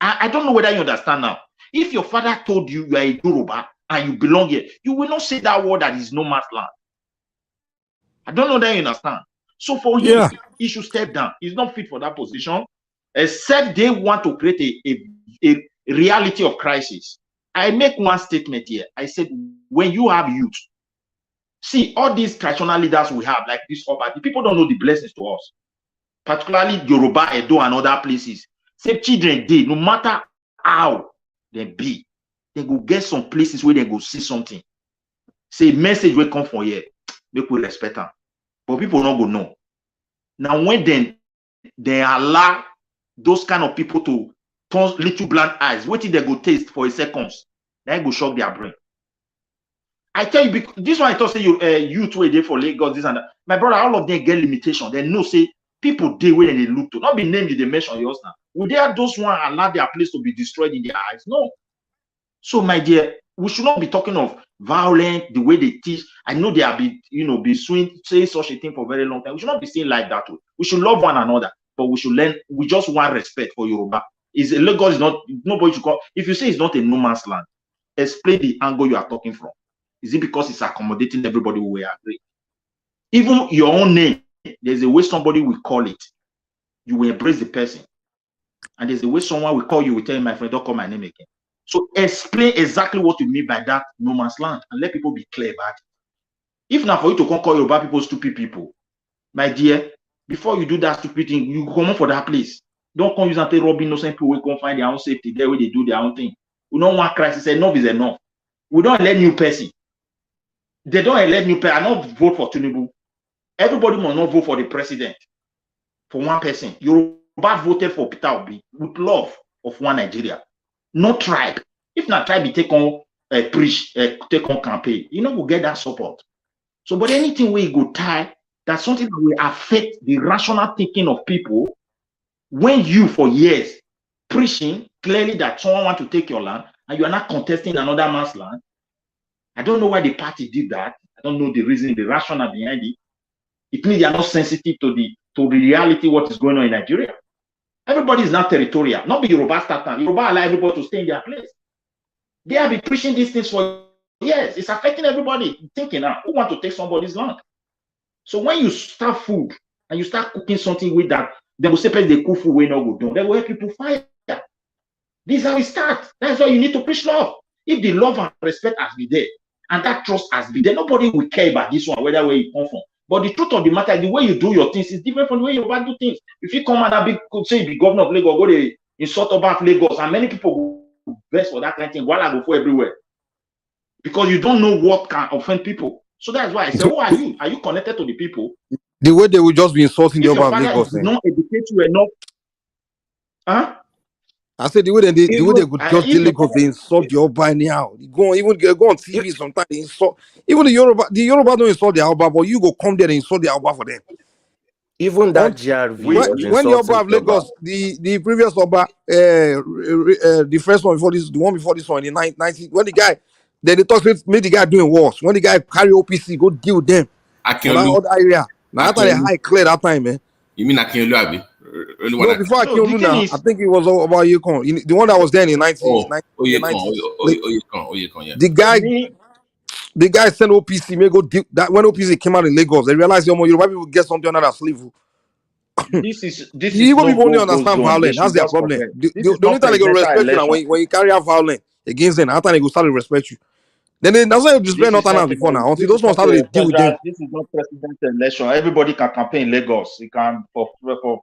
I don't know whether you understand now. If your father told you you are a Yoruba and you belong here, you will not say that word that is no man's land. I don't know that you understand. So for him, he should step down. He's not fit for that position, except they want to create a reality of crisis. I make one statement here. I said, when you have youth, see, all these traditional leaders we have, like this the people don't know the blessings to us, particularly Yoruba, Edo, and other places. Say children did, no matter how they be, they go get some places where they go see something. Say message will come from here, make we respect them. But people not go know. Now when they allow those kind of people to turn little blind eyes, waiting they go taste for a second, then go shock their brain. I tell you, this one I thought say youth were there for Lagos, this and that. My brother, all of them get limitation. They know say people they where they look to. Not be named they mention yours now. Would they have those one allow their place to be destroyed in their eyes? No. So my dear, we should not be talking of violence, the way they teach. I know they have been, be saying such a thing for a very long time. We should not be saying like that. We should love one another, but we should learn. We just want respect for Yoruba. Lagos is not, nobody should call. If you say it's not a no man's land, explain the angle you are talking from. Is it because it's accommodating everybody who will agree? Even your own name, there's a way somebody will call it. You will embrace the person. And there's a way someone will call you, will tell you, my friend, don't call my name again. So explain exactly what you mean by that no man's land and let people be clear about it. If not for you to call Yoruba people stupid people, my dear, before you do that stupid thing, you come on for that place. Don't come use and take robbing innocent people. We can find their own safety there where they do their own thing. We don't want crisis. Enough is enough. We don't let new person. They don't elect new person. I not vote for Tinubu. Everybody must not vote for the president. For one person. Yoruba voted for Peter Obi with love of one Nigeria. No tribe. If not tribe, you take on take on campaign. You know, we'll get that support. So, but anything where you go tie, that's something that will affect the rational thinking of people. When you, for years, preaching clearly that someone wants to take your land and you are not contesting another man's land. I don't know why the party did that. I don't know the reason, the rationale behind it. It means they are not sensitive to the reality what is going on in Nigeria. Everybody is not territorial. Not be Yoruba starter. Yoruba allow everybody to stay in their place. They have been preaching these things for years. It's affecting everybody. Thinking now, who want to take somebody's land? So when you start food and you start cooking something with that, they will say they cook food when no go down. They will help people fire. This is how it starts. That's why you need to preach love. If the love and respect has been there, and that trust has been there, nobody will care about this one, whether where you come from. But the truth of the matter, the way you do your things is different from the way you do things. If you come and big, say you be governor of Lagos, go to insult about Lagos, and many people go best for that kind of thing. While I go for everywhere, because you don't know what can offend people. So that's why I say, who are you? Are you connected to the people? The way they will just be insulting the If your Oba of father Lagos, did not educate you enough, huh? I said the way they Even could just if the your Lagos, father, they insult the Oba anyhow. You go on TV sometimes, they insult even the Yoruba don't insult the Oba, but you go come there and insult the Oba for them. Even that GRV was When the Oba insulting of the Oba. Lagos, the previous Oba, the first one before this, the one before this one in the 90s, when the guy, then they talk made the guy doing worse. When the guy carry OPC, go deal with them for that Akinolu. other area. Now that time Akinolu. they high clear that time, man. You mean Akinolu, Abi? Only one No, before Akinolu. no, the Akinolu thing now, I is, think it was all about Yukon. The one that was there in the 90s, Oh, in the Oyekon, 90s. Oyekon, yeah. The guy sent OPC, may go deal that when OPC came out in Lagos, they realized Yoruba people get something under their sleeve. this is Igbo no people only go understand zone. They violence. That's should their just problem. forget. The This is only not time they go presidential respect you now election. when you carry out violence against them. After they go start to respect you. That's why you display This is Northerners not before now. Until this is those ones not started to deal with them. this is not presidential election. Everybody can campaign in Lagos. You can for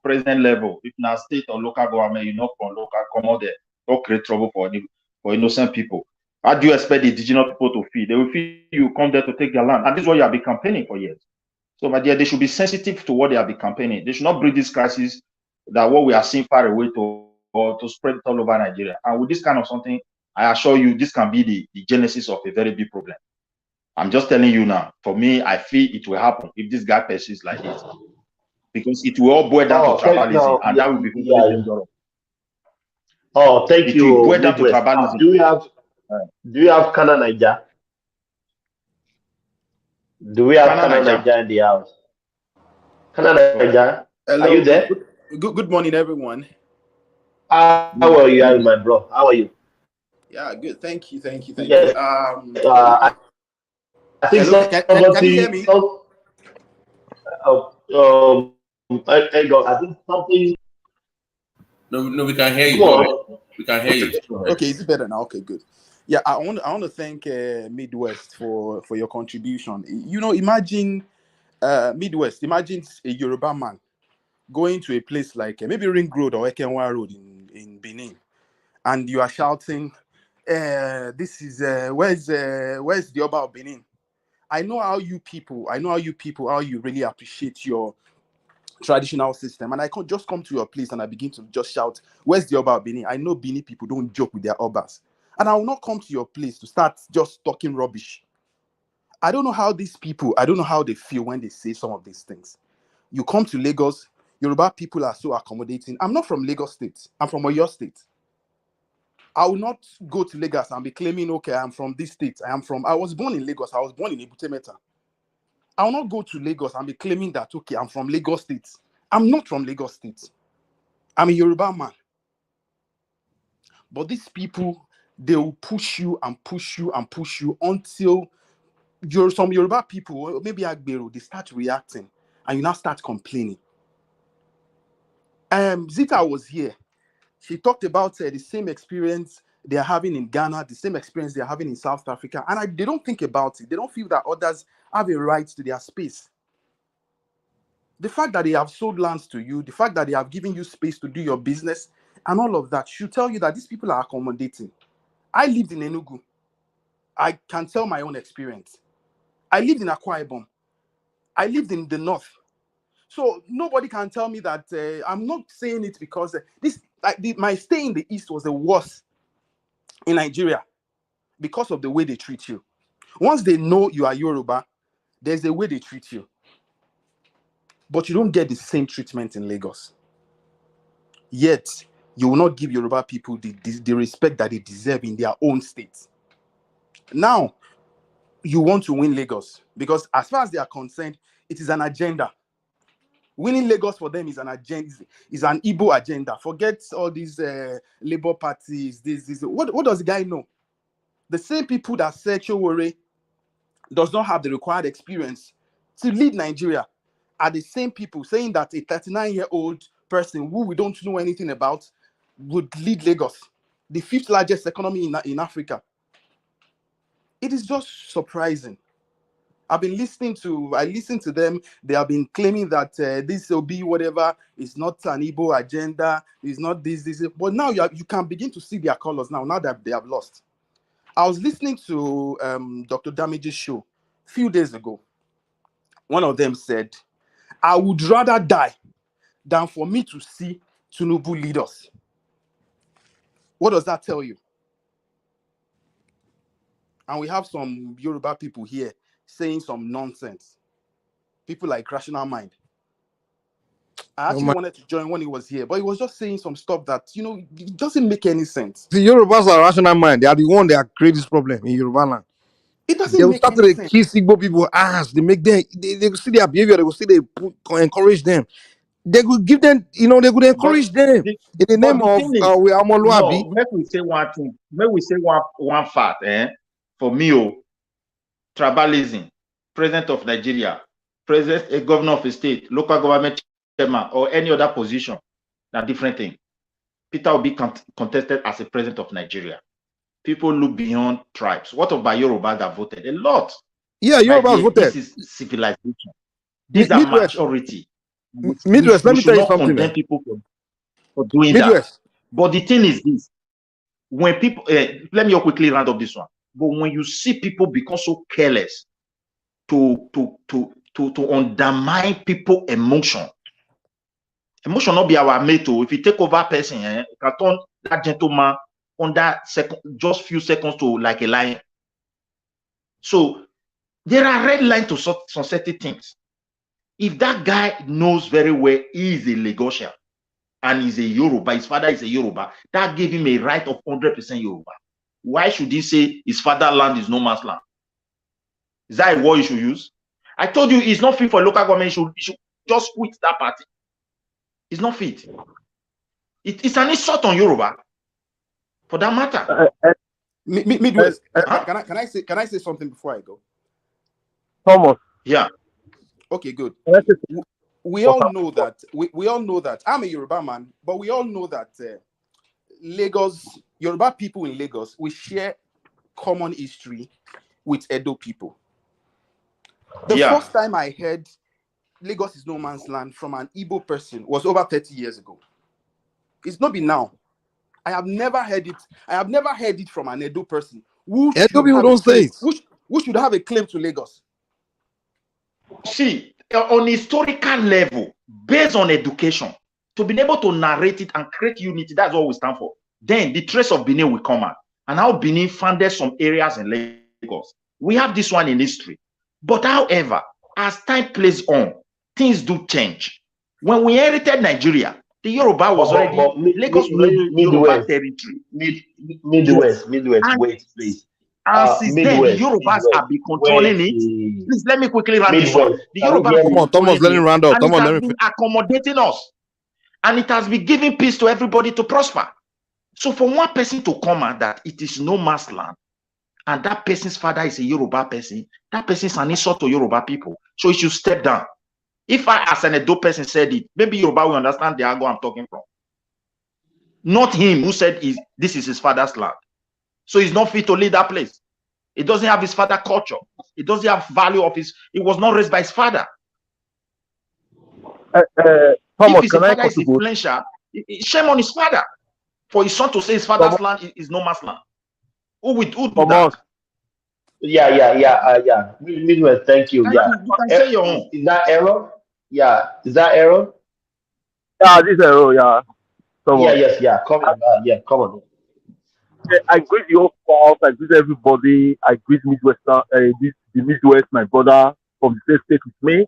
president level. If not state or local government, you know from local come out there. Don't create trouble for innocent people. How do you expect the indigenous people to feel? They will feel you come there to take their land. And this is what you have been campaigning for years. So, my dear, they should be sensitive to what they have been campaigning. They should not bring this crisis that what we are seeing far away to spread it all over Nigeria. And with this kind of something, I assure you, this can be the genesis of a very big problem. I'm just telling you now. For me, I feel it will happen if this guy persists like this, because it will all boil down to tribalism, and that will be very dangerous. Oh, thank you, It will boil down to Midwest. tribalism. Do we have Kana Naija? Do we have Kana Naija in the house? Kana Naija, Hello. are you there? Good morning, everyone. How are you, my bro? How are you? Yeah, good. Thank you. Yes. I think hello. Can you hear me? I think something. No, we can hear you. Go on. We can hear you. Okay, is it better now? Okay, good. Yeah, I want to thank Midwest for your contribution. Imagine Midwest. Imagine a Yoruba man going to a place like maybe Ring Road or Ekenwa Road in Benin, and you are shouting, "This is where's the Oba of Benin?" I know how you people, how you really appreciate your traditional system, and I can't just come to your place and I begin to just shout, "Where's the Oba of Benin?" I know Benin people don't joke with their Obas, and I will not come to your place to start just talking rubbish. I don't know how these people, I don't know how they feel when they say some of these things. You come to Lagos, Yoruba people are so accommodating. I'm not from Lagos State. I'm from Oyo State. I will not go to Lagos and be claiming, okay, I'm from this state. I was born in Lagos. I was born in Ebute Metta. I will not go to Lagos and be claiming that, okay, I'm from Lagos State. I'm not from Lagos State. I'm a Yoruba man. But these people, they will push you and push you and push you until some Yoruba people, maybe Agbero, they start reacting and you now start complaining. Zita was here. She talked about the same experience they are having in Ghana, the same experience they are having in South Africa, and they don't think about it. They don't feel that others have a right to their space. The fact that they have sold lands to you, the fact that they have given you space to do your business, and all of that should tell you that these people are accommodating. I lived in Enugu. I can tell my own experience. I lived in Akwa Ibom. I lived in the north. So nobody can tell me that I'm not saying it because my stay in the east was the worst in Nigeria because of the way they treat you. Once they know you are Yoruba, there's a way they treat you. But you don't get the same treatment in Lagos. Yet, you will not give Yoruba people the respect that they deserve in their own state. Now, you want to win Lagos because as far as they are concerned, it is an agenda. Winning Lagos for them is an agenda, is an Igbo agenda. Forget all these Labour parties. What does the guy know? The same people that said Chowore does not have the required experience to lead Nigeria are the same people saying that a 39-year-old person who we don't know anything about would lead Lagos. the 5th largest economy in Africa. It is just surprising. I listened to them. They have been claiming that this will be whatever. It's not an Igbo agenda. It's not this. But now you can begin to see their colors now that they have lost. I was listening to Dr. Damage's show a few days ago. One of them said, I would rather die than for me to see Tinubu lead us. What does that tell you? And we have some Yoruba people here saying some nonsense. People like Rational Mind. I actually wanted to join when he was here, but he was just saying some stuff that, it doesn't make any sense. The Yorubas are Rational Mind. They are the one that create this problem in Yoruba land. It doesn't They will make start any to sense. kiss Igbo people ass. They make them, they will see their behavior. They will see encourage them. They will give them, they will encourage them in the name of we are Moluabi. No, let me say one thing. Let me say one fact. For me, tribalism, president of Nigeria, president, a governor of a state, local government chairman, or any other position, a different thing. Peter will be contested as a president of Nigeria. People look beyond tribes. What about Yorubas that voted? A lot. Yeah, Yorubas voted. This is civilization. These are maturity. Midwest, let me tell you something. Condemn people for doing that. But the thing is this: when people, let me quickly round up this one. But when you see people become so careless to undermine people emotion not be our mate. If you take over person, you can turn that gentleman under just few seconds to like a lion. So there are red lines to some certain things. If that guy knows very well he is a Lagosian and he's a Yoruba, his father is a Yoruba, that gave him a right of 100% Yoruba. Why should he say his fatherland is no man's land? Is that a word you should use? I told you it's not fit for local government. He should just quit that party. It's not fit. It's an insult on Yoruba, for that matter. Midwest, can I say something before I go? Thomas. Yeah. Okay, good. We all know that. We all know that. I'm a Yoruba man, but we all know that Yoruba people in Lagos, we share common history with Edo people. The first time I heard Lagos is no man's land from an Igbo person was over 30 years ago. It's not been now. I have never heard it. I have never heard it from an Edo person. Who should have a claim to Lagos? See, on historical level, based on education, to be able to narrate it and create unity, that's what we stand for. Then the trace of Benin will come out. And how Benin founded some areas in Lagos. We have this one in history. But however, as time plays on, things do change. When we inherited Nigeria, the Yoruba was already Lagos Yoruba territory. Midwest, wait, please. And since then, the Yorubas have been controlling it. Please let me quickly run this one. The Yorubas Thomas, let me round up. And it has been accommodating us. And it has been giving peace to everybody to prosper. So for one person to come out that it is no man's land, and that person's father is a Yoruba person, that person is an insult to Yoruba people. So he should step down. If I, as an Edo person, said it, maybe Yoruba will understand the angle I'm talking from. Not him who said this is his father's land. So he's not fit to lead that place. He doesn't have his father culture. He doesn't have value of his. He was not raised by his father. If his father is influential, shame on his father for his son to say his father's land is no man's land. Who do that? Yeah. Midwest, thank you. Yeah. You can say your own. Is that error? Yeah. Is that error? Yeah, this error, yeah. Yeah. Come on. I greet you all. I greet everybody. I greet Midwestern, the Midwest, my brother from the same state with me.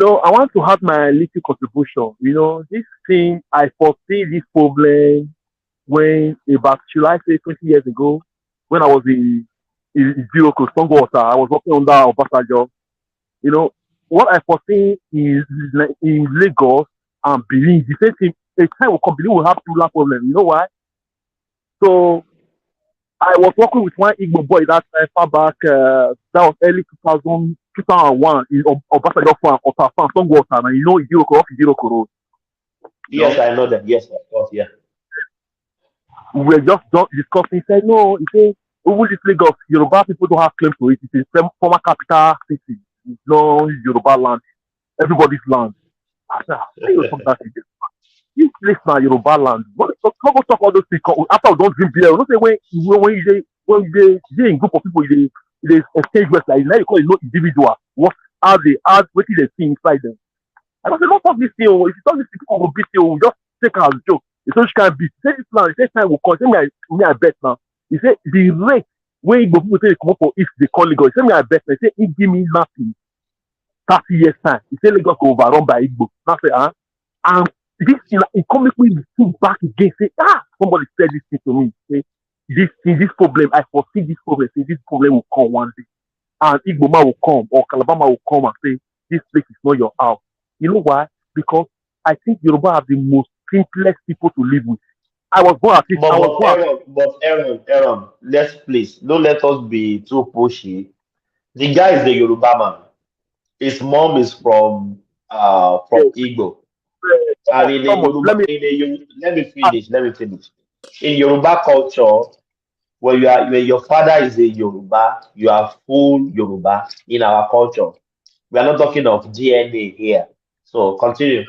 I want to have my little contribution. This thing, I foresee this problem when about, should I say, 20 years ago, when I was in Ziroko, Songwater, I was working under Obasanjo. What I foresee is in Lagos and Benin, the same thing, a time will come, Benin will have similar problem. You know why? So I was working with one Igbo boy that time far back, that was early 2001 in Obasanjo farm, Songwater, and Ziroko Road. Yes, I know that. Yes, of course, yeah. we were just discussing. He said, no, he said, over this Lagos, Yoruba people don't have claim to it. It's a former capital city. It's no Yoruba land, everybody's land. I said, how you talk that again? This place now, Yoruba land. What go talk all those things after we don't drink beer? We don't say when you in group of people, they exchange words like now you call it no individual. What they see inside them. I don't say don't talk this thing. If you talk this thing, people will beat you. Just take it as a joke. It's not can't beat. Say this now. Say time will come. Say me I bet now. He said the rate when Igbo people say they come up for if they call Lagos. He said me I bet. He said he give me nothing. 30 years time. He said Lagos go overrun by Igbo. Now say and this thing it come make me think back again. Say somebody said this thing to me. Say this problem I foresee this problem. Say this problem will come one day, and Igbo man will come or Calabama will come and say this place is not your house. You know why? Because I think Yoruba are the most simplest people to live with. I was born at this. I was born. Aaron, let's please don't let us be too pushy. The guy is a Yoruba man. His mom is from Igbo. And in a Yoruba, let me finish. In Yoruba culture, when your father is a Yoruba, you are full Yoruba in our culture. We are not talking of DNA here. So continue.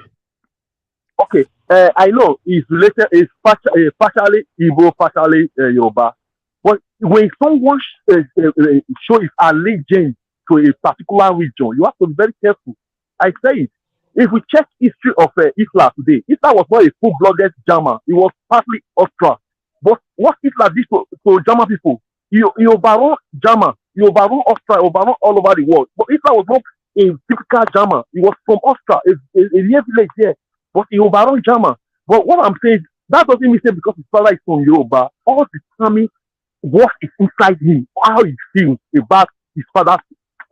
Okay, I know it's related. It's partially Igbo, partially Yoruba. But when someone show his allegiance to a particular region, you have to be very careful. I say it. If we check history of Hitler today, Hitler was not a full-blooded German. He was partly Austria. But what Hitler did to German people, he overrun German, he overrun Austria, overrun all over the world. But Hitler was not a typical German. He was from Austria, a near village here. But he overrun German. But what I'm saying, that doesn't mean because his father is from Yoruba, all determine what is inside him, how he feels about his father's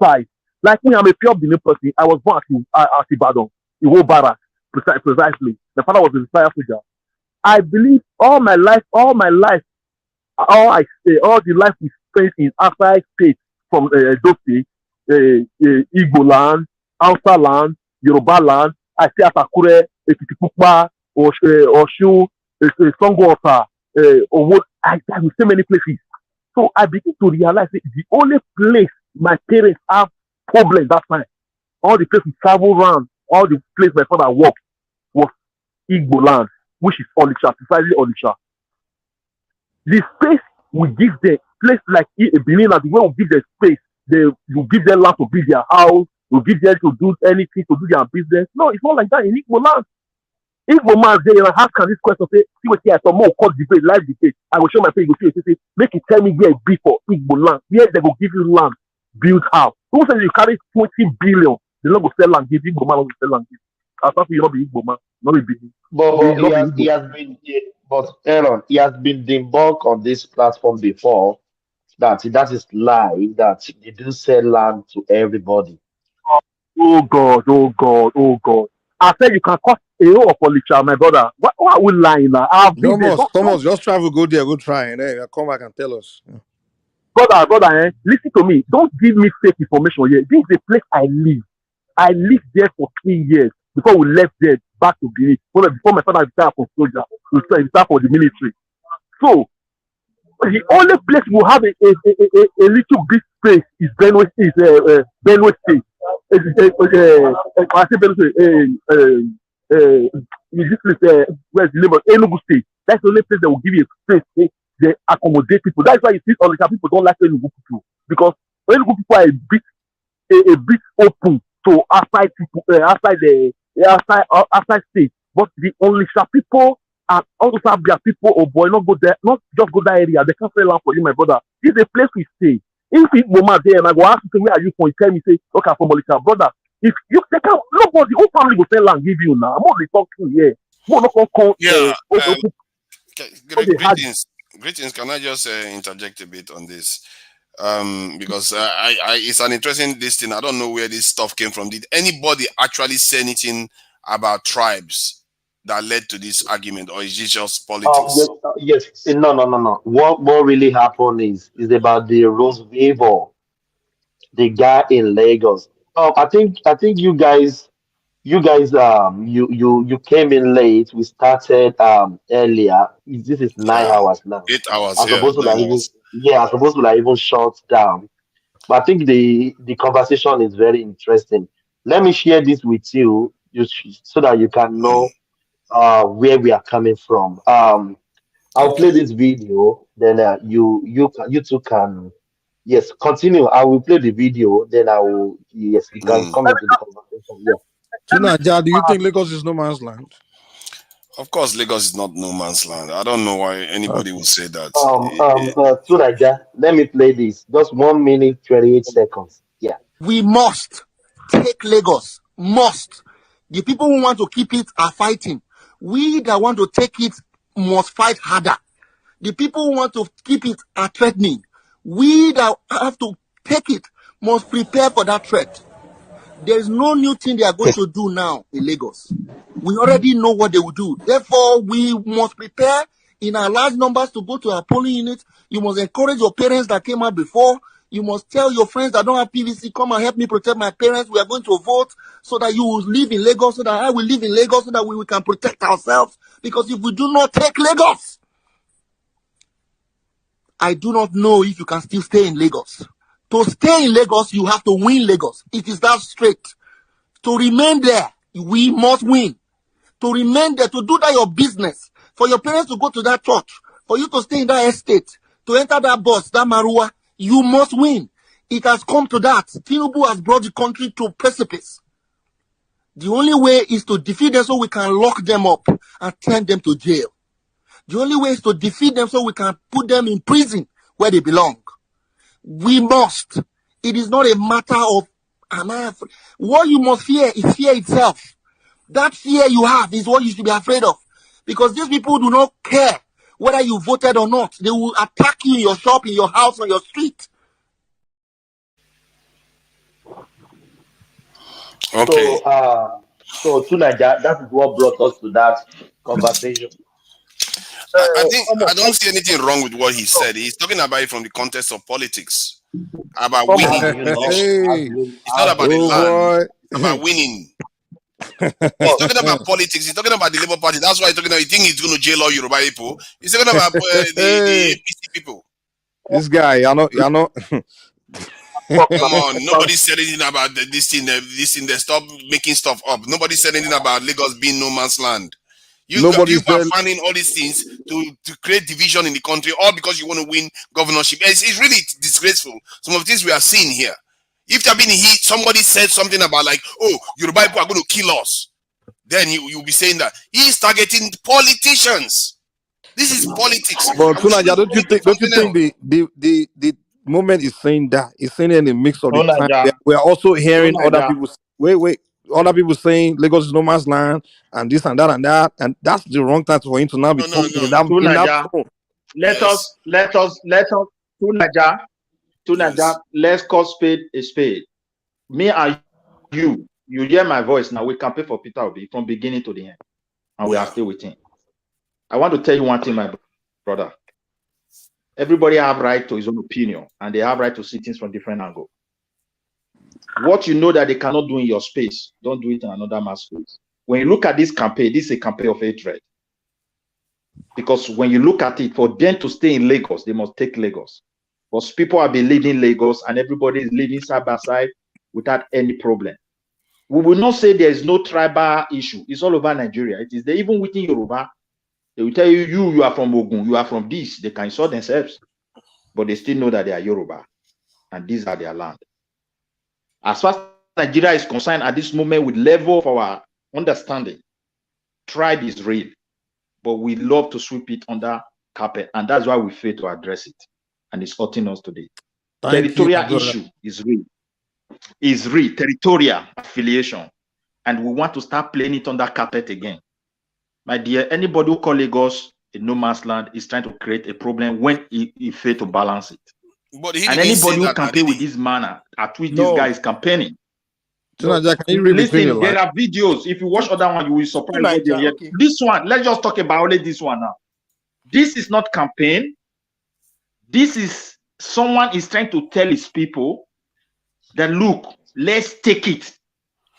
side. Like me, I'm a pure Benin person. I was born at Ibadan, Iwo Barra, precisely. My father was a retired soldier. I believe all the life we spent in outside states from those states, Igbo land, Hausa land, Yoruba land. I stay at Akure, Ekitipupa, Osun, Sanwo Olu. I will say many places. So I begin to realize that the only place my parents have problems that time, all the places travel around, all the places my father worked was Igbo land, which is Onitsha, precisely Onitsha. The space we give them, place like Benin, the way we give them space, you give them land to build their house, you give them to do anything, to do their business. No, it's not like that in Igbo land. Igbo man there, how can this question say, see what I thought more called debate, live debate. I will show my face, you say, make it tell me where it be for Igbo land. Where they will give you land, build house. Who says you carry 20 billion? They don't go sell land, give Igbo man, don't sell land, give. I thought you not be Igbo man, not be big. But Aaron, he has been debunked on this platform before that is lie, that they do sell land to everybody. Oh God. I said you can cost a row of Onitsha, my brother. Why are we lying now? Thomas, just travel, go there, go try, and then come back and tell us. Brother, listen to me. Don't give me fake information here. This is the place I live. I lived there for 3 years before we left there back to Benin. Before my father retired from soldier, he retired for the military. So the only place we have a little bit space is Benue State. I say Benue State. This place, where's the name of Enugu State? That's the only place that will give you a space. They accommodate people. That's why you see all the people don't like Enugu people, because Enugu people are a bit open to outside people, outside state. But the Onitsha people and all those Abia people, oh boy, not go there, not just go that area. They can't sell land for you, my brother. This is a place we stay. If it woman there and I go ask you, where are you from? You tell me, say, okay, I'm from Onitsha, brother. If you they can't, nobody, whole family will sell land give you now. I'm only talking here. Greetings. Can I just interject a bit on this? Because it's an interesting this thing. I don't know where this stuff came from. Did anybody actually say anything about tribes that led to this argument, or is it just politics? Yes. No. What really happened is about the Rose Waiver, the guy in Lagos. I think you guys you guys, you came in late. We started earlier. This is 9 hours now. 8 hours, I'm yeah, supposed to like 9 hours. even I'm supposed to like even shut down. But I think the conversation is very interesting. Let me share this with you, so that you can know where we are coming from. I'll play Okay. this video, then you two can, yes, continue. I will play the video, then I will, yes, you can come into the conversation. Yeah. Tunaja, do you think Lagos is no man's land? Of course, Lagos is not no man's land. I don't know why anybody would say that. Tunaja, let me play this. Just 1 minute, 28 seconds. Yeah. We must take Lagos. Must. The people who want to keep it are fighting. We that want to take it must fight harder. The people who want to keep it are threatening. We that have to take it must prepare for that threat. There is no new thing they are going to do now in Lagos. We already know what they will do. Therefore, we must prepare in our large numbers to go to our polling units. You must encourage your parents that came out before. You must tell your friends that don't have PVC, come and help me protect my parents. We are going to vote so that you will live in Lagos, so that I will live in Lagos, so that we can protect ourselves. Because if we do not take Lagos, I do not know if you can still stay in Lagos. To stay in Lagos, you have to win Lagos. It is that straight. To remain there, we must win. To remain there, to do that your business, for your parents to go to that church, for you to stay in that estate, to enter that bus, that marua, you must win. It has come to that. Tinubu has brought the country to precipice. The only way is to defeat them so we can lock them up and send them to jail. The only way is to defeat them so we can put them in prison where they belong. We must. It is not a matter of, what you must fear is fear itself. That fear you have is what you should be afraid of. Because these people do not care whether you voted or not. They will attack you in your shop, in your house, on your street. Okay. So Tunaja, that is what brought us to that conversation. I think I don't see anything wrong with what he said. He's talking about it from the context of politics, about How winning do you know? Hey, It's not about the oh land, boy. about winning. He's talking about politics. He's talking about the Labour Party. That's why he's talking about. You think he's going to jail all Yoruba people? He's talking about the APC people. This guy, you know. Come on, nobody said anything about this thing. They stop making stuff up. Nobody said anything about Lagos being no man's land. You are finding all these things to create division in the country, all because you want to win governorship. It's really disgraceful. Some of the things we are seeing here. If there been somebody said something about like, oh, Yoruba people are going to kill us, then you'll be saying that he's targeting politicians. This is politics. But Tunaja, don't you think the moment is saying that, it's saying it in a mix of the time. We are also hearing other people. Other people saying Lagos is no man's land and this and that, and that's the wrong time for him to now be talking in that tone. Let us, Tunaja, let's call spade a spade. Me and you hear my voice now. We campaign for Peter Obi from beginning to the end, and we are still with him. I want to tell you one thing, my brother. Everybody have right to his own opinion, and they have right to see things from different angles. What you know that they cannot do in your space, don't do it in another man's space. When you look at this campaign, this is a campaign of hatred. Because when you look at it, for them to stay in Lagos, they must take Lagos. Because people have been living Lagos, and everybody is living side by side without any problem. We will not say there is no tribal issue. It's all over Nigeria. It is there, even within Yoruba. They will tell you, you are from Ogun, you are from this. They can insult themselves, but they still know that they are Yoruba, and these are their land. As far as Nigeria is concerned at this moment, with level of our understanding, tribe is real, but we love to sweep it under carpet, and that's why we fail to address it, and it's hurting us today. Territorial issue is real. Is real, territorial affiliation, and we want to start playing it under carpet again. My dear, anybody who call Lagos a no man's land is trying to create a problem when he fail to balance it. But and anybody who campaign with this manner at which this guy is campaigning. Tunaja, can you read between your listen, there are videos. If you watch other one, you will be surprised. Okay. This one, let's just talk about only this one now. This is not campaign. This is someone is trying to tell his people that look, let's take it.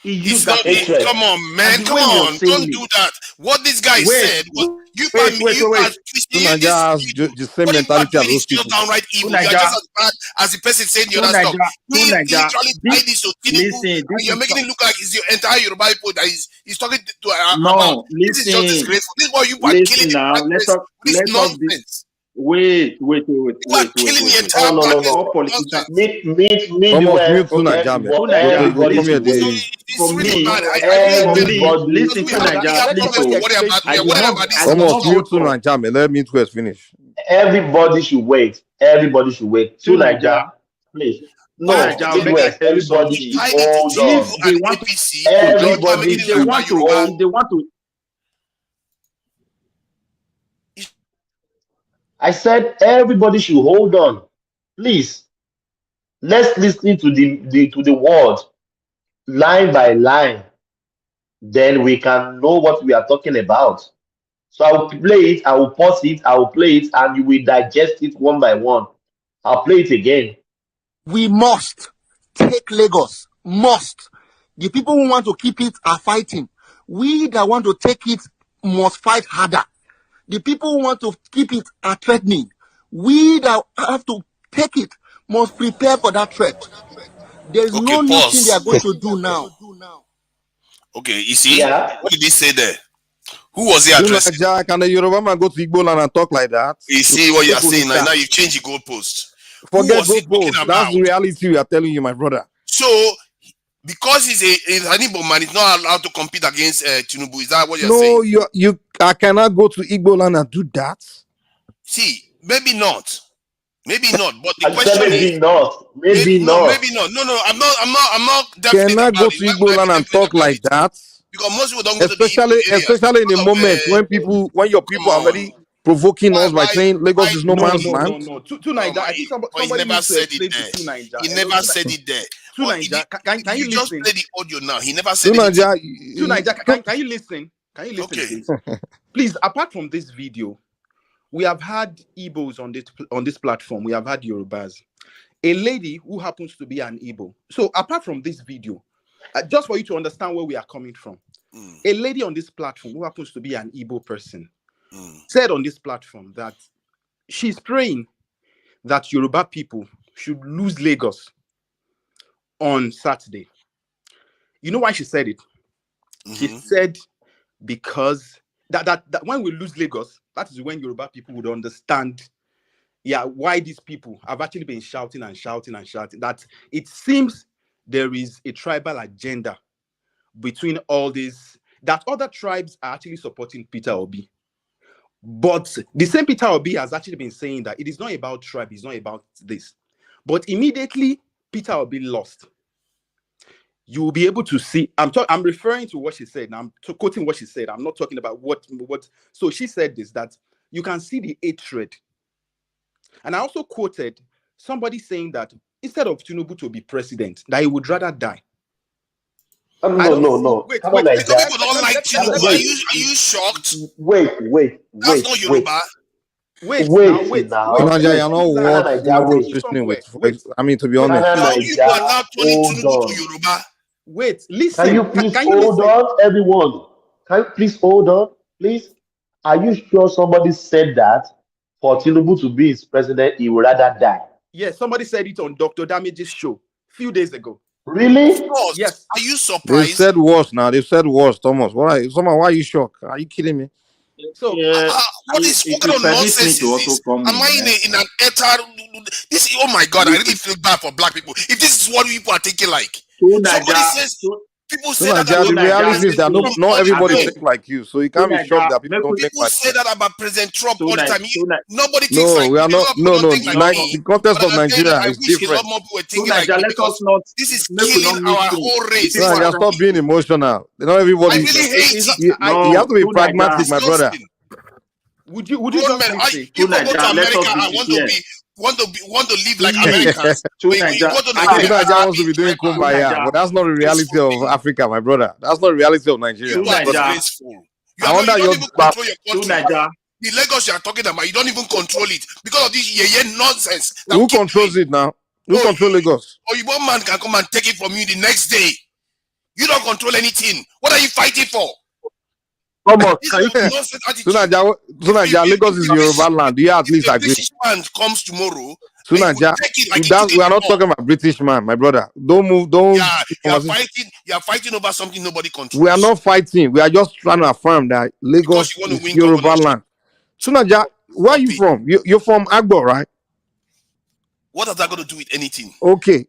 He used It's that not. hatred. Come on, man. And the Come way he was on. saying Don't it. do that. What this guy said was you are So Nigeria has the same what you are mentality as doing those is just people. downright evil. You are Naija, just as bad as the person saying the other stuff. He literally tied this to Tinubu, listen, and this you're is making it look like it's the entire Yoruba people that he's talking to about. no, This is just listen, disgraceful. This is why you are killing listen the now. black race with this Let us be nonsense. wait. You are killing the entire No, no, black no, race no. All with politicians. nonsense. Almost Meanwhile, mute to Okay, Nigeria, man. to Naija, Go everybody come here. should wait. It's For really me, bad. I for really me, because listen we to have a Naija, big please. problem with whatever. I did Whatever not, this I did Almost not mute vote to for Nigeria, man. Let me first finish. Everybody should wait. Everybody should wait. To to Niger, Naija. please. To No, Naija, make I Midwest, tell you everybody you should something. tied it to hold Tinubu on. If they and want APC, to and just, you are making Everybody it if they look should about want to, Yoruba. if they want to, I said everybody should hold on. Please. Let's listen to the word line by line. Then we can know what we are talking about. So I will play it, I will pause it, I will play it, and you will digest it one by one. I'll play it again. We must take Lagos. Must. The people who want to keep it are fighting. We that want to take it must fight harder. The people who want to keep it are threatening. We that have to take it must prepare for that threat. There is Okay, no new thing they are pause. going to do now. Okay, you see, Yeah. what did he say there? Who was he Do addressing? Nigeria, can the Yoruba man go to Igbo land and talk like that? You see what you are saying now. Now you've changed the goalpost. Who Forget was he talking goalposts. about? That's the reality we are telling you, my brother. So, because he's an Igbo man, he's not allowed to compete against Tinubu. Is that what you're No, saying? I cannot go to Igbo land and do that. See, maybe not. Maybe not. But the I said question is, maybe not. Maybe no, not. maybe not. No, I'm not definite Cannot go about it. to Why Igbo would I land be and definite talk about like it? that. Because most people don't go to the Igbo area Especially in a because of moment when your come people are on. very provoking us by saying Lagos is no No, man's no, no, land. no. To Niger, I think But he somebody never needs to said it explain there. to Niger. He Hello, never said it there. to Niger, can you You just listen? play the audio now. He never said Do anything. Nigeria, To Niger, can you listen? Can you listen, Okay. please? Please, apart from this video, we have had Igbos on this platform. We have had Yorubas. A lady who happens to be an Igbo. So apart from this video, just for you to understand where we are coming from, a lady on this platform who happens to be an Igbo person said on this platform that she's praying that Yoruba people should lose Lagos on Saturday. You know why she said it? She said because that when we lose Lagos, that is when Yoruba people would understand why these people have actually been shouting and shouting and shouting. That it seems there is a tribal agenda between all these, that other tribes are actually supporting Peter Obi. But the same Peter Obi has actually been saying that it is not about tribe, it's not about this. But immediately Peter Obi lost, you will be able to see. I'm referring to what she said. Now I'm quoting what she said. I'm not talking about what. So she said this, that you can see the hatred. And I also quoted somebody saying that instead of Tinubu to be president, that he would rather die. No. Wait. Come on, Because Niger. people don't like Tinubu. Are you shocked? Wait. That's not Yoruba. Wait. Nigeria, you're not worth positioning with. I mean, to be honest. How you allow turning hold Tinubu on. to Yoruba? Wait, listen. Can you please hold on, everyone? Can you please hold on, please? Are you sure somebody said that for Tinubu to be his president, he would rather die? Yes, somebody said it on Dr. Damage's show a few days ago. Really? Of course. Yes. Are you They've surprised? said worse now. They've said worse, Thomas. Why are you shocked? Are you kidding me? So what kind of nonsense is this? Am I in an ether? This, oh my God, I really feel bad for black people. If this is what people are thinking like, somebody says, people say that Nigeria, the reality is that not everybody think think like you, so you can't be shocked that people don't think people like say you. that about President Trump all the time. Nobody thinks No, like we are me. not. A lot of No. people don't think like me. The context But of I tell you, Nigeria I is wish a lot different. more people were thinking like me because this is killing our whole race. No, Nigeria, stop being emotional. Not everybody. I really hate it. You have to be pragmatic, my brother. Would you just listen? People go to America and want to live like Americans. When you go to Nigeria, Nigeria wants to be doing kumbaya, but that's not the reality of Africa, my brother. That's not the reality of Nigeria. You are disgraceful. You don't even control your country. The Lagos you are talking about, you don't even control it because of this nonsense. Who controls it now? Who controls Lagos? Or your man can come and take it from you the next day. You don't control anything. What are you fighting for? Thomas, This can you nonsense attitude. Sunaja, Lagos is Yoruba land. Do you at least If a agree? British man comes tomorrow, Sunaja, take it like he that took it we are not before. talking about British man, my brother. Don't move. Don't. Yeah, you are fighting over something nobody controls. We are not fighting. We are just trying to affirm that Lagos Because you want to is win Yoruba governorship. land. Sunaja, where are you from? You're from Agbo, right? What has that got to do with anything? Okay.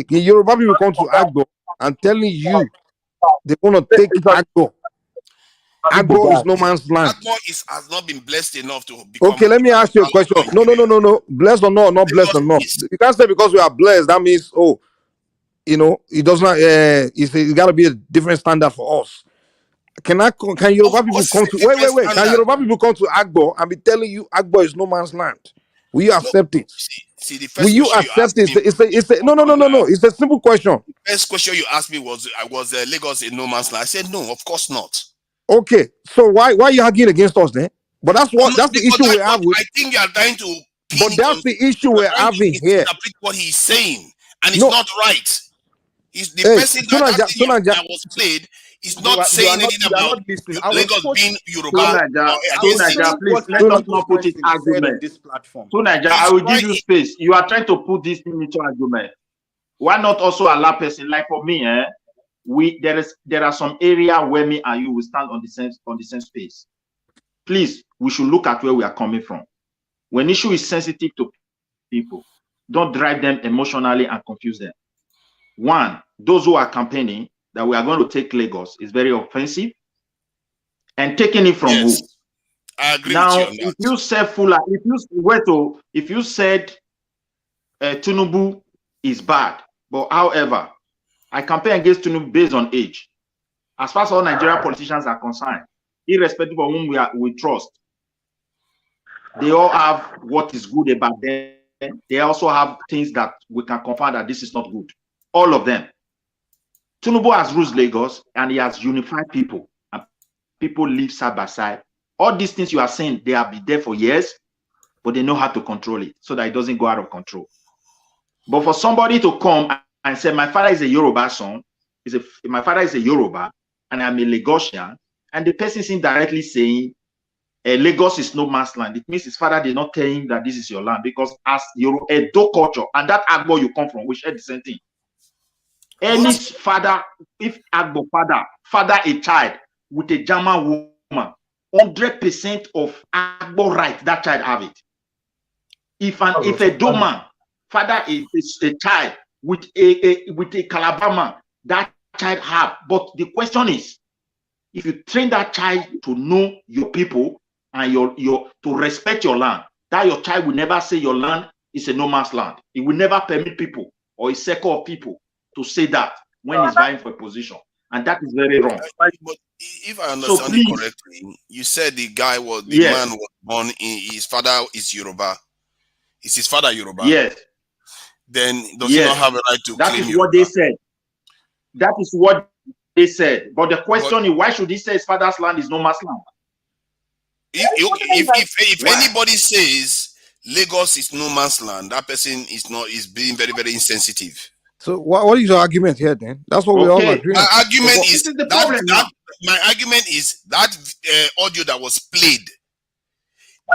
Can Yoruba people come to Agbo and telling you they want to take Agbo? Agbo is no man's land. Agbo has not been blessed enough to become. Okay, let me ask you a question. No. Blessed or not blessed or not. You can't say because we are blessed, that means, it does not, it's got to be a different standard for us. Can Yoruba people come to, wait. Can Yoruba people come to Agbo and be telling you Agbo is no man's land? Will you accept it? See, the first Will you accept it? No. It's a simple question. The first question you asked me was Lagos a no man's land? I said, no, of course not. Okay, so why are you arguing against us then? But that's the issue we have with. I think you are trying to. But that's the issue we're having here. Interpret what he's saying, and it's not right. He's the person that was played. He's not saying anything about Lagos being Yoruba. Sunaja, please let us not put it argument. This platform. Sunaja, I will give you space. You are trying to put this into argument. Why not also allow person like for me? There are some area where me and you will stand on the same space. Please, we should look at where we are coming from. When issue is sensitive to people, don't drive them emotionally and confuse them. One, those who are campaigning that we are going to take Lagos is very offensive, and taking it from who? I agree now, with you on that. if you said Tinubu is bad, but however, I campaign against Tinubu based on age. As far as all Nigerian politicians are concerned, irrespective of whom we trust, they all have what is good about them. They also have things that we can confirm that this is not good. All of them. Tinubu has ruled Lagos and he has unified people, and people live side by side. All these things you are saying, they have been there for years, but they know how to control it so that it doesn't go out of control. But for somebody to come and say, my father is a Yoruba son, my father is a Yoruba, and I'm a Lagosian, and the person is indirectly saying, Lagos is no man's land. It means his father did not tell him that this is your land, because as Edo culture, and that Agbo you come from, we share the same thing. Any father, if Agbo father a child with a German woman, 100% of Agbo right, that child have it. If a Doman father is a child with a Calabar man, that child have. But the question is, if you train that child to know your people and to respect your land, that your child will never say your land is a no man's land. It will never permit people or a circle of people to say that when he's vying for a position, and that is very wrong. But if I understand it correctly, you said the man was born in, his father is Yoruba. Is his father Yoruba? Yes. Then does he not have a right to claim That is Yoruba? what they said. That is what they said. But the question is, why should he say his father's land is no man's land? If anybody says Lagos is no man's land, that person is being very, very insensitive. So what is your argument here then? That's what we all agree on. My argument is that audio that was played,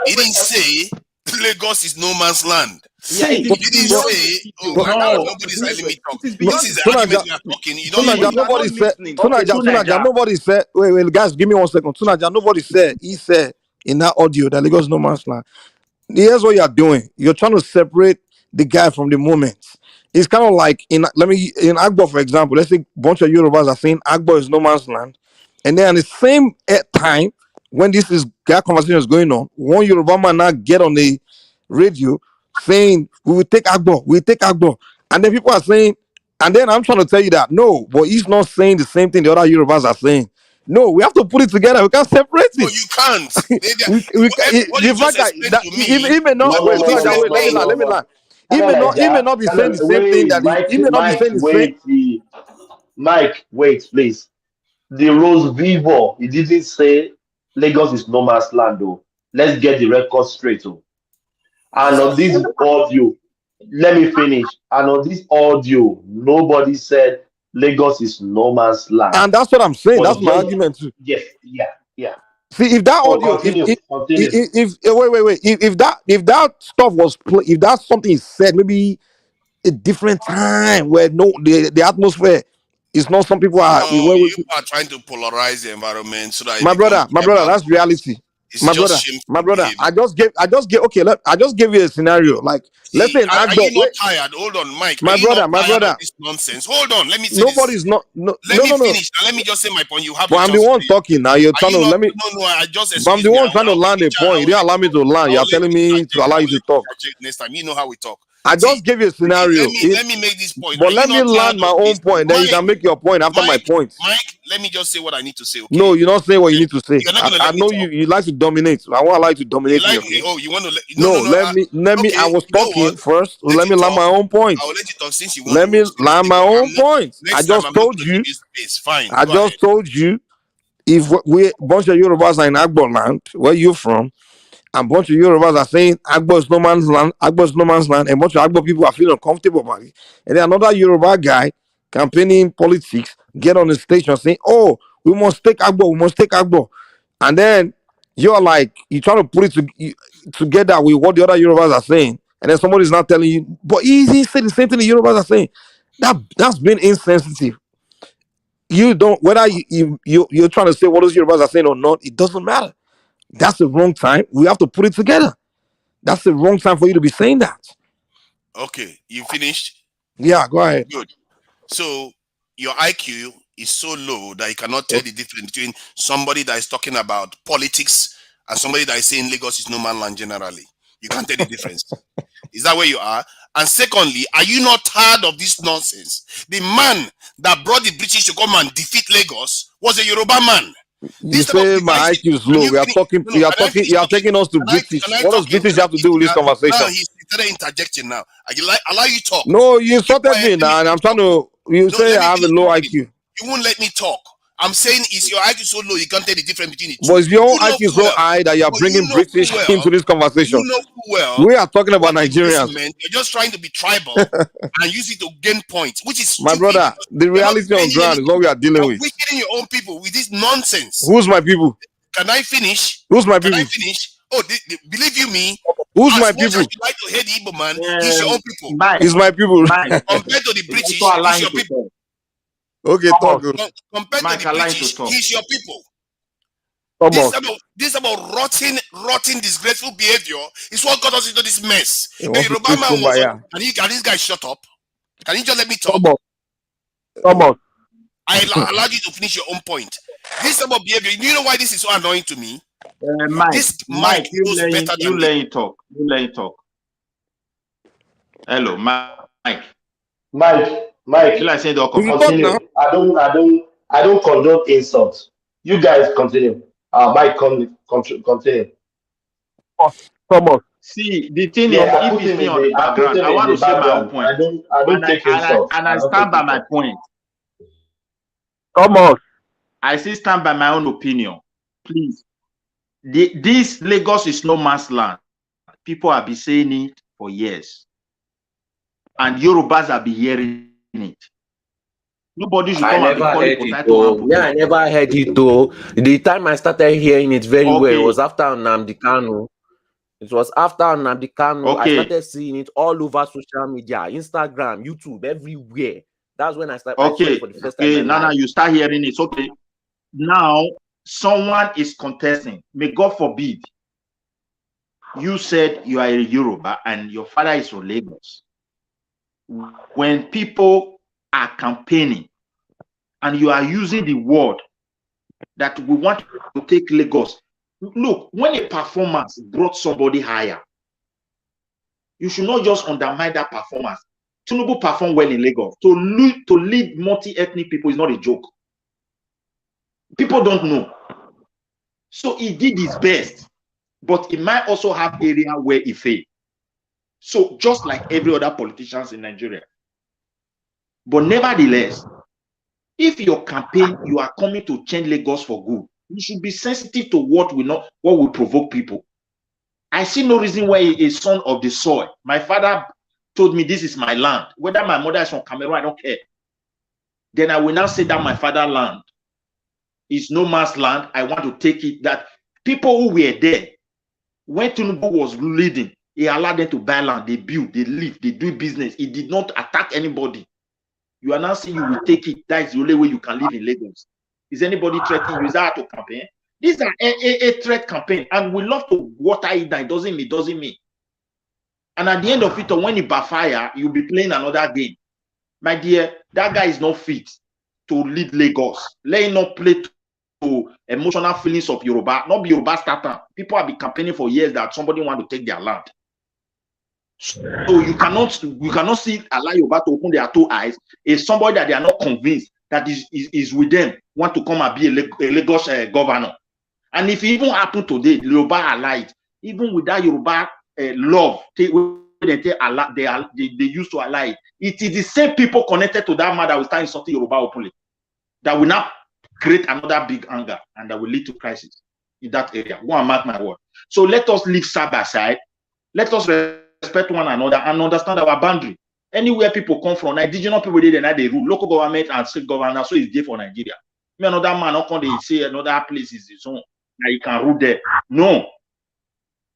it didn't say Lagos is no man's land. Yeah, it didn't say, oh my God, nobody's letting me talk. This is the argument we are talking. You don't Sunaja, nobody said, wait, guys, give me 1 second. Sunaja, nobody said, he said in that audio that Lagos is no man's land. Here's what you're doing. You're trying to separate the guy from the moment. It's kind of like in Agbo, for example, let's say a bunch of Yorubas are saying Agbo is no man's land, and then at the same time when that conversation is going on, one Yoruba man now get on the radio saying we will take Agbo, and then people are saying, and then I'm trying to tell you that no, but he's not saying the same thing the other Yorubas are saying. No, we have to put it together. We can't separate it. No, you can't. The fact that he may not. Wait, let me lie. He may not be saying the same thing that he may not be saying the same. Mike, wait, please. The Rose Vivo, he didn't say Lagos is no man's land, though. Let's get the record straight, though. And on this audio, let me finish. And on this audio, nobody said Lagos is no man's land. And that's what I'm saying. But That's my just argument too. yes, yeah. See, if that Oh, audio, continue. wait, if that stuff was if that's something is said, maybe a different time where the atmosphere is not some people are. No, you are trying to polarize the environment so that it My becomes brother, that's reality. It's just shameful behavior. I just gave I just gave you a scenario. Like, let's say an Are actor. you not tired? Hold on, Mike. My Are you brother, not tired of this nonsense? Hold on. Let me say nobody's this. not. Let me finish. Now, let me just say my point. You have But a I'm the chance to one finish. talking now. You're Are trying you to not? let me. No. I just But I'm excuse the me. one trying to land a point. You didn't allow me to land. You're telling me to allow you to talk. Next time, you know how we talk. I just gave you a scenario. Let me make this point. But Are you let me not tired land my of own this? point. Then you can make your point after my point. Mike, let me just say what I need to say. Okay. No, you're not saying what you need to say. You're not gonna I let me know talk. you like to dominate. I won't allow you to You dominate me. like me? Okay. Oh, you want to let? No, No. let me. Okay, I was you know talking what? first. Let me land my own point. I will let you talk since you want Let to. me land my own point. I Next time, just I'm not told going to give you. you space. Fine. I Go ahead. just told you. If we bunch of Yorubas are in Agbo land, where you from, and bunch of Yorubas are saying Agbo is no man's land, Agbo is no man's land, and bunch of Agbo people are feeling uncomfortable about it. And then another Yoruba guy campaigning politics get on the station saying, "Oh, we must take Agbo, we must take Agbo," and then you're like, you trying to put it together with what the other Yorubas are saying, and then somebody's not telling you, but he said the same thing the Yorubas are saying. That's been insensitive. You don't whether you're trying to say what those Yorubas are saying or not, it doesn't matter. That's the wrong time. We have to put it together. That's the wrong time for you to be saying that. Okay, you finished? Yeah, go ahead. Good. So your IQ is so low that you cannot tell the difference between somebody that is talking about politics and somebody that is saying Lagos is no man land generally. You can't tell the difference. Is that where you are? And secondly, are you not tired of this nonsense? The man that brought the British to come and defeat Lagos was a Yoruba man. You say my IQ is low. We are talking. You are taking us to British. What does British have to do with this Now conversation? he started interjecting. Now I allow you talk. No, you insulted me now, and I'm trying to. You say I have a low IQ. You won't let me talk. I'm saying, is your IQ so low you can't tell the difference between the two? But is your own IQ so high that you are bringing British into this conversation? You know well. We are talking about Nigerians. You're just trying to be tribal and use it to gain points, which is my brother. The reality on ground is what we are dealing with. You're weakening your own people with this nonsense. Who's my people? Can I finish? Who's my people? Can I finish? Oh, believe you me. Who's my people? You like to hate the Igbo man, he's your own people. It's my people. Compared to the British, he's your people. Okay, talk. Compared to the British, he's your people. This about rotten, disgraceful behavior is what got us into this mess. Hey, Yoruba man can this guy shut up? Can you just let me talk? I allowed you to finish your own point. This about behavior, you know why this is so annoying to me? Mike, you let him talk. You let him talk. Hello, Mike. Mike, you like saying continue. I don't condone insults. You guys continue. Mike, continue. See, the thing is, if it's me on the background, I want to say my own point. I don't take insults. And I stand by my point. I still stand by my own opinion. Please. This Lagos is no man's land. People have been saying it for years. And Yorubas have been hearing it. Nobody should come and call it potato. Yeah, I never heard it though. The time I started hearing it very well, it was after Nnamdi Kanu. It was after Nnamdi Kanu. I started seeing it all over social media, Instagram, YouTube, everywhere. That's when I started for the first time. Now you start hearing it. Okay. Now someone is contesting. May God forbid. You said you are a Yoruba and your father is from Lagos. When people are campaigning and you are using the word that we want to take Lagos. Look, when a performance brought somebody higher, you should not just undermine that performance. Tinubu performed well in Lagos. To lead multi-ethnic people is not a joke. People don't know. So he did his best, but he might also have area where he failed. So just like every other politicians in Nigeria. But nevertheless, if your campaign, you are coming to change Lagos for good, you should be sensitive to what will provoke people. I see no reason why a son of the soil. My father told me this is my land. Whether my mother is from Cameroon, I don't care. then I will now say that my fatherland is no man's land. I want to take it. That people who were there when Tinubu was leading, he allowed them to buy land, they build, they live, they do business. He did not attack anybody. You are now saying you will take it. That is the only way you can live in Lagos. Is anybody threatening you? Is that to campaign? These are a threat campaign, and we love to water it down. It doesn't mean. And at the end of it, when it backfire, you'll be playing another game. My dear, that guy is not fit to lead Lagos. Let him not play to emotional feelings of Yoruba, not be Yoruba starter. People have been campaigning for years that somebody want to take their land. So you cannot see allow Yoruba to open their two eyes. If somebody that they are not convinced that is with them want to come and be a Lagos governor. And if it even happen today, Yoruba allied, even with that Yoruba love, they used to ally. It is the same people connected to that man that will start insulting Yoruba openly, that will now create another big anger and that will lead to crisis in that area. Go and mark my word. So let us live side by side. Let us respect one another and understand our boundary. Anywhere people come from, indigenous people they rule. Local government and state government, so it's there for Nigeria. Me another man, not they say another place is his own. Now you can rule there. No,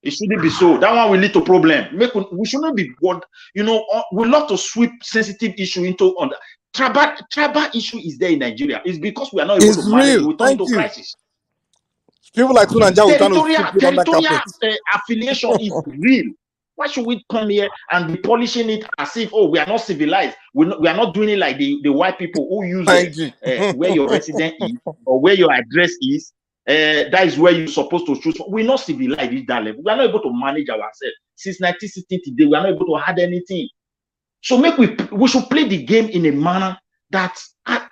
it shouldn't be so. That one will lead to problem. We shouldn't be what we love to sweep sensitive issue into on the tribal issue is there in Nigeria. It's because we are not able to manage. We turn into crisis. People like Tunanja will trying to sweep it under carpet. Affiliation is real. Why should we come here and be polishing it as if we are not civilized? We are not doing it like the white people who use where your resident is or where your address is. That is where you're supposed to choose. We're not civilized at that level. We are not able to manage ourselves. Since 1960 today, we are not able to have anything. So we should play the game in a manner that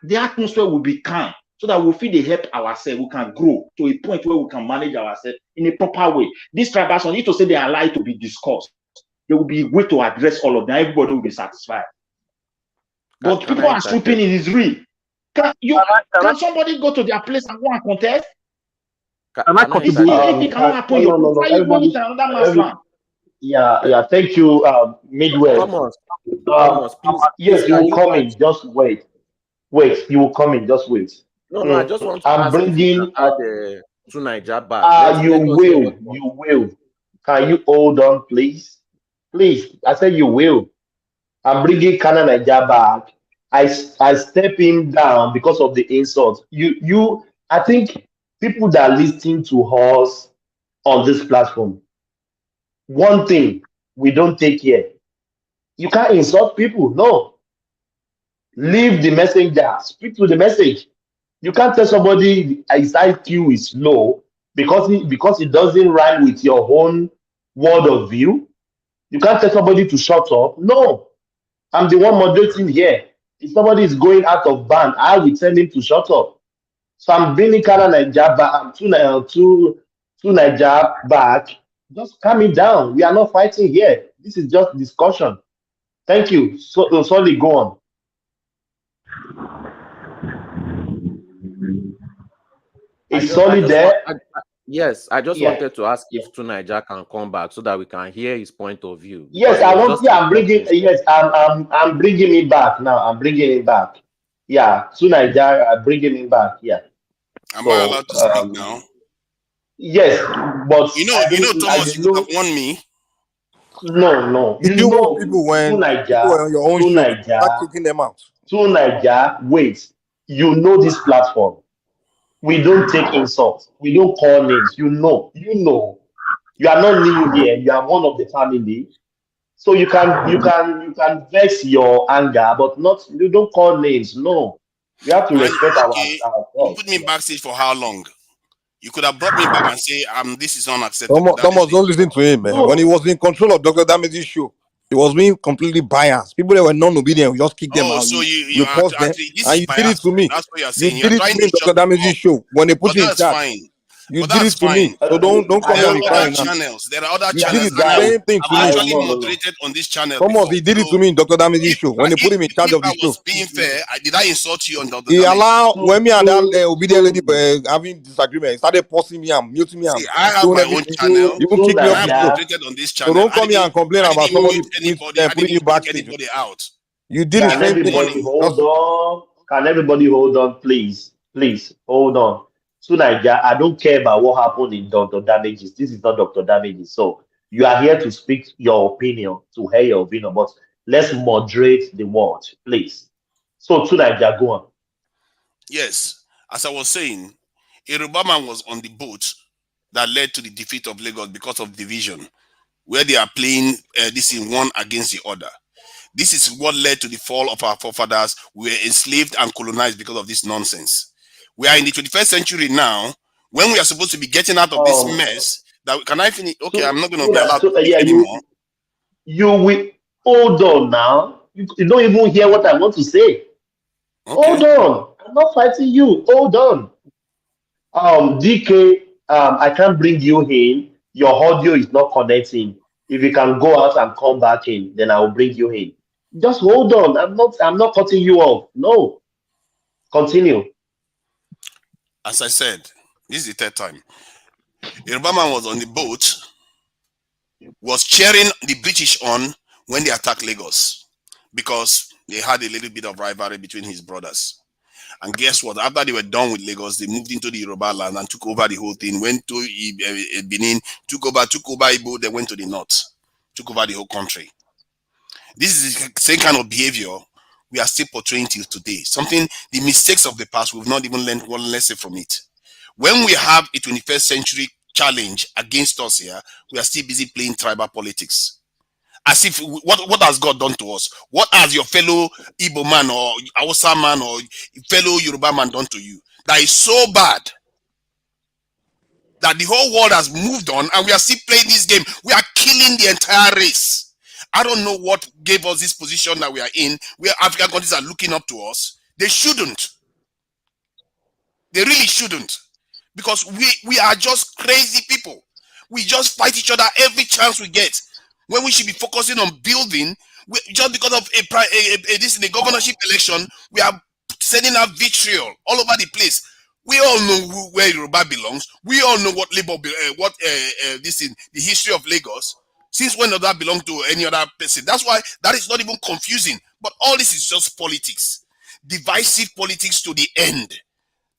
the atmosphere will be calm, so that we'll feel they help ourselves. We can grow to a point where we can manage ourselves in a proper way. These tribals need to say they are allowed to be discussed. There will be a way to address all of them. Everybody will be satisfied. But people are sweeping it is real. Can somebody go to their place and go and contest? Yeah, thank you, Midwest. Yes, you will come in, just wait. You will come in, just wait. No, I just want to I'm bringing to Niger back. You will. Can you hold on, please? Please, I said you will. I'm bringing Kana Niger back. I step him down because of the insult. I think people that are listening to us on this platform, one thing we don't take here. You can't insult people. No. Leave the messenger. Speak to the message. You can't tell somebody his IQ is low because it doesn't rhyme with your own word of view. You can't tell somebody to shut up. No. I'm the one moderating here. If somebody is going out of band, I will tell him to shut up. So I'm bringing Kana Niger back to Niger back. Just calm it down. We are not fighting here. This is just discussion. Thank you. So sorry, go on. Is Solid there? Yes, I just wanted to ask if Tunija can come back so that we can hear his point of view. Yes, I want. Yeah, I'm bringing. Yes, I'm bringing him back now. I'm bringing him back. Yeah, Tunija, I'm bringing him back. Yeah. Am I allowed to speak now? Yes, but Thomas, you have won me. No. You want people when people are on your own show, start kicking them out. Tunija, wait. You know this platform. We don't take insults. We don't call names. You know. You are not new here. You are one of the family. So you can vex your anger, but you don't call names. No. You have to respect our You put me backstage for how long? You could have brought me back and say, this is unacceptable. Thomas, don't listen to him, man. No. When he was in control of Dr. Damage's show, it was being completely biased. People that were non-obedient, we just kick them out. So you them, and you did it to me. That's what you're saying. You did it to me in Dr. Damage's show when they put you in charge. Fine. You did it to me. So don't come here and be crying now. There are other you channels. Did it the same thing to me. I've actually moderated on this channel. Thomas, he did it to me in Dr. Damage's show when they put him in charge of the show. Being fair, did I insult you on Dr. He allowed when me and that obedient lady having disagreement. He started posting me and muting me. See, I have my own channel. You will kick me off the show. On this channel. So don't come here and complain about somebody putting you backstage. out. You did the same thing. Hold on. Can everybody hold on, please? Please hold on. So Naija, I don't care about what happened in Dr. Damages. This is not Dr. Damages. So you are here to speak your opinion, to hear your opinion, but let's moderate the word, please. So Naija, go on. Yes, as I was saying, a Yoruba man was on the boat that led to the defeat of Lagos because of division, where they are playing this in one against the other. This is what led to the fall of our forefathers. We were enslaved and colonized because of this nonsense. We are in the 21st century now, when we are supposed to be getting out of this mess. Can I finish? Okay, I'm not going to be allowed to speak anymore. You will hold on now. You don't even hear what I want to say. Okay. Hold on. I'm not fighting you. Hold on. DK, I can't bring you in. Your audio is not connecting. If you can go out and come back in, then I will bring you in. Just hold on. I'm not cutting you off. No. Continue. As I said, this is the third time. Yoruba man was on the boat, was cheering the British on when they attacked Lagos, because they had a little bit of rivalry between his brothers. And guess what? After they were done with Lagos, they moved into the Yoruba land and took over the whole thing. Went to Benin, took over Igbo, they went to the north, took over the whole country. This is the same kind of behavior we are still portraying till today. The mistakes of the past, we've not even learned one lesson from it. When we have a 21st century challenge against us here, we are still busy playing tribal politics. As if, what has God done to us? What has your fellow Igbo man or Hausa man or fellow Yoruba man done to you? That is so bad that the whole world has moved on and we are still playing this game. We are killing the entire race. I don't know what gave us this position that we are in, where African countries are looking up to us. They shouldn't. They really shouldn't. Because we are just crazy people. We just fight each other every chance we get. When we should be focusing on building, just because of a governorship election, we are sending out vitriol all over the place. We all know where Yoruba belongs. We all know what the history of Lagos. Since when does that belong to any other person? That's why that is not even confusing. But all this is just politics, divisive politics to the end,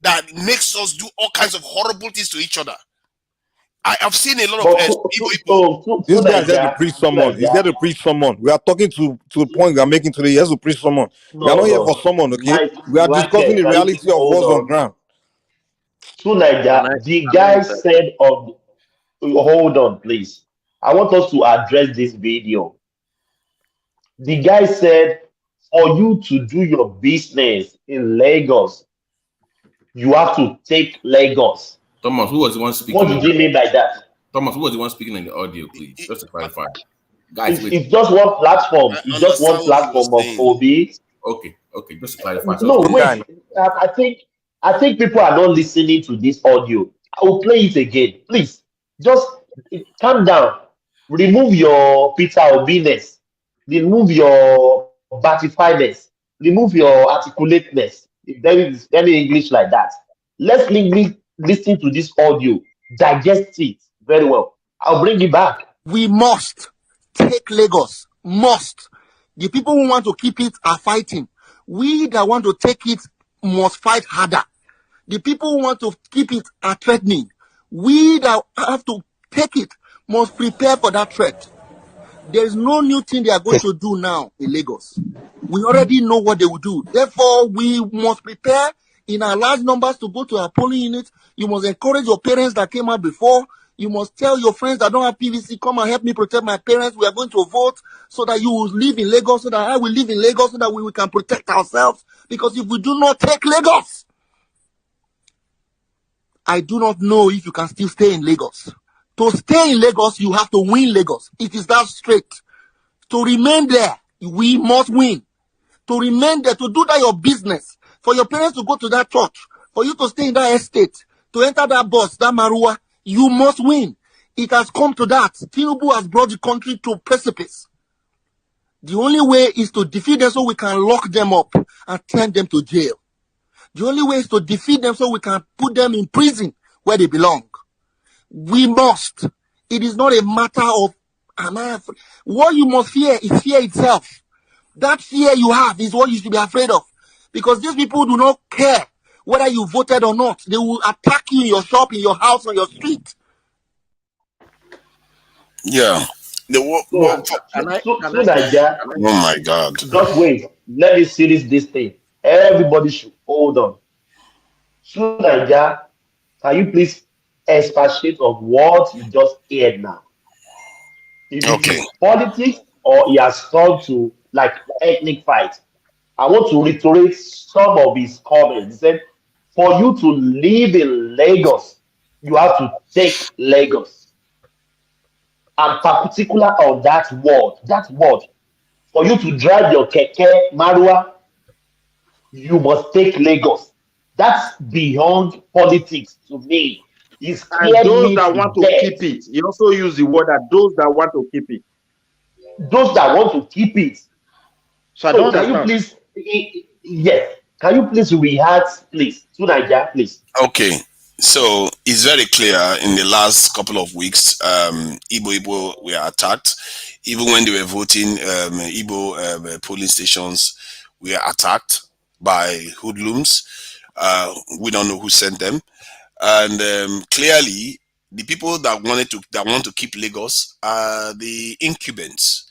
that makes us do all kinds of horrible things to each other. I have seen a lot of people. This guy is there to preach someone. He's there to preach someone. We are talking to the point we are making today. He has to preach someone. We are not here for someone, okay? We are discussing the reality of what's on ground. Naija, the guy said hold on, please. I want us to address this video. The guy said, for you to do your business in Lagos, you have to take Lagos. Thomas, who was the one speaking? What did he mean by that? Thomas, who was the one speaking in the audio, please? Just to clarify. Guys, it's just one platform. It's just one platform of Obi. Okay, just to clarify. No, wait. I think people are not listening to this audio. I will play it again. Please, just calm down. Remove your Peter Obiness. Remove your batifiness. Remove your articulateness. If there is any English like that. Let's listen to this audio. Digest it very well. I'll bring it back. We must take Lagos. Must. The people who want to keep it are fighting. We that want to take it must fight harder. The people who want to keep it are threatening. We that have to take it must prepare for that threat. There is no new thing they are going to do now in Lagos. We already know what they will do. Therefore, we must prepare in our large numbers to go to our polling unit. You must encourage your parents that came out before. You must tell your friends that don't have PVC, come and help me protect my parents. We are going to vote so that you will live in Lagos, so that I will live in Lagos, so that we can protect ourselves. Because if we do not take Lagos, I do not know if you can still stay in Lagos. To stay in Lagos, you have to win Lagos. It is that straight. To remain there, we must win. To remain there, to do that your business, for your parents to go to that church, for you to stay in that estate, to enter that bus, that Marua, you must win. It has come to that. Tinubu has brought the country to precipice. The only way is to defeat them so we can lock them up and send them to jail. The only way is to defeat them so we can put them in prison where they belong. We must. It is not a matter of, what you must fear is fear itself. That fear you have is what you should be afraid of. because these people do not care whether you voted or not. They will attack you in your shop, in your house, on your street. Yeah. The So, Naija, oh my God. just wait. Let me see this thing. Everybody should hold on. So, Naija, can you please expatiate on what you just heard now? If it Okay. is politics or he has turned to like ethnic fight, I want to reiterate some of his comments. He said, for you to live in Lagos, you have to take Lagos. I'm particular on that word. That word. For you to drive your keke Marua, you must take Lagos. That's beyond politics to me. It And scared those me that to want to death. keep it, he also used the word that those that want to keep it. Those that want to keep it. So I So don't can you understand. please, yes, can you please react, please, to Nigeria, please? Okay. So it's very clear in the last couple of weeks, Igbo were attacked. Even when they were voting, Igbo polling stations were attacked by hoodlums. We don't know who sent them. And clearly, the people that want to keep Lagos are the incumbents.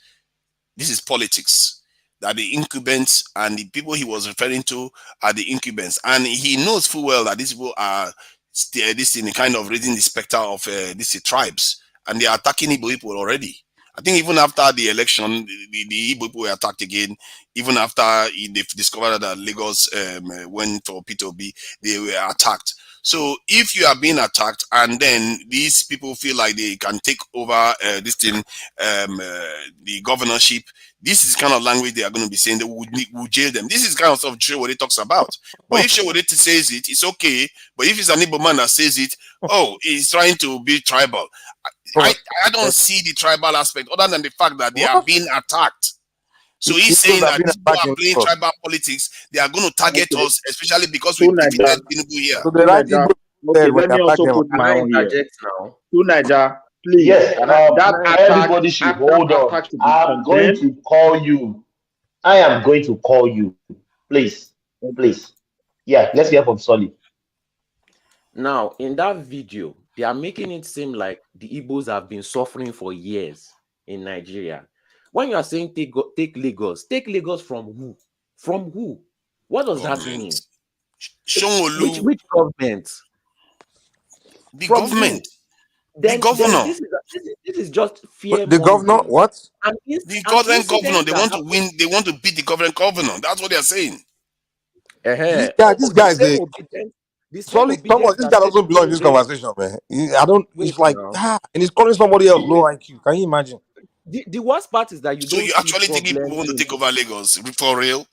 This is politics. That the incumbents and the people he was referring to are the incumbents, and he knows full well that these people are this in kind of raising the specter of these tribes, and they are attacking Igbo people already. I think even after the election, the Igbo people were attacked again. Even after they discovered that Lagos went for P2B, they were attacked. So if you are being attacked and then these people feel like they can take over the governorship, this is kind of language they are going to be saying. They would jail them. This is kind of stuff Shewode talks about. But if Shewode says it, it's okay. But if it's an Igbo man that says it, oh, he's trying to be tribal. I don't see the tribal aspect other than the fact that they are being attacked. So he's saying that these people are playing tribal politics. They are going to target us, especially because we defeated Tinubu here. So the right Igbo, okay, let me also put my own here. Now? To Niger, please. Yes, That attack, everybody should hold on. I'm going to call you. I am going to call you. Please, please. Yeah, let's hear from Solly. Now, in that video, they are making it seem like the Igbos have been suffering for years in Nigeria. When you are saying take Lagos from who? From who? What does that mean? Sanwo Olu. Which government? The from government. Who? Then, the governor. Then this is just fear. The governor, what? The current governor. They want to win. They want to beat the current governor. That's what they are saying. This guy is Solly, Thomas, this guy doesn't belong in this conversation, man. I don't. It's like and he's calling somebody else low IQ. Can you imagine? The worst part is that you So don't. you actually think people want to take over Lagos for real?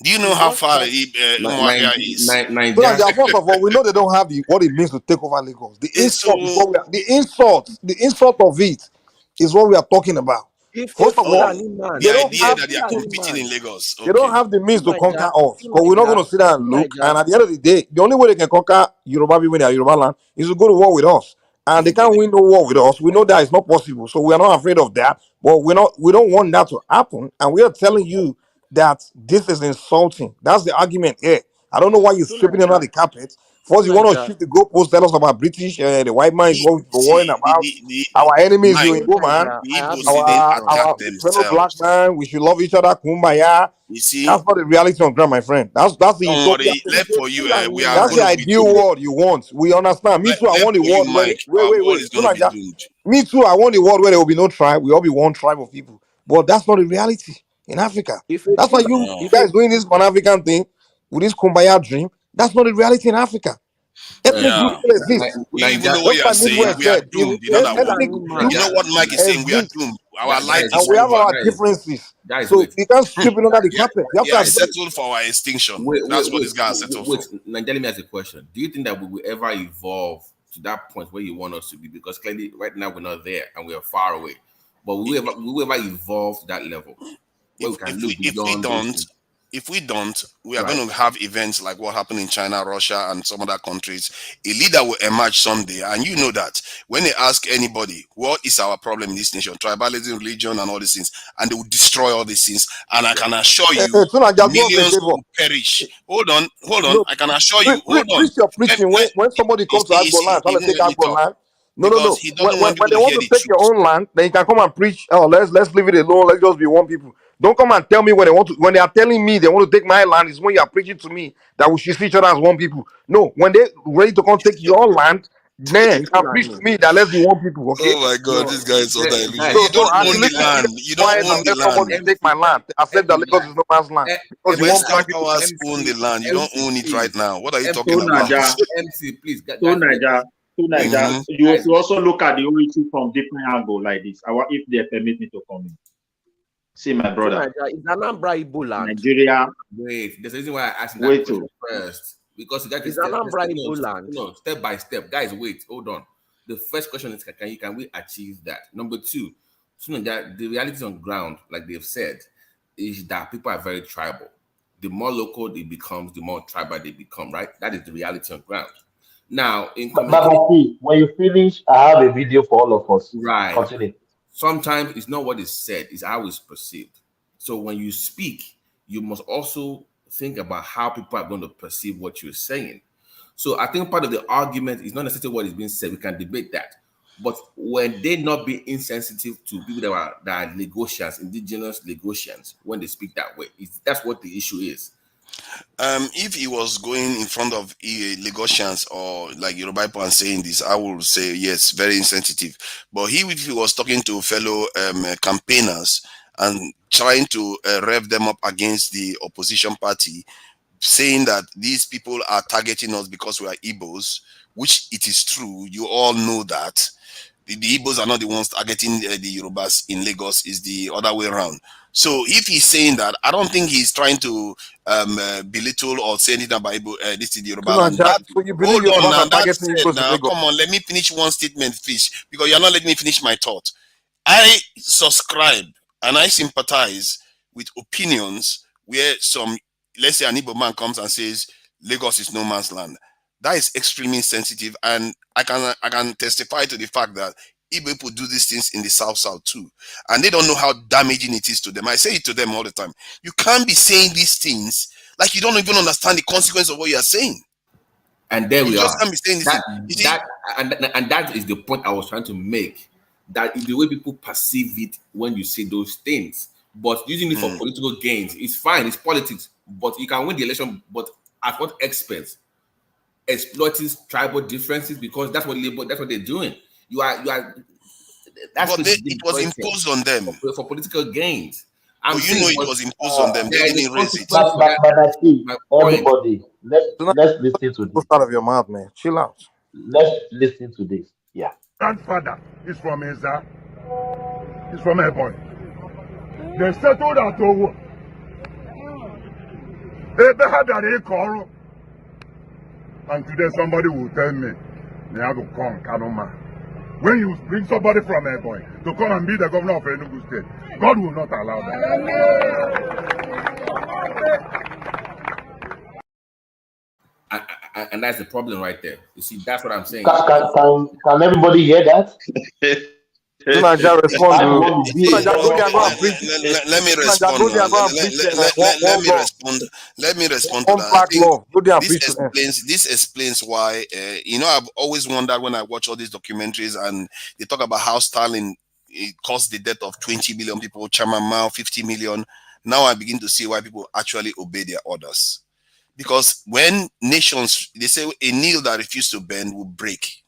Do you know how far Umuahia is? So first of all, we know they don't have what it means to take over Lagos. The insult of it is what we are talking about. First of all, the idea that they are competing in Lagos. They don't have the means to conquer us, but we're not going to sit down and look. And at the end of the day, the only way they can conquer Yoruba people in their Yoruba land is to go to war with us. And they can't win no war with us. We know that it's not possible, so we are not afraid of that. But we don't want that to happen. And we are telling you that this is insulting. That's the argument here. I don't know why you're sweeping under the carpet. First, you want to shift the goalpost, tell us about British, the white man is what we're worrying about. Our enemies, the Igbo man, our fellow black man, we should love each other, kumbaya. You see, that's not the reality on ground, my friend. That's the utopia. Left for you. We are that's the ideal world you want. We understand. Me too. I want the world where wait. Me too. I want the world where there will be no tribe. We all be one tribe of people. But that's not the reality in Africa. That's why you guys doing this Pan-African thing with this kumbaya dream. That's not the reality in Africa. Ethnic groups still exist. Even though we are saying we are doomed, you know what Mike is saying? We are doomed. Our life is and we have our differences. So we can't sweep it under the carpet. Yeah, settled for our extinction. That's what this guy settled for. Now, let me ask a question. Do you think that we will ever evolve to that point where you want us to be? Because clearly, right now, we're not there and we are far away. But will we ever evolve to that level? If we don't, If we don't, we are going to have events like what happened in China, Russia, and some other countries. A leader will emerge someday, and you know that when they ask anybody, what is our problem in this nation, tribalism, religion, and all these things, and they will destroy all these things. And I can assure you, millions will perish. Hold on. I can assure you. Hold on. Preach your preaching when somebody comes to Agbo land, trying to take Agbo land. No. When they want to take your own land, then you can come and preach. Oh, let's leave it alone. Let's just be one people. Don't come and tell me when they are telling me they want to take my land. Is when you are preaching to me that we should see each other as one people. No, when they ready to come take your land, then you can preach to me that let's be one people. Okay? Oh my God, this guy is so diluted. You don't own the land. You don't own the land. Somebody take my land. I said that Lagos is no man's land because you want black people to own the land. You don't own it right now. What are you talking about? MC, please. You also look at the origin from different angle like this. If they permit me to come in. See, my brother. Is Anambra Igbo land? Nigeria. Wait, there's a reason why I asked that question first. Because that is step by step. Guys, wait, hold on. The first question is, can we achieve that? Number two, the reality on ground, like they've said, is that people are very tribal. The more local it becomes, the more tribal they become, right? That is the reality on ground. Now, when you finish, I have a video for all of us. Right. Continue. Sometimes it's not what is said, it's how it's perceived. So when you speak, you must also think about how people are going to perceive what you're saying. So I think part of the argument is not necessarily what is being said. We can debate that. But when they not be insensitive to people that are Lagosians, indigenous Lagosians, when they speak that way, that's what the issue is. If he was going in front of Lagosians or like Yoruba people and saying this, I would say yes, very insensitive. But if he was talking to fellow campaigners and trying to rev them up against the opposition party, saying that these people are targeting us because we are Igbos, which it is true. You all know that. The Igbos are not the ones targeting the Yorubas in Lagos, is the other way around. So if he's saying that, I don't think he's trying to belittle or say anything about this is the Yoruba land. Hold on now, that's it now. Come on, let me finish one statement, fish, because you're not letting me finish my thought. I subscribe and I sympathize with opinions where some, let's say an Igbo man comes and says Lagos is no man's land. That is extremely sensitive, and I can testify to the fact that Igbo people do these things in the South too, and they don't know how damaging it is to them. I say it to them all the time. You can't be saying these things like you don't even understand the consequence of what you are saying. And there we just are. Can't be saying this and that is the point I was trying to make. That is the way people perceive it when you say those things. But using it for political gains, it's fine. It's politics. But you can win the election. But at what expense? Exploiting tribal differences, because that's what they're doing. That's it was imposed on them for political gains. It was imposed on them. They didn't raise it. But I see everybody. Let's listen to this. Out of your mouth, man. Chill out. Let's listen to this. Yeah. Grandfather is from Eza. He's from Ebony. They settled at Owo. They had a call. And today somebody will tell me, they have to come, Kanoma. When you bring somebody from Ebony to come and be the governor of Enugu State, God will not allow that. And that's the problem right there. You see, that's what I'm saying. Can everybody hear that? Let me respond to that. This explains why I've always wondered when I watch all these documentaries and they talk about how Stalin caused the death of 20 million people, Chairman Mao 50 million. Now I begin to see why people actually obey their orders. Because when nations, they say a nail that refuses to bend will break.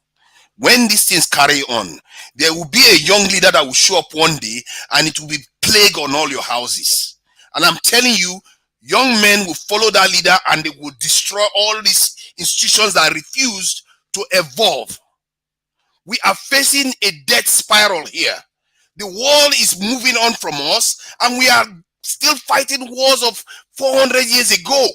When these things carry on, there will be a young leader that will show up one day and it will be plague on all your houses. And I'm telling you, young men will follow that leader and they will destroy all these institutions that refused to evolve. We are facing a death spiral here. The world is moving on from us and we are still fighting wars of 400 years ago.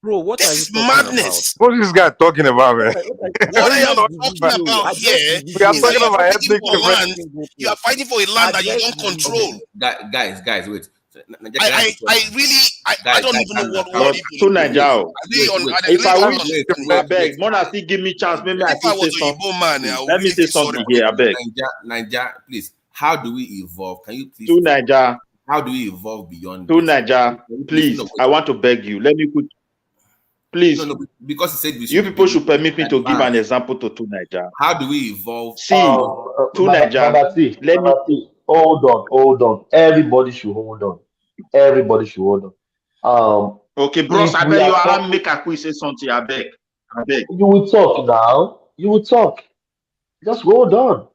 Bro, what this is madness. What is this guy talking about, man? What I am talking about here we are talking about ethnic land. You are fighting for a land that you don't control. Guys, wait. I don't even know what to Nigeria. If I wish, I beg, Mona still give me chance. Maybe I still say something. Let me say something here. I beg. Nigeria, please. How do we evolve? Can you please? To Nigeria. How do we evolve beyond? To Nigeria, please. I want to beg you. Let me put. Please. No, because he said you people should permit me to give an example to Nigeria. How do we evolve? See, to Nigeria. Let me see. Hold on. Everybody should hold on. Everybody should hold on. Okay, bros, I beg you. I'll make a quick say something. I beg. You will talk now. You will talk. Just hold on.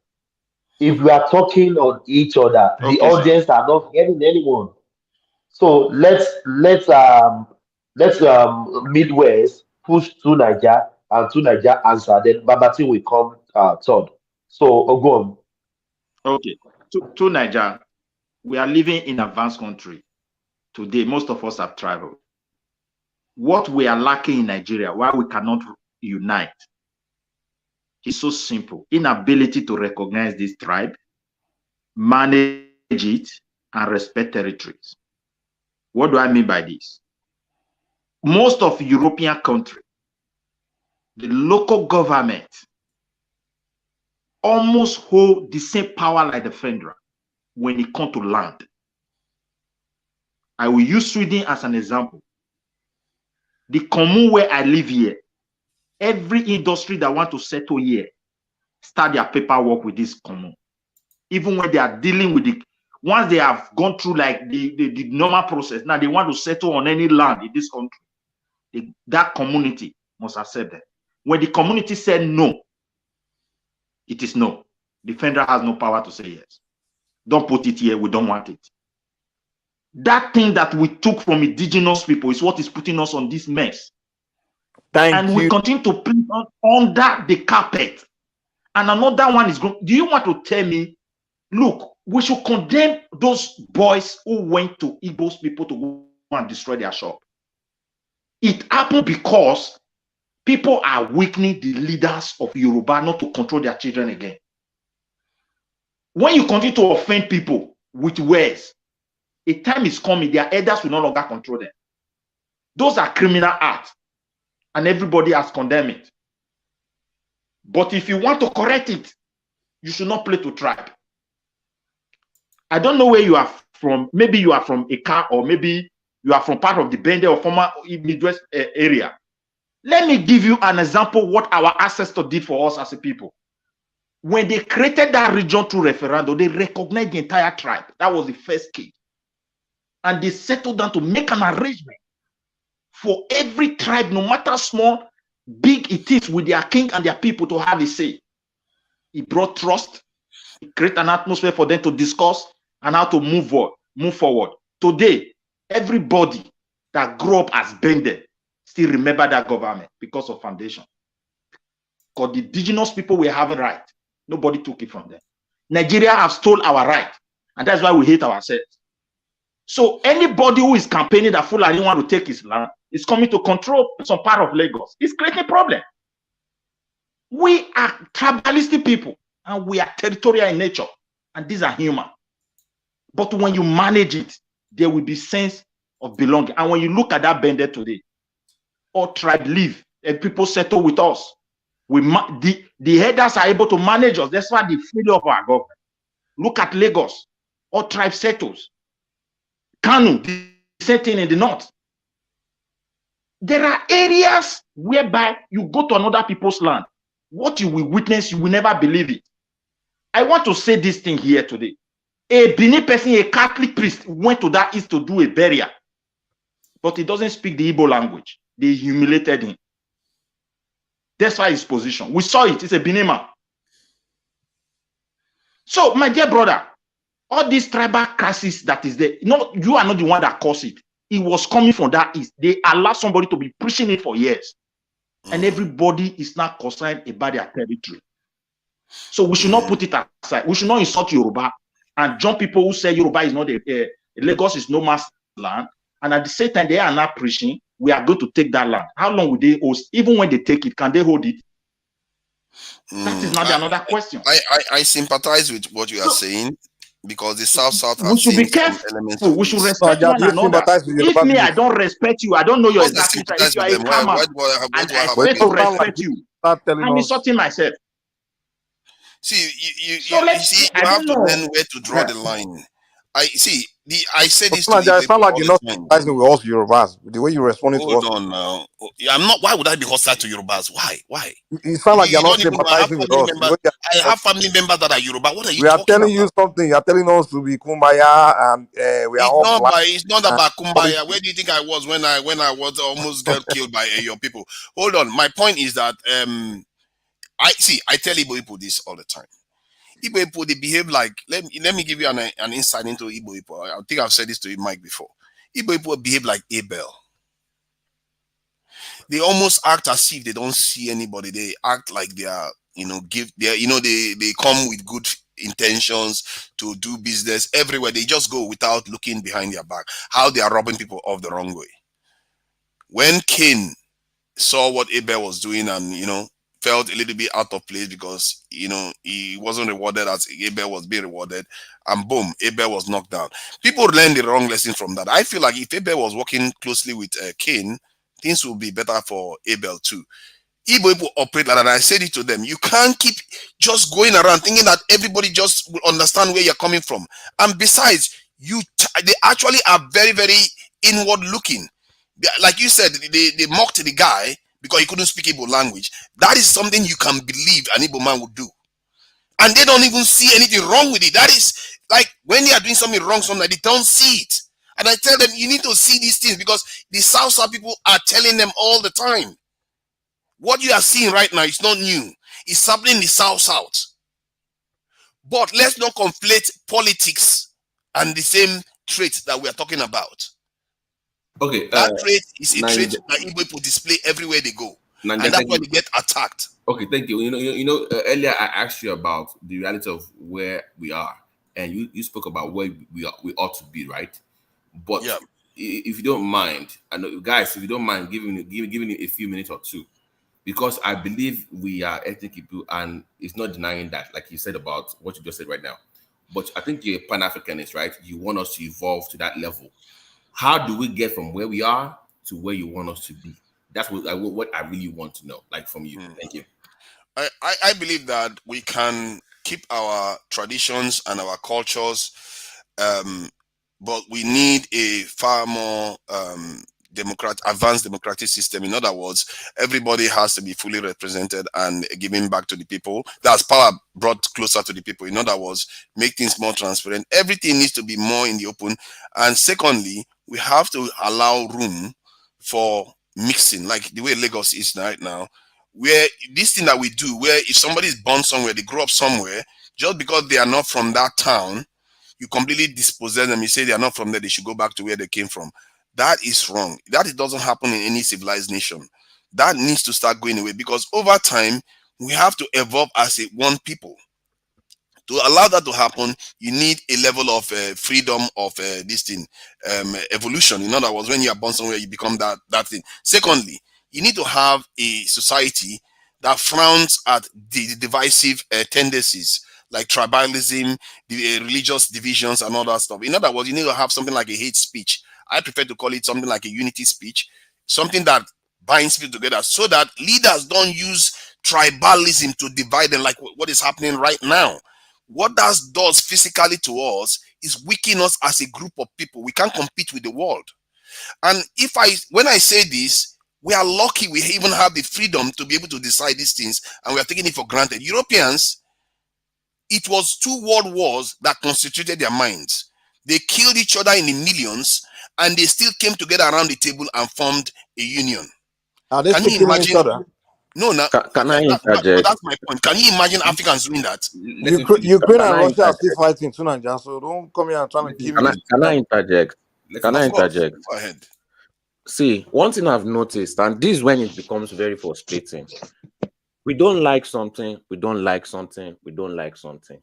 If we are talking on each other, the audience are not getting anyone. So let's Midwest push to Niger and to Niger answer. Then Babati will come third. So go on. Okay, to Niger, we are living in advanced country today. Most of us have traveled. What we are lacking in Nigeria, why we cannot unite, is so simple: inability to recognize this tribe, manage it, and respect territories. What do I mean by this? Most of European countries, the local government almost hold the same power like the federal when it comes to land. I will use Sweden as an example. The commune where I live here, every industry that want to settle here start their paperwork with this commune. Even when they are dealing with the, once they have gone through like the normal process, now they want to settle on any land in this country, that community must accept them. When the community said no, it is no. The federal has no power to say yes. Don't put it here, we don't want it. That thing that we took from indigenous people is what is putting us on this mess. And we continue to put it under the carpet. And another one is going. Do you want to tell me, look, we should condemn those boys who went to Igbos people to go and destroy their shop? It happened because people are weakening the leaders of Yoruba not to control their children again. When you continue to offend people with words, a time is coming, their elders will no longer control them. Those are criminal acts, and everybody has condemned it. But if you want to correct it, you should not play to tribe. I don't know where you are from. Maybe you are from Eka, or maybe you are from part of the Bende or former Midwest area. Let me give you an example what our ancestors did for us as a people. When they created that region through referendum, they recognized the entire tribe. That was the first key. And they settled down to make an arrangement for every tribe, no matter small, big it is, with their king and their people to have a say. It brought trust. It created an atmosphere for them to discuss and how to move forward. Today, everybody that grew up as Bende still remember that government because of foundation. Because the indigenous people were having right. Nobody took it from them. Nigeria have stole our right. And that's why we hate ourselves. So anybody who is campaigning that Fulani want to take his land is coming to control some part of Lagos. It's creating a problem. We are tribalistic people and we are territorial in nature. And these are human. But when you manage it, there will be sense of belonging. And when you look at that Bende today, all tribe live and people settle with us. The headers are able to manage us. That's why the failure of our government. Look at Lagos. All tribe settles. Kanu, the same thing in the north. There are areas whereby you go to another people's land. What you will witness, you will never believe it. I want to say this thing here today. A Benin person, a Catholic priest, went to that east to do a burial. But he doesn't speak the Igbo language. They humiliated him. That's why his position. We saw it. It's a Benin man. So, my dear brother, all this tribal crisis that is there, no, you are not the one that caused it. It was coming from that east. They allowed somebody to be preaching it for years. And everybody is now concerned about their territory. So we should not put it aside. We should not insult Yoruba and jump people who say Yoruba is not Lagos is no man's land. And at the same time, they are not preaching, we are going to take that land. How long will they host? Even when they take it, can they hold it? That is not another question. I sympathize with what you are saying. because the South We has should be seen some careful. elements of We should this. respect No, one do you another. sympathize with If Yoruba me, I youth? don't respect you, I don't know your Because they exact situation. If sympathize you with are a them, farmer what and do I I have When expect you to against them? sound like respect this, you, start telling I'm us. insulting myself. See, So you see, I you have don't to know. learn where to draw the line. I say But this to Tunaja, it Igbo sound people like all you're the not time. sympathizing with us Yorubas. The way you're responding to Hold us, on now. I'm not. Why would I be hostile to Yorubas? Why? you sound like you're You not don't even know. I have sympathizing with family us. The members. way you're I responding. have family members that are Yoruba. What are you We are talking telling you about? something. You're telling us to be kumbaya and we are all black. It's not And about all this Kumbaya. Where do you think I was when I was almost got killed by your people? Hold on. My point is that I tell Igbo people this all the time. Igbo people, they behave like, let me give you an insight into Igbo people. I think I've said this to you, Mike, before. Igbo people behave like Abel. They almost act as if they don't see anybody. They act like they are, they come with good intentions to do business everywhere. They just go without looking behind their back. How they are robbing people off the wrong way. When Cain saw what Abel was doing and felt a little bit out of place because he wasn't rewarded as Abel was being rewarded, and boom, Abel was knocked down. People learn the wrong lesson from that. I feel like if Abel was working closely with Cain, things will be better for Abel too. Igbo people operate like that. I said it to them. You can't keep just going around thinking that everybody just will understand where you're coming from. And besides, they actually are very, very inward looking. Like you said, they mocked the guy because he couldn't speak Igbo language. That is something you can believe an Igbo man would do. And they don't even see anything wrong with it. That is like when they are doing something wrong, something they don't see it. And I tell them, you need to see these things because the South people are telling them all the time. What you are seeing right now is not new. It's happening in the South. But let's not conflate politics and the same traits that we are talking about. Okay. That trait is a trait that Igbo people display everywhere they go. And that's why they get attacked. Okay, thank you. Earlier I asked you about the reality of where we are, and you spoke about where we ought to be, right? But if you don't mind, I know, guys, if you don't mind giving you a few minutes or two, because I believe we are ethnic people, and it's not denying that, like you said about what you just said right now. But I think you're a Pan-Africanist, right? You want us to evolve to that level. How do we get from where we are to where you want us to be? That's what I really want to know, like from you. Thank you. I believe that we can keep our traditions and our cultures, but we need a far more advanced democratic system. In other words, everybody has to be fully represented and given back to the people. That's power brought closer to the people. In other words, make things more transparent. Everything needs to be more in the open. And secondly, we have to allow room for mixing, like the way Lagos is right now, where this thing that we do, where if somebody is born somewhere, they grow up somewhere, just because they are not from that town, you completely dispossess them. You say they are not from there, they should go back to where they came from. That is wrong. That doesn't happen in any civilized nation. That needs to start going away, because over time we have to evolve as a one people. To allow that to happen, you need a level of freedom of this thing, evolution. In other words, when you are born somewhere, you become that thing. Secondly, you need to have a society that frowns at the divisive tendencies like tribalism, the religious divisions, and all that stuff. In other words, you need to have something like a hate speech. I prefer to call it something like a unity speech, something that binds people together so that leaders don't use tribalism to divide them like what is happening right now. What that does physically to us is weaken us as a group of people. We can't compete with the world. And when I say this, we are lucky we even have the freedom to be able to decide these things, and we are taking it for granted. Europeans, it was 2 world wars that constituted their minds. They killed each other in the millions, and they still came together around the table and formed a union. Are they still killing each other? No, can I interject? that's my point. Can you imagine Africans doing that? Ukraine and Russia are still fighting too, Nanja, so don't come here and try to give me. Can I interject? Can I interject? Go ahead. See, one thing I've noticed, and this is when it becomes very frustrating. We don't like something, we don't like something, we don't like something.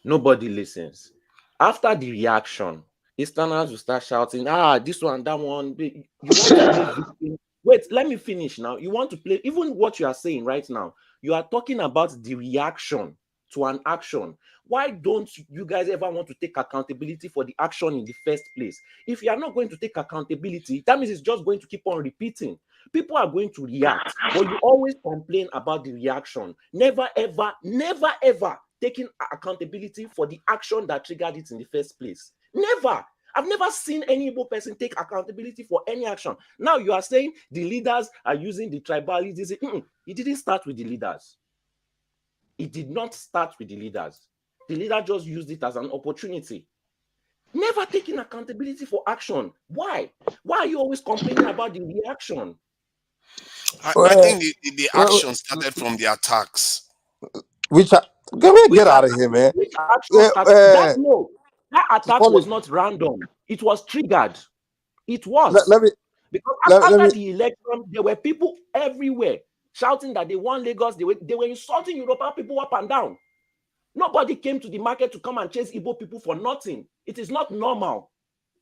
Nobody listens. After the reaction, Easterners will start shouting, this one, that one. You want to play victim. Wait, let me finish now. You want to play, even what you are saying right now, you are talking about the reaction to an action. Why don't you guys ever want to take accountability for the action in the first place? If you are not going to take accountability, that means it's just going to keep on repeating. People are going to react, but you always complain about the reaction. Never, ever, never, ever taking accountability for the action that triggered it in the first place. Never. I've never seen any Igbo person take accountability for any action. Now you are saying the leaders are using the tribalism. It didn't start with the leaders. It did not start with the leaders. The leader just used it as an opportunity. Never taking accountability for action. Why? Why are you always complaining about the reaction? I think the action started from the attacks. Get out of here, man. Which action started? That attack was not random. It was triggered. It was. Because after the election, there were people everywhere shouting that they won Lagos. They were insulting European people up and down. Nobody came to the market to come and chase Igbo people for nothing. It is not normal.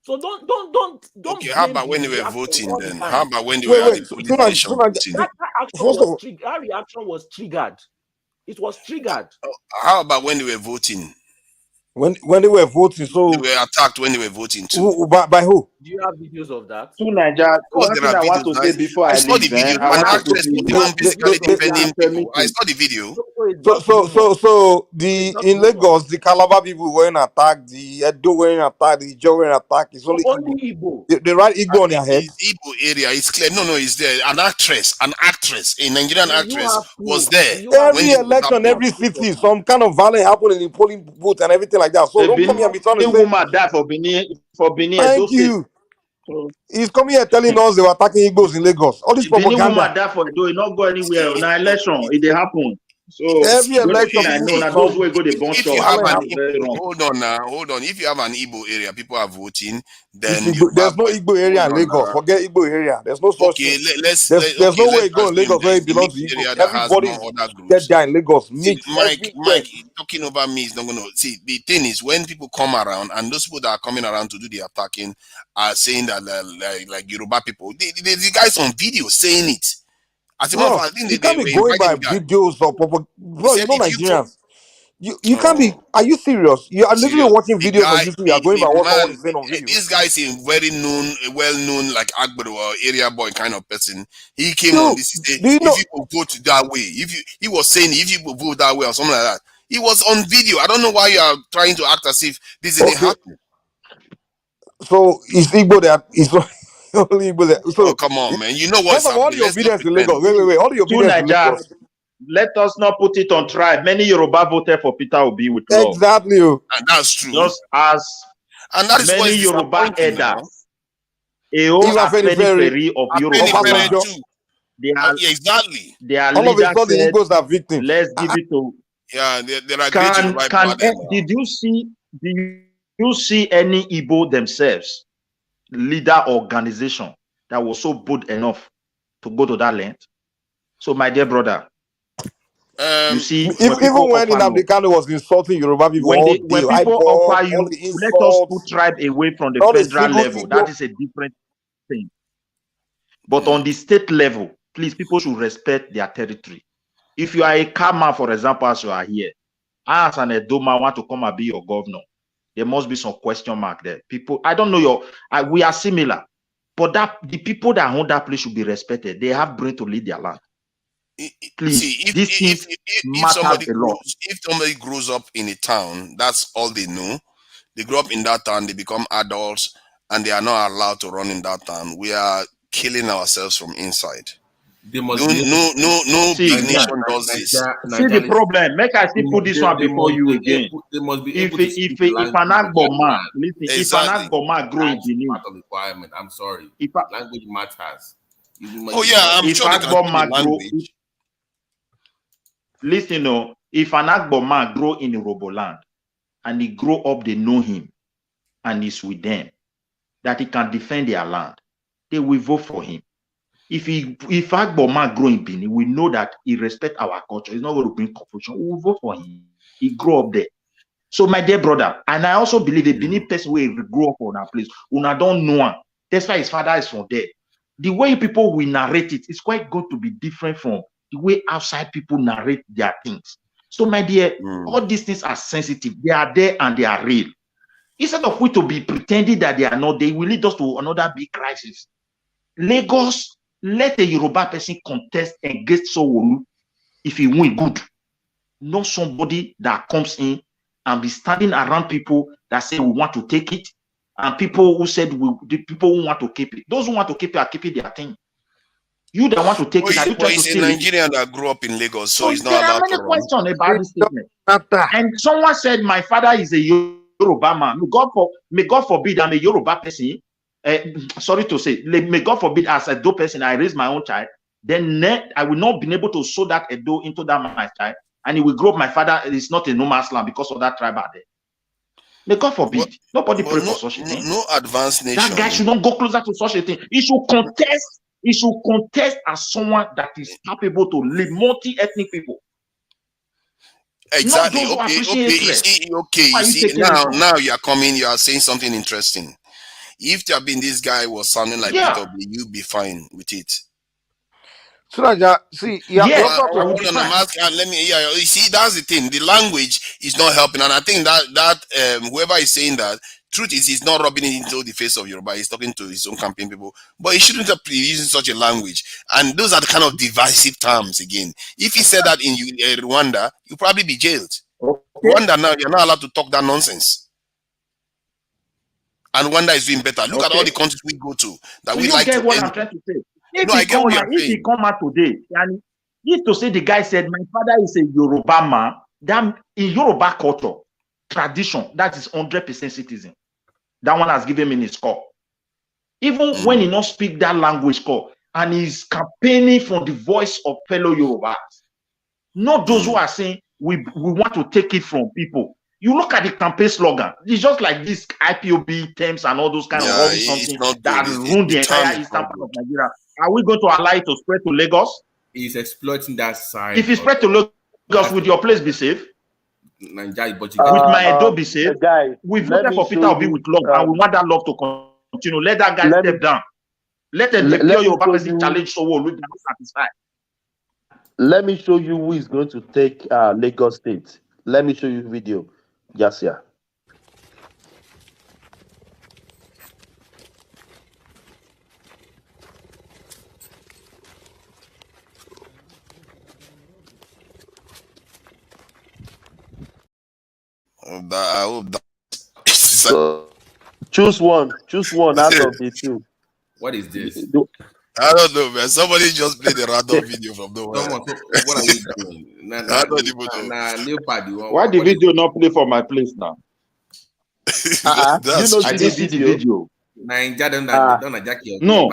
So don't. Okay, how about when they were voting then? How about when they were at the polling station voting? That reaction was triggered. It was triggered. How about when they were voting? When they were voting, so they were attacked when they were voting too. By who? Do you have videos of that? One thing I want to say before I saw leave, the video. I An actress was basically defending people. I saw the video. So in Lagos, the Calabar people were in attack, the Edo were in attack, the Ijo were in attack. It's only Igbo. They write Igbo on their head. Igbo area, it's clear. No, it's there. An actress, a Nigerian actress was there. Every election, every city, some kind of violence happened in the polling booth and everything like that. So don't come here and be trying to say. Woman died for Benin. Thank you. He's coming here telling us they were attacking Igbos in Lagos. All this propaganda. Woman died for Edo. It not go anywhere. Now election, it did happen. So every election, I know now those who go the bunch if you have hold on. If you have an Igbo area, people are voting. Then there's no Igbo area in Lagos. Forget Igbo area. There's no such thing. There's no way go in Lagos where it belongs to Igbo. Everybody get there in Lagos. Mike, talking over me is not gonna see. The thing is, when people come around and those people that are coming around to do the attacking are saying that like Yoruba people, the guys on video saying it. As a matter of fact, I think you can't be going by videos or bro, you know Nigerians. You can't be. Are you serious? You are literally watching videos on YouTube. You are going by what someone is saying on video. This guy is a well-known, like Agbero or area boy kind of person. He came on this day. If you vote that way, he was saying if you vote that way or something like that. He was on video. I don't know why you are trying to act as if this didn't happen. So it's Igbo that is. Only so, come on, man. You know what's happening. All your obedience in Lagos. Wait. All your obedience in Lagos. Let us not put it on tribe. Many Yoruba voted for Peter Obi with love. Exactly. And that's true. Just as and that is many Yoruba elders, periphery of Yoruba. Exactly. Their all of a sudden, the Igbos are victims. Let's give it to. Yeah, they're like did you see any Igbo themselves? Leader organization that was so bold enough to go to that length. So, my dear brother, you see, even when Nnamdi Kanu was insulting Yoruba people, when people offer you, let us put tribe away from the federal level. That is a different thing. But on the state level, please, people should respect their territory. If you are a Kama, for example, as you are here, I as an Edoma want to come and be your governor. There must be some question mark there. People, I don't know we are similar, but the people that own that place should be respected. They have brain to lead their land. Please, if somebody grows up in a town, that's all they know. They grow up in that town, they become adults, and they are not allowed to run in that town. We are killing ourselves from inside. No big nation does this. See the problem. Make I still put this one before you again. If an Agbo man, listen, if an Agbo man grow in Benin, I'm sorry. Language matters. I'm sure Agbo man grow. Listen, if an Agbo man grow in Roboland and he grow up, they know him and he's with them, that he can defend their land, they will vote for him. If Agbo man grow in Benin, we know that he respects our culture. He's not going to bring confusion. We will vote for him. He grew up there. So, my dear brother, and I also believe a Benin person will grow up on our place. Una don't know him. That's why his father is from there. The way people will narrate it is quite going to be different from the way outside people narrate their things. So, my dear, all these things are sensitive. They are there and they are real. Instead of we to be pretending that they are not, they will lead us to another big crisis. Lagos, let a Yoruba person contest against Sanwo Olu. If he win, good. Not somebody that comes in and be standing around people that say we want to take it, and people who said the people who want to keep it. Those who want to keep it are keeping their thing. You that want to take it, are you trying to steal it? He's a Nigerian that grew up in Lagos, so he's not there allowed are many to run. questions about this statement. And someone said, my father is a Yoruba man. May God forbid I'm a Yoruba person. Sorry to say, may God forbid as a Edo person, I raise my own child. Then I will not be able to sow that Edo into that my child. And he will grow up, my father is not a no man's land because of that tribe out there. May God forbid. Nobody pray for such a thing. No advanced nation. That guy should not go closer to such a thing. He should contest. He should contest as someone that is capable to lead multi-ethnic people. Exactly. Now you are coming. You are saying something interesting. If there had been this guy was sounding like Peter Obi, you'd be fine with it. So that see, let me. Yeah, you see, that's the thing. The language is not helping, and I think that whoever is saying that, truth is, he's not rubbing it into the face of Yoruba. He's talking to his own campaign people, but he shouldn't have been using such a language. And those are the kind of divisive terms. Again, if he said that in Rwanda, you'll probably be jailed. Okay. Rwanda now, you're not allowed to talk that nonsense. And Rwanda is doing better. Look at all the countries we go to that we like. Get what I'm trying to say. If he come out today, and if to say the guy said, my father is a Yoruba man, then in Yoruba culture, tradition, that is 100% citizen. That one has given him his score. Even when he not speak that language score, and he's campaigning for the voice of fellow Yorubas. Not those who are saying, we want to take it from people. You look at the campaign slogan, it's just like this IPOB terms and all those kind of rubbish something that ruined the entire eastern part of Nigeria. Are we going to allow it to spread to Lagos? He's exploiting that side. If it spread to Lagos, would your place be safe? Nigeria, with my Edo be safe? We voted for Peter Obi with love, and we want that love to continue. Let that guy step down. Let the pure Yoruba person challenge Sanwo Olu. Satisfied. Let me show you who is going to take Lagos State. Let me show you video. Yes, yeah. I hope that. So, choose one out of the two. What is this? I don't know, man. Somebody just played a random video from nowhere. What are you doing? Why the video not play for my place now? I did see the video. No.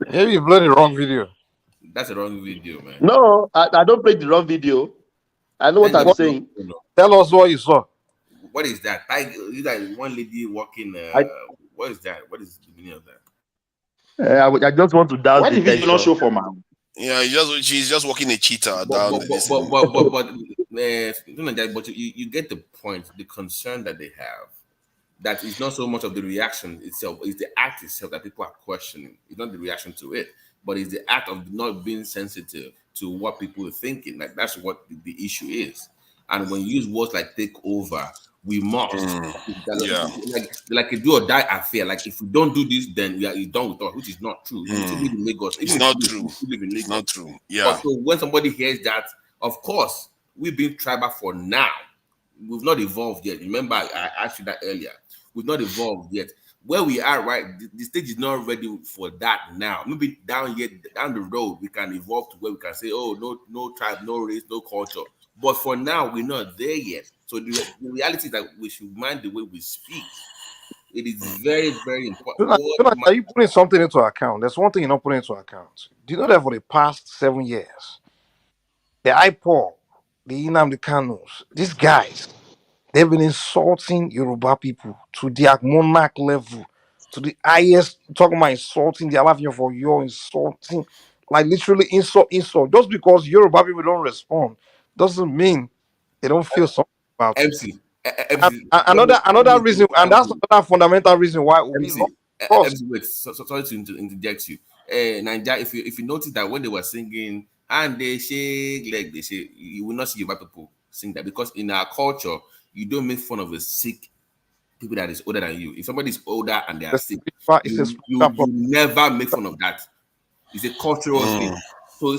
Maybe you played the wrong video. That's a wrong video, man. No, I don't play the wrong video. I know what I'm saying. Tell us what you saw. What is that? You got one lady walking. What is that? What is the meaning of that? I just want to down. Why did you not show for my? Yeah, she's just walking a cheetah down. But you get the point. The concern that they have, that is not so much of the reaction itself, it's the act itself that people are questioning. It's not the reaction to it, but it's the act of not being sensitive to what people are thinking. Like that's what the issue is. And when you use words like take over, we must. Like a do or die affair. Like if we don't do this, then we are done with us, which is not true. You still live in Lagos. It's not true. It's not true. Yeah. But so when somebody hears that, of course, we've been tribal for now. We've not evolved yet. Remember, I asked you that earlier. We've not evolved yet. Where we are, right? The stage is not ready for that now. Maybe down the road, we can evolve to where we can say, oh, no tribe, no race, no culture. But for now, we're not there yet. So the reality is that we should mind the way we speak. It is very, very important. Are you putting something into account? There's one thing you're not putting into account. Do you know that for the past 7 years, the IPOB, the Nnamdi Kanus, these guys, they've been insulting Yoruba people to the monarch level, to the highest, talking about insulting the Alaafin for your insulting, like literally insult. Just because Yoruba people don't respond doesn't mean they don't feel something about it. Another reason, and that's another fundamental reason why sorry to interject you. Nigeria, if you notice that when they were singing and they shake leg. They say you will not see Yoruba people sing that because in our culture you don't make fun of a sick people that is older than you. If somebody is older and they are sick, you never make fun of that. It's a cultural thing. So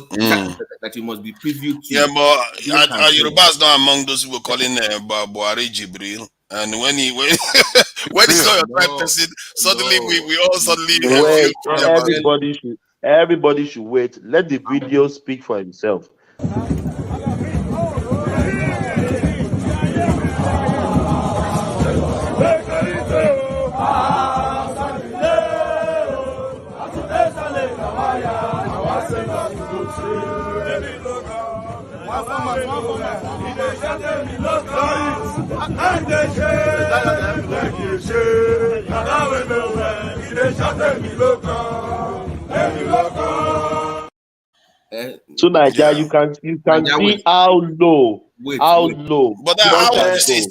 that you must be privy to. Yeah, but Yorubas not among those who were calling Buhari Jibril. And when when he saw your tribe person, suddenly we all suddenly wait. feel Everybody should wait. Let the video speak for himself. So Naija, you can see how low. How low. But how is this?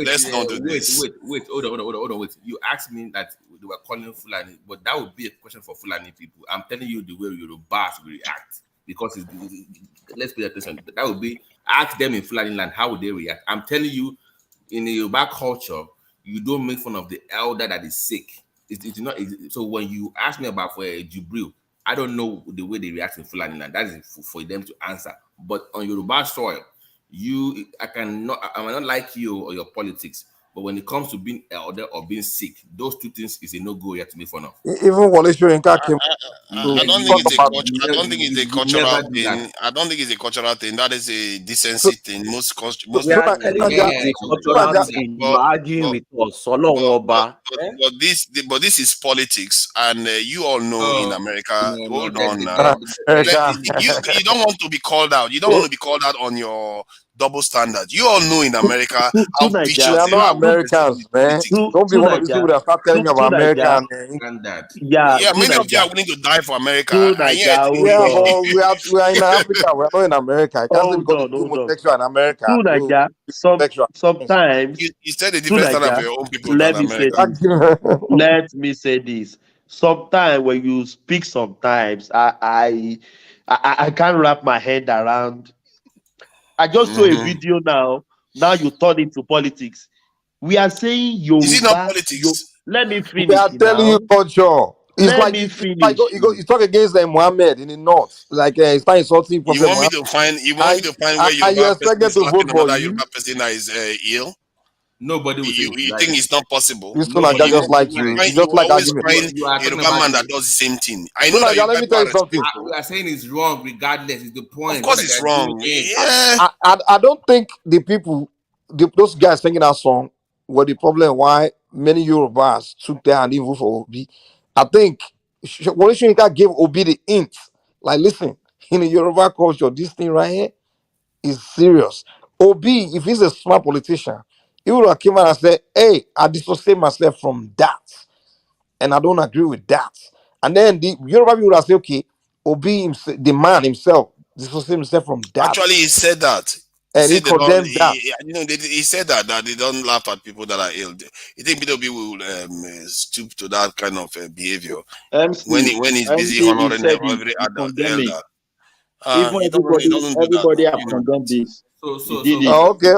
Let's not do this. Wait. Hold on. Wait. You asked me that they were calling Fulani, but that would be a question for Fulani people. I'm telling you the way Yorubas will react because let's pay attention. That would be ask them in Fulani land how would they react. I'm telling you, in the Yoruba culture, you don't make fun of the elder that is sick. It's not. So when you ask me about for Jibril, I don't know the way they react in Fulani land. That is for them to answer. But on Yoruba soil, I might not like you or your politics, but when it comes to being elder or being sick, those two things is a no-go yet to make fun of. Even Wole Soyinka came. I don't think it's a cultural thing. I don't think it's a cultural thing. That is a decency thing. Most arguing with us. But this is politics, and you all know in America. Hold on now. You don't want to be called out. You don't want to be called out on your double standard. You all know in America how vicious they are not Americans, man. Don't be one of these people that start telling me about American. Yeah, many of you are willing to die for America. We are in Africa. We're not in America. I can't say because you're homosexual in America. Sometimes you said a different standard for your own people. Let me say this. Sometimes when you speak, sometimes I can't wrap my head around. I just saw a video now. Now you turn into politics. We are saying Yoruba. Is it not politics? Let me finish. We are telling you culture. It's Let me finish. You talk against Muhammad in the north. Like it's not insulting. You want me to find where Yoruba person is slapping another Yoruba person that is ill? Nobody will. You think it's not possible? This one just like you. You just like always find Yoruba man that does the same thing. I know that let me tell you something. We are saying it's wrong regardless. It's the point. Of course, it's wrong. Yeah. I don't think the people, those guys singing that song, were the problem why many Yorubas took their and even for Obi. I think Wole Soyinka gave Obi the hint. Like, listen, in the Yoruba culture, this thing right here is serious. Obi, if he's a smart politician, he would have come out and said, hey, I dissociate myself from that. And I don't agree with that. And then the Yoruba people would have said, okay, Obi, the man himself, dissociate himself from that. Actually, he said that. And he condemned that. He said that they don't laugh at people that are ill. You think people will stoop to that kind of behavior when he's busy honoring every adult elder? Everybody have condemned this. Okay.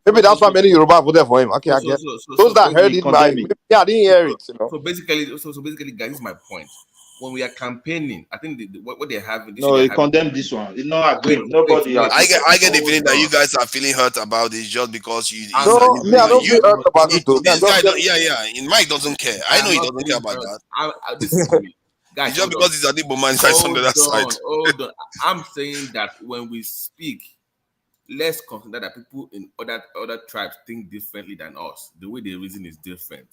Maybe that's why many Yoruba voted for him. Okay, I guess. Those that heard it, I didn't hear it. You know? So basically, guys, this is my point. When we are campaigning, I think what they have. He condemned this one. It's not agree. Nobody. I get the feeling that you guys are feeling hurt about this just because you. I don't feel hurt about it though. This guy, Mike doesn't care. I know he doesn't care about that. This is me. Guys, just because he's a Igbo man is on the other side. Hold on. I'm saying that when we speak, let's consider that people in other tribes think differently than us. The way they reason is different.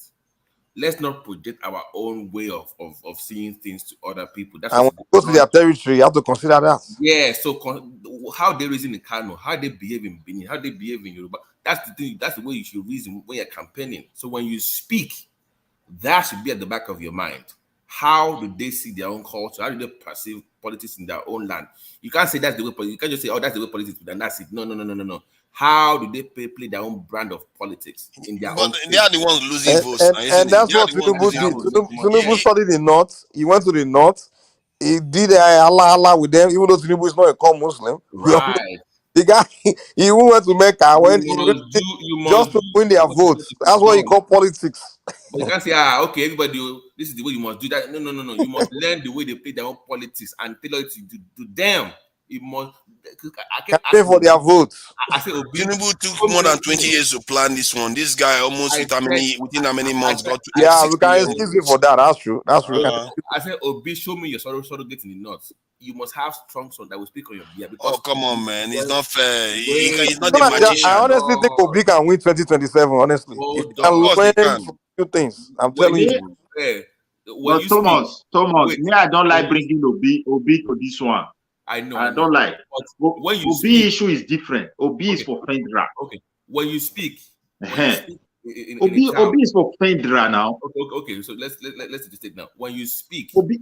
Let's not project our own way of seeing things to other people. That's and when you go to their territory, you have to consider that. Yeah, so how they reason in Kano, how they behave in Benin, how they behave in Yoruba. That's the thing. That's the way you should reason when you're campaigning. So when you speak, that should be at the back of your mind. How do they see their own culture? How do they perceive politics in their own land? You can't say that's the way politics. You can't just say, oh, that's the way politics, and that's it. No. How do they play their own brand of politics in their own? They are the ones losing votes. And that's what Tinubu did. Tinubu studied in North. He went to the North. He did Allah with them, even though Tinubu is not a core Muslim. Right. The guy, he even went to Mecca when You just must to do win their what you're votes. supposed That's to what he do. called politics. But you can't say, okay, everybody, this is the way you must do that. No. You must learn the way they play their own politics and tailor it to them. You must. I kept Pay asking for their votes. I said, Obi, Tinubu took more than 20 years to plan this one. This guy almost within how many months got to Yeah, 6 we can million excuse you votes. for that. That's true. That's true. I said, Obi, show me your surrogate in the north. You must have strong son that will speak on your behalf. Oh, come on, man. It's not fair. He's not the I magician. honestly think Obi can win 2027, honestly. If he can learn from few things, I'm telling you. But Thomas, me, I don't like bringing Obi to this one. I know. I don't like. But when you Obi issue is different. Obi is for Fendra. Okay. When you speak Obi is for Fendra now. Okay. So let's just take now. When you speak, Obi,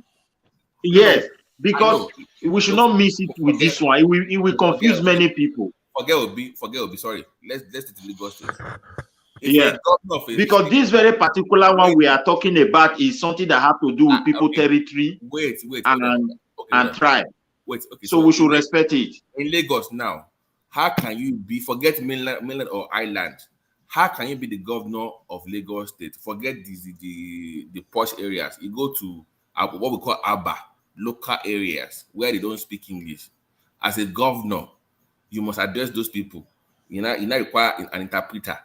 yes, because we should not miss it with this one. It will confuse many people. Forget Obi. Sorry. Let's take the Lagos State. Yeah, because this very particular one we are talking about is something that have to do with people territory and tribe. Okay. So we should respect it. In Lagos now, how can you forget mainland or island? How can you be the governor of Lagos State? Forget the posh areas. You go to what we call Aba, local areas where they don't speak English. As a governor, you must address those people. You not require an interpreter.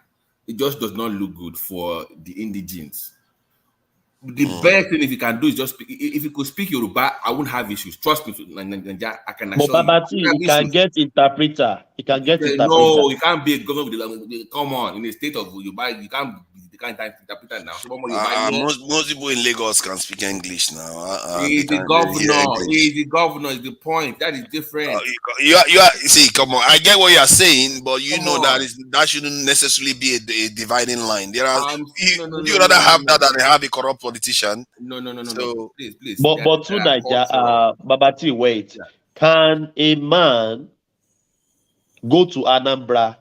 It just does not look good for the indigenes. The best thing if you can do is just speak. If you could speak Yoruba, I wouldn't have issues. Trust me, I can assure but Babati, you can get interpreter. You can get interpreter. No, you can't be a governor with come on. In the state of Yoruba, you can't be the kind of interpreter now. Most people in Lagos can speak English now. He's the governor. He's the governor. Is the point. That is different. You are see, come on. I get what you are saying, but you know that shouldn't necessarily be a dividing line. There are you rather have that than have a corrupt politician. No. So, please. But to Naija, Babati, wait. Yeah. Can a man go to Anambra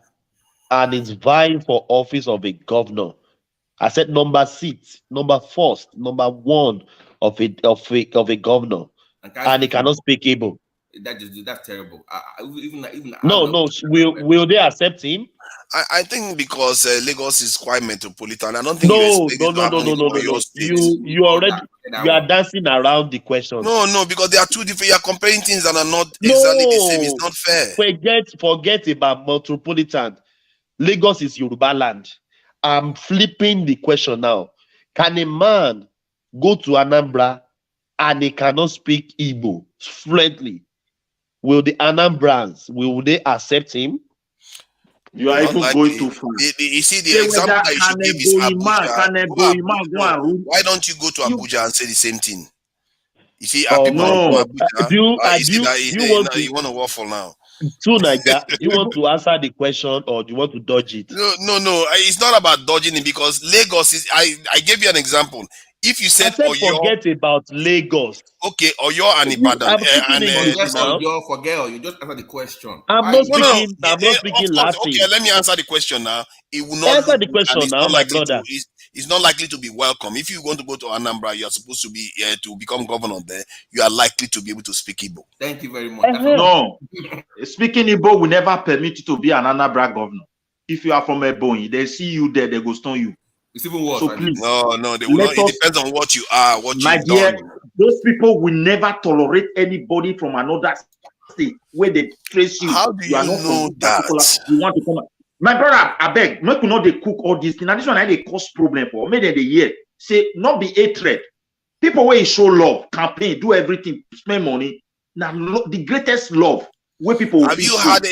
and is vying for office of a governor? I said number 6, number 1st, number 1 of a governor, and he cannot speak Igbo. That's terrible. No. Will they accept him? I think because Lagos is quite metropolitan, I don't think no. You are dancing around the question. No, because there are two different. You are comparing things that are not exactly the same. It's not fair. Forget about metropolitan. Lagos is Yoruba land. I'm flipping the question now. Can a man go to Anambra and he cannot speak Igbo fluently? Will the Anambrans they accept him? You are even going too far. You see, the example that you should give is Abuja. Why don't you go to Abuja and say the same thing? You see, people from Abuja. You want to waffle now? So, Naija, you want to answer the question or do you want to dodge it? No. It's not about dodging it because Lagos is. I gave you an example. If you said Oyo, forget about Lagos. Okay, Oyo and Ibadan. Forget. You just answer the question. I'm not speaking Latin. Okay, let me answer the question now. It will not answer the question now, my brother. It's not likely to be welcome. If you want to go to Anambra, you are supposed to be to become governor there. You are likely to be able to speak Igbo. Thank you very much. No, speaking Igbo will never permit you to be an Anambra governor. If you are from Ebonyi, they see you there, they go stone you. It's even worse. So please, no, they will not. It depends on what you are, what you've done. Those people will never tolerate anybody from another state where they trace you. How do you know that? You want to come. My brother, I beg, make you know they cook all these things. And this one, they cause problem for. Maybe they hear say not be hatred. People where you show love, campaign, do everything, spend money. Now the greatest love. Where people do you have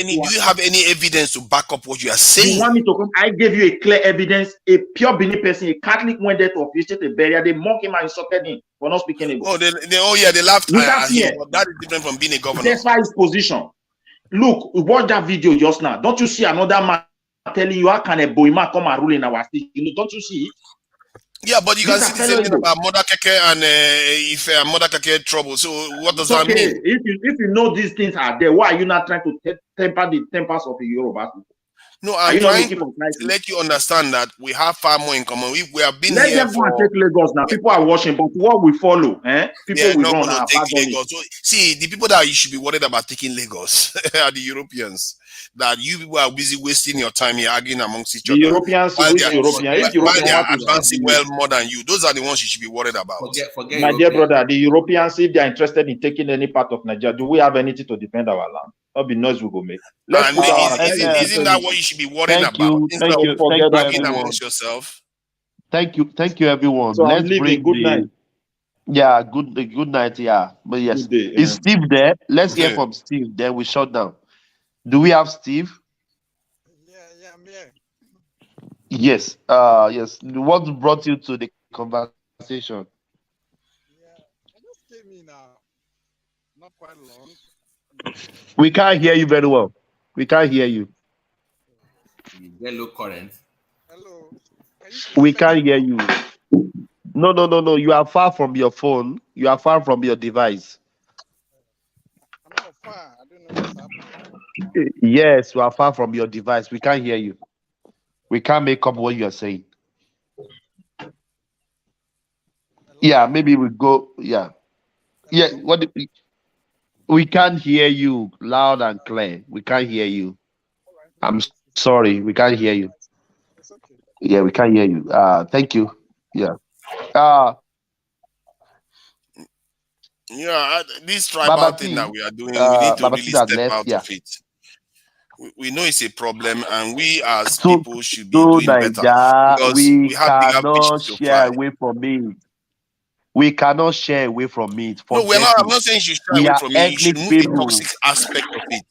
any evidence to back up what you are saying? You want me to come? I gave you a clear evidence. A pure Benin person, a Catholic went there to officiate a burial. They mock him and insulted him for not speaking English. They laughed at him. That is different from being a governor. That's why his position. Look, watch that video just now. Don't you see another man telling you how can a boyman come and rule in our state? Don't you see it? Yeah, but you can see the same thing about Mother Keke and if Mother Keke trouble. So what does that mean? If you know these things are there, why are you not trying to temper the tempers of the Yorubas? No, I'm trying to let you understand that we have far more in common. We have been Let here them go and for. take Lagos now. People are watching, but what we follow, people They are will not run going to and take abandon Lagos. So, see, the people that you should be worried about taking Lagos are the Europeans. That you people are busy wasting your time here arguing amongst each the other Europeans. while Which European? If while they European are want to start advancing well more than you. Those are the ones you should be worried about. Forget my dear brother, the Europeans, if they are interested in taking any part of Nigeria, do we have anything to defend our land? Not be noise we go make. Let's And put our isn't that what you should be worrying Thank about you, instead of thank you, arguing everyone. amongst yourself? Thank you, everyone. So I'm Let's leaving. bring Good night. Yeah, good night. Yeah, but yes, Good day. is Steve there? Let's hear from Steve. Then we shut down. Do we have Steve? Yeah, I'm here. Yes. Yes. What brought you to the conversation? I just came in not quite long. We can't hear you very well. We can't hear you. Yellow current. Hello. We can't hear you. No. You are far from your phone. You are far from your device. I'm not far. I don't know what's happening. Yes, you are far from your device. We can't hear you. We can't make up what you are saying. Hello? Yeah, maybe we go. Yeah. Hello? Yeah. We can't hear you loud and clear. We can't hear you. I'm sorry. We can't hear you. It's okay. Yeah, we can't hear you. Thank you. Yeah. This tribal thing that we are doing, we need to really step out of it. We know it's a problem, and we as people should be doing better because we have bigger cannot fish to share fry. away from it. We cannot share away from it. No, we're not. I'm not saying you should shy away from it. You should move the toxic aspect of it.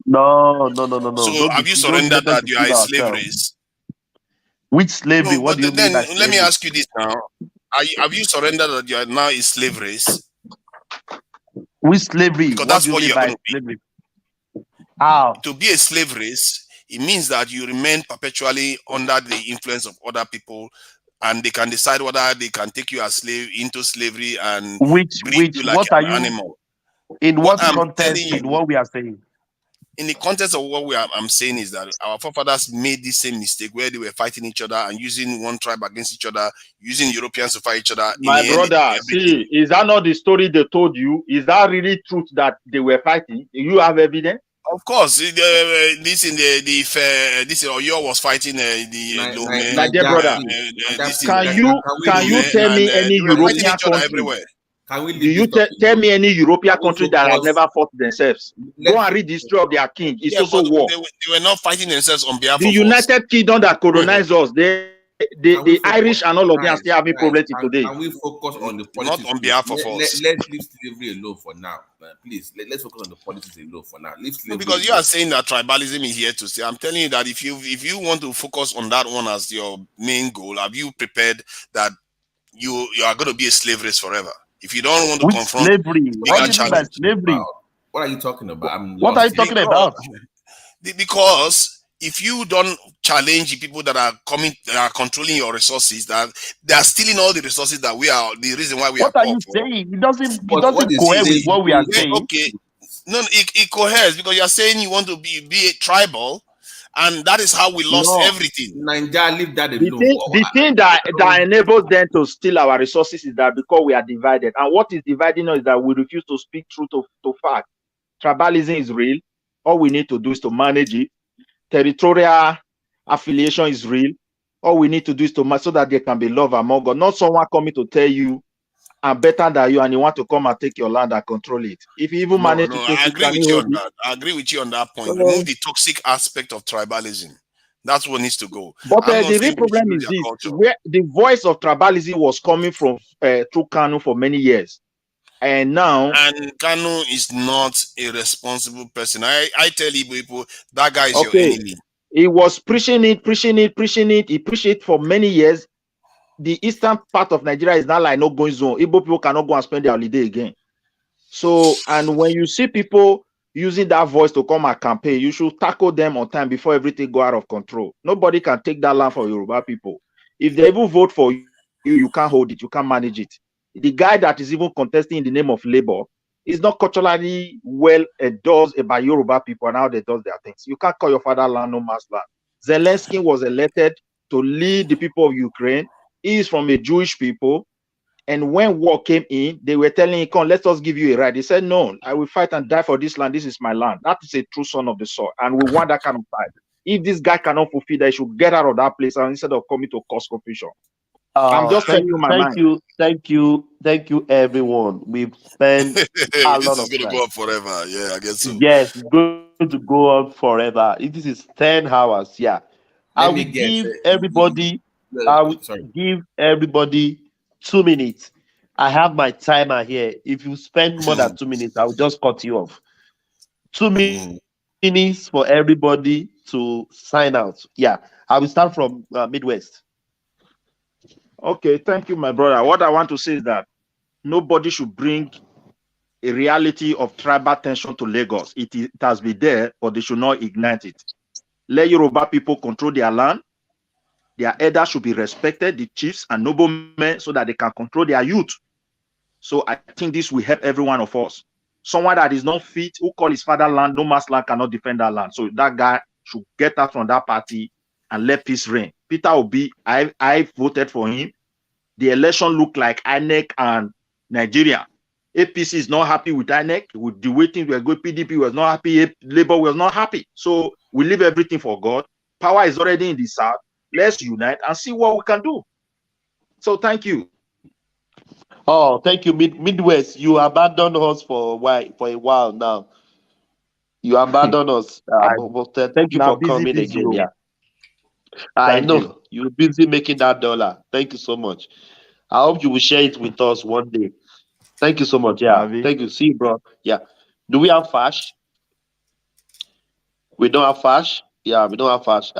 No. So, Don't have you don't surrendered let us that you are a deceive slave ourselves. race? Which slavery? No, What but do you then mean by slavery? let me ask you this now: have you surrendered that you are now a slave race? Which slavery? Because What that's do you what mean you're by going to be. slavery? How? To be a slave race, it means that you remain perpetually under the influence of other people, and they can decide whether they can take you as slave into slavery and breed you like an animal. In what I'm context? telling In what we are saying? In the context of what I'm saying is that our forefathers made this same mistake where they were fighting each other and using one tribe against each other, using Europeans to fight each other. My brother, see, is that not the story they told you? Is that really truth that they were fighting? Do you have evidence? Of course, this in this Oyo was fighting the Lome. My dear brother, can you tell me any European country? Do you tell me any European country that has never fought themselves? Go and read the history of their king. It's also war. They were not fighting themselves on behalf the of United Kingdom that colonized us. The Irish and all of them are still having problems today. Can we focus on the politics? Not on behalf of us. Let's leave slavery alone for now. Please, let's focus on the politics alone for now. Leave slavery because you are saying that tribalism is here to stay. I'm telling you that if you want to focus on that one as your main goal, have you prepared that you are going to be a slave race forever? If you don't want to confront slavery, what do you mean by slavery? What are you talking about? What are you talking about? Because if you don't challenge the people that are controlling your resources, that they are stealing all the resources that we are, the reason why we are poor. What are you saying? It doesn't cohere with what we are saying. Okay, no, it coheres because you are saying you want to be a tribal, and that is how we lost everything. Nigeria, leave that alone. The thing that enables them to steal our resources is that because we are divided, and what is dividing us is that we refuse to speak truth to fact. Tribalism is real. All we need to do is to manage it. Territorial affiliation is real. All we need to do is to so that there can be love among us. Not someone coming to tell you I'm better than you and you want to come and take your land and control it. If you even manage to take I it, agree with you on that. I agree with you on that point. Remove the toxic aspect of tribalism. That's what needs to go. But the real problem is this: where the voice of tribalism was coming from through Kanu for many years. And now, Kanu is not a responsible person. I tell you people, that guy is your enemy. He was preaching it. He preached it for many years. The eastern part of Nigeria is now like no going zone. Igbo people cannot go and spend their holiday again. So, and when you see people using that voice to come and campaign, you should tackle them on time before everything go out of control. Nobody can take that land for Yoruba people. If they even vote for you, you can't hold it. You can't manage it. The guy that is even contesting in the name of labor is not culturally well endorsed by Yoruba people and how they do their things. You can't call your father land no man's land. Zelensky was elected to lead the people of Ukraine. He is from a Jewish people. And when war came in, they were telling him, come, let us give you a right. He said, no, I will fight and die for this land. This is my land. That is a true son of the soil. And we want that kind of fight. If this guy cannot fulfill that, he should get out of that place instead of coming to cause confusion. I'm just telling you my mind. Thank you, everyone. We've spent a This lot is of gonna time. go on forever. Yeah, I guess so. Yes, it's going to go on forever. This is 10 hours. Yeah. I Let will me guess. give everybody, I will Sorry. give everybody 2 minutes. I have my timer here. If you spend more than 2 minutes, I will just cut you off. 2 minutes for everybody to sign out. Yeah. I will start from Midwest. Okay, thank you, my brother. What I want to say is that nobody should bring a reality of tribal tension to Lagos. It has been there, but they should not ignite it. Let Yoruba people control their land. Their elders should be respected, the chiefs and noblemen, so that they can control their youth. So I think this will help every one of us. Someone that is not fit, who call his father land, no man's land, cannot defend that land. So that guy should get out from that party and let peace reign. Peter Obi, I voted for him. The election looked like INEC and Nigeria. APC is not happy with INEC, with the way things were going. PDP was not happy, Labour was not happy. So we leave everything for God. Power is already in the south. Let's unite and see what we can do. So thank you. Oh, thank you, Midwest. You abandoned us for a while now. You abandoned us. But thank you for busy, coming again. oh. Yeah. I Thank know you. you're busy making that dollar. Thank you so much. I hope you will share it with us one day. Thank you so much. Yeah. Avi. Thank you. See you, bro. Yeah. Do we have Fash? We don't have Fash. Yeah, we don't have Fash.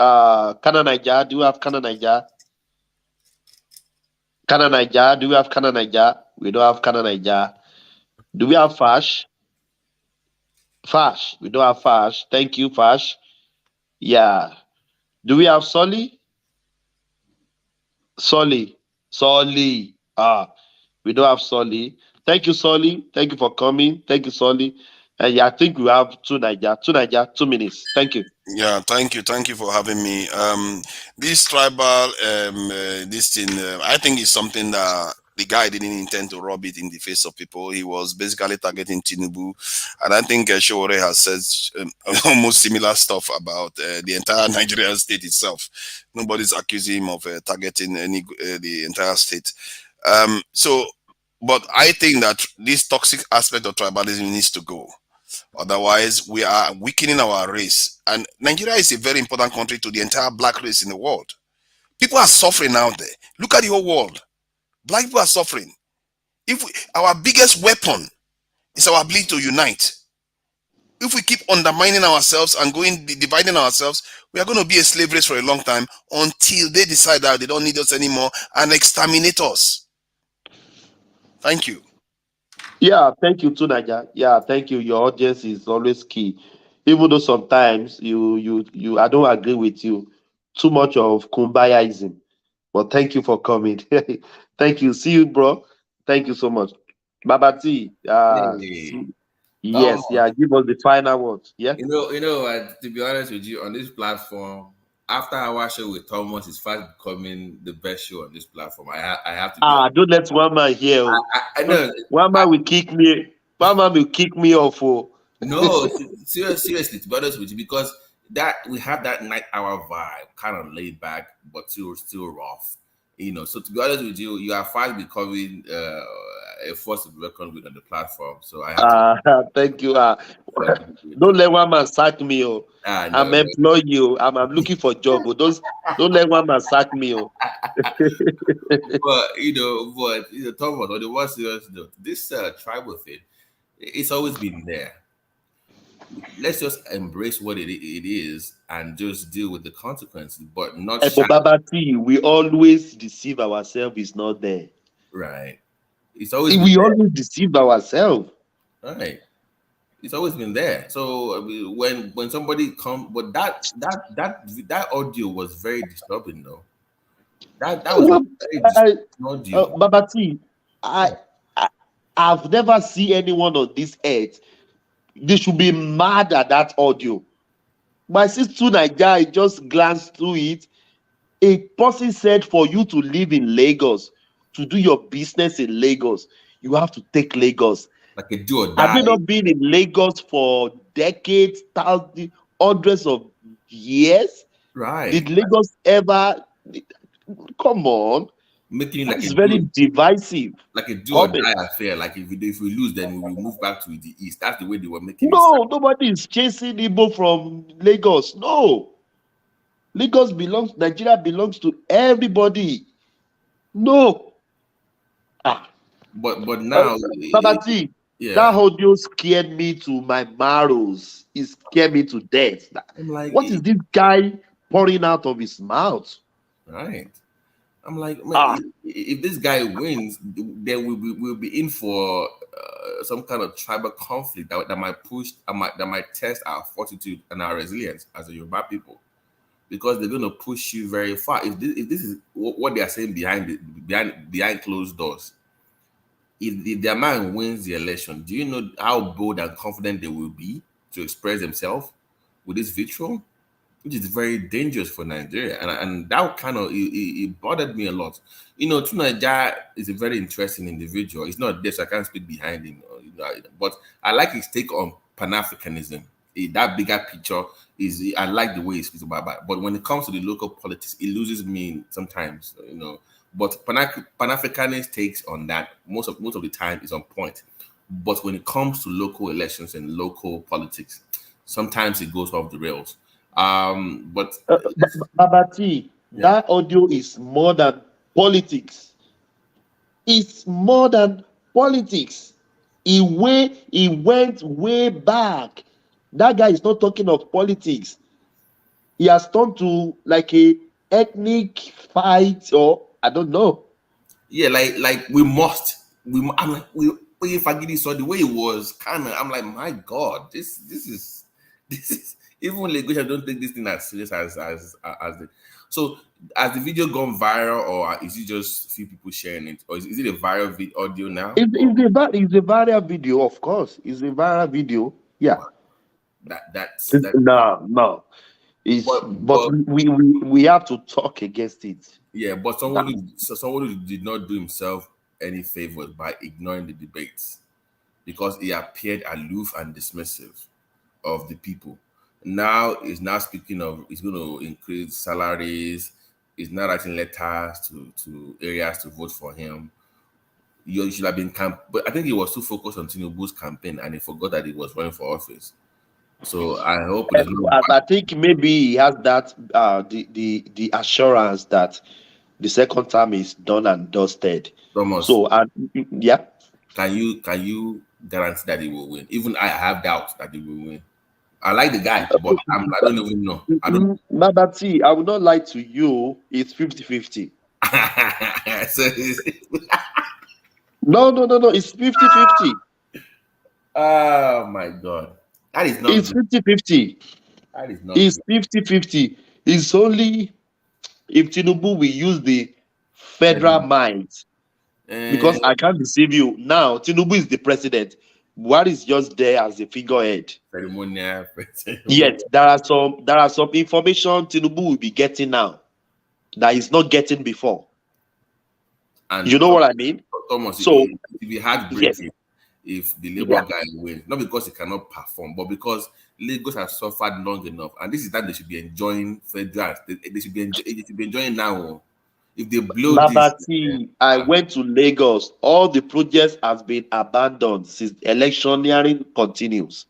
Kana Niger. Do you have Kana Niger? Kana Niger. Do we have Kana Niger? We don't have Kana Niger. Do we have Fash? Fash. We don't have Fash. Thank you, Fash. Yeah. Do we have Solly? Solly. We don't have Solly. Thank you, Solly. Thank you for coming. Thank you, Solly. And yeah, I think we have 2 minutes. Thank you. Yeah, thank you for having me. This tribal, this thing, I think is something that the guy didn't intend to rub it in the face of people. He was basically targeting Tinubu, and I think Shore has said almost similar stuff about the entire Nigerian state itself. Nobody's accusing him of targeting the entire state. But I think that this toxic aspect of tribalism needs to go. Otherwise, we are weakening our race. And Nigeria is a very important country to the entire black race in the world. People are suffering out there. Look at the whole world. Black people are suffering. Our biggest weapon is our ability to unite. If we keep undermining ourselves and dividing ourselves, we are going to be a slave race for a long time until they decide that they don't need us anymore and exterminate us. Thank you. Yeah, thank you too, Naja. Yeah, thank you. Your audience is always key. Even though sometimes I don't agree with you. Too much of kumbayaism. But thank you for coming. Thank you. See you, bro. Thank you so much. Babati, Hey. yes, give us the final words. Yeah. To be honest with you, on this platform, after our show with Thomas is fast becoming the best show on this platform. I have to. Don't let one man hear. I know. One man will kick me. One man will kick me off. No, seriously, to be honest with you, because that we have that night hour vibe, kind of laid back, but still rough. So to be honest with you, you are fast becoming a force to be reckoned with on the platform. So I have to. Thank you. Don't let one man sack me. I'm employed you. I'm looking for a job. Don't let one man sack me. But Thomas, on the one serious note, this tribal thing, it's always been there. Let's just embrace what it is and just deal with the consequences, but not. Babati, we always deceive ourselves. It's not there. Right. It's always always deceive ourselves. Right. It's always been there. So when somebody come, but that audio was very disturbing, though. That was very disturbing audio. Babati, I've never seen anyone on this earth. They should be mad at that audio. My sister Naija, I just glanced through it. A person said for you to live in Lagos, to do your business in Lagos, you have to take Lagos. Like a do or Have die. you not been in Lagos for decades, thousands, hundreds of years? Right. Did Lagos ever? Come on, Making it like that's a very do divisive. like a do or Comment. die affair. Like if we lose, then we move back to the east. That's the way they were making it. No, nobody is chasing Igbo from Lagos. No, Nigeria belongs to everybody. No. But now, Babati, yeah, that audio scared me to my marrows. It scared me to death. I'm like, What is this guy pouring out of his mouth? right. I'm like, man, if this guy wins, then we'll be in for some kind of tribal conflict that might push, that might test our fortitude and our resilience as a Yoruba people, because they're going to push you very far. If this is what they are saying behind closed doors, if their man wins the election, do you know how bold and confident they will be to express themselves with this vitriol, which is very dangerous for Nigeria, and that kind of it bothered me a lot. You know, Tunaja is a very interesting individual. He's not there, so I can't speak behind him. But I like his take on Pan Africanism. That bigger picture is, I like the way he speaks about it. But when it comes to the local politics, it loses me sometimes. You know, but Pan Africanist takes on that most of the time is on point. But when it comes to local elections and local politics, sometimes it goes off the rails. But Babati, that audio is more than politics. It's more than politics. He went way back. That guy is not talking of politics. He has turned to like a ethnic fight, or I don't know. Yeah, like we must. I'm like, if I get this, so the way it was kind of, I'm like, my God, this is even Lagos don't take this thing as serious as the. So has the video gone viral, or is it just few people sharing it, or is it a viral audio now? It's a viral video, of course. It's a viral video. Yeah. That's no. But we have to talk against it. Yeah, but someone who did not do himself any favors by ignoring the debates, because he appeared aloof and dismissive of the people. Now he's now speaking of he's going to increase salaries. He's now writing letters to areas to vote for him. You should have been but I think he was too focused on Tinubu's campaign and he forgot that he was running for office. So I hope I think maybe he has that the assurance that the second term is done and dusted. Thomas, so yeah. Can you guarantee that he will win? Even I have doubts that he will win. I like the guy, but I don't even know. I don't. Babati, I will not lie to you. It's 50-50. No. It's 50-50. Oh my God. That is not. It's 50-50. That is not. It's 50-50. It's only if Tinubu will use the federal mind. Because I can't deceive you. Now, Tinubu is the president. What is just there as a figurehead? Ceremonial. Yes, there are some information Tinubu will be getting now that he's not getting before. And you know what I mean? Thomas, so if he had breaking, if the Labour guy wins, not because he cannot perform, but because Lagos has suffered long enough, and this is that they should be enjoying federal. They should be enjoying now. If they blow Babati, I went to Lagos. All the projects has been abandoned since electioneering continues.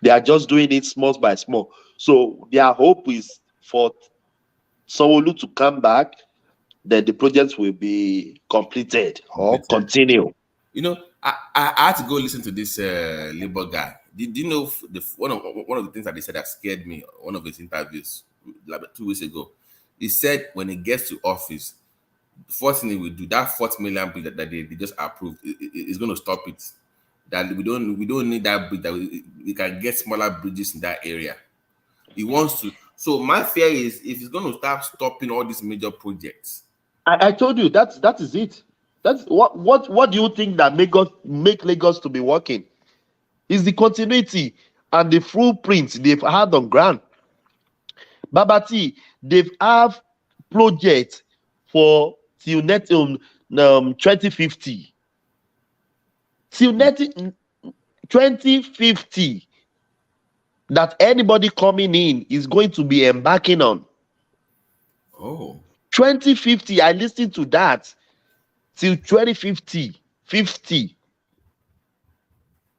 They are just doing it small by small. So their hope is for Sanwo Olu to come back, then the projects will be completed or continue. You know, I had to go listen to this Labour guy. Did you know one of the things that they said that scared me? One of his interviews like 2 weeks ago. He said when he gets to office, the first thing he will do, that 40 million bridge that they just approved, is going to stop it. That we don't need that bridge. That we can get smaller bridges in that area. He wants to. So my fear is if he's going to start stopping all these major projects. I told you that is it. That's what do you think that make Lagos to be working? Is the continuity and the full print they've had on ground. Babati, they've have projects for till 2050. Till 2050 that anybody coming in is going to be embarking on. Oh. 2050, I listened to that. Till 2050, 50.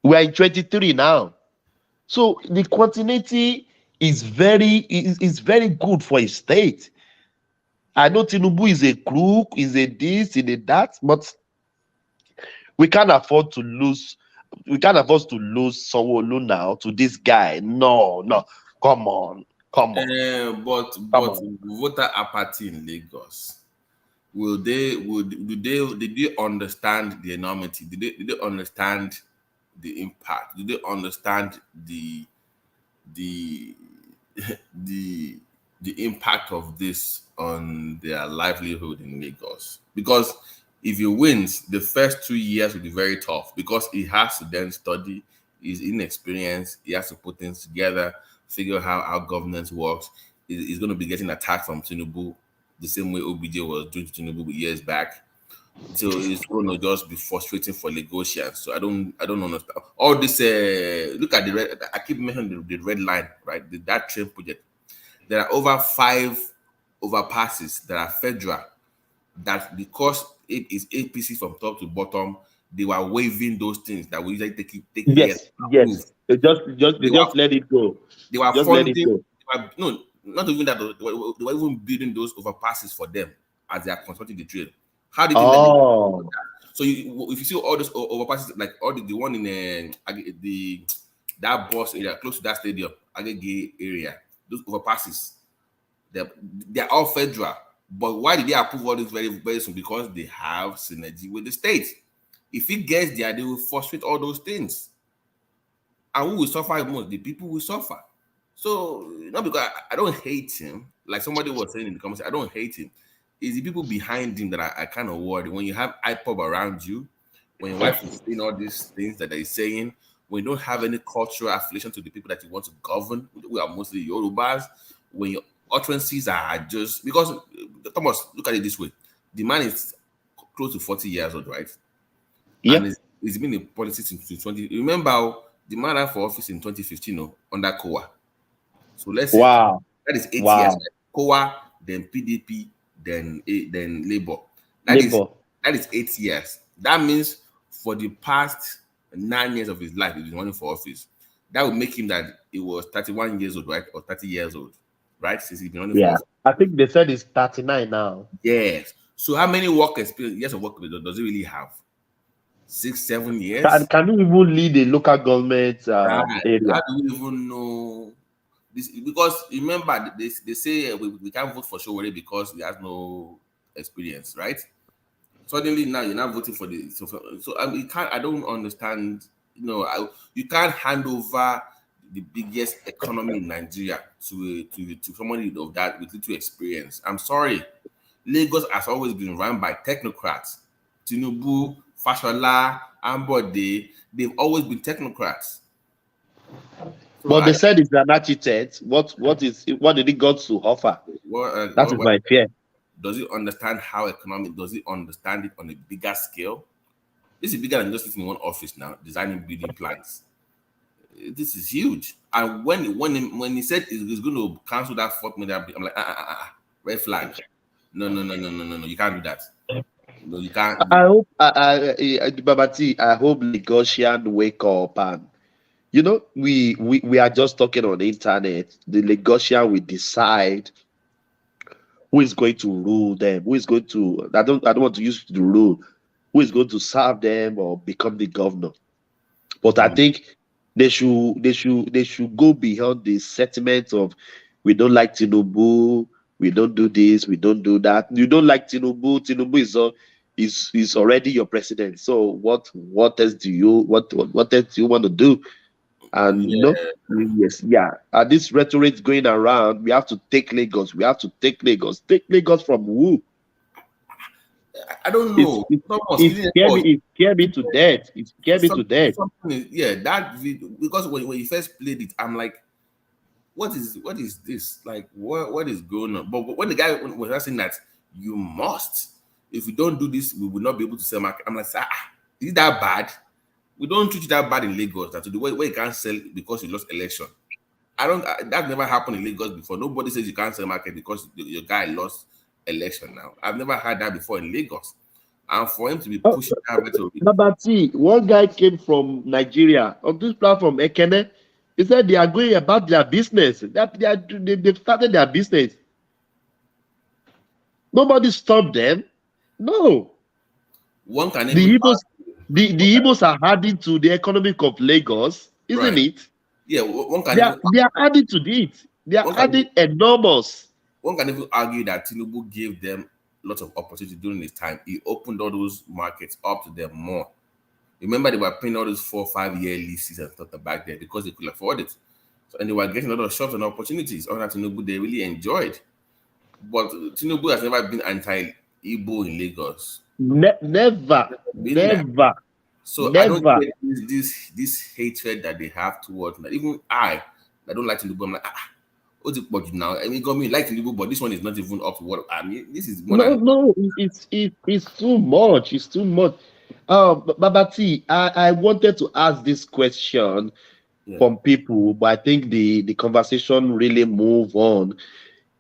We are in 23 now. So the continuity is very good for a state. I know Tinubu is a crook, is a this, is a that, but we can't afford to lose. We can't afford to lose Sanwo Olu now to this guy. No, come on. But voter apathy in Lagos, did they understand the enormity? Did they understand the impact? Did they understand the the impact of this on their livelihood in Lagos? Because if he wins, the first 2 years will be very tough because he has to then study. He's inexperienced. He has to put things together, figure out how governance works. He's going to be getting attacked from Tinubu the same way OBJ was doing to Tinubu years back. So it's going to just be frustrating for Lagosians. So I don't understand all this. Look at the red. I keep mentioning the red line, right? That train project. There are over 5 overpasses that are federal. That because it is APC from top to bottom, they were waiving those things that we usually take yes. They just let it go. They were just funding. Let it go. No, not even that. They were even building those overpasses for them as they are constructing the trail. How did you let it go? So if you see all those overpasses, like all the one in that bus area close to that stadium, Agege area, those overpasses, they're all federal. But why did they approve all this very, very soon? Because they have synergy with the state. If it gets there, they will frustrate all those things. And who will suffer most? The people will suffer. So, not because I don't hate him, like somebody was saying in the comments, I don't hate him. It's the people behind him that I kind of worry. When you have IPOB around you, when your wife is saying all these things that they're saying, when you don't have any cultural affiliation to the people that you want to govern, we are mostly Yorubas, when your utterances are just because Thomas, look at it this way: the man is close to 40 years old, right? Yeah, and he's been in politics since 20. Remember, the man ran for office in 2015, under COA. So let's say that is 8 years. Right? COA, then PDP, then Labour. That is 8 years. That means for the past 9 years of his life, he's been running for office. That would make him that he was 31 years old, right, or 30 years old. Right, since he's been running for office. I think they said he's 39 now. Yes. So how many years of work does he really have? 6, 7 years? Can you even lead a local government area? How do we even know this? Because remember, they say we can't vote for Showore because he has no experience, right? Suddenly now you're not voting for the so I don't understand. You can't hand over the biggest economy in Nigeria to somebody of that with little experience. I'm sorry. Lagos has always been run by technocrats. Tinubu, Fashola, Ambode, they've always been technocrats. So but they said it's an architect. What did he got to offer? That is my fear. Does he understand how economic? Does he understand it on a bigger scale? This is bigger than just sitting in one office now, designing building plans. This is huge. And when he said he's going to cancel that 4 million, I'm like, red flag. No, you can't do that. No, you can't. I hope, Babati, I hope Lagosian wake up and we are just talking on the internet. The Lagosian will decide who is going to rule them, who is going to. I don't want to use the rule. Who is going to serve them or become the governor? But I think they should go beyond the sentiment of we don't like Tinubu, we don't do this, we don't do that. You don't like Tinubu. Tinubu is already your president. So what else do you want to do? And this rhetoric going around, we have to take Lagos. Take Lagos from who? I don't know. It scared me to death. Because when you first played it, I'm like, what is this? Like, what is going on? But when the guy was saying that you must, if we don't do this, we will not be able to sell market. I'm like, is it that bad? We don't treat it that bad in Lagos. That to the way where you can't sell because you lost election. That never happened in Lagos before. Nobody says you can't sell market because your guy lost election now. I've never had that before in Lagos. And for him to be pushing that rhetoric. Babati, one guy came from Nigeria on this platform, Ekene. He said they are going about their business. They've started their business. Nobody stopped them. No. One can the Igbos are adding to the economic of Lagos, isn't it? Yeah, one can they are adding to it. They are adding enormous. One can even argue that Tinubu gave them lots of opportunity during his time. He opened all those markets up to them more. Remember, they were paying all those 4 or 5 year leases and stuff back there because they could afford it. So, and they were getting a lot of shops and opportunities. Under Tinubu, they really enjoyed. But Tinubu has never been anti-Igbo in Lagos. Never. So never. I don't get this hatred that they have towards me. Even I don't like Tinubu. I'm like, what's it about you now? I mean, got me like Tinubu, but this one is not even up to what I mean. This is more it's too much. It's too much. Babati, I wanted to ask this question from people, but I think the conversation really move on.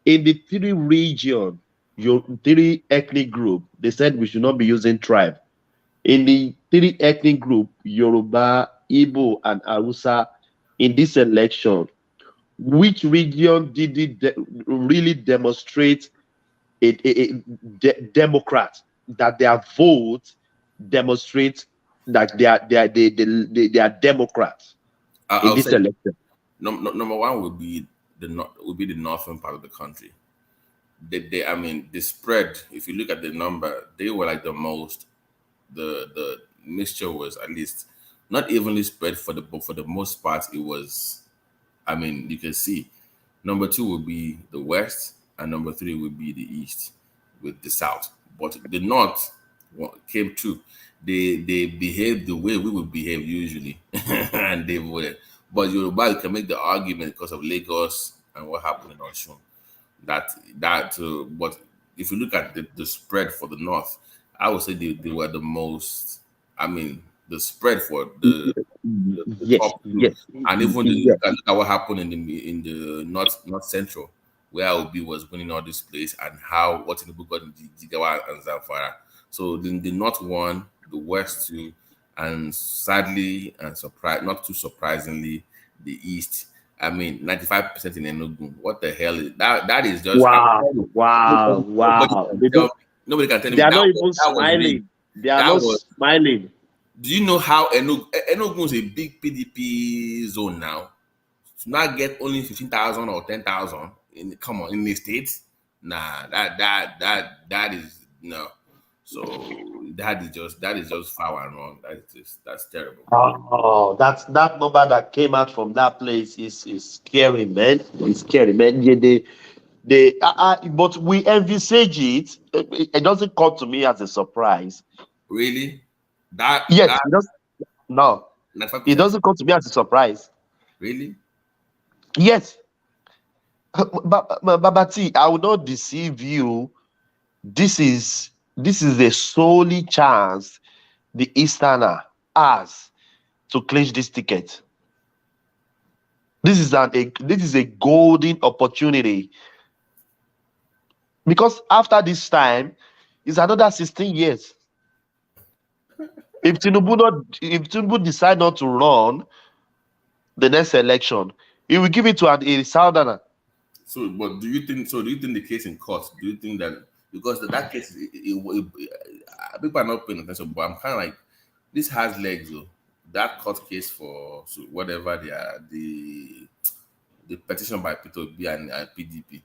In the 3 region, your 3 ethnic group, they said we should not be using tribe. In the 3 ethnic group, Yoruba, Igbo, and Hausa, in this election, which region did it really demonstrate a Democrat, that their vote demonstrates that they are Democrats in this election? Number one would be the northern part of the country. I mean, the spread. If you look at the number, they were like the most. The mixture was at least not evenly spread for the most part. It was, I mean, you can see. Number 2 would be the west, and number 3 would be the east with the south. But the north came true. They behaved the way we would behave usually, and they voted. But Yoruba can make the argument because of Lagos and what happened in Osun. But if you look at the spread for the north, I would say they were the most. I mean, the spread for the top 2. And even look at what happened in the north central, where Obi was winning all this place, and what Tinubu got in Jigawa and Zamfara. So the north won, the west 2, and sadly and not too surprisingly, the east. I mean, 95% in Enugu. What the hell is that? That is just wow. Nobody can tell me. They are not even smiling. They are not smiling. Do you know how Enugu is a big PDP zone now? To not get only 15,000 or 10,000 in the states? Nah, that is no. So that is just foul and wrong. That's terrible. Oh, that number that came out from that place is scary, man. It's scary, man. Yeah, but we envisage it. It doesn't come to me as a surprise. Really? No. It doesn't come to me as a surprise. Really? Yes. Babati, I will not deceive you. This is a solely chance the Easterner has to clinch this ticket. This is a golden opportunity, because after this time, it's another 16 years. If Tinubu decide not to run the next election, he will give it to a Southerner. So, but do you think the case in court? Do you think that because that case, people are not paying attention, but I'm kind of like, this has legs though. That court case for whatever they are, the petition by P2B and PDP.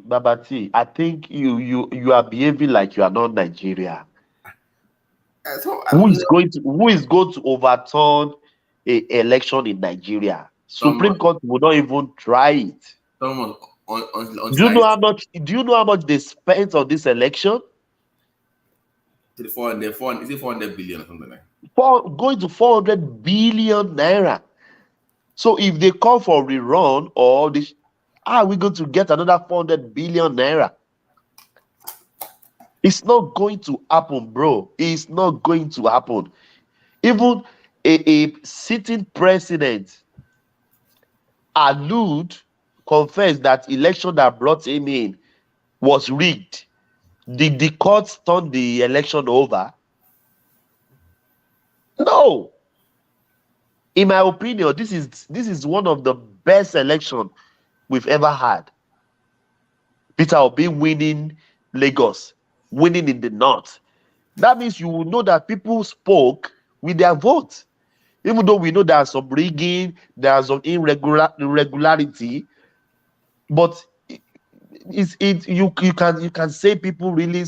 Babati, I think you are behaving like you are not Nigeria. Who is going to overturn an election in Nigeria? Supreme Court will not even try it. Do you know how much they spent on this election? 400 billion or something like that. Going to 400 billion naira. So if they call for rerun or this, how are we going to get another 400 billion naira? It's not going to happen, bro. It's not going to happen. Even a sitting president confessed that election that brought him in was rigged. Did the courts turn the election over? No. In my opinion, this is one of the best election we've ever had. Peter Obi winning Lagos, winning in the north. That means you will know that people spoke with their vote. Even though we know there's some rigging, there's some irregularity, but you can say people really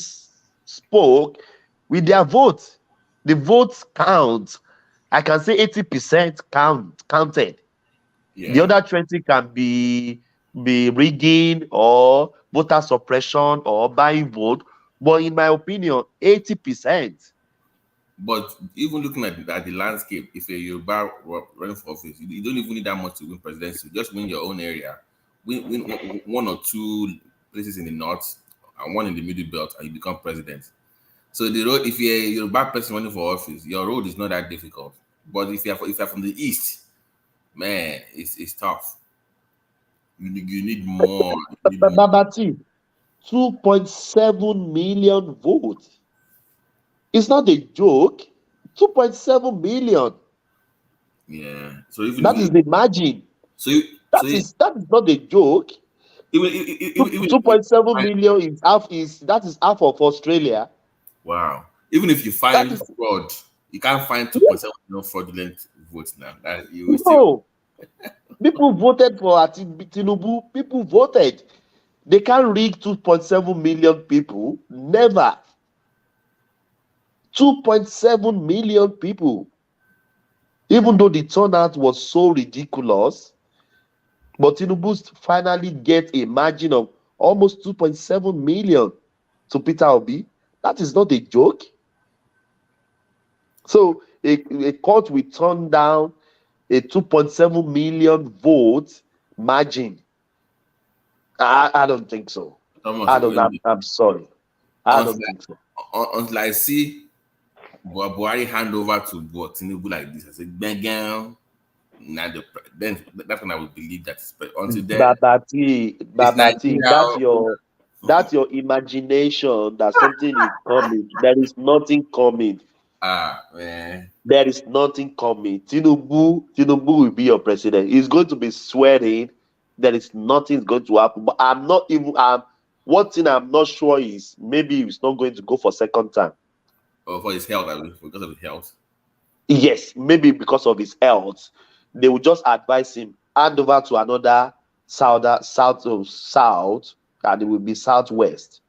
spoke with their vote. The votes count. I can say 80% counted. Yeah. The other 20 can be rigging or voter suppression or buying vote. But in my opinion, 80%. But even looking at the landscape, if you're running for office, you don't even need that much to win presidency. Just win your own area, win one or two places in the north and one in the middle belt, and you become president. So the road, if you're a bad person running for office, your road is not that difficult. But if you're from the east, man, it's tough. You need more. Babati, 2.7 million votes. It's not a joke. 2.7 million. Yeah. So even that is the margin. That is not a joke. 2.7 million that is half of Australia. Wow. Even if you find fraud, you can't find 2.7 million fraudulent votes now. That you will still. People voted for Tinubu. People voted. They can't rig 2.7 million people. Never. 2.7 million people. Even though the turnout was so ridiculous, but Tinubu finally get a margin of almost 2.7 million to Peter Obi. That is not a joke. So a court will turn down a 2.7 million vote margin. I don't think so. I'm sorry. I don't think so. Until I see Buhari hand over to Tinubu like this, I say, then that's when I would believe that. But until then, Babati, that's your imagination that something is coming. There is nothing coming. Man. There is nothing coming. Tinubu will be your president. He's going to be swearing. There is nothing going to happen. But one thing I'm not sure is maybe he's not going to go for second time. Oh, for his health, because of his health. Yes, maybe because of his health. They will just advise him hand over to another south, and it will be southwest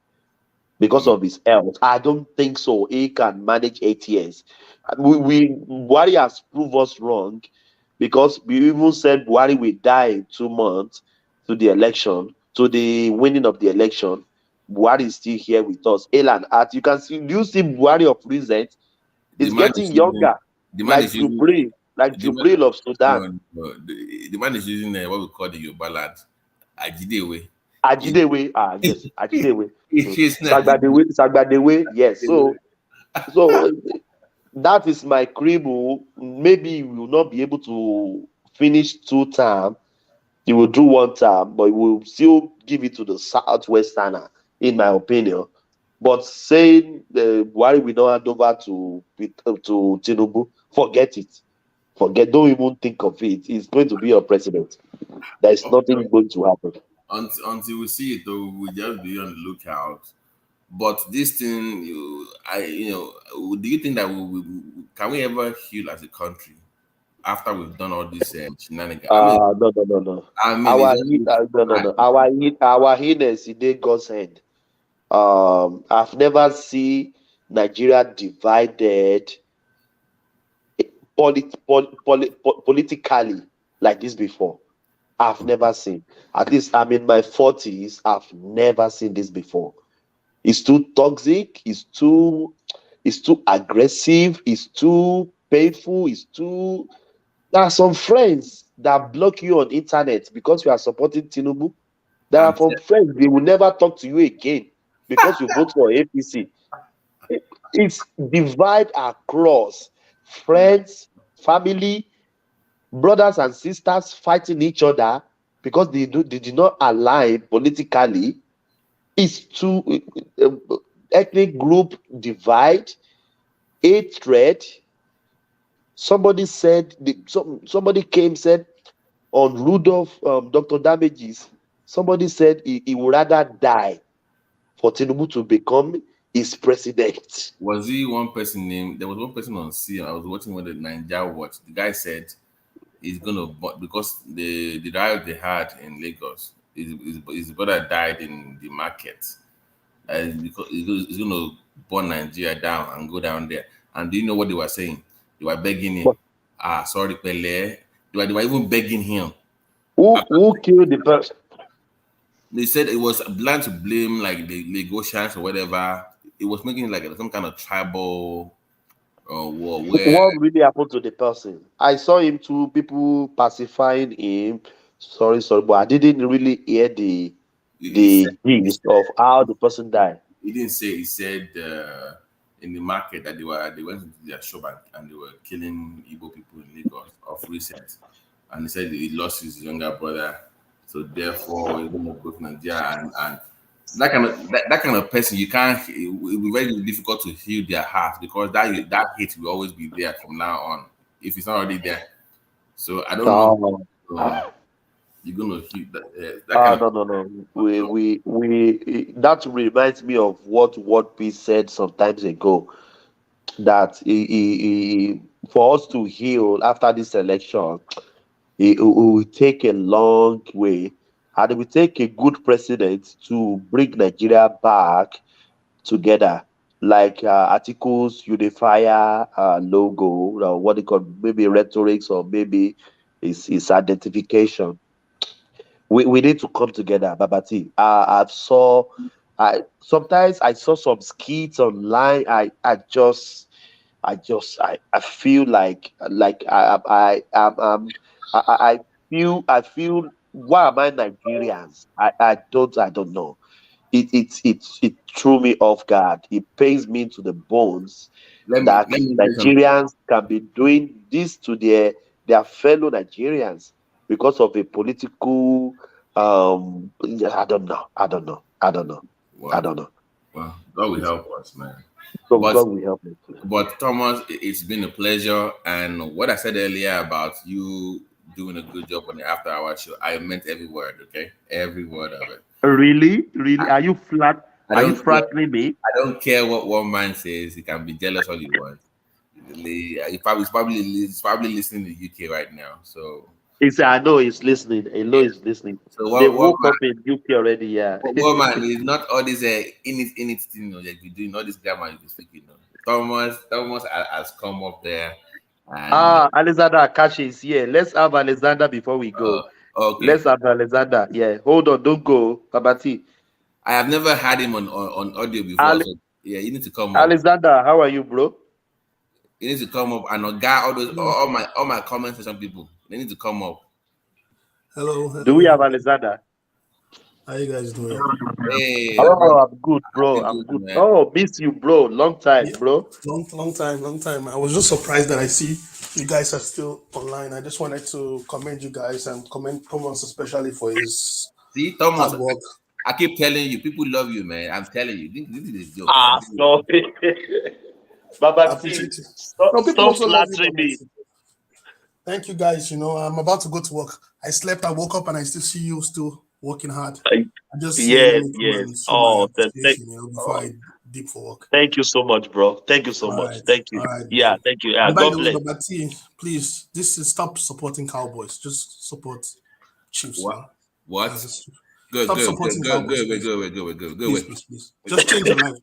because of his health. I don't think so. He can manage 8 years. Buhari has proved us wrong because we even said Buhari will die in 2 months to the election, to the winning of the election. Buhari is still here with us. Elan, you can see, do you see Buhari of recent? He's getting younger, like Jubril of Sudan. No, the man is using what we call the Yoruba land, Ajidewe. Yes, Ajidewe. Sagbadewe, yes. So that is my cribble. Maybe we will not be able to finish 2 terms. He will do 1 term, but he will still give it to the Southwesterner, in my opinion. But saying Buhari will not hand over to Tinubu, forget it. Don't even think of it. He's going to be your president. There is nothing going to happen. Until we see it, though, we'll just be on the lookout. But this thing, do you think that can we ever heal as a country after we've done all this shenanigans? No. Our healness in God's hand. I've never seen Nigeria divided politically like this before. I've never seen. At least I'm in my 40s. I've never seen this before. It's too toxic. It's too aggressive. It's too painful. There are some friends that block you on internet because you are supporting Tinubu. There are some friends, they will never talk to you again because you vote for APC. It's divide across friends, family, brothers and sisters fighting each other because they did not align politically. It's to ethnic group divide, hatred. Somebody said somebody came said on Rudolph Dr. Damages. Somebody said he would rather die for Tinubu to become his president. Was he one person named? There was one person on C. I was watching with the Ninja Watch. The guy said he's gonna because the riot they had in Lagos, his brother died in the market. Because he's gonna burn Nigeria down and go down there. And do you know what they were saying? They were begging him. Sorry, Pele. They were even begging him. Who killed the person? They said it was blind to blame like the Lagosians or whatever. It was making it like some kind of tribal war. What really happened to the person? I saw him two people pacifying him. Sorry, but I didn't really hear the gist of how the person died. He didn't say. He said in the market that they went into their shop and they were killing Igbo people in Lagos of recent, and he said he lost his younger brother, so therefore he's going to go to Nigeria and that kind of person, you can't. It will be very difficult to heal their heart because that hate will always be there from now on if it's not already there. So I don't know. You're gonna heal that. No. We that reminds me of what we said some times ago that for us to heal after this election, it will take a long way. And it will take a good president to bring Nigeria back together, like articles, unifier logo, what they call maybe rhetorics or maybe it's identification. We need to come together, Babati. Sometimes I saw some skits online. I feel like I feel why am I Nigerians? I don't know. It threw me off guard. It pains me to the bones that Nigerians can be doing this to their fellow Nigerians because of a political I don't know. Wow. Well, God will help us, man. God will help us. But Thomas, it's been a pleasure. And what I said earlier about you doing a good job on the After Hour show, I meant every word, okay? Every word of it. Really? Are you flat? Are you flattering me? I don't care what one man says. He can be jealous all he wants. He's probably listening to UK right now. So I know he's listening. He's listening. So they woke up in UK already, yeah. One man is not all this in it thing, like you doing all this grammar you speaking. Thomas has come up there. And Alexander Akashi is here. Let's have Alexander before we go. Okay. Let's have Alexander. Yeah, hold on, don't go, Babati. I have never had him on audio before. So yeah, you need to come up. Alexander, how are you, bro? You need to come up and all my comments for some people. They need to come up. Hello. Do we have Alexander? How you guys doing? Hey, I'm good, bro. I'm good. Man. Oh, miss you, bro. Long time, bro. Long time. I was just surprised that I see you guys are still online. I just wanted to commend you guys and commend Thomas especially for his Thomas, hard work. I keep telling you, people love you, man. I'm telling you, this is a joke. Stop Baba, stop flattering me. Thank you, guys. I'm about to go to work. I slept, I woke up, and I still see you still working hard. I just yes. Before I dip for work. Thank you so much, bro. Thank you so much. Thank you. Right, yeah, thank you. And by the way, Babati, please, stop supporting Cowboys. Just support Chiefs. What? Good. Please. Just change your life.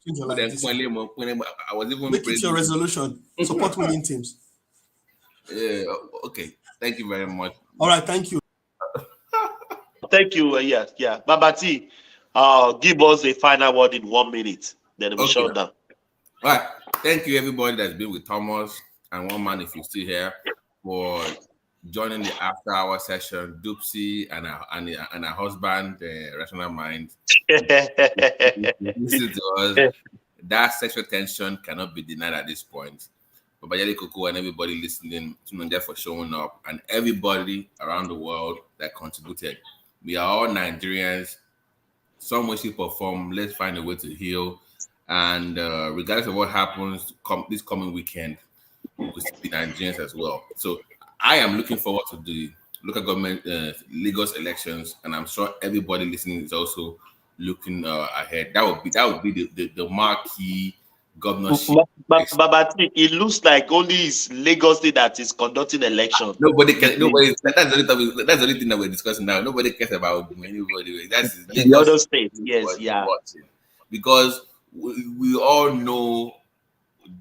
I was even make it your resolution. Support winning teams. Yeah. Okay. Thank you very much. All right. Thank you. Thank you. Yeah. Babati, give us a final word in 1 minute. Then we shut down. All right. Thank you, everybody that's been with Thomas and one man if you're still here for joining the after-hour session. Dupsy and her husband, Rational Mind, listen to us. That sexual tension cannot be denied at this point. But Bayali Koko and everybody listening, Tunanja for showing up, and everybody around the world that contributed. We are all Nigerians. Some way, shape, or form. Let's find a way to heal. And regardless of what happens this coming weekend, we will be Nigerians as well. So I am looking forward to the local government Lagos elections, and I'm sure everybody listening is also looking ahead. That would be the marquee governorship. Babati, it looks like only is Lagos State that is conducting elections. That's the only thing that we're discussing now. Nobody cares about anybody. That's the other states. Yes, yeah. Because we all know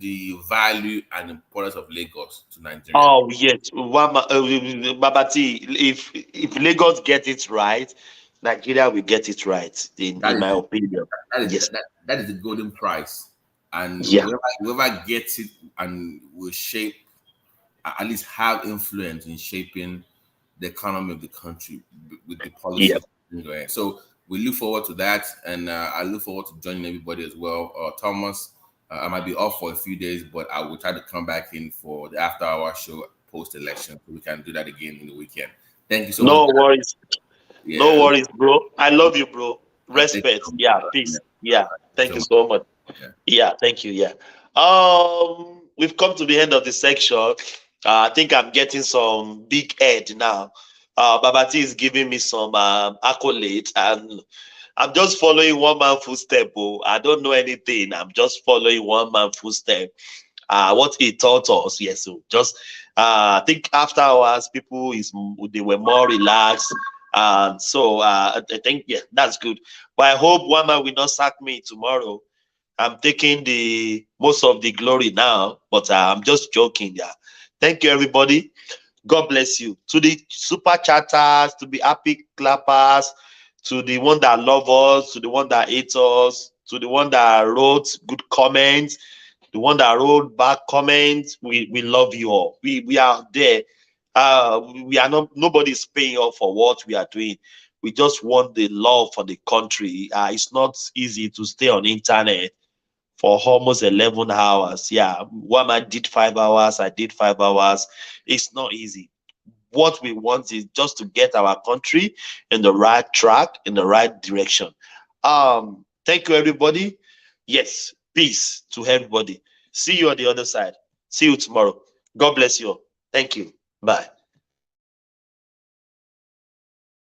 the value and importance of Lagos to Nigeria. Oh yes, Babati. If Lagos gets it right, Nigeria will get it right. In my opinion, that is the golden prize, and whoever gets it and will shape, at least have influence in shaping the economy of the country with the policies. Yeah. So we look forward to that, and I look forward to joining everybody as well. Thomas. I might be off for a few days, but I will try to come back in for the after-hour show post-election, so we can do that again in the weekend. Thank you so much. No worries. Yeah. No worries, bro. I love you, bro. Respect. Yeah, peace. Yeah. Thank you so much. Yeah, thank you. Yeah. We've come to the end of the section. I think I'm getting some big head now. Babati is giving me some accolades, and I'm just following one man footstep. I don't know anything. I'm just following one man footstep. What he taught us, yes. So just I think after hours, they were more relaxed. So I think that's good. But I hope one man will not sack me tomorrow. I'm taking the most of the glory now, but I'm just joking. Yeah. Thank you, everybody. God bless you. To the super chatters, to the happy clappers, to the one that love us, to the one that hate us, to the one that wrote good comments, the one that wrote bad comments, we love you all. We are there. We are not, nobody's paying us for what we are doing. We just want the love for the country. It's not easy to stay on internet for almost 11 hours. Yeah, one man did 5 hours, I did 5 hours. It's not easy. What we want is just to get our country in the right track, in the right direction. Thank you, everybody. Yes, peace to everybody. See you on the other side. See you tomorrow. God bless you all. Thank you. Bye.